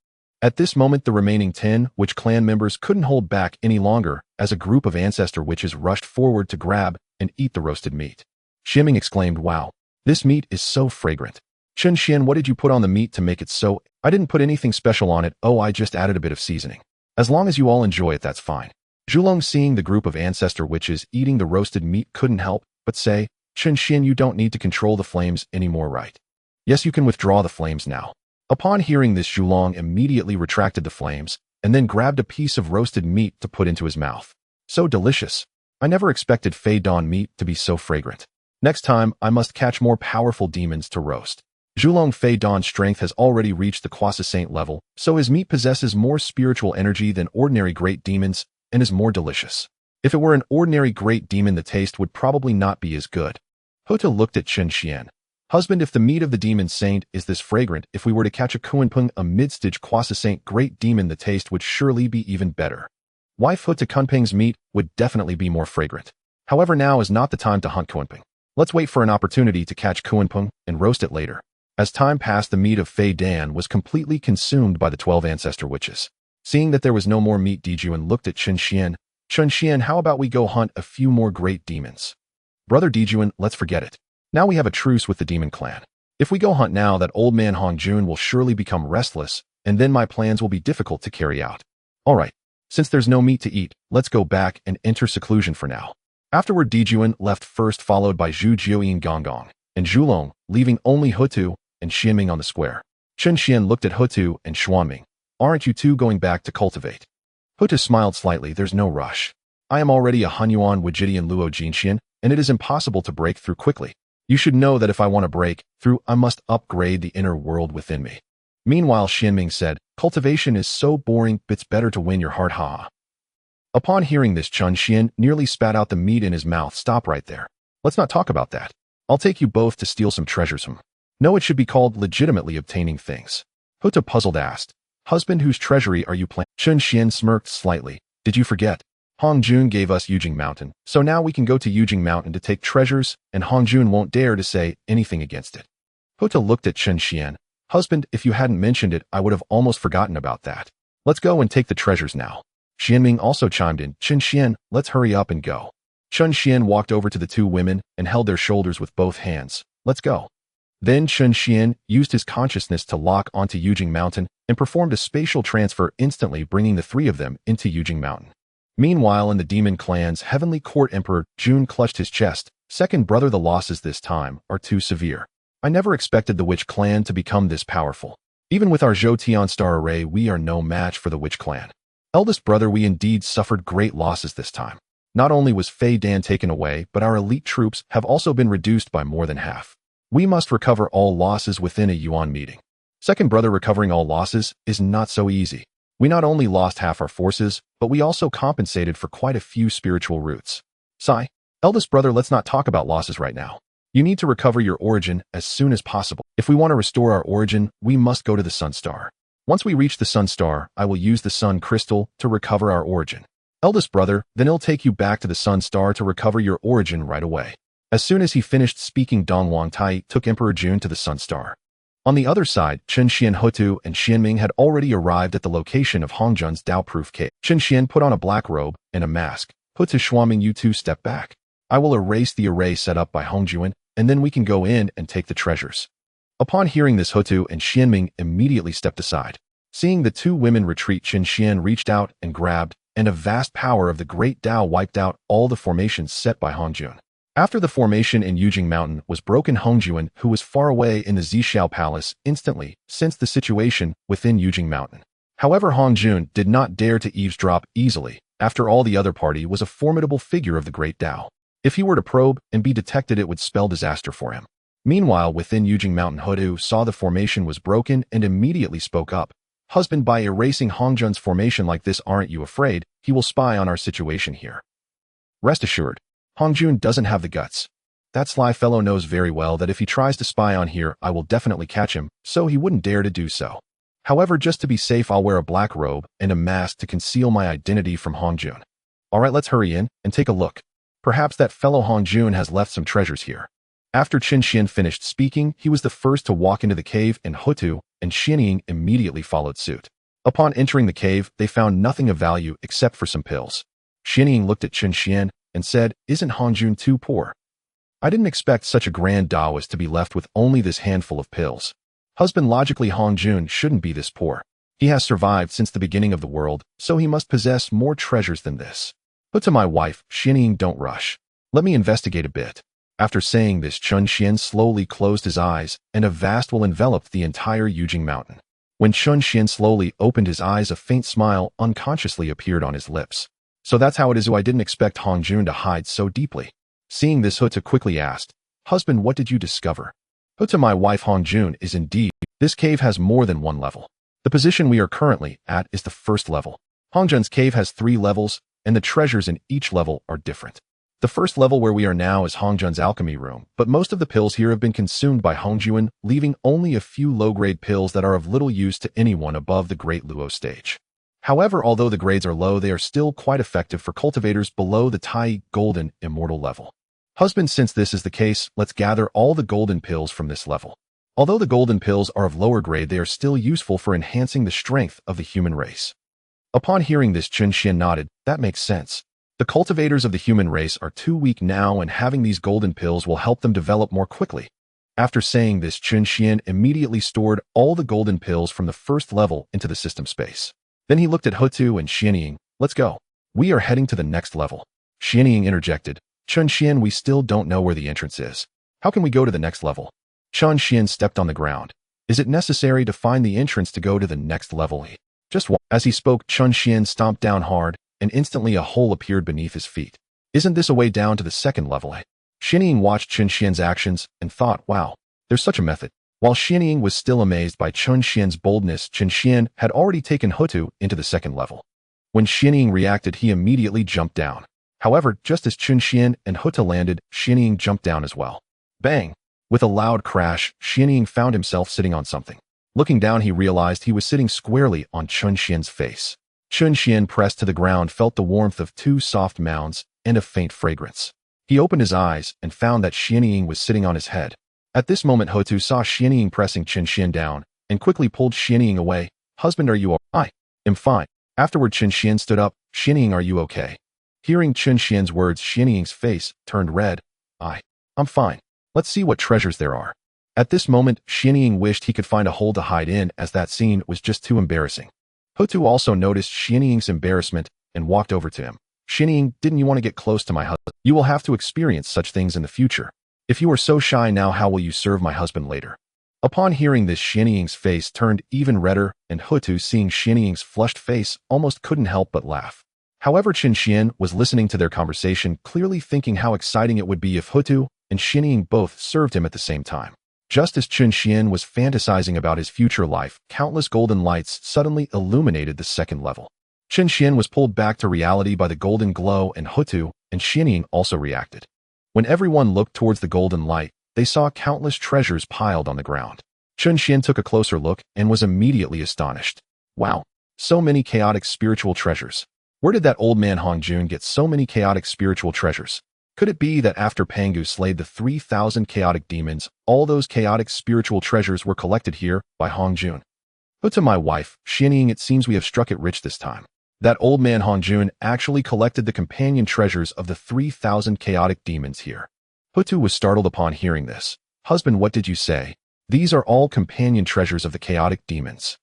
At this moment, the remaining 10 witch clan members couldn't hold back any longer as a group of ancestor witches rushed forward to grab and eat the roasted meat. Xianming exclaimed, wow, this meat is so fragrant. Chen Xian, what did you put on the meat to make it so? I didn't put anything special on it. Oh, I just added a bit of seasoning. As long as you all enjoy it, that's fine. Zhulong, seeing the group of ancestor witches eating the roasted meat, couldn't help but say, Chen Xian, you don't need to control the flames anymore, right? Yes, you can withdraw the flames now. Upon hearing this, Zhulong immediately retracted the flames and then grabbed a piece of roasted meat to put into his mouth. So delicious. I never expected Fei Dan meat to be so fragrant. Next time, I must catch more powerful demons to roast. Zhulong, Fei Dan's strength has already reached the Quasi Saint level, so his meat possesses more spiritual energy than ordinary great demons and is more delicious. If it were an ordinary great demon, the taste would probably not be as good. Houtu looked at Chen Xian. Husband, if the meat of the demon saint is this fragrant, if we were to catch a Kunpeng, a mid-stage Quasi Saint great demon, the taste would surely be even better. Wife, Houtu, Kunpeng's meat would definitely be more fragrant. However, now is not the time to hunt Kunpeng. Let's wait for an opportunity to catch Kunpeng and roast it later. As time passed, the meat of Fei Dan was completely consumed by the 12 ancestor witches. Seeing that there was no more meat, Dijuan looked at Chen Xian. Chen Xian, how about we go hunt a few more great demons? Brother Dijuan, let's forget it. Now we have a truce with the demon clan. If we go hunt now, that old man Hongjun will surely become restless, and then my plans will be difficult to carry out. Alright, since there's no meat to eat, let's go back and enter seclusion for now. Afterward, Dijuan left first, followed by Zhu Jiuyin, Gong, and Zhulong, leaving only Houtu and Xianming on the square. Chen Xian looked at Houtu and Xuanming. Aren't you two going back to cultivate? Houtu smiled slightly. There's no rush. I am already a Hunyuan Wijidian Luo Jinxian, and it is impossible to break through quickly. You should know that if I want to break through, I must upgrade the inner world within me. Meanwhile, Xianming said, cultivation is so boring, it's better to win your heart, ha. Upon hearing this, Chen Xian nearly spat out the meat in his mouth. Stop right there. Let's not talk about that. I'll take you both to steal some treasures from. No, it should be called legitimately obtaining things. Houtu, puzzled, asked, husband, whose treasury are you planning? Chen Xian smirked slightly. Did you forget? Hongjun gave us Yujing Mountain, so now we can go to Yujing Mountain to take treasures, and Hongjun won't dare to say anything against it. Houtu looked at Chen Xian. Husband, if you hadn't mentioned it, I would have almost forgotten about that. Let's go and take the treasures now. Xianming also chimed in. Chen Xian, let's hurry up and go. Chen Xian walked over to the two women and held their shoulders with both hands. Let's go. Then Chen Xian used his consciousness to lock onto Yujing Mountain and performed a spatial transfer, instantly bringing the three of them into Yujing Mountain. Meanwhile, in the demon clan's heavenly court, Emperor Jun clutched his chest. Second brother, the losses this time are too severe. I never expected the witch clan to become this powerful. Even with our Zhou star array, we are no match for the witch clan. Eldest brother, we indeed suffered great losses this time. Not only was Fei Dan taken away, but our elite troops have also been reduced by more than half. We must recover all losses within a Yuan meeting. Second brother, recovering all losses is not so easy. We not only lost half our forces, but we also compensated for quite a few spiritual roots. Sigh. Eldest brother, let's not talk about losses right now. You need to recover your origin as soon as possible. If we want to restore our origin, we must go to the Sun Star. Once we reach the Sun Star, I will use the Sun Crystal to recover our origin. Eldest brother, then he'll take you back to the Sun Star to recover your origin right away. As soon as he finished speaking, Dong Wangtai took Emperor Jun to the Sun Star. On the other side, Chen Xian, Houtu, and Xianming had already arrived at the location of Hongjun's Dao-proof cave. Chen Xian put on a black robe and a mask. Houtu, Xuanming, you two step back. I will erase the array set up by Hongjuan, and then we can go in and take the treasures. Upon hearing this, Houtu and Xianming immediately stepped aside. Seeing the two women retreat, Chen Xian reached out and grabbed, and a vast power of the great Dao wiped out all the formations set by Hongjun. After the formation in Yujing Mountain was broken, Hongjuan, who was far away in the Zixiao Palace, instantly sensed the situation within Yujing Mountain. However, Hongjun did not dare to eavesdrop easily. After all, the other party was a formidable figure of the great Dao. If he were to probe and be detected, it would spell disaster for him. Meanwhile, within Yujing Mountain, Houtu saw the formation was broken and immediately spoke up. Husband, by erasing Hongjun's formation like this, aren't you afraid he will spy on our situation here? Rest assured, Hongjun doesn't have the guts. That sly fellow knows very well that if he tries to spy on here, I will definitely catch him, so he wouldn't dare to do so. However, just to be safe, I'll wear a black robe and a mask to conceal my identity from Hongjun. Alright, let's hurry in and take a look. Perhaps that fellow Hongjun has left some treasures here. After Chen Xian finished speaking, he was the first to walk into the cave, and Houtu and Xianying immediately followed suit. Upon entering the cave, they found nothing of value except for some pills. Xianying looked at Chen Xian and said, "Isn't Hongjun too poor? I didn't expect such a grand Taoist to be left with only this handful of pills. Husband, logically Hongjun shouldn't be this poor. He has survived since the beginning of the world, so he must possess more treasures than this. But to my wife, Xianying, don't rush. Let me investigate a bit." After saying this, Chen Xian slowly closed his eyes, and a vast will enveloped the entire Yujing Mountain. When Chen Xian slowly opened his eyes, a faint smile unconsciously appeared on his lips. So that's how it is. I didn't expect Hongjun to hide so deeply. Seeing this, Houtu quickly asked, "Husband, what did you discover?" Houtu, my wife, Hongjun is indeed. This cave has more than one level. The position we are currently at is the first level. Hongjun's cave has 3 levels, and the treasures in each level are different. The first level where we are now is Hongjun's alchemy room, but most of the pills here have been consumed by Hongjuan, leaving only a few low-grade pills that are of little use to anyone above the Great Luo stage. However, although the grades are low, they are still quite effective for cultivators below the Tai Golden Immortal level. Husband, since this is the case, let's gather all the golden pills from this level. Although the golden pills are of lower grade, they are still useful for enhancing the strength of the human race. Upon hearing this, Chen Xian nodded. That makes sense. The cultivators of the human race are too weak now, and having these golden pills will help them develop more quickly. After saying this, Chen Xian immediately stored all the golden pills from the first level into the system space. Then he looked at Houtu and Xianying. Let's go. We are heading to the next level. Xianying interjected. Chen Xian, we still don't know where the entrance is. How can we go to the next level? Chen Xian stepped on the ground. Is it necessary to find the entrance to go to the next level? Just walk. As he spoke, Chen Xian stomped down hard, and instantly a hole appeared beneath his feet. Isn't this a way down to the second level? Xianying watched Chen Xian's actions and thought, wow, there's such a method. While Xianying was still amazed by Chen Xian's boldness, Chen Xian had already taken Houtu into the second level. When Xianying reacted, he immediately jumped down. However, just as Chen Xian and Houtu landed, Xianying jumped down as well. Bang! With a loud crash, Xianying found himself sitting on something. Looking down, he realized he was sitting squarely on Chen Xian's face. Chen Xian, pressed to the ground, felt the warmth of 2 soft mounds and a faint fragrance. He opened his eyes and found that Xianying was sitting on his head. At this moment, Houtu saw Xianying pressing Chen Xian down and quickly pulled Xianying away. Husband, are you all right? I am fine. Afterward, Chen Xian stood up. Xianying, are you okay? Hearing Chen Xian's words, Xianying's face turned red. I'm fine. Let's see what treasures there are. At this moment, Xianying wished he could find a hole to hide in, as that scene was just too embarrassing. Houtu also noticed Xianying's embarrassment and walked over to him. Xianying, didn't you want to get close to my husband? You will have to experience such things in the future. If you are so shy now, how will you serve my husband later? Upon hearing this, Xianying's face turned even redder, and Houtu, seeing Xianying's flushed face, almost couldn't help but laugh. However, Chen Xian was listening to their conversation, clearly thinking how exciting it would be if Houtu and Xianying both served him at the same time. Just as Chen Xian was fantasizing about his future life, countless golden lights suddenly illuminated the second level. Chen Xian was pulled back to reality by the golden glow, and Houtu and Xianying also reacted. When everyone looked towards the golden light, they saw countless treasures piled on the ground. Chen Xian took a closer look and was immediately astonished. Wow, so many chaotic spiritual treasures. Where did that old man Hongjun get so many chaotic spiritual treasures? Could it be that after Pangu slayed the 3,000 chaotic demons, all those chaotic spiritual treasures were collected here by Hongjun? But to my wife, Xianying, it seems we have struck it rich this time. That old man Hongjun actually collected the companion treasures of the 3,000 chaotic demons here. Houtu was startled upon hearing this. Husband, what did you say? These are all companion treasures of the chaotic demons.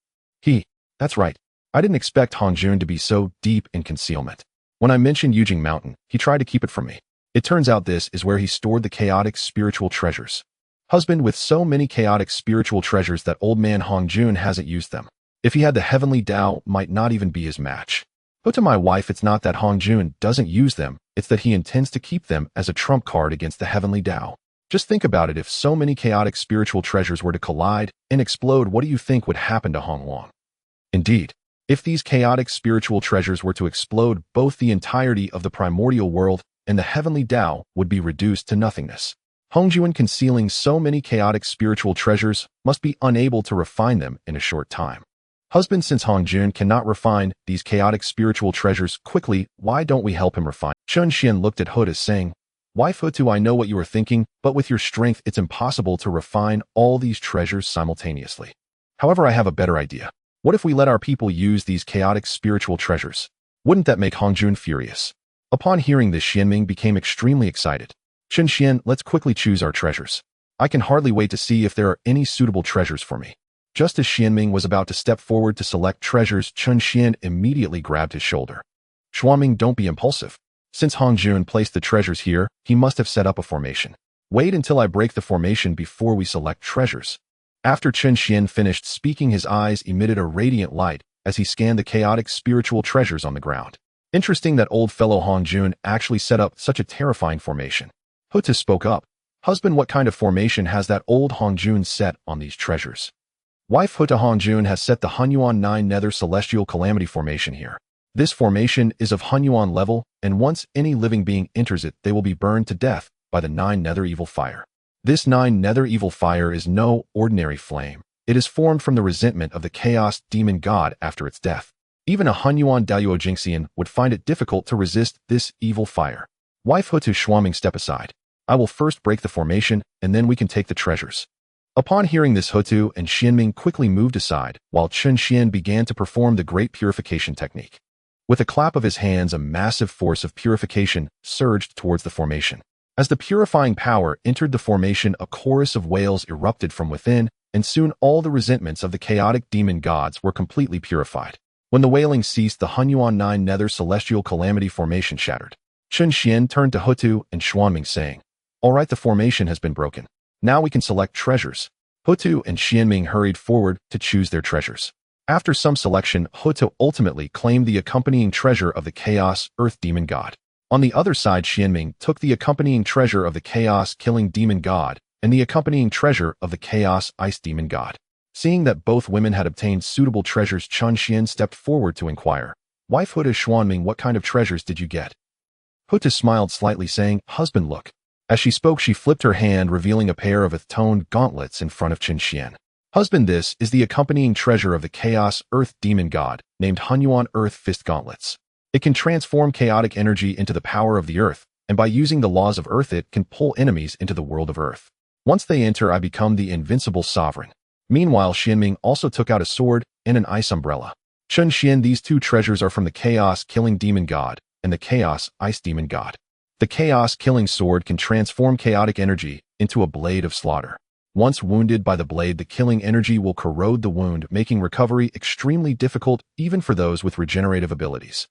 That's right. I didn't expect Hongjun to be so deep in concealment. When I mentioned Yujing Mountain, he tried to keep it from me. It turns out this is where he stored the chaotic spiritual treasures. Husband, with so many chaotic spiritual treasures that old man Hongjun hasn't used them. If he had the heavenly Tao, might not even be his match. But to my wife, it's not that Hongjun doesn't use them, it's that he intends to keep them as a trump card against the heavenly Tao. Just think about it, if so many chaotic spiritual treasures were to collide and explode, what do you think would happen to Hongwang? Indeed, if these chaotic spiritual treasures were to explode, both the entirety of the primordial world and the heavenly Tao would be reduced to nothingness. Hongjun, concealing so many chaotic spiritual treasures, must be unable to refine them in a short time. Husband, since Hongjun cannot refine these chaotic spiritual treasures quickly, why don't we help him refine? Chun Xian looked at Houtu saying, Wife Houtu, I know what you are thinking, but with your strength it's impossible to refine all these treasures simultaneously. However, I have a better idea. What if we let our people use these chaotic spiritual treasures? Wouldn't that make Hongjun furious? Upon hearing this, Xianming became extremely excited. Chun Xian, let's quickly choose our treasures. I can hardly wait to see if there are any suitable treasures for me. Just as Xianming was about to step forward to select treasures, Chun Xian immediately grabbed his shoulder. Xuanming, don't be impulsive. Since Hongjun placed the treasures here, he must have set up a formation. Wait until I break the formation before we select treasures. After Chun Xian finished speaking, his eyes emitted a radiant light as he scanned the chaotic spiritual treasures on the ground. Interesting that old fellow Hongjun actually set up such a terrifying formation. Houtu spoke up. Husband, what kind of formation has that old Hongjun set on these treasures? Wife Houtu, Hongjun has set the Hunyuan 9 Nether Celestial Calamity formation here. This formation is of Hunyuan level, and once any living being enters it, they will be burned to death by the 9 Nether Evil Fire. This 9 Nether Evil Fire is no ordinary flame. It is formed from the resentment of the Chaos Demon God after its death. Even a Hunyuan Daoyuo Jingxian would find it difficult to resist this evil fire. Wife Houtu, Xuanming, step aside. I will first break the formation, and then we can take the treasures. Upon hearing this, Houtu and Xianming quickly moved aside, while Chun Xian began to perform the great purification technique. With a clap of his hands, a massive force of purification surged towards the formation. As the purifying power entered the formation, a chorus of wails erupted from within, and soon all the resentments of the chaotic demon gods were completely purified. When the wailing ceased, the Hunyuan 9 Nether Celestial Calamity formation shattered. Chun Xian turned to Houtu and Xuanming saying, All right, the formation has been broken. Now we can select treasures. Houtu and Xianming hurried forward to choose their treasures. After some selection, Houtu ultimately claimed the accompanying treasure of the Chaos Earth Demon God. On the other side, Xianming took the accompanying treasure of the Chaos Killing Demon God and the accompanying treasure of the Chaos Ice Demon God. Seeing that both women had obtained suitable treasures, Chun Xian stepped forward to inquire, Wife Houtu, Xuanming, what kind of treasures did you get? Houtu smiled slightly, saying, Husband, look. As she spoke, she flipped her hand, revealing a pair of earth-toned gauntlets in front of Chun Xian. Husband, this is the accompanying treasure of the Chaos Earth Demon God, named Hunyuan Earth Fist Gauntlets. It can transform chaotic energy into the power of the earth, and by using the laws of earth, it can pull enemies into the world of earth. Once they enter, I become the invincible sovereign. Meanwhile, Xianming also took out a sword and an ice umbrella. Chun Xian, these two treasures are from the Chaos Killing Demon God and the Chaos Ice Demon God. The Chaos Killing Sword can transform chaotic energy into a blade of slaughter. Once wounded by the blade, the killing energy will corrode the wound, making recovery extremely difficult even for those with regenerative abilities.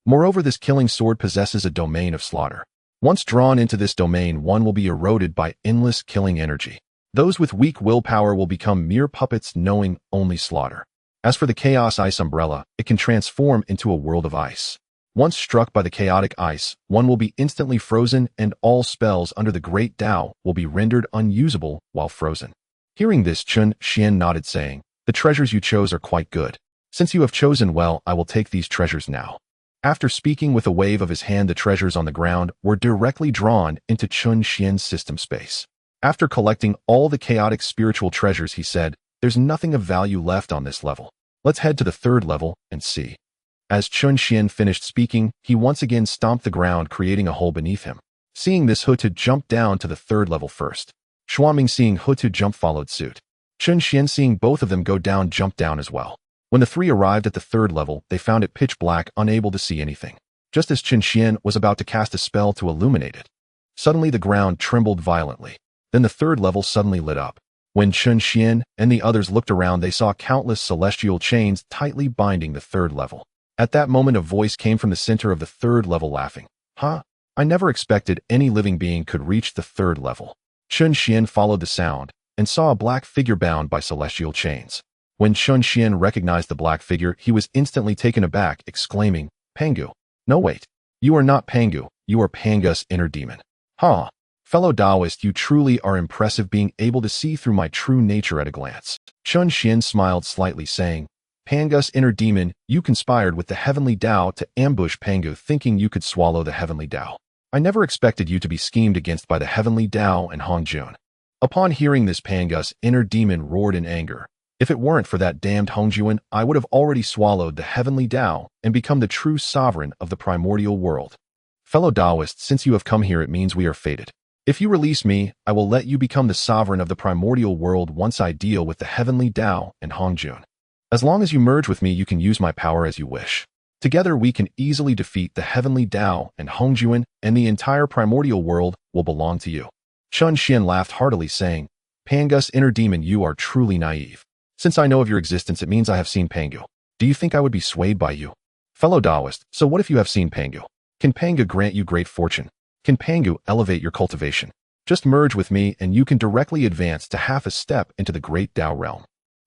Moreover, this killing sword possesses a domain of slaughter. Once drawn into this domain, one will be eroded by endless killing energy. Those with weak willpower will become mere puppets knowing only slaughter. As for the Chaos Ice Umbrella, it can transform into a world of ice. Once struck by the chaotic ice, one will be instantly frozen and all spells under the Great Tao will be rendered unusable while frozen. Hearing this, Chun Xian nodded, saying, The treasures you chose are quite good. Since you have chosen well, I will take these treasures now. After speaking with a wave of his hand, the treasures on the ground were directly drawn into Chun Xian's system space. After collecting all the chaotic spiritual treasures, he said, There's nothing of value left on this level. Let's head to the third level and see. As Chun Xian finished speaking, he once again stomped the ground, creating a hole beneath him. Seeing this, Houtu jumped down to the third level first. Xuanming seeing Houtu jump followed suit. Chun Xian seeing both of them go down jumped down as well. When the three arrived at the third level, they found it pitch black, unable to see anything. Just as Chun Xian was about to cast a spell to illuminate it, suddenly the ground trembled violently. Then the third level suddenly lit up. When Chun Xian and the others looked around, they saw countless celestial chains tightly binding the third level. At that moment, a voice came from the center of the third level laughing. Huh? I never expected any living being could reach the third level. Chun Xian followed the sound and saw a black figure bound by celestial chains. When Chun Xian recognized the black figure, he was instantly taken aback, exclaiming, Pangu. No wait. You are not Pangu, you are Pangus, inner demon. Huh. Fellow Taoist, you truly are impressive, being able to see through my true nature at a glance. Chun Xian smiled slightly, saying, Pangus, inner demon, you conspired with the heavenly Tao to ambush Pangu, thinking you could swallow the heavenly Tao. I never expected you to be schemed against by the heavenly Tao and Hongjun. Upon hearing this, Pangus, inner demon, roared in anger. If it weren't for that damned Hongjun, I would have already swallowed the heavenly Tao and become the true sovereign of the primordial world. Fellow Taoists, since you have come here, it means we are fated. If you release me, I will let you become the sovereign of the primordial world once I deal with the heavenly Tao and Hongjun. As long as you merge with me, you can use my power as you wish. Together we can easily defeat the heavenly Tao and Hongjun, and the entire primordial world will belong to you. Chun Xian laughed heartily, saying, Pangus, inner demon, you are truly naive. Since I know of your existence, it means I have seen Pangu. Do you think I would be swayed by you? Fellow Taoist, so what if you have seen Pangu? Can Pangu grant you great fortune? Can Pangu elevate your cultivation? Just merge with me and you can directly advance to half a step into the great Tao realm.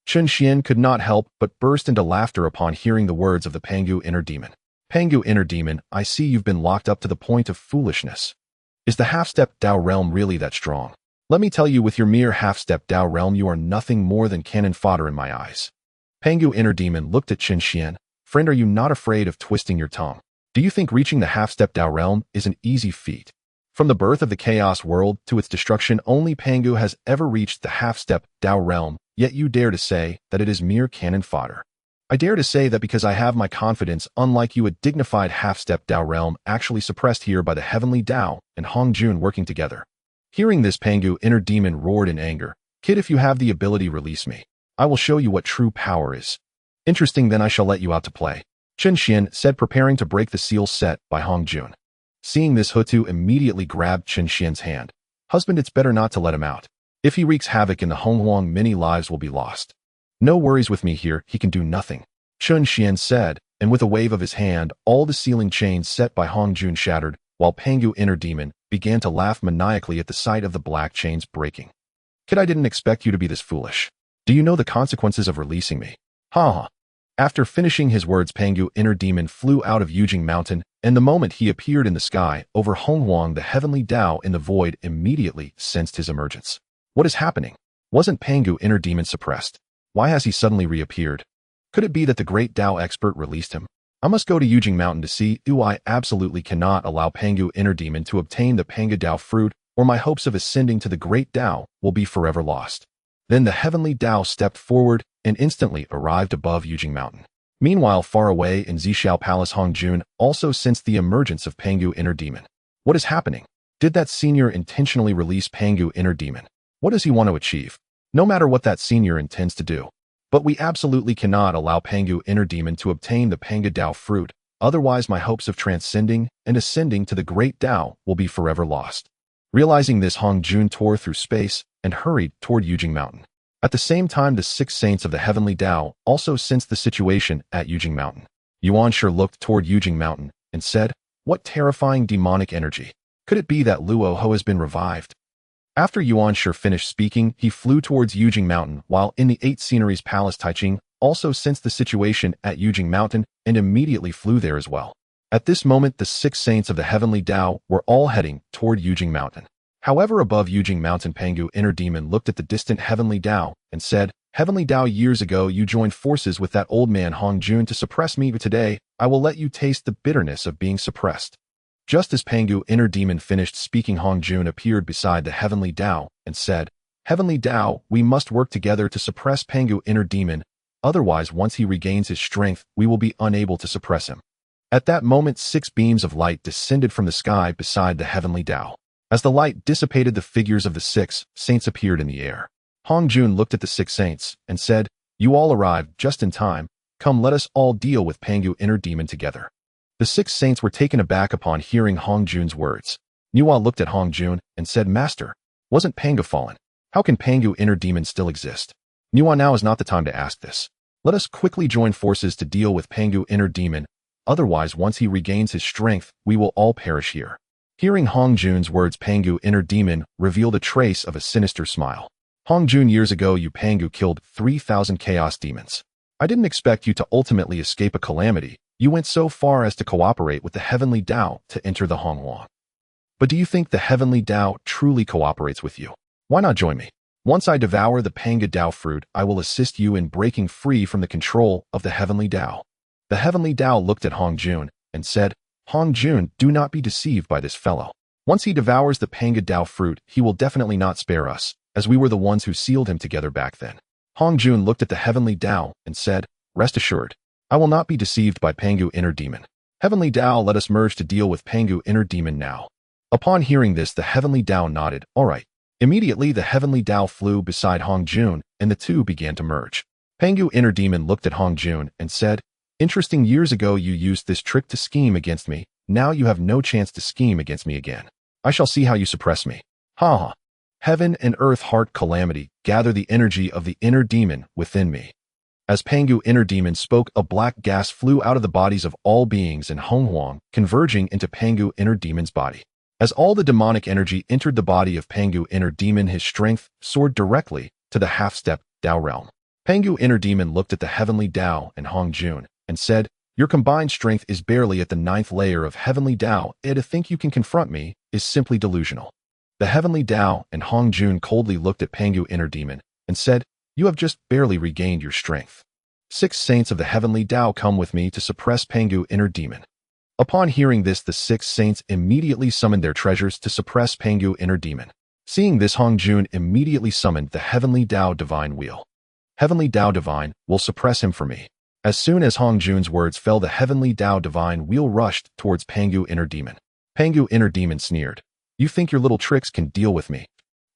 Chun Xian could not help but burst into laughter upon hearing the words of the Pangu inner demon. Pangu inner demon, I see you've been locked up to the point of foolishness. Is the half-step Tao realm really that strong? Let me tell you, with your mere half-step Tao realm, you are nothing more than cannon fodder in my eyes. Pangu inner demon looked at Chun Xian. Friend, are you not afraid of twisting your tongue? Do you think reaching the half-step Tao realm is an easy feat? From the birth of the chaos world to its destruction, only Pangu has ever reached the half-step Tao realm, yet you dare to say that it is mere cannon fodder. I dare to say that because I have my confidence, unlike you, a dignified half-step Tao realm actually suppressed here by the heavenly Tao and Hongjun working together. Hearing this, Pangu inner demon roared in anger. Kid, if you have the ability, release me. I will show you what true power is. Interesting, then I shall let you out to play. Chun Xian said, preparing to break the seal set by Hongjun. Seeing this, Houtu immediately grabbed Chun Xian's hand. Husband, it's better not to let him out. If he wreaks havoc in the Honghuang, many lives will be lost. No worries with me here, he can do nothing. Chun Xian said, and with a wave of his hand, all the sealing chains set by Hongjun shattered, while Pangu inner demon began to laugh maniacally at the sight of the black chains breaking. Kid, I didn't expect you to be this foolish. Do you know the consequences of releasing me? Ha ha. After finishing his words, Pangu inner demon flew out of Yujing Mountain, and the moment he appeared in the sky over Honghuang, the heavenly Tao in the void immediately sensed his emergence. What is happening? Wasn't Pangu inner demon suppressed? Why has he suddenly reappeared? Could it be that the great Tao expert released him? I must go to Yujing Mountain to see. I absolutely cannot allow Pangu inner demon to obtain the Pangu Tao fruit, or my hopes of ascending to the great Tao will be forever lost. Then the heavenly Tao stepped forward and instantly arrived above Yujing Mountain. Meanwhile, far away in Zhixiao Palace, Hongjun also sensed the emergence of Pangu inner demon. What is happening? Did that senior intentionally release Pangu inner demon? What does he want to achieve? No matter what that senior intends to do. But we absolutely cannot allow Pangu inner demon to obtain the Pangu Tao fruit, otherwise my hopes of transcending and ascending to the great Tao will be forever lost. Realizing this, Hongjun tore through space and hurried toward Yujing Mountain. At the same time, the 6 saints of the heavenly Tao also sensed the situation at Yujing Mountain. Yuanshi looked toward Yujing Mountain and said, what terrifying demonic energy. Could it be that Luo Ho has been revived? After Yuanshi finished speaking, he flew towards Yujing Mountain, while in the 8 Sceneries Palace, Taiching also sensed the situation at Yujing Mountain and immediately flew there as well. At this moment, the 6 saints of the heavenly Tao were all heading toward Yujing Mountain. However, above Yujing Mountain, Pangu inner demon looked at the distant heavenly Tao and said, Heavenly Tao, years ago you joined forces with that old man Hongjun to suppress me, but today I will let you taste the bitterness of being suppressed. Just as Pangu inner demon finished speaking, Hongjun appeared beside the heavenly Tao and said, Heavenly Tao, we must work together to suppress Pangu inner demon. Otherwise, once he regains his strength, we will be unable to suppress him. At that moment, 6 beams of light descended from the sky beside the heavenly Tao. As the light dissipated, the figures of the 6 saints appeared in the air. Hong Jun looked at the 6 saints and said, "You all arrived just in time. Come, let us all deal with Pangu inner demon together." The 6 saints were taken aback upon hearing Hong Jun's words. Niwa looked at Hong Jun and said, "Master, wasn't Pangu fallen? How can Pangu inner demon still exist?" Niwa, now is not the time to ask this. Let us quickly join forces to deal with Pangu inner demon. Otherwise, once he regains his strength, we will all perish here. Hearing Hong Jun's words, Pangu inner demon revealed a trace of a sinister smile. Hong Jun, years ago you Pangu killed 3,000 chaos demons. I didn't expect you to ultimately escape a calamity. You went so far as to cooperate with the heavenly Tao to enter the Hongwang. But do you think the heavenly Tao truly cooperates with you? Why not join me? Once I devour the Panga Tao fruit, I will assist you in breaking free from the control of the heavenly Tao. The heavenly Tao looked at Hong Jun and said, "Hong Jun, do not be deceived by this fellow. Once he devours the Panga Tao fruit, he will definitely not spare us, as we were the ones who sealed him together back then." Hong Jun looked at the heavenly Tao and said, "Rest assured, I will not be deceived by Pangu inner demon. Heavenly Tao, let us merge to deal with Pangu inner demon now." Upon hearing this, the heavenly Tao nodded, "All right." Immediately, the heavenly Tao flew beside Hong Jun, and the two began to merge. Pangu inner demon looked at Hong Jun and said, "Interesting, years ago you used this trick to scheme against me. Now you have no chance to scheme against me again. I shall see how you suppress me." Ha ha. Heaven and earth heart calamity, gather the energy of the inner demon within me. As Pangu inner demon spoke, a black gas flew out of the bodies of all beings in Honghuang, converging into Pangu inner demon's body. As all the demonic energy entered the body of Pangu inner demon, his strength soared directly to the half-step Tao realm. Pangu inner demon looked at the heavenly Tao and Hong Jun and said, "Your combined strength is barely at the 9th layer of heavenly Tao, and to think you can confront me is simply delusional." The heavenly Tao and Hong Jun coldly looked at Pangu inner demon and said, "You have just barely regained your strength. 6 saints of the heavenly Tao, come with me to suppress Pangu inner demon." Upon hearing this, the 6 saints immediately summoned their treasures to suppress Pangu inner demon. Seeing this, Hong Jun immediately summoned the heavenly Tao divine wheel. "Heavenly Tao divine will suppress him for me." As soon as Hong Jun's words fell, the heavenly Tao divine wheel rushed towards Pangu inner demon. Pangu inner demon sneered, "You think your little tricks can deal with me?"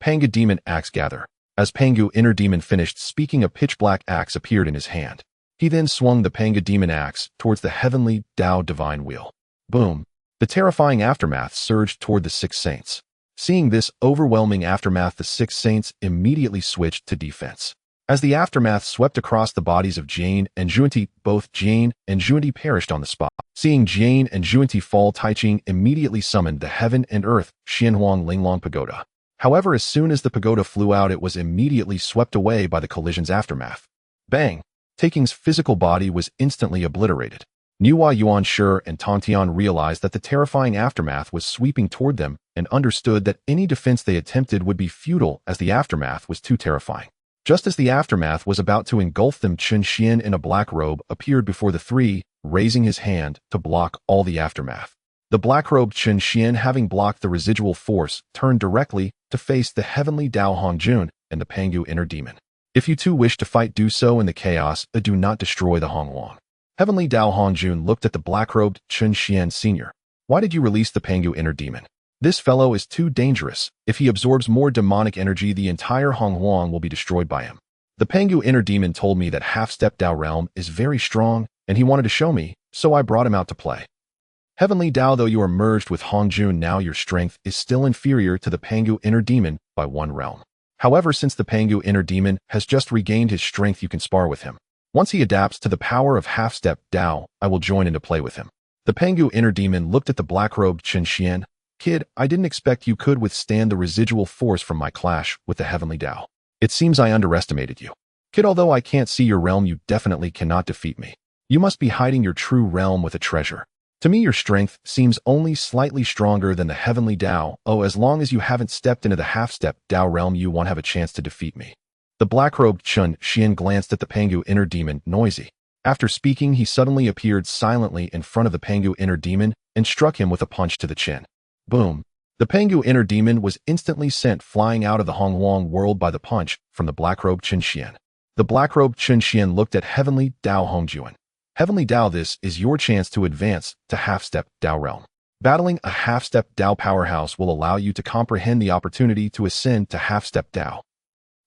Pangu demon axe gather. As Pangu inner demon finished speaking, a pitch black axe appeared in his hand. He then swung the Pangu demon axe towards the heavenly Tao divine wheel. Boom! The terrifying aftermath surged toward the 6 saints. Seeing this overwhelming aftermath, the 6 saints immediately switched to defense. As the aftermath swept across the bodies of Jane and Junti, both Jane and Junti perished on the spot. Seeing Jane and Junti fall, Taiching immediately summoned the heaven and earth Xianhuang Linglong Pagoda. However, as soon as the pagoda flew out, it was immediately swept away by the collision's aftermath. Bang! Taiking's physical body was instantly obliterated. Niwa Yuan Shi and Tongtian realized that the terrifying aftermath was sweeping toward them and understood that any defense they attempted would be futile, as the aftermath was too terrifying. Just as the aftermath was about to engulf them, Chen Xian in a black robe appeared before the three, raising his hand to block all the aftermath. The black-robed Chen Xian, having blocked the residual force, turned directly to face the heavenly Tao Hong Jun and the Pangu inner demon. "If you two wish to fight, do so in the chaos, but do not destroy the Hongwang." Heavenly Tao Hong Jun looked at the black-robed Chen Xian Sr. "Why did you release the Pangu inner demon? This fellow is too dangerous. If he absorbs more demonic energy, the entire Hongwang will be destroyed by him. The Pangu inner demon told me that half-step Tao realm is very strong, and he wanted to show me, so I brought him out to play." Heavenly Tao, though you are merged with Hong Jun now, your strength is still inferior to the Pangu inner demon by 1 realm. However, since the Pangu inner demon has just regained his strength, you can spar with him. Once he adapts to the power of half-step Tao, I will join into play with him. The Pangu inner demon looked at the black-robed Chen Xian. "Kid, I didn't expect you could withstand the residual force from my clash with the heavenly Tao. It seems I underestimated you. Kid, although I can't see your realm, you definitely cannot defeat me. You must be hiding your true realm with a treasure. To me, your strength seems only slightly stronger than the heavenly Tao. Oh, as long as you haven't stepped into the half-step Tao realm, you won't have a chance to defeat me." The black-robed Chen Xian glanced at the Pangu inner demon, noisy. After speaking, he suddenly appeared silently in front of the Pangu inner demon and struck him with a punch to the chin. Boom! The Pangu inner demon was instantly sent flying out of the Hongwang world by the punch from the black-robed Chen Xian. The black-robed Chun Xian looked at Heavenly Dao Hongjuan. Heavenly Dao, this is your chance to advance to half-step Dao realm. Battling a half-step Dao powerhouse will allow you to comprehend the opportunity to ascend to half-step Dao.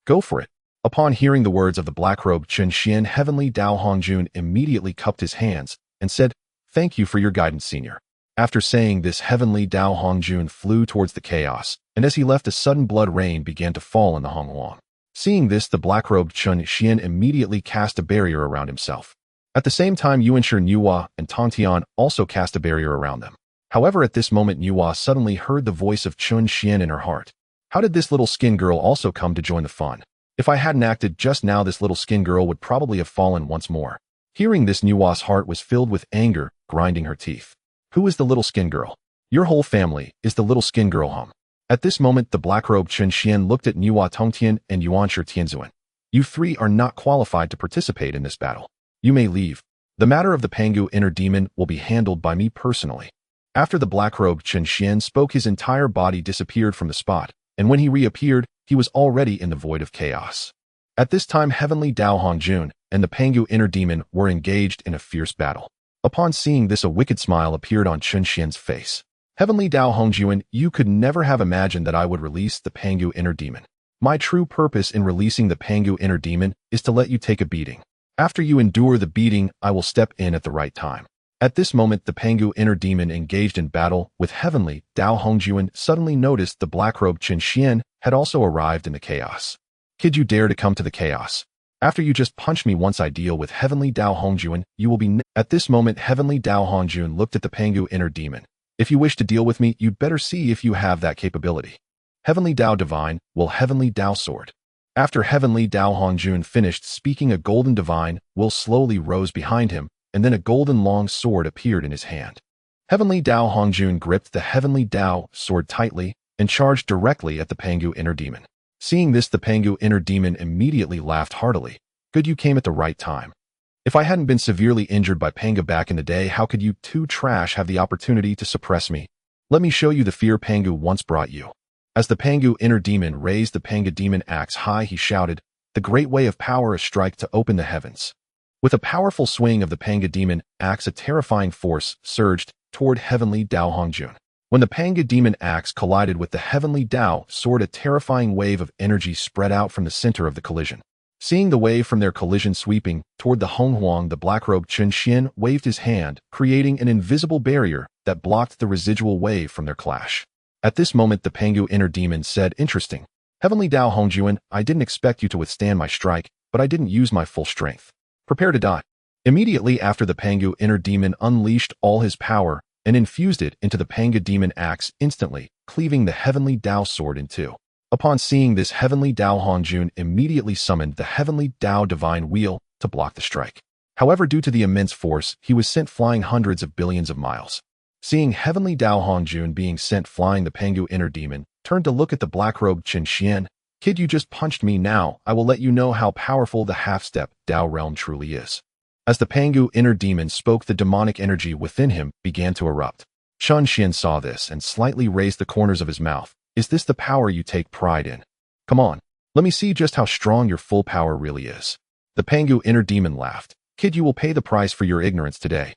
Go for it. Upon hearing the words of the black-robed Chun Xian, Heavenly Dao Hongjun immediately cupped his hands and said, "Thank you for your guidance, senior." After saying this, Heavenly Dao Hongjun flew towards the chaos, and as he left, a sudden blood rain began to fall in the Honghuang. Seeing this, the black-robed Chun Xian immediately cast a barrier around himself. At the same time, Yuanshi, Nuwa, and Tongtian also cast a barrier around them. However, at this moment, Nuwa suddenly heard the voice of Chun Xian in her heart. How did this little skin girl also come to join the fun? If I hadn't acted just now, this little skin girl would probably have fallen once more. Hearing this, Nuwa's heart was filled with anger, grinding her teeth. Who is the little skin girl? Your whole family is the little skin girl, hum. At this moment, the black-robed Chun Xian looked at Nuwa Tongtian and Yuanshi Tianzuan. You three are not qualified to participate in this battle. You may leave. The matter of the Pangu inner demon will be handled by me personally. After the black-robed Chun Xian spoke, his entire body disappeared from the spot, and when he reappeared, he was already in the void of chaos. At this time, Heavenly Dao Hongjun and the Pangu inner demon were engaged in a fierce battle. Upon seeing this, a wicked smile appeared on Chun Xian's face. Heavenly Dao Hongjun, you could never have imagined that I would release the Pangu inner demon. My true purpose in releasing the Pangu inner demon is to let you take a beating. After you endure the beating, I will step in at the right time. At this moment, the Pangu inner demon engaged in battle with Heavenly Dao Hongjun suddenly noticed the black-robed Chun Xian had also arrived in the chaos. Kid, you dare to come to the chaos? After you just punch me once I deal with Heavenly Dao Hongjun, you will be At this moment, Heavenly Dao Hongjun looked at the Pangu inner demon. If you wish to deal with me, you'd better see if you have that capability. Heavenly Dao Divine will Heavenly Dao Sword. After Heavenly Dao Hongjun finished speaking, a golden divine will slowly rose behind him, and then a golden long sword appeared in his hand. Heavenly Dao Hongjun gripped the Heavenly Dao sword tightly and charged directly at the Pangu inner demon. Seeing this, the Pangu inner demon immediately laughed heartily. Good, you came at the right time. If I hadn't been severely injured by Panga back in the day, how could you two trash have the opportunity to suppress me? Let me show you the fear Pangu once brought you. As the Pangu inner demon raised the Panga demon axe high, he shouted, "The great way of power, a strike to open the heavens." With a powerful swing of the Panga demon axe, a terrifying force surged toward Heavenly Dao Hongjun. When the Panga demon axe collided with the Heavenly Dao sword, a terrifying wave of energy spread out from the center of the collision. Seeing the wave from their collision sweeping toward the Honghuang, the black-robed Chun Xian waved his hand, creating an invisible barrier that blocked the residual wave from their clash. At this moment, the Pangu inner demon said, "Interesting. Heavenly Dao Hongjun, I didn't expect you to withstand my strike, but I didn't use my full strength. Prepare to die." Immediately after, the Pangu inner demon unleashed all his power and infused it into the Panga demon axe, instantly cleaving the Heavenly Dao sword in two. Upon seeing this, Heavenly Dao Hongjun immediately summoned the Heavenly Dao Divine Wheel to block the strike. However, due to the immense force, he was sent flying hundreds of billions of miles. Seeing Heavenly Dao Hongjun being sent flying, the Pangu inner demon turned to look at the black-robed Chun Xian. "Kid, you just punched me. Now I will let you know how powerful the half-step Dao realm truly is." As the Pangu inner demon spoke, the demonic energy within him began to erupt. Chun Xian saw this and slightly raised the corners of his mouth. "Is this the power you take pride in? Come on, let me see just how strong your full power really is." The Pangu inner demon laughed. "Kid, you will pay the price for your ignorance today.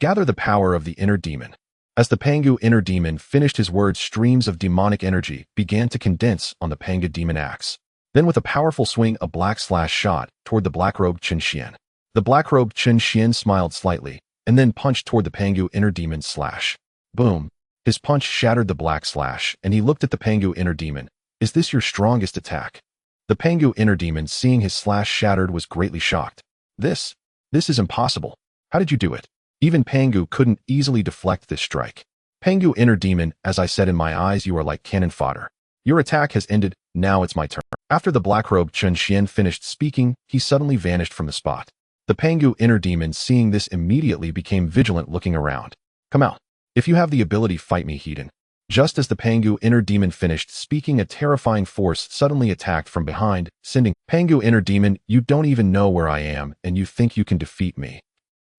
Gather the power of the inner demon." As the Pangu inner demon finished his words, streams of demonic energy began to condense on the Panga demon axe. Then with a powerful swing, a black slash shot toward the black-robed Chun Xian. The black-robed Chun Xian smiled slightly and then punched toward the Pangu inner demon slash. Boom! His punch shattered the black slash, and he looked at the Pangu inner demon. "Is this your strongest attack?" The Pangu inner demon, seeing his slash shattered, was greatly shocked. This is impossible. How did you do it? Even Pangu couldn't easily deflect this strike." "Pangu inner demon, as I said, in my eyes you are like cannon fodder. Your attack has ended, now it's my turn." After the black-robed Chun Xian finished speaking, he suddenly vanished from the spot. The Pangu inner demon, seeing this, immediately became vigilant, looking around. "Come out. If you have the ability, fight me, Heathen." Just as the Pangu inner demon finished speaking, a terrifying force suddenly attacked from behind, sending, "Pangu inner demon, you don't even know where I am, and you think you can defeat me."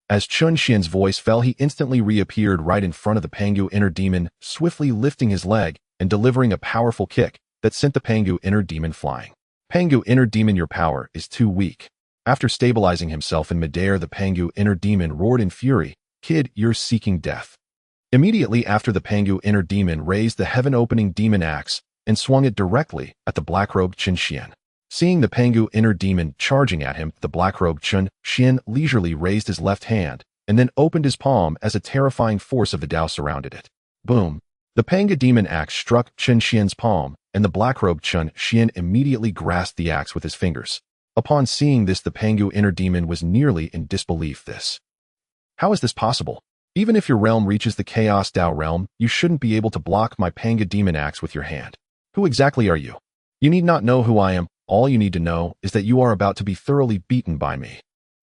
As Chun Xian's voice fell, he instantly reappeared right in front of the Pangu inner demon, swiftly lifting his leg and delivering a powerful kick that sent the Pangu inner demon flying. "Pangu inner demon, your power is too weak. After stabilizing himself in midair, the Pangu inner demon roared in fury, "Kid, you're seeking death." Immediately after, the Pangu inner demon raised the heaven-opening demon axe and swung it directly at the black-robed Chen Xian. Seeing the Pangu inner demon charging at him, the black-robed Chen Xian leisurely raised his left hand and then opened his palm as a terrifying force of the Tao surrounded it. Boom! The Pangu demon axe struck Chen Xian's palm, and the black-robed Chen Xian immediately grasped the axe with his fingers. Upon seeing this, the Pangu inner demon was nearly in disbelief. How is this possible? Even if your realm reaches the Chaos Tao realm, you shouldn't be able to block my Pangu demon axe with your hand. Who exactly are you? You need not know who I am. All you need to know is that you are about to be thoroughly beaten by me.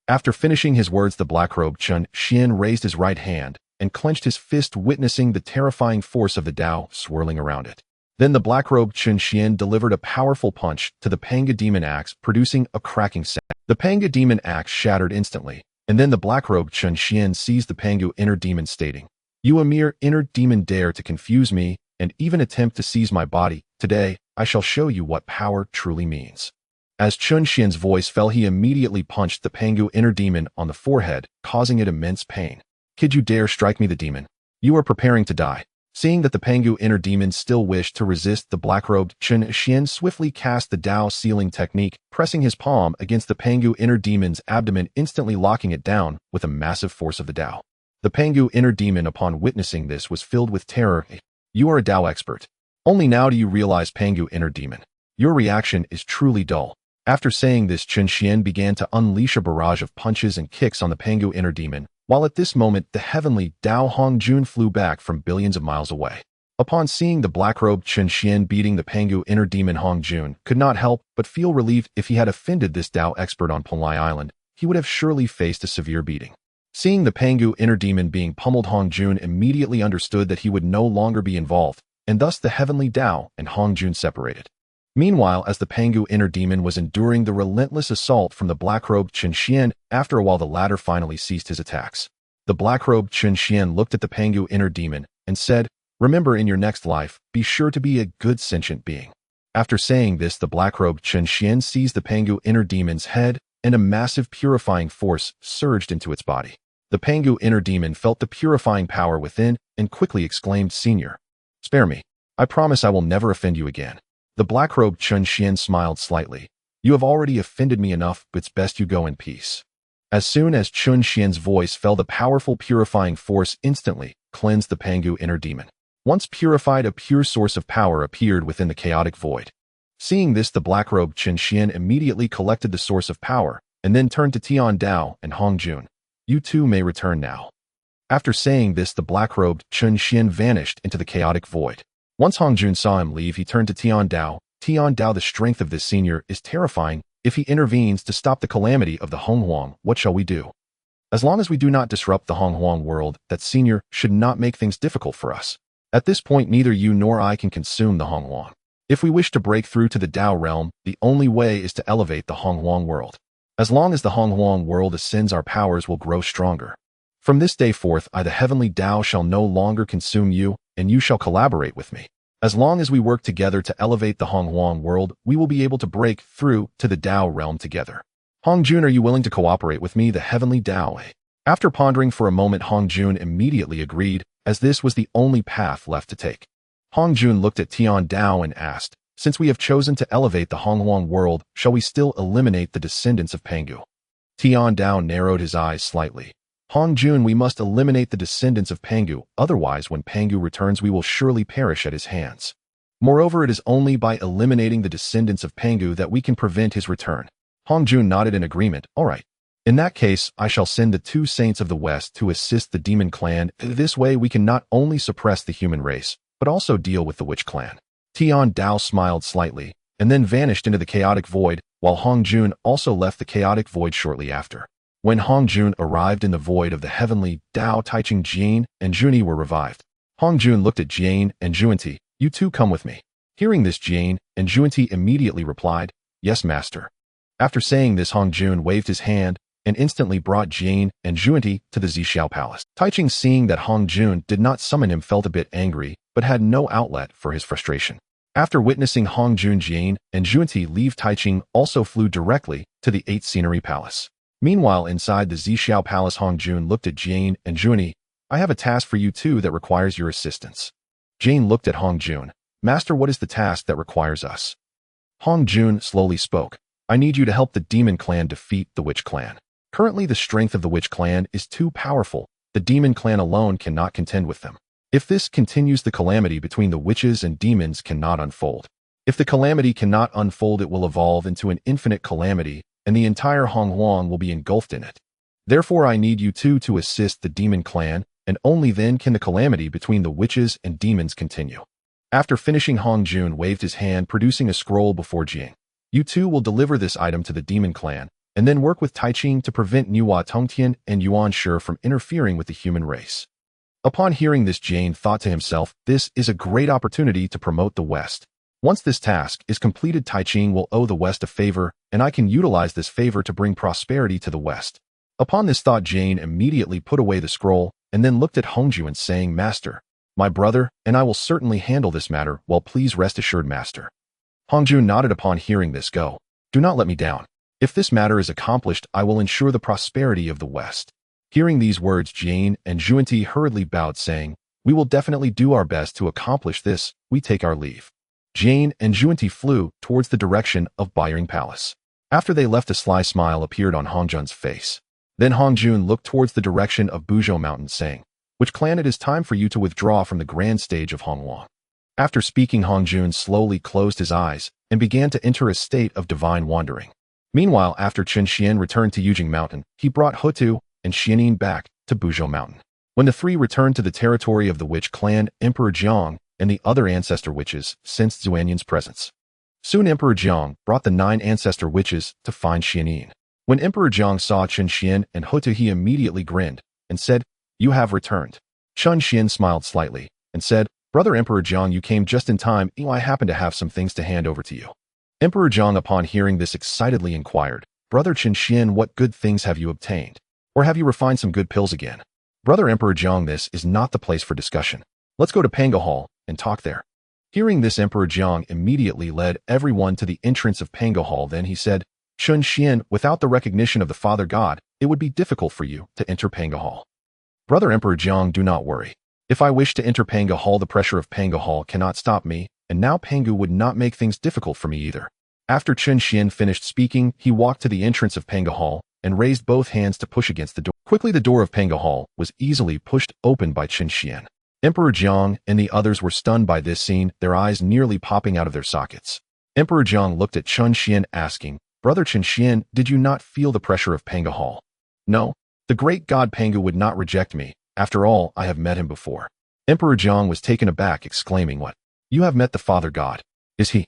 After finishing his words, the black-robed Chen Xian raised his right hand and clenched his fist, witnessing the terrifying force of the Tao swirling around it. Then the black-robed Chen Xian delivered a powerful punch to the Pangu demon axe, producing a cracking sound. The Pangu demon axe shattered instantly, and then the black-robed Chen Xian seized the Pangu inner demon, stating, "You, a mere inner demon, dare to confuse me and even attempt to seize my body. Today, I shall show you what power truly means." As Chen Xian's voice fell, he immediately punched the Pangu inner demon on the forehead, causing it immense pain. "Kid, you dare strike me, the demon? You are preparing to die." Seeing that the Pangu inner demon still wished to resist, the black-robed Chen Xian swiftly cast the Tao sealing technique, pressing his palm against the Pangu inner demon's abdomen, instantly locking it down with a massive force of the Tao. The Pangu inner demon, upon witnessing this, was filled with terror. "You are a Tao expert. Only now do you realize, Pangu inner demon. Your reaction is truly dull." After saying this, Chen Xian began to unleash a barrage of punches and kicks on the Pangu inner demon, while at this moment the heavenly Tao Hongjun flew back from billions of miles away. Upon seeing the black-robed Chen Xian beating the Pangu inner demon, Hongjun could not help but feel relieved. If he had offended this Tao expert on Panlai Island, he would have surely faced a severe beating. Seeing the Pangu inner demon being pummeled, Hongjun immediately understood that he would no longer be involved, and thus the heavenly Tao and Hongjun separated. Meanwhile, as the Pangu inner demon was enduring the relentless assault from the black-robed Chen Xian, after a while the latter finally ceased his attacks. The black-robed Chen Xian looked at the Pangu inner demon and said, "Remember, in your next life, be sure to be a good sentient being." After saying this, the black-robed Chen Xian seized the Pangu inner demon's head, and a massive purifying force surged into its body. The Pangu inner demon felt the purifying power within and quickly exclaimed, "Senior, spare me. I promise I will never offend you again." The black-robed Chen Xian smiled slightly. "You have already offended me enough, but it's best you go in peace." As soon as Chen Xian's voice fell, the powerful purifying force instantly cleansed the Pangu inner demon. Once purified, a pure source of power appeared within the chaotic void. Seeing this, the black-robed Chen Xian immediately collected the source of power and then turned to Tian Dao and Hongjun. "You two may return now." After saying this, the black-robed Chen Xian vanished into the chaotic void. Once Hongjun saw him leave, he turned to Tian Dao. "Tian Dao, the strength of this senior is terrifying. If he intervenes to stop the calamity of the Honghuang, what shall we do? As long as we do not disrupt the Honghuang world, that senior should not make things difficult for us. At this point, neither you nor I can consume the Honghuang. If we wish to break through to the Tao realm, the only way is to elevate the Honghuang world. As long as the Honghuang world ascends, our powers will grow stronger. From this day forth, I, the heavenly Tao, shall no longer consume you, and you shall collaborate with me. As long as we work together to elevate the Honghuang world, we will be able to break through to the Tao realm together. Hongjun, are you willing to cooperate with me, the heavenly Tao?" After pondering for a moment, Hongjun immediately agreed, as this was the only path left to take. Hongjun looked at Tian Dao and asked, "Since we have chosen to elevate the Honghuang world, shall we still eliminate the descendants of Pangu?" Tian Dao narrowed his eyes slightly. "Hongjun, we must eliminate the descendants of Pangu, otherwise when Pangu returns we will surely perish at his hands. Moreover, it is only by eliminating the descendants of Pangu that we can prevent his return." Hongjun nodded in agreement. "All right. In that case, I shall send the 2 saints of the West to assist the demon clan. This way we can not only suppress the human race, but also deal with the witch clan." Tian Dao smiled slightly, and then vanished into the chaotic void, while Hongjun also left the chaotic void shortly after. When Hongjun arrived in the void of the heavenly Tao, Taiching, Jane and Juni were revived. Hongjun looked at Jane and Junti. "You two come with me." Hearing this, Jane and Junti immediately replied, "Yes, master." After saying this, Hongjun waved his hand and instantly brought Jane and Junti to the Zixiao Palace. Taiching, seeing that Hongjun did not summon him, felt a bit angry, but had no outlet for his frustration. After witnessing Hongjun, Jian and Junti leave, Taiching also flew directly to the 8th Scenery Palace. Meanwhile, inside the Zixiao Palace, Hongjun looked at Jian and Junti. I have a task for you too that requires your assistance. Jian looked at Hongjun. Master, what is the task that requires us? Hongjun slowly spoke. I need you to help the Demon Clan defeat the Witch Clan. Currently, the strength of the Witch Clan is too powerful. The Demon Clan alone cannot contend with them. If this continues, the calamity between the witches and demons cannot unfold. If the calamity cannot unfold, it will evolve into an infinite calamity, and the entire Honghuang will be engulfed in it. Therefore, I need you two to assist the Demon Clan, and only then can the calamity between the witches and demons continue. After finishing, Hongjun waved his hand, producing a scroll before Jiang. You two will deliver this item to the Demon Clan, and then work with Taiching to prevent Nuwa Tongtian and Yuan Shi from interfering with the human race. Upon hearing this, Jiang thought to himself, this is a great opportunity to promote the West. Once this task is completed, Taiching will owe the West a favor, and I can utilize this favor to bring prosperity to the West. Upon this thought, Jiang immediately put away the scroll, and then looked at Hongjun saying, Master, my brother, and I will certainly handle this matter, well, please rest assured, Master. Hongjun nodded upon hearing this. Go. Do not let me down. If this matter is accomplished, I will ensure the prosperity of the West. Hearing these words, Jian and Junti hurriedly bowed, saying, we will definitely do our best to accomplish this. We take our leave. Jian and Junti flew towards the direction of Bairing Palace. After they left, a sly smile appeared on Hongjun's face. Then Hongjun looked towards the direction of Buzhou Mountain, saying, Witch Clan, it is time for you to withdraw from the grand stage of Honghuang. After speaking, Hongjun slowly closed his eyes and began to enter a state of divine wandering. Meanwhile, after Chen Xian returned to Yujing Mountain, he brought Houtu and Xianin back to Buzhou Mountain. When the three returned to the territory of the Witch Clan, Emperor Jiang and the other ancestor witches sensed Zuanyan's presence. Soon Emperor Jiang brought the 9 ancestor witches to find Xianin. When Emperor Jiang saw Chen Xian and Houtu, he immediately grinned and said, You have returned. Chen Xian smiled slightly and said, Brother Emperor Jiang, you came just in time. I happen to have some things to hand over to you. Emperor Jiang, upon hearing this, excitedly inquired, Brother Chen Xian, what good things have you obtained? Or have you refined some good pills again? Brother Emperor Jiang, this is not the place for discussion. Let's go to Pango Hall and talk there. Hearing this, Emperor Jiang immediately led everyone to the entrance of Pango Hall. Then he said, Chen Xian, without the recognition of the Father God, it would be difficult for you to enter Pango Hall. Brother Emperor Jiang, do not worry. If I wish to enter Pango Hall, the pressure of Pango Hall cannot stop me, and now Pangu would not make things difficult for me either. After Chen Xian finished speaking, he walked to the entrance of Pango Hall and raised both hands to push against the door. Quickly, the door of Pango Hall was easily pushed open by Chen Xian. Emperor Jiang and the others were stunned by this scene, their eyes nearly popping out of their sockets. Emperor Jiang looked at Chen Xian, asking, Brother Chen Xian, did you not feel the pressure of Pango Hall? No. The great god Pangu would not reject me. After all, I have met him before. Emperor Jiang was taken aback, exclaiming, What? You have met the Father God? Is he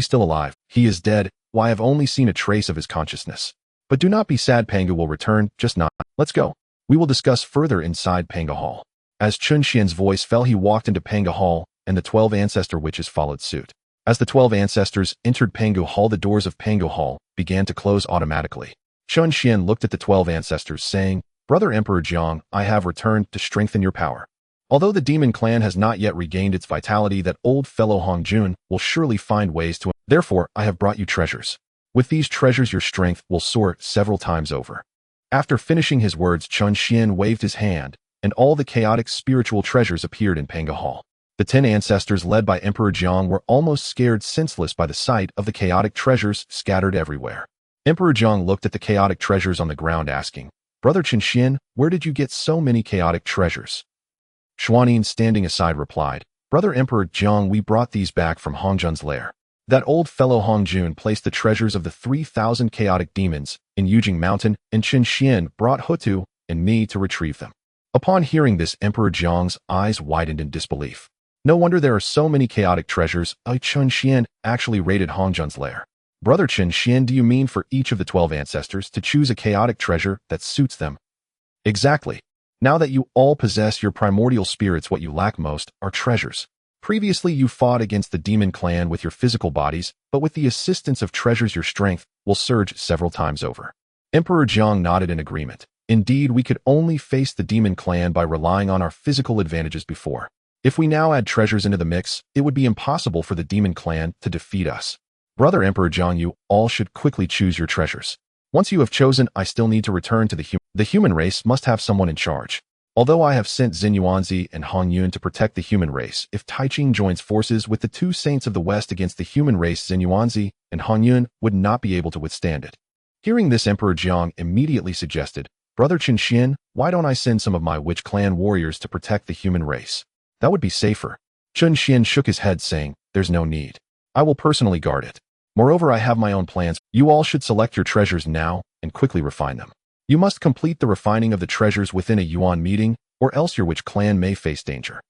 still alive? He is dead. Why, I have only seen a trace of his consciousness. But do not be sad, Pangu will return, just not. Let's go. We will discuss further inside Pango Hall. As Chen Xian's voice fell, he walked into Pango Hall, and the 12 ancestor witches followed suit. As the 12 ancestors entered Pango Hall, the doors of Pango Hall began to close automatically. Chen Xian looked at the 12 ancestors, saying, Brother Emperor Jiang, I have returned to strengthen your power. Although the Demon Clan has not yet regained its vitality, that old fellow Hongjun will surely find ways to. Therefore, I have brought you treasures. With these treasures, your strength will soar several times over. After finishing his words, Chen Xian waved his hand, and all the chaotic spiritual treasures appeared in Pango Hall. The 10 ancestors led by Emperor Jiang were almost scared senseless by the sight of the chaotic treasures scattered everywhere. Emperor Jiang looked at the chaotic treasures on the ground, asking, Brother Chen Xian, where did you get so many chaotic treasures? Xuanin, standing aside, replied, Brother Emperor Jiang, we brought these back from Hongjun's lair. That old fellow Hongjun placed the treasures of the 3,000 chaotic demons in Yujing Mountain, and Chen Xian brought Houtu and me to retrieve them. Upon hearing this, Emperor Jiang's eyes widened in disbelief. No wonder there are so many chaotic treasures. Chen Xian actually raided Hongjun's lair. Brother Chen Xian, do you mean for each of the 12 ancestors to choose a chaotic treasure that suits them? Exactly. Now that you all possess your primordial spirits, what you lack most are treasures. Previously, you fought against the Demon Clan with your physical bodies, but with the assistance of treasures, your strength will surge several times over. Emperor Jiang nodded in agreement. Indeed, we could only face the Demon Clan by relying on our physical advantages before. If we now add treasures into the mix, it would be impossible for the demon clan to defeat us. Brother Emperor Jiang, you all should quickly choose your treasures. Once you have chosen, I still need to return to the human race must have someone in charge. Although I have sent Xin Yuanzi and Hong Yun to protect the human race, if Taiching joins forces with the two saints of the West against the human race, Xin Yuanzi and Hong Yun would not be able to withstand it. Hearing this, Emperor Jiang immediately suggested, Brother Qin Xian, why don't I send some of my witch clan warriors to protect the human race? That would be safer. Qin Xian shook his head, saying, there's no need. I will personally guard it. Moreover, I have my own plans. You all should select your treasures now and quickly refine them. You must complete the refining of the treasures within a Yuan meeting, or else your witch clan may face danger.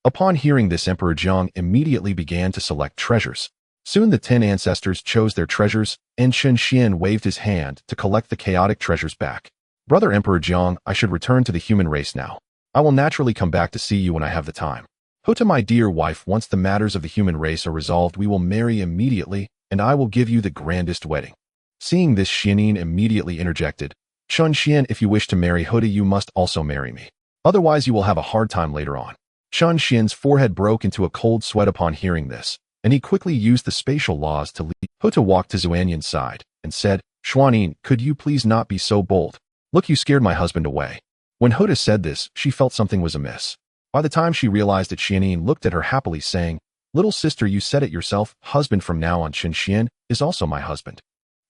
Upon hearing this, Emperor Jiang immediately began to select treasures. Soon the 10 ancestors chose their treasures, and Qin Xian waved his hand to collect the chaotic treasures back. Brother Emperor Jiang, I should return to the human race now. I will naturally come back to see you when I have the time. Houtu, my dear wife, once the matters of the human race are resolved, we will marry immediately, and I will give you the grandest wedding. Seeing this, Xianin immediately interjected, Qin Xian, if you wish to marry Houtu, you must also marry me. Otherwise, you will have a hard time later on. Qin Xian's forehead broke into a cold sweat upon hearing this, and he quickly used the spatial laws to leave. Houtu walked to Zuanyan's side and said, Xuanin, could you please not be so bold? Look, you scared my husband away. When Houtu said this, she felt something was amiss. By the time she realized it, Xianin looked at her happily, saying, little sister, you said it yourself, husband from now on. Qin Xian is also my husband.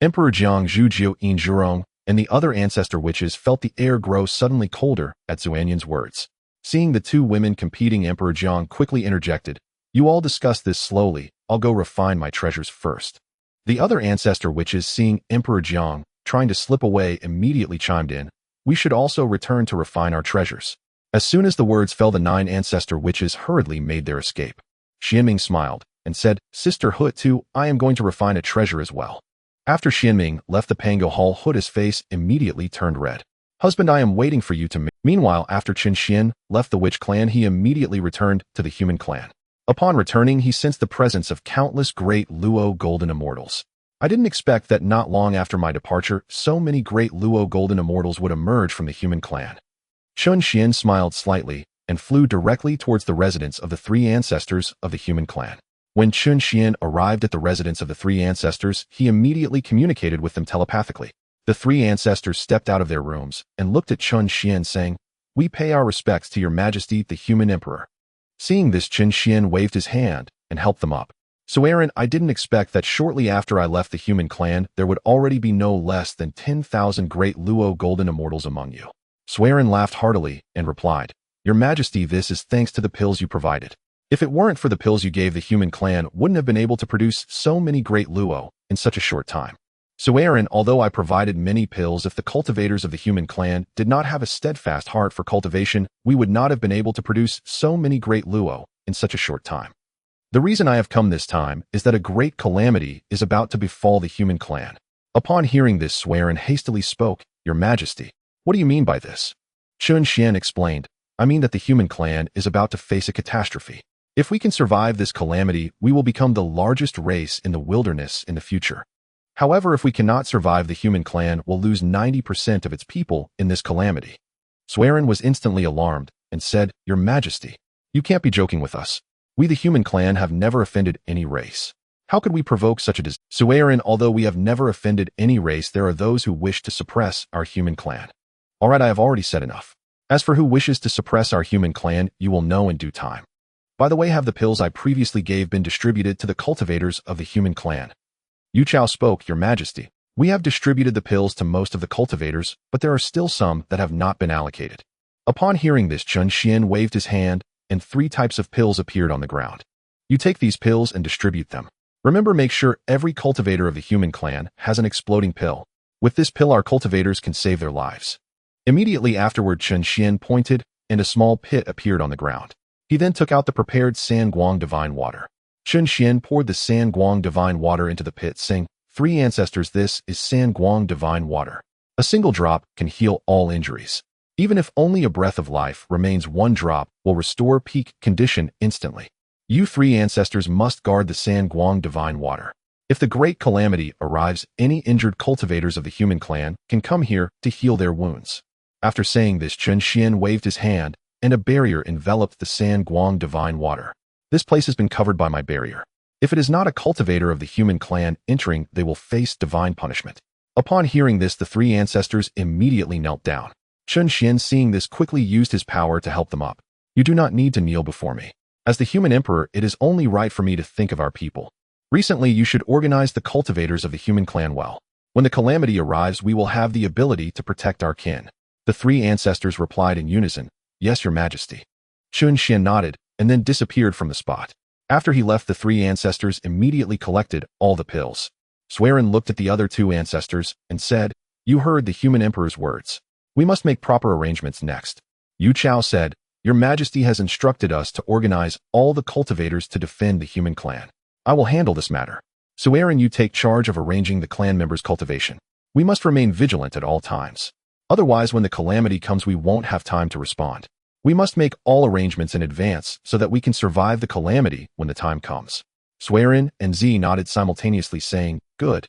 Emperor Jiang, Zhujiu, Yin Zhurong, and the other ancestor witches felt the air grow suddenly colder at Zuanyan's words. Seeing the two women competing, Emperor Jiang quickly interjected, you all discuss this slowly, I'll go refine my treasures first. The other ancestor witches, seeing Emperor Jiang trying to slip away, immediately chimed in, we should also return to refine our treasures. As soon as the words fell, the 9 ancestor witches hurriedly made their escape. Xianming smiled and said, Sister Houtu, I am going to refine a treasure as well. After Xianming left the Pango Hall, Houtu's face immediately turned red. Husband, I am waiting for you to Meanwhile, after Qin Xian left the witch clan, he immediately returned to the human clan. Upon returning, he sensed the presence of countless great Luo golden immortals. I didn't expect that not long after my departure, so many great Luo golden immortals would emerge from the human clan. Qin Xian smiled slightly and flew directly towards the residence of the 3 ancestors of the human clan. When Qin Xian arrived at the residence of the 3 ancestors, he immediately communicated with them telepathically. The 3 ancestors stepped out of their rooms and looked at Qin Xian, saying, we pay our respects to your majesty, the human emperor. Seeing this, Qin Xian waved his hand and helped them up. So Aaron, I didn't expect that shortly after I left the human clan, there would already be no less than 10,000 great Luo golden immortals among you. Swearin laughed heartily and replied, your majesty, this is thanks to the pills you provided. If it weren't for the pills you gave, the human clan wouldn't have been able to produce so many great Luo in such a short time. So Aaron, although I provided many pills, if the cultivators of the human clan did not have a steadfast heart for cultivation, we would not have been able to produce so many great Luo in such a short time. The reason I have come this time is that a great calamity is about to befall the human clan. Upon hearing this, Swearin hastily spoke, your majesty, what do you mean by this? Qin Xian explained, I mean that the human clan is about to face a catastrophe. If we can survive this calamity, we will become the largest race in the wilderness in the future. However, if we cannot survive, the human clan will lose 90% of its people in this calamity. Swearin was instantly alarmed and said, your majesty, you can't be joking with us. We, the human clan, have never offended any race. How could we provoke such a disaster? Swearin, although we have never offended any race, there are those who wish to suppress our human clan. All right, I have already said enough. As for who wishes to suppress our human clan, you will know in due time. By the way, have the pills I previously gave been distributed to the cultivators of the human clan? Yu Chao spoke, your majesty. We have distributed the pills to most of the cultivators, but there are still some that have not been allocated. Upon hearing this, Qin Xian waved his hand, and 3 types of pills appeared on the ground. You take these pills and distribute them. Remember, make sure every cultivator of the human clan has an exploding pill. With this pill, our cultivators can save their lives. Immediately afterward, Qin Xian pointed, and a small pit appeared on the ground. He then took out the prepared Sanguang divine water. Qin Xian poured the Sanguang divine water into the pit, saying, 3 ancestors, this is Sanguang divine water. A single drop can heal all injuries. Even if only a breath of life remains, 1 drop will restore peak condition instantly. You 3 ancestors must guard the Sanguang divine water. If the great calamity arrives, any injured cultivators of the human clan can come here to heal their wounds. After saying this, Qin Xian waved his hand, and a barrier enveloped the San Guang divine water. This place has been covered by my barrier. If it is not a cultivator of the human clan entering, they will face divine punishment. Upon hearing this, the three ancestors immediately knelt down. Chun Xian, seeing this, quickly used his power to help them up. You do not need to kneel before me. As the human emperor, it is only right for me to think of our people. Recently, you should organize the cultivators of the human clan well. When the calamity arrives, we will have the ability to protect our kin. The three ancestors replied in unison, Yes, Your Majesty. Chun Xian nodded and then disappeared from the spot. After he left, the three ancestors immediately collected all the pills. Swearin looked at the other two ancestors and said, You heard the human emperor's words. We must make proper arrangements next. Yu Chao said, Your Majesty has instructed us to organize all the cultivators to defend the human clan. I will handle this matter. Swearin, you take charge of arranging the clan members' cultivation. We must remain vigilant at all times. Otherwise, when the calamity comes, we won't have time to respond. We must make all arrangements in advance so that we can survive the calamity when the time comes. Swearin and Z nodded simultaneously, saying, Good.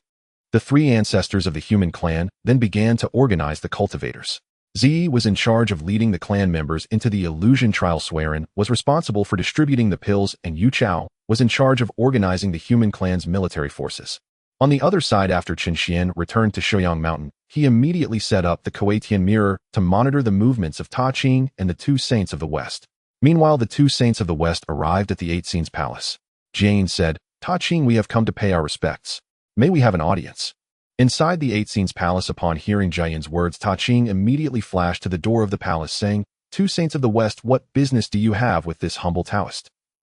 The three ancestors of the human clan then began to organize the cultivators. Z was in charge of leading the clan members into the illusion trial. Swearin was responsible for distributing the pills, and Yu Chao was in charge of organizing the human clan's military forces. On the other side, after Chun Xian returned to Shouyang Mountain, he immediately set up the Kuaitian mirror to monitor the movements of Ta Ching and the two saints of the West. Meanwhile, the two saints of the West arrived at the Eight Scenes Palace. Jane said, Ta Ching, we have come to pay our respects. May we have an audience? Inside the Eight Scenes Palace, upon hearing Jian's words, Ta Ching immediately flashed to the door of the palace, saying, Two saints of the West, what business do you have with this humble Taoist?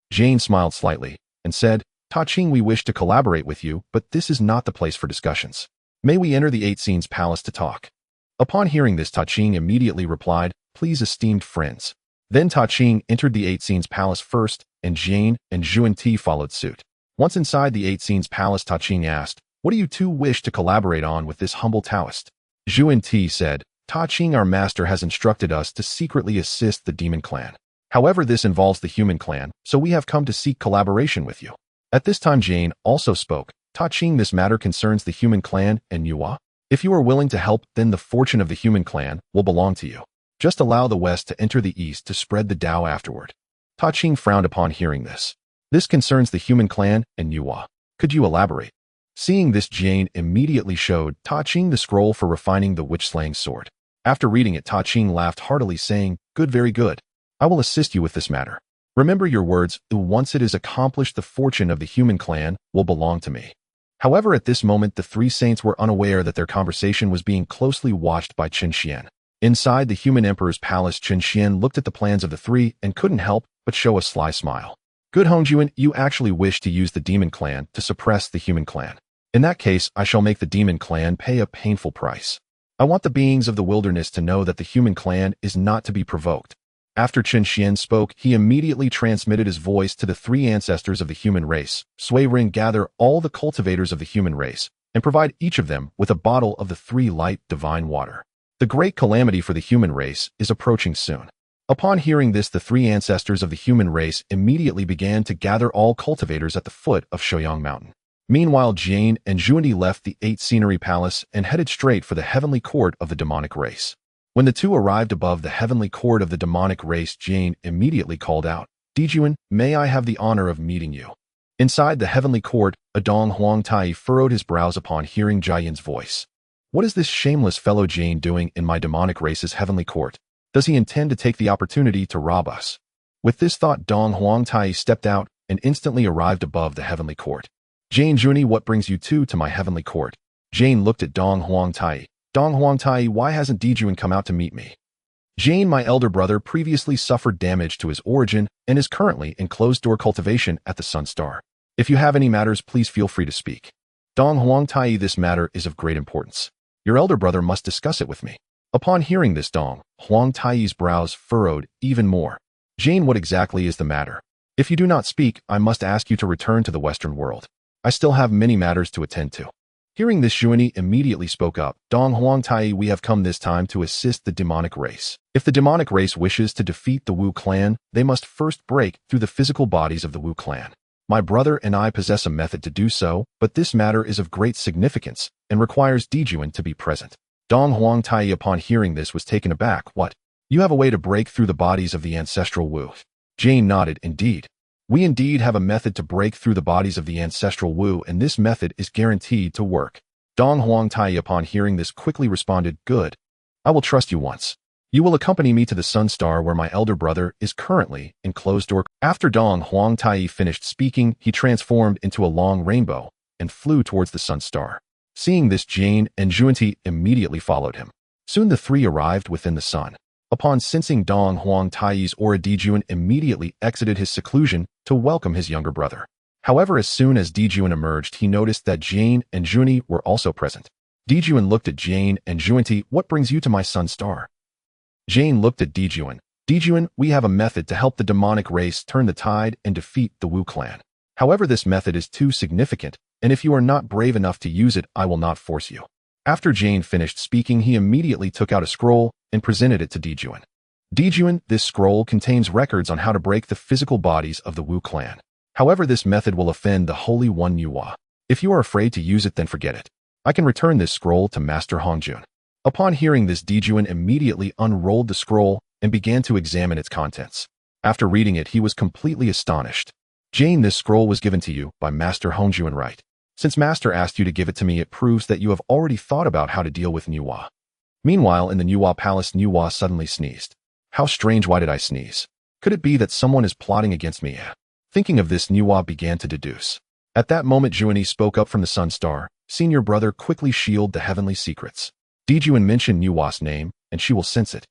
Jane smiled slightly and said, Ta Ching, we wish to collaborate with you, but this is not the place for discussions. May we enter the Eight Scenes Palace to talk? Upon hearing this, Ta Ching immediately replied, Please, esteemed friends. Then Ta Ching entered the Eight Scenes Palace first, and Jane and Zhuan Ti followed suit. Once inside the Eight Scenes Palace, Ta Ching asked, What do you two wish to collaborate on with this humble Taoist? Zhuan Ti said, Ta Ching, our master has instructed us to secretly assist the demon clan. However, this involves the human clan, so we have come to seek collaboration with you. At this time, Jane also spoke. Ta Ching, this matter concerns the human clan and Yuhua. If you are willing to help, then the fortune of the human clan will belong to you. Just allow the West to enter the East to spread the Tao afterward. Ta Ching frowned upon hearing this. This concerns the human clan and Yuhua. Could you elaborate? Seeing this, Jane immediately showed Ta Ching the scroll for refining the witch-slaying sword. After reading it, Ta Ching laughed heartily, saying, Good, very good. I will assist you with this matter. Remember your words, once it is accomplished, the fortune of the human clan will belong to me. However, at this moment, the three saints were unaware that their conversation was being closely watched by Chun Xian. Inside the human emperor's palace, Chun Xian looked at the plans of the three and couldn't help but show a sly smile. Good, Hongjuan, you actually wish to use the demon clan to suppress the human clan. In that case, I shall make the demon clan pay a painful price. I want the beings of the wilderness to know that the human clan is not to be provoked. After Chun Xian spoke, he immediately transmitted his voice to the three ancestors of the human race. Sui Ring, gather all the cultivators of the human race and provide each of them with a bottle of the three light divine water. The great calamity for the human race is approaching soon. Upon hearing this, the three ancestors of the human race immediately began to gather all cultivators at the foot of Shouyang Mountain. Meanwhile, Jane and Zhuandi left the Eight Scenery Palace and headed straight for the heavenly court of the demonic race. When the two arrived above the heavenly court of the demonic race, Jane immediately called out, Dijuan, may I have the honor of meeting you? Inside the heavenly court, Adong Huang Tai furrowed his brows upon hearing Jian's voice. What is this shameless fellow Jane doing in my demonic race's heavenly court? Does he intend to take the opportunity to rob us? With this thought, Dong Huang Tai stepped out and instantly arrived above the heavenly court. Jane, Junie, what brings you two to my heavenly court? Jane looked at Dong Huang Tai. Dong Huang Tai, why hasn't Dijuan come out to meet me? Jane, my elder brother, previously suffered damage to his origin and is currently in closed-door cultivation at the Sun Star. If you have any matters, please feel free to speak. Dong Huang Tai, this matter is of great importance. Your elder brother must discuss it with me. Upon hearing this, Dong Huang Tai's brows furrowed even more. Jane, what exactly is the matter? If you do not speak, I must ask you to return to the Western world. I still have many matters to attend to. Hearing this, Xuani immediately spoke up. Dong Huang Tai, we have come this time to assist the demonic race. If the demonic race wishes to defeat the Wu clan, they must first break through the physical bodies of the Wu clan. My brother and I possess a method to do so, but this matter is of great significance and requires Dijuan to be present. Dong Huang Tai, upon hearing this, was taken aback. What? You have a way to break through the bodies of the ancestral Wu. Jane nodded. Indeed. We indeed have a method to break through the bodies of the ancestral Wu, and this method is guaranteed to work. Dong Huangtai upon hearing this quickly responded, Good. I will trust you once. You will accompany me to the Sun Star where my elder brother is currently in closed door. After Dong Huangtai finished speaking, he transformed into a long rainbow and flew towards the Sun Star. Seeing this, Jane and Junti immediately followed him. Soon the three arrived within the sun. Upon sensing Dong Huangtai's aura, Dijuan immediately exited his seclusion to welcome his younger brother. However, as soon as Dijuan emerged, he noticed that Jane and Junti were also present. Dijuan looked at Jane and Junti. What brings you to my Sun Star? Jane looked at Dijuan. Dijuan, we have a method to help the demonic race turn the tide and defeat the Wu clan. However, this method is too significant, and if you are not brave enough to use it, I will not force you. After Jane finished speaking, he immediately took out a scroll and presented it to Dijuan. Dijuan, this scroll contains records on how to break the physical bodies of the Wu clan. However, this method will offend the Holy One Nuwa. If you are afraid to use it, then forget it. I can return this scroll to Master Hongjun. Upon hearing this, Dijuan immediately unrolled the scroll and began to examine its contents. After reading it, he was completely astonished. Jane, this scroll was given to you by Master Hongjun, right? Since Master asked you to give it to me, it proves that you have already thought about how to deal with Nuwa. Meanwhile, in the Nuwa palace, Nuwa suddenly sneezed. How strange, why did I sneeze? Could it be that someone is plotting against me? Thinking of this, Nuwa began to deduce. At that moment, Juani spoke up from the Sun Star. Senior brother, quickly shield the heavenly secrets. Dijuan mentioned Nuwa's name, and she will sense it.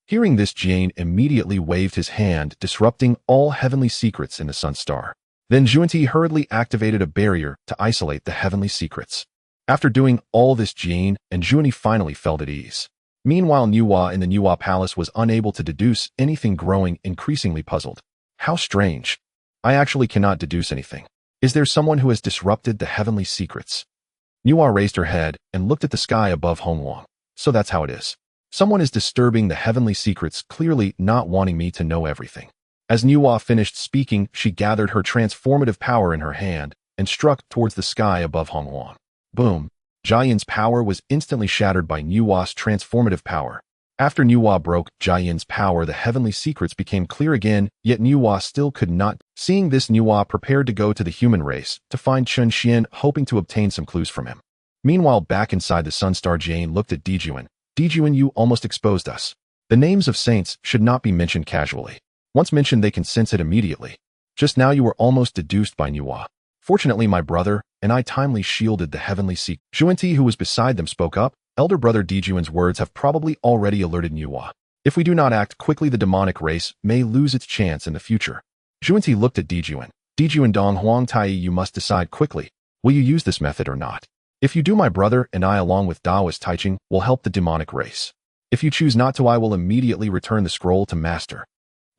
Hearing this, Jane immediately waved his hand, disrupting all heavenly secrets in the Sun Star. Then Junti hurriedly activated a barrier to isolate the heavenly secrets. After doing all this, Jane and Junti finally felt at ease. Meanwhile, Nuwa in the Nuwa palace was unable to deduce anything, growing increasingly puzzled. How strange. I actually cannot deduce anything. Is there someone who has disrupted the heavenly secrets? Nuwa raised her head and looked at the sky above Hongwang. So that's how it is. Someone is disturbing the heavenly secrets, clearly not wanting me to know everything. As Nuwa finished speaking, she gathered her transformative power in her hand and struck towards the sky above Hongwang. Boom! Jiayin's power was instantly shattered by Nuwa's transformative power. After Nuwa broke Jiayin's power, the heavenly secrets became clear again, yet Nuwa still could not. Seeing this, Nuwa prepared to go to the human race to find Chun Xian, hoping to obtain some clues from him. Meanwhile, back inside the Sun Star, Jane looked at Dijuan. Dijuan, you almost exposed us. The names of saints should not be mentioned casually. Once mentioned, they can sense it immediately. Just now you were almost deduced by Nuwa. Fortunately, my brother and I timely shielded the heavenly secret. Junti, who was beside them, spoke up. Elder brother, Dijuan's words have probably already alerted Nuwa. If we do not act quickly, the demonic race may lose its chance in the future. Junti looked at Dijuan. Dijuan, Dong Huangtai, you must decide quickly. Will you use this method or not? If you do, my brother and I, along with Daoist Taiching, will help the demonic race. If you choose not to, I will immediately return the scroll to Master.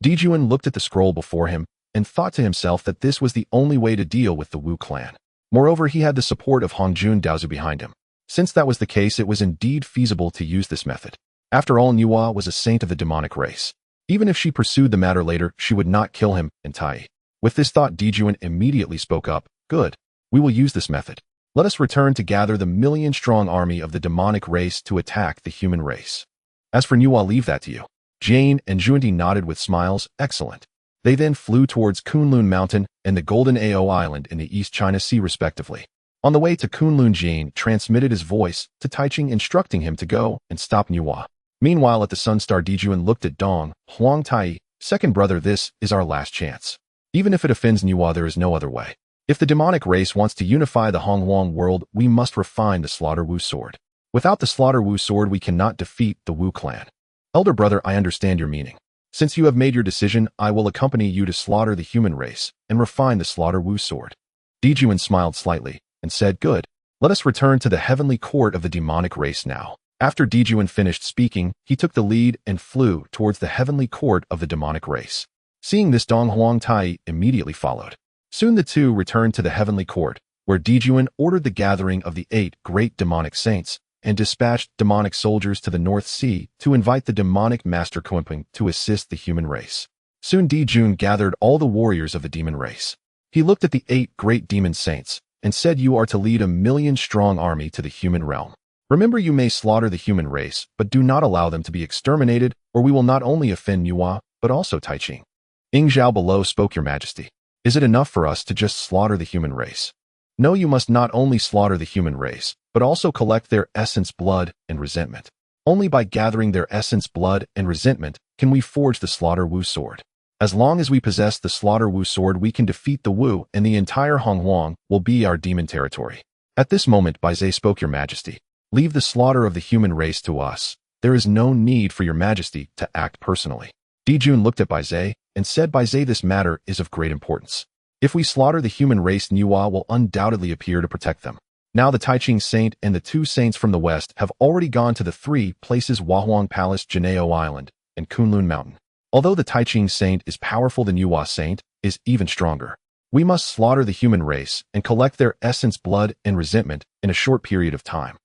Dijuan looked at the scroll before him and thought to himself that this was the only way to deal with the Wu clan. Moreover, he had the support of Hongjun Daozu behind him. Since that was the case, it was indeed feasible to use this method. After all, Nuwa was a saint of the demonic race. Even if she pursued the matter later, she would not kill him and Tai. With this thought, Dijuan immediately spoke up. Good. We will use this method. Let us return to gather the million-strong army of the demonic race to attack the human race. As for Nuwa, I'll leave that to you. Jane and Junti nodded with smiles. Excellent. They then flew towards Kunlun Mountain and the Golden Ao Island in the East China Sea, respectively. On the way to Kunlun, Jane transmitted his voice to Taiching, instructing him to go and stop Nuwa. Meanwhile, at the Sun Star, Dijuan looked at Dong Huangtai. Second brother, this is our last chance. Even if it offends Nuwa, there is no other way. If the demonic race wants to unify the Hongwang world, we must refine the Slaughter Wu sword. Without the Slaughter Wu sword, we cannot defeat the Wu clan. Elder brother, I understand your meaning. Since you have made your decision, I will accompany you to slaughter the human race and refine the Slaughter Wu sword. Dijuan smiled slightly and said, Good. Let us return to the heavenly court of the demonic race now. After Dijuan finished speaking, he took the lead and flew towards the heavenly court of the demonic race. Seeing this, Dong Huangtai immediately followed. Soon the two returned to the heavenly court, where Dijuan ordered the gathering of the 8 great demonic saints and dispatched demonic soldiers to the North Sea to invite the demonic master Kuimping to assist the human race. Soon Dijuan gathered all the warriors of the demon race. He looked at the 8 great demon saints and said, You are to lead a million-strong army to the human realm. Remember, you may slaughter the human race, but do not allow them to be exterminated, or we will not only offend Nuwa, but also Taiching. Ing Zhao below spoke, Your Majesty. Is it enough for us to just slaughter the human race? No, you must not only slaughter the human race, but also collect their essence, blood, and resentment. Only by gathering their essence, blood, and resentment can we forge the Slaughter Wu sword. As long as we possess the Slaughter Wu sword, we can defeat the Wu, and the entire Honghuang will be our demon territory. At this moment, Baizhe spoke, Your Majesty. Leave the slaughter of the human race to us. There is no need for Your Majesty to act personally. Dijun looked at Baizhe and said, Baizhe, this matter is of great importance. If we slaughter the human race, Nuwa will undoubtedly appear to protect them. Now the Taiching Saint and the 2 saints from the west have already gone to the 3 places: Wahuang Palace, Janeo Island, and Kunlun Mountain. Although the Taiching Saint is powerful, the Nuwa Saint is even stronger. We must slaughter the human race and collect their essence, blood, and resentment in a short period of time.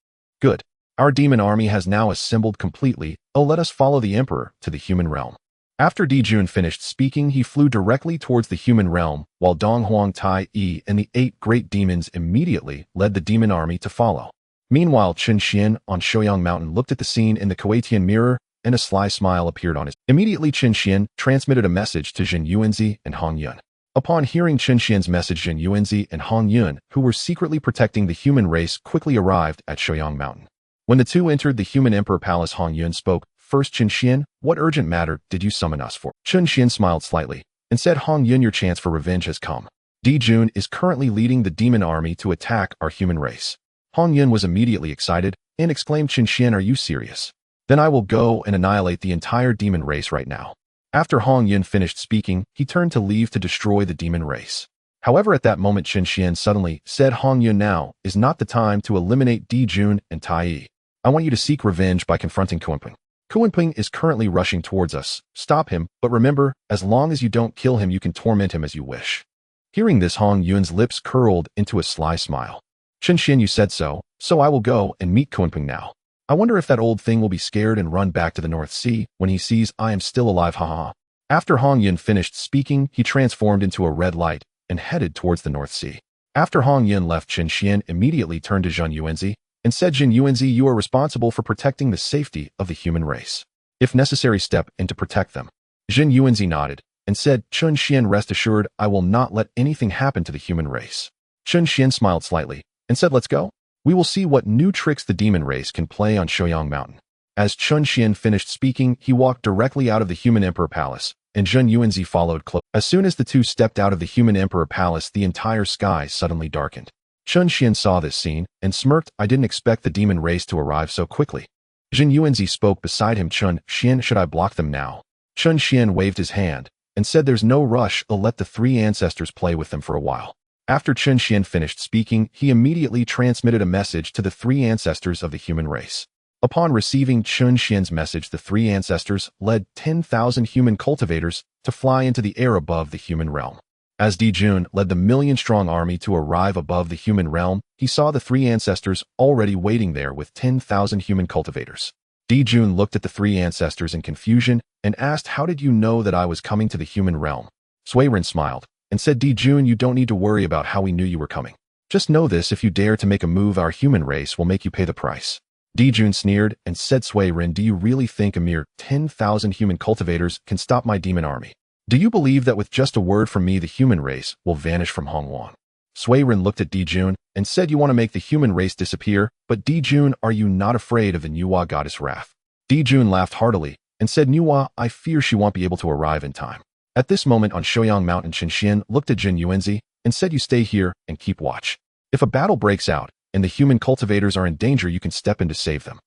Good. Our demon army has now assembled completely. Oh, let us follow the emperor to the human realm. After Dijun finished speaking, he flew directly towards the human realm, while Dong Huang Tai Yi and the 8 great demons immediately led the demon army to follow. Meanwhile, Chen Xian on Shouyang Mountain looked at the scene in the Kuwaitian mirror, and a sly smile appeared on his. Immediately, Chen Xian transmitted a message to Zhen Yuanzi and Hong Yun. Upon hearing Chen Xian's message, Zhen Yuanzi and Hong Yun, who were secretly protecting the human race, quickly arrived at Shouyang Mountain. When the 2 entered the human emperor palace, Hong Yun spoke. First, Chen Xian, what urgent matter did you summon us for? Chen Xian smiled slightly and said, Hong Yun, your chance for revenge has come. Dijun is currently leading the demon army to attack our human race. Hong Yun was immediately excited and exclaimed, Chen Xian, are you serious? Then I will go and annihilate the entire demon race right now. After Hong Yun finished speaking, he turned to leave to destroy the demon race. However, at that moment, Chen Xian suddenly said, Hong Yun, now is not the time to eliminate Dijun and Tai Yi. I want you to seek revenge by confronting Kunping. Kunping is currently rushing towards us. Stop him, but remember, as long as you don't kill him, you can torment him as you wish. Hearing this, Hong Yun's lips curled into a sly smile. Chen Xian, you said so I will go and meet Kunping now. I wonder if that old thing will be scared and run back to the North Sea when he sees I am still alive, haha. After Hong Yun finished speaking, he transformed into a red light and headed towards the North Sea. After Hong Yun left, Chen Xian immediately turned to Zhen Yuanzi and said, Zhen Yuanzi, you are responsible for protecting the safety of the human race. If necessary, step in to protect them. Zhen Yuanzi nodded and said, Chen Xian, rest assured, I will not let anything happen to the human race. Chen Xian smiled slightly and said, let's go. We will see what new tricks the demon race can play on Shouyang Mountain. As Chen Xian finished speaking, he walked directly out of the human emperor palace, and Zhen Yuanzi followed close. As soon as the 2 stepped out of the human emperor palace, the entire sky suddenly darkened. Chen Xian saw this scene and smirked. I didn't expect the demon race to arrive so quickly. Zhen Yuanzi spoke beside him. Chen Xian, should I block them now? Chen Xian waved his hand and said, there's no rush. I'll let the 3 ancestors play with them for a while. After Chen Xian finished speaking, he immediately transmitted a message to the 3 ancestors of the human race. Upon receiving Chen Xian's message, the 3 ancestors led 10,000 human cultivators to fly into the air above the human realm. As Dijun led the million-strong army to arrive above the human realm, he saw the 3 ancestors already waiting there with 10,000 human cultivators. Dijun looked at the 3 ancestors in confusion and asked, how did you know that I was coming to the human realm? Suiren smiled and said, Dijun, you don't need to worry about how we knew you were coming. Just know this, if you dare to make a move, our human race will make you pay the price. Dijun sneered and said, Suiren, do you really think a mere 10,000 human cultivators can stop my demon army? Do you believe that with just a word from me, the human race will vanish from Honghuang? Suiren looked at Dijun and said, you want to make the human race disappear, but Dijun, are you not afraid of the Nuwa goddess wrath? Dijun laughed heartily and said, Nuwa, I fear she won't be able to arrive in time. At this moment on Shouyang Mountain, Chen Xian looked at Zhen Yuanzi and said, you stay here and keep watch. If a battle breaks out and the human cultivators are in danger, you can step in to save them.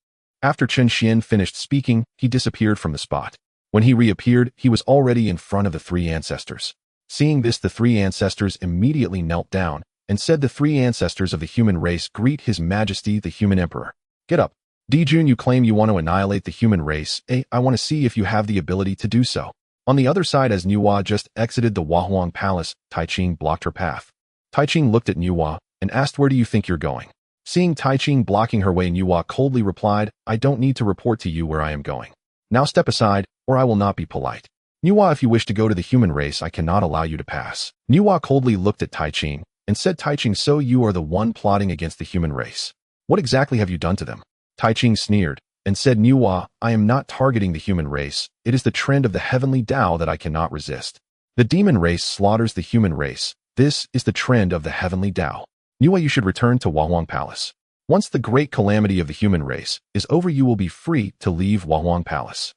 After Chen Xian finished speaking, he disappeared from the spot. When he reappeared, he was already in front of the 3 ancestors. Seeing this, the 3 ancestors immediately knelt down and said, the 3 ancestors of the human race greet His Majesty the human emperor. Get up. Dijun, you claim you want to annihilate the human race. I want to see if you have the ability to do so. On the other side, as Nuwa just exited the Wahuang Palace, Taiching blocked her path. Taiching looked at Nuwa and asked, where do you think you're going? Seeing Taiching blocking her way, Nuwa coldly replied, I don't need to report to you where I am going. Now step aside, or I will not be polite. Nuwa, if you wish to go to the human race, I cannot allow you to pass. Nuwa coldly looked at Taiching and said, Taiching, so you are the one plotting against the human race. What exactly have you done to them? Tai Ching sneered and said, Nuwa, I am not targeting the human race. It is the trend of the heavenly Tao that I cannot resist. The demon race slaughters the human race. This is the trend of the heavenly Tao. Nuwa, you should return to Huahuang Palace. Once the great calamity of the human race is over, you will be free to leave Huahuang Palace.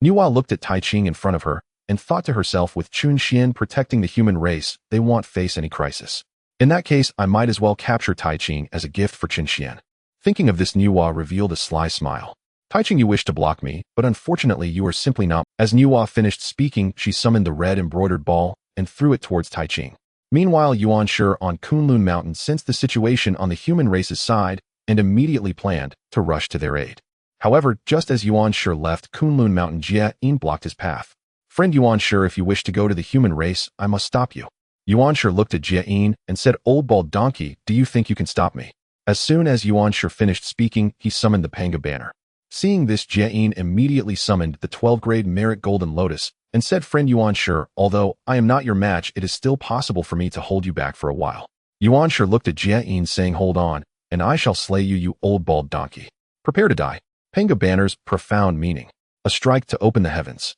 Nuwa looked at Tai Ching in front of her and thought to herself, with Chun Xian protecting the human race, they won't face any crisis. In that case, I might as well capture Tai Ching as a gift for Chun Xian. Thinking of this, Nuwa revealed a sly smile. Tai Ching, you wish to block me, but unfortunately you are simply not. As Nuwa finished speaking, she summoned the red embroidered ball and threw it towards Tai Ching. Meanwhile, Yuan Shi on Kunlun Mountain sensed the situation on the human race's side and immediately planned to rush to their aid. However, just as Yuan Shi left Kunlun Mountain, Jie Yin blocked his path. Friend Yuan Shi, if you wish to go to the human race, I must stop you. Yuan Shi looked at Jie Yin and said, Old bald donkey, do you think you can stop me? As soon as Yuan Shi finished speaking, he summoned the Panga banner. Seeing this, Jie Yin immediately summoned the 12-grade Merit Golden Lotus and said, Friend Yuan Shi, although I am not your match, it is still possible for me to hold you back for a while. Yuan Shi looked at Jie Yin saying, Hold on, and I shall slay you, you old bald donkey. Prepare to die. Panga banner's profound meaning. A strike to open the heavens.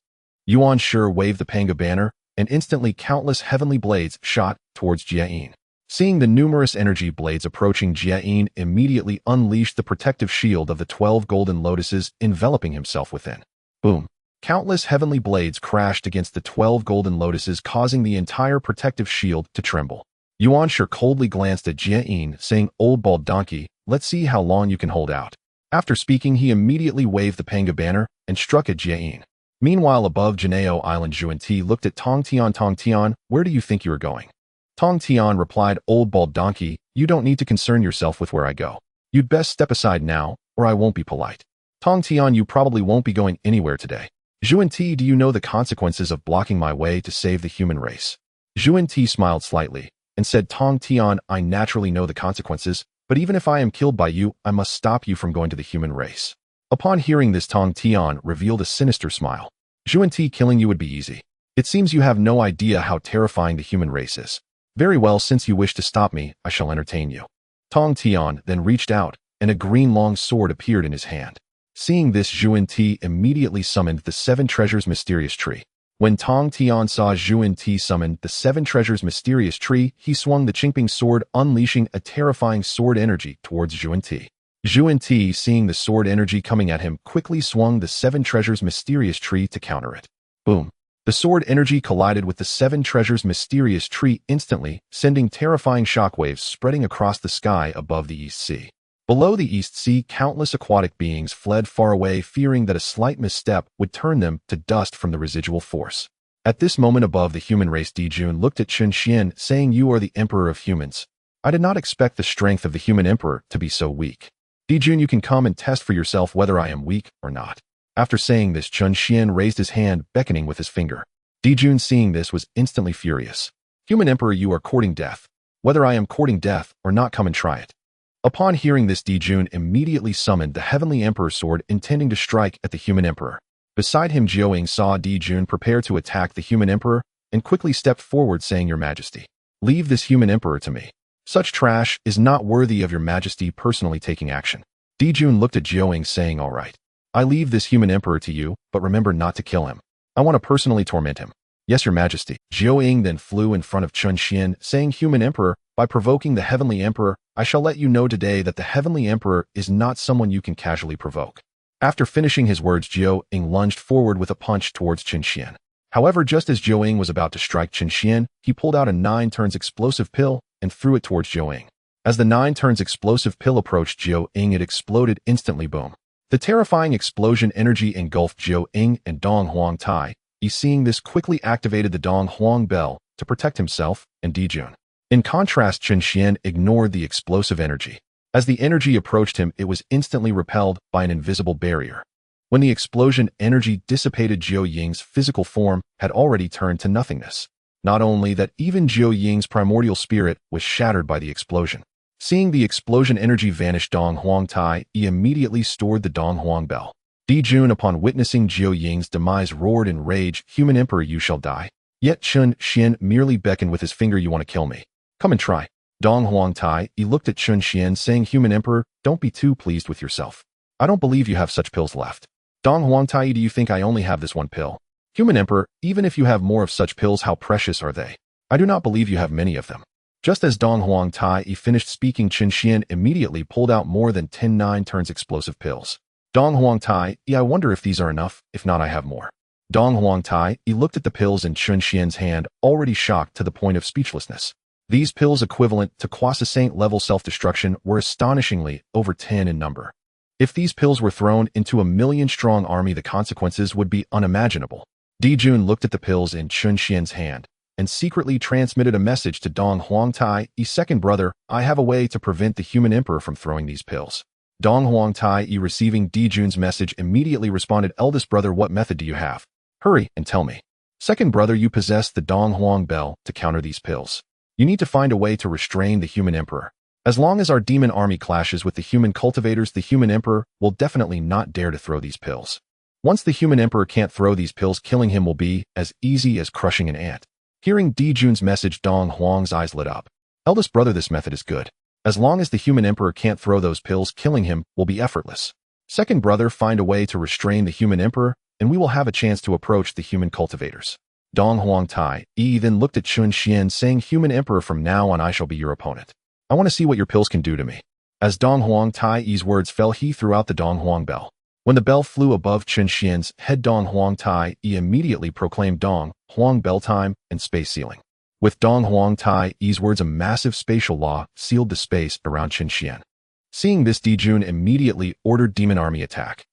Yuan Shi waved the Panga banner, and instantly countless heavenly blades shot towards Jie Yin. Seeing the numerous energy blades approaching, Jie Yin immediately unleashed the protective shield of the 12 golden lotuses, enveloping himself within. Boom. Countless heavenly blades crashed against the 12 golden lotuses, causing the entire protective shield to tremble. Yuan Shi coldly glanced at Jie Yin, saying, Old bald donkey, let's see how long you can hold out. After speaking, he immediately waved the Panga banner and struck at Jie Yin. Meanwhile, above Janeo Island, Zhuan looked at Tong Tian, where do you think you are going? Tong Tian replied, Old bald donkey, you don't need to concern yourself with where I go. You'd best step aside now, or I won't be polite. Tong Tian, you probably won't be going anywhere today. Zhuan, do you know the consequences of blocking my way to save the human race? Zhuan smiled slightly and said, Tong Tian, I naturally know the consequences, but even if I am killed by you, I must stop you from going to the human race. Upon hearing this, Tong Tian revealed a sinister smile. Zhuan, killing you would be easy. It seems you have no idea how terrifying the human race is. Very well, since you wish to stop me, I shall entertain you. Tong Tian then reached out, and a green long sword appeared in his hand. Seeing this, Zhuan immediately summoned the 7 treasures mysterious tree. When Tong Tian saw Zhuan summoned the 7 treasures mysterious tree, he swung the Qingping sword, unleashing a terrifying sword energy towards Zhuan. Zhuan, seeing the sword energy coming at him, quickly swung the 7 treasures mysterious tree to counter it. Boom. The sword energy collided with the 7 treasures mysterious tree instantly, sending terrifying shockwaves spreading across the sky above the East Sea. Below the East Sea, countless aquatic beings fled far away, fearing that a slight misstep would turn them to dust from the residual force. At this moment, above the human race, Dijun looked at Chun Xian, saying, You are the emperor of humans. I did not expect the strength of the human emperor to be so weak. Dijun, you can come and test for yourself whether I am weak or not. After saying this, Chun Xian raised his hand, beckoning with his finger. Dijun, seeing this, was instantly furious. Human emperor, you are courting death. Whether I am courting death or not, come and try it. Upon hearing this, Dijun immediately summoned the heavenly emperor sword, intending to strike at the human emperor. Beside him, Jiaoying saw Dijun prepare to attack the human emperor and quickly stepped forward, saying, Your Majesty, leave this human emperor to me. Such trash is not worthy of your majesty personally taking action. Dijun looked at Jiaoying, saying, All right. I leave this human emperor to you, but remember not to kill him. I want to personally torment him. Yes, your majesty. Jiaoying then flew in front of Chun Xian, saying, Human emperor, by provoking the heavenly emperor, I shall let you know today that the heavenly emperor is not someone you can casually provoke. After finishing his words, Jiaoying lunged forward with a punch towards Chun Xian. However, just as Jiaoying was about to strike Chun Xian, he pulled out a 9 turns explosive pill and threw it towards Jiaoying. As the 9 turns explosive pill approached Jiaoying, it exploded instantly. Boom. The terrifying explosion energy engulfed Jiaoying and Dong Huang Tai. He, seeing this, quickly activated the Dong Huang bell to protect himself and Dijun. In contrast, Chun Xian ignored the explosive energy. As the energy approached him, it was instantly repelled by an invisible barrier. When the explosion energy dissipated, Jiaoying's physical form had already turned to nothingness. Not only that, even Jiaoying's primordial spirit was shattered by the explosion. Seeing the explosion energy vanish, Dong Huang Tai immediately stored the Dong Huang bell. Dijun, upon witnessing Jiaoying's demise, roared in rage, Human emperor, you shall die. Yet Chun Xian merely beckoned with his finger, You want to kill me? Come and try. Dong Huang Tai looked at Chun Xian, saying, Human emperor, don't be too pleased with yourself. I don't believe you have such pills left. Dong Huangtai, do you think I only have this one pill? Human Emperor, even if you have more of such pills, how precious are they? I do not believe you have many of them. Just as Dong Huangtai finished speaking, Qin Xian immediately pulled out more than 10 9-turns explosive pills. Dong Huangtai, I wonder if these are enough, if not I have more. Dong Huangtai looked at the pills in Qin Xian's hand, already shocked to the point of speechlessness. These pills, equivalent to quasi-saint-level self-destruction, were astonishingly over 10 in number. If these pills were thrown into a million-strong army, the consequences would be unimaginable. Di Jun looked at the pills in Qin Xian's hand and secretly transmitted a message to Dong Huangtai, second brother, I have a way to prevent the human emperor from throwing these pills. Dong Huangtai, receiving Di Jun's message, immediately responded, eldest brother, what method do you have? Hurry and tell me. Second brother, you possess the Dong Huang Bell to counter these pills. You need to find a way to restrain the human emperor. As long as our demon army clashes with the human cultivators, the human emperor will definitely not dare to throw these pills. Once the human emperor can't throw these pills, killing him will be as easy as crushing an ant. Hearing Di Jun's message, Dong Huang's eyes lit up. Eldest brother, this method is good. As long as the human emperor can't throw those pills, killing him will be effortless. Second brother, find a way to restrain the human emperor, and we will have a chance to approach the human cultivators. Dong Huangtai then looked at Qin Xian, saying, human emperor, from now on I shall be your opponent. I want to see what your pills can do to me. As Dong Huangtai's words fell, he threw out the Dong Huang Bell. When the bell flew above Qin Xian's head, Dong Huangtai immediately proclaimed Dong Huang Bell time and space sealing. With Dong Huangtai's words, a massive spatial law sealed the space around Qin Xian. Seeing this, Di Jun immediately ordered demon army attack.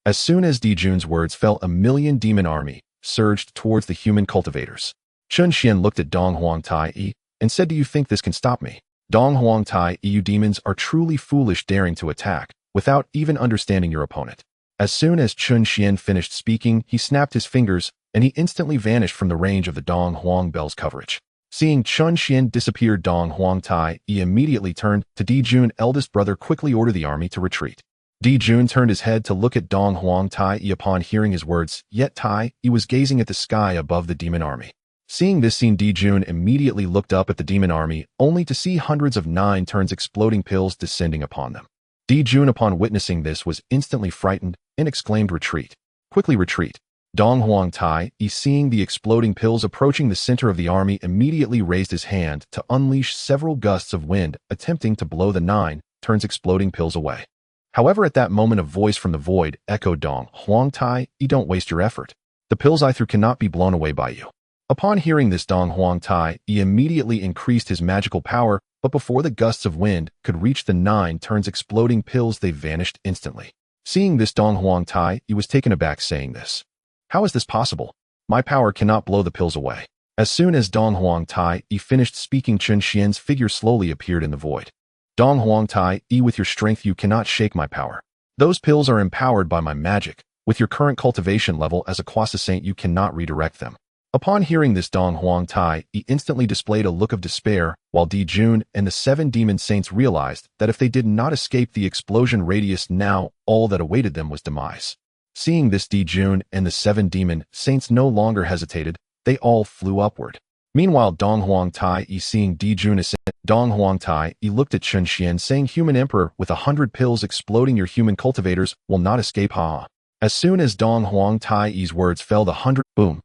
As soon as Di Jun's words fell, a million demon army surged towards the human cultivators. Qin Xian looked at Dong Huangtai and said, do you think this can stop me? Dong Huangtai, you demons are truly foolish, daring to attack without even understanding your opponent. As soon as Qin Xian finished speaking, he snapped his fingers and he instantly vanished from the range of the Dong Huang Bell's coverage. Seeing Qin Xian disappear, Dong Huangtai immediately turned to Di Jun, eldest brother, quickly order the army to retreat. Di Jun turned his head to look at Dong Huangtai upon hearing his words, yet Tai was gazing at the sky above the demon army. Seeing this scene, Di Jun immediately looked up at the demon army, only to see hundreds of 9-turns exploding pills descending upon them. Di Jun, upon witnessing this, was instantly frightened and exclaimed, retreat. Quickly retreat. Dong Huangtai, seeing the exploding pills approaching the center of the army, immediately raised his hand to unleash several gusts of wind, attempting to blow the 9-turns exploding pills away. However, at that moment, a voice from the void echoed, Dong Huangtai, don't waste your effort. The pills I threw cannot be blown away by you. Upon hearing this, Dong Huangtai immediately increased his magical power, but before the gusts of wind could reach the 9-turns exploding pills, they vanished instantly. Seeing this, Dong Huangtai was taken aback, saying this. How is this possible? My power cannot blow the pills away. As soon as Dong Huangtai finished speaking, Qin Xian's figure slowly appeared in the void. Dong Huangtai, with your strength you cannot shake my power. Those pills are empowered by my magic. With your current cultivation level as a quasi-saint, you cannot redirect them. Upon hearing this, Dong Huangtai instantly displayed a look of despair, while Di Jun and the 7 demon saints realized that if they did not escape the explosion radius, now all that awaited them was demise. Seeing this, Di Jun and the 7 demon saints no longer hesitated, they all flew upward. Meanwhile, Dong Huangtai, seeing Di Jun ascend, Dong Huangtai looked at Qin Xian, saying, human emperor, with 100 pills exploding, your human cultivators will not escape. As soon as Dong Huangtai's words fell, the 100 boom.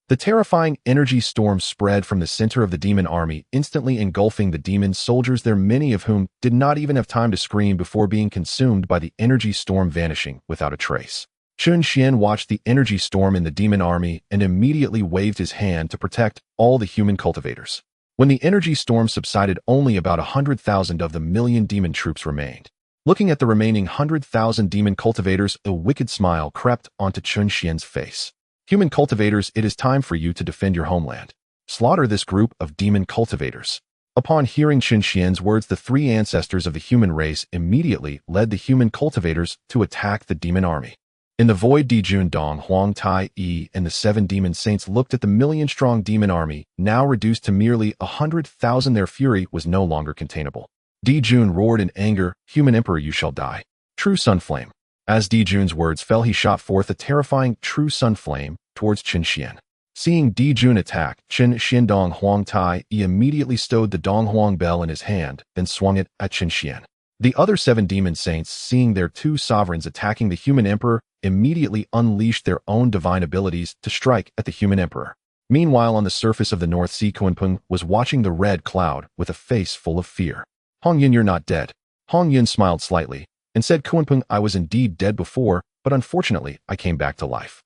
The terrifying energy storm spread from the center of the demon army, instantly engulfing the demon soldiers there, many of whom did not even have time to scream before being consumed by the energy storm, vanishing without a trace. Qin Xian watched the energy storm in the demon army and immediately waved his hand to protect all the human cultivators. When the energy storm subsided, only about 100,000 of the million demon troops remained. Looking at the remaining 100,000 demon cultivators, a wicked smile crept onto Qin Xian's face. Human cultivators, it is time for you to defend your homeland. Slaughter this group of demon cultivators. Upon hearing Qin Xian's words, the 3 ancestors of the human race immediately led the human cultivators to attack the demon army. In the void, Di Jun, Dong Huangtai and the 7 demon saints looked at the million-strong demon army, now reduced to merely 100,000. Their fury was no longer containable. Di Jun roared in anger, human emperor, you shall die. True sun flame. As Di Jun's words fell, he shot forth a terrifying true sun flame towards Qin Xian. Seeing Di Jun attack, Qin Xian, Dong Huangtai immediately stowed the Dong Huang Bell in his hand, then swung it at Qin Xian. The other 7 demon saints, seeing their 2 sovereigns attacking the human emperor, immediately unleashed their own divine abilities to strike at the human emperor. Meanwhile, on the surface of the North Sea, Kunpeng was watching the red cloud with a face full of fear. Hong Yun, you're not dead. Hong Yun smiled slightly and said, Kunpeng, I was indeed dead before, but unfortunately, I came back to life.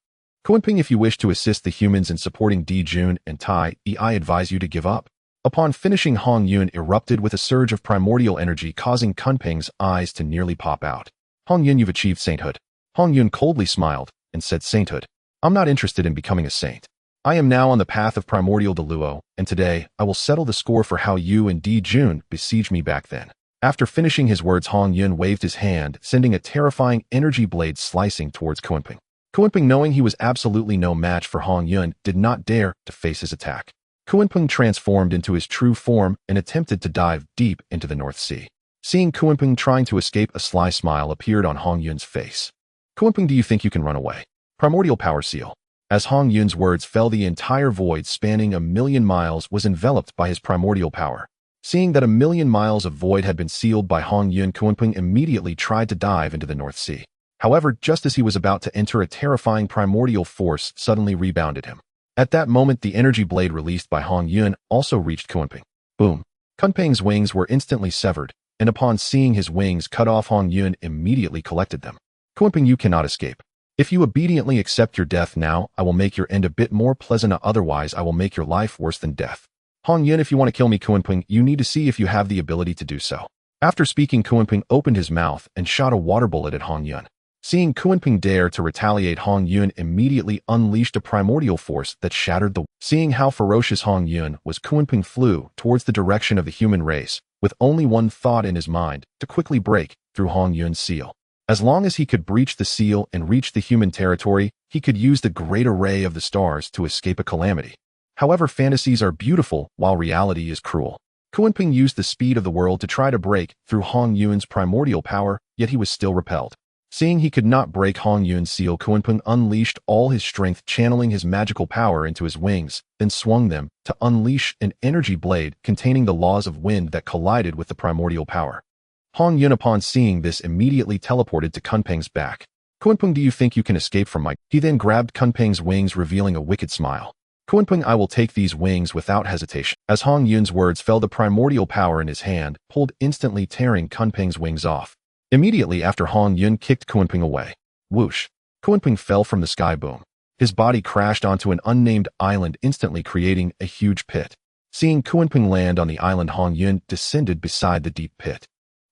Kunpeng, if you wish to assist the humans in supporting Di Jun and Tai, I advise you to give up. Upon finishing, Hong Yun erupted with a surge of primordial energy, causing Kunpeng's eyes to nearly pop out. Hong Yun, you've achieved sainthood. Hong Yun coldly smiled and said, Sainthood? I'm not interested in becoming a saint. I am now on the path of primordial Deluo, and today I will settle the score for how you and Di Jun besieged me back then. After finishing his words, Hong Yun waved his hand, sending a terrifying energy blade slicing towards Kunpeng. Kunpeng, knowing he was absolutely no match for Hong Yun, did not dare to face his attack. Kunpeng transformed into his true form and attempted to dive deep into the North Sea. Seeing Kunpeng trying to escape, a sly smile appeared on Hong Yun's face. Kunpeng, do you think you can run away? Primordial Power Seal. As Hong Yun's words fell, the entire void spanning 1,000,000 miles was enveloped by his primordial power. Seeing that 1,000,000 miles of void had been sealed by Hong Yun, Kunpeng immediately tried to dive into the North Sea. However, just as he was about to enter, a terrifying primordial force suddenly rebounded him. At that moment, the energy blade released by Hong Yun also reached Kunpeng. Boom! Kunpeng's wings were instantly severed, and upon seeing his wings cut off, Hong Yun immediately collected them. Kunpeng, you cannot escape. If you obediently accept your death now, I will make your end a bit more pleasant, otherwise I will make your life worse than death. Hong Yun, if you want to kill me, Kunpeng, you need to see if you have the ability to do so. After speaking, Kunpeng opened his mouth and shot a water bullet at Hong Yun. Seeing Kunpeng dare to retaliate, Hong Yun immediately unleashed a primordial force that shattered the... Seeing how ferocious Hong Yun was, Kunpeng flew towards the direction of the human race, with only one thought in his mind, to quickly break through Hong Yun's seal. As long as he could breach the seal and reach the human territory, he could use the great array of the stars to escape a calamity. However, fantasies are beautiful, while reality is cruel. Kunpeng used the speed of the world to try to break through Hong Yun's primordial power, yet he was still repelled. Seeing he could not break Hong Yun's seal, Kunpeng unleashed all his strength, channeling his magical power into his wings, then swung them to unleash an energy blade containing the laws of wind that collided with the primordial power. Hong Yun, upon seeing this, immediately teleported to Kunpeng's back. Kunpeng, do you think you can escape from my... He then grabbed Kunpeng's wings, revealing a wicked smile. Kunpeng, I will take these wings without hesitation. As Hong Yun's words fell, the primordial power in his hand pulled, instantly tearing Kunpeng's wings off. Immediately after, Hong Yun kicked Kunpeng away. Whoosh! Kunpeng fell from the sky. Boom! His body crashed onto an unnamed island, instantly creating a huge pit. Seeing Kunpeng land on the island, Hong Yun descended beside the deep pit.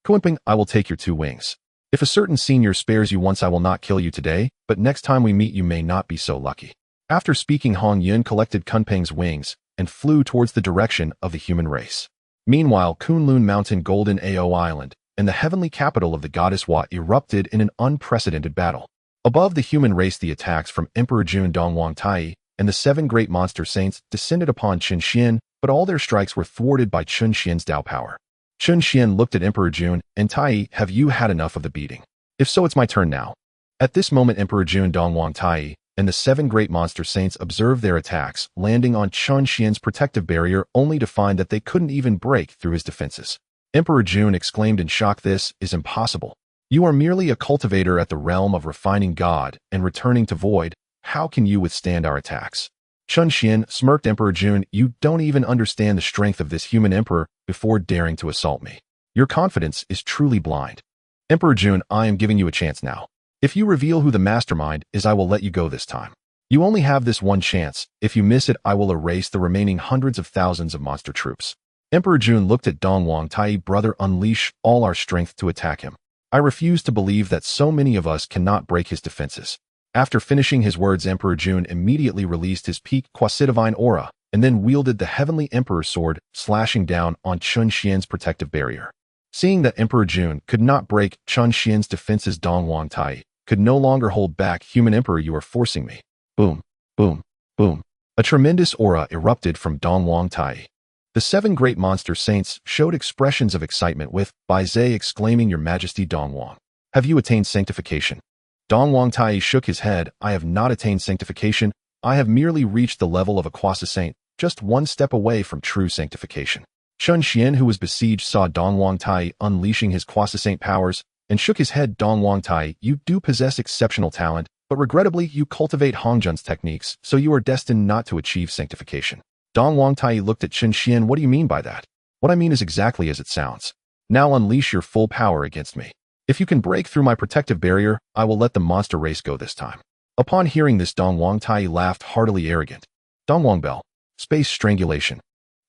Kunpeng, I will take your 2 wings. If a certain senior spares you once, I will not kill you today, but next time we meet you may not be so lucky. After speaking, Hong Yun collected Kunpeng's wings and flew towards the direction of the human race. Meanwhile, Kunlun Mountain, Golden Ao Island, and the heavenly capital of the goddess Wa erupted in an unprecedented battle. Above the human race, the attacks from Emperor Jun Dongwang Tai and the 7 great monster saints descended upon Chun Xian, but all their strikes were thwarted by Chun Xian's Dao power. Chun Xian looked at Emperor Jun and Tai. Have you had enough of the beating? If so, it's my turn now. At this moment, Emperor Jun Dongwang Tai and the 7 great monster saints observed their attacks, landing on Chun Xian's protective barrier, only to find that they couldn't even break through his defenses. Emperor Jun exclaimed in shock, this is impossible. You are merely a cultivator at the realm of refining God and returning to void. How can you withstand our attacks? Chun Xian smirked. Emperor Jun, you don't even understand the strength of this human emperor before daring to assault me. Your confidence is truly blind. Emperor Jun, I am giving you a chance now. If you reveal who the mastermind is, I will let you go this time. You only have this one chance. If you miss it, I will erase the remaining hundreds of thousands of monster troops. Emperor Jun looked at Dongwang Tai. Brother, unleash all our strength to attack him. I refuse to believe that so many of us cannot break his defenses. After finishing his words, Emperor Jun immediately released his peak quasi-divine aura and then wielded the heavenly emperor sword, slashing down on Chun Xian's protective barrier. Seeing that Emperor Jun could not break Chun Xian's defenses, Dongwang Tai could no longer hold back. Human emperor, you are forcing me. Boom, boom, boom. A tremendous aura erupted from Dongwang Tai. The 7 great monster saints showed expressions of excitement, with Bai Zhe exclaiming, Your Majesty Dongwang, have you attained sanctification? Dongwang Tai shook his head. I have not attained sanctification. I have merely reached the level of a quasi-saint, just one step away from true sanctification. Chun Xian, who was besieged, saw Dongwang Tai unleashing his quasi-saint powers and shook his head. Dongwang Tai, you do possess exceptional talent, but regrettably you cultivate Hongjun's techniques, so you are destined not to achieve sanctification. Dongwang Tai looked at Chun Xian. What do you mean by that? What I mean is exactly as it sounds. Now unleash your full power against me. If you can break through my protective barrier, I will let the monster race go this time. Upon hearing this, Dongwang Tai laughed heartily arrogant. Dongwang Bell. Space strangulation.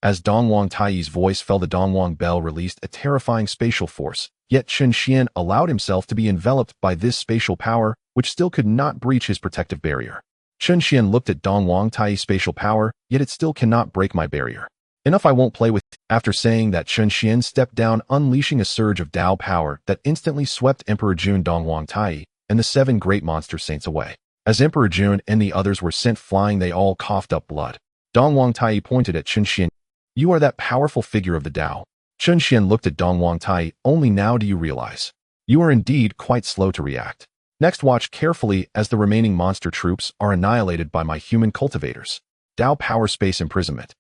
As Dongwang Tai's voice fell, the Dongwang Bell released a terrifying spatial force, yet Chun Xian allowed himself to be enveloped by this spatial power, which still could not breach his protective barrier. Chun Xian looked at Dongwang Tai's spatial power, yet it still cannot break my barrier. Enough, I won't play with it. After saying that, Chun Xian stepped down, unleashing a surge of Dao power that instantly swept Emperor Jun, Dongwang Tai, and the 7 great monster saints away. As Emperor Jun and the others were sent flying, they all coughed up blood. Dongwang Tai pointed at Chun Xian. You are that powerful figure of the Dao. Chun Xian looked at Dongwang Tai. Only now do you realize. You are indeed quite slow to react. Next, watch carefully as the remaining monster troops are annihilated by my human cultivators. Dao power space imprisonment.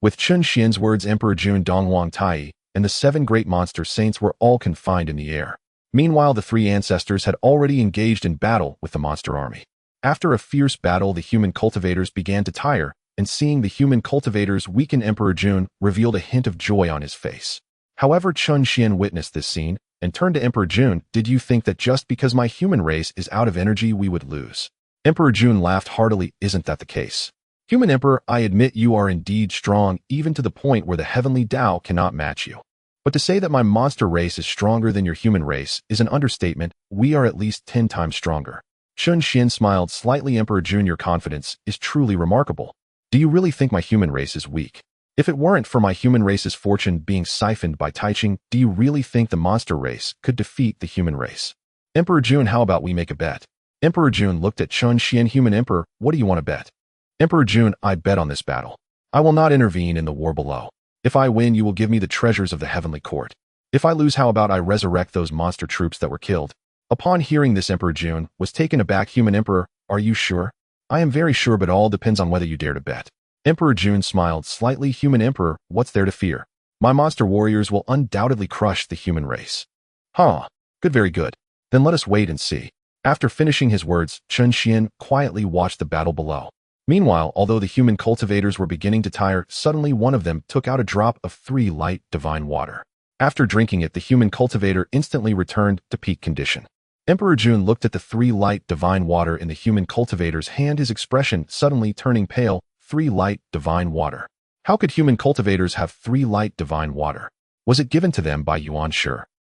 With Chun Xian's words, Emperor Jun, Dongwang Tai, and the 7 great monster saints were all confined in the air. Meanwhile, the 3 ancestors had already engaged in battle with the monster army. After a fierce battle, the human cultivators began to tire, and seeing the human cultivators weaken, Emperor Jun revealed a hint of joy on his face. However, Chun Xian witnessed this scene and turned to Emperor Jun. Did you think that just because my human race is out of energy we would lose? Emperor Jun laughed heartily. Isn't that the case? Human Emperor, I admit you are indeed strong, even to the point where the heavenly Dao cannot match you. But to say that my monster race is stronger than your human race is an understatement. We are at least 10 times stronger. Chun Xian smiled slightly. Emperor Jun, your confidence is truly remarkable. Do you really think my human race is weak? If it weren't for my human race's fortune being siphoned by Taiching, do you really think the monster race could defeat the human race? Emperor Jun, how about we make a bet? Emperor Jun looked at Chun Xian. Human Emperor, what do you want to bet? Emperor Jun, I bet on this battle. I will not intervene in the war below. If I win, you will give me the treasures of the heavenly court. If I lose, how about I resurrect those monster troops that were killed? Upon hearing this, Emperor Jun was taken aback. Human Emperor, are you sure? I am very sure, but all depends on whether you dare to bet. Emperor Jun smiled slightly. Human Emperor, what's there to fear? My monster warriors will undoubtedly crush the human race. Huh. Good, very good. Then let us wait and see. After finishing his words, Chun Xian quietly watched the battle below. Meanwhile, although the human cultivators were beginning to tire, suddenly one of them took out a drop of 3 light divine water. After drinking it, the human cultivator instantly returned to peak condition. Emperor Jun looked at the 3 light divine water in the human cultivator's hand, his expression suddenly turning pale. 3 light divine water. How could human cultivators have 3 light divine water? Was it given to them by Yuan Shi?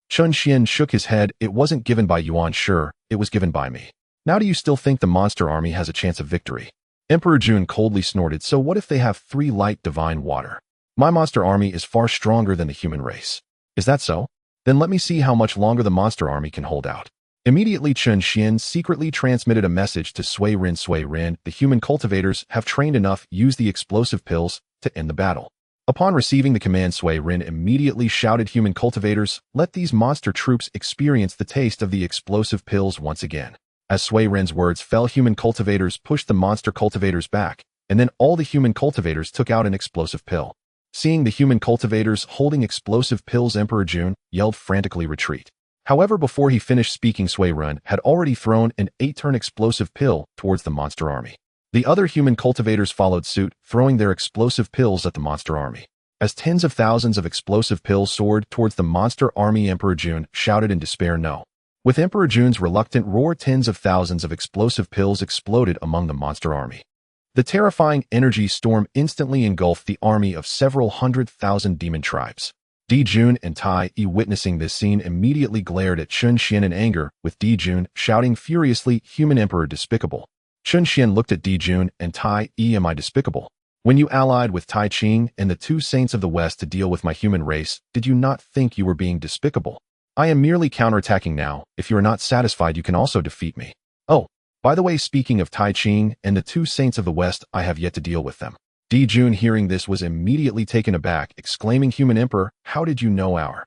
Chun Xian shook his head. It wasn't given by Yuan Shi, it was given by me. Now do you still think the monster army has a chance of victory? Emperor Jun coldly snorted. So what if they have 3 light divine water? My monster army is far stronger than the human race. Is that so? Then let me see how much longer the monster army can hold out. Immediately, Chun Xian secretly transmitted a message to Sui Ren. Sui Ren, the human cultivators have trained enough. Use the explosive pills to end the battle. Upon receiving the command, Sui Ren immediately shouted, human cultivators, let these monster troops experience the taste of the explosive pills once again. As Sui Ren's words fell, human cultivators pushed the monster cultivators back, and then all the human cultivators took out an explosive pill. Seeing the human cultivators holding explosive pills, Emperor Jun yelled frantically, retreat. However, before he finished speaking, Sui Ren had already thrown an 8-turn explosive pill towards the monster army. The other human cultivators followed suit, throwing their explosive pills at the monster army. As tens of thousands of explosive pills soared towards the monster army, Emperor Jun shouted in despair, no. With Emperor Jun's reluctant roar, tens of thousands of explosive pills exploded among the monster army. The terrifying energy storm instantly engulfed the army of several 100,000 demon tribes. Di Jun and Tai Yi, witnessing this scene, immediately glared at Chun Xian in anger, with Di Jun shouting furiously, human emperor despicable. Chun Xian looked at Di Jun and Tai Yi. Am I despicable? When you allied with Tai Ching and the 2 saints of the West to deal with my human race, did you not think you were being despicable? I am merely counterattacking now. If you are not satisfied, you can also defeat me. Oh, by the way, speaking of Tai Ching and the 2 saints of the West, I have yet to deal with them. Di Jun, hearing this, was immediately taken aback, exclaiming, human emperor, how did you know our?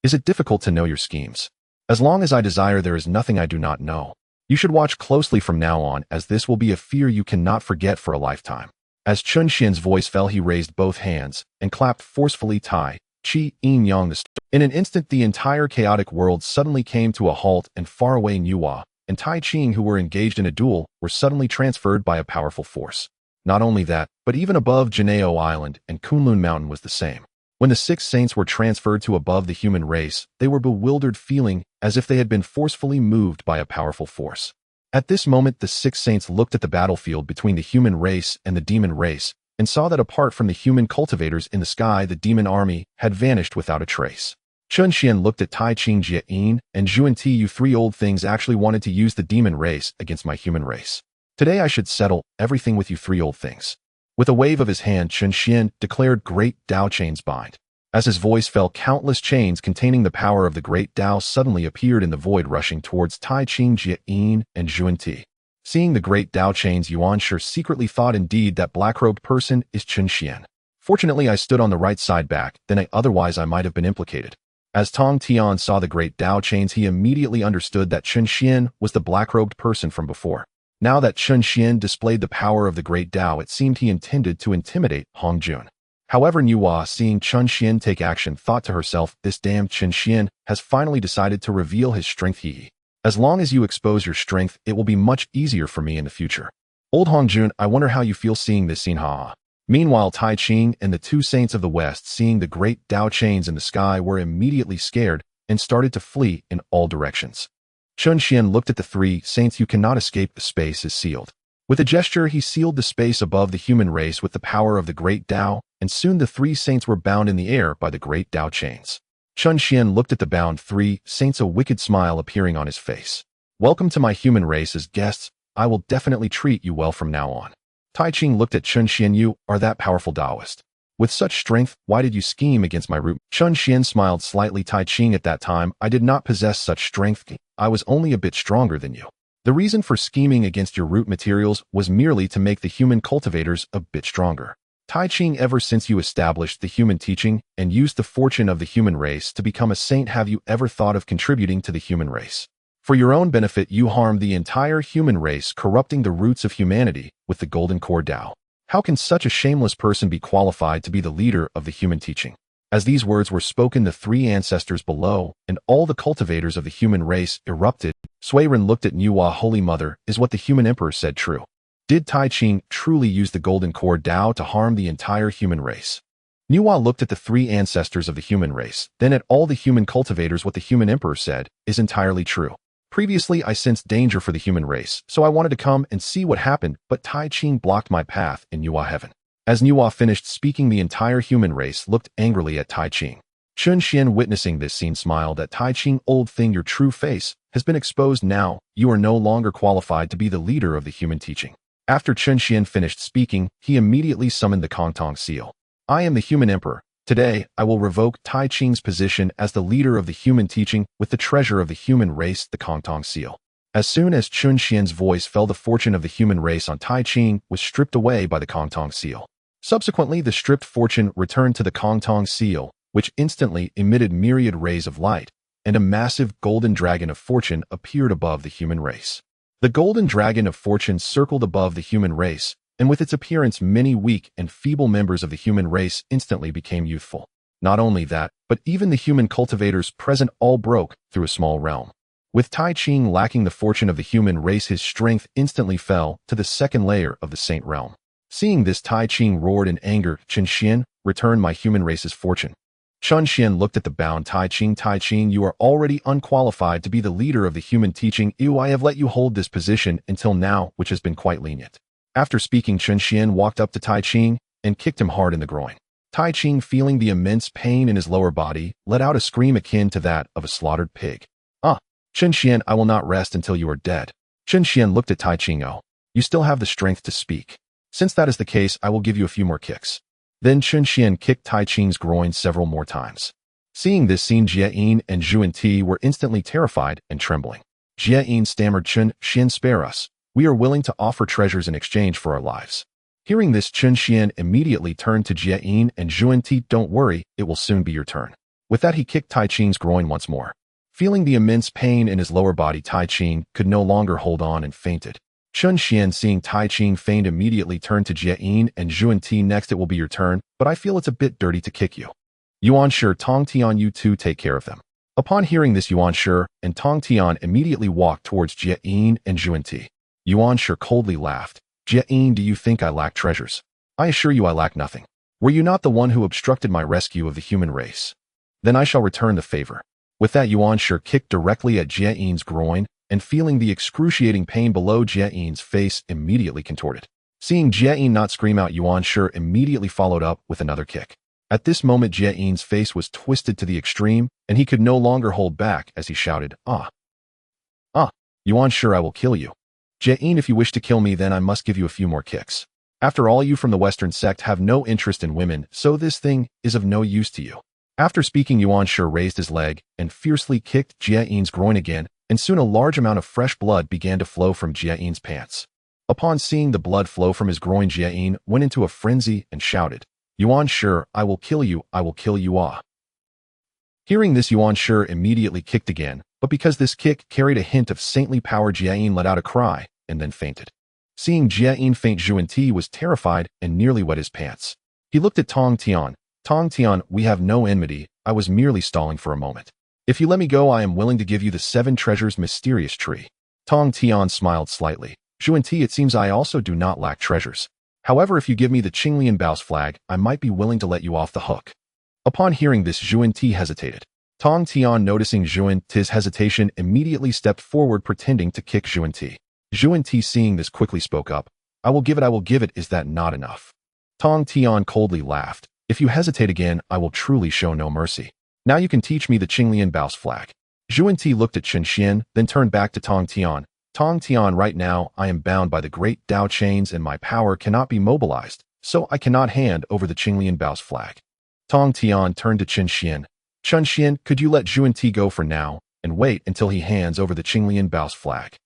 Is it difficult to know your schemes? As long as I desire, there is nothing I do not know. You should watch closely from now on, as this will be a fear you cannot forget for a lifetime. As Chun Xian's voice fell, he raised both hands and clapped forcefully. Tai Chi Yin Yang. In an instant, the entire chaotic world suddenly came to a halt, and faraway Nuwa and Tai Ching, who were engaged in a duel, were suddenly transferred by a powerful force. Not only that, but even above Janeo Island and Kunlun Mountain was the same. When the 6 saints were transferred to above the human race, they were bewildered, feeling as if they had been forcefully moved by a powerful force. At this moment, the 6 saints looked at the battlefield between the human race and the demon race, and saw that apart from the human cultivators in the sky, the demon army had vanished without a trace. Chun Xian looked at Tai Ching, Jia Yin, and Zhuan Ti. You 3 old things actually wanted to use the demon race against my human race. Today I should settle everything with you 3 old things. With a wave of his hand, Chun Xian declared, Great Tao chains bind. As his voice fell, countless chains containing the power of the Great Tao suddenly appeared in the void, rushing towards Tai Ching, Jia Yin, and Zhuan Ti. Seeing the Great Tao chains, Yuan Shi secretly thought, indeed, that black-robed person is Chun Xian. Fortunately, I stood on the right side back, otherwise I might have been implicated. As Tong Tian saw the Great Tao chains, he immediately understood that Chun Xian was the black-robed person from before. Now that Chun Xian displayed the power of the Great Tao, it seemed he intended to intimidate Hong Jun. However, Nuwa, seeing Chun Xian take action, thought to herself, this damned Chun Xian has finally decided to reveal his strength. As long as you expose your strength, it will be much easier for me in the future. Old Hong Jun, I wonder how you feel seeing this scene, ha. Meanwhile, Tai Ching and the 2 saints of the west, seeing the Great Tao chains in the sky, were immediately scared and started to flee in all directions. Chun Xian looked at the 3 saints. You cannot escape, the space is sealed. With a gesture, he sealed the space above the human race with the power of the Great Tao, and soon the 3 saints were bound in the air by the Great Tao chains. Chun Xian looked at the bound 3 saints, a wicked smile appearing on his face. Welcome to my human race as guests. I will definitely treat you well from now on. Tai Ching looked at Chun Xian. You are that powerful Taoist. With such strength, why did you scheme against my root? Chun Xian smiled slightly. Tai Ching, at that time, I did not possess such strength. I was only a bit stronger than you. The reason for scheming against your root materials was merely to make the human cultivators a bit stronger. Tai Ching, ever since you established the human teaching and used the fortune of the human race to become a saint, have you ever thought of contributing to the human race? For your own benefit, you harmed the entire human race, corrupting the roots of humanity with the golden core Tao. How can such a shameless person be qualified to be the leader of the human teaching? As these words were spoken, the 3 ancestors below and all the cultivators of the human race erupted. Suiren looked at Nuwa. Holy Mother, is what the human emperor said true? Did Tai Ching truly use the golden core Tao to harm the entire human race? Nuwa looked at the 3 ancestors of the human race, then at all the human cultivators. What the human emperor said is entirely true. Previously, I sensed danger for the human race, so I wanted to come and see what happened, but Tai Ching blocked my path in Nuwa heaven. As Nuwa finished speaking, the entire human race looked angrily at Tai Ching. Chun Xian, witnessing this scene, smiled at Tai Ching. Old thing, your true face has been exposed now. You are no longer qualified to be the leader of the human teaching. After Chun Xian finished speaking, he immediately summoned the Kongtong seal. I am the human emperor. Today, I will revoke Tai Ching's position as the leader of the human teaching with the treasure of the human race, the Kongtong seal. As soon as Chun Xian's voice fell, the fortune of the human race on Tai Ching was stripped away by the Kongtong seal. Subsequently, the stripped fortune returned to the Kongtong seal, which instantly emitted myriad rays of light, and a massive golden dragon of fortune appeared above the human race. The golden dragon of fortune circled above the human race, and with its appearance, many weak and feeble members of the human race instantly became youthful. Not only that, but even the human cultivators present all broke through a small realm. With Tai Ching lacking the fortune of the human race, his strength instantly fell to the 2nd layer of the saint realm. Seeing this, Tai Ching roared in anger. Chun Xian, return my human race's fortune. Chun Xian looked at the bound Tai Ching. Tai Ching, you are already unqualified to be the leader of the human teaching. I have let you hold this position until now, which has been quite lenient. After speaking, Chun Xian walked up to Tai Ching and kicked him hard in the groin. Tai Ching, feeling the immense pain in his lower body, let out a scream akin to that of a slaughtered pig. Chun Xian, I will not rest until you are dead. Chun Xian looked at Tai Ching. Oh, you still have the strength to speak. Since that is the case, I will give you a few more kicks. Then Chun Xian kicked Tai Ching's groin several more times. Seeing this scene, Jia Yin and Zhuan Ti were instantly terrified and trembling. Jia Yin stammered, Chun Xian, spare us. We are willing to offer treasures in exchange for our lives. Hearing this, Chun Xian immediately turned to Jia Yin and Zhuan Ti. Don't worry, it will soon be your turn. With that, he kicked Tai Ching's groin once more. Feeling the immense pain in his lower body, Tai Ching could no longer hold on and fainted. Chun Xian, seeing Tai Ching faint, immediately turned to Jie Yin and Zhuan Ti. Next, it will be your turn, but I feel it's a bit dirty to kick you. Yuan Shi, Tong Tian, you two take care of them. Upon hearing this, Yuan Shi and Tong Tian immediately walked towards Jie Yin and Zhuan Ti. Yuan Shi coldly laughed. Jie Yin, do you think I lack treasures? I assure you I lack nothing. Were you not the one who obstructed my rescue of the human race? Then I shall return the favor. With that, Yuan Shi kicked directly at Jie Yin's groin, and feeling the excruciating pain below, Jie Yin's face immediately contorted. Seeing Jie Yin not scream out, Yuan Shi immediately followed up with another kick. At this moment, Jie Yin's face was twisted to the extreme, and he could no longer hold back as he shouted, "Ah! Ah! Yuan Shi, I will kill you. Jie Yin, if you wish to kill me, then I must give you a few more kicks. After all, you from the Western sect have no interest in women, so this thing is of no use to you." After speaking, Yuan Shi raised his leg and fiercely kicked Jie Yin's groin again, and soon a large amount of fresh blood began to flow from Jie Yin's pants. Upon seeing the blood flow from his groin, Jie Yin went into a frenzy and shouted, "Yuan Shi, I will kill you, I will kill you, ah!" Hearing this, Yuan Shi immediately kicked again, but because this kick carried a hint of saintly power, Jie Yin let out a cry and then fainted. Seeing Jie Yin faint, Zhuan Ti was terrified and nearly wet his pants. He looked at Tong Tian. "Tong Tian, we have no enmity, I was merely stalling for a moment. If you let me go, I am willing to give you the 7 treasures mysterious tree." Tong Tian smiled slightly. "Zhuan Ti, it seems I also do not lack treasures. However, if you give me the Qinglian Bao's flag, I might be willing to let you off the hook." Upon hearing this, Zhuan Ti hesitated. Tong Tian, noticing Zhuan Ti's hesitation, immediately stepped forward, pretending to kick Zhuan Ti. Zhuan Ti, seeing this, quickly spoke up. I will give it, is that not enough?" Tong Tian coldly laughed. "If you hesitate again, I will truly show no mercy. Now you can teach me the Qinglian Bao's flag." Zhuan Ti looked at Chun Xian, then turned back to Tong Tian. "Tong Tian, right now I am bound by the great Dao chains and my power cannot be mobilized, so I cannot hand over the Qinglian Bao's flag." Tong Tian turned to Chun Xian. "Chun Xian, could you let Zhuan Ti go for now, and wait until he hands over the Qinglian Bao's flag?"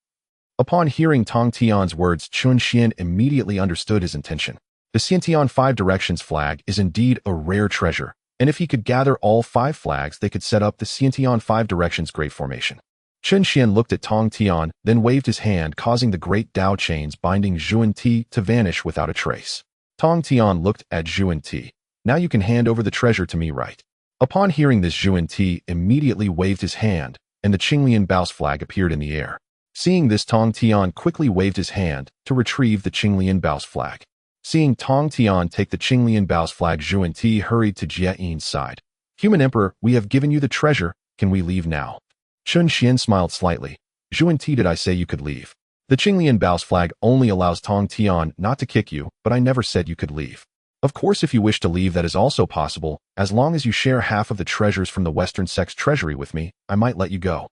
Upon hearing Tong Tian's words, Chun Xian immediately understood his intention. The Xiantian 5 Directions flag is indeed a rare treasure, and if he could gather all 5 flags, they could set up the Xiantian 5 Directions Great Formation. Chun Xian looked at Tong Tian, then waved his hand, causing the great Dao chains binding Zhuan Ti to vanish without a trace. Tong Tian looked at Zhuan Ti. "Now you can hand over the treasure to me, right?" Upon hearing this, Zhuan Ti immediately waved his hand, and the Qinglian Bao's flag appeared in the air. Seeing this, Tong Tian quickly waved his hand to retrieve the Qinglian Bao's flag. Seeing Tong Tian take the Qinglian Bao's flag, Zhuan Ti hurried to Jie Yin's side. "Human Emperor, we have given you the treasure. Can we leave now?" Chun Xian smiled slightly. "Zhuan Ti, did I say you could leave? The Qinglian Bao's flag only allows Tong Tian not to kick you, but I never said you could leave. Of course, if you wish to leave, that is also possible. As long as you share half of the treasures from the Western sect's treasury with me, I might let you go."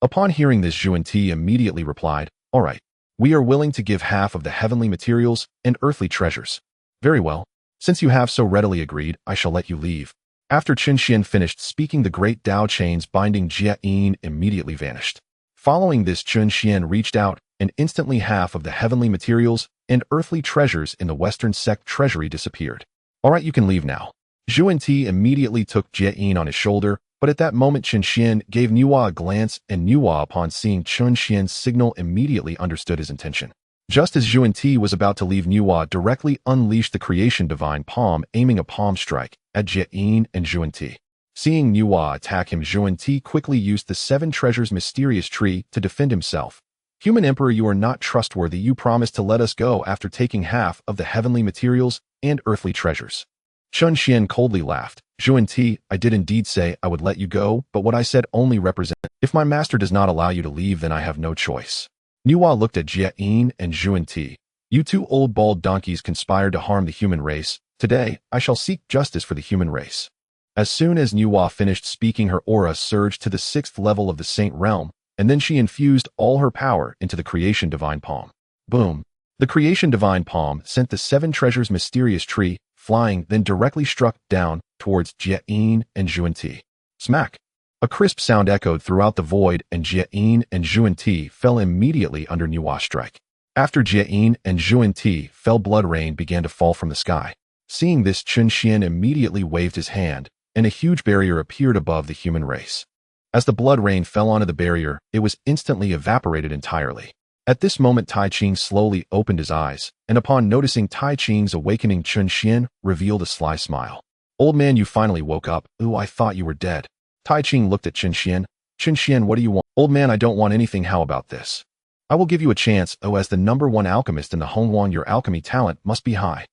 Upon hearing this, Zhuan Ti immediately replied, "All right. We are willing to give half of the heavenly materials and earthly treasures." "Very well. Since you have so readily agreed, I shall let you leave." After Chun Xian finished speaking, the great Dao chains binding Jie Yin immediately vanished. Following this, Chun Xian reached out, and instantly half of the heavenly materials and earthly treasures in the Western sect treasury disappeared. "All right, you can leave now." Zhuan Ti immediately took Jie Yin on his shoulder, but at that moment Chun Xian gave Nuwa a glance, and Nuwa, upon seeing Chun Xian's signal, immediately understood his intention. Just as Zhuan Ti was about to leave, Nuwa directly unleashed the creation divine palm, aiming a palm strike at Jie Yin and Zhuan Ti. Seeing Nuwa attack him, Zhuan Ti quickly used the 7 treasures mysterious tree to defend himself. "Human Emperor, you are not trustworthy. You promised to let us go after taking half of the heavenly materials and earthly treasures." Chun Xian coldly laughed. "Zhuan Ti, I did indeed say I would let you go, but what I said only represents. If my master does not allow you to leave, then I have no choice." Nuwa looked at Jie Yin and Zhuan Ti. "You 2 old bald donkeys conspired to harm the human race. Today, I shall seek justice for the human race." As soon as Nuwa finished speaking, her aura surged to the 6th level of the Saint Realm, and then she infused all her power into the creation divine palm. Boom! The creation divine palm sent the 7 treasures mysterious tree flying, then directly struck down towards Jie Yin and Zhuan Ti. Smack! A crisp sound echoed throughout the void, and Jie Yin and Zhuan Ti fell immediately under Nuwa's strike. After Jie Yin and Zhuan Ti fell, blood rain began to fall from the sky. Seeing this, Chun Xian immediately waved his hand, and a huge barrier appeared above the human race. As the blood rain fell onto the barrier, it was instantly evaporated entirely. At this moment, Tai Ching slowly opened his eyes, and upon noticing Tai Ching's awakening, Chun Xian revealed a sly smile. Old man, you finally woke up. Ooh, I thought you were dead. Tai Ching looked at Chun Xian. Chun Xian, what do you want? Old man, I don't want anything. How about this? I will give you a chance. Oh, as the #1 alchemist in the Hongwang, your alchemy talent must be high.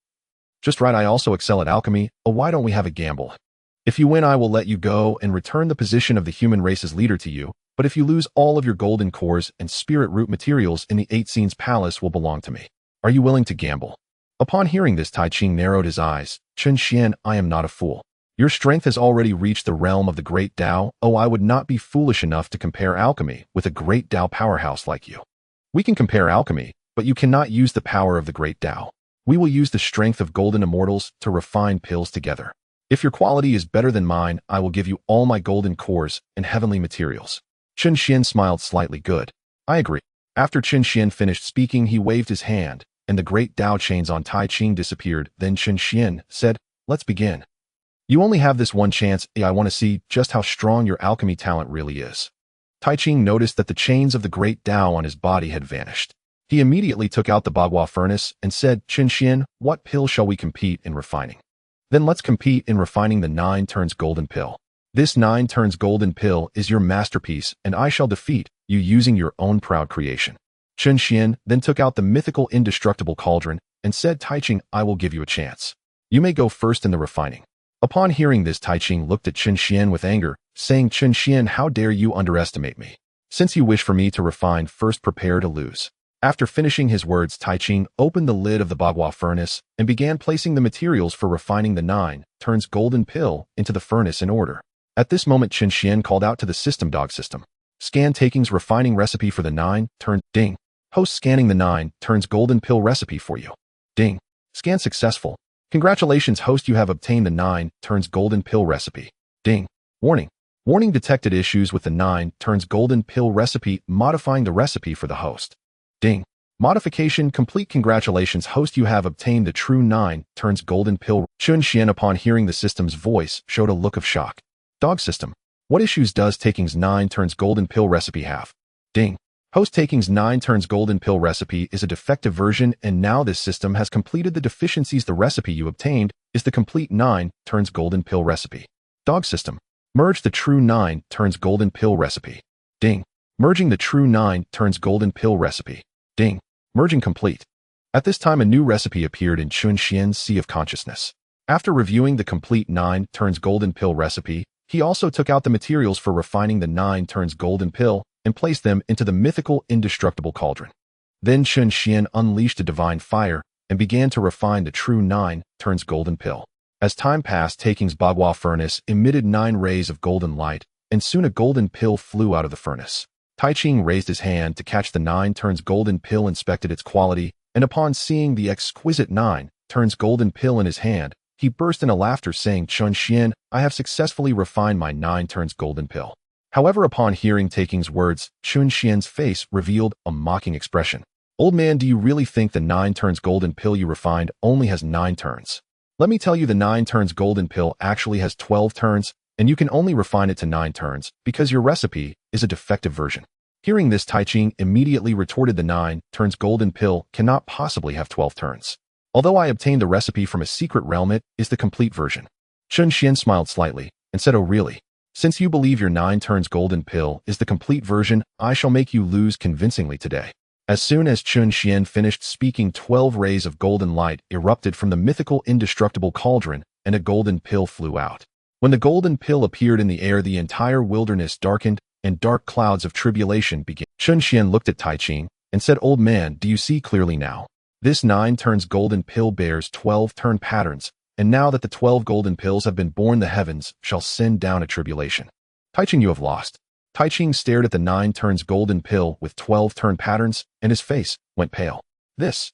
Just right, I also excel at alchemy. Oh, why don't we have a gamble? If you win, I will let you go and return the position of the human race's leader to you. But if you lose, all of your golden cores and spirit root materials in the 8 Scenes Palace will belong to me. Are you willing to gamble? Upon hearing this, Tai Ching narrowed his eyes. Chun Xian, I am not a fool. Your strength has already reached the realm of the great Tao. Oh, I would not be foolish enough to compare alchemy with a great Tao powerhouse like you. We can compare alchemy, but you cannot use the power of the great Tao. We will use the strength of golden immortals to refine pills together. If your quality is better than mine, I will give you all my golden cores and heavenly materials. Chun Xian smiled slightly. Good. I agree. After Chun Xian finished speaking, he waved his hand, and the great Tao chains on Tai Ching disappeared. Then Chun Xian said, let's begin. You only have this one chance. I want to see just how strong your alchemy talent really is. Tai Ching noticed that the chains of the great Tao on his body had vanished. He immediately took out the Bagua furnace and said, Chun Xian, what pill shall we compete in refining? Then let's compete in refining the 9 turns golden pill. This 9 turns golden pill is your masterpiece, and I shall defeat you using your own proud creation. Chun Xian then took out the mythical indestructible cauldron and said, Tai Ching, I will give you a chance. You may go first in the refining. Upon hearing this, Tai Ching looked at Chun Xian with anger, saying, Chun Xian, how dare you underestimate me? Since you wish for me to refine, first prepare to lose. After finishing his words, Tai Ching opened the lid of the Bagua furnace and began placing the materials for refining the 9 turns golden pill into the furnace in order. At this moment, Chun Xian called out to the system, dog system. Scan takings refining recipe for the 9 turns. Ding. Host scanning the 9 turns golden pill recipe for you. Ding. Scan successful. Congratulations, host, you have obtained the 9 turns golden pill recipe. Ding. Warning. Warning detected issues with the 9 turns golden pill recipe, modifying the recipe for the host. Ding. Modification complete. Congratulations, host, you have obtained the true 9 turns golden pill. Chun Xian, upon hearing the system's voice, showed a look of shock. Dog system. What issues does taking's 9 turns golden pill recipe have? Ding. Host, taking's 9 turns golden pill recipe is a defective version, and now this system has completed the deficiencies. The recipe you obtained is the complete 9 turns golden pill recipe. Dog system. Merge the true 9 turns golden pill recipe. Ding. Merging the true 9 turns golden pill recipe. Ding. Merging complete. At this time, a new recipe appeared in Chun Xian's Sea of Consciousness. After reviewing the complete 9 turns golden pill recipe, he also took out the materials for refining the 9 turns golden pill and placed them into the mythical indestructible cauldron. Then Chun Xian unleashed a divine fire and began to refine the true 9 turns golden pill. As time passed, taking's Bagua furnace emitted 9 rays of golden light, and soon a golden pill flew out of the furnace. Tai Ching raised his hand to catch the 9 turns golden pill, inspected its quality, and upon seeing the exquisite 9 turns golden pill in his hand, he burst into laughter, saying, Chun Xian, I have successfully refined my 9 turns golden pill. However, upon hearing taking's words, Chun Xian's face revealed a mocking expression. Old man, do you really think the 9 turns golden pill you refined only has 9 turns? Let me tell you, the 9 turns golden pill actually has 12 turns, and you can only refine it to 9 turns because your recipe is a defective version. Hearing this, Tai Ching immediately retorted, the 9 turns golden pill cannot possibly have 12 turns. Although I obtained the recipe from a secret realm, it is the complete version. Chun Xian smiled slightly and said, oh really? Since you believe your 9 turns golden pill is the complete version, I shall make you lose convincingly today. As soon as Chun Xian finished speaking, 12 rays of golden light erupted from the mythical indestructible cauldron, and a golden pill flew out. When the golden pill appeared in the air, the entire wilderness darkened, and dark clouds of tribulation began. Chun Xian looked at Tai Ching and said, old man, do you see clearly now? This 9 turns golden pill bears 12 turn patterns, and now that the 12 golden pills have been born, the heavens shall send down a tribulation. Tai Ching, you have lost. Tai Ching stared at the 9 turns golden pill with 12 turn patterns, and his face went pale. This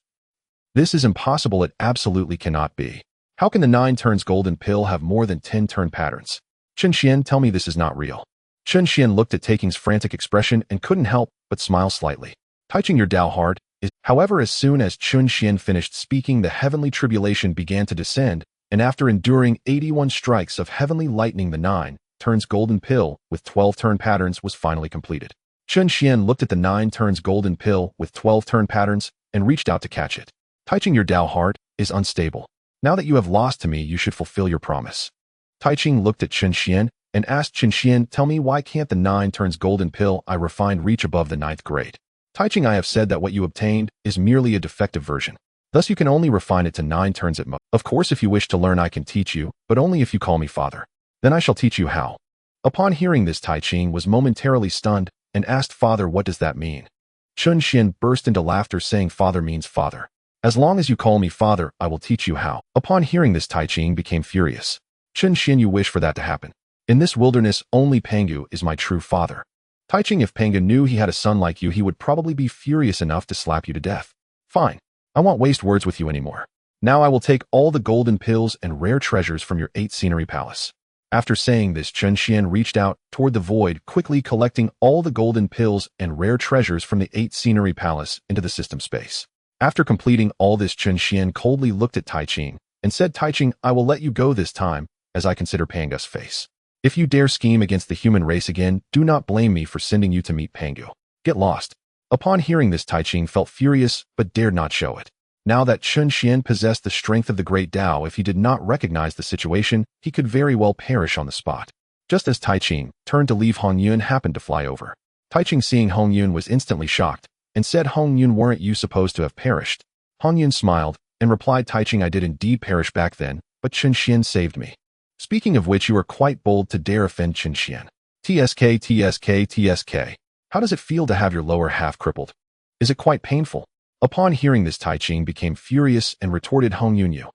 is impossible. It absolutely cannot be. How can the 9 turns golden pill have more than 10 turn patterns? Chun Xian, tell me this is not real. Chun Xian looked at taking's frantic expression and couldn't help but smile slightly. Tai Ching, your Tao heart is. However, as soon as Chun Xian finished speaking, the heavenly tribulation began to descend, and after enduring 81 strikes of heavenly lightning, the 9 turns golden pill with 12 turn patterns was finally completed. Chun Xian looked at the 9 turns golden pill with 12 turn patterns and reached out to catch it. Taiching, your Dao heart is unstable. Now that you have lost to me, you should fulfill your promise. Taiching looked at Chun Xian and asked Chun Xian, tell me, why can't the 9 turns golden pill I refined reach above the 9th grade? Taiching, I have said that what you obtained is merely a defective version. Thus you can only refine it to 9 turns at most. Of course, if you wish to learn, I can teach you, but only if you call me father. Then I shall teach you how. Upon hearing this, Taiching was momentarily stunned and asked, father, what does that mean? Chun Xian burst into laughter, saying, father means father. As long as you call me father, I will teach you how. Upon hearing this, Taiching became furious. Chun Xian, you wish for that to happen. In this wilderness, only Pangu is my true father. Taiching, if Pangu knew he had a son like you, he would probably be furious enough to slap you to death. Fine. I won't waste words with you anymore. Now I will take all the golden pills and rare treasures from your 8 scenery palace. After saying this, Chun Xian reached out toward the void, quickly collecting all the golden pills and rare treasures from the 8 scenery palace into the system space. After completing all this, Chun Xian coldly looked at Taiching and said, Taiching, I will let you go this time, as I consider Pangu's face. If you dare scheme against the human race again, do not blame me for sending you to meet Pangu. Get lost. Upon hearing this, Taiching felt furious but dared not show it. Now that Chun Xian possessed the strength of the great Dao, if he did not recognize the situation, he could very well perish on the spot. Just as Taiching turned to leave, Hong Yun happened to fly over. Taiching, seeing Hong Yun, was instantly shocked and said, Hong Yun, weren't you supposed to have perished? Hong Yun smiled and replied, Taiching, I did indeed perish back then, but Chun Xian saved me. Speaking of which, you are quite bold to dare offend Chun Xian. TSK, TSK, TSK. How does it feel to have your lower half crippled? Is it quite painful? Upon hearing this, Taiching became furious and retorted, Hong Yun, you.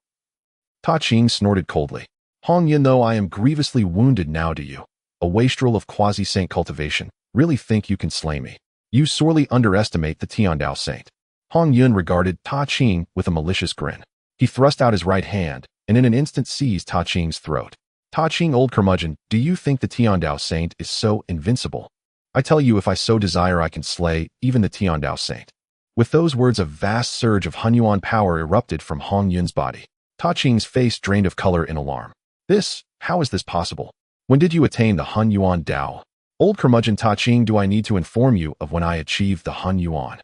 Taiching snorted coldly. Hong Yun, though I am grievously wounded now, do you, a wastrel of quasi-saint cultivation, really think you can slay me? You sorely underestimate the Tiandao saint. Hong Yun regarded Taiching with a malicious grin. He thrust out his right hand and in an instant seized Taiching's throat. Taiching, old curmudgeon, do you think the Tiandao saint is so invincible? I tell you, if I so desire, I can slay even the Tiandao saint. With those words, a vast surge of Hunyuan power erupted from Hong Yun's body. Taiching's face drained of color in alarm. How is this possible? When did you attain the Hunyuan Dao? Old curmudgeon Taiching, do I need to inform you of when I achieved the Hunyuan?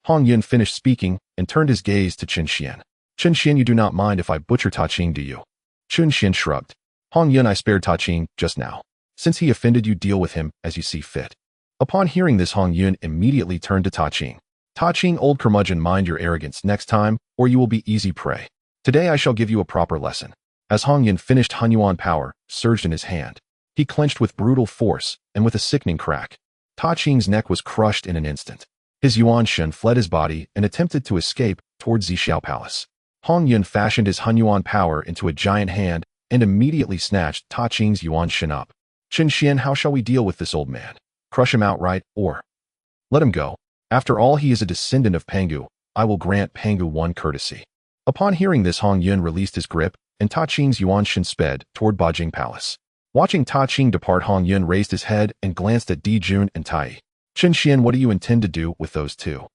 Hong Yun finished speaking and turned his gaze to Chun Xian. Chun Xian, you do not mind if I butcher Taiching, do you? Chun Xian shrugged. Hong Yun, I spared Taiching just now. Since he offended you, deal with him as you see fit. Upon hearing this, Hong Yun immediately turned to Taiching. Taiching, old curmudgeon, mind your arrogance next time, or you will be easy prey. Today I shall give you a proper lesson. As Hong Yun finished, Hunyuan power surged in his hand. He clenched with brutal force, and with a sickening crack, Taiching's neck was crushed in an instant. His Yuan Shen fled his body and attempted to escape towards Zixiao Palace. Hong Yun fashioned his Hunyuan power into a giant hand and immediately snatched Taiching's Yuan Shen up. Chun Xian, how shall we deal with this old man? Crush him outright, or let him go? After all, he is a descendant of Pangu. I will grant Pangu one courtesy. Upon hearing this, Hong Yun released his grip, and Taiching's Yuan Shen sped toward Bajing Palace. Watching Taiching depart, Hong Yun raised his head and glanced at Di Jun and Tai. Chun Xian, what do you intend to do with those two?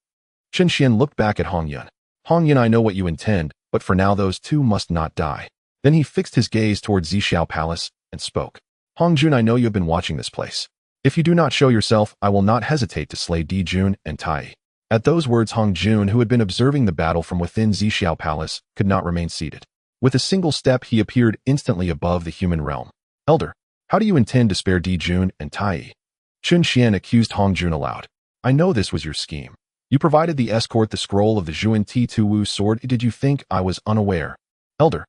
Chun Xian looked back at Hong Yun. Hong Yun, I know what you intend, but for now those two must not die. Then he fixed his gaze toward Zixiao Palace and spoke. Hong Jun, I know you have been watching this place. If you do not show yourself, I will not hesitate to slay Di Jun and Tai. At those words, Hong Jun, who had been observing the battle from within Zixiao Palace, could not remain seated. With a single step, he appeared instantly above the human realm. Elder, how do you intend to spare Di Jun and Tai? Chun Xian accused Hong Jun aloud. I know this was your scheme. You provided the escort the scroll of the Zhuan Ti Tu Wu sword. Did you think I was unaware? Elder,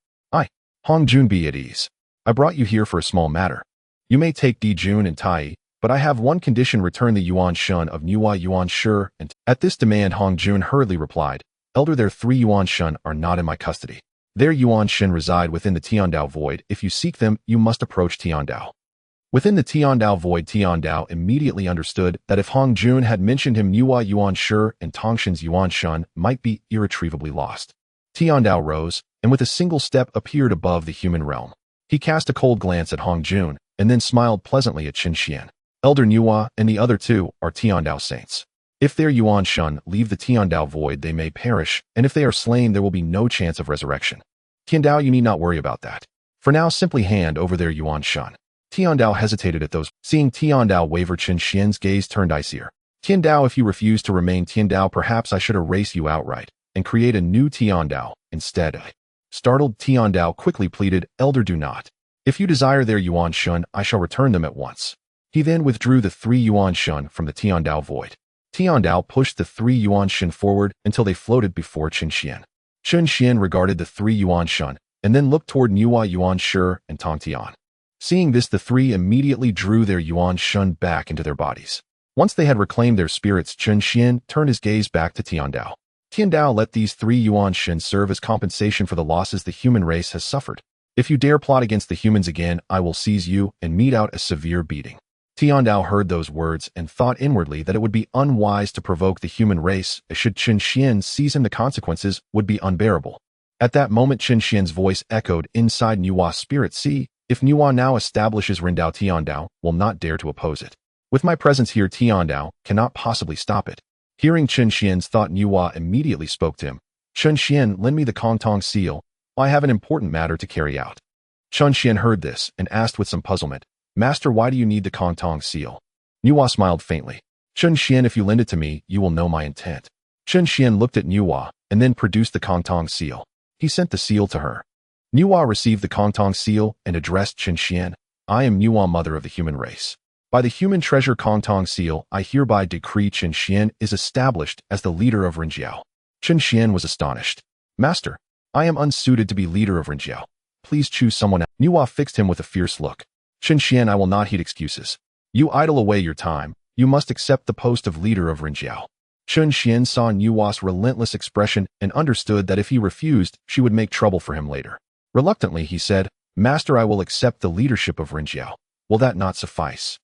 Hong Jun, be at ease. I brought you here for a small matter. You may take Di Jun and Tai, but I have one condition: return the Yuan Shun of Nuwa Yuan Shi. And at this demand, Hong Jun hurriedly replied, Elder, their 3 Yuan Shun are not in my custody. Their Yuan Shin reside within the Tiandao void. If you seek them, you must approach Tiandao. Within the Tiandao void, Tiandao immediately understood that if Hong Jun had mentioned him, Nuwa Yuan Shi and Tongshan's Yuan Shun might be irretrievably lost. Tiandao rose, and with a single step appeared above the human realm. He cast a cold glance at Hong Jun, and then smiled pleasantly at Qin Xian. Elder Nuwa and the other 2 are Tiandao saints. If their Yuan Shun leave the Tiandao void, they may perish, and if they are slain, there will be no chance of resurrection. Tiandao, you need not worry about that. For now, simply hand over their Yuan Shun. Tiandao hesitated at those. Seeing Tiandao waver, Chen Xian's gaze turned icier. Tiandao, if you refuse to remain Tiandao, perhaps I should erase you outright and create a new Tiandao instead. Startled, Tiandao quickly pleaded, Elder, do not. If you desire their yuan shun, I shall return them at once. He then withdrew the 3 yuan shun from the Tiandao void. Tiandao pushed the 3 yuan shun forward until they floated before Chen Xian. Chen Xian regarded the 3 yuan shun and then looked toward Nuwa, Yuan Shi, and Tong Tian. Seeing this, the 3 immediately drew their yuan shun back into their bodies. Once they had reclaimed their spirits, Chen Xian turned his gaze back to Tiandao. Tiandao, let these 3 yuan shun serve as compensation for the losses the human race has suffered. If you dare plot against the humans again, I will seize you and mete out a severe beating. Tiandao heard those words and thought inwardly that it would be unwise to provoke the human race, as should Chen Xian seize him, the consequences would be unbearable. At that moment, Chen Xian's voice echoed inside Nuwa's spirit. See, if Nuwa now establishes Rindao, Tiandao will not dare to oppose it. With my presence here, Tiandao cannot possibly stop it. Hearing Chen Xian's thought, Nuwa immediately spoke to him. Chen Xian, lend me the Kongtong seal. I have an important matter to carry out. Chen Xian heard this and asked with some puzzlement, Master, why do you need the Kongtong seal? Nuwa smiled faintly. Chen Xian, if you lend it to me, you will know my intent. Chen Xian looked at Nuwa and then produced the Kongtong seal. He sent the seal to her. Nuwa received the Kongtong seal and addressed Chen Xian. I am Nuwa, mother of the human race. By the human treasure Kongtong seal, I hereby decree Chen Xian is established as the leader of Rinjiao. Chen Xian was astonished. Master, I am unsuited to be leader of Rinjiao. Please choose someone else. Nuwa fixed him with a fierce look. Chen Xian, I will not heed excuses. You idle away your time. You must accept the post of leader of Rinjiao. Chen Xian saw Nuwa's relentless expression and understood that if he refused, she would make trouble for him later. Reluctantly, he said, Master, I will accept the leadership of Rinjiao. Will that not suffice?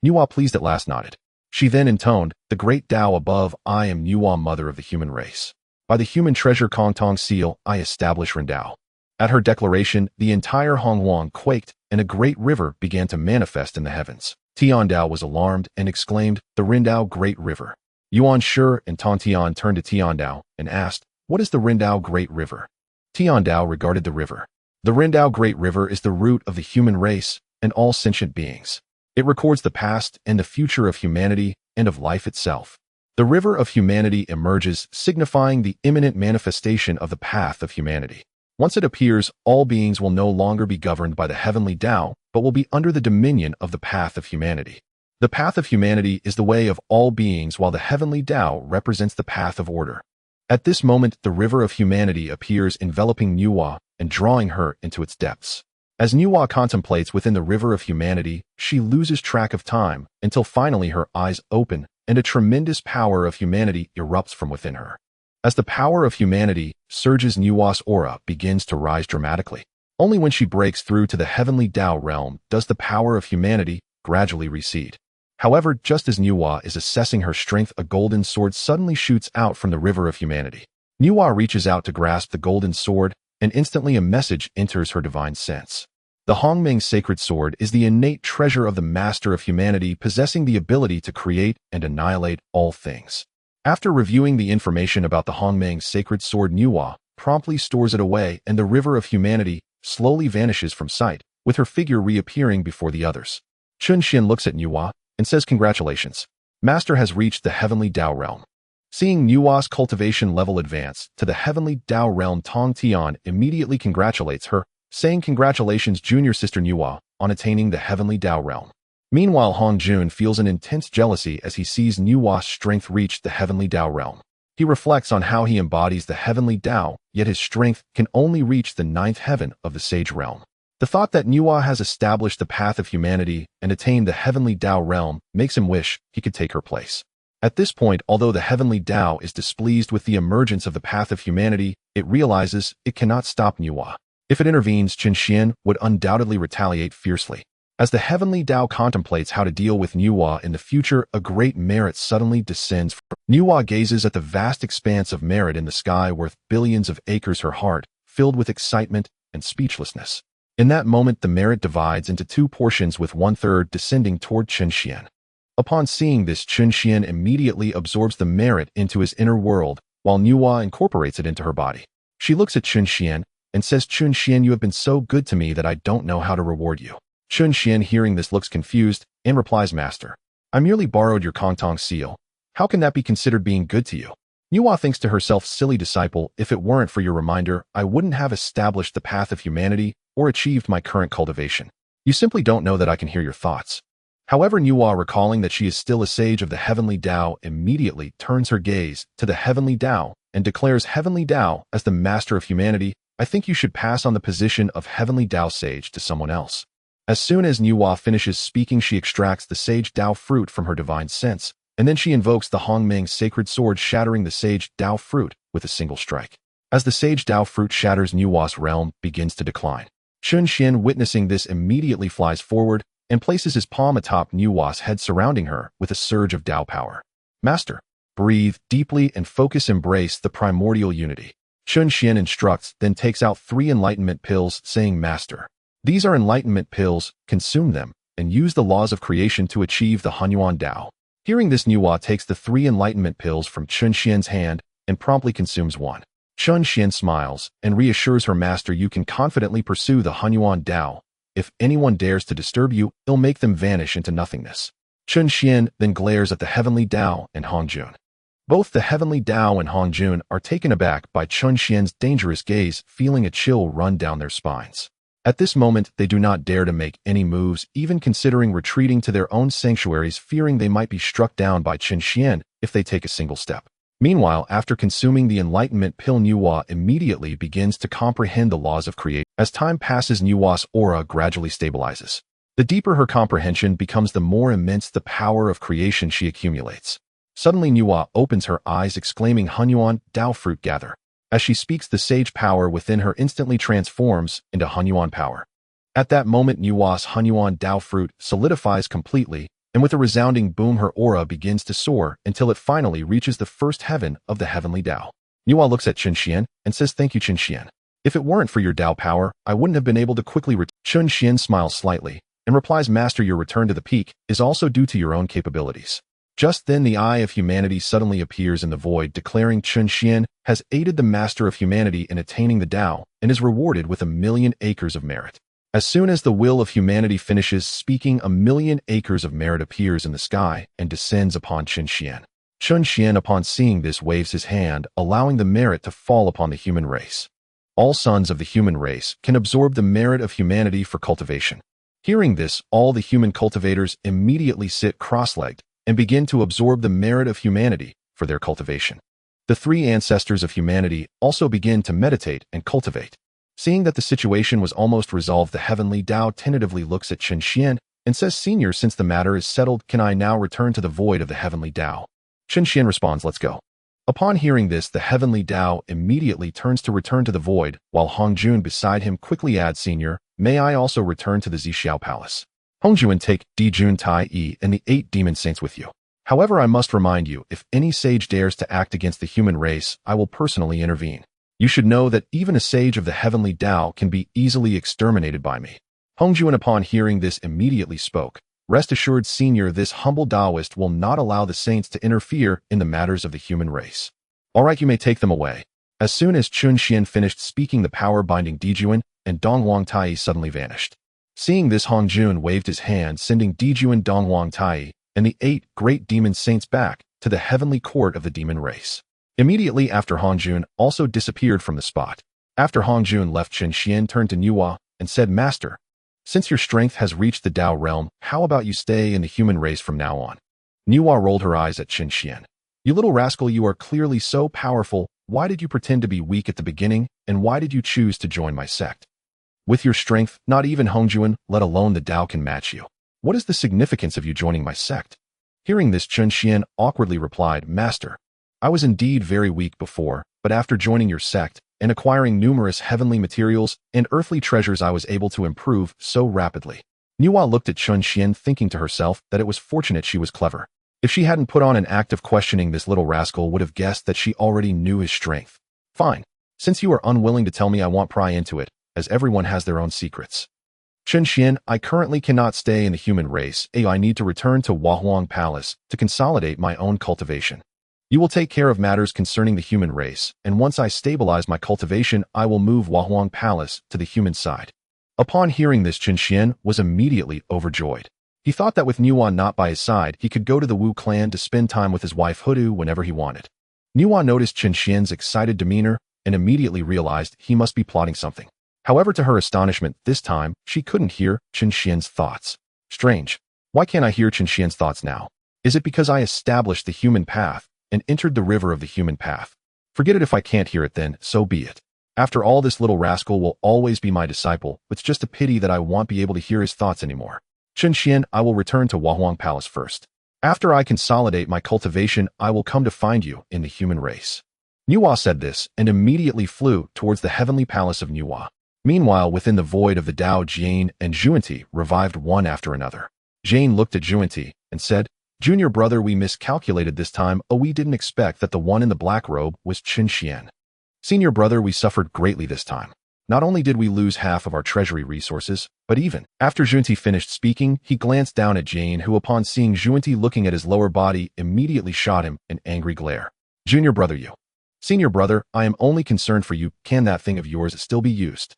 Nuwa, pleased at last, nodded. She then intoned, the great Tao above, I am Nuwa, mother of the human race. By the human treasure Kongtong seal, I establish Rindao. At her declaration, the entire Hongwang quaked, and a great river began to manifest in the heavens. Tiandao was alarmed and exclaimed, the Rindao Great River. Yuan Shi and Tong Tian turned to Tiandao and asked, what is the Rindao Great River? Tiandao regarded the river. The Rindao Great River is the root of the human race and all sentient beings. It records the past and the future of humanity and of life itself. The river of humanity emerges, signifying the imminent manifestation of the path of humanity. Once it appears, all beings will no longer be governed by the heavenly Tao, but will be under the dominion of the path of humanity. The path of humanity is the way of all beings, while the heavenly Tao represents the path of order. At this moment, the river of humanity appears, enveloping Nuwa and drawing her into its depths. As Nuwa contemplates within the river of humanity, she loses track of time until finally her eyes open and a tremendous power of humanity erupts from within her. As the power of humanity surges, Nuwa's aura begins to rise dramatically. Only when she breaks through to the heavenly Tao realm does the power of humanity gradually recede. However, just as Nuwa is assessing her strength, a golden sword suddenly shoots out from the river of humanity. Nuwa reaches out to grasp the golden sword, and instantly a message enters her divine sense. The Hongmeng sacred sword is the innate treasure of the master of humanity, possessing the ability to create and annihilate all things. After reviewing the information about the Hongmeng sacred sword, Nuwa promptly stores it away, and the river of humanity slowly vanishes from sight, with her figure reappearing before the others. Chen Xian looks at Nuwa and says, congratulations. Master has reached the heavenly Tao realm. Seeing Nuwa's cultivation level advance to the heavenly Tao realm, Tong Tian immediately congratulates her, saying, congratulations, junior sister Nuwa, on attaining the heavenly Tao realm. Meanwhile, Hong Jun feels an intense jealousy as he sees Nuwa's strength reach the heavenly Tao realm. He reflects on how he embodies the heavenly Tao, yet his strength can only reach the 9th heaven of the sage realm. The thought that Nuwa has established the path of humanity and attained the heavenly Tao realm makes him wish he could take her place. At this point, although the heavenly Tao is displeased with the emergence of the path of humanity, it realizes it cannot stop Nuwa. If it intervenes, Chen Xian would undoubtedly retaliate fiercely. As the heavenly Tao contemplates how to deal with Nuwa in the future, a great merit suddenly descends. Nuwa gazes at the vast expanse of merit in the sky worth billions of acres, her heart filled with excitement and speechlessness. In that moment, the merit divides into 2 portions, with 1/3 descending toward Chen Xian. Upon seeing this, Chen Xian immediately absorbs the merit into his inner world, while Nuwa incorporates it into her body. She looks at Chen Xian and says, Chen Xian, you have been so good to me that I don't know how to reward you. Chun Xian, hearing this, looks confused and replies, Master, I merely borrowed your Kongtong seal. How can that be considered being good to you? Nuwa thinks to herself, silly disciple, if it weren't for your reminder, I wouldn't have established the path of humanity or achieved my current cultivation. You simply don't know that I can hear your thoughts. However, Nuwa, recalling that she is still a sage of the Heavenly Tao, immediately turns her gaze to the Heavenly Tao and declares, Heavenly Tao, as the master of humanity, I think you should pass on the position of Heavenly Tao sage to someone else. As soon as Nuwa finishes speaking, she extracts the sage Tao fruit from her divine sense, and then she invokes the Hongmeng sacred sword, shattering the sage Tao fruit with a single strike. As the sage Tao fruit shatters, Nuwa's realm begins to decline. Chun Xian, witnessing this, immediately flies forward and places his palm atop Nuwa's head, surrounding her with a surge of Tao power. Master, breathe deeply and focus, embrace the primordial unity. Chun Xian instructs, then takes out 3 enlightenment pills, saying, Master, these are enlightenment pills, consume them, and use the laws of creation to achieve the Hunyuan Tao. Hearing this, Nuwa takes the 3 enlightenment pills from Chun Xian's hand and promptly consumes one. Chun Xian smiles and reassures her, Master, you can confidently pursue the Hunyuan Tao. If anyone dares to disturb you, it'll make them vanish into nothingness. Chun Xian then glares at the Heavenly Tao and Hongjun. Both the Heavenly Tao and Hongjun are taken aback by Chun Xian's dangerous gaze, feeling a chill run down their spines. At this moment, they do not dare to make any moves, even considering retreating to their own sanctuaries, fearing they might be struck down by Chun Xian if they take a single step. Meanwhile, after consuming the enlightenment pill, Nuwa immediately begins to comprehend the laws of creation. As time passes, Nuwa's aura gradually stabilizes. The deeper her comprehension becomes, the more immense the power of creation she accumulates. Suddenly, Nuwa opens her eyes, exclaiming, Hunyuan Tao fruit gather. As she speaks, the sage power within her instantly transforms into Hunyuan power. At that moment, Nuwa's Hunyuan Tao fruit solidifies completely, and with a resounding boom, her aura begins to soar until it finally reaches the first heaven of the Heavenly Tao. Nuwa looks at Chun Xian and says, Thank you, Chun Xian. If it weren't for your Tao power, I wouldn't have been able to quickly return. Chun Xian smiles slightly and replies, Master, your return to the peak is also due to your own capabilities. Just then, the Eye of Humanity suddenly appears in the void, declaring Chun Xian has aided the Master of Humanity in attaining the Tao and is rewarded with 1,000,000 acres of merit. As soon as the Will of Humanity finishes speaking, 1,000,000 acres of merit appears in the sky and descends upon Chun Xian. Chun Xian, upon seeing this, waves his hand, allowing the merit to fall upon the human race. All sons of the human race can absorb the merit of humanity for cultivation. Hearing this, all the human cultivators immediately sit cross-legged and begin to absorb the merit of humanity for their cultivation. The 3 ancestors of humanity also begin to meditate and cultivate. Seeing that the situation was almost resolved, the Heavenly Tao tentatively looks at Chun Xian and says, Senior, since the matter is settled, can I now return to the void of the Heavenly Tao? Chun Xian responds, Let's go. Upon hearing this, the Heavenly Tao immediately turns to return to the void, while Hongjun beside him quickly adds, Senior, may I also return to the Zixiao Palace? Hongjun, take Dijun Tai Yi and the 8 demon saints with you. However, I must remind you, if any sage dares to act against the human race, I will personally intervene. You should know that even a sage of the Heavenly Tao can be easily exterminated by me. Hongjun, upon hearing this, immediately spoke, Rest assured, Senior, this humble Taoist will not allow the saints to interfere in the matters of the human race. All right, you may take them away. As soon as Chun Xian finished speaking, the power binding Dijuan and Dongwang Tai suddenly vanished. Seeing this, Hongjun waved his hand, sending Dijuan, Dongwang Tai, and the 8 great demon saints back to the heavenly court of the demon race. Immediately after, Hongjun also disappeared from the spot. After Hongjun left, Chun Xian turned to Nuwa and said, Master, since your strength has reached the Tao realm, how about you stay in the human race from now on? Nuwa rolled her eyes at Chun Xian. You little rascal, you are clearly so powerful. Why did you pretend to be weak at the beginning, and why did you choose to join my sect? With your strength, not even Hongjun, let alone the Tao, can match you. What is the significance of you joining my sect? Hearing this, Chun Xian awkwardly replied, Master, I was indeed very weak before, but after joining your sect and acquiring numerous heavenly materials and earthly treasures, I was able to improve so rapidly. Nuwa looked at Chun Xian, thinking to herself that it was fortunate she was clever. If she hadn't put on an act of questioning, this little rascal would have guessed that she already knew his strength. Fine. Since you are unwilling to tell me, I won't pry into it, as everyone has their own secrets. Chun Xian, I currently cannot stay in the human race. I need to return to Huahuang Palace to consolidate my own cultivation. You will take care of matters concerning the human race, and once I stabilize my cultivation, I will move Huahuang Palace to the human side. Upon hearing this, Chen Xian was immediately overjoyed. He thought that with Nuan not by his side, he could go to the Wu clan to spend time with his wife Houtu whenever he wanted. Nuan noticed Chen Xian's excited demeanor and immediately realized he must be plotting something. However, to her astonishment, this time, she couldn't hear Chen Xian's thoughts. Strange. Why can't I hear Chen Xian's thoughts now? Is it because I established the human path and entered the river of the human path? Forget it. If I can't hear it, then so be it. After all, this little rascal will always be my disciple. It's just a pity that I won't be able to hear his thoughts anymore. Chen Xian, I will return to Huahuang Palace first. After I consolidate my cultivation, I will come to find you in the human race. Nuwa said this and immediately flew towards the heavenly palace of Nuwa. Meanwhile, within the void of the Dao, Jane and Juanti revived one after another. Jane looked at Juanti and said, "Junior brother, we miscalculated this time. Oh, we didn't expect that the one in the black robe was Chen Xian. Senior brother, we suffered greatly this time. Not only did we lose half of our treasury resources, but even after Juanti finished speaking, he glanced down at Jane, who upon seeing Juanti looking at his lower body, immediately shot him an angry glare. Junior brother, you. Senior brother, I am only concerned for you. Can that thing of yours still be used?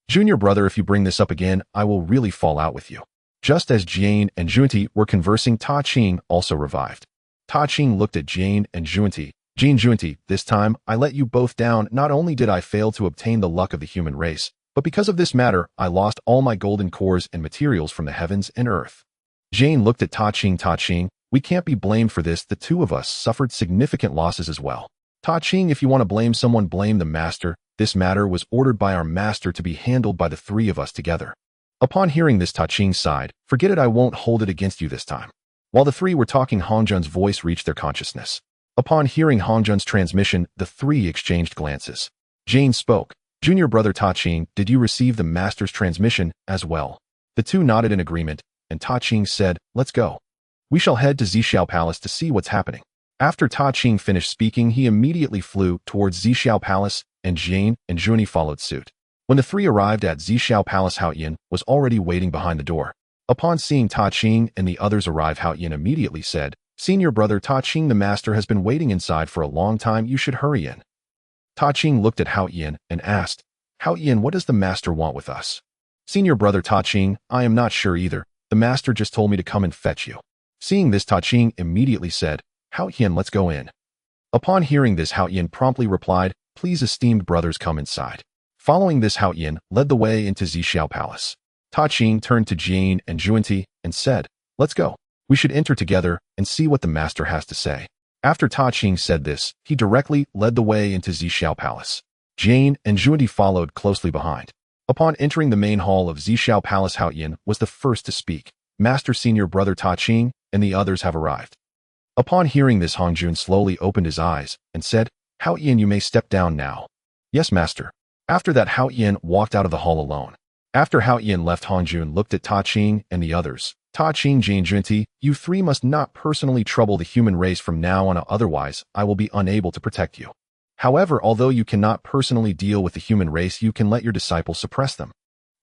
Junior brother, if you bring this up again, I will really fall out with you." Just as Jane and Juanti were conversing, Ta Ching also revived. Ta Ching looked at Jane and Juanti. "Jane, Juanti, this time I let you both down. Not only did I fail to obtain the luck of the human race, but because of this matter, I lost all my golden cores and materials from the heavens and earth." Jane looked at Ta Ching. "Ta Ching, we can't be blamed for this. The two of us suffered significant losses as well. Ta Ching, if you want to blame someone, blame the master. This matter was ordered by our master to be handled by the three of us together." Upon hearing this, Ta Ching sighed. "Forget it, I won't hold it against you this time." While the three were talking, Hongjun's voice reached their consciousness. Upon hearing Hongjun's transmission, the three exchanged glances. Jane spoke. "Junior brother Ta Ching, did you receive the master's transmission as well?" The two nodded in agreement, and Ta Ching said, "Let's go. We shall head to Zixiao Palace to see what's happening." After Ta Ching finished speaking, he immediately flew towards Zixiao Palace, and Jane and Juanti followed suit. When the three arrived at Zixiao Palace, Houyan was already waiting behind the door. Upon seeing Ta Ching and the others arrive, Houyan immediately said, "Senior brother Ta Ching, the master has been waiting inside for a long time. You should hurry in." Ta Ching looked at Houyan and asked, "Houyan, what does the master want with us?" "Senior brother Ta Ching, I am not sure either. The master just told me to come and fetch you." Seeing this, Ta Ching immediately said, "Houyan, let's go in." Upon hearing this, Houyan promptly replied, "Please, esteemed brothers, come inside." Following this, Houyan led the way into Zixiao Palace. Ta Ching turned to Jane and Juanti and said, "Let's go. We should enter together and see what the master has to say." After Ta Ching said this, he directly led the way into Zixiao Palace. Jane and Juanti followed closely behind. Upon entering the main hall of Zixiao Palace, Houyan was the first to speak. "Master, senior brother Ta Ching and the others have arrived." Upon hearing this, Hongjun slowly opened his eyes and said, "Houyan, you may step down now." "Yes, master." After that, Houyan walked out of the hall alone. After Houyan left, Hongjun looked at Ta Ching and the others. "Ta Ching, Jane, Juanti, you three must not personally trouble the human race from now on, otherwise I will be unable to protect you. However, although you cannot personally deal with the human race, you can let your disciples suppress them.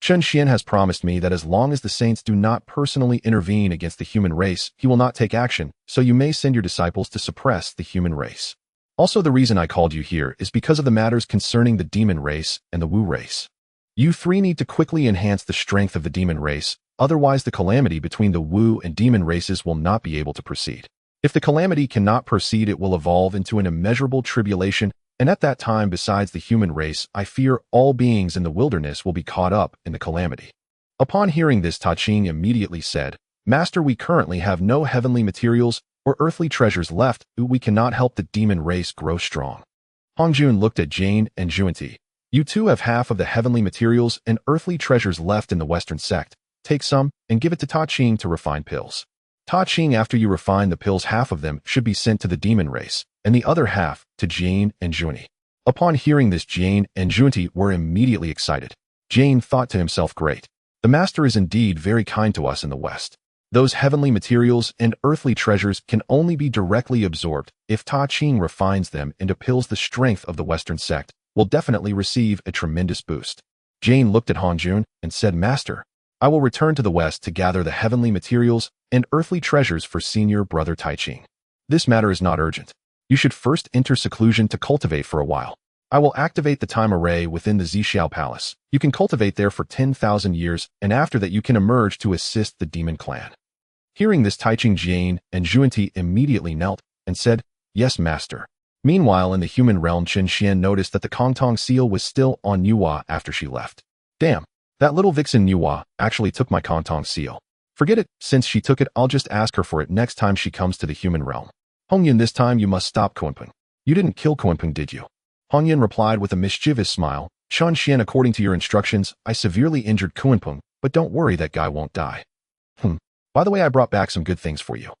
Chen Xian has promised me that as long as the saints do not personally intervene against the human race, he will not take action, so you may send your disciples to suppress the human race. Also, the reason I called you here is because of the matters concerning the demon race and the Wu race. You three need to quickly enhance the strength of the demon race, otherwise the calamity between the Wu and demon races will not be able to proceed. If the calamity cannot proceed, it will evolve into an immeasurable tribulation, and at that time, besides the human race, I fear all beings in the wilderness will be caught up in the calamity." Upon hearing this, Ta Ching immediately said, "Master, we currently have no heavenly materials or earthly treasures left. We cannot help the demon race grow strong." Hongjun looked at Jane and Juanti. "You two have half of the heavenly materials and earthly treasures left in the Western sect. Take some and give it to Ta Ching to refine pills. Ta Ching, after you refine the pills, half of them should be sent to the demon race, and the other half to Jane and Juanti." Upon hearing this, Jane and Juanti were immediately excited. Jane thought to himself, "Great. The master is indeed very kind to us in the West. Those heavenly materials and earthly treasures can only be directly absorbed. If Ta Ching refines them into pills, the strength of the Western sect will definitely receive a tremendous boost." Jane looked at Hongjun and said, "Master, I will return to the West to gather the heavenly materials and earthly treasures for senior brother Tai Ching. This matter is not urgent. You should first enter seclusion to cultivate for a while. I will activate the time array within the Zixiao Palace. You can cultivate there for 10,000 years, and after that you can emerge to assist the demon clan. Hearing this, Taiching Jian and Zhuanti immediately knelt and said, "Yes, master." Meanwhile, in the human realm, Chen Xian noticed that the Kongtong seal was still on Nuwa after she left. Damn, that little vixen Nuwa actually took my Kongtong seal. Forget it, since she took it, I'll just ask her for it next time she comes to the human realm. Hongyun, this time you must stop Kunpeng. You didn't kill Kunpeng, did you? Hongyun replied with a mischievous smile. Chen Xian, according to your instructions, I severely injured Kunpeng, but don't worry, that guy won't die. By the way, I brought back some good things for you.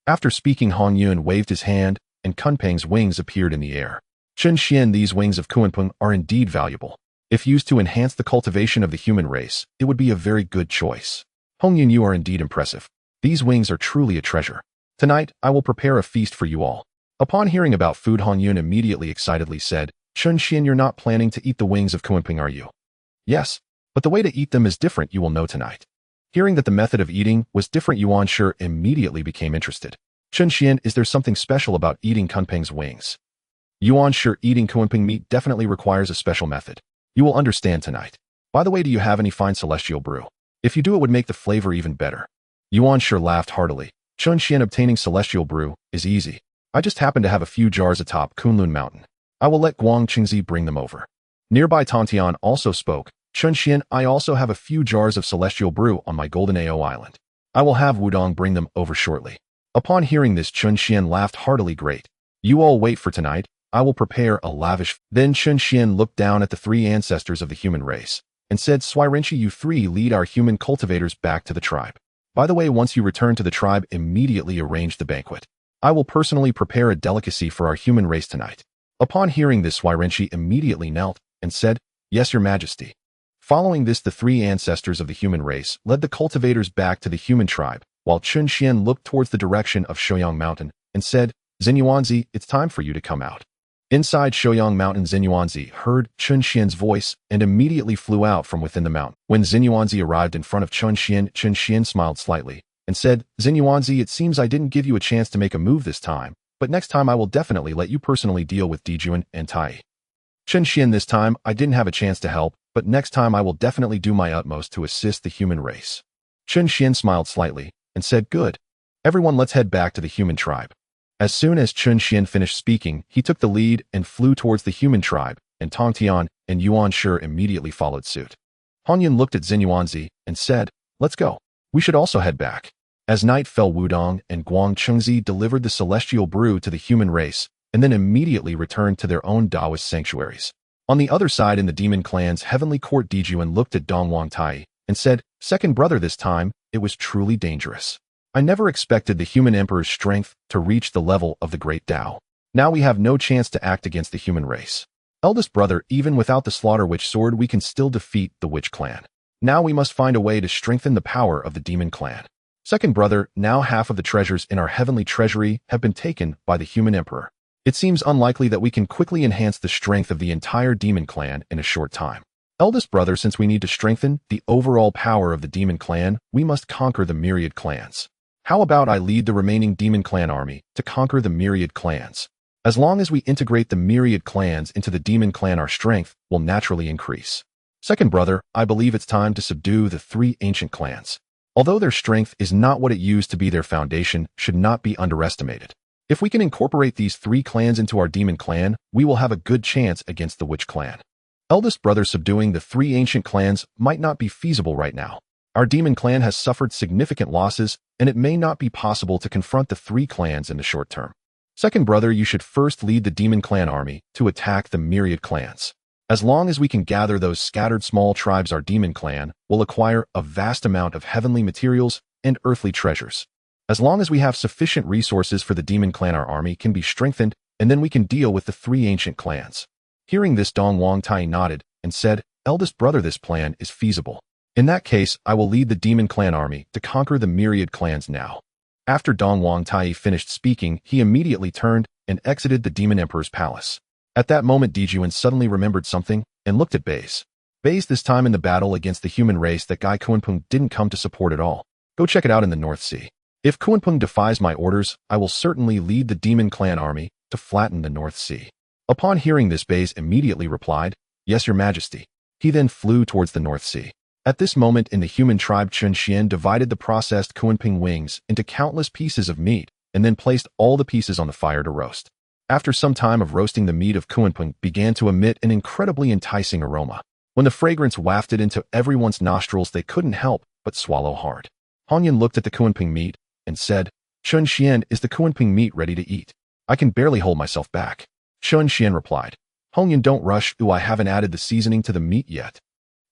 After speaking, Hongyun waved his hand, and Kunpeng's wings appeared in the air. Chen Xian, these wings of Kunpeng are indeed valuable. If used to enhance the cultivation of the human race, it would be a very good choice. Hongyun, you are indeed impressive. These wings are truly a treasure. Tonight, I will prepare a feast for you all. Upon hearing about food, Hongyun immediately excitedly said, Chen Xian, you're not planning to eat the wings of Kunpeng, are you? Yes, but the way to eat them is different, you will know tonight. Hearing that the method of eating was different, Yuan Shi immediately became interested. Chen Xian, is there something special about eating Kunpeng's wings? Yuan Shi, eating Kunpeng meat definitely requires a special method. You will understand tonight. By the way, do you have any fine celestial brew? If you do, it would make the flavor even better. Yuan Shi laughed heartily. Chen Xian, obtaining celestial brew is easy. I just happen to have a few jars atop Kunlun Mountain. I will let Guang Qingzi bring them over. Nearby Tontian also spoke. Chen Xian, I also have a few jars of celestial brew on my Golden Ao Island. I will have Wudong bring them over shortly. Upon hearing this, Chen Xian laughed heartily. Great. You all wait for tonight. I will prepare a lavish. Then Chen Xian looked down at the three ancestors of the human race and said, Swirenchi, you three lead our human cultivators back to the tribe. By the way, once you return to the tribe, immediately arrange the banquet. I will personally prepare a delicacy for our human race tonight. Upon hearing this, Swirenchi immediately knelt and said, Yes, your majesty. Following this, the three ancestors of the human race led the cultivators back to the human tribe, while Chen Xian looked towards the direction of Shouyang Mountain and said, Zenyuanzi, it's time for you to come out. Inside Shouyang Mountain, Zenyuanzi heard Chen Xian's voice and immediately flew out from within the mountain. When Zenyuanzi arrived in front of Chen Xian smiled slightly and said, Zenyuanzi, it seems I didn't give you a chance to make a move this time, but next time I will definitely let you personally deal with Dijuan and Tai. Chen Xian, this time I didn't have a chance to help, but next time I will definitely do my utmost to assist the human race. Chen Xian smiled slightly and said, Good. Everyone, let's head back to the human tribe. As soon as Chen Xian finished speaking, he took the lead and flew towards the human tribe, and Tongtian and Yuan Shi immediately followed suit. Hongyun looked at Zenyuanzi and said, Let's go. We should also head back. As night fell, Wudong and Guang Qingzi delivered the celestial brew to the human race, and then immediately returned to their own Taoist sanctuaries. On the other side, in the demon clan's heavenly court, Dijuan looked at Dong Wangtai and said, Second brother, this time, it was truly dangerous. I never expected the human emperor's strength to reach the level of the great Tao. Now we have no chance to act against the human race. Eldest brother, even without the Slaughter Witch sword, we can still defeat the Witch clan. Now we must find a way to strengthen the power of the demon clan. Second brother, now half of the treasures in our heavenly treasury have been taken by the human emperor. It seems unlikely that we can quickly enhance the strength of the entire demon clan in a short time. Eldest brother, since we need to strengthen the overall power of the demon clan, we must conquer the myriad clans. How about I lead the remaining demon clan army to conquer the myriad clans? As long as we integrate the myriad clans into the demon clan, our strength will naturally increase. Second brother, I believe it's time to subdue the three ancient clans. Although their strength is not what it used to be, their foundation should not be underestimated. If we can incorporate these three clans into our demon clan, we will have a good chance against the Witch clan. Eldest brother, subduing the three ancient clans might not be feasible right now. Our demon clan has suffered significant losses, and it may not be possible to confront the three clans in the short term. Second brother, you should first lead the demon clan army to attack the myriad clans. As long as we can gather those scattered small tribes, our demon clan will acquire a vast amount of heavenly materials and earthly treasures. As long as we have sufficient resources for the demon clan, our army can be strengthened, and then we can deal with the three ancient clans. Hearing this, Dong Wangtai nodded and said, Eldest brother, this plan is feasible. In that case, I will lead the demon clan army to conquer the myriad clans now. After Dong Wangtai finished speaking, he immediately turned and exited the demon emperor's palace. At that moment, Dijuan suddenly remembered something and looked at Baze. Baze, this time in the battle against the human race that Guy Kunpeng didn't come to support at all. Go check it out in the North Sea. If Kunpeng defies my orders, I will certainly lead the demon clan army to flatten the North Sea. Upon hearing this, Bays immediately replied, "Yes, your majesty." He then flew towards the North Sea. At this moment in the human tribe, Chun Xian divided the processed Kunping wings into countless pieces of meat and then placed all the pieces on the fire to roast. After some time of roasting, the meat of Kunping began to emit an incredibly enticing aroma. When the fragrance wafted into everyone's nostrils, they couldn't help but swallow hard. Hanyan looked at the Kunping meat and said, "Chun Xian, is the Kunping meat ready to eat? I can barely hold myself back." Chun Xian replied, "Hanyan, don't rush. I haven't added the seasoning to the meat yet."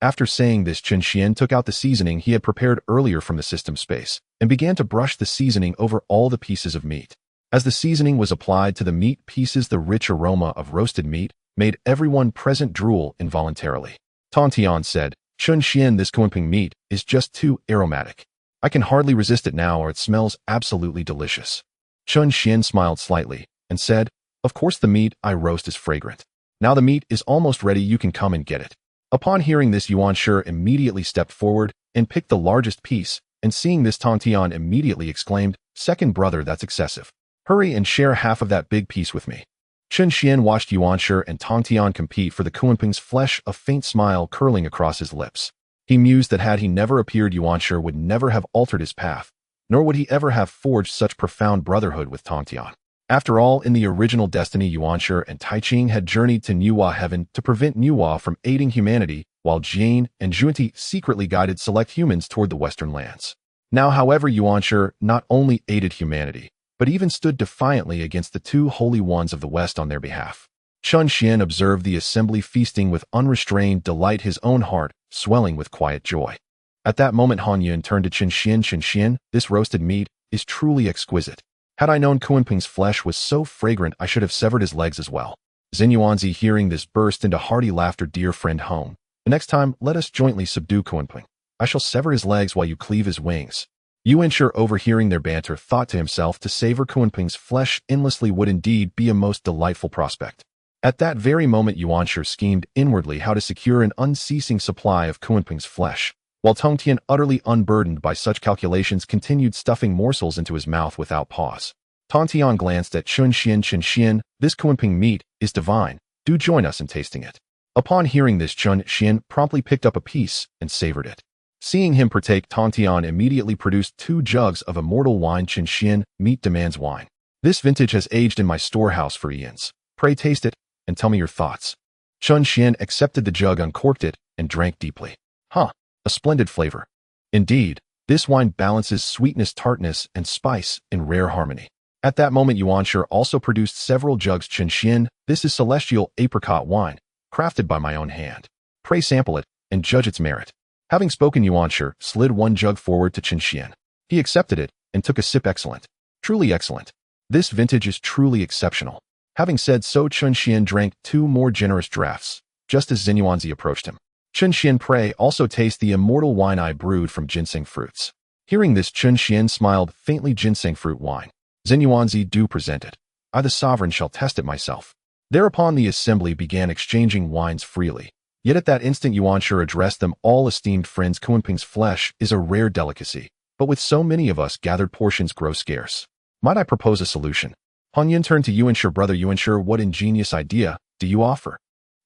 After saying this, Chun Xian took out the seasoning he had prepared earlier from the system space and began to brush the seasoning over all the pieces of meat. As the seasoning was applied to the meat pieces, the rich aroma of roasted meat made everyone present drool involuntarily. Tontian said, "Chun Xian, this Kunping meat is just too aromatic. I can hardly resist it now, or it smells absolutely delicious." Chun Xian smiled slightly and said, "Of course the meat I roast is fragrant. Now the meat is almost ready, you can come and get it." Upon hearing this, Yuan Shi immediately stepped forward and picked the largest piece, and seeing this, Tontian immediately exclaimed, "Second brother, that's excessive. Hurry and share half of that big piece with me." Chun Xian watched Yuan Shi and Tontian compete for the Kunping's flesh, a faint smile curling across his lips. He mused that had he never appeared, Yuan Shi would never have altered his path, nor would he ever have forged such profound brotherhood with Tontian. After all, in the original destiny, Yuan Shi and Tai Ching had journeyed to Nuwa Heaven to prevent Nuwa from aiding humanity, while Jane and Junti secretly guided select humans toward the Western lands. Now, however, Yuan Shi not only aided humanity, but even stood defiantly against the two holy ones of the West on their behalf. Chun Xian observed the assembly feasting with unrestrained delight, his own heart swelling with quiet joy. At that moment, Han Yun turned to Chun Xian. "Chun Xian, this roasted meat is truly exquisite. Had I known Kunping's flesh was so fragrant, I should have severed his legs as well." Xinyuanzi, hearing this, burst into hearty laughter. "Dear friend Hong, the next time let us jointly subdue Kunping. I shall sever his legs while you cleave his wings." Yuan Shi, overhearing their banter, thought to himself, to savor Kunping's flesh endlessly would indeed be a most delightful prospect. At that very moment, Yuan Shi schemed inwardly how to secure an unceasing supply of Kunping's flesh, while Tongtian, utterly unburdened by such calculations, continued stuffing morsels into his mouth without pause. Tongtian glanced at Chun Xian. "Chun Xian, this Kunping meat is divine. Do join us in tasting it." Upon hearing this, Chun Xian promptly picked up a piece and savored it. Seeing him partake, Tongtian immediately produced 2 jugs of immortal wine. "Chun Xian, meat demands wine. This vintage has aged in my storehouse for eons. Pray taste it and tell me your thoughts." Chun Xian accepted the jug, uncorked it, and drank deeply. "Huh, a splendid flavor. Indeed, this wine balances sweetness, tartness, and spice in rare harmony." At that moment, Yuan Shi also produced several jugs. "Chun Xian, this is celestial apricot wine, crafted by my own hand. Pray sample it and judge its merit." Having spoken, Yuan Shi slid 1 jug forward to Chun Xian. He accepted it and took a sip. "Excellent. Truly excellent. This vintage is truly exceptional." Having said so, Chun Xian drank 2 more generous draughts, just as Xinyuanzi approached him. "Chun Xian, pray also taste the immortal wine I brewed from ginseng fruits." Hearing this, Chun Xian smiled faintly. "Ginseng fruit wine. Xinyuanzi, do present it. I, the sovereign, shall test it myself." Thereupon the assembly began exchanging wines freely. Yet at that instant, Yuan Shi addressed them all. "Esteemed friends, Kunping's flesh is a rare delicacy, but with so many of us gathered, portions grow scarce. Might I propose a solution?" Han Yun turned to Yuan Shi. "Brother Yuan Shi, what ingenious idea do you offer?"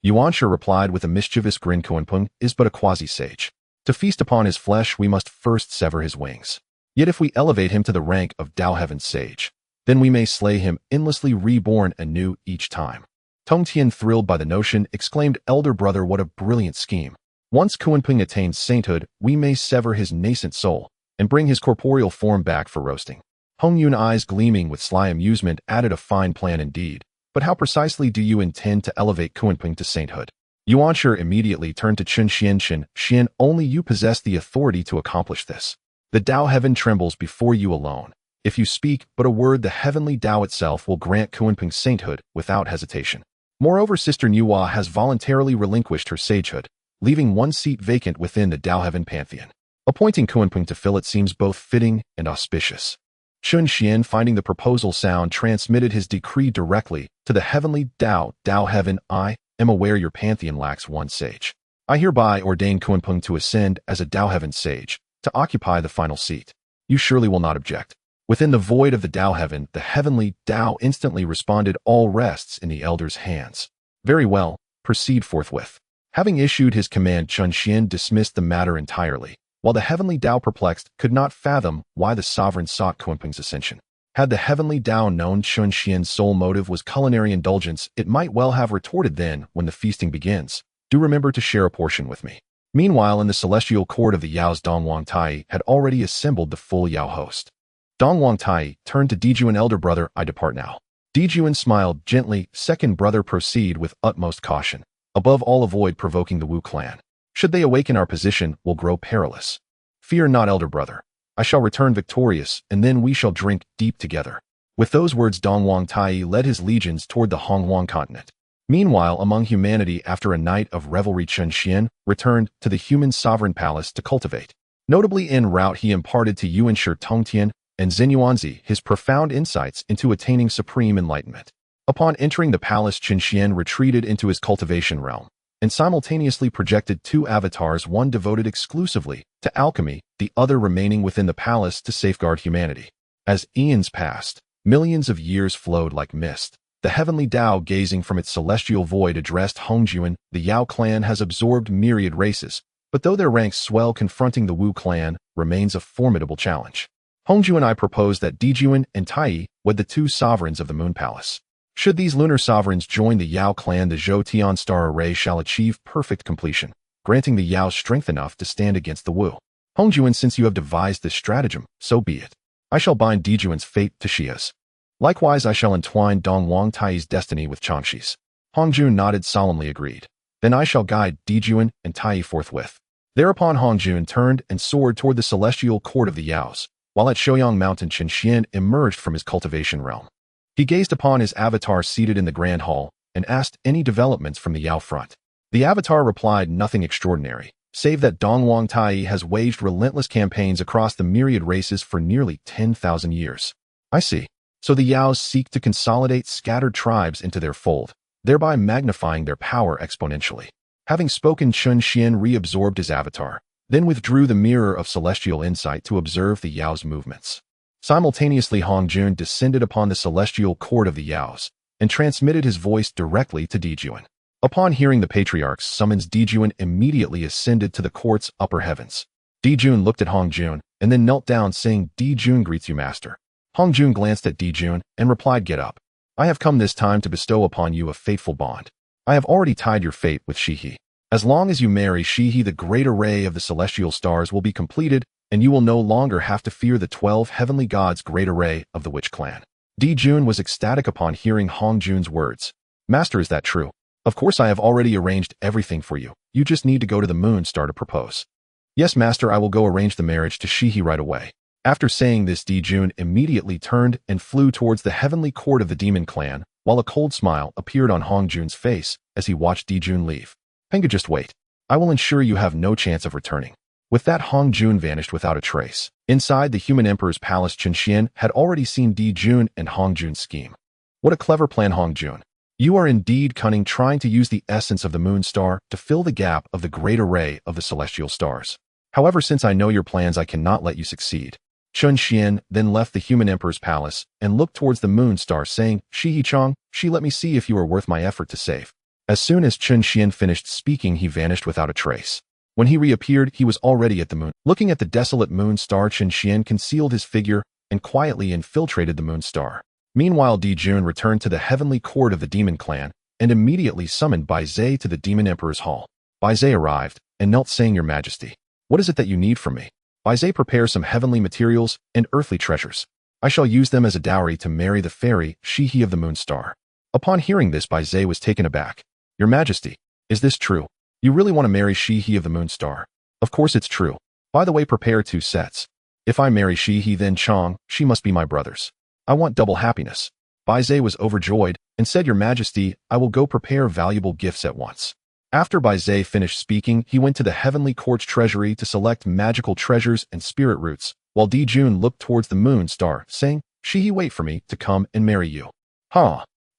Yuan Shi replied with a mischievous grin, "Kunping is but a quasi-sage. To feast upon his flesh, we must first sever his wings. Yet if we elevate him to the rank of Dao Heaven sage, then we may slay him endlessly, reborn anew each time." Tongtian, thrilled by the notion, exclaimed, "Elder brother, what a brilliant scheme. Once Kunping attains sainthood, we may sever his nascent soul and bring his corporeal form back for roasting." Hong Yun, eyes gleaming with sly amusement, added, "A fine plan indeed. But how precisely do you intend to elevate Kunping to sainthood?" Yuan Shi immediately turned to Chun Xian. "Chun Xian, only you possess the authority to accomplish this. The Dao Heaven trembles before you alone. If you speak but a word, the heavenly Dao itself will grant Kunping sainthood without hesitation. Moreover, Sister Nuwa has voluntarily relinquished her sagehood, leaving 1 seat vacant within the Dao Heaven pantheon. Appointing Kunping to fill it seems both fitting and auspicious." Chun Xian, finding the proposal sound, transmitted his decree directly to the heavenly Dao. "Dao Heaven, I am aware your pantheon lacks 1 sage. I hereby ordain Kunping to ascend as a Dao Heaven sage, to occupy the final seat. You surely will not object." Within the void of the Tao heaven, the heavenly Tao instantly responded, "All rests in the elder's hands." "Very well, proceed forthwith." Having issued his command, Chun Xian dismissed the matter entirely, while the heavenly Tao, perplexed, could not fathom why the sovereign sought Kunpeng's ascension. Had the heavenly Tao known Chun Xian's sole motive was culinary indulgence, it might well have retorted, "Then, when the feasting begins, do remember to share a portion with me." Meanwhile, in the celestial court of the Yaos, Dong Wang Tai had already assembled the full Yao host. Dong Wang Tai turned to Dijuan, "Elder brother, I depart now." Dijuan smiled gently. "Second brother, proceed with utmost caution. Above all, avoid provoking the Wu clan. Should they awaken, our position will grow perilous." "Fear not, elder brother. I shall return victorious, and then we shall drink deep together." With those words, Dong Wang Tai led his legions toward the Honghuang continent. Meanwhile, among humanity, after a night of revelry, Chun Xian returned to the human sovereign palace to cultivate. Notably, en route, he imparted to Yuan Shi, Tongtian, and Xinyuanzi his profound insights into attaining supreme enlightenment. Upon entering the palace, Chun Xian retreated into his cultivation realm and simultaneously projected two avatars, one devoted exclusively to alchemy, the other remaining within the palace to safeguard humanity. As eons passed, millions of years flowed like mist. The heavenly Tao, gazing from its celestial void, addressed Hongjuan. "The Yao clan has absorbed myriad races, but though their ranks swell, confronting the Wu clan remains a formidable challenge. Hongjuan, I propose that Dijuan and Tai wed the two sovereigns of the Moon Palace. Should these lunar sovereigns join the Yao clan, the Zhou Tian star array shall achieve perfect completion, granting the Yao strength enough to stand against the Wu. Hongjuan, since you have devised this stratagem, so be it. I shall bind Dijuan's fate to Xia's. Likewise, I shall entwine Dong Wang Tai's destiny with Changshi's." Hongjun nodded, solemnly agreed. "Then I shall guide Dijuan and Tai forthwith." Thereupon Hongjun turned and soared toward the celestial court of the Yaos, while at Shouyang Mountain, Chun Xian emerged from his cultivation realm. He gazed upon his avatar seated in the grand hall and asked any developments from the Yao front. The avatar replied, "Nothing extraordinary, save that Dong Wang Tai has waged relentless campaigns across the myriad races for nearly 10,000 years." "I see. So the Yaos seek to consolidate scattered tribes into their fold, thereby magnifying their power exponentially." Having spoken, Chun Xian reabsorbed his avatar, then withdrew the mirror of celestial insight to observe the Yaos' movements. Simultaneously, Hongjun descended upon the celestial court of the Yaos and transmitted his voice directly to Dijuan. Upon hearing the patriarch's summons, Dijuan immediately ascended to the court's upper heavens. Dijuan looked at Hongjun and then knelt down, saying, "Dijuan greets you, master." Hongjun glanced at Dijuan and replied, "Get up. I have come this time to bestow upon you a fateful bond. I have already tied your fate with Shihi. As long as you marry Shihi, the great array of the celestial stars will be completed, and you will no longer have to fear the 12 heavenly gods' great array of the Witch clan." Dijuan was ecstatic upon hearing Hongjun's words. "Master, is that true?" "Of course, I have already arranged everything for you. You just need to go to the Moon Star to propose." "Yes, master, I will go arrange the marriage to Shihi right away." After saying this, Dijuan immediately turned and flew towards the heavenly court of the demon clan, while a cold smile appeared on Hongjun's face as he watched Dijuan leave. "Penga, just wait. I will ensure you have no chance of returning." With that, Hongjun vanished without a trace. Inside the human emperor's palace, Chun Xian had already seen Dijuan and Hongjun's scheme. "What a clever plan, Hongjun. You are indeed cunning, trying to use the essence of the Moon Star to fill the gap of the great array of the celestial stars. However, since I know your plans, I cannot let you succeed." Chun Xian then left the human emperor's palace and looked towards the Moon Star, saying, "Shihi Chong, let me see if you are worth my effort to save." As soon as Chun Xian finished speaking, he vanished without a trace. When he reappeared, he was already at the moon. Looking at the desolate Moon Star, Chun Xian concealed his figure and quietly infiltrated the Moon Star. Meanwhile, Dijuan returned to the heavenly court of the demon clan and immediately summoned Bai Zhe to the demon emperor's hall. Bai Zhe arrived and knelt, saying, "Your Majesty, what is it that you need from me?" Bai Zhe, "Prepare some heavenly materials and earthly treasures. I shall use them as a dowry to marry the fairy Shihi of the Moon Star." Upon hearing this, Bai Zhe was taken aback. "Your Majesty, is this true? You really want to marry Shihi of the Moon Star?" "Of course it's true. By the way, prepare 2 sets. If I marry Shihi, then Chong, she must be my brothers. I want double happiness." Bai Zhe was overjoyed and said, "Your Majesty, I will go prepare valuable gifts at once." After Bai Zhe finished speaking, he went to the heavenly court's treasury to select magical treasures and spirit roots, while Dijuan looked towards the Moon Star, saying, "Shihi, wait for me to come and marry you."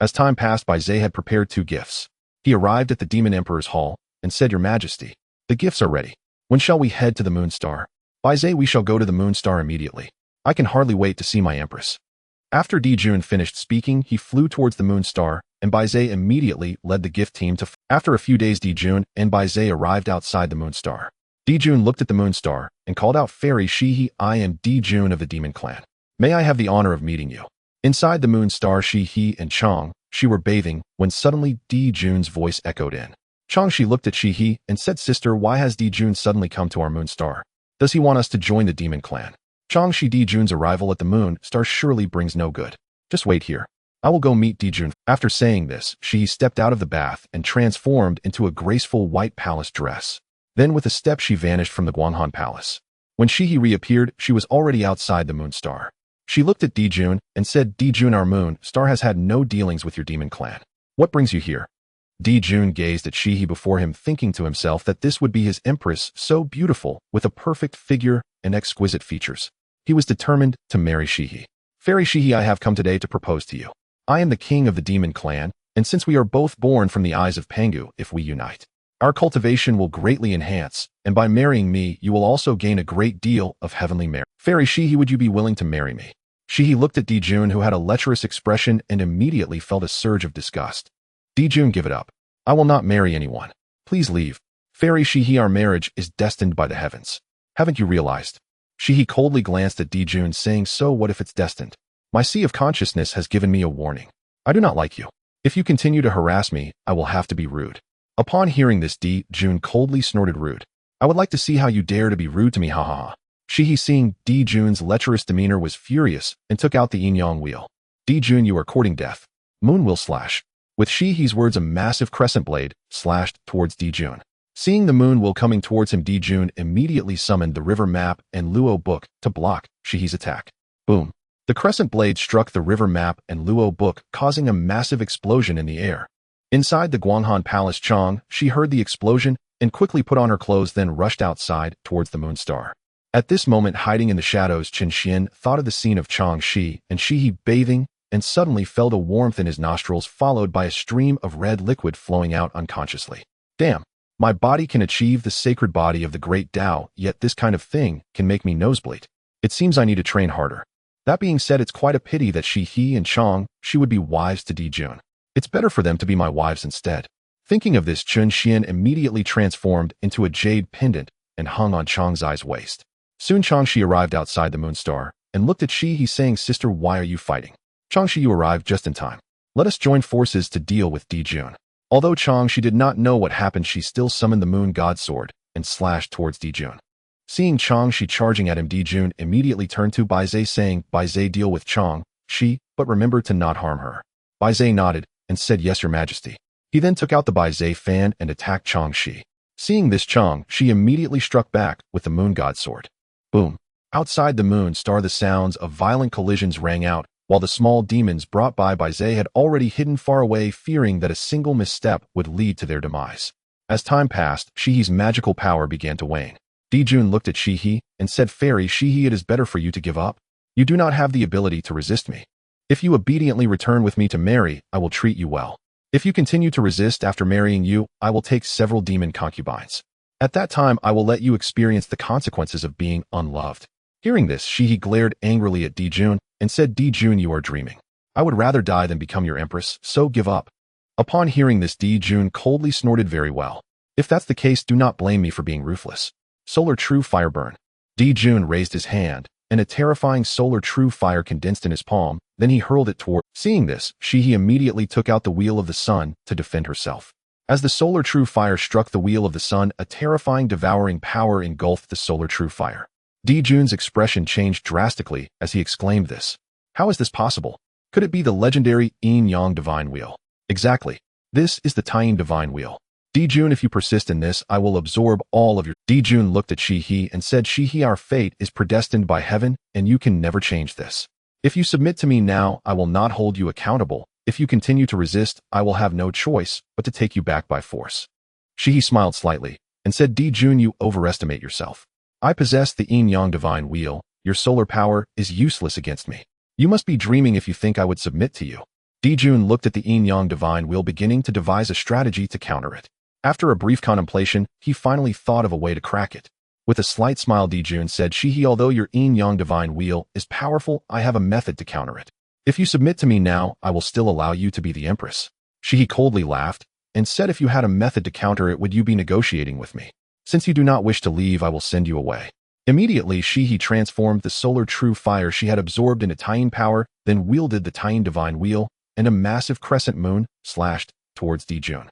As time passed, Bai Zhe had prepared 2 gifts. He arrived at the demon emperor's hall and said, "Your Majesty, the gifts are ready. When shall we head to the Moon Star?" "Bai Zhe, we shall go to the Moon Star immediately." I can hardly wait to see my empress. After Dijun finished speaking, he flew towards the moon star, and Baizé immediately led the gift team to. After a few days, Dijun and Baizé arrived outside the moon star. Dijun looked at the moon star and called out, "Fairy Shihi, I am Dijun of the Demon Clan. May I have the honor of meeting you?" Inside the moon star, Shihi and Chong, she were bathing when suddenly Dijun's voice echoed in. Changshi looked at Shihi and said, "Sister, why has Dijun suddenly come to our moon star? Does he want us to join the Demon Clan?" Changshi, Dijun's arrival at the moon star surely brings no good. Just wait here. I will go meet Dijun. After saying this, Shihi stepped out of the bath and transformed into a graceful white palace dress. Then with a step she vanished from the Guanghan Palace. When Shihi reappeared, she was already outside the moon star. She looked at Dijun and said, "Dijun, our moon star has had no dealings with your Demon Clan. What brings you here?" Dijun gazed at Shihi before him, thinking to himself that this would be his empress, so beautiful, with a perfect figure and exquisite features. He was determined to marry Shihi. "Fairy Shihi, I have come today to propose to you. I am the king of the Demon Clan, and since we are both born from the eyes of Pengu, if we unite, our cultivation will greatly enhance, and by marrying me, you will also gain a great deal of heavenly merit. Fairy Shihi, would you be willing to marry me?" Shihi looked at Dijun, who had a lecherous expression, and immediately felt a surge of disgust. "Dijun, give it up. I will not marry anyone. Please leave. Fairy Shihi, our marriage is destined by the heavens. Haven't you realized?" Shihi coldly glanced at Dijun, saying, "So what if it's destined? My sea of consciousness has given me a warning. I do not like you. If you continue to harass me, I will have to be rude." Upon hearing this, Dijun coldly snorted, "Rude? I would like to see how you dare to be rude to me, ha ha ha." Shihi, seeing Dijun's lecherous demeanor, was furious and took out the yin-yang wheel. "Dijun, you are courting death. Moon will slash." With Shihi's words, a massive crescent blade slashed towards Dijun. Seeing the moon will coming towards him, Dijun immediately summoned the river map and Luo book to block Shihi's attack. Boom! The crescent blade struck the river map and Luo book, causing a massive explosion in the air. Inside the Guanghan Palace, Chong, she heard the explosion and quickly put on her clothes, then rushed outside towards the moon star. At this moment, hiding in the shadows, Qin Xian thought of the scene of Chong Shi and Shihi bathing, and suddenly felt a warmth in his nostrils, followed by a stream of red liquid flowing out unconsciously. "Damn! My body can achieve the sacred body of the great Tao, yet this kind of thing can make me nosebleed. It seems I need to train harder." That being said, it's quite a pity that Shihi and Chong, she would be wives to Dijun. It's better for them to be my wives instead. Thinking of this, Qin Xian immediately transformed into a jade pendant and hung on Chang's waist. Soon Changshi arrived outside the moon star and looked at Shihi, saying, "Sister, why are you fighting?" "Changshi, you arrived just in time. Let us join forces to deal with Dijun." Although Changshi did not know what happened, she still summoned the moon god sword and slashed towards Dijun. Seeing Changshi charging at him, Dijun immediately turned to Baizé, saying, "Baizé, deal with Changshi, but remember to not harm her." Baizé nodded and said, "Yes, your majesty." He then took out the Baizé fan and attacked Changshi. Seeing this, Changshi immediately struck back with the moon god sword. Boom! Outside the moon star, the sounds of violent collisions rang out, while the small demons brought by Baizé had already hidden far away, fearing that a single misstep would lead to their demise. As time passed, Shihi's magical power began to wane. Dijun looked at Shihi and said, "Fairy Shihi, it is better for you to give up. You do not have the ability to resist me. If you obediently return with me to marry, I will treat you well. If you continue to resist after marrying you, I will take several demon concubines. At that time, I will let you experience the consequences of being unloved." Hearing this, Shihi glared angrily at Dijun and said, "Dijun, you are dreaming. I would rather die than become your empress, so give up." Upon hearing this, Dijun coldly snorted, "Very well. If that's the case, do not blame me for being ruthless. Solar True Fire burn." Dijun raised his hand, and a terrifying Solar True Fire condensed in his palm, then he hurled it toward. Seeing this, Shihi immediately took out the Wheel of the Sun to defend herself. As the Solar True Fire struck the Wheel of the Sun, a terrifying devouring power engulfed the Solar True Fire. Dijun's expression changed drastically as he exclaimed this. How is this possible? Could it be the legendary Yin-Yang Divine Wheel? Exactly. This is the Taiyin Divine Wheel. Dijun, if you persist in this, I will absorb all of your... Dijun looked at Shihi and said, "Shihi, our fate is predestined by heaven, and you can never change this. If you submit to me now, I will not hold you accountable. If you continue to resist, I will have no choice but to take you back by force." Shihi smiled slightly and said, "Dijun, you overestimate yourself. I possess the Yin-Yang Divine Wheel. Your solar power is useless against me. You must be dreaming if you think I would submit to you." Dijun looked at the Yin-Yang Divine Wheel, beginning to devise a strategy to counter it. After a brief contemplation, he finally thought of a way to crack it. With a slight smile, Dijun said, Shihi, although your yin-yang divine wheel is powerful, I have a method to counter it. If you submit to me now, I will still allow you to be the empress. Shihi coldly laughed and said, if you had a method to counter it, would you be negotiating with me? Since you do not wish to leave, I will send you away. Immediately, Shihi transformed the solar true fire she had absorbed into Taiyin power, then wielded the Taiyin divine wheel, and a massive crescent moon slashed towards Dijun.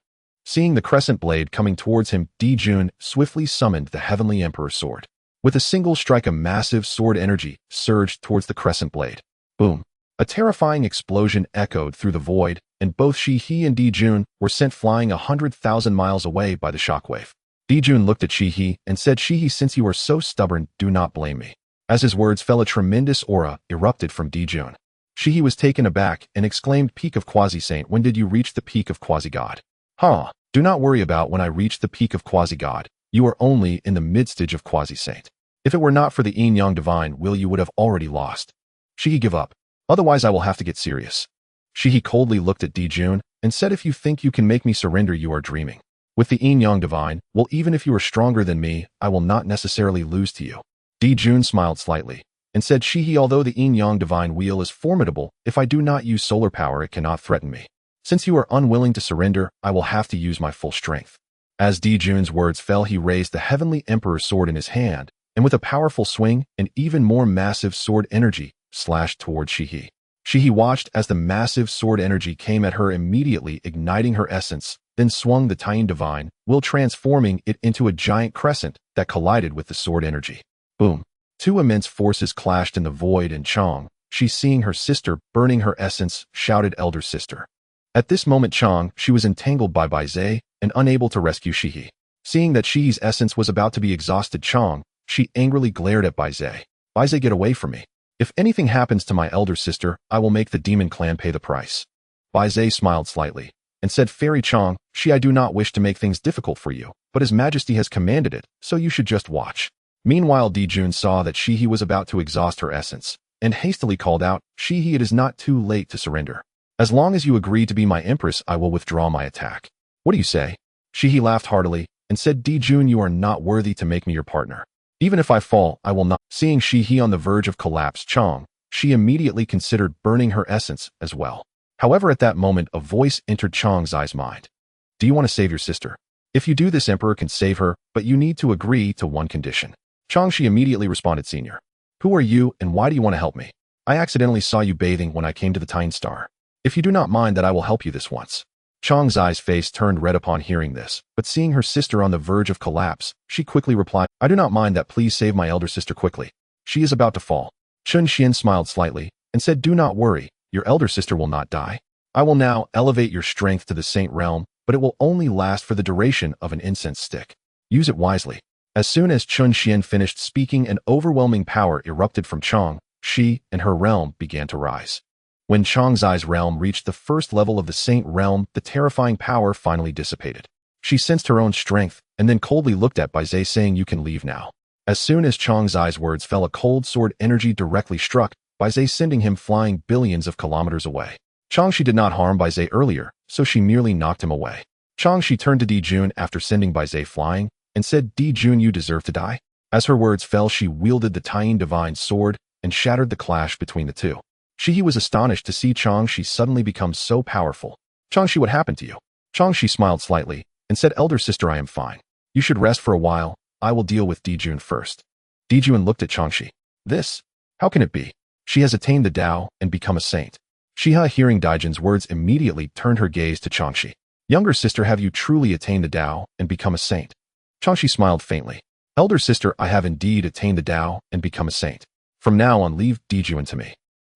Seeing the crescent blade coming towards him, Dijun swiftly summoned the Heavenly Emperor sword. With a single strike, a massive sword energy surged towards the crescent blade. Boom! A terrifying explosion echoed through the void, and both Shihi and Dijun were sent flying 100,000 miles away by the shockwave. Dijun looked at Shihi and said, Shihi, since you are so stubborn, do not blame me. As his words fell, a tremendous aura erupted from Dijun. Shihi was taken aback and exclaimed, Peak of Quasi-Saint, when did you reach the peak of Quasi-God? Huh, do not worry about when I reach the peak of Quasi-God. You are only in the mid-stage of Quasi-Saint. If it were not for the yin-yang divine will, you would have already lost. Shihi, give up. Otherwise I will have to get serious. Shihi coldly looked at Dijun and said, if you think you can make me surrender, you are dreaming. With the yin-yang divine, well, even if you are stronger than me, I will not necessarily lose to you. Dijun smiled slightly and said, Shihi, although the yin-yang divine wheel is formidable, if I do not use solar power, it cannot threaten me. Since you are unwilling to surrender, I will have to use my full strength. As Dijun's words fell, he raised the Heavenly Emperor's sword in his hand, and with a powerful swing, an even more massive sword energy slashed toward Shihi. Shihi watched as the massive sword energy came at her, immediately igniting her essence, then swung the Taiyin divine will, transforming it into a giant crescent that collided with the sword energy. Boom! Two immense forces clashed in the void, and Chang, she seeing her sister burning her essence, shouted, Elder sister. At this moment, Chang, she was entangled by Baizhe and unable to rescue Shihi. Seeing that Shihi's essence was about to be exhausted, Chang, she angrily glared at Baizhe. Baizhe, get away from me. If anything happens to my elder sister, I will make the demon clan pay the price. Baizhe smiled slightly and said, Fairy Chang, I do not wish to make things difficult for you, but His Majesty has commanded it, so you should just watch. Meanwhile, Dijun saw that Shihi was about to exhaust her essence and hastily called out, Shihi, it is not too late to surrender. As long as you agree to be my empress, I will withdraw my attack. What do you say? Shihi laughed heartily and said, Dijun, you are not worthy to make me your partner. Even if I fall, I will not. Seeing Shihi on the verge of collapse, Chang, she immediately considered burning her essence as well. However, at that moment, a voice entered Chang's mind. Do you want to save your sister? If you do, this emperor can save her, but you need to agree to one condition. Chang, she immediately responded, Senior. Who are you and why do you want to help me? I accidentally saw you bathing when I came to the Taiyin Star. If you do not mind that I will help you this once. Chang's face turned red upon hearing this, but seeing her sister on the verge of collapse, she quickly replied, I do not mind that, please save my elder sister quickly. She is about to fall. Chun Xian smiled slightly and said, do not worry, your elder sister will not die. I will now elevate your strength to the saint realm, but it will only last for the duration of an incense stick. Use it wisely. As soon as Chun Xian finished speaking, an overwhelming power erupted from Chang. She and her realm began to rise. When Chang's realm reached the first level of the saint realm, the terrifying power finally dissipated. She sensed her own strength and then coldly looked at Baizhe, saying, you can leave now. As soon as Chang's words fell, a cold sword energy directly struck Baizhe, sending him flying billions of kilometers away. Chang, she did not harm Baizhe earlier, so she merely knocked him away. Chang, she turned to Dijun after sending Baizhe flying and said, Dijun, you deserve to die. As her words fell, she wielded the Taiyin divine sword and shattered the clash between the two. Shihi was astonished to see Chang, she suddenly become so powerful. Chang, she, what happened to you? Chang, she smiled slightly and said, elder sister, I am fine. You should rest for a while. I will deal with Dijun first. Dijun looked at Chang Shi. This? How can it be? She has attained the Tao and become a saint. Shiha, hearing Dijun's words, immediately turned her gaze to Chang Shi. Younger sister, have you truly attained the Tao and become a saint? Chang Shi smiled faintly. Elder sister, I have indeed attained the Tao and become a saint. From now on, leave Dijun to me.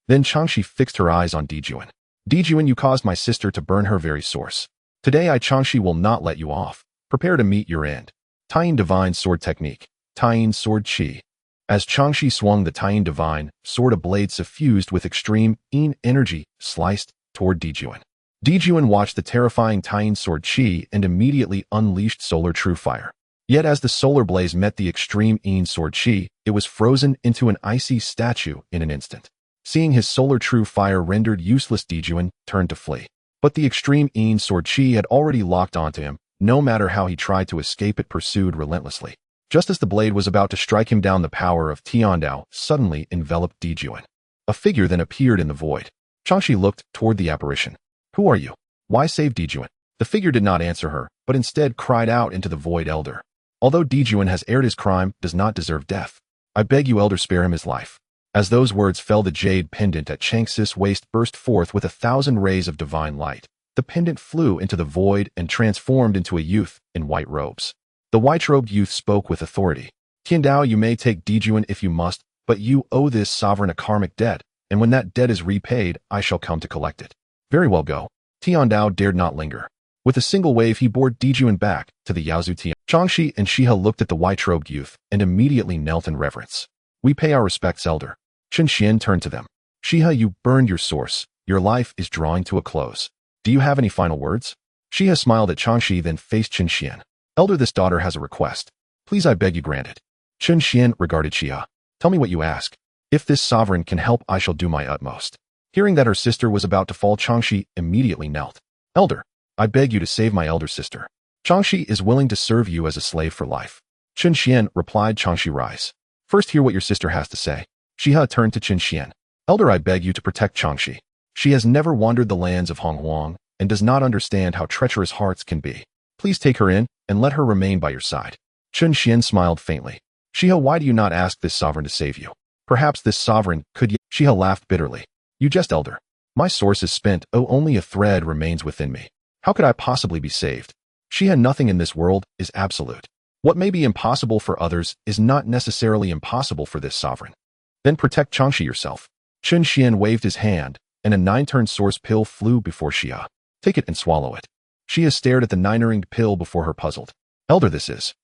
Then Chang Shi fixed her eyes on Dijun. Dijun, you caused my sister to burn her very source. Today I, Chang Shi, will not let you off. Prepare to meet your end. Taiyin Divine Sword Technique. Taiyin Sword Qi. As Chang Shi swung the Taiyin Divine Sword, a blade suffused with extreme yin energy sliced toward Dijun. Dijun watched the terrifying Taiyin Sword Qi and immediately unleashed Solar True Fire. Yet as the solar blaze met the extreme yin sword Qi, it was frozen into an icy statue in an instant. Seeing his solar true fire rendered useless, Dijun turned to flee. But the extreme yin sword Qi had already locked onto him. No matter how he tried to escape, it pursued relentlessly. Just as the blade was about to strike him down, the power of Tiandao suddenly enveloped Dijuan. A figure then appeared in the void. Changxi looked toward the apparition. Who are you? Why save Dijuan? The figure did not answer her, but instead cried out into the void, Elder. Although Dijuan has erred, his crime does not deserve death. I beg you, Elder, spare him his life. As those words fell, the jade pendant at Changxi's waist burst forth with 1,000 rays of divine light. The pendant flew into the void and transformed into a youth in white robes. The white-robed youth spoke with authority. Tiandao, you may take Dijuan if you must, but you owe this sovereign a karmic debt, and when that debt is repaid, I shall come to collect it. Very well, go. Tiandao dared not linger. With a single wave, he bore Dijuan back to the Yaozu Tian. Changxi and Shiha looked at the white-robed youth and immediately knelt in reverence. We pay our respects, Elder. Chen Xian turned to them. Shiha, you burned your source. Your life is drawing to a close. Do you have any final words? Shiha smiled at Changxi, then faced Chen Xian. Elder, this daughter has a request. Please, I beg you, grant it. Chen Xian regarded Shiha. Tell me what you ask. If this sovereign can help, I shall do my utmost. Hearing that her sister was about to fall, Changxi immediately knelt. Elder, I beg you to save my elder sister. Changxi is willing to serve you as a slave for life. Chen Xian replied. Changxi, rise. First, hear what your sister has to say. Shiha turned to Chen Xian. Elder, I beg you to protect Changxi. She has never wandered the lands of Honghuang and does not understand how treacherous hearts can be. Please take her in and let her remain by your side. Chen Xian smiled faintly. Shiha, why do you not ask this sovereign to save you? Perhaps this sovereign could. Shiha laughed bitterly. You jest, Elder. My source is spent. Oh, only a thread remains within me. How could I possibly be saved? Shiha, nothing in this world is absolute. What may be impossible for others is not necessarily impossible for this sovereign. Then protect Changxi yourself. Chen Xian waved his hand, and a 9-turned source pill flew before Shiha. Take it and swallow it. Shiha stared at the 9-ringed pill before her, puzzled. Elder, this is.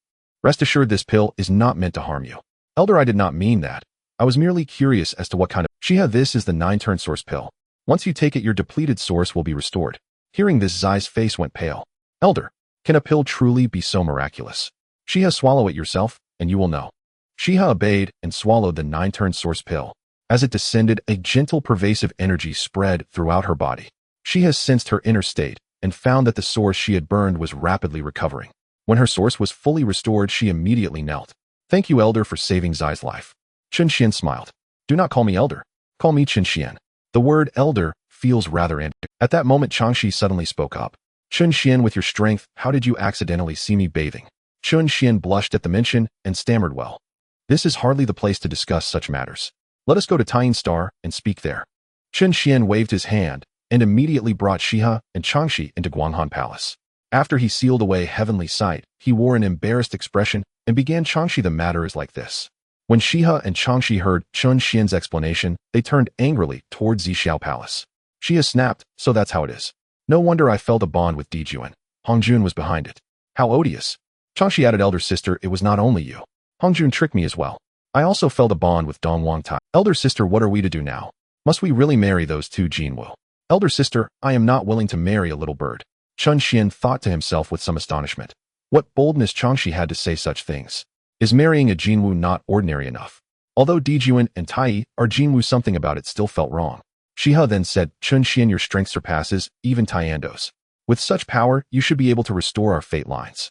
Rest assured, this pill is not meant to harm you. Elder, I did not mean that. I was merely curious as to what kind of. Shiha, this is the 9-turned source pill. Once you take it, your depleted source will be restored. Hearing this, Zai's face went pale. Elder, can a pill truly be so miraculous? Shiha, swallow it yourself, and you will know. Shiha obeyed and swallowed the 9-turned source pill. As it descended, a gentle, pervasive energy spread throughout her body. Shiha sensed her inner state and found that the source she had burned was rapidly recovering. When her source was fully restored, she immediately knelt. Thank you, Elder, for saving Zai's life. Chen Xian smiled. Do not call me Elder. Call me Chen Xian. The word Elder feels rather antic. At that moment, Changxi suddenly spoke up. Chen Xian, with your strength, how did you accidentally see me bathing? Chen Xian blushed at the mention and stammered, well. This is hardly the place to discuss such matters. Let us go to Tying Star and speak there. Chen Xian waved his hand and immediately brought Shiha and Changxi into Guanghan Palace. After he sealed away heavenly sight, he wore an embarrassed expression and began. Changxi, the matter is like this. When Shiha and Changxi heard Chen Xian's explanation, they turned angrily toward Zixiao Palace. Shiha snapped, so that's how it is. No wonder I felt a bond with Dijuan. Hongjun was behind it. How odious. Changxi added, elder sister, it was not only you. Hongjun tricked me as well. I also felt a bond with Dong Wangtai. Elder sister, what are we to do now? Must we really marry those two Jinwu? Elder sister, I am not willing to marry a little bird. Chen Xian thought to himself with some astonishment. What boldness Changxi had to say such things. Is marrying a Jinwu not ordinary enough? Although Dijuan and Tai are Jinwu, something about it still felt wrong. Shiha then said, Chen Xian, your strength surpasses even Tyando's. With such power, you should be able to restore our fate lines.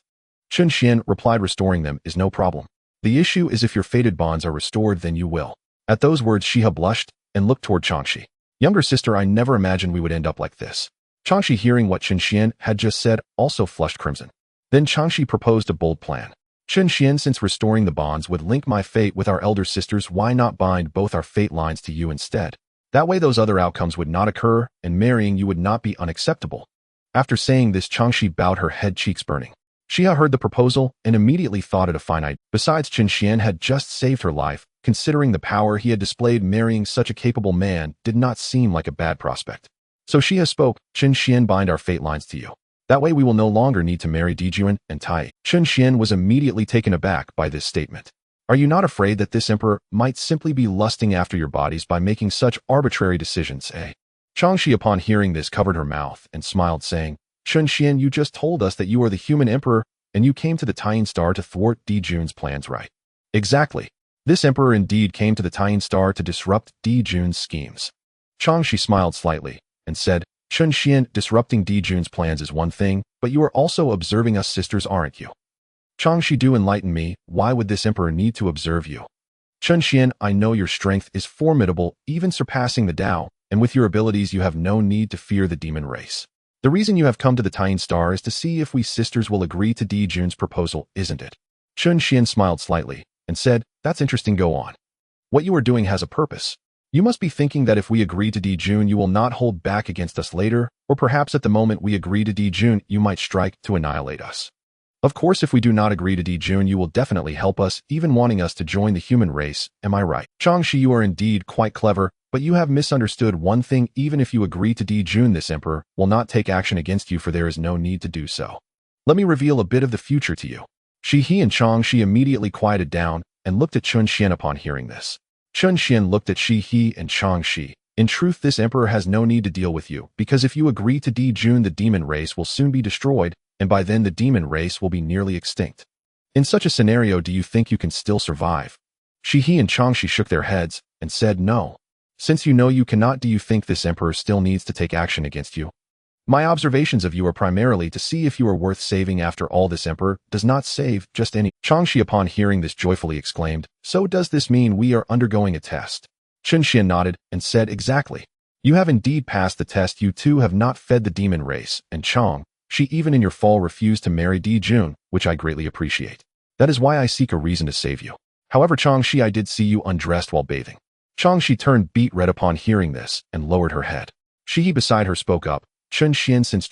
Chen Xian replied, restoring them is no problem. The issue is if your fated bonds are restored, then you will. At those words, Shiha blushed and looked toward Changxi. Younger sister, I never imagined we would end up like this. Changxi, hearing what Chen Xian had just said, also flushed crimson. Then Changxi proposed a bold plan. Chen Xian, since restoring the bonds would link my fate with our elder sisters, why not bind both our fate lines to you instead? That way those other outcomes would not occur, and marrying you would not be unacceptable. After saying this, Changxi bowed her head, cheeks burning. Shiha heard the proposal and immediately thought it a fine idea. Besides, Chen Xian had just saved her life. Considering the power he had displayed, marrying such a capable man did not seem like a bad prospect. So Shiha spoke, Chen Xian, bind our fate lines to you. That way we will no longer need to marry Dijuan and Tai. Chen Xian was immediately taken aback by this statement. Are you not afraid that this emperor might simply be lusting after your bodies by making such arbitrary decisions, eh? Changxi, upon hearing this, covered her mouth and smiled, saying, Chen Xian, you just told us that you are the human emperor, and you came to the Tying Star to thwart Dijun's plans, right? Exactly. This emperor indeed came to the Tying Star to disrupt Dijun's schemes. Changxi smiled slightly and said, Chen Xian, disrupting Dijun's plans is one thing, but you are also observing us sisters, aren't you? Changshi, do enlighten me, why would this emperor need to observe you? Chun Xian, I know your strength is formidable, even surpassing the Tao, and with your abilities you have no need to fear the demon race. The reason you have come to the Tying Star is to see if we sisters will agree to Di Jun's proposal, isn't it? Chun Xian smiled slightly, and said, that's interesting, go on. What you are doing has a purpose. You must be thinking that if we agree to Di Jun you will not hold back against us later, or perhaps at the moment we agree to Di Jun you might strike to annihilate us. Of course, if we do not agree to Di Jun you will definitely help us, even wanting us to join the human race, am I right? Changshi, you are indeed quite clever, but you have misunderstood one thing. Even if you agree to Di Jun, this emperor will not take action against you, for there is no need to do so. Let me reveal a bit of the future to you. Shi He and Changshi immediately quieted down and looked at Chun Xian upon hearing this. Chun Xian looked at Shi He and Changshi. In truth, this emperor has no need to deal with you, because if you agree to Di Jun the demon race will soon be destroyed, and by then the demon race will be nearly extinct. In such a scenario, do you think you can still survive? Shi He and Changshi shook their heads and said no. Since you know you cannot, do you think this emperor still needs to take action against you? My observations of you are primarily to see if you are worth saving. After all, this emperor does not save just any. Changshi, upon hearing this, joyfully exclaimed, so does this mean we are undergoing a test? Chun Xian nodded and said, exactly. You have indeed passed the test. You two have not fed the demon race, and She even in your fall refused to marry Di Jun, which I greatly appreciate. That is why I seek a reason to save you. However, Changshi, I did see you undressed while bathing. Changshi turned beet red upon hearing this and lowered her head. Shi He beside her spoke up, Chun Xian, since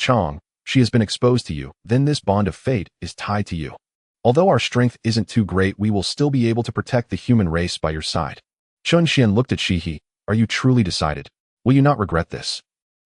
she has been exposed to you, then this bond of fate is tied to you. Although our strength isn't too great, we will still be able to protect the human race by your side. Chun Xian looked at Shi He. Are you truly decided? Will you not regret this?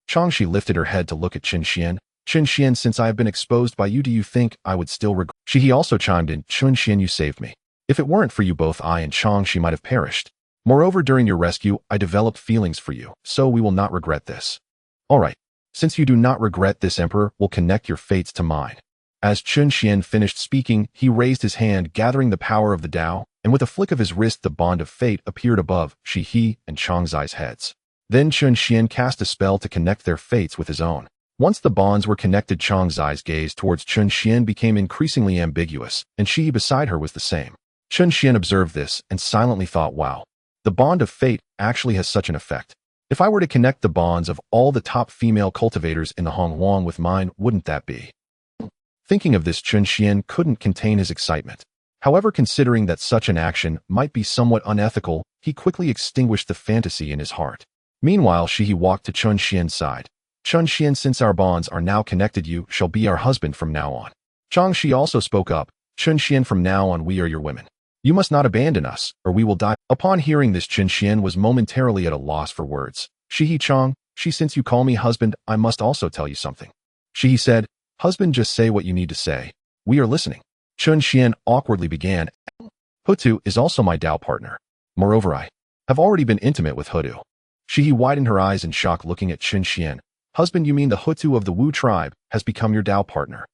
Changshi lifted her head to look at Chun Xian. Chun Xian, since I have been exposed by you, do you think I would still regret? Shi He also chimed in, Chun Xian, you saved me. If it weren't for you both, I and Changshi might have perished. Moreover, during your rescue, I developed feelings for you, so we will not regret this. All right. Since you do not regret this, emperor will connect your fates to mine. As Chun Xian finished speaking, he raised his hand, gathering the power of the Tao, and with a flick of his wrist the bond of fate appeared above Shi He and Changzai's heads. Then Chun Xian cast a spell to connect their fates with his own. Once the bonds were connected, Changzai's gaze towards Chun Xian became increasingly ambiguous, and Shi He beside her was the same. Chun Xian observed this and silently thought, wow, the bond of fate actually has such an effect. If I were to connect the bonds of all the top female cultivators in the Honghuang with mine, wouldn't that be? Thinking of this, Chun Xian couldn't contain his excitement. However, considering that such an action might be somewhat unethical, he quickly extinguished the fantasy in his heart. Meanwhile, Shi He walked to Chun Xian's side. Chun Xian, since our bonds are now connected, you shall be our husband from now on. Changshi also spoke up, Chun Xian, from now on we are your women. You must not abandon us, or we will die. Upon hearing this, Chun Xian was momentarily at a loss for words. Shi He, since you call me husband, I must also tell you something. Shi He said, husband, just say what you need to say. We are listening. Chun Xian awkwardly began, Houtu is also my Tao partner. Moreover, I have already been intimate with Houtu. Shi He widened her eyes in shock, looking at Chun Xian. Husband, you mean the Houtu of the Wu tribe has become your Tao partner?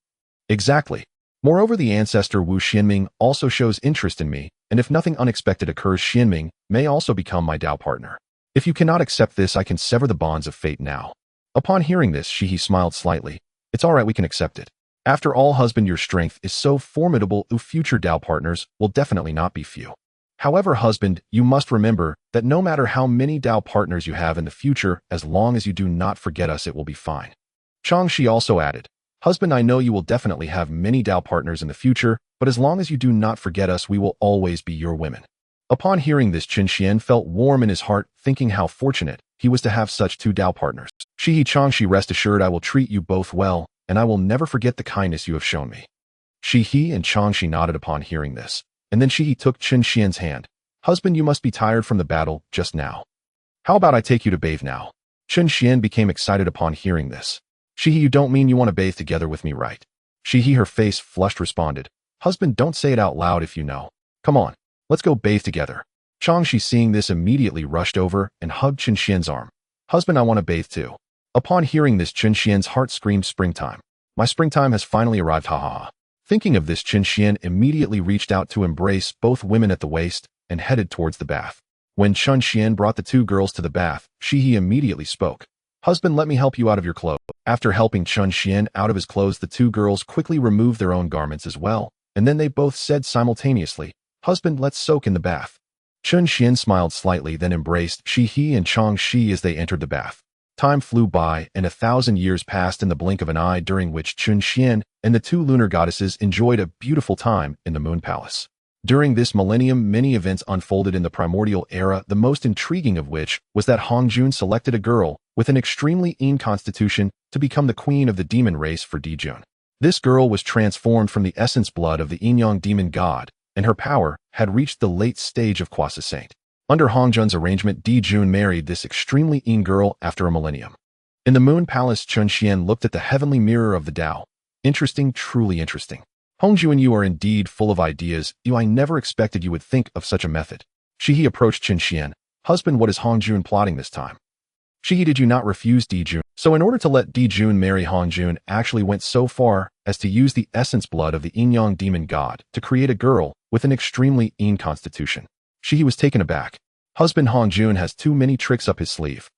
Exactly. Moreover, the ancestor Wu Xianming also shows interest in me, and if nothing unexpected occurs, Xianming may also become my Tao partner. If you cannot accept this, I can sever the bonds of fate now. Upon hearing this, Shi He smiled slightly. It's all right, we can accept it. After all, husband, your strength is so formidable, future Tao partners will definitely not be few. However, husband, you must remember that no matter how many Tao partners you have in the future, as long as you do not forget us, it will be fine. Changshi also added, husband, I know you will definitely have many Tao partners in the future, but as long as you do not forget us, we will always be your women. Upon hearing this, Chun Xian felt warm in his heart, thinking how fortunate he was to have such two Tao partners. Shi He, Changshi, rest assured I will treat you both well, and I will never forget the kindness you have shown me. Shi He and Changshi nodded upon hearing this, and then Shi He took Chun Xian's hand. Husband, you must be tired from the battle just now. How about I take you to bathe now? Chun Xian became excited upon hearing this. Shi He, you don't mean you want to bathe together with me, right? Shi He, her face flushed, responded, husband, don't say it out loud if you know. Come on, let's go bathe together. Changshi, seeing this, immediately rushed over and hugged Chun Xian's arm. Husband, I want to bathe too. Upon hearing this, Chun Xian's heart screamed, springtime. My springtime has finally arrived, ha ha ha. Thinking of this, Chun Xian immediately reached out to embrace both women at the waist and headed towards the bath. When Chun Xian brought the two girls to the bath, Shi He immediately spoke. Husband, let me help you out of your clothes. After helping Chun Xian out of his clothes, the two girls quickly removed their own garments as well, and then they both said simultaneously, "Husband, let's soak in the bath." Chun Xian smiled slightly, then embraced He and Chang Shi as they entered the bath. Time flew by, and 1,000 years passed in the blink of an eye, during which Chun Xian and the two lunar goddesses enjoyed a beautiful time in the Moon Palace. During this millennium, many events unfolded in the Primordial era, the most intriguing of which was that Hongjun selected a girl with an extremely Yin constitution to become the queen of the demon race for Dijun. This girl was transformed from the essence blood of the Yin-Yang demon god, and her power had reached the late stage of quasi-saint. Under Hongjun's arrangement, Dijun married this extremely Yin girl after a millennium. In the Moon Palace, Chun Xian looked at the heavenly mirror of the Tao. Interesting, truly interesting. Hongjun, you are indeed full of ideas. I never expected you would think of such a method. Shihi approached Chun Xian. Husband, what is Hongjun plotting this time? Shihi, did you not refuse Dijun? So in order to let Dijun marry Hongjun, actually went so far as to use the essence blood of the Yin-Yang demon god to create a girl with an extremely Yin constitution. Shihi was taken aback. Husband, Hongjun has too many tricks up his sleeve.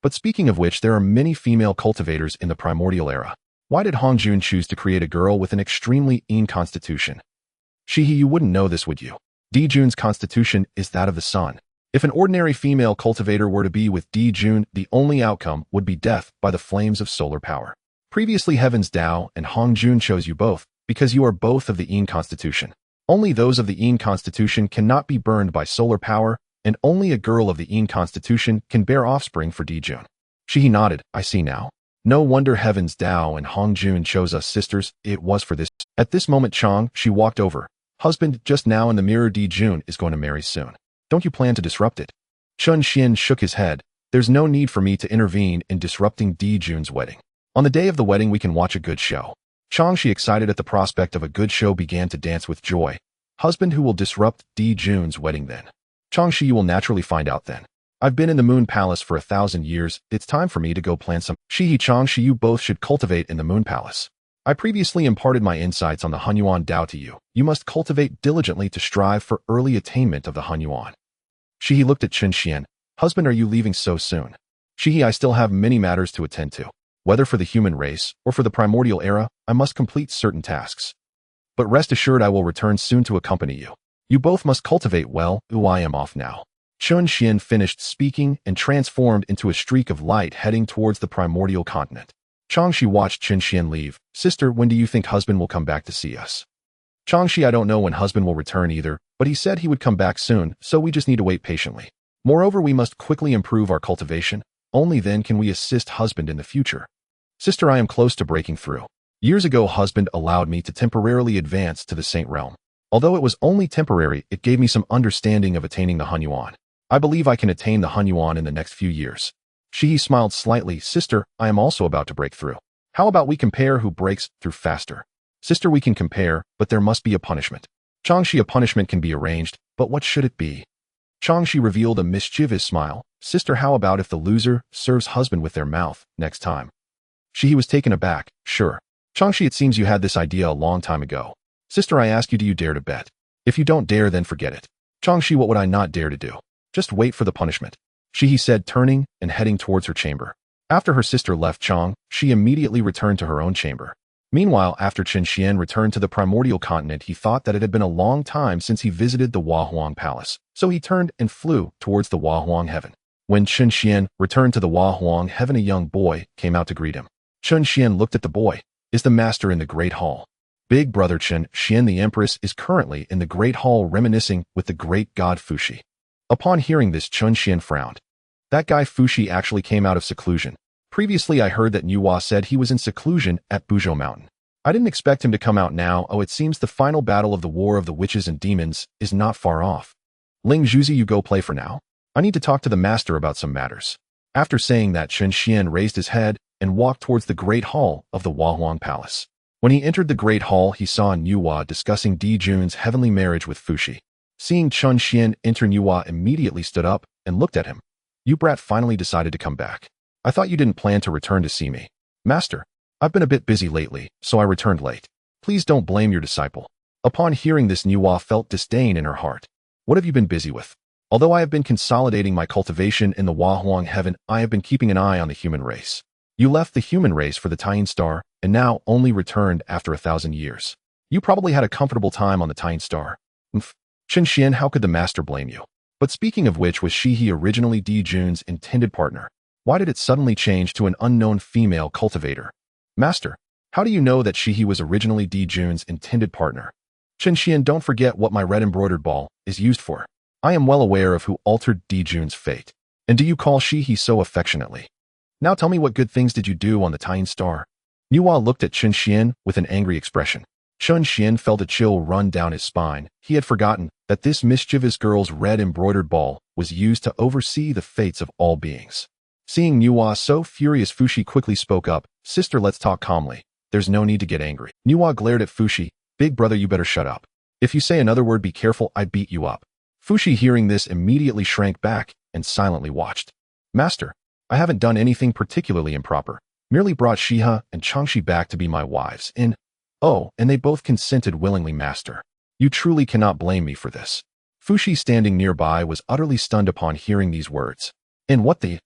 But speaking of which, there are many female cultivators in the Primordial era. Why did Hongjun choose to create a girl with an extremely Yin constitution? Shihi, you wouldn't know this, would you? Dijun's constitution is that of the sun. If an ordinary female cultivator were to be with Dijun, the only outcome would be death by the flames of solar power. Previously, Heaven's Tao and Hongjun chose you both because you are both of the Yin constitution. Only those of the Yin constitution cannot be burned by solar power, and only a girl of the Yin constitution can bear offspring for Dijun. Shihi nodded. I see now. No wonder Heaven's Tao and Hongjun chose us sisters. It was for this. At this moment, Chang Shi walked over. Husband, just now in the mirror, Dijun is going to marry soon. Don't you plan to disrupt it? Chun Xian shook his head. There's no need for me to intervene in disrupting Dijun's wedding. On the day of the wedding, we can watch a good show. Chang Shi, excited at the prospect of a good show, began to dance with joy. Husband, who will disrupt Dijun's wedding then? Chang Shi, you will naturally find out then. I've been in the Moon Palace for 1,000 years. It's time for me to go plan some. Shihi, Chang Shi, you both should cultivate in the Moon Palace. I previously imparted my insights on the Hunyuan Tao to you. You must cultivate diligently to strive for early attainment of the Hunyuan. Shihi looked at Chun Xian. Husband, are you leaving so soon? Shihi, I still have many matters to attend to. Whether for the human race or for the primordial era, I must complete certain tasks. But rest assured, I will return soon to accompany you. You both must cultivate well. I am off now. Chun Xian finished speaking and transformed into a streak of light heading towards the primordial continent. Chang Shi watched Chun Xian leave. Sister, when do you think husband will come back to see us? Chang Shi, I don't know when husband will return either, but he said he would come back soon, so we just need to wait patiently. Moreover, we must quickly improve our cultivation. Only then can we assist husband in the future. Sister, I am close to breaking through. Years ago, husband allowed me to temporarily advance to the Saint Realm. Although it was only temporary, it gave me some understanding of attaining the Hunyuan. I believe I can attain the Hunyuan in the next few years. Shihi smiled slightly. Sister, I am also about to break through. How about we compare who breaks through faster? Sister, we can compare, but there must be a punishment. Chang Shi, a punishment can be arranged, but what should it be? Chang Shi revealed a mischievous smile. Sister, how about if the loser serves husband with their mouth next time? Shihi was taken aback. Sure. Chang Shi, it seems you had this idea a long time ago. Sister, I ask you, do you dare to bet? If you don't dare, then forget it. Chang Shi, what would I not dare to do? Just wait for the punishment. Shihi said, turning and heading towards her chamber. After her sister left Chang, she immediately returned to her own chamber. Meanwhile, after Chun Xian returned to the primordial continent, he thought that it had been a long time since he visited the Huahuang Palace, so he turned and flew towards the Huahuang Heaven. When Chun Xian returned to the Huahuang Heaven, a young boy came out to greet him. Chun Xian looked at the boy. Is the master in the Great Hall? Big brother Chun Xian, the Empress, is currently in the Great Hall reminiscing with the great god Fuxi. Upon hearing this, Chun Xian frowned. That guy Fuxi actually came out of seclusion. Previously, I heard that Nuwa said he was in seclusion at Buzhou Mountain. I didn't expect him to come out now. Oh, it seems the final battle of the War of the Witches and Demons is not far off. Ling Zhuzi, you go play for now. I need to talk to the master about some matters. After saying that, Chun Xian raised his head and walked towards the Great Hall of the Huahuang Palace. When he entered the Great Hall, he saw Nuwa discussing Dijun's heavenly marriage with Fuxi. Seeing Chun Xian enter, Nuwa immediately stood up and looked at him. You brat finally decided to come back. I thought you didn't plan to return to see me. Master, I've been a bit busy lately, so I returned late. Please don't blame your disciple. Upon hearing this, Nuwa felt disdain in her heart. What have you been busy with? Although I have been consolidating my cultivation in the Huahuang Heaven, I have been keeping an eye on the human race. You left the human race for the Taiyin Star, and now only returned after 1,000 years. You probably had a comfortable time on the Tying Star. Mph. Chen Xian, how could the master blame you? But speaking of which, was he originally Di Jun's intended partner? Why did it suddenly change to an unknown female cultivator? Master, how do you know that he was originally Di Jun's intended partner? Chen Xian, don't forget what my red embroidered ball is used for. I am well aware of who altered Di Jun's fate. And do you call he so affectionately? Now tell me, what good things did you do on the Tying Star? Niuhua looked at Chen Xian with an angry expression. Chen Xian felt a chill run down his spine. He had forgotten that this mischievous girl's red embroidered ball was used to oversee the fates of all beings. Seeing Niuhua so furious, Fushi quickly spoke up. Sister, let's talk calmly. There's no need to get angry. Niuhua glared at Fushi. Big brother, you better shut up. If you say another word, be careful, I beat you up. Fushi, hearing this, immediately shrank back and silently watched. Master, I haven't done anything particularly improper. Merely brought Shiha and Changshi back to be my wives. Oh, and they both consented willingly, master. You truly cannot blame me for this. Fushi, standing nearby, was utterly stunned upon hearing these words. And what the?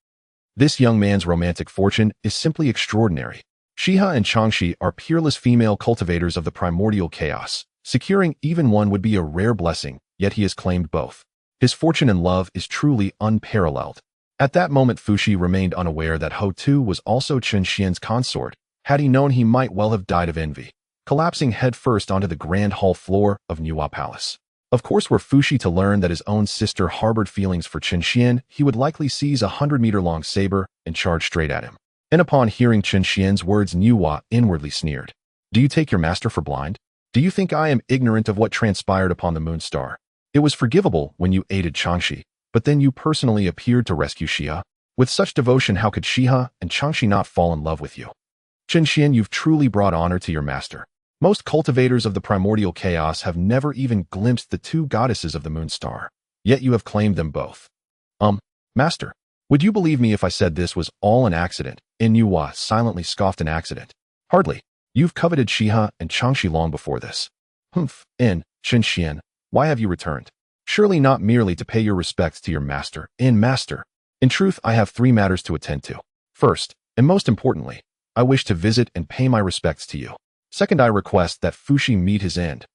This young man's romantic fortune is simply extraordinary. Shiha and Changshi are peerless female cultivators of the primordial chaos. Securing even one would be a rare blessing, yet he has claimed both. His fortune and love is truly unparalleled. At that moment, Fushi remained unaware that Houtu was also Chen Xian's consort. Had he known, he might well have died of envy, collapsing headfirst onto the grand hall floor of Niuhua Palace. Of course, were Fushi to learn that his own sister harbored feelings for Chen Xian, he would likely seize a 100-meter-long saber and charge straight at him. And upon hearing Chen Xian's words, Niuhua inwardly sneered. Do you take your master for blind? Do you think I am ignorant of what transpired upon the Moon Star? It was forgivable when you aided Changshi, but then you personally appeared to rescue Shiha. With such devotion, how could Shiha and Changshi not fall in love with you? Chen Xian, you've truly brought honor to your master. Most cultivators of the primordial chaos have never even glimpsed the two goddesses of the Moon Star. Yet you have claimed them both. Master, would you believe me if I said this was all an accident? Niuhua silently scoffed. An accident? Hardly. You've coveted Shiha and Changshi long before this. Humph. Chen Xian, why have you returned? Surely not merely to pay your respects to your master. Master. In truth, I have 3 matters to attend to. First, and most importantly, I wish to visit and pay my respects to you. Second, I request that Fushi meet his end.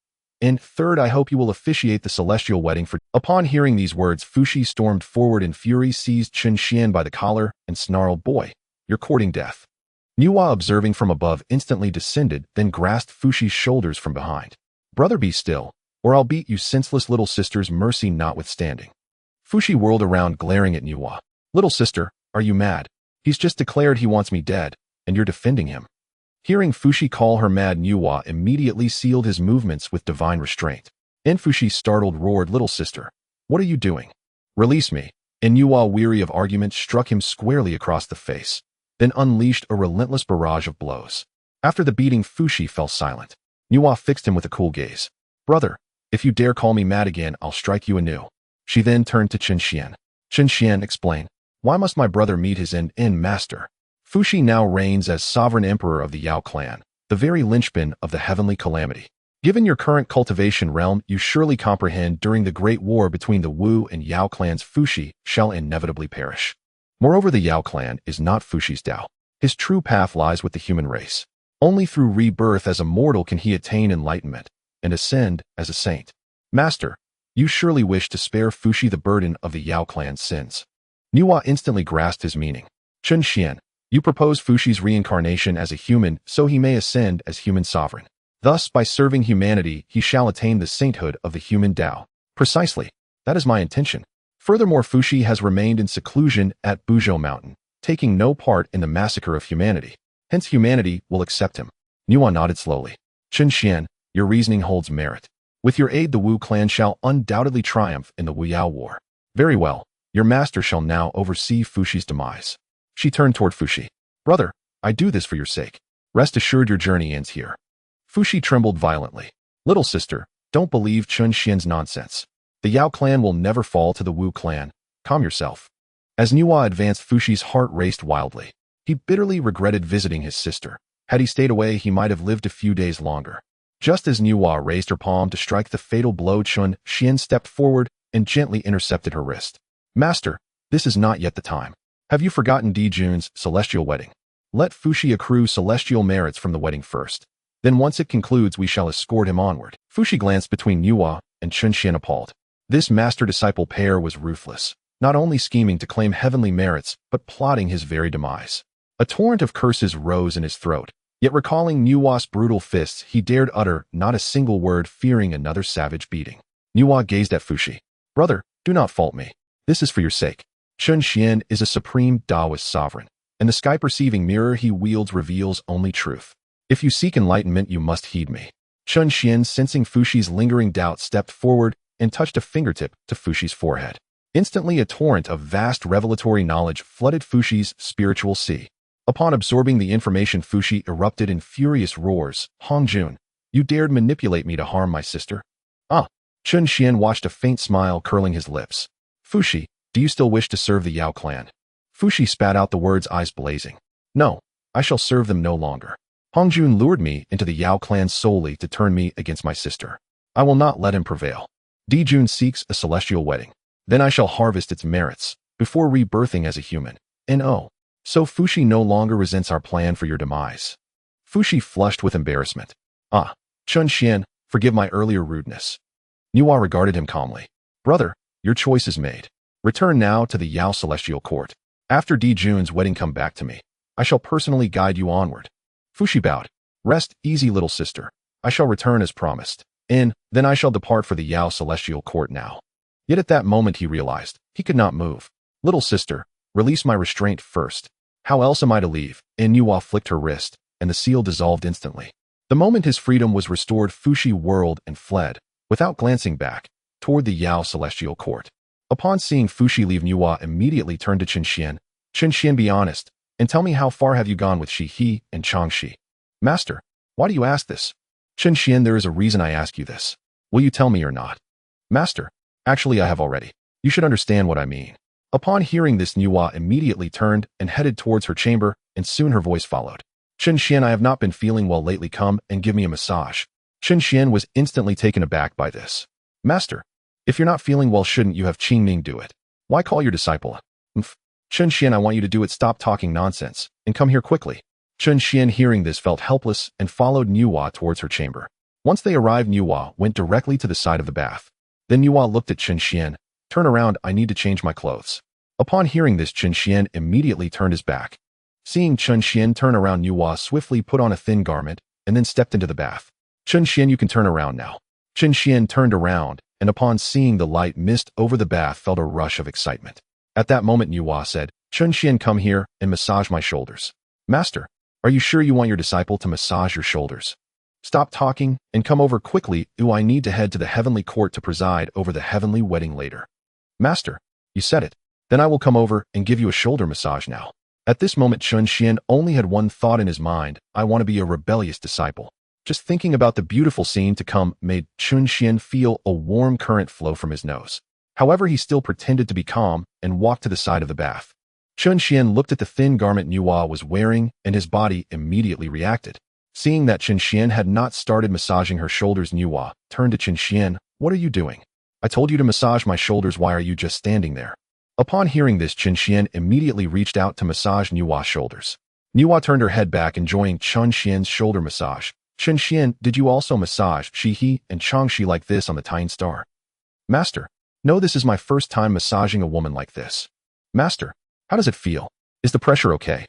And third, I hope you will officiate the celestial wedding for— Upon hearing these words, Fushi stormed forward in fury, seized Chen Xian by the collar, and snarled, Boy, you're courting death. Niuhua, observing from above, instantly descended, then grasped Fushi's shoulders from behind. Brother, be still, or I'll beat you senseless, little sister's mercy notwithstanding. Fushi whirled around, glaring at Niuhua. Little sister, are you mad? He's just declared he wants me dead, and you're defending him. Hearing Fushi call her mad, Niuhua immediately sealed his movements with divine restraint. Fushi, startled, roared, Little sister, what are you doing? Release me. Niuhua, weary of argument, struck him squarely across the face, then unleashed a relentless barrage of blows. After the beating, Fushi fell silent. Niuhua fixed him with a cool gaze. Brother, if you dare call me mad again, I'll strike you anew. She then turned to Chen Xian. Chen Xian, explain. Why must my brother meet his end? Master. Fushi now reigns as sovereign emperor of the Yao clan, the very linchpin of the heavenly calamity. Given your current cultivation realm, you surely comprehend during the great war between the Wu and Yao clans, Fushi shall inevitably perish. Moreover, the Yao clan is not Fushi's Dao. His true path lies with the human race. Only through rebirth as a mortal can he attain enlightenment and ascend as a saint. Master, you surely wish to spare Fushi the burden of the Yao clan's sins. Niuhua instantly grasped his meaning. Chen Xian, you propose Fushi's reincarnation as a human so he may ascend as human sovereign. Thus, by serving humanity, he shall attain the sainthood of the human Tao. Precisely. That is my intention. Furthermore, Fushi has remained in seclusion at Buzhou Mountain, taking no part in the massacre of humanity. Hence, humanity will accept him. Niuhua nodded slowly. Chen Xian, your reasoning holds merit. With your aid, the Wu clan shall undoubtedly triumph in the Wu Yao war. Very well. Your master shall now oversee Fushi's demise. She turned toward Fushi. Brother, I do this for your sake. Rest assured your journey ends here. Fushi trembled violently. Little sister, don't believe Chen Xian's nonsense. The Yao clan will never fall to the Wu clan. Calm yourself. As Niuhua advanced, Fushi's heart raced wildly. He bitterly regretted visiting his sister. Had he stayed away, he might have lived a few days longer. Just as Niuhua raised her palm to strike the fatal blow, Chen Xian stepped forward and gently intercepted her wrist. Master, this is not yet the time. Have you forgotten Di Jun's celestial wedding? Let Fushi accrue celestial merits from the wedding first. Then once it concludes, we shall escort him onward. Fushi glanced between Nuwa and Chunxian appalled. This master-disciple pair was ruthless, not only scheming to claim heavenly merits, but plotting his very demise. A torrent of curses rose in his throat, yet recalling Nuwa's brutal fists, he dared utter not a single word, fearing another savage beating. Nuwa gazed at Fushi. Brother, do not fault me. This is for your sake. Chunxian is a supreme Taoist sovereign, and the sky-perceiving mirror he wields reveals only truth. If you seek enlightenment, you must heed me. Chunxian, sensing Fushi's lingering doubt, stepped forward and touched a fingertip to Fushi's forehead. Instantly, a torrent of vast revelatory knowledge flooded Fushi's spiritual sea. Upon absorbing the information, Fushi erupted in furious roars. Hongjun, you dared manipulate me to harm my sister? Ah! Chunxian watched, a faint smile curling his lips. Fushi, do you still wish to serve the Yao clan? Fushi spat out the words, eyes blazing. No, I shall serve them no longer. Hongjun lured me into the Yao clan solely to turn me against my sister. I will not let him prevail. Dijun seeks a celestial wedding. Then I shall harvest its merits, before rebirthing as a human. And oh, so Fushi no longer resents our plan for your demise. Fushi flushed with embarrassment. Ah, Chunxian, forgive my earlier rudeness. Nuwa regarded him calmly. Brother, your choice is made. Return now to the Yao celestial court. After Dijun's wedding, come back to me. I shall personally guide you onward. Fushi bowed. Rest easy, little sister. I shall return as promised. And then I shall depart for the Yao celestial court now. Yet at that moment he realized he could not move. Little sister, release my restraint first. How else am I to leave? And Nuwa flicked her wrist, and the seal dissolved instantly. The moment his freedom was restored, Fushi whirled and fled, without glancing back, toward the Yao celestial court. Upon seeing Fushi leave, Nuwa immediately turned to Chunxian. Chunxian, be honest, and tell me, how far have you gone with Shi and Changxi? Master, why do you ask this? Chunxian, there is a reason I ask you this. Will you tell me or not? Master, actually I have already. You should understand what I mean. Upon hearing this, Nuwa immediately turned and headed towards her chamber, and soon her voice followed. Chunxian, I have not been feeling well lately. Come and give me a massage. Chunxian was instantly taken aback by this. Master, if you're not feeling well, shouldn't you have Qingming do it? Why call your disciple? Chunxian, I want you to do it. Stop talking nonsense, and come here quickly. Chunxian, hearing this, felt helpless and followed Nuwa towards her chamber. Once they arrived, Nuwa went directly to the side of the bath. Then Nuwa looked at Chunxian. Turn around, I need to change my clothes. Upon hearing this, Chunxian immediately turned his back. Seeing Chunxian turn around, Nuwa swiftly put on a thin garment and then stepped into the bath. Chunxian, you can turn around now. Chunxian turned around, and upon seeing the light mist over the bath, felt a rush of excitement. At that moment, Nuwa said, Chunxian, come here and massage my shoulders. Master, are you sure you want your disciple to massage your shoulders? Stop talking and come over quickly. I need to head to the heavenly court to preside over the heavenly wedding later. Master, you said it. Then I will come over and give you a shoulder massage now. At this moment, Chunxian only had one thought in his mind. I want to be a rebellious disciple. Just thinking about the beautiful scene to come made Chunxian feel a warm current flow from his nose. However, he still pretended to be calm and walked to the side of the bath. Chunxian looked at the thin garment Nuwa was wearing, and his body immediately reacted. Seeing that Chunxian had not started massaging her shoulders, Nuwa turned to Chunxian. What are you doing? I told you to massage my shoulders. Why are you just standing there? Upon hearing this, Chunxian immediately reached out to massage Nuwa's shoulders. Nuwa turned her head back, enjoying Chunxian's shoulder massage. Chunxian, did you also massage Shi and Changxi like this on the Tyne Star? Master, no, this is my first time massaging a woman like this. Master, how does it feel? Is the pressure okay?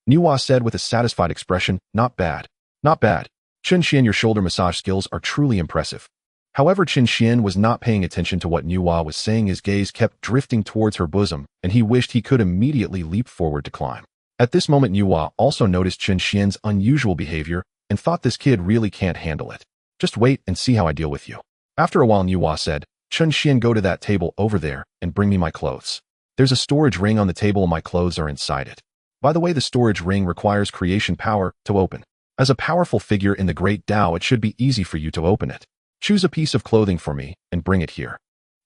Nuwa said with a satisfied expression. Not bad. Not bad. Chunxian, your shoulder massage skills are truly impressive. However, Chunxian was not paying attention to what Nuwa was saying. His gaze kept drifting towards her bosom, and he wished he could immediately leap forward to climb. At this moment, Nuwa also noticed Chunxian's unusual behavior and thought, this kid really can't handle it. Just wait and see how I deal with you. After a while, Nuwa said, Chunxian, go to that table over there and bring me my clothes. There's a storage ring on the table and my clothes are inside it. By the way, the storage ring requires creation power to open. As a powerful figure in the Great Tao, it should be easy for you to open it. Choose a piece of clothing for me and bring it here.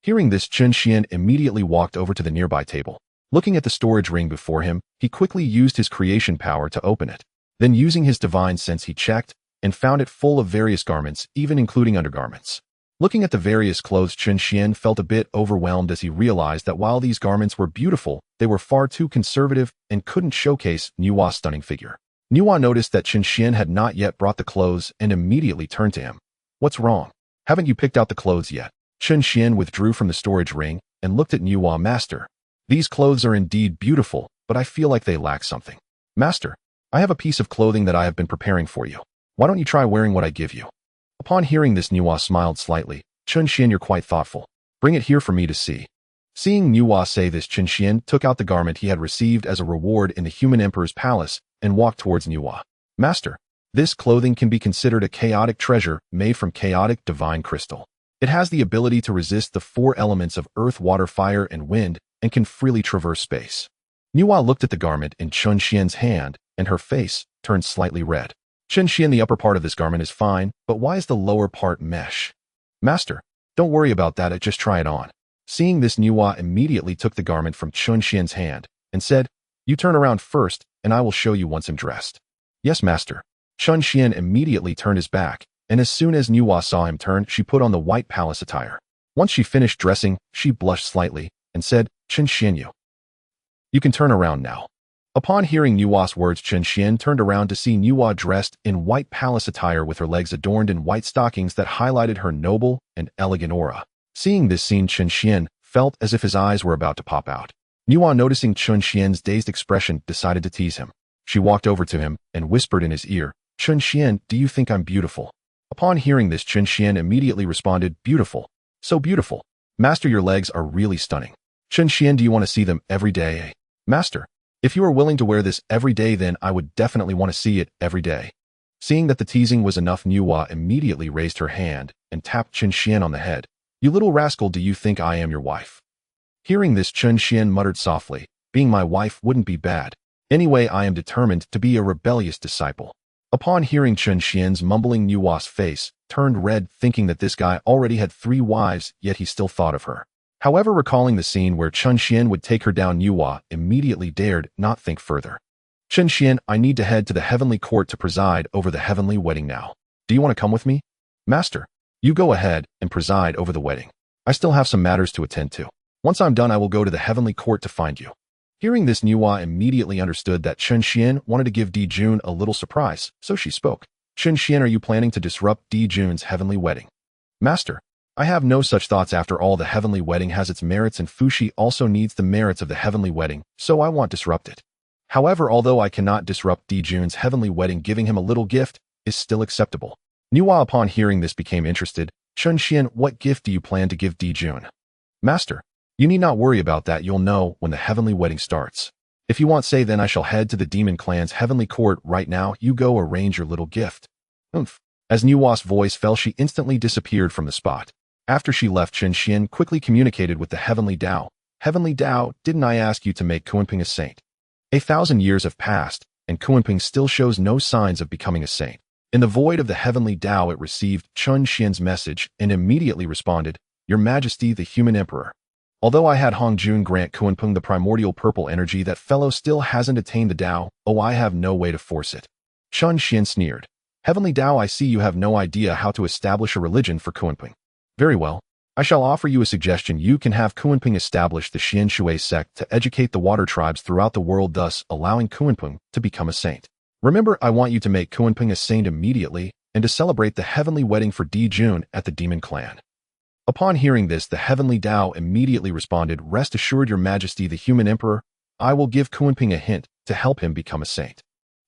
Hearing this, Chunxian immediately walked over to the nearby table. Looking at the storage ring before him, he quickly used his creation power to open it. Then, using his divine sense, he checked and found it full of various garments, even including undergarments. Looking at the various clothes, Chunxian felt a bit overwhelmed as he realized that while these garments were beautiful, they were far too conservative and couldn't showcase Nuwa's stunning figure. Nuwa noticed that Chen Xian had not yet brought the clothes and immediately turned to him. What's wrong? Haven't you picked out the clothes yet? Chen Xian withdrew from the storage ring and looked at Nuwa. Master, these clothes are indeed beautiful, but I feel like they lack something. Master, I have a piece of clothing that I have been preparing for you. Why don't you try wearing what I give you? Upon hearing this, Nuwa smiled slightly. Chen Xian, you're quite thoughtful. Bring it here for me to see. Seeing Nuwa say this, Chen Xian took out the garment he had received as a reward in the human emperor's palace and walked towards Nuwa. Master, this clothing can be considered a chaotic treasure made from chaotic divine crystal. It has the ability to resist the 4 elements of earth, water, fire, and wind and can freely traverse space. Nuwa looked at the garment in Chen Xian's hand and her face turned slightly red. Chen Xian, the upper part of this garment is fine, but why is the lower part mesh? Master, don't worry about that, just try it on. Seeing this, Nuwa immediately took the garment from Chen Xian's hand and said, you turn around first and I will show you once I'm dressed. Yes, master. Chen Xian immediately turned his back, and as soon as Nuwa saw him turn, she put on the white palace attire. Once she finished dressing, she blushed slightly and said, Chen Xian, you can turn around now. Upon hearing Nuwa's words, Chen Xian turned around to see Nuwa dressed in white palace attire with her legs adorned in white stockings that highlighted her noble and elegant aura. Seeing this scene, Chen Xian felt as if his eyes were about to pop out. Nuwa, noticing Chen Xian's dazed expression, decided to tease him. She walked over to him and whispered in his ear, Chen Xian, do you think I'm beautiful? Upon hearing this, Chen Xian immediately responded, beautiful. So beautiful. Master, your legs are really stunning. Chen Xian, do you want to see them every day? Master, if you are willing to wear this every day, then I would definitely want to see it every day. Seeing that the teasing was enough, Nuwa immediately raised her hand and tapped Chen Xian on the head. You little rascal, do you think I am your wife? Hearing this, Chen Xian muttered softly, being my wife wouldn't be bad. Anyway, I am determined to be a rebellious disciple. Upon hearing Chen Xian's mumbling, Nuwa's face turned red, thinking that this guy already had 3 wives, yet he still thought of her. However, recalling the scene where Chen Xian would take her down, Nuwa immediately dared not think further. Chen Xian, I need to head to the heavenly court to preside over the heavenly wedding now. Do you want to come with me? Master, you go ahead and preside over the wedding. I still have some matters to attend to. Once I'm done, I will go to the heavenly court to find you. Hearing this, Nuwa immediately understood that Chen Xian wanted to give Di Jun a little surprise, so she spoke. Chen Xian, are you planning to disrupt Di Jun's heavenly wedding? Master, I have no such thoughts. After all, the heavenly wedding has its merits and Fuxi also needs the merits of the heavenly wedding, so I won't disrupt it. However, although I cannot disrupt Di Jun's heavenly wedding, giving him a little gift is still acceptable. Nuwa, upon hearing this, became interested. Chen Xian, what gift do you plan to give Di Jun? Master, you need not worry about that. You'll know when the heavenly wedding starts. If you want, say, then I shall head to the demon clan's heavenly court right now. You go arrange your little gift. Oomph. As Nuwa's voice fell, she instantly disappeared from the spot. After she left, Chen Xian quickly communicated with the Heavenly Tao. Heavenly Tao, didn't I ask you to make Kunping a saint? 1,000 years have passed, and Kunping still shows no signs of becoming a saint. In the void of the Heavenly Tao, it received Chen Xian's message and immediately responded, Your Majesty, the Human Emperor. Although I had Hong Jun grant Kunping the primordial purple energy, that fellow still hasn't attained the Tao. Oh, I have no way to force it. Chen Xian sneered. Heavenly Tao, I see you have no idea how to establish a religion for Kunping. Very well. I shall offer you a suggestion. You can have Kunping establish the Xian Shui sect to educate the water tribes throughout the world, thus allowing Kunping to become a saint. Remember, I want you to make Kunping a saint immediately and to celebrate the heavenly wedding for Di Jun at the demon clan. Upon hearing this, the Heavenly Tao immediately responded, Rest assured, Your Majesty, the Human Emperor, I will give Kunping a hint to help him become a saint.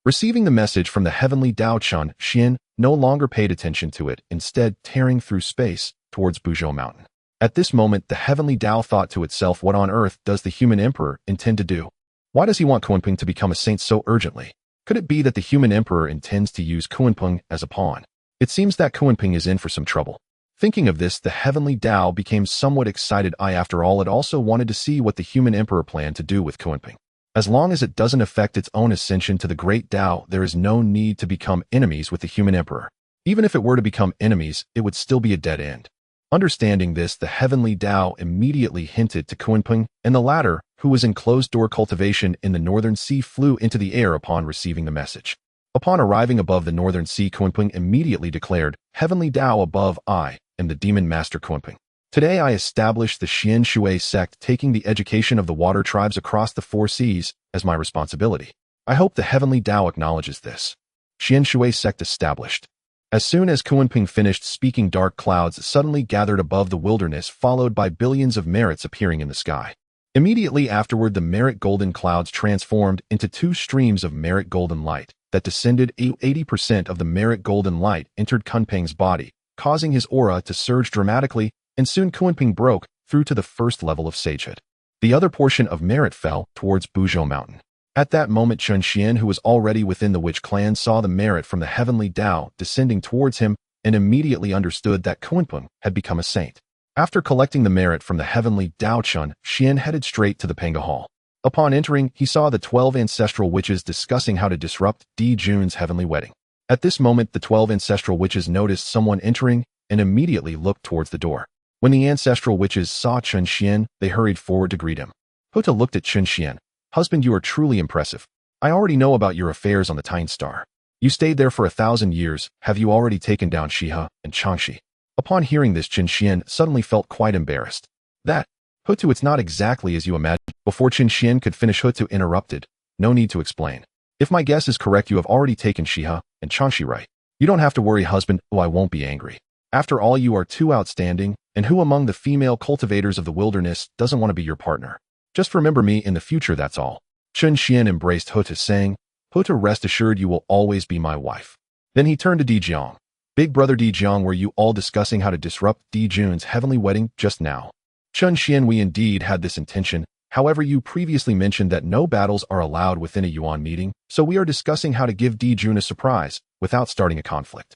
Receiving the message from the Heavenly Tao, Chen Xian no longer paid attention to it, instead tearing through space towards Buzhou Mountain. At this moment, the Heavenly Tao thought to itself, what on earth does the Human Emperor intend to do? Why does he want Kunping to become a saint so urgently? Could it be that the Human Emperor intends to use Kunping as a pawn? It seems that Kunping is in for some trouble. Thinking of this, the Heavenly Tao became somewhat excited. After all, it also wanted to see what the Human Emperor planned to do with Kunping. As long as it doesn't affect its own ascension to the Great Tao, there is no need to become enemies with the Human Emperor. Even if it were to become enemies, it would still be a dead end. Understanding this, the Heavenly Tao immediately hinted to Kunping, and the latter, who was in closed-door cultivation in the Northern Sea, flew into the air upon receiving the message. Upon arriving above the Northern Sea, Kunping immediately declared, Heavenly Tao above, I am the Demon Master Kunping. Today I established the Xian Shui sect, taking the education of the water tribes across the 4 seas as my responsibility. I hope the heavenly Tao acknowledges this. Xian Shui sect established. As soon as Kunping finished speaking, dark clouds suddenly gathered above the wilderness, followed by billions of merits appearing in the sky. Immediately afterward, the merit golden clouds transformed into two streams of merit golden light that descended. 80% of the merit golden light entered Kunping's body, causing his aura to surge dramatically, and soon Kunping broke through to the first level of sagehood. The other portion of merit fell towards Buzhou Mountain. At that moment, Chun Xian, who was already within the witch clan, saw the merit from the heavenly Tao descending towards him and immediately understood that Kunping had become a saint. After collecting the merit from the heavenly Tao, Chun Xian headed straight to the Panga Hall. Upon entering, he saw the 12 ancestral witches discussing how to disrupt Di Jun's heavenly wedding. At this moment, the 12 ancestral witches noticed someone entering and immediately looked towards the door. When the ancestral witches saw Chun Xian, they hurried forward to greet him. Houtu looked at Chun Xian. Husband, you are truly impressive. I already know about your affairs on the Tine Star. You stayed there for 1,000 years. Have you already taken down Shihe and Changxi? Upon hearing this, Chun Xian suddenly felt quite embarrassed. That, Houtu, it's not exactly as you imagined. Before Chun Xian could finish, Houtu interrupted. No need to explain. If my guess is correct, you have already taken Shihe and Changxi, right? You don't have to worry, husband. Oh, I won't be angry. After all, you are too outstanding, and who among the female cultivators of the wilderness doesn't want to be your partner? Just remember me in the future, that's all. Chun Xian embraced Houtu, saying, Houtu, rest assured you will always be my wife. Then he turned to Di Jiang. Big brother Di Jiang, were you all discussing how to disrupt Di Jun's heavenly wedding just now? Chun Xian, we indeed had this intention. However, you previously mentioned that no battles are allowed within a Yuan meeting, so we are discussing how to give Di Jun a surprise without starting a conflict.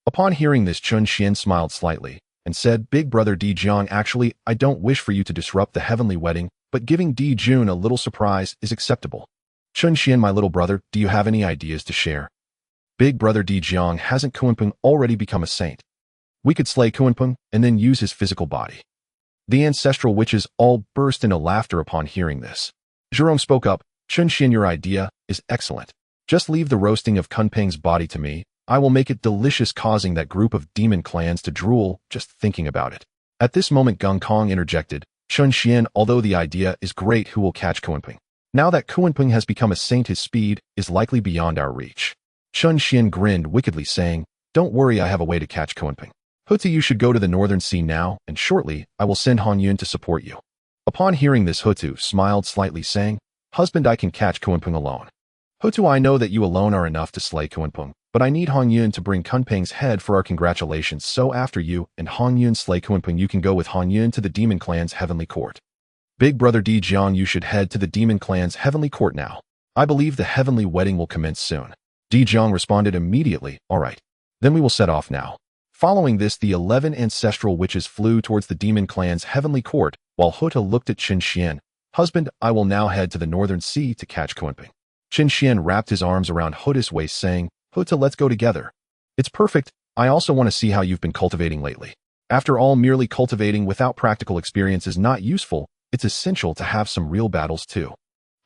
Upon hearing this, Chun Xian smiled slightly and said, Big brother Di Jiang, actually, I don't wish for you to disrupt the heavenly wedding, but giving Di Jun a little surprise is acceptable. Chun Xian, my little brother, do you have any ideas to share? Big brother Di Jiang, hasn't Kunping already become a saint? We could slay Kunping and then use his physical body. The ancestral witches all burst into laughter upon hearing this. Zhurong spoke up, Chun Xian, your idea is excellent. Just leave the roasting of Kunping's body to me. I will make it delicious, causing that group of demon clans to drool just thinking about it. At this moment, Gong Kong interjected, Chun Xian, although the idea is great, who will catch Kunping? Now that Kunping has become a saint, his speed is likely beyond our reach. Chun Xian grinned wickedly, saying, Don't worry, I have a way to catch Kunping. Houtu, you should go to the northern sea now, and shortly I will send Han Yun to support you. Upon hearing this, Houtu smiled slightly, saying, Husband, I can catch Kunping alone. Houtu, I know that you alone are enough to slay Kunping, but I need Han Yun to bring Kunping's head for our congratulations, so after you and Han Yun slay Kunping, you can go with Han Yun to the Demon Clan's heavenly court. Big brother Di Jiang, you should head to the Demon Clan's heavenly court now. I believe the heavenly wedding will commence soon. Di Jiang responded immediately, all right. Then we will set off now. Following this, the 11 ancestral witches flew towards the Demon Clan's heavenly court, while Houtu looked at Chun Xian. Husband, I will now head to the northern sea to catch Kunping. Chun Xian wrapped his arms around Houtu's waist, saying, Houtu, let's go together. It's perfect. I also want to see how you've been cultivating lately. After all, merely cultivating without practical experience is not useful. It's essential to have some real battles too.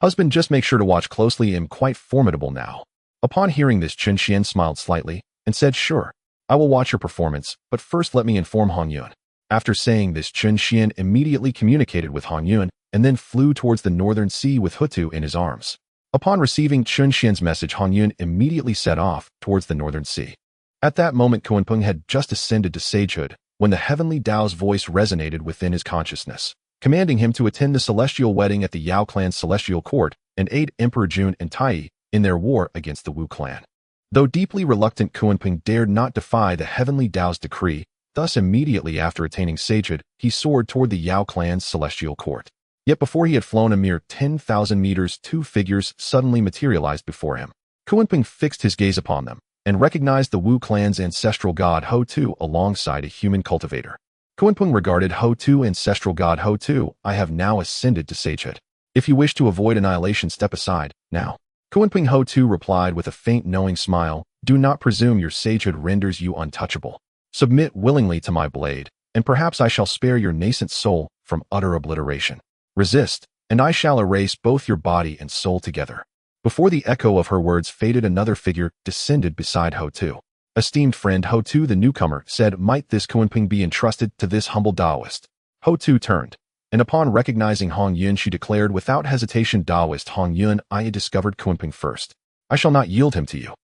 Husband, just make sure to watch closely. I am quite formidable now. Upon hearing this, Chun Xian smiled slightly and said, Sure. I will watch your performance, but first let me inform Han Yun. After saying this, Chun Xian immediately communicated with Han Yun and then flew towards the northern sea with Houtu in his arms. Upon receiving Chun Xian's message, Han Yun immediately set off towards the northern sea. At that moment, Kunping had just ascended to sagehood when the heavenly Tao's voice resonated within his consciousness, commanding him to attend the celestial wedding at the Yao clan's celestial court and aid Emperor Jun and Tai in their war against the Wu clan. Though deeply reluctant, Kunping dared not defy the heavenly Tao's decree. Thus, immediately after attaining sagehood, he soared toward the Yao clan's celestial court. Yet before he had flown a mere 10,000 meters, two figures suddenly materialized before him. Kunping fixed his gaze upon them and recognized the Wu clan's ancestral god Houtu alongside a human cultivator. Kunping regarded Houtu, ancestral god Houtu, I have now ascended to sagehood. If you wish to avoid annihilation, step aside, now. Kunping Houtu replied with a faint knowing smile, Do not presume your sagehood renders you untouchable. Submit willingly to my blade, and perhaps I shall spare your nascent soul from utter obliteration. Resist, and I shall erase both your body and soul together. Before the echo of her words faded, another figure descended beside Houtu. Esteemed friend Houtu, the newcomer said, Might this Kunping be entrusted to this humble Taoist? Houtu turned And upon recognizing Hong Yun, she declared without hesitation, Taoist Hong Yun, I had discovered Kunping first. I shall not yield him to you.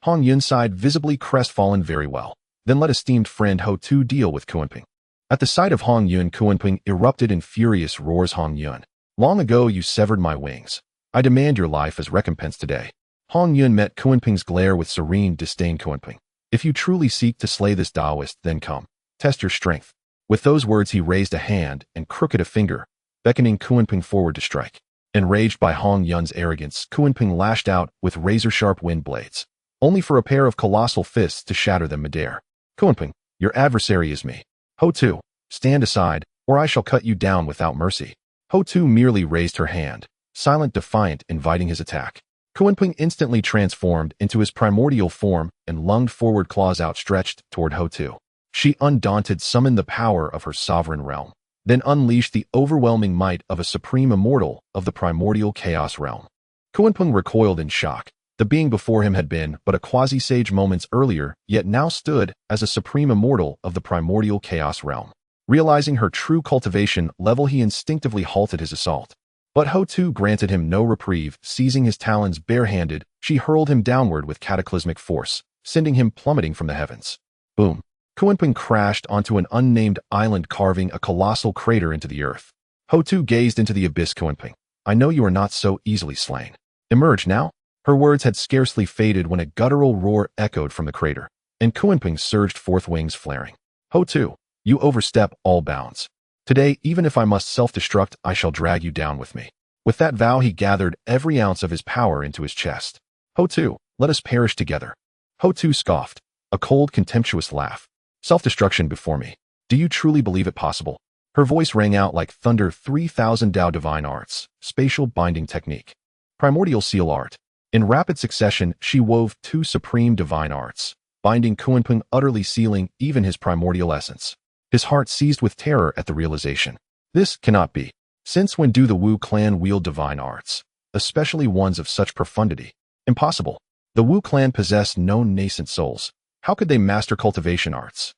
Hong Yun sighed, visibly crestfallen. Very well. Then let esteemed friend Houtu deal with Kunping. At the sight of Hong Yun, Kunping erupted in furious roars. Hong Yun, long ago you severed my wings. I demand your life as recompense today. Hong Yun met Kunping's glare with serene disdain. Kunping, if you truly seek to slay this Taoist, then come, test your strength. With those words he raised a hand and crooked a finger, beckoning Kunping forward to strike. Enraged by Hong Yun's arrogance, Kunping lashed out with razor-sharp wind blades, only for a pair of colossal fists to shatter them midair. Kunping, your adversary is me. Houtu, stand aside, or I shall cut you down without mercy. Houtu merely raised her hand, silent, defiant, inviting his attack. Kunping instantly transformed into his primordial form and lunged forward, claws outstretched toward Houtu. She, undaunted, summoned the power of her sovereign realm, then unleashed the overwhelming might of a supreme immortal of the primordial chaos realm. Kunping recoiled in shock. The being before him had been but a quasi-sage moments earlier, yet now stood as a supreme immortal of the primordial chaos realm. Realizing her true cultivation level, he instinctively halted his assault. But Houtu granted him no reprieve. Seizing his talons barehanded, she hurled him downward with cataclysmic force, sending him plummeting from the heavens. Boom! Kunping crashed onto an unnamed island, carving a colossal crater into the earth. Houtu gazed into the abyss. Kunping, I know you are not so easily slain. Emerge now. Her words had scarcely faded when a guttural roar echoed from the crater, and Kunping surged forth, wings flaring. Houtu, you overstep all bounds. Today, even if I must self-destruct, I shall drag you down with me. With that vow, he gathered every ounce of his power into his chest. Houtu, let us perish together. Houtu scoffed, a cold, contemptuous laugh. Self-destruction before me. Do you truly believe it possible? Her voice rang out like thunder. 3,000 Tao divine arts, spatial binding technique, primordial seal art. In rapid succession, she wove 2 supreme divine arts, binding Kunping, utterly sealing even his primordial essence. His heart seized with terror at the realization. This cannot be. Since when do the Wu clan wield divine arts, especially ones of such profundity? Impossible. The Wu clan possess no nascent souls. How could they master cultivation arts?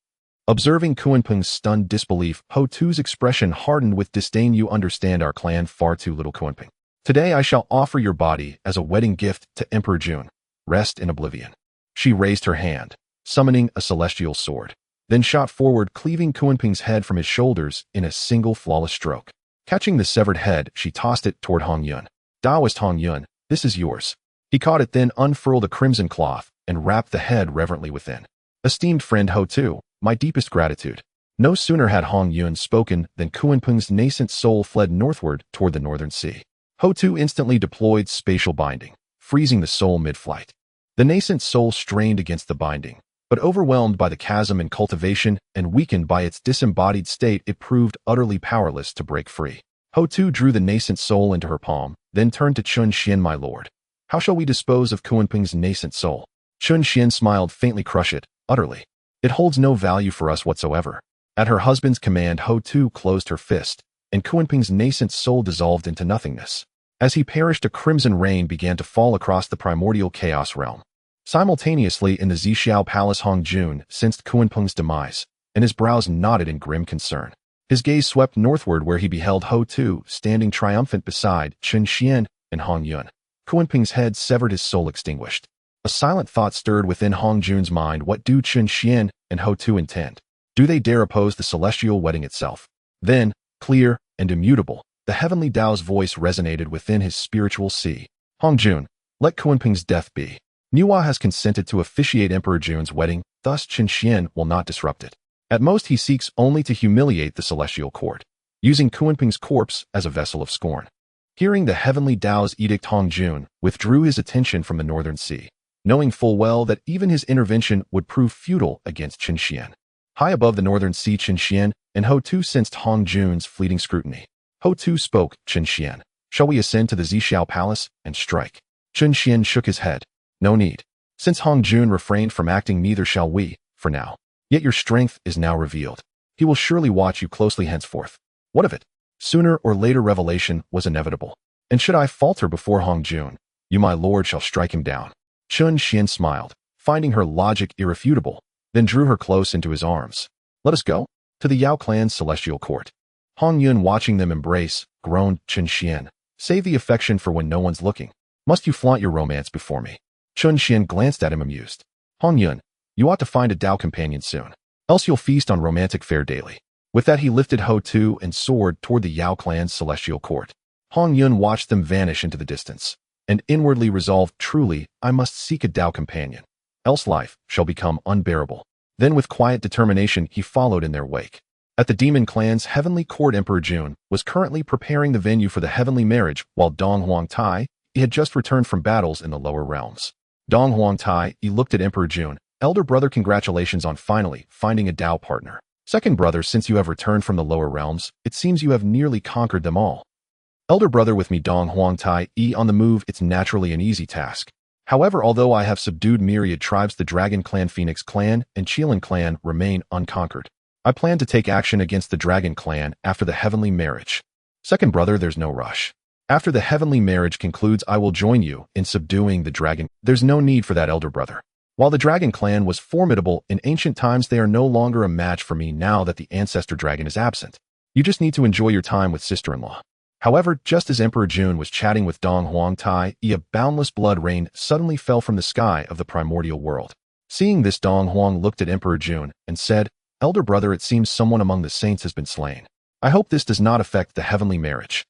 Observing Kunping's stunned disbelief, Houtu's expression hardened with disdain. You understand our clan far too little, Kunping. Today I shall offer your body as a wedding gift to Emperor Jun. Rest in oblivion. She raised her hand, summoning a celestial sword, then shot forward, cleaving Kunping's head from his shoulders in a single flawless stroke. Catching the severed head, she tossed it toward Hong Yun. Taoist Hong Yun, this is yours. He caught it, then unfurled a crimson cloth and wrapped the head reverently within. Esteemed friend Houtu, my deepest gratitude. No sooner had Hong Yun spoken than Kunping's nascent soul fled northward toward the northern sea. Houtu instantly deployed spatial binding, freezing the soul mid-flight. The nascent soul strained against the binding, but overwhelmed by the chasm in cultivation and weakened by its disembodied state, it proved utterly powerless to break free. Houtu drew the nascent soul into her palm, then turned to Chun Xian. My lord, how shall we dispose of Kunping's nascent soul? Chun Xian smiled faintly. Crush it, utterly. It holds no value for us whatsoever. At her husband's command, Houtu closed her fist, and Kunping's nascent soul dissolved into nothingness. As he perished, a crimson rain began to fall across the primordial chaos realm. Simultaneously, in the Zixiao Palace, Hong Jun sensed Kunping's demise, and his brows knotted in grim concern. His gaze swept northward, where he beheld Houtu standing triumphant beside Chun Xian and Hong Yun. Kunping's head severed, his soul extinguished. A silent thought stirred within Hong Jun's mind. What do Chun Xian and Houtu intend? Do they dare oppose the celestial wedding itself? Then, clear and immutable, the heavenly Tao's voice resonated within his spiritual sea. Hong Jun, let Kunping's death be. Niwa has consented to officiate Emperor Jun's wedding, thus Chun Xian will not disrupt it. At most, he seeks only to humiliate the celestial court, using Kunping's corpse as a vessel of scorn. Hearing the heavenly Tao's edict, Hong Jun withdrew his attention from the northern sea, knowing full well that even his intervention would prove futile against Chun Xian. High above the northern sea, Chun Xian and Houtu sensed Hong Jun's fleeting scrutiny. Houtu spoke. Chun Xian, shall we ascend to the Zixiao Palace and strike? Chun Xian shook his head. No need. Since Hong Jun refrained from acting, neither shall we, for now. Yet your strength is now revealed. He will surely watch you closely henceforth. What of it? Sooner or later revelation was inevitable. And should I falter before Hong Jun, you, my lord, shall strike him down. Chun Xian smiled, finding her logic irrefutable, then drew her close into his arms. Let us go to the Yao clan's celestial court. Hong Yun, watching them embrace, groaned, Chun Xian. Save the affection for when no one's looking. Must you flaunt your romance before me? Chun Xian glanced at him amused. Hong Yun, you ought to find a Dao companion soon. Else you'll feast on romantic fare daily. With that he lifted Houtu and soared toward the Yao clan's celestial court. Hong Yun watched them vanish into the distance, and inwardly resolved, truly, I must seek a Dao companion. Else life shall become unbearable. Then with quiet determination he followed in their wake. At the demon clan's heavenly court, Emperor Jun was currently preparing the venue for the heavenly marriage, while Dong Huangtai had just returned from battles in the lower realms. Dong Huangtai looked at Emperor Jun. Elder brother, congratulations on finally finding a Dao partner. Second brother, since you have returned from the lower realms, it seems you have nearly conquered them all. Elder brother, with me Dong Huangtai on the move, it's naturally an easy task. However, although I have subdued myriad tribes, the Dragon Clan, Phoenix Clan, and Qilin Clan remain unconquered. I plan to take action against the Dragon Clan after the heavenly marriage. Second brother, there's no rush. After the heavenly marriage concludes, I will join you in subduing the dragon. There's no need for that, elder brother. While the Dragon Clan was formidable in ancient times, they are no longer a match for me now that the ancestor dragon is absent. You just need to enjoy your time with sister-in-law. However, just as Emperor Jun was chatting with Dong Huangtai, a boundless blood rain suddenly fell from the sky of the primordial world. Seeing this, Dong Huang looked at Emperor Jun and said, Elder brother, it seems someone among the saints has been slain. I hope this does not affect the heavenly marriage.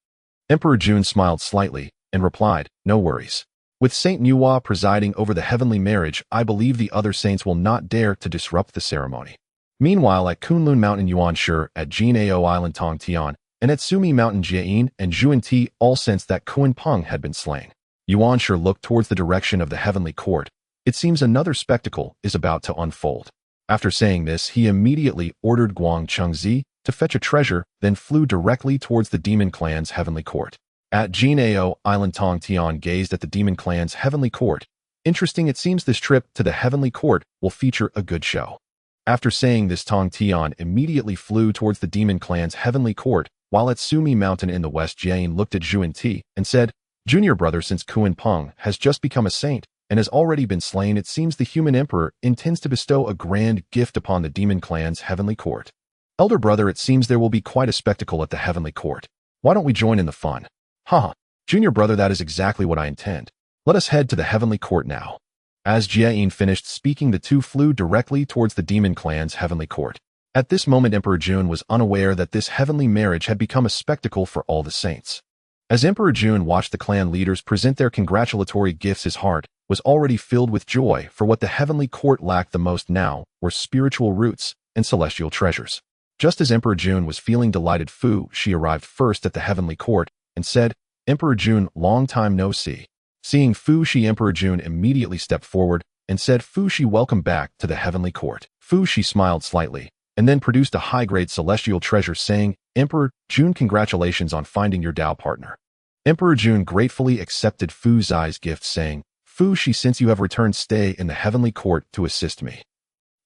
Emperor Jun smiled slightly and replied, no worries. With Saint Nuwa presiding over the heavenly marriage, I believe the other saints will not dare to disrupt the ceremony. Meanwhile, at Kunlun Mountain Yuanshi, at Jinao Island Tongtian, and at Sumi Mountain Jiayin and Zhuanti all sensed that Kun Peng had been slain. Yuanshi looked towards the direction of the heavenly court. It seems another spectacle is about to unfold. After saying this, he immediately ordered Guang Chengzi to fetch a treasure, then flew directly towards the demon clan's heavenly court. At Jinao Island, Tongtian gazed at the demon clan's heavenly court. Interesting, it seems this trip to the heavenly court will feature a good show. After saying this, Tongtian immediately flew towards the demon clan's heavenly court, while at Sumi Mountain in the west, Jiayin looked at Zhuanti and said, Junior brother, since Kun Peng has just become a saint and has already been slain, it seems the human emperor intends to bestow a grand gift upon the demon clan's heavenly court. Elder brother, it seems there will be quite a spectacle at the heavenly court. Why don't we join in the fun? Haha, junior brother, that is exactly what I intend. Let us head to the heavenly court now. As Jiayin finished speaking, the two flew directly towards the demon clan's heavenly court. At this moment, Emperor Jun was unaware that this heavenly marriage had become a spectacle for all the saints. As Emperor Jun watched the clan leaders present their congratulatory gifts, his heart was already filled with joy, for what the heavenly court lacked the most now were spiritual roots and celestial treasures. Just as Emperor Jun was feeling delighted, Fu Shi arrived first at the heavenly court and said, Emperor Jun, long time no see. Seeing Fu Shi, Emperor Jun immediately stepped forward and said, Fu Shi, welcome back to the heavenly court. Fu Shi smiled slightly and then produced a high-grade celestial treasure, saying, Emperor Jun, congratulations on finding your Dao partner. Emperor Jun gratefully accepted Fu Zai's gift, saying, Fu Shi, since you have returned, stay in the heavenly court to assist me.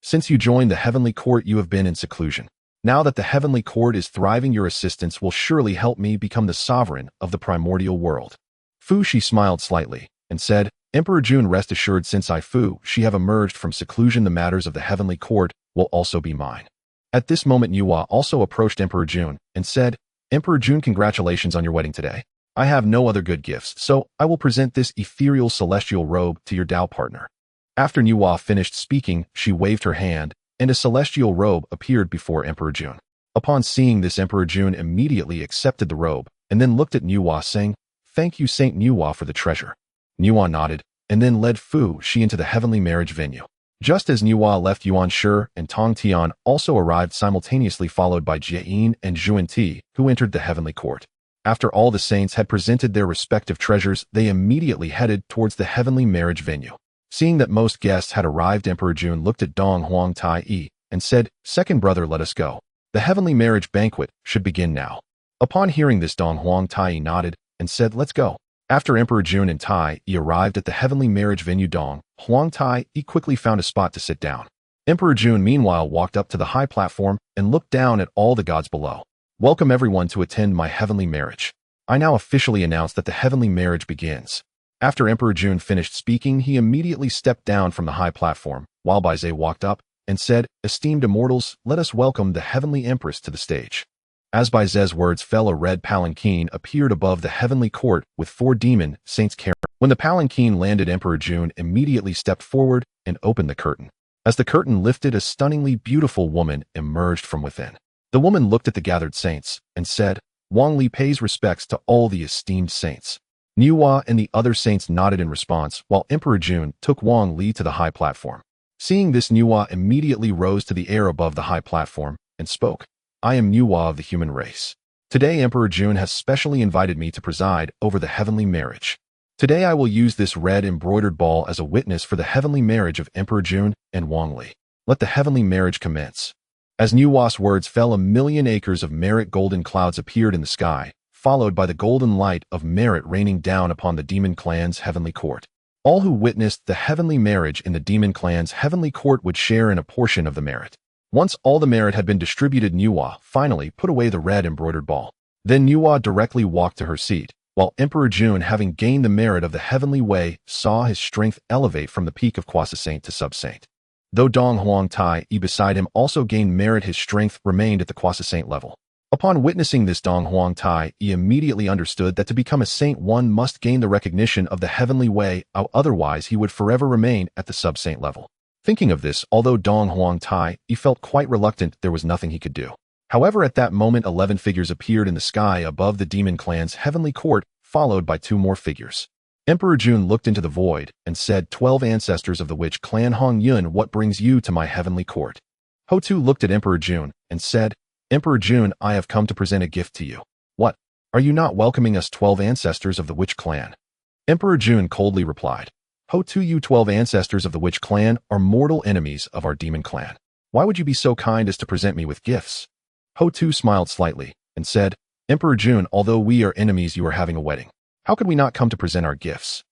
Since you joined the heavenly court, you have been in seclusion. Now that the heavenly court is thriving, your assistance will surely help me become the sovereign of the primordial world. Fu Shi smiled slightly and said, Emperor Jun, rest assured, since I Fu Shi have emerged from seclusion, the matters of the heavenly court will also be mine. At this moment, Nuwa also approached Emperor Jun and said, Emperor Jun, congratulations on your wedding today. I have no other good gifts, so I will present this ethereal celestial robe to your Dao partner. After Nuwa finished speaking, she waved her hand, and a celestial robe appeared before Emperor Jun. Upon seeing this, Emperor Jun immediately accepted the robe, and then looked at Nuwa, saying, Thank you, Saint Nuwa, for the treasure. Nuwa nodded, and then led Fu Shi into the heavenly marriage venue. Just as Nuwa left, Yuanshi and Tongtian also arrived simultaneously, followed by Jiayin and Zhuanti, who entered the heavenly court. After all the saints had presented their respective treasures, they immediately headed towards the heavenly marriage venue. Seeing that most guests had arrived, Emperor Jun looked at Dong Huangtai and said, Second brother, let us go. The heavenly marriage banquet should begin now. Upon hearing this, Dong Huangtai nodded and said, Let's go. After Emperor Jun and Tai arrived at the heavenly marriage venue, Dong Huangtai quickly found a spot to sit down. Emperor Jun meanwhile walked up to the high platform and looked down at all the gods below. Welcome everyone to attend my heavenly marriage. I now officially announce that the heavenly marriage begins. After Emperor Jun finished speaking, he immediately stepped down from the high platform, while Baizhe walked up and said, Esteemed immortals, let us welcome the heavenly empress to the stage. As by Zez's words fell, a red palanquin appeared above the heavenly court with 4 demon saints carrying. When the palanquin landed, Emperor Jun immediately stepped forward and opened the curtain. As the curtain lifted, a stunningly beautiful woman emerged from within. The woman looked at the gathered saints and said, "Wang Li pays respects to all the esteemed saints." Niuhua and the other saints nodded in response, while Emperor Jun took Wang Li to the high platform. Seeing this, Niuhua immediately rose to the air above the high platform and spoke. "I am Niuhua of the human race. Today Emperor Jun has specially invited me to preside over the heavenly marriage. Today I will use this red embroidered ball as a witness for the heavenly marriage of Emperor Jun and Wang Li. Let the heavenly marriage commence." As Niuhua's words fell, 1,000,000 acres of merit golden clouds appeared in the sky, followed by the golden light of merit raining down upon the demon clan's heavenly court. All who witnessed the heavenly marriage in the demon clan's heavenly court would share in a portion of the merit. Once all the merit had been distributed, Niuhua finally put away the red embroidered ball. Then Niuhua directly walked to her seat, while Emperor Jun, having gained the merit of the heavenly way, saw his strength elevate from the peak of quasi-saint to sub-saint. Though Dong Huang Tai beside him also gained merit, his strength remained at the quasi-saint level. Upon witnessing this, Dong Huang Tai immediately understood that to become a saint one must gain the recognition of the heavenly way, otherwise he would forever remain at the sub-saint level. Thinking of this, although Dong Huang Tai felt quite reluctant, there was nothing he could do. However, at that moment 11 figures appeared in the sky above the demon clan's heavenly court, followed by 2 more figures. Emperor Jun looked into the void and said, "12 ancestors of the witch clan Hong Yun, what brings you to my heavenly court?" Houtu looked at Emperor Jun and said, "Emperor Jun, I have come to present a gift to you." "What? Are you not welcoming us 12 ancestors of the witch clan?" Emperor Jun coldly replied, "Houtu, you 12 ancestors of the witch clan are mortal enemies of our demon clan. Why would you be so kind as to present me with gifts?" Houtu smiled slightly and said, "Emperor Jun, although we are enemies, you are having a wedding. How could we not come to present our gifts?"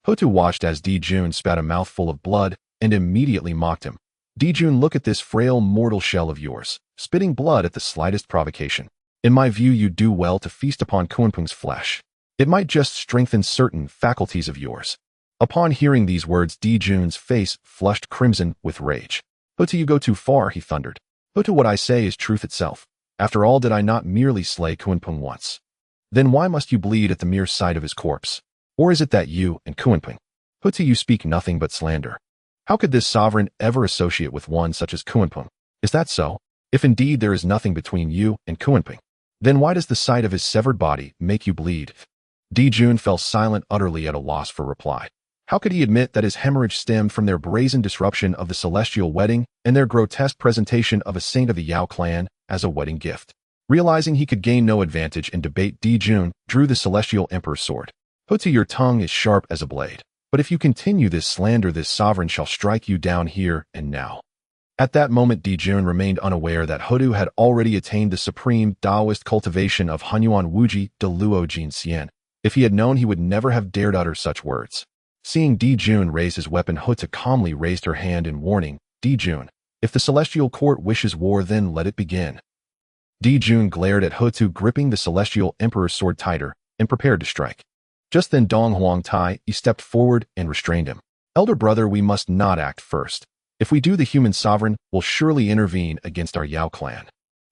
Houtu watched as Di Jun spat a mouthful of blood and immediately mocked him. "Di Jun, look at this frail mortal shell of yours, spitting blood at the slightest provocation. In my view, you do well to feast upon Kunpeng's flesh. It might just strengthen certain faculties of yours." Upon hearing these words, Di Jun's face flushed crimson with rage. "Houtu, you go too far," he thundered. "Houtu, what I say is truth itself. After all, did I not merely slay Kunpeng once? Then why must you bleed at the mere sight of his corpse? Or is it that you and Kunpeng? Houtu, you speak nothing but slander. How could this sovereign ever associate with one such as Kunpeng? Is that so? If indeed there is nothing between you and Kunpeng, then why does the sight of his severed body make you bleed?" Di Jun fell silent, utterly at a loss for reply. How could he admit that his hemorrhage stemmed from their brazen disruption of the celestial wedding and their grotesque presentation of a saint of the Yao clan as a wedding gift? Realizing he could gain no advantage in debate, Di Jun drew the celestial emperor's sword. "Houtu, your tongue is sharp as a blade, but if you continue this slander, this sovereign shall strike you down here and now." At that moment, Di Jun remained unaware that Houtu had already attained the supreme Taoist cultivation of Hunyuan Wuji de Luo Jin Xian. If he had known, he would never have dared utter such words. Seeing Di Jun raise his weapon, Houtu calmly raised her hand in warning. "Di Jun, if the celestial court wishes war, then let it begin." Di Jun glared at Houtu, gripping the celestial emperor's sword tighter, and prepared to strike. Just then Dong Huang Tai stepped forward and restrained him. "Elder brother, we must not act first. If we do, the human sovereign will surely intervene against our Yao clan.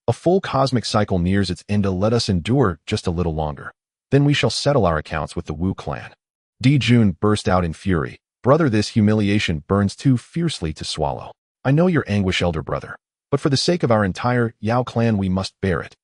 A full cosmic cycle nears its end. Let us endure just a little longer. Then we shall settle our accounts with the Wu clan." Di Jun burst out in fury. "Brother, this humiliation burns too fiercely to swallow. I know your anguish, elder brother, but for the sake of our entire Yao clan, we must bear it."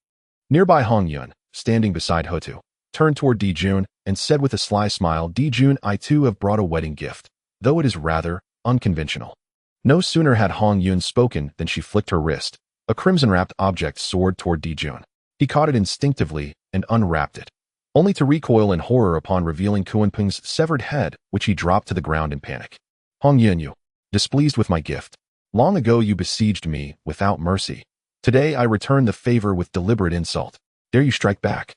Nearby, Hong Yun, standing beside Houtu, turned toward Di Jun and said with a sly smile, "Di Jun, I too have brought a wedding gift, though it is rather unconventional." No sooner had Hong Yun spoken than she flicked her wrist. A crimson-wrapped object soared toward Di Jun. He caught it instinctively and unwrapped it, only to recoil in horror upon revealing Kunpeng's severed head, which he dropped to the ground in panic. "Hong Yun, you, displeased with my gift. Long ago you besieged me without mercy. Today I return the favor with deliberate insult. Dare you strike back?"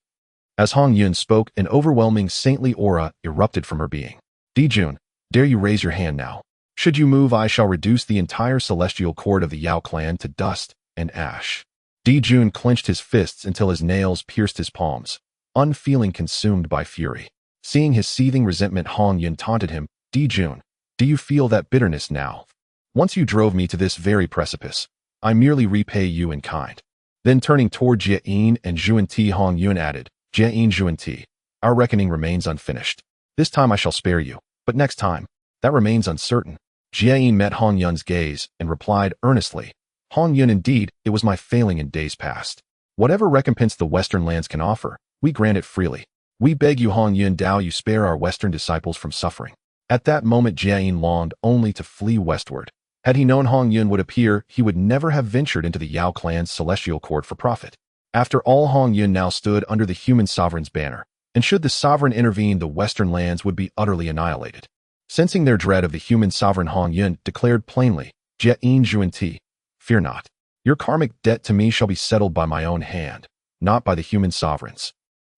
As Hong Yun spoke, an overwhelming saintly aura erupted from her being. "Di Jun, dare you raise your hand now? Should you move, I shall reduce the entire celestial court of the Yao clan to dust and ash." Di Jun clenched his fists until his nails pierced his palms, unfeeling, consumed by fury. Seeing his seething resentment, Hong Yun taunted him. "Di Jun, do you feel that bitterness now? Once you drove me to this very precipice. I merely repay you in kind. Then turning toward Jia Yin and Zhuan Ti, Hong Yun added, Jia Yin, Zhuan Ti, our reckoning remains unfinished. This time I shall spare you, but next time, that remains uncertain. Jia Yin met Hong Yun's gaze and replied earnestly, Hong Yun, indeed, it was my failing in days past. Whatever recompense the Western lands can offer, we grant it freely. We beg you, Hong Yun Dao, you spare our Western disciples from suffering. At that moment, Jia Yin longed only to flee westward. Had he known Hong Yun would appear, he would never have ventured into the Yao clan's celestial court for profit. After all, Hong Yun now stood under the human sovereign's banner, and should the sovereign intervene, the Western lands would be utterly annihilated. Sensing their dread of the human sovereign, Hong Yun declared plainly, Jia Yin, Zhuan Ti, fear not. Your karmic debt to me shall be settled by my own hand, not by the human sovereigns.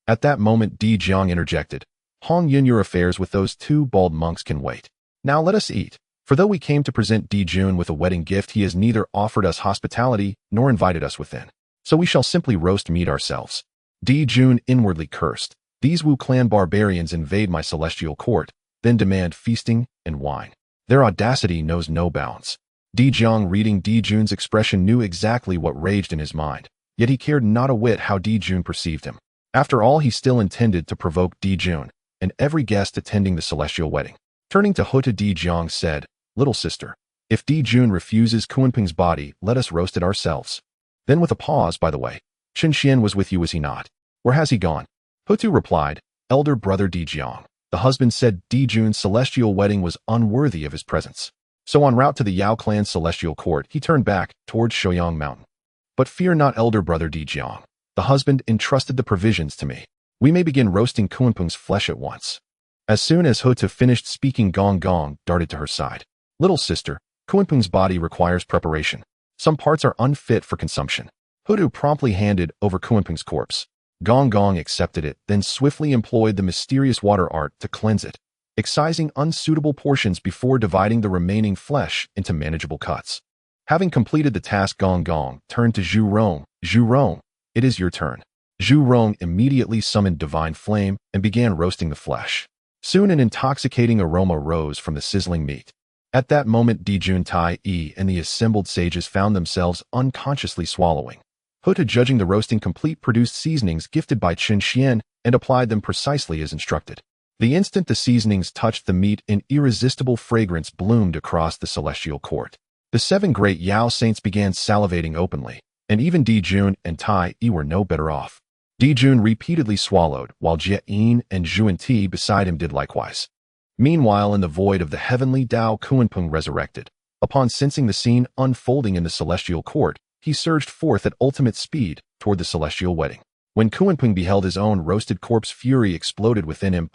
At that moment, Di Jiang interjected, Hong Yun, your affairs with those two bald monks can wait. Now let us eat. For though we came to present Di Jun with a wedding gift, he has neither offered us hospitality nor invited us within. So we shall simply roast meat ourselves. Di Jun inwardly cursed. These Wu clan barbarians invade my celestial court, then demand feasting and wine. Their audacity knows no bounds. Di Jiang, reading Di Jun's expression, knew exactly what raged in his mind, yet he cared not a whit how Di Jun perceived him. After all, he still intended to provoke Di Jun and every guest attending the celestial wedding. Turning to Houtu, Di Jiang said, Little sister, if Di Jun refuses Kunping's body, let us roast it ourselves. Then with a pause, by the way, Chen Xian was with you, was he not? Where has he gone? Houtu replied, Elder brother Di Jiang. The husband said Di Jun's celestial wedding was unworthy of his presence. So en route to the Yao clan's celestial court, he turned back towards Shouyang Mountain. But fear not, elder brother Di Jiang. The husband entrusted the provisions to me. We may begin roasting Kunping's flesh at once. As soon as Houtu finished speaking, Gong Gong darted to her side. Little sister, Kunping's body requires preparation. Some parts are unfit for consumption. Houtu promptly handed over Kunping's corpse. Gong Gong accepted it, then swiftly employed the mysterious water art to cleanse it, excising unsuitable portions before dividing the remaining flesh into manageable cuts. Having completed the task, Gong Gong turned to Zhu Rong. Zhu Rong, it is your turn. Zhu Rong immediately summoned divine flame and began roasting the flesh. Soon an intoxicating aroma rose from the sizzling meat. At that moment, Di Jun, Tai Yi, and the assembled sages found themselves unconsciously swallowing. Houtu, judging the roasting complete, produced seasonings gifted by Chen Xian and applied them precisely as instructed. The instant the seasonings touched the meat, an irresistible fragrance bloomed across the celestial court. The 7 great Yao saints began salivating openly, and even Di Jun and Tai Yi were no better off. Di Jun repeatedly swallowed, while Jia Yin and Zhuan Ti beside him did likewise. Meanwhile, in the void of the heavenly Tao, Kunping resurrected. Upon sensing the scene unfolding in the celestial court, he surged forth at ultimate speed toward the celestial wedding. When Kunping beheld his own roasted corpse, fury exploded within him.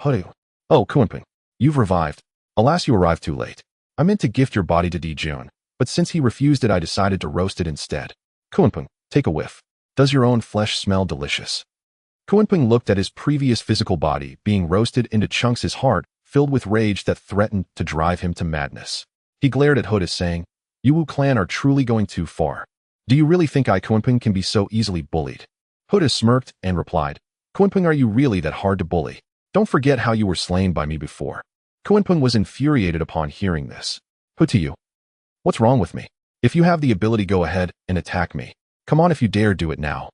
Oh, Kunping, you've revived. Alas, you arrived too late. I meant to gift your body to Di Jun, but since he refused it, I decided to roast it instead. Kunping, take a whiff. Does your own flesh smell delicious? Kunping looked at his previous physical body being roasted into chunks, his heart filled with rage that threatened to drive him to madness. He glared at Houtu, saying, You Wu clan are truly going too far. Do you really think I, Kunping, can be so easily bullied? Houtu smirked and replied, Kunping, are you really that hard to bully? Don't forget how you were slain by me before. Kunping was infuriated upon hearing this. Houtu, you. What's wrong with me? If you have the ability, go ahead and attack me. Come on, if you dare, do it now.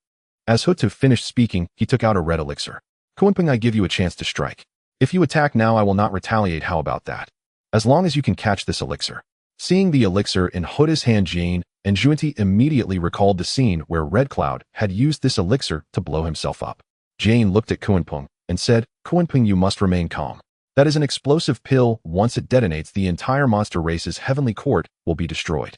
As Houtu finished speaking, he took out a red elixir. Kunping, I give you a chance to strike. If you attack now, I will not retaliate. How about that? As long as you can catch this elixir. Seeing the elixir in Houtu's hand, Jane and Zhuan Ti immediately recalled the scene where Red Cloud had used this elixir to blow himself up. Jane looked at Kunping and said, Kunping, you must remain calm. That is an explosive pill. Once it detonates, the entire monster race's heavenly court will be destroyed.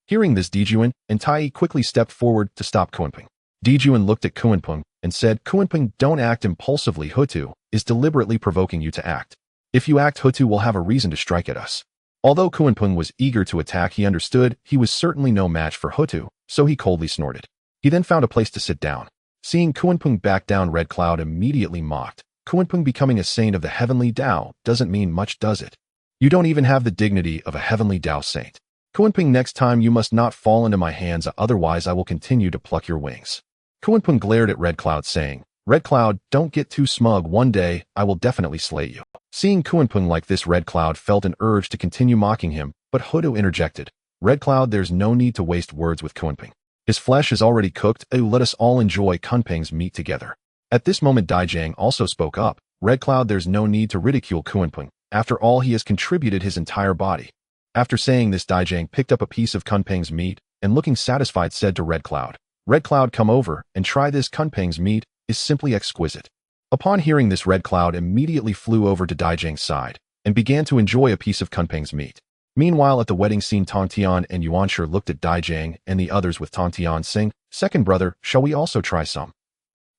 Hearing this, Di Jun and Tai Yi quickly stepped forward to stop Kunping. Di Jun looked at Kunping and said, Kunping, don't act impulsively. Houtu is deliberately provoking you to act. If you act, Houtu will have a reason to strike at us. Although Kunping was eager to attack, he understood he was certainly no match for Houtu, so he coldly snorted. He then found a place to sit down. Seeing Kunping back down, Red Cloud immediately mocked. Kunping, becoming a saint of the heavenly Tao doesn't mean much, does it? You don't even have the dignity of a heavenly Tao saint. Kunping, next time you must not fall into my hands, otherwise I will continue to pluck your wings. Kunping glared at Red Cloud, saying, Red Cloud, don't get too smug. One day, I will definitely slay you. Seeing Kunping like this, Red Cloud felt an urge to continue mocking him, but Houtu interjected. Red Cloud, there's no need to waste words with Kunping. His flesh is already cooked. Let us all enjoy Kunpeng's meat together. At this moment Daijang also spoke up. Red Cloud, there's no need to ridicule Kunpeng. After all, he has contributed his entire body. After saying this, Daijang picked up a piece of Kunpeng's meat and looking satisfied said to Red Cloud, Red Cloud, come over and try this. Kunpeng's meat is simply exquisite. Upon hearing this, Red Cloud immediately flew over to Daijang's side and began to enjoy a piece of Kunpeng's meat. Meanwhile, at the wedding scene, Tong Tian and Yuanshi looked at Daijang and the others with Tong Tian saying, Second brother, shall we also try some?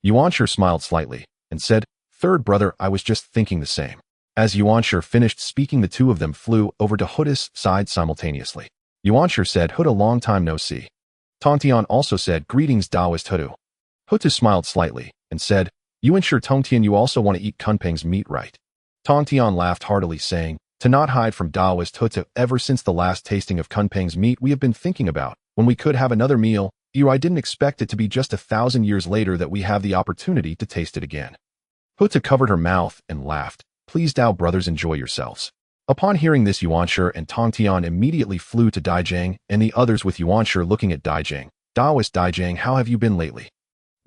Yuanshi smiled slightly and said, Third brother, I was just thinking the same. As Yuanshi finished speaking, the two of them flew over to Houtu's side simultaneously. Yuanshi said, Houtu, long time no see. Tong Tian also said, Greetings Taoist Houtu. Houtu smiled slightly and said, Yuanshi, Tong Tian, you also want to eat Kunpeng's meat, right? Tong Tian laughed heartily saying, To not hide from Taoist Houtu, ever since the last tasting of Kunpeng's meat we have been thinking about when we could have another meal. I didn't expect it to be just 1,000 years later that we have the opportunity to taste it again. Houtu covered her mouth and laughed. Please, Dao brothers, enjoy yourselves. Upon hearing this, Yuanshi and Tong Tian immediately flew to Daijang and the others with Yuanshi looking at Daijang. Taoist Daijang, how have you been lately?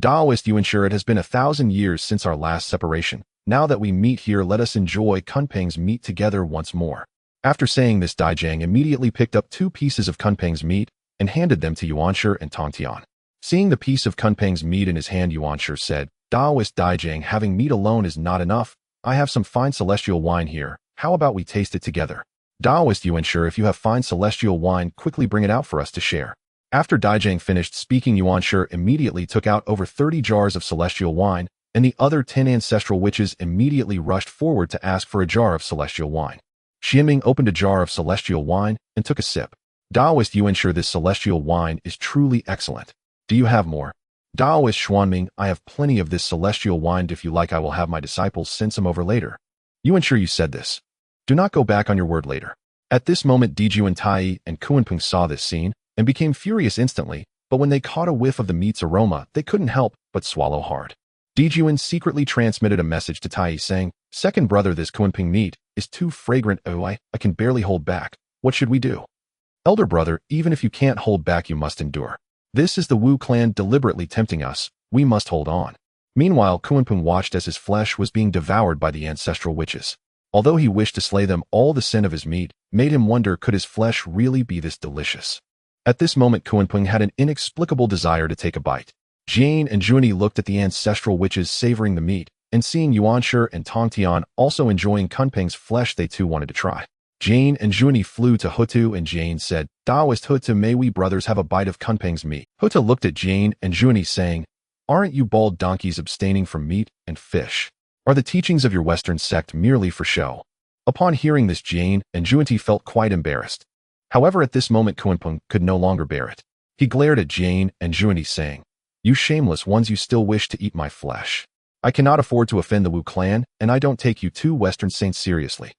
Taoist Yuanshi, it has been 1,000 years since our last separation. Now that we meet here, let us enjoy Kunpeng's meat together once more. After saying this, Daijang immediately picked up 2 pieces of Kunpeng's meat and handed them to Yuanshi and Tong Tian. Seeing the piece of Kunpeng's meat in his hand, Yuanshi said, Taoist Daijang, having meat alone is not enough. I have some fine celestial wine here. How about we taste it together? Taoist Yuanshi, if you have fine celestial wine, quickly bring it out for us to share. After Daijang finished speaking, Yuanshi immediately took out over 30 jars of celestial wine, and the other 10 ancestral witches immediately rushed forward to ask for a jar of celestial wine. Xianming opened a jar of celestial wine and took a sip. Taoist Yuanshi, this celestial wine is truly excellent. Do you have more? Taoist Xuanming, I have plenty of this celestial wine. If you like, I will have my disciples send some over later. Yuanshi, you said this. Do not go back on your word later. At this moment, Dijuan, Tai and Kunpeng saw this scene and became furious instantly, but when they caught a whiff of the meat's aroma, they couldn't help but swallow hard. Dijuan secretly transmitted a message to Tai saying, Second brother, this Kunpeng meat is too fragrant. Oh, I can barely hold back. What should we do? Elder brother, even if you can't hold back, you must endure. This is the Wu clan deliberately tempting us. We must hold on. Meanwhile, Kunpeng watched as his flesh was being devoured by the ancestral witches. Although he wished to slay them all, the sin of his meat made him wonder, could his flesh really be this delicious? At this moment, Kunpeng had an inexplicable desire to take a bite. Jane and Junie looked at the ancestral witches savoring the meat, and seeing Yuanshi and Tong Tian also enjoying Kunpeng's flesh, they too wanted to try. Jane and Junie flew to Houtu and Jane said, Taoist Houtu, may we brothers have a bite of Kunpeng's meat? Houtu looked at Jane and Junie saying, Aren't you bald donkeys abstaining from meat and fish? Are the teachings of your Western sect merely for show? Upon hearing this, Jane and Junie felt quite embarrassed. However, at this moment, Kunpeng could no longer bear it. He glared at Jane and Junie saying, You shameless ones, you still wish to eat my flesh. I cannot afford to offend the Wu clan, and I don't take you two Western saints seriously.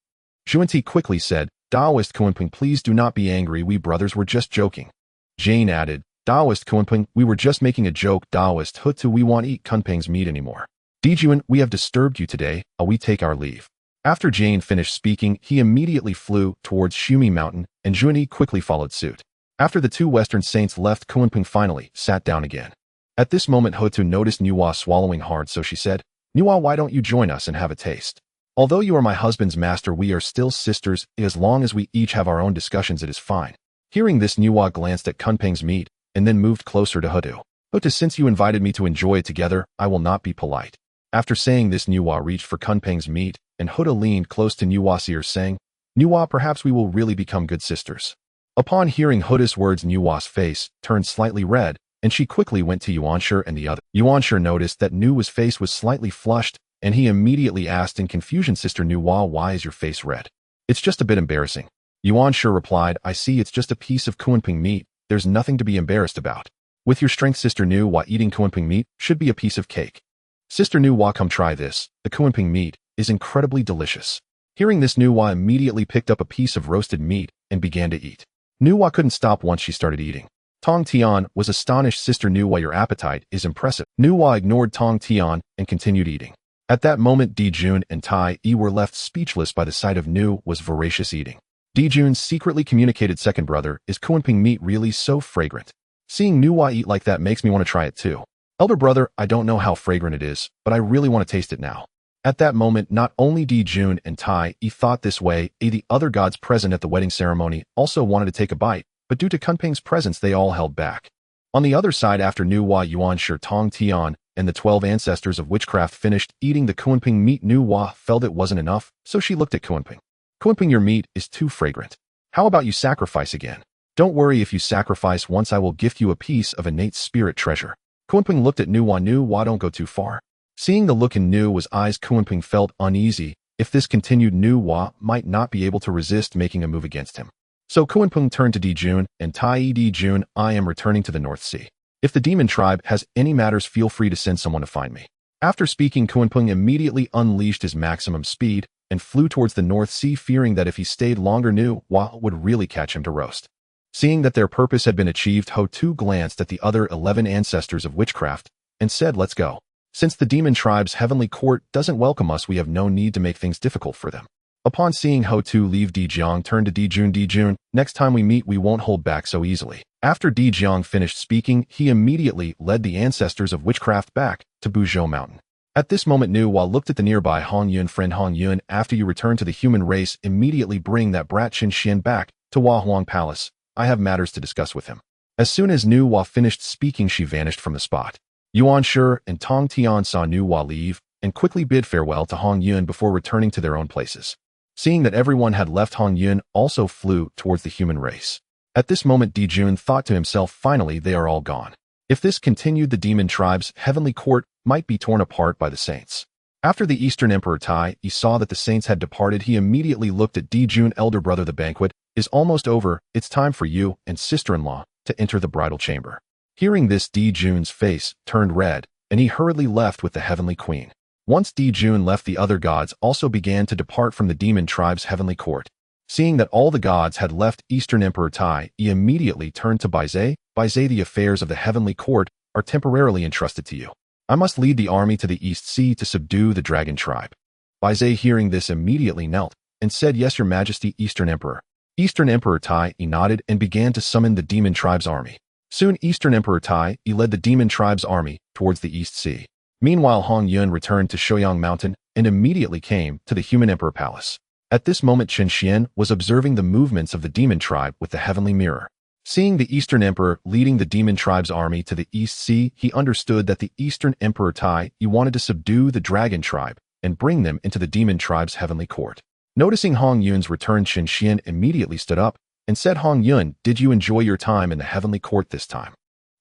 Junie quickly said, Taoist Kunpeng, please do not be angry, we brothers were just joking. Jane added, Taoist Kunpeng, we were just making a joke. Taoist Houtu, we won't eat Kunpeng's meat anymore. Dijuan, we have disturbed you today, we take our leave. After Jane finished speaking, he immediately flew towards Shumi Mountain, and Junie quickly followed suit. After the two Western saints left, Kunpeng finally sat down again. At this moment, Houtu noticed Nuwa swallowing hard, so she said, Nuwa, why don't you join us and have a taste? Although you are my husband's master, we are still sisters. As long as we each have our own discussions, it is fine. Hearing this, Nuwa glanced at Kunpeng's meat and then moved closer to Houtu. Houtu, since you invited me to enjoy it together, I will not be polite. After saying this, Nuwa reached for Kunpeng's meat, and Houtu leaned close to Nuwa's ear, saying, Nuwa, perhaps we will really become good sisters. Upon hearing Houtu's words, Nuwa's face turned slightly red, and she quickly went to Yuanshi and the other. Yuanshi noticed that Nuwa's face was slightly flushed, and he immediately asked in confusion, Sister Nuwa, why is your face red? It's just a bit embarrassing. Yuanshi replied, I see, it's just a piece of Kunpeng meat. There's nothing to be embarrassed about. With your strength, Sister Nuwa, eating Kunpeng meat should be a piece of cake. Sister Nuwa, come try this. The Kunpeng meat is incredibly delicious. Hearing this, Nuwa immediately picked up a piece of roasted meat and began to eat. Nuwa couldn't stop once she started eating. Tong Tian was astonished. Sister Nuwa, your appetite is impressive. Nuwa ignored Tong Tian and continued eating. At that moment, Dijun and Tai were left speechless by the sight of Nuwa's voracious eating. Dijun secretly communicated, Second brother, is Kunpeng meat really so fragrant? Seeing Nuwa eat like that makes me want to try it too. Elder brother, I don't know how fragrant it is, but I really want to taste it now. At that moment, not only Jun and Tai Yi thought this way, the other gods present at the wedding ceremony also wanted to take a bite, but due to Kunping's presence they all held back. On the other side, after Nuwa Yuan Shi Tong Tian and the 12 ancestors of witchcraft finished eating the Kunping meat, Nuwa felt it wasn't enough, so she looked at Kunping. Kunping, your meat is too fragrant. How about you sacrifice again? Don't worry, if you sacrifice once I will gift you a piece of innate spirit treasure. Kunping looked at Nuwa. Nuwa, don't go too far. Seeing the look in Nuwa's eyes, Kunping felt uneasy. If this continued, Nuwa might not be able to resist making a move against him. So Kunping turned to Jun and Tai Yi. Jun, I am returning to the North Sea. If the demon tribe has any matters, feel free to send someone to find me. After speaking, Kunping immediately unleashed his maximum speed and flew towards the North Sea, fearing that if he stayed longer, Nuwa would really catch him to roast. Seeing that their purpose had been achieved, Houtu glanced at the other 11 ancestors of witchcraft and said, let's go. Since the demon tribe's heavenly court doesn't welcome us, we have no need to make things difficult for them. Upon seeing Houtu leave, Jiang turned to Jun. Jun, next time we meet, we won't hold back so easily. After Jiang finished speaking, he immediately led the ancestors of witchcraft back to Buzhou Mountain. At this moment, Nuwa looked at the nearby Hongyun. Friend Hongyun, after you return to the human race, immediately bring that brat Qin back to Huahuang Palace. I have matters to discuss with him. As soon as Nuwa finished speaking, she vanished from the spot. Yuan Shi and Tong Tian saw Nuwa leave and quickly bid farewell to Hongyun before returning to their own places. Seeing that everyone had left, Hongyun also flew towards the human race. At this moment, Jun thought to himself, finally they are all gone. If this continued, the demon tribe's heavenly court might be torn apart by the saints. After the Eastern Emperor Tai Yi saw that the saints had departed, he immediately looked at Jun. Elder brother, the banquet is almost over. It's time for you and sister-in-law to enter the bridal chamber. Hearing this, Jun's face turned red, and he hurriedly left with the heavenly queen. Once Jun left, the other gods also began to depart from the demon tribe's heavenly court. Seeing that all the gods had left, Eastern Emperor Tai Yi immediately turned to Baizé. Baizé, the affairs of the heavenly court are temporarily entrusted to you. I must lead the army to the East Sea to subdue the dragon tribe. Baizé, hearing this, immediately knelt and said, yes, your majesty, Eastern Emperor. Eastern Emperor Tai Yi nodded and began to summon the demon tribe's army. Soon, Eastern Emperor Tai Yi led the demon tribe's army towards the East Sea. Meanwhile, Hongyun returned to Shouyang Mountain and immediately came to the human emperor palace. At this moment, Qin was observing the movements of the demon tribe with the heavenly mirror. Seeing the Eastern Emperor leading the demon tribe's army to the East Sea, he understood that the Eastern Emperor Tai Yi wanted to subdue the dragon tribe and bring them into the demon tribe's heavenly court. Noticing Hongyun's return, Qin immediately stood up and said, Hongyun, did you enjoy your time in the heavenly court this time?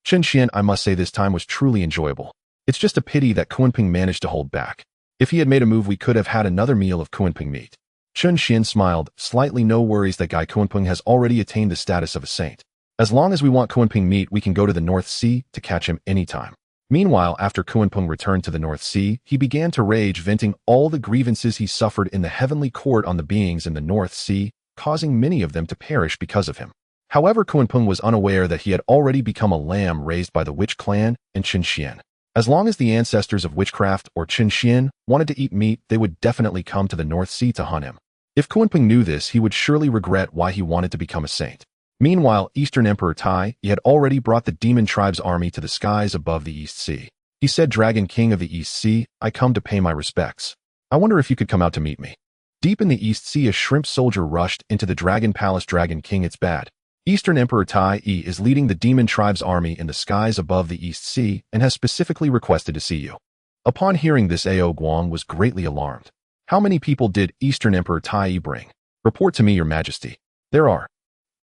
Qin, I must say this time was truly enjoyable. It's just a pity that Kunping managed to hold back. If he had made a move, we could have had another meal of Kunping meat. Qin smiled slightly. No worries, that guy Kunping has already attained the status of a saint. As long as we want Kunping meat, we can go to the North Sea to catch him anytime. Meanwhile, after Kunping returned to the North Sea, he began to rage, venting all the grievances he suffered in the heavenly court on the beings in the North Sea, causing many of them to perish because of him. However, Kunping was unaware that he had already become a lamb raised by the witch clan and Qin. As long as the ancestors of witchcraft or Qin wanted to eat meat, they would definitely come to the North Sea to hunt him. If Kunping knew this, he would surely regret why he wanted to become a saint. Meanwhile, Eastern Emperor Tai Yi had already brought the demon tribe's army to the skies above the East Sea. He said, Dragon King of the East Sea, I come to pay my respects. I wonder if you could come out to meet me. Deep in the East Sea, a shrimp soldier rushed into the dragon palace. Dragon King, it's bad. Eastern Emperor Tai Yi is leading the demon tribe's army in the skies above the East Sea and has specifically requested to see you. Upon hearing this, Ao Guang was greatly alarmed. How many people did Eastern Emperor Tai Yi bring? Report to me, your majesty. There are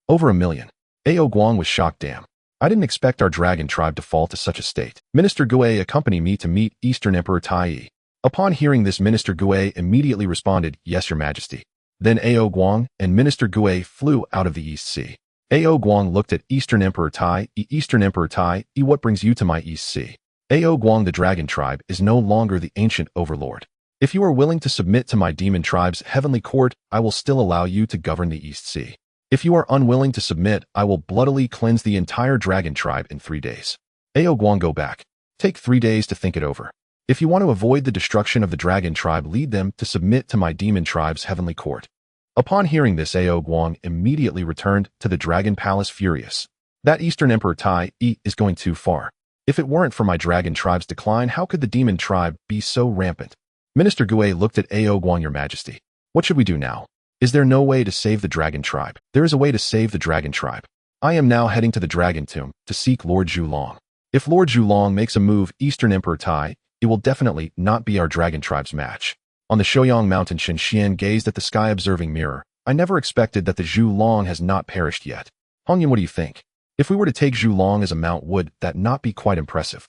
over 1 million. Ao Guang was shocked. Damn. I didn't expect our dragon tribe to fall to such a state. Minister Gui, accompany me to meet Eastern Emperor Tai Yi. Upon hearing this, Minister Gui immediately responded, yes, your majesty. Then Ao Guang and Minister Gui flew out of the East Sea. Ao Guang looked at Eastern Emperor Tai Yi. Eastern Emperor Tai Yi, what brings you to my East Sea? Ao Guang, the dragon tribe is no longer the ancient overlord. If you are willing to submit to my demon tribe's heavenly court, I will still allow you to govern the East Sea. If you are unwilling to submit, I will bloodily cleanse the entire dragon tribe in 3 days. Ao Guang, go back. Take 3 days to think it over. If you want to avoid the destruction of the dragon tribe, lead them to submit to my demon tribe's heavenly court. Upon hearing this, Ao Guang immediately returned to the dragon palace furious. That Eastern Emperor Tai is going too far. If it weren't for my dragon tribe's decline, how could the demon tribe be so rampant? Minister Gue looked at Ao Guang, Your Majesty. What should we do now? Is there no way to save the dragon tribe? There is a way to save the dragon tribe. I am now heading to the dragon tomb to seek Lord Zhulong. If Lord Zhulong makes a move, Eastern Emperor Tai, it will definitely not be our dragon tribe's match. On the Shouyang Mountain, Shen Xian gazed at the sky, observing mirror. I never expected that the Zhulong has not perished yet. Hongyun, what do you think? If we were to take Zhulong as a mount, would that not be quite impressive?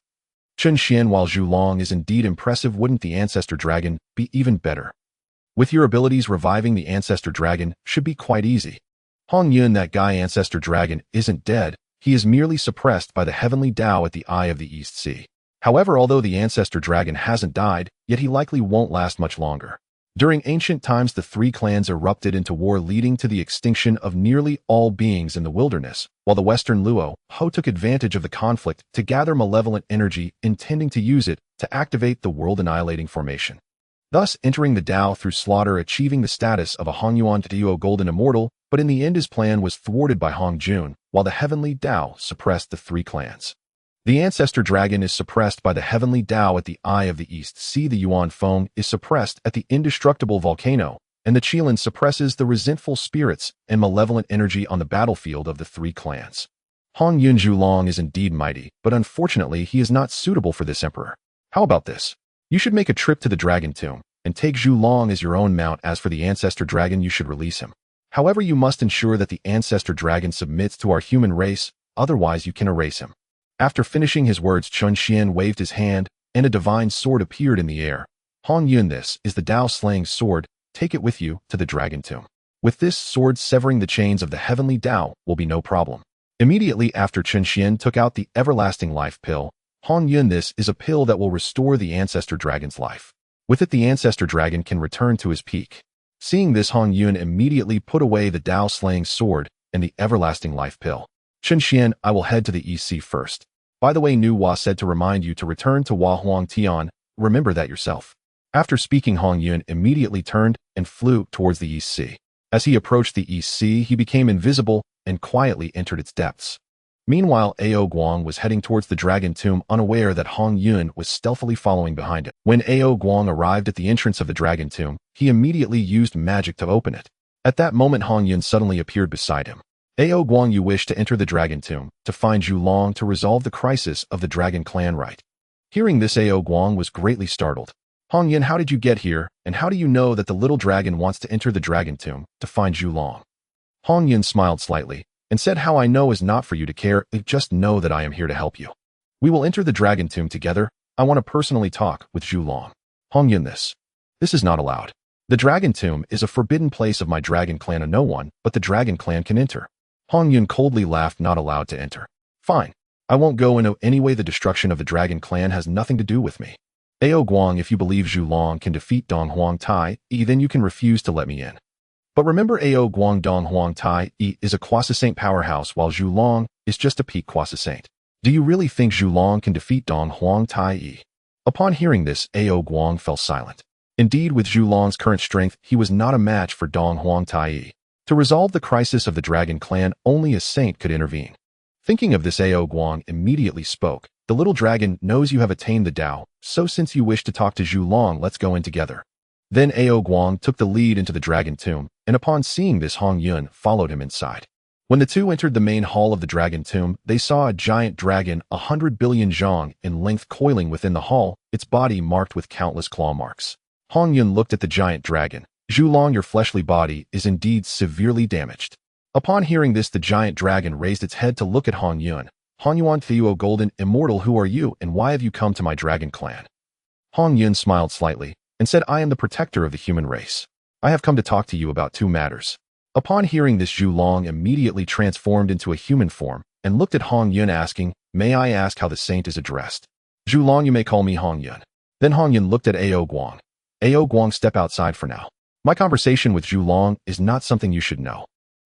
Chen Xian, while Zhulong is indeed impressive, wouldn't the ancestor dragon be even better? With your abilities, reviving the ancestor dragon should be quite easy. Hongyun, that guy ancestor dragon isn't dead. He is merely suppressed by the heavenly Tao at the eye of the East Sea. However, although the ancestor dragon hasn't died, yet he likely won't last much longer. During ancient times, the three clans erupted into war, leading to the extinction of nearly all beings in the wilderness, while the Western Luo, Ho, took advantage of the conflict to gather malevolent energy, intending to use it to activate the world-annihilating formation. Thus, entering the Tao through slaughter, achieving the status of a Hongyuan Duo Golden Immortal, but in the end his plan was thwarted by Hongjun, while the heavenly Tao suppressed the three clans. The ancestor dragon is suppressed by the heavenly Tao at the eye of the East Sea. The Yuan Feng is suppressed at the indestructible volcano, and the Qilin suppresses the resentful spirits and malevolent energy on the battlefield of the three clans. Hongyun Zhulong is indeed mighty, but unfortunately he is not suitable for this emperor. How about this? You should make a trip to the dragon tomb and take Zhulong as your own mount. As for the ancestor dragon, you should release him. However, you must ensure that the ancestor dragon submits to our human race, otherwise you can erase him. After finishing his words, Chun Xian waved his hand, and a divine sword appeared in the air. Hongyun, this is the Tao-slaying sword. Take it with you to the dragon tomb. With this sword, severing the chains of the heavenly Tao will be no problem. Immediately after, Chun Xian took out the everlasting life pill. Hongyun, this is a pill that will restore the ancestor dragon's life. With it, the ancestor dragon can return to his peak. Seeing this, Hongyun immediately put away the Tao-slaying sword and the everlasting life pill. Chen Xian, I will head to the East Sea first. By the way, Nu Hua said to remind you to return to Hua Huang Tian. Remember that yourself. After speaking, Hongyun immediately turned and flew towards the East Sea. As he approached the East Sea, he became invisible and quietly entered its depths. Meanwhile, Ao Guang was heading towards the dragon tomb, unaware that Hongyun was stealthily following behind him. When Ao Guang arrived at the entrance of the dragon tomb, he immediately used magic to open it. At that moment, Hongyun suddenly appeared beside him. Ao Guang, you wish to enter the dragon tomb to find Zhulong to resolve the crisis of the dragon clan, right? Hearing this, Ao Guang was greatly startled. Hongyun, how did you get here, and how do you know that the little dragon wants to enter the dragon tomb to find Zhulong? Hongyun smiled slightly and said, how I know is not for you to care, just know that I am here to help you. We will enter the dragon tomb together. I want to personally talk with Zhulong. Hongyun, this is not allowed. The dragon tomb is a forbidden place of my dragon clan, and no one but the dragon clan can enter. Hongyun coldly laughed, not allowed to enter. Fine. I won't go in any way. The destruction of the dragon clan has nothing to do with me. Ao Guang, if you believe Zhulong can defeat Dong Huang Tai, then you can refuse to let me in. But remember, Ao Guang, Dong Huang Tai is a Quasi-Saint powerhouse, while Zhulong is just a peak Quasi-Saint. Do you really think Zhulong can defeat Dong Huang Tai? Upon hearing this, Ao Guang fell silent. Indeed, with Zhulong's current strength, he was not a match for Dong Huang Tai. To resolve the crisis of the dragon clan, only a saint could intervene. Thinking of this, Ao Guang immediately spoke. The little dragon knows you have attained the Tao, so since you wish to talk to Zhulong, let's go in together. Then Ao Guang took the lead into the dragon tomb, and upon seeing this, Hongyun followed him inside. When the two entered the main hall of the dragon tomb, they saw a giant dragon, 100 billion zhang in length, coiling within the hall, its body marked with countless claw marks. Hongyun looked at the giant dragon. Zhulong, your fleshly body is indeed severely damaged. Upon hearing this, the giant dragon raised its head to look at Hongyun. Hongyuan Thuo Golden Immortal, who are you, and why have you come to my dragon clan? Hongyun smiled slightly and said, I am the protector of the human race. I have come to talk to you about two matters. Upon hearing this, Zhulong immediately transformed into a human form and looked at Hongyun, asking, may I ask how the saint is addressed? Zhulong, you may call me Hongyun. Then Hongyun looked at Ao Guang. Ao Guang, step outside for now. My conversation with Zhulong is not something you should know.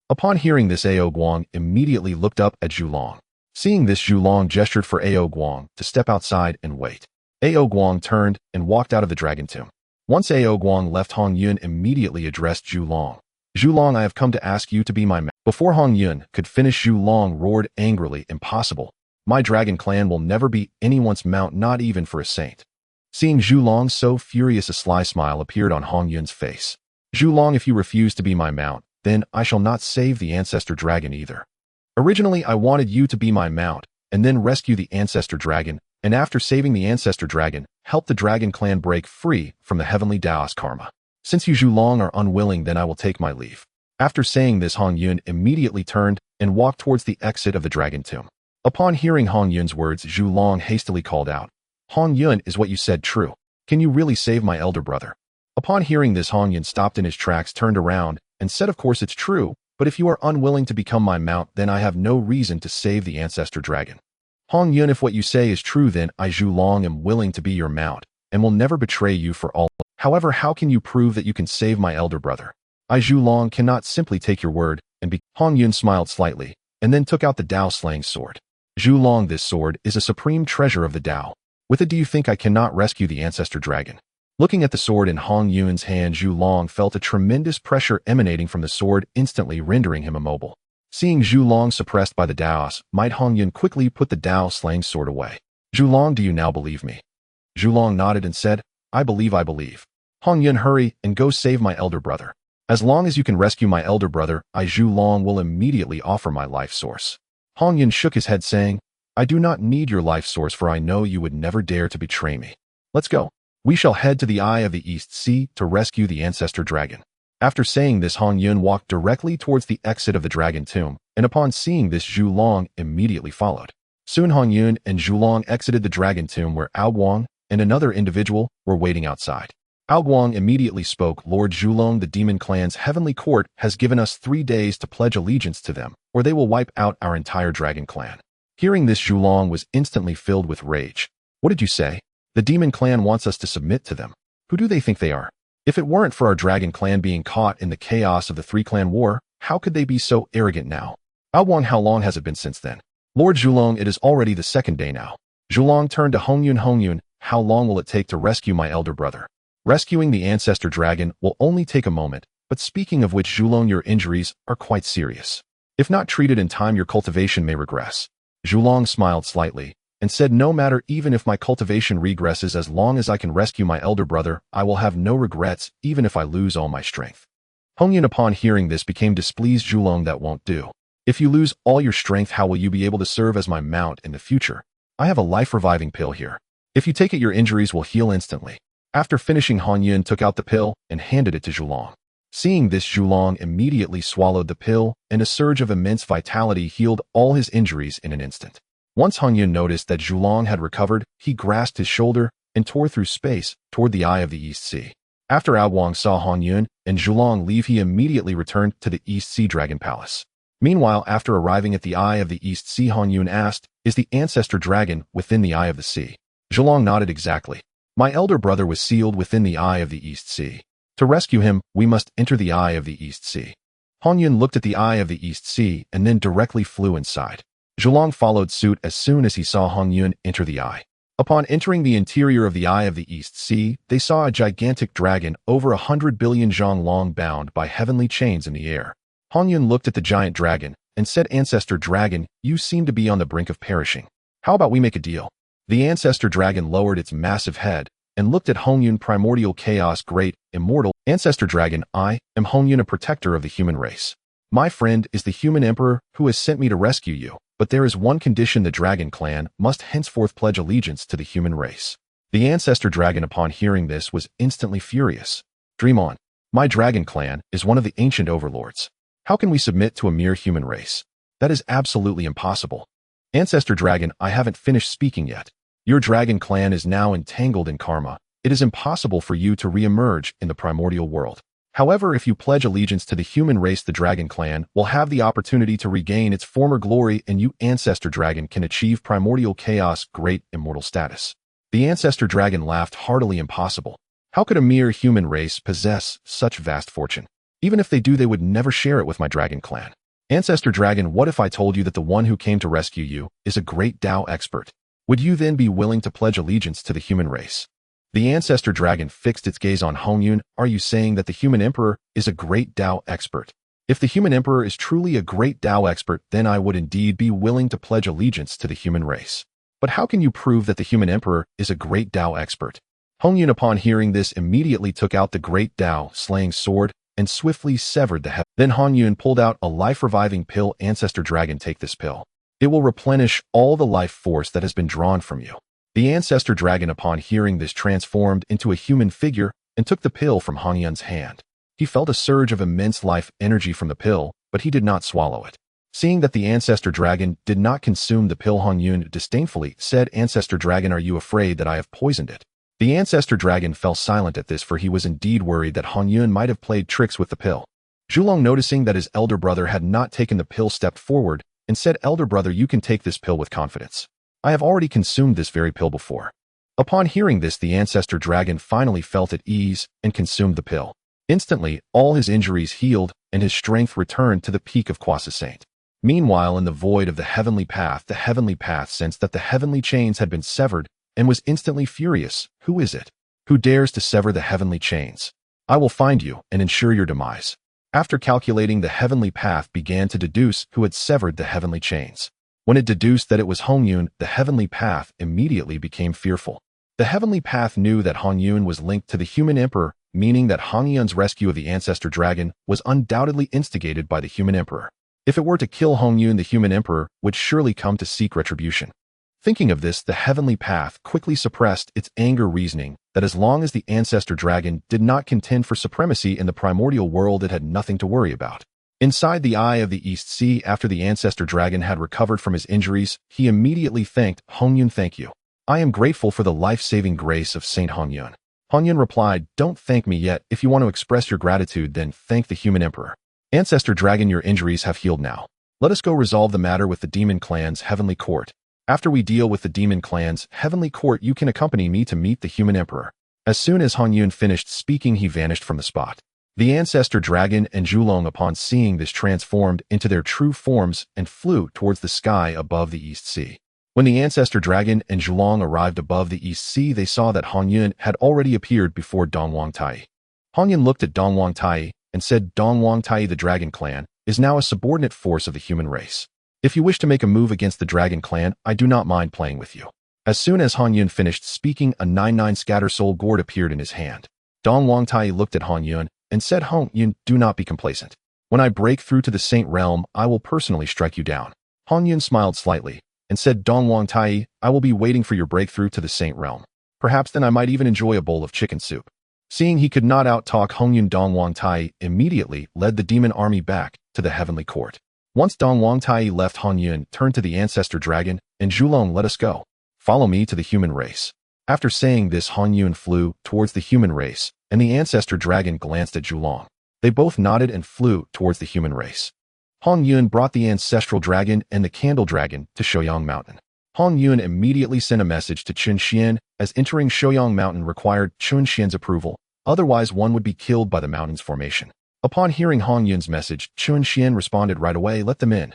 Upon hearing this, Ao Guang immediately looked up at Zhulong. Seeing this, Zhulong gestured for Ao Guang to step outside and wait. Ao Guang turned and walked out of the dragon tomb. Once Ao Guang left, Hongyun immediately addressed Zhulong. Zhu Long, I have come to ask you to be my mount. Before Hong Yun could finish, Zhu Long roared angrily, impossible. My dragon clan will never be anyone's mount, not even for a saint. Seeing Zhu Long so furious, a sly smile appeared on Hong Yun's face. Zhu Long, if you refuse to be my mount, then I shall not save the ancestor dragon either. Originally, I wanted you to be my mount, and then rescue the ancestor dragon, and after saving the ancestor dragon, help the dragon clan break free from the heavenly Taoist karma. Since you Zhu Long are unwilling, then I will take my leave. After saying this, Hong Yun immediately turned and walked towards the exit of the dragon tomb. Upon hearing Hong Yun's words, Zhu Long hastily called out, Hong Yun, is what you said true? Can you really save my elder brother? Upon hearing this, Hong Yun stopped in his tracks, turned around, and said, of course it's true, but if you are unwilling to become my mount, then I have no reason to save the ancestor dragon. Hong Yun, if what you say is true, then I Zhu Long am willing to be your mount, and will never betray you for all. However, how can you prove that you can save my elder brother? I Zhu Long cannot simply take your word and be. Hong Yun smiled slightly, and then took out the Dao slaying sword. Zhu Long, this sword is a supreme treasure of the Dao. With it, do you think I cannot rescue the ancestor dragon? Looking at the sword in Hong Yun's hand, Zhu Long felt a tremendous pressure emanating from the sword, instantly rendering him immobile. Seeing Zhu Long suppressed by the Daos, might Hong Yun quickly put the Dao slaying sword away. Zhu Long, do you now believe me? Zhu Long nodded and said, I believe. Hong Yun, hurry and go save my elder brother. As long as you can rescue my elder brother, I Zhu Long will immediately offer my life source. Hong Yun shook his head, saying, I do not need your life source, for I know you would never dare to betray me. Let's go. We shall head to the Eye of the East Sea to rescue the ancestor dragon. After saying this, Hong Yun walked directly towards the exit of the dragon tomb, and upon seeing this, Zhu Long immediately followed. Soon Hong Yun and Zhu Long exited the dragon tomb, where Ao Guang and another individual were waiting outside. Ao Guang immediately spoke, Lord Zhu Long, the demon clan's heavenly court has given us 3 days to pledge allegiance to them, or they will wipe out our entire dragon clan. Hearing this, Zhu Long was instantly filled with rage. What did you say? The demon clan wants us to submit to them. Who do they think they are? If it weren't for our dragon clan being caught in the chaos of the 3-clan war, how could they be so arrogant now? Ao Guang, how long has it been since then? Lord Zhu Long, it is already the 2nd day now. Zhu Long turned to Hong Yun. Hong Yun, how long will it take to rescue my elder brother? Rescuing the ancestor dragon will only take a moment, but speaking of which, Zhu Long, your injuries are quite serious. If not treated in time, your cultivation may regress. Zhu Long smiled slightly and said, no matter, even if my cultivation regresses, as long as I can rescue my elder brother, I will have no regrets, even if I lose all my strength. Hong Yun, upon hearing this, became displeased. Zhu Long, that won't do. If you lose all your strength, how will you be able to serve as my mount in the future? I have a life-reviving pill here. If you take it, your injuries will heal instantly. After finishing, Hong Yun took out the pill and handed it to Zhu Long. Seeing this, Zhu Long immediately swallowed the pill, and a surge of immense vitality healed all his injuries in an instant. Once Hong Yun noticed that Zhu Long had recovered, he grasped his shoulder and tore through space toward the Eye of the East Sea. After Ao Guang saw Hong Yun and Zhu Long leave, he immediately returned to the East Sea Dragon Palace. Meanwhile, after arriving at the Eye of the East Sea, Hong Yun asked, is the ancestor dragon within the Eye of the Sea? Zhu Long nodded, exactly. My elder brother was sealed within the Eye of the East Sea. To rescue him, we must enter the Eye of the East Sea. Hong Yun looked at the Eye of the East Sea and then directly flew inside. Zhu Long followed suit as soon as he saw Hong Yun enter the eye. Upon entering the interior of the Eye of the East Sea, they saw a gigantic dragon over 100 billion zhang long, bound by heavenly chains in the air. Hong Yun looked at the giant dragon and said, Ancestor dragon, you seem to be on the brink of perishing. How about we make a deal? The ancestor dragon lowered its massive head and looked at Hong Yun. Primordial chaos, great, immortal. Ancestor dragon, I am Hong Yun, a protector of the human race. My friend is the human emperor who has sent me to rescue you. But there is one condition: the dragon clan must henceforth pledge allegiance to the human race. The ancestor dragon, upon hearing this, was instantly furious. Dream on. My dragon clan is one of the ancient overlords. How can we submit to a mere human race? That is absolutely impossible. Ancestor dragon, I haven't finished speaking yet. Your dragon clan is now entangled in karma. It is impossible for you to re-emerge in the primordial world. However, if you pledge allegiance to the human race, the dragon clan will have the opportunity to regain its former glory, and you, ancestor dragon, can achieve primordial chaos, great immortal status. The ancestor dragon laughed heartily. Impossible. How could a mere human race possess such vast fortune? Even if they do, they would never share it with my dragon clan. Ancestor dragon, what if I told you that the one who came to rescue you is a great Tao expert? Would you then be willing to pledge allegiance to the human race? The ancestor dragon fixed its gaze on Hong Yun. Are you saying that the human emperor is a great Dao expert? If the human emperor is truly a great Dao expert, then I would indeed be willing to pledge allegiance to the human race. But how can you prove that the human emperor is a great Dao expert? Hong Yun, upon hearing this, immediately took out the great Dao slaying sword and swiftly severed the head. Then Hong Yun pulled out a life-reviving pill. Ancestor dragon, take this pill. It will replenish all the life force that has been drawn from you. The ancestor dragon, upon hearing this, transformed into a human figure and took the pill from Hong Yun's hand. He felt a surge of immense life energy from the pill, but he did not swallow it. Seeing that the ancestor dragon did not consume the pill, Hong Yun disdainfully said, Ancestor dragon, are you afraid that I have poisoned it? The ancestor dragon fell silent at this, for he was indeed worried that Hong Yun might have played tricks with the pill. Zhulong, noticing that his elder brother had not taken the pill, stepped forward and said, Elder brother, you can take this pill with confidence. I have already consumed this very pill before. Upon hearing this, the ancestor dragon finally felt at ease and consumed the pill. Instantly, all his injuries healed and his strength returned to the peak of Saint. Meanwhile, in the void of the heavenly path sensed that the heavenly chains had been severed and was instantly furious. Who is it? Who dares to sever the heavenly chains? I will find you and ensure your demise. After calculating, the heavenly path began to deduce who had severed the heavenly chains. When it deduced that it was Hong Yun, the heavenly path immediately became fearful. The heavenly path knew that Hong Yun was linked to the human emperor, meaning that Hong Yun's rescue of the ancestor dragon was undoubtedly instigated by the human emperor. If it were to kill Hong Yun, the human emperor would surely come to seek retribution. Thinking of this, the heavenly path quickly suppressed its anger, reasoning that as long as the ancestor dragon did not contend for supremacy in the primordial world, it had nothing to worry about. Inside the eye of the East Sea, after the ancestor dragon had recovered from his injuries, he immediately thanked Hong Yun. Thank you. I am grateful for the life-saving grace of Saint Hong Yun. Hong Yun replied, don't thank me yet. If you want to express your gratitude, then thank the human emperor. Ancestor dragon, your injuries have healed now. Let us go resolve the matter with the demon clan's heavenly court. After we deal with the demon clan's heavenly court, you can accompany me to meet the human emperor. As soon as Hong Yun finished speaking, he vanished from the spot. The ancestor dragon and Zhulong, upon seeing this, transformed into their true forms and flew towards the sky above the East Sea. When the ancestor dragon and Zhulong arrived above the East Sea, they saw that Hong Yun had already appeared before Dongwang Tai. Hong Yun looked at Dongwang Tai and said, Dongwang Tai, the dragon clan is now a subordinate force of the human race. If you wish to make a move against the dragon clan, I do not mind playing with you. As soon as Hong Yun finished speaking, a 9-9 scatter soul gourd appeared in his hand. Dongwang Tai looked at Hong Yun and said, Hong Yun, do not be complacent. When I break through to the Saint Realm, I will personally strike you down. Hong Yun smiled slightly and said, Dongwang Tai, I will be waiting for your breakthrough to the Saint Realm. Perhaps then I might even enjoy a bowl of chicken soup. Seeing he could not out-talk Hong Yun, Dongwang Tai immediately led the demon army back to the heavenly court. Once Dongwang Tai left, Hong Yun turned to the ancestor dragon and Zhulong, let us go. Follow me to the human race. After saying this, Hong Yun flew towards the human race, and the ancestor dragon glanced at Zhulong. They both nodded and flew towards the human race. Hong Yun brought the ancestral dragon and the candle dragon to Shouyang Mountain. Hong Yun immediately sent a message to Chun Xian, as entering Shouyang Mountain required Chun Xian's approval, otherwise one would be killed by the mountain's formation. Upon hearing Hong Yun's message, Chun Xian responded right away, let them in.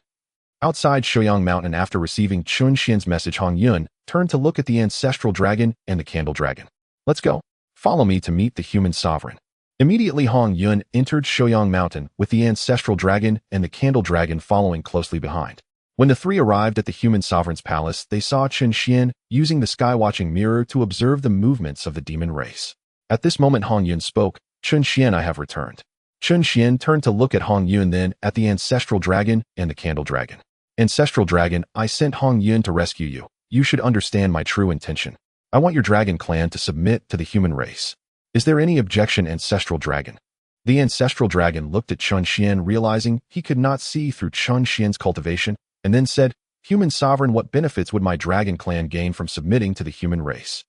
Outside Shouyang Mountain, after receiving Chun Xian's message, Hong Yun turned to look at the ancestral dragon and the candle dragon. Let's go. Follow me to meet the human sovereign. Immediately Hong Yun entered Shouyang Mountain with the ancestral dragon and the candle dragon following closely behind. When the three arrived at the human sovereign's palace, they saw Chun Xian using the skywatching mirror to observe the movements of the demon race. At this moment Hong Yun spoke, Chun Xian, I have returned. Chun Xian turned to look at Hong Yun, then at the ancestral dragon and the candle dragon. Ancestral dragon, I sent Hong Yun to rescue you. You should understand my true intention. I want your dragon clan to submit to the human race. Is there any objection, ancestral dragon? The ancestral dragon looked at Chun Xian, realizing he could not see through Chun Xian's cultivation, and then said, Human sovereign, what benefits would my dragon clan gain from submitting to the human race?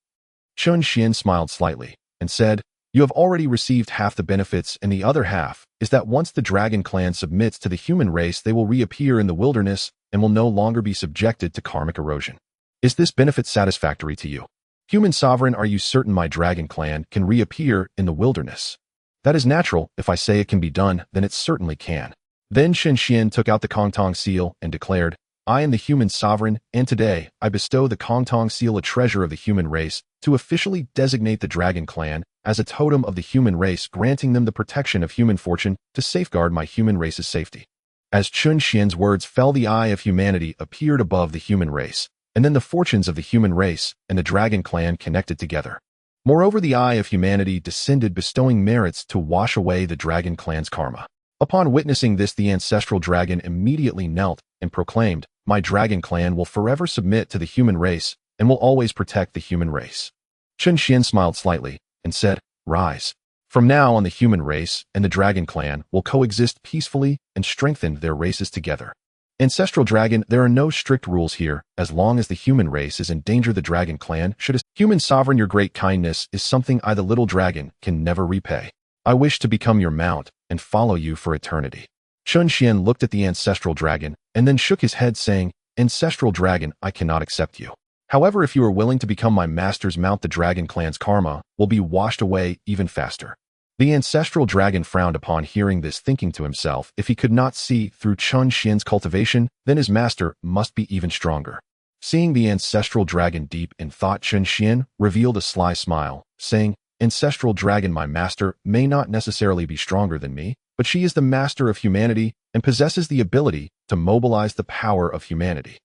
Chun Xian smiled slightly and said, You have already received half the benefits, and the other half is that once the dragon clan submits to the human race, they will reappear in the wilderness and will no longer be subjected to karmic erosion. Is this benefit satisfactory to you? Human sovereign, are you certain my dragon clan can reappear in the wilderness? That is natural. If I say it can be done, then it certainly can. Then Chun Xian took out the Kongtong seal and declared, I am the human sovereign, and today, I bestow the Kongtong seal, a treasure of the human race, to officially designate the Dragon Clan as a totem of the human race, granting them the protection of human fortune to safeguard my human race's safety. As Chun Xian's words fell, the eye of humanity appeared above the human race, and then the fortunes of the human race and the Dragon Clan connected together. Moreover, the eye of humanity descended, bestowing merits to wash away the Dragon Clan's karma. Upon witnessing this, the ancestral dragon immediately knelt and proclaimed, "My Dragon Clan will forever submit to the human race and will always protect the human race." Chun Xian smiled slightly and said, "Rise. From now on, the human race and the Dragon Clan will coexist peacefully and strengthen their races together." Ancestral Dragon, there are no strict rules here. As long as the human race is in danger, the Dragon Clan should assist. Human sovereign, your great kindness is something I, the little dragon, can never repay. I wish to become your mount and follow you for eternity. Chun Xian looked at the ancestral dragon and then shook his head, saying, "Ancestral dragon, I cannot accept you. However, if you are willing to become my master's mount, the Dragon Clan's karma will be washed away even faster." The ancestral dragon frowned upon hearing this, thinking to himself, if he could not see through Chun Xian's cultivation, then his master must be even stronger. Seeing the ancestral dragon deep in thought, Chun Xian revealed a sly smile, saying, "Ancestral dragon, my master may not necessarily be stronger than me, but she is the master of humanity and possesses the ability to mobilize the power of humanity.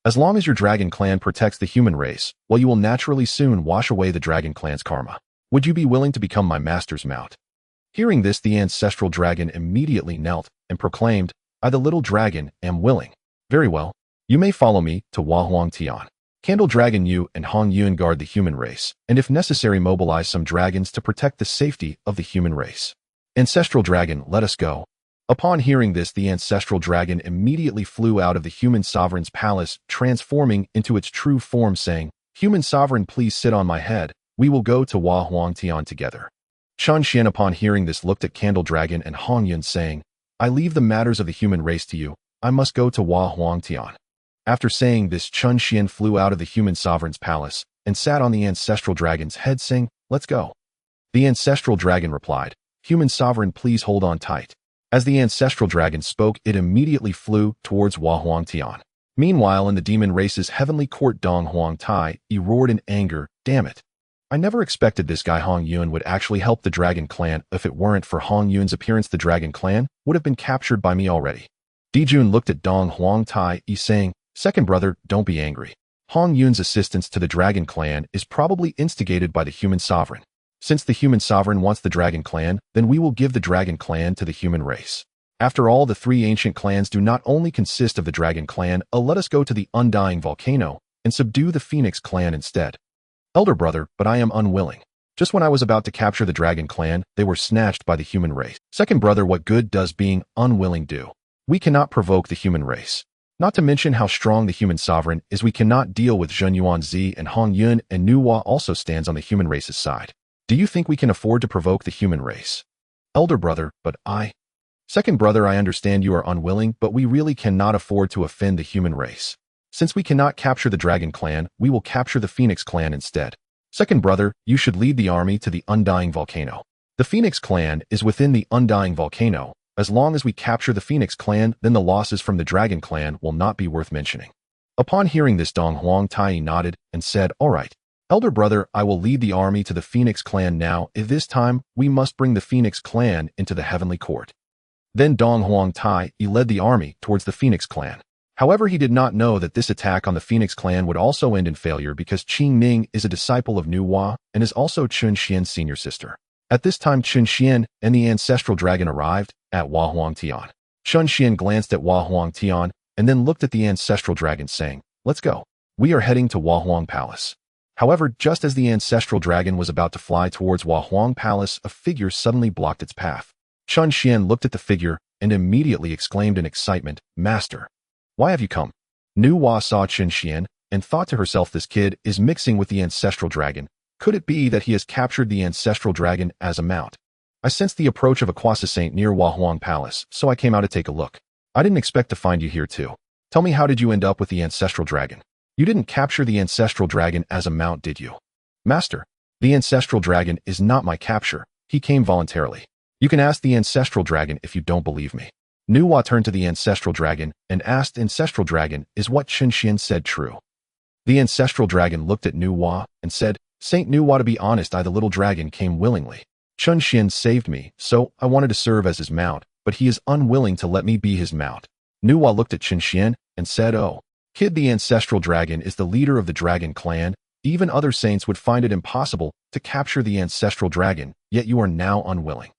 As long as your Dragon Clan protects the human race, well, you will naturally soon wash away the Dragon Clan's karma. Would you be willing to become my master's mount?" Hearing this, the ancestral dragon immediately knelt and proclaimed, "I, the little dragon, am willing." "Very well. You may follow me to Huang Tian. Candle Dragon, you and Hong Yun guard the human race, and if necessary, mobilize some dragons to protect the safety of the human race." "Ancestral dragon, let us go." Upon hearing this, the ancestral dragon immediately flew out of the human sovereign's palace, transforming into its true form, saying, "Human sovereign, please sit on my head. We will go to Huang Tian together." Chun Xian, upon hearing this, looked at Candle Dragon and Hong Yun, saying, "I leave the matters of the human race to you. I must go to Huang Tian." After saying this, Chun Xian flew out of the human sovereign's palace and sat on the ancestral dragon's head, saying, "Let's go." The ancestral dragon replied, "Human sovereign, please hold on tight." As the ancestral dragon spoke, it immediately flew towards Huang Tian. Meanwhile, in the demon race's heavenly court, Dong Huang Tai, he roared in anger, "Damn it. I never expected this guy Hong Yun would actually help the Dragon Clan. If it weren't for Hong Yun's appearance, the Dragon Clan would have been captured by me already." Dijun looked at Dong Huang Tai, saying, "Second brother, don't be angry. Hong Yun's assistance to the Dragon Clan is probably instigated by the human sovereign. Since the human sovereign wants the Dragon Clan, then we will give the Dragon Clan to the human race. After all, the three ancient clans do not only consist of the Dragon Clan. Let us go to the undying volcano and subdue the Phoenix Clan instead." "Elder brother, but I am unwilling. Just when I was about to capture the Dragon Clan, they were snatched by the human race." "Second brother, what good does being unwilling do? We cannot provoke the human race. Not to mention how strong the human sovereign is, we cannot deal with Zhen Yuanzi and Hong Yun, and Nuwa also stands on the human race's side. Do you think we can afford to provoke the human race?" "Elder brother, but I..." "Second brother, I understand you are unwilling, but we really cannot afford to offend the human race. Since we cannot capture the Dragon Clan, we will capture the Phoenix Clan instead. Second brother, you should lead the army to the undying volcano. The Phoenix Clan is within the undying volcano. As long as we capture the Phoenix Clan, then the losses from the Dragon Clan will not be worth mentioning." Upon hearing this, Dong Huang Tai nodded and said, "All right. Elder brother, I will lead the army to the Phoenix Clan now. If this time, we must bring the Phoenix Clan into the heavenly court." Then Dong Huang Tai led the army towards the Phoenix Clan. However, he did not know that this attack on the Phoenix Clan would also end in failure, because Qing Ning is a disciple of Nuwa and is also Chun Xian's senior sister. At this time, Chun Xian and the ancestral dragon arrived at Huang Tian. Chun Xian glanced at Huang Tian and then looked at the ancestral dragon, saying, "Let's go. We are heading to Huang Palace." However, just as the ancestral dragon was about to fly towards Huang Palace, a figure suddenly blocked its path. Chun Xian looked at the figure and immediately exclaimed in excitement, "Master, why have you come?" Nuwa saw Chun Xian and thought to herself, this kid is mixing with the ancestral dragon. Could it be that he has captured the ancestral dragon as a mount? "I sensed the approach of a Quasi-Saint near Huang Palace, so I came out to take a look. I didn't expect to find you here too. Tell me, how did you end up with the ancestral dragon? You didn't capture the ancestral dragon as a mount, did you?" "Master, the ancestral dragon is not my capture. He came voluntarily. You can ask the ancestral dragon if you don't believe me." Nuwa turned to the ancestral dragon and asked, Ancestral dragon, is what Chen Xian said true? The ancestral dragon looked at Nuwa and said, Saint Nuwa, to be honest, I the little dragon came willingly. Chen Xian saved me, so I wanted to serve as his mount, but he is unwilling to let me be his mount. Nuwa looked at Chen Xian and said, Oh, kid, the ancestral dragon is the leader of the dragon clan. Even other saints would find it impossible to capture the ancestral dragon, yet you are now unwilling.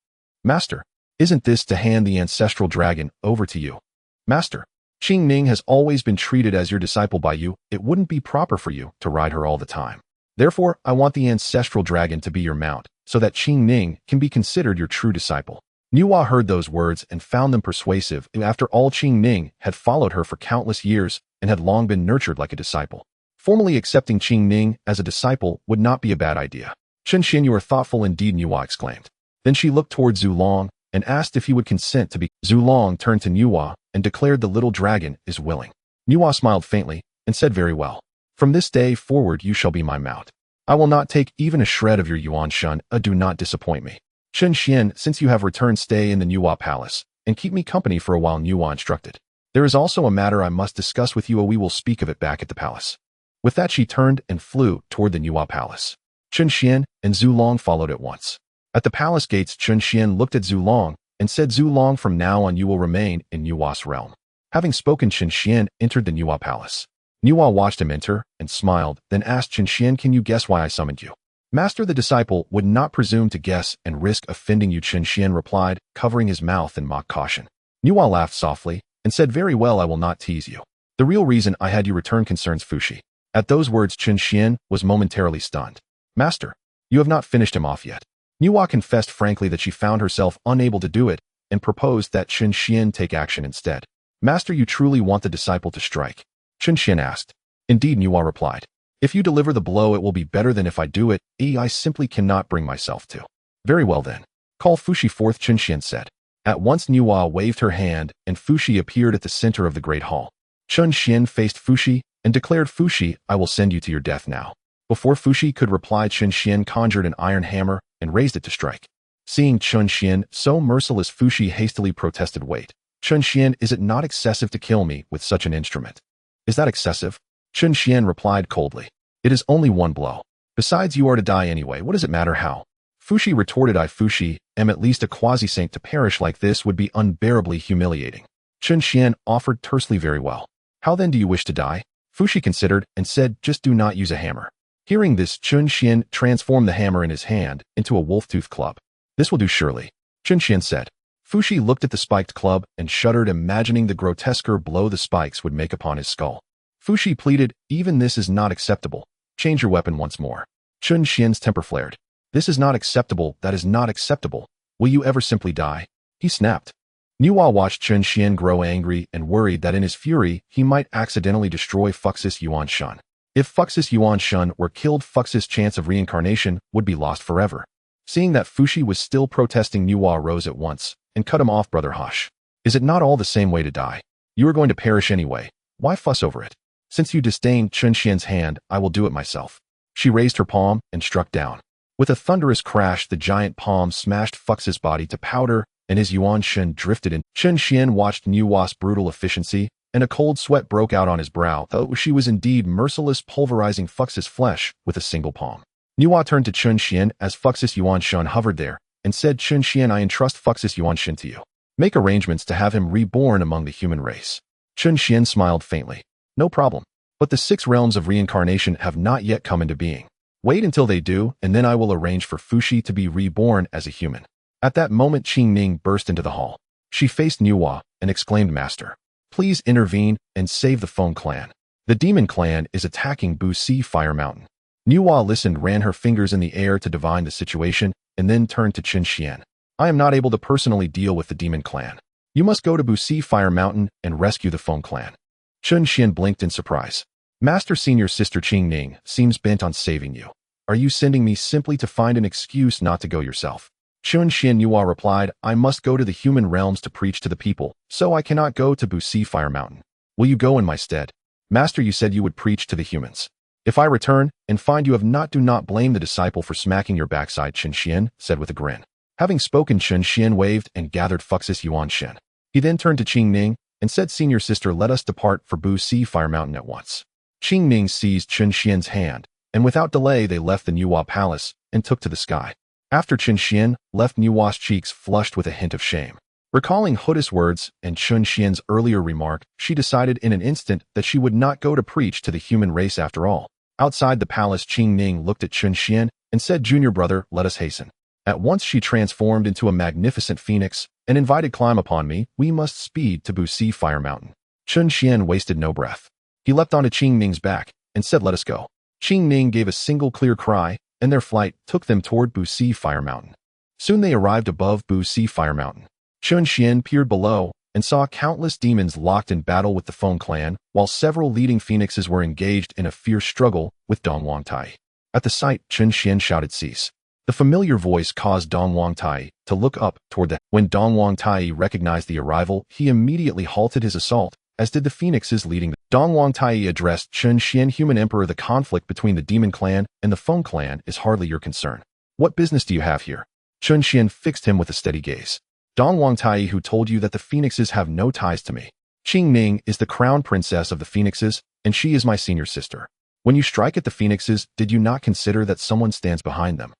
Master, isn't this to hand the ancestral dragon over to you? Master, Qing Ning has always been treated as your disciple by you. It wouldn't be proper for you to ride her all the time. Therefore, I want the ancestral dragon to be your mount, so that Qing Ning can be considered your true disciple. Nuwa heard those words and found them persuasive. After all, Qing Ning had followed her for countless years and had long been nurtured like a disciple. Formally accepting Qing Ning as a disciple would not be a bad idea. Chen Xian, you are thoughtful indeed, Nuwa exclaimed. Then she looked toward Zulong and asked if he would consent to be. Zulong turned to Nuwa and declared the little dragon is willing. Nuwa smiled faintly and said, Very well. From this day forward you shall be my mount. I will not take even a shred of your Yuan Shun. Do not disappoint me. Chen Xian, since you have returned, stay in the Nuwa palace and keep me company for a while, Nuwa instructed. There is also a matter I must discuss with you. We will speak of it back at the palace. With that she turned and flew toward the Nuwa palace. Chen Xian and Zulong followed at once. At the palace gates, Chen Xian looked at Zulong and said, Zulong, from now on you will remain in Nuwa's realm. Having spoken, Chen Xian entered the Nuwa palace. Nuwa watched him enter and smiled, then asked Chen Xian, Can you guess why I summoned you? Master, the disciple would not presume to guess and risk offending you, Chen Xian replied, covering his mouth in mock caution. Nuwa laughed softly and said, Very well, I will not tease you. The real reason I had you return concerns Fuxi. At those words, Chen Xian was momentarily stunned. Master, you have not finished him off yet. Nuwa confessed frankly that she found herself unable to do it and proposed that Chen Xian take action instead. Master, you truly want the disciple to strike? Chen Xian asked. Indeed, Nuwa replied. If you deliver the blow, it will be better than if I do it. I simply cannot bring myself to. Very well then. Call Fuxi forth, Chen Xian said. At once Nuwa waved her hand and Fuxi appeared at the center of the great hall. Chen Xian faced Fuxi and declared, Fuxi, I will send you to your death now. Before Fuxi could reply, Chen Xian conjured an iron hammer and raised it to strike. Seeing Chen Xian so merciless, Fuxi hastily protested, Wait, Chen Xian, is it not excessive to kill me with such an instrument? Is that excessive? Chen Xian replied coldly. It is only one blow. Besides, you are to die anyway. What does it matter how? Fuxi retorted, I, Fuxi, am at least a quasi-saint. To perish like this would be unbearably humiliating. Chen Xian offered tersely, Very well. How then do you wish to die? Fuxi considered and said, Just do not use a hammer. Hearing this, Chen Xian transformed the hammer in his hand into a wolf-tooth club. This will do surely, Chen Xian said. Fuxi looked at the spiked club and shuddered, imagining the grotesque blow the spikes would make upon his skull. Fuxi pleaded, Even this is not acceptable. Change your weapon once more. Chen Xian's temper flared. This is not acceptable. That is not acceptable. Will you ever simply die? He snapped. Nuwa watched Chen Xian grow angry and worried that in his fury, he might accidentally destroy Fuxis Yuan Shun. If Fuxis Yuan Shun were killed, Fuxis' chance of reincarnation would be lost forever. Seeing that Fuxi was still protesting, Nuwa rose at once and cut him off. Brother Hush. Is it not all the same way to die? You are going to perish anyway. Why fuss over it? Since you disdain Chen Xian's hand, I will do it myself. She raised her palm and struck down. With a thunderous crash, the giant palm smashed Fux's body to powder and his Yuan Shun drifted in. Chen Xian watched Nuwa's brutal efficiency and a cold sweat broke out on his brow. Oh, she was indeed merciless, pulverizing Fux's flesh with a single palm. Nuwa turned to Chen Xian as Fuxis Yuan Shun hovered there and said, Chen Xian, I entrust Fuxis Yuan Shun to you. Make arrangements to have him reborn among the human race. Chen Xian smiled faintly. No problem. But the 6 realms of reincarnation have not yet come into being. Wait until they do, and then I will arrange for Fuxi to be reborn as a human. At that moment, Qing Ning burst into the hall. She faced Nuwa and exclaimed, Master, please intervene and save the Feng clan. The demon clan is attacking Buxi Fire Mountain. Nuwa listened, ran her fingers in the air to divine the situation, and then turned to Chen Xian. I am not able to personally deal with the demon clan. You must go to Buxi Fire Mountain and rescue the Feng clan. Chen Xian blinked in surprise. Master, senior sister Qing Ning seems bent on saving you. Are you sending me simply to find an excuse not to go yourself? Chen Xian Nuwa replied, I must go to the human realms to preach to the people, so I cannot go to Buxi Fire Mountain. Will you go in my stead? Master, you said you would preach to the humans. If I return and find you have not, do not blame the disciple for smacking your backside, Chen Xian said with a grin. Having spoken, Chen Xian waved and gathered Fuxis Yuan Shen. He then turned to Qing Ning and said, "Senior sister, let us depart for Bu Si Fire Mountain at once." Qing Ning seized Chen Xian's hand, and without delay they left the Nuwa Palace and took to the sky. After Chen Xian left, Nuwa's cheeks flushed with a hint of shame. Recalling Houtu's words and Chen Xian's earlier remark, she decided in an instant that she would not go to preach to the human race after all. Outside the palace, Qing Ning looked at Chen Xian and said, "Junior brother, let us hasten." At once she transformed into a magnificent phoenix and invited, "Climb upon me, we must speed to Bu Si Fire Mountain." Chen Xian wasted no breath. He leapt onto Qing Ning's back and said, "Let us go." Qing Ning gave a single clear cry, and their flight took them toward Bu Si Fire Mountain. Soon they arrived above Bu Si Fire Mountain. Chen Xian peered below and saw countless demons locked in battle with the Feng clan, while several leading phoenixes were engaged in a fierce struggle with Dong Wangtai. At the sight, Chen Xian shouted, "Cease." The familiar voice caused Dong Wangtai to look up toward the. When Dong Wangtai recognized the arrival, he immediately halted his assault, as did the phoenixes leading the. Dong Wangtai addressed Chen Xian, "Human Emperor, the conflict between the Demon Clan and the Feng Clan is hardly your concern. What business do you have here?" Chen Xian fixed him with a steady gaze. "Dong Wangtai, who told you that the phoenixes have no ties to me? Qing Ning is the crown princess of the phoenixes, and she is my senior sister. When you strike at the phoenixes, did you not consider that someone stands behind them?"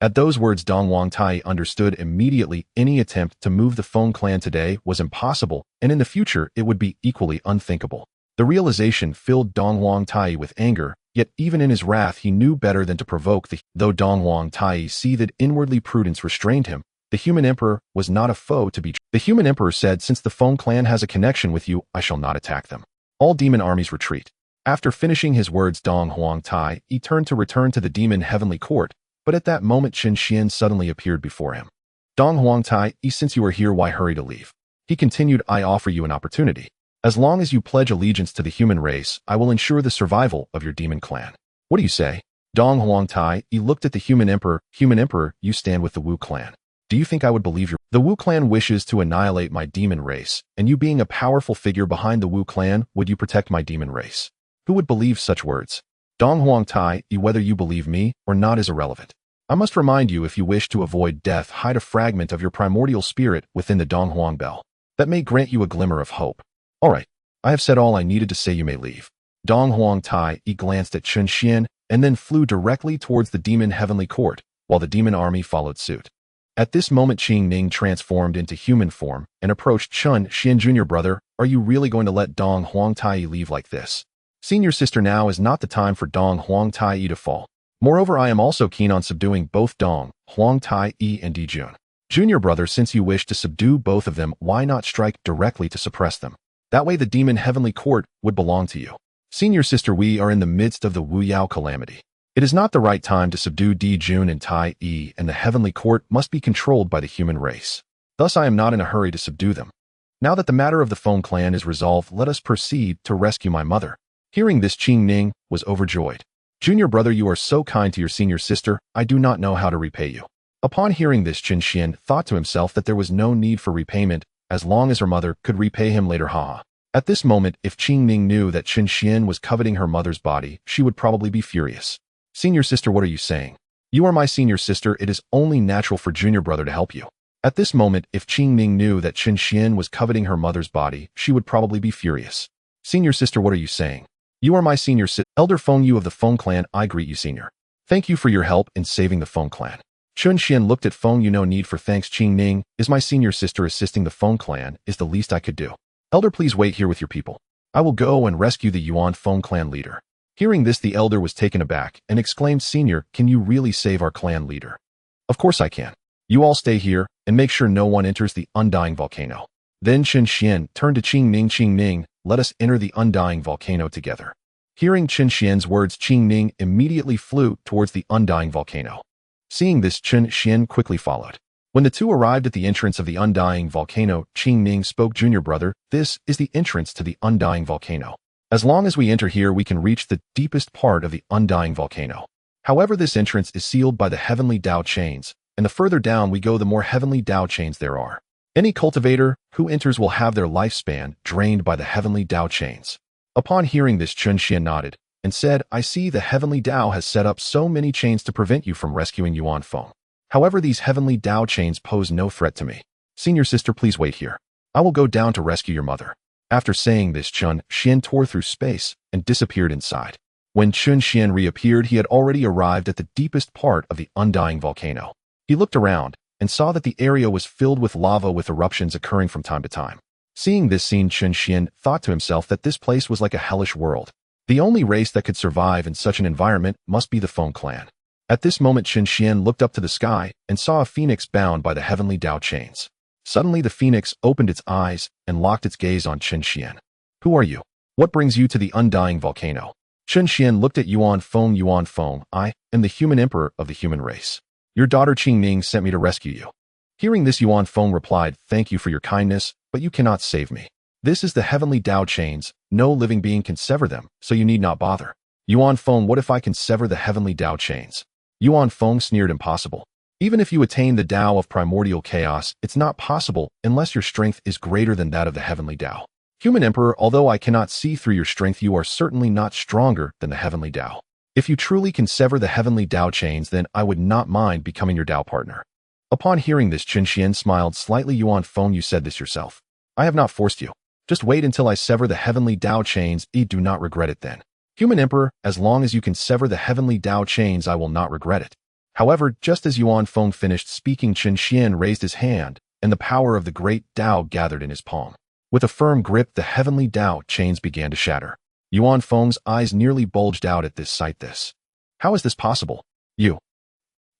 At those words, Dong Wangtai understood immediately any attempt to move the Feng clan today was impossible, and in the future it would be equally unthinkable. The realization filled Dong Wangtai with anger, yet even in his wrath he knew better than to provoke the. Though Dong Wangtai seethed inwardly, prudence restrained him. The human emperor was not a foe to be. The human emperor said, "Since the Feng clan has a connection with you, I shall not attack them. All demon armies retreat." After finishing his words, Dong Wangtai turned to return to the demon heavenly court, but at that moment Chen Xian suddenly appeared before him. "Dong Wangtai, since you are here, why hurry to leave?" He continued, "I offer you an opportunity. As long as you pledge allegiance to the human race, I will ensure the survival of your demon clan. What do you say?" Dong Wangtai looked at the human emperor. "Human emperor, you stand with the Wu clan. Do you think I would believe your? The Wu clan wishes to annihilate my demon race, and you being a powerful figure behind the Wu clan, would you protect my demon race? Who would believe such words? Dong Wangtai, whether you believe me or not is irrelevant. I must remind you, if you wish to avoid death, hide a fragment of your primordial spirit within the Dong Huang bell. That may grant you a glimmer of hope. All right, I have said all I needed to say, you may leave." Dong Wangtai glanced at Chen Xian and then flew directly towards the demon heavenly court, while the demon army followed suit. At this moment, Qing Ning transformed into human form and approached Chen Xian. "Junior brother, are you really going to let Dong Wangtai leave like this? Senior sister, now is not the time for Dong Wangtai to fall. Moreover, I am also keen on subduing both Dong Wangtai and Dijun. Junior brother, since you wish to subdue both of them, why not strike directly to suppress them? That way the demon heavenly court would belong to you. Senior sister, we are in the midst of the Wu Yao calamity. It is not the right time to subdue Dijun and Tai Yi, and the heavenly court must be controlled by the human race. Thus I am not in a hurry to subdue them. Now that the matter of the Feng clan is resolved, let us proceed to rescue my mother." Hearing this, Qing Ning was overjoyed. "Junior brother, you are so kind to your senior sister, I do not know how to repay you." Upon hearing this, Chen Xian thought to himself that there was no need for repayment, as long as her mother could repay him later. At this moment, if Qing Ning knew that Chen Xian was coveting her mother's body, she would probably be furious. "Senior sister, what are you saying? You are my senior sister, it is only natural for junior brother to help you." At this moment, if Qing Ning knew that Chen Xian was coveting her mother's body, she would probably be furious. "Senior sister, what are you saying? You are my senior sister. Elder Feng Yu of the Feng clan, I greet you, senior. Thank you for your help in saving the Feng clan." Chen Xian looked at Feng Yu. "No need for thanks, Qing Ning. Is my senior sister assisting the Feng clan is the least I could do. Elder, please wait here with your people. I will go and rescue the Yuan Feng clan leader." Hearing this, the elder was taken aback and exclaimed, "Senior, can you really save our clan leader?" "Of course I can. You all stay here and make sure no one enters the undying volcano." Then Chen Xian turned to Qing Ning. "Qing Ning, let us enter the undying volcano together." Hearing Chen Xian's words, Qing Ning immediately flew towards the undying volcano. Seeing this, Chen Xian quickly followed. When the two arrived at the entrance of the undying volcano, Qing Ning spoke, "Junior brother, this is the entrance to the undying volcano. As long as we enter here, we can reach the deepest part of the undying volcano. However, this entrance is sealed by the heavenly Tao chains, and the further down we go, the more heavenly Tao chains there are. Any cultivator who enters will have their lifespan drained by the heavenly Tao chains." Upon hearing this, Chen Xian nodded and said, "I see the heavenly Tao has set up so many chains to prevent you from rescuing Yuan Feng. However, these heavenly Tao chains pose no threat to me. Senior sister, please wait here." I will go down to rescue your mother." After saying this, Chun Xian tore through space and disappeared inside. When Chun Xian reappeared, he had already arrived at the deepest part of the undying volcano. He looked around and saw that the area was filled with lava with eruptions occurring from time to time. Seeing this scene, Chun Xian thought to himself that this place was like a hellish world. The only race that could survive in such an environment must be the Feng clan. At this moment, Chun Xian looked up to the sky and saw a phoenix bound by the heavenly Tao chains. Suddenly, the phoenix opened its eyes and locked its gaze on Chun Xian. "Who are you? What brings you to the undying volcano?" Chun Xian looked at Yuan Feng. "Yuan Feng, I am the human emperor of the human race. Your daughter Qing Ning sent me to rescue you." Hearing this, Yuan Feng replied, "Thank you for your kindness, but you cannot save me. This is the heavenly Tao chains. No living being can sever them, so you need not bother." "Yuan Feng, what if I can sever the heavenly Tao chains?" Yuan Feng sneered, "Impossible. Even if you attain the Tao of primordial chaos, it's not possible unless your strength is greater than that of the heavenly Tao. Human Emperor, although I cannot see through your strength, you are certainly not stronger than the heavenly Tao. If you truly can sever the heavenly Tao chains, then I would not mind becoming your Tao partner." Upon hearing this, Chun Xian smiled slightly. "Yuan Feng, you said this yourself. I have not forced you. Just wait until I sever the heavenly Tao chains. You do not regret it then. Human Emperor, as long as you can sever the heavenly Tao chains, I will not regret it." However, just as Yuan Feng finished speaking, Chun Xian raised his hand, and the power of the great Tao gathered in his palm. With a firm grip, the heavenly Tao chains began to shatter. Yuan Feng's eyes nearly bulged out at this sight. "How is this possible? You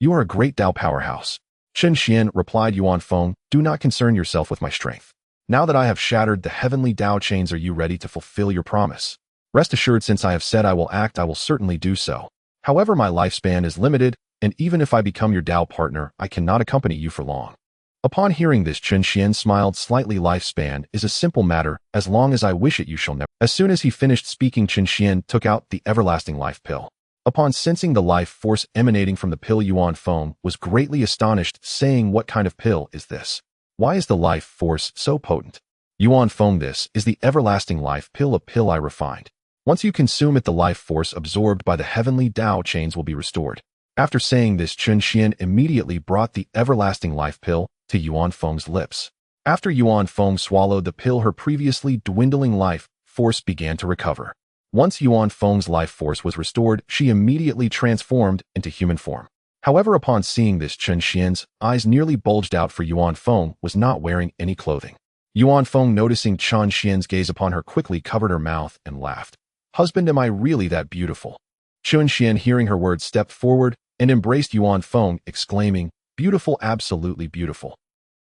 are a great Tao powerhouse." Chun Xian replied, "Yuan Feng, do not concern yourself with my strength. Now that I have shattered the heavenly Tao chains, are you ready to fulfill your promise? Rest assured, since I have said I will act, I will certainly do so. However, my lifespan is limited, and even if I become your Tao partner, I cannot accompany you for long." Upon hearing this, Chun Xian smiled slightly. "Lifespan is a simple matter. As long as I wish it, you shall never." As soon as he finished speaking, Chun Xian took out the everlasting life pill. Upon sensing the life force emanating from the pill, Yuan Feng was greatly astonished, saying, "What kind of pill is this? Why is the life force so potent?" "Yuan Feng, this is the everlasting life pill, a pill I refined. Once you consume it, the life force absorbed by the heavenly Tao chains will be restored." After saying this, Chun Xian immediately brought the everlasting life pill to Yuan Feng's lips. After Yuan Feng swallowed the pill, her previously dwindling life force began to recover. Once Yuan Feng's life force was restored, she immediately transformed into human form. However, upon seeing this, Chun Xian's eyes nearly bulged out, for Yuan Feng was not wearing any clothing. Yuan Feng, noticing Chun Xian's gaze upon her, quickly covered her mouth and laughed. "Husband, am I really that beautiful?" Chun Xian, hearing her words, stepped forward and embraced Yuan Feng, exclaiming, "Beautiful, absolutely beautiful."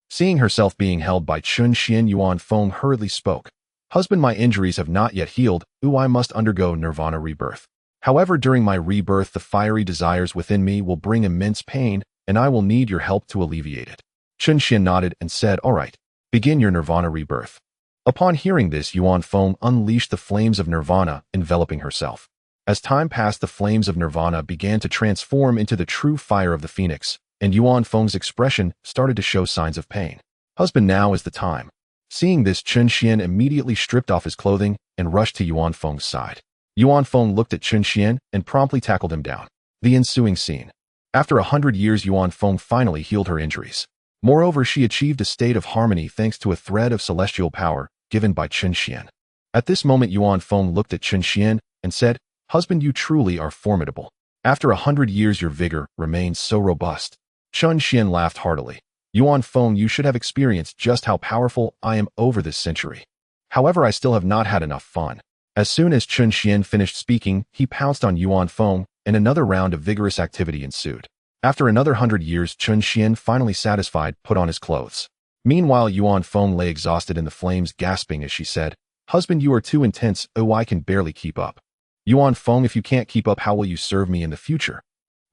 Seeing herself being held by Chun Xian, Yuan Feng hurriedly spoke. "Husband, my injuries have not yet healed. I must undergo nirvana rebirth. However, during my rebirth, the fiery desires within me will bring immense pain, and I will need your help to alleviate it." Chun Xian nodded and said, "All right, begin your nirvana rebirth." Upon hearing this, Yuan Feng unleashed the flames of nirvana, enveloping herself. As time passed, the flames of nirvana began to transform into the true fire of the phoenix, and Yuan Feng's expression started to show signs of pain. "Husband, now is the time." Seeing this, Chun Xian immediately stripped off his clothing and rushed to Yuan Feng's side. Yuan Feng looked at Chun Xian and promptly tackled him down. The ensuing scene. After 100 years, Yuan Feng finally healed her injuries. Moreover, she achieved a state of harmony thanks to a thread of celestial power given by Chun Xian. At this moment, Yuan Feng looked at Chun Xian and said, "Husband, you truly are formidable. After 100 years, your vigor remains so robust." Chun Xian laughed heartily. "Yuan Feng, you should have experienced just how powerful I am over this century. However, I still have not had enough fun." As soon as Chun Xian finished speaking, he pounced on Yuan Feng, and another round of vigorous activity ensued. After another 100 years, Chun Xian, finally satisfied, put on his clothes. Meanwhile, Yuan Feng lay exhausted in the flames, gasping as she said, "Husband, you are too intense. I can barely keep up." "Yuan Feng, if you can't keep up, how will you serve me in the future?"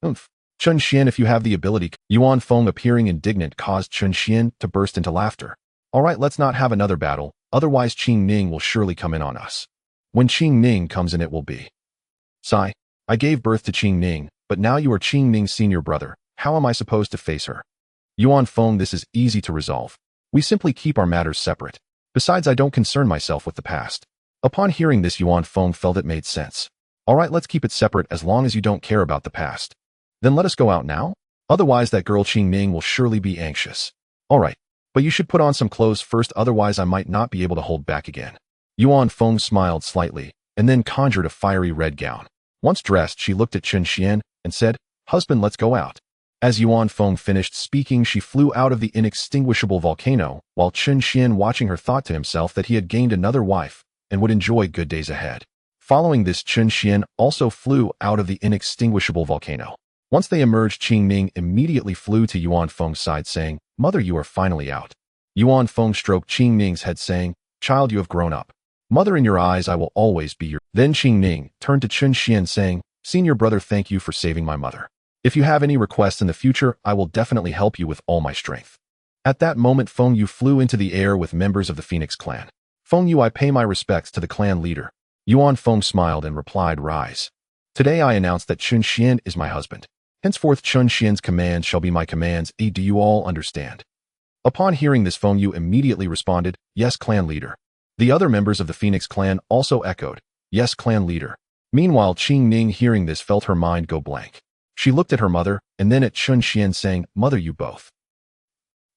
"Oomph. Chun Xian, if you have the ability." Yuan Feng, appearing indignant, caused Chun Xian to burst into laughter. "All right, let's not have another battle, otherwise Qing Ning will surely come in on us. When Qing Ning comes in, it will be." "Sigh, I gave birth to Qing Ning, but now you are Qing Ning's senior brother. How am I supposed to face her?" "Yuan Feng, this is easy to resolve. We simply keep our matters separate. Besides, I don't concern myself with the past." Upon hearing this, Yuan Feng felt it made sense. "All right, let's keep it separate as long as you don't care about the past. Then let us go out now? Otherwise, that girl Qing Ning will surely be anxious." "All right, But you should put on some clothes first, otherwise I might not be able to hold back again. Yuan Feng smiled slightly, and then conjured a fiery red gown. Once dressed, she looked at Chen Xian and said, "Husband, let's go out." As Yuan Feng finished speaking, she flew out of the inextinguishable volcano, while Chen Xian, watching her, thought to himself that he had gained another wife and would enjoy good days ahead. Following this, Chen Xian also flew out of the inextinguishable volcano. Once they emerged, Qing Ning immediately flew to Yuan Feng's side, saying, "Mother, you are finally out." Yuan Feng stroked Qing Ning's head, saying, "Child, you have grown up. Mother, in your eyes I will always be your..." Then Qing Ning turned to Chen Xian, saying, "Senior brother, thank you for saving my mother. If you have any requests in the future, I will definitely help you with all my strength." At that moment, Feng Yu flew into the air with members of the Phoenix clan. "Feng Yu, I pay my respects to the clan leader." Yuan Feng smiled and replied, "Rise. Today I announce that Chen Xian is my husband. Henceforth, Chen Xian's commands shall be my commands. Do you all understand?" Upon hearing this, Feng Yu immediately responded, "Yes, clan leader." The other members of the Phoenix clan also echoed, "Yes, clan leader." Meanwhile, Qing Ning, hearing this, felt her mind go blank. She looked at her mother and then at Chen Xian, saying, "Mother, you both."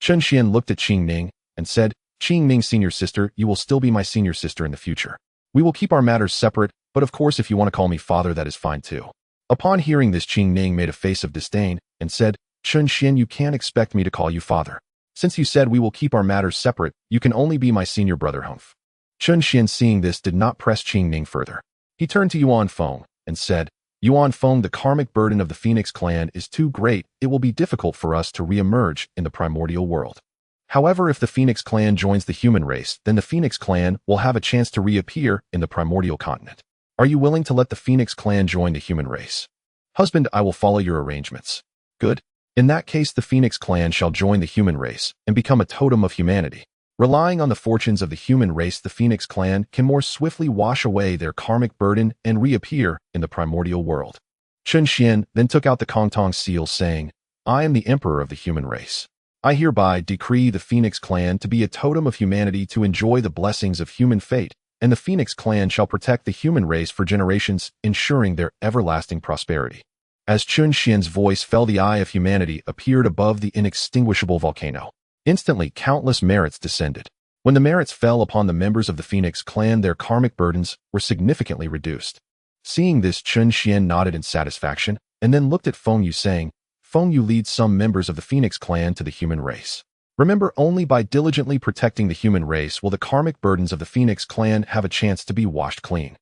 Chen Xian looked at Qing Ning and said, "Qing Ning, senior sister, you will still be my senior sister in the future. We will keep our matters separate, but of course if you want to call me father, that is fine too." Upon hearing this, Qing Ning made a face of disdain and said, "Chen Xian, you can't expect me to call you father. Since you said we will keep our matters separate, you can only be my senior brother." Humph. Chen Xian, seeing this, did not press Qing Ning further. He turned to Yuan Feng and said, "Yuan Feng, the karmic burden of the Phoenix clan is too great. It will be difficult for us to re-emerge in the primordial world. However, if the Phoenix clan joins the human race, then the Phoenix clan will have a chance to reappear in the primordial continent. Are you willing to let the Phoenix clan join the human race?" "Husband, I will follow your arrangements." "Good. In that case, the Phoenix clan shall join the human race and become a totem of humanity. Relying on the fortunes of the human race, the Phoenix clan can more swiftly wash away their karmic burden and reappear in the primordial world." Chen Xian then took out the Kongtong seal, saying, "I am the emperor of the human race. I hereby decree the Phoenix clan to be a totem of humanity to enjoy the blessings of human fate, and the Phoenix clan shall protect the human race for generations, ensuring their everlasting prosperity." As Chen Xian's voice fell, the eye of humanity appeared above the inextinguishable volcano. Instantly, countless merits descended. When the merits fell upon the members of the Phoenix clan, their karmic burdens were significantly reduced. Seeing this, Chen Xian nodded in satisfaction and then looked at Feng Yu, saying, "Feng Yu, leads some members of the Phoenix clan to the human race. Remember, only by diligently protecting the human race will the karmic burdens of the Phoenix clan have a chance to be washed clean."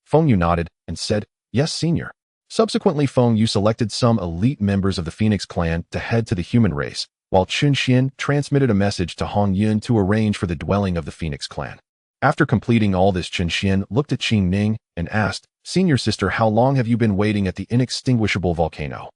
Feng Yu nodded and said, "Yes, senior." Subsequently, Feng Yu selected some elite members of the Phoenix clan to head to the human race, while Chen Xian transmitted a message to Hong Yun to arrange for the dwelling of the Phoenix clan. After completing all this, Chen Xian looked at Qing Ning and asked, "Senior sister, how long have you been waiting at the inextinguishable volcano?"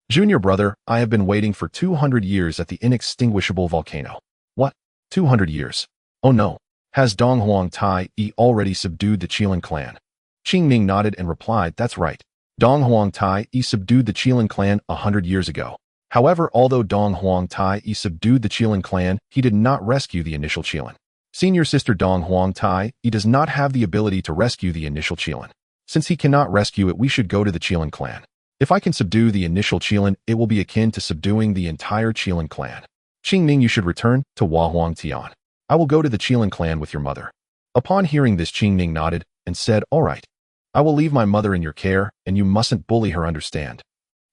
"Junior brother, I have been waiting for 200 years at the inextinguishable volcano." "What? 200 years? Oh no. Has Dong Huang Tai already subdued the Qilin clan?" Qing Ning nodded and replied, "That's right. Dong Huang Tai subdued the Qilin clan 100 years ago. However, although Dong Huang Tai subdued the Qilin clan, he did not rescue the initial Qilin. Senior sister, Dong Huang Tai does not have the ability to rescue the initial Qilin. Since he cannot rescue it, we should go to the Qilin clan. If I can subdue the initial Qilin, it will be akin to subduing the entire Qilin clan. Qing Ning, you should return to Huang Tian. I will go to the Qilin clan with your mother." Upon hearing this, Qing Ning nodded and said, "All right. I will leave my mother in your care, and you mustn't bully her, understand?"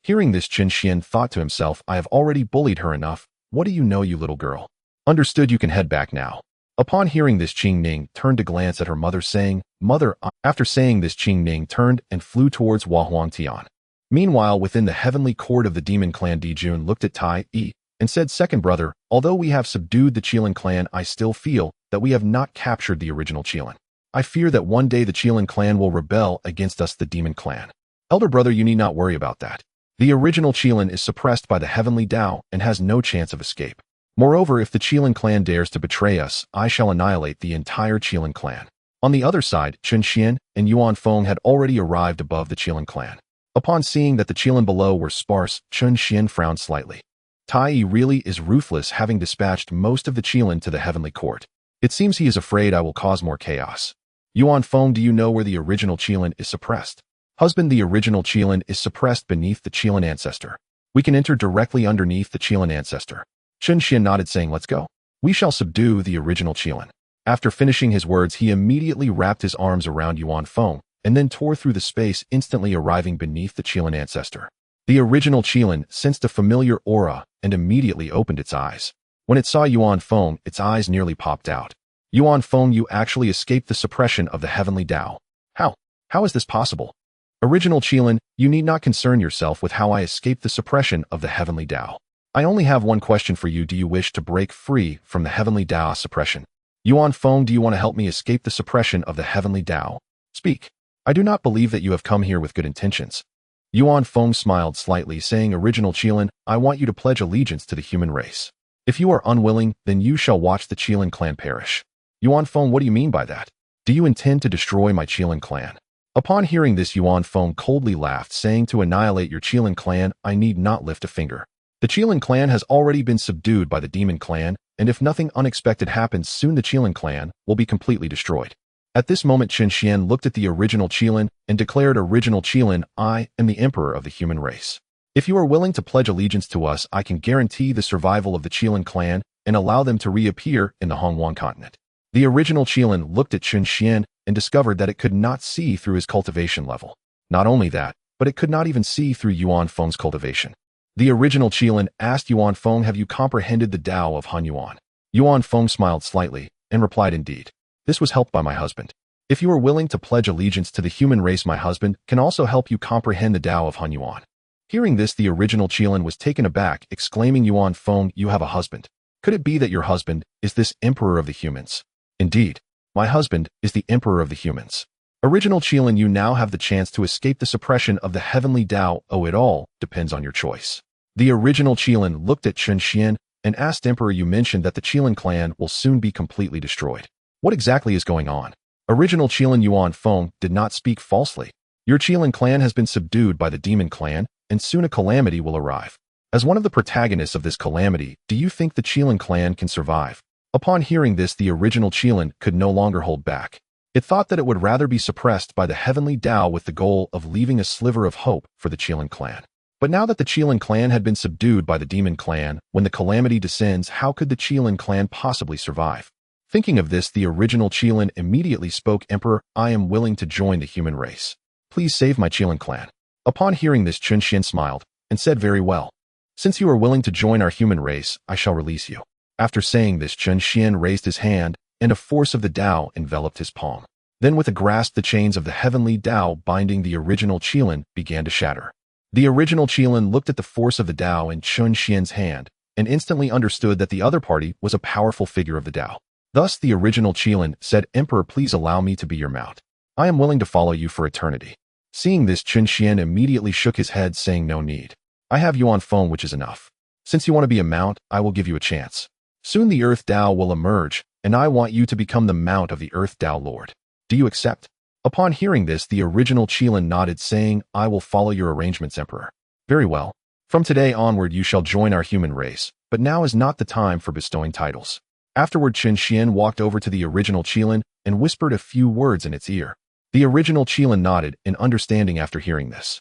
Hearing this, Chen Xian thought to himself, "I have already bullied her enough. What do you know, you little girl?" "Understood, you can head back now." Upon hearing this, Qing Ning turned to glance at her mother, saying, "Mother." After saying this, Qing Ning turned and flew towards Huang Tian. Meanwhile, within the heavenly court of the demon clan, Dijun looked at Tai Yi and said, "Second brother, although we have subdued the Qilin clan, I still feel that we have not captured the original Qilin. I fear that one day the Qilin clan will rebel against us, the demon clan. Elder brother, you need not worry about that. The original Qilin is suppressed by the heavenly Tao and has no chance of escape. Moreover, if the Qilin clan dares to betray us, I shall annihilate the entire Qilin clan." On the other side, Chen Xian and Yuan Feng had already arrived above the Qilin clan. Upon seeing that the Qilin below were sparse, Chen Xian frowned slightly. Tai Yi really is ruthless, having dispatched most of the Qilin to the heavenly court. It seems he is afraid I will cause more chaos. Yuan Feng, do you know where the original Qilin is suppressed? Husband, the original Qilin is suppressed beneath the Qilin ancestor. We can enter directly underneath the Qilin ancestor. Chen Xian nodded, saying, "Let's go." We shall subdue the original Qilin. After finishing his words, he immediately wrapped his arms around Yuan Feng and then tore through the space, instantly arriving beneath the Qilin ancestor. The original Qilin sensed a familiar aura and immediately opened its eyes. When it saw Yuan Feng, its eyes nearly popped out. Yuan Feng, you actually escaped the suppression of the heavenly Tao. How is this possible? Original Qilin, you need not concern yourself with how I escaped the suppression of the heavenly Tao. I only have one question for you. Do you wish to break free from the heavenly Tao suppression? Yuan Feng, do you want to help me escape the suppression of the heavenly Tao? Speak. I do not believe that you have come here with good intentions. Yuan Feng smiled slightly, saying, Original Qilin, I want you to pledge allegiance to the human race. If you are unwilling, then you shall watch the Qilin clan perish. Yuan Feng, what do you mean by that? Do you intend to destroy my Qilin clan? Upon hearing this, Yuan Feng coldly laughed, saying, To annihilate your Qilin clan, I need not lift a finger. The Qilin clan has already been subdued by the demon clan, and if nothing unexpected happens, soon the Qilin clan will be completely destroyed. At this moment, Chen Xian looked at the original Qilin and declared, Original Qilin, I am the emperor of the human race. If you are willing to pledge allegiance to us, I can guarantee the survival of the Qilin clan and allow them to reappear in the Hongguan continent. The original Qilin looked at Chen Xian and discovered that it could not see through his cultivation level. Not only that, but it could not even see through Yuan Feng's cultivation. The original Qilin asked Yuan Feng, Have you comprehended the Tao of Han Yuan? Yuan Feng smiled slightly and replied, Indeed. This was helped by my husband. If you are willing to pledge allegiance to the human race, my husband can also help you comprehend the Tao of Han Yuan. Hearing this, the original Qilin was taken aback, exclaiming, Yuan Feng, you have a husband. Could it be that your husband is this emperor of the humans? Indeed. My husband is the emperor of the humans. Original Qilin, you now have the chance to escape the suppression of the heavenly Tao. Oh, it all depends on your choice. The original Qilin looked at Chen Xian and asked, Emperor, you mentioned that the Qilin clan will soon be completely destroyed. What exactly is going on? Original Qilin, Yuan Feng did not speak falsely. Your Qilin clan has been subdued by the demon clan, and soon a calamity will arrive. As one of the protagonists of this calamity, do you think the Qilin clan can survive? Upon hearing this, the original Qilin could no longer hold back. It thought that it would rather be suppressed by the heavenly Tao with the goal of leaving a sliver of hope for the Qilin clan. But now that the Qilin clan had been subdued by the demon clan, when the calamity descends, how could the Qilin clan possibly survive? Thinking of this, the original Qilin immediately spoke, Emperor, I am willing to join the human race. Please save my Qilin clan. Upon hearing this, Chen Xian smiled and said, Very well. Since you are willing to join our human race, I shall release you. After saying this, Chen Xian raised his hand, and a force of the Tao enveloped his palm. Then with a grasp, the chains of the heavenly Tao binding the original Qilin began to shatter. The original Qilin looked at the force of the Tao in Chen Xian's hand, and instantly understood that the other party was a powerful figure of the Tao. Thus the original Qilin said, Emperor, please allow me to be your mount. I am willing to follow you for eternity. Seeing this, Chen Xian immediately shook his head, saying, No need. I have Yuan Feng, which is enough. Since you want to be a mount, I will give you a chance. Soon the Earth Tao will emerge, and I want you to become the mount of the Earth Tao Lord. Do you accept? Upon hearing this, the original Qilin nodded, saying, I will follow your arrangements, Emperor. Very well. From today onward you shall join our human race, but now is not the time for bestowing titles. Afterward, Chen Xian walked over to the original Qilin and whispered a few words in its ear. The original Qilin nodded in understanding after hearing this.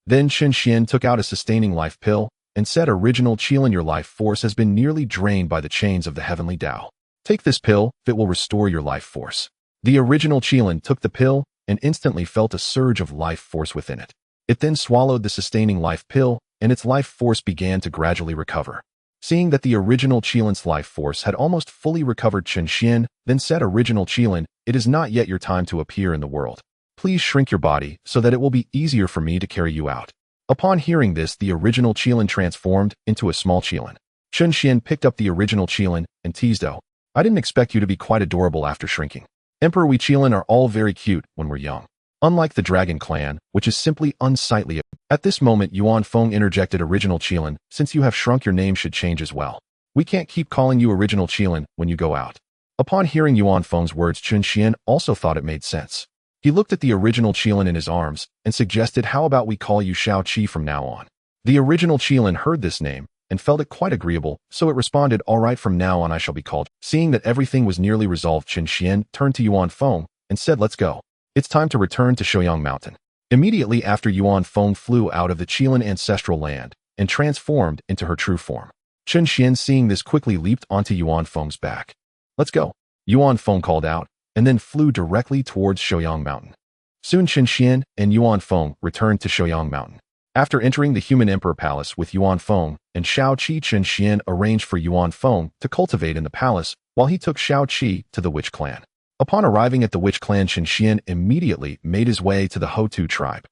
Then Chen Xian took out a sustaining life pill and said, Original Qilin, your life force has been nearly drained by the chains of the heavenly Tao. Take this pill, it will restore your life force. The original Qilin took the pill and instantly felt a surge of life force within it. It then swallowed the sustaining life pill, and its life force began to gradually recover. Seeing that the original Qilin's life force had almost fully recovered, Chen Xian then said, Original Qilin, it is not yet your time to appear in the world. Please shrink your body so that it will be easier for me to carry you out. Upon hearing this, the original Qilin transformed into a small Qilin. Chen Xian picked up the original Qilin and teased, Oh, I didn't expect you to be quite adorable after shrinking. Emperor, we Qilin are all very cute when we're young. Unlike the Dragon Clan, which is simply unsightly. At this moment, Yuan Feng interjected, Original Qilin, since you have shrunk, your name should change as well. We can't keep calling you Original Qilin when you go out. Upon hearing Yuan Feng's words, Chen Xian also thought it made sense. He looked at the original Qilin in his arms and suggested, How about we call you Shao Qi from now on? The original Qilin heard this name and felt it quite agreeable, so it responded, All right, from now on I shall be called. Seeing that everything was nearly resolved, Chen Xian turned to Yuan Feng and said, Let's go. It's time to return to Shouyang Mountain. Immediately after, Yuan Feng flew out of the Qilin ancestral land and transformed into her true form. Chen Xian, seeing this, quickly leaped onto Yuan Feng's back. Let's go, Yuan Feng called out, and then flew directly towards Shouyang Mountain. Soon Chen Xian and Yuan Feng returned to Shouyang Mountain. After entering the Human Emperor Palace with Yuan Feng and Shao Qi, Chen Xian arranged for Yuan Feng to cultivate in the palace while he took Shao Qi to the Witch Clan. Upon arriving at the Witch Clan, Chen Xian immediately made his way to the Houtu tribe.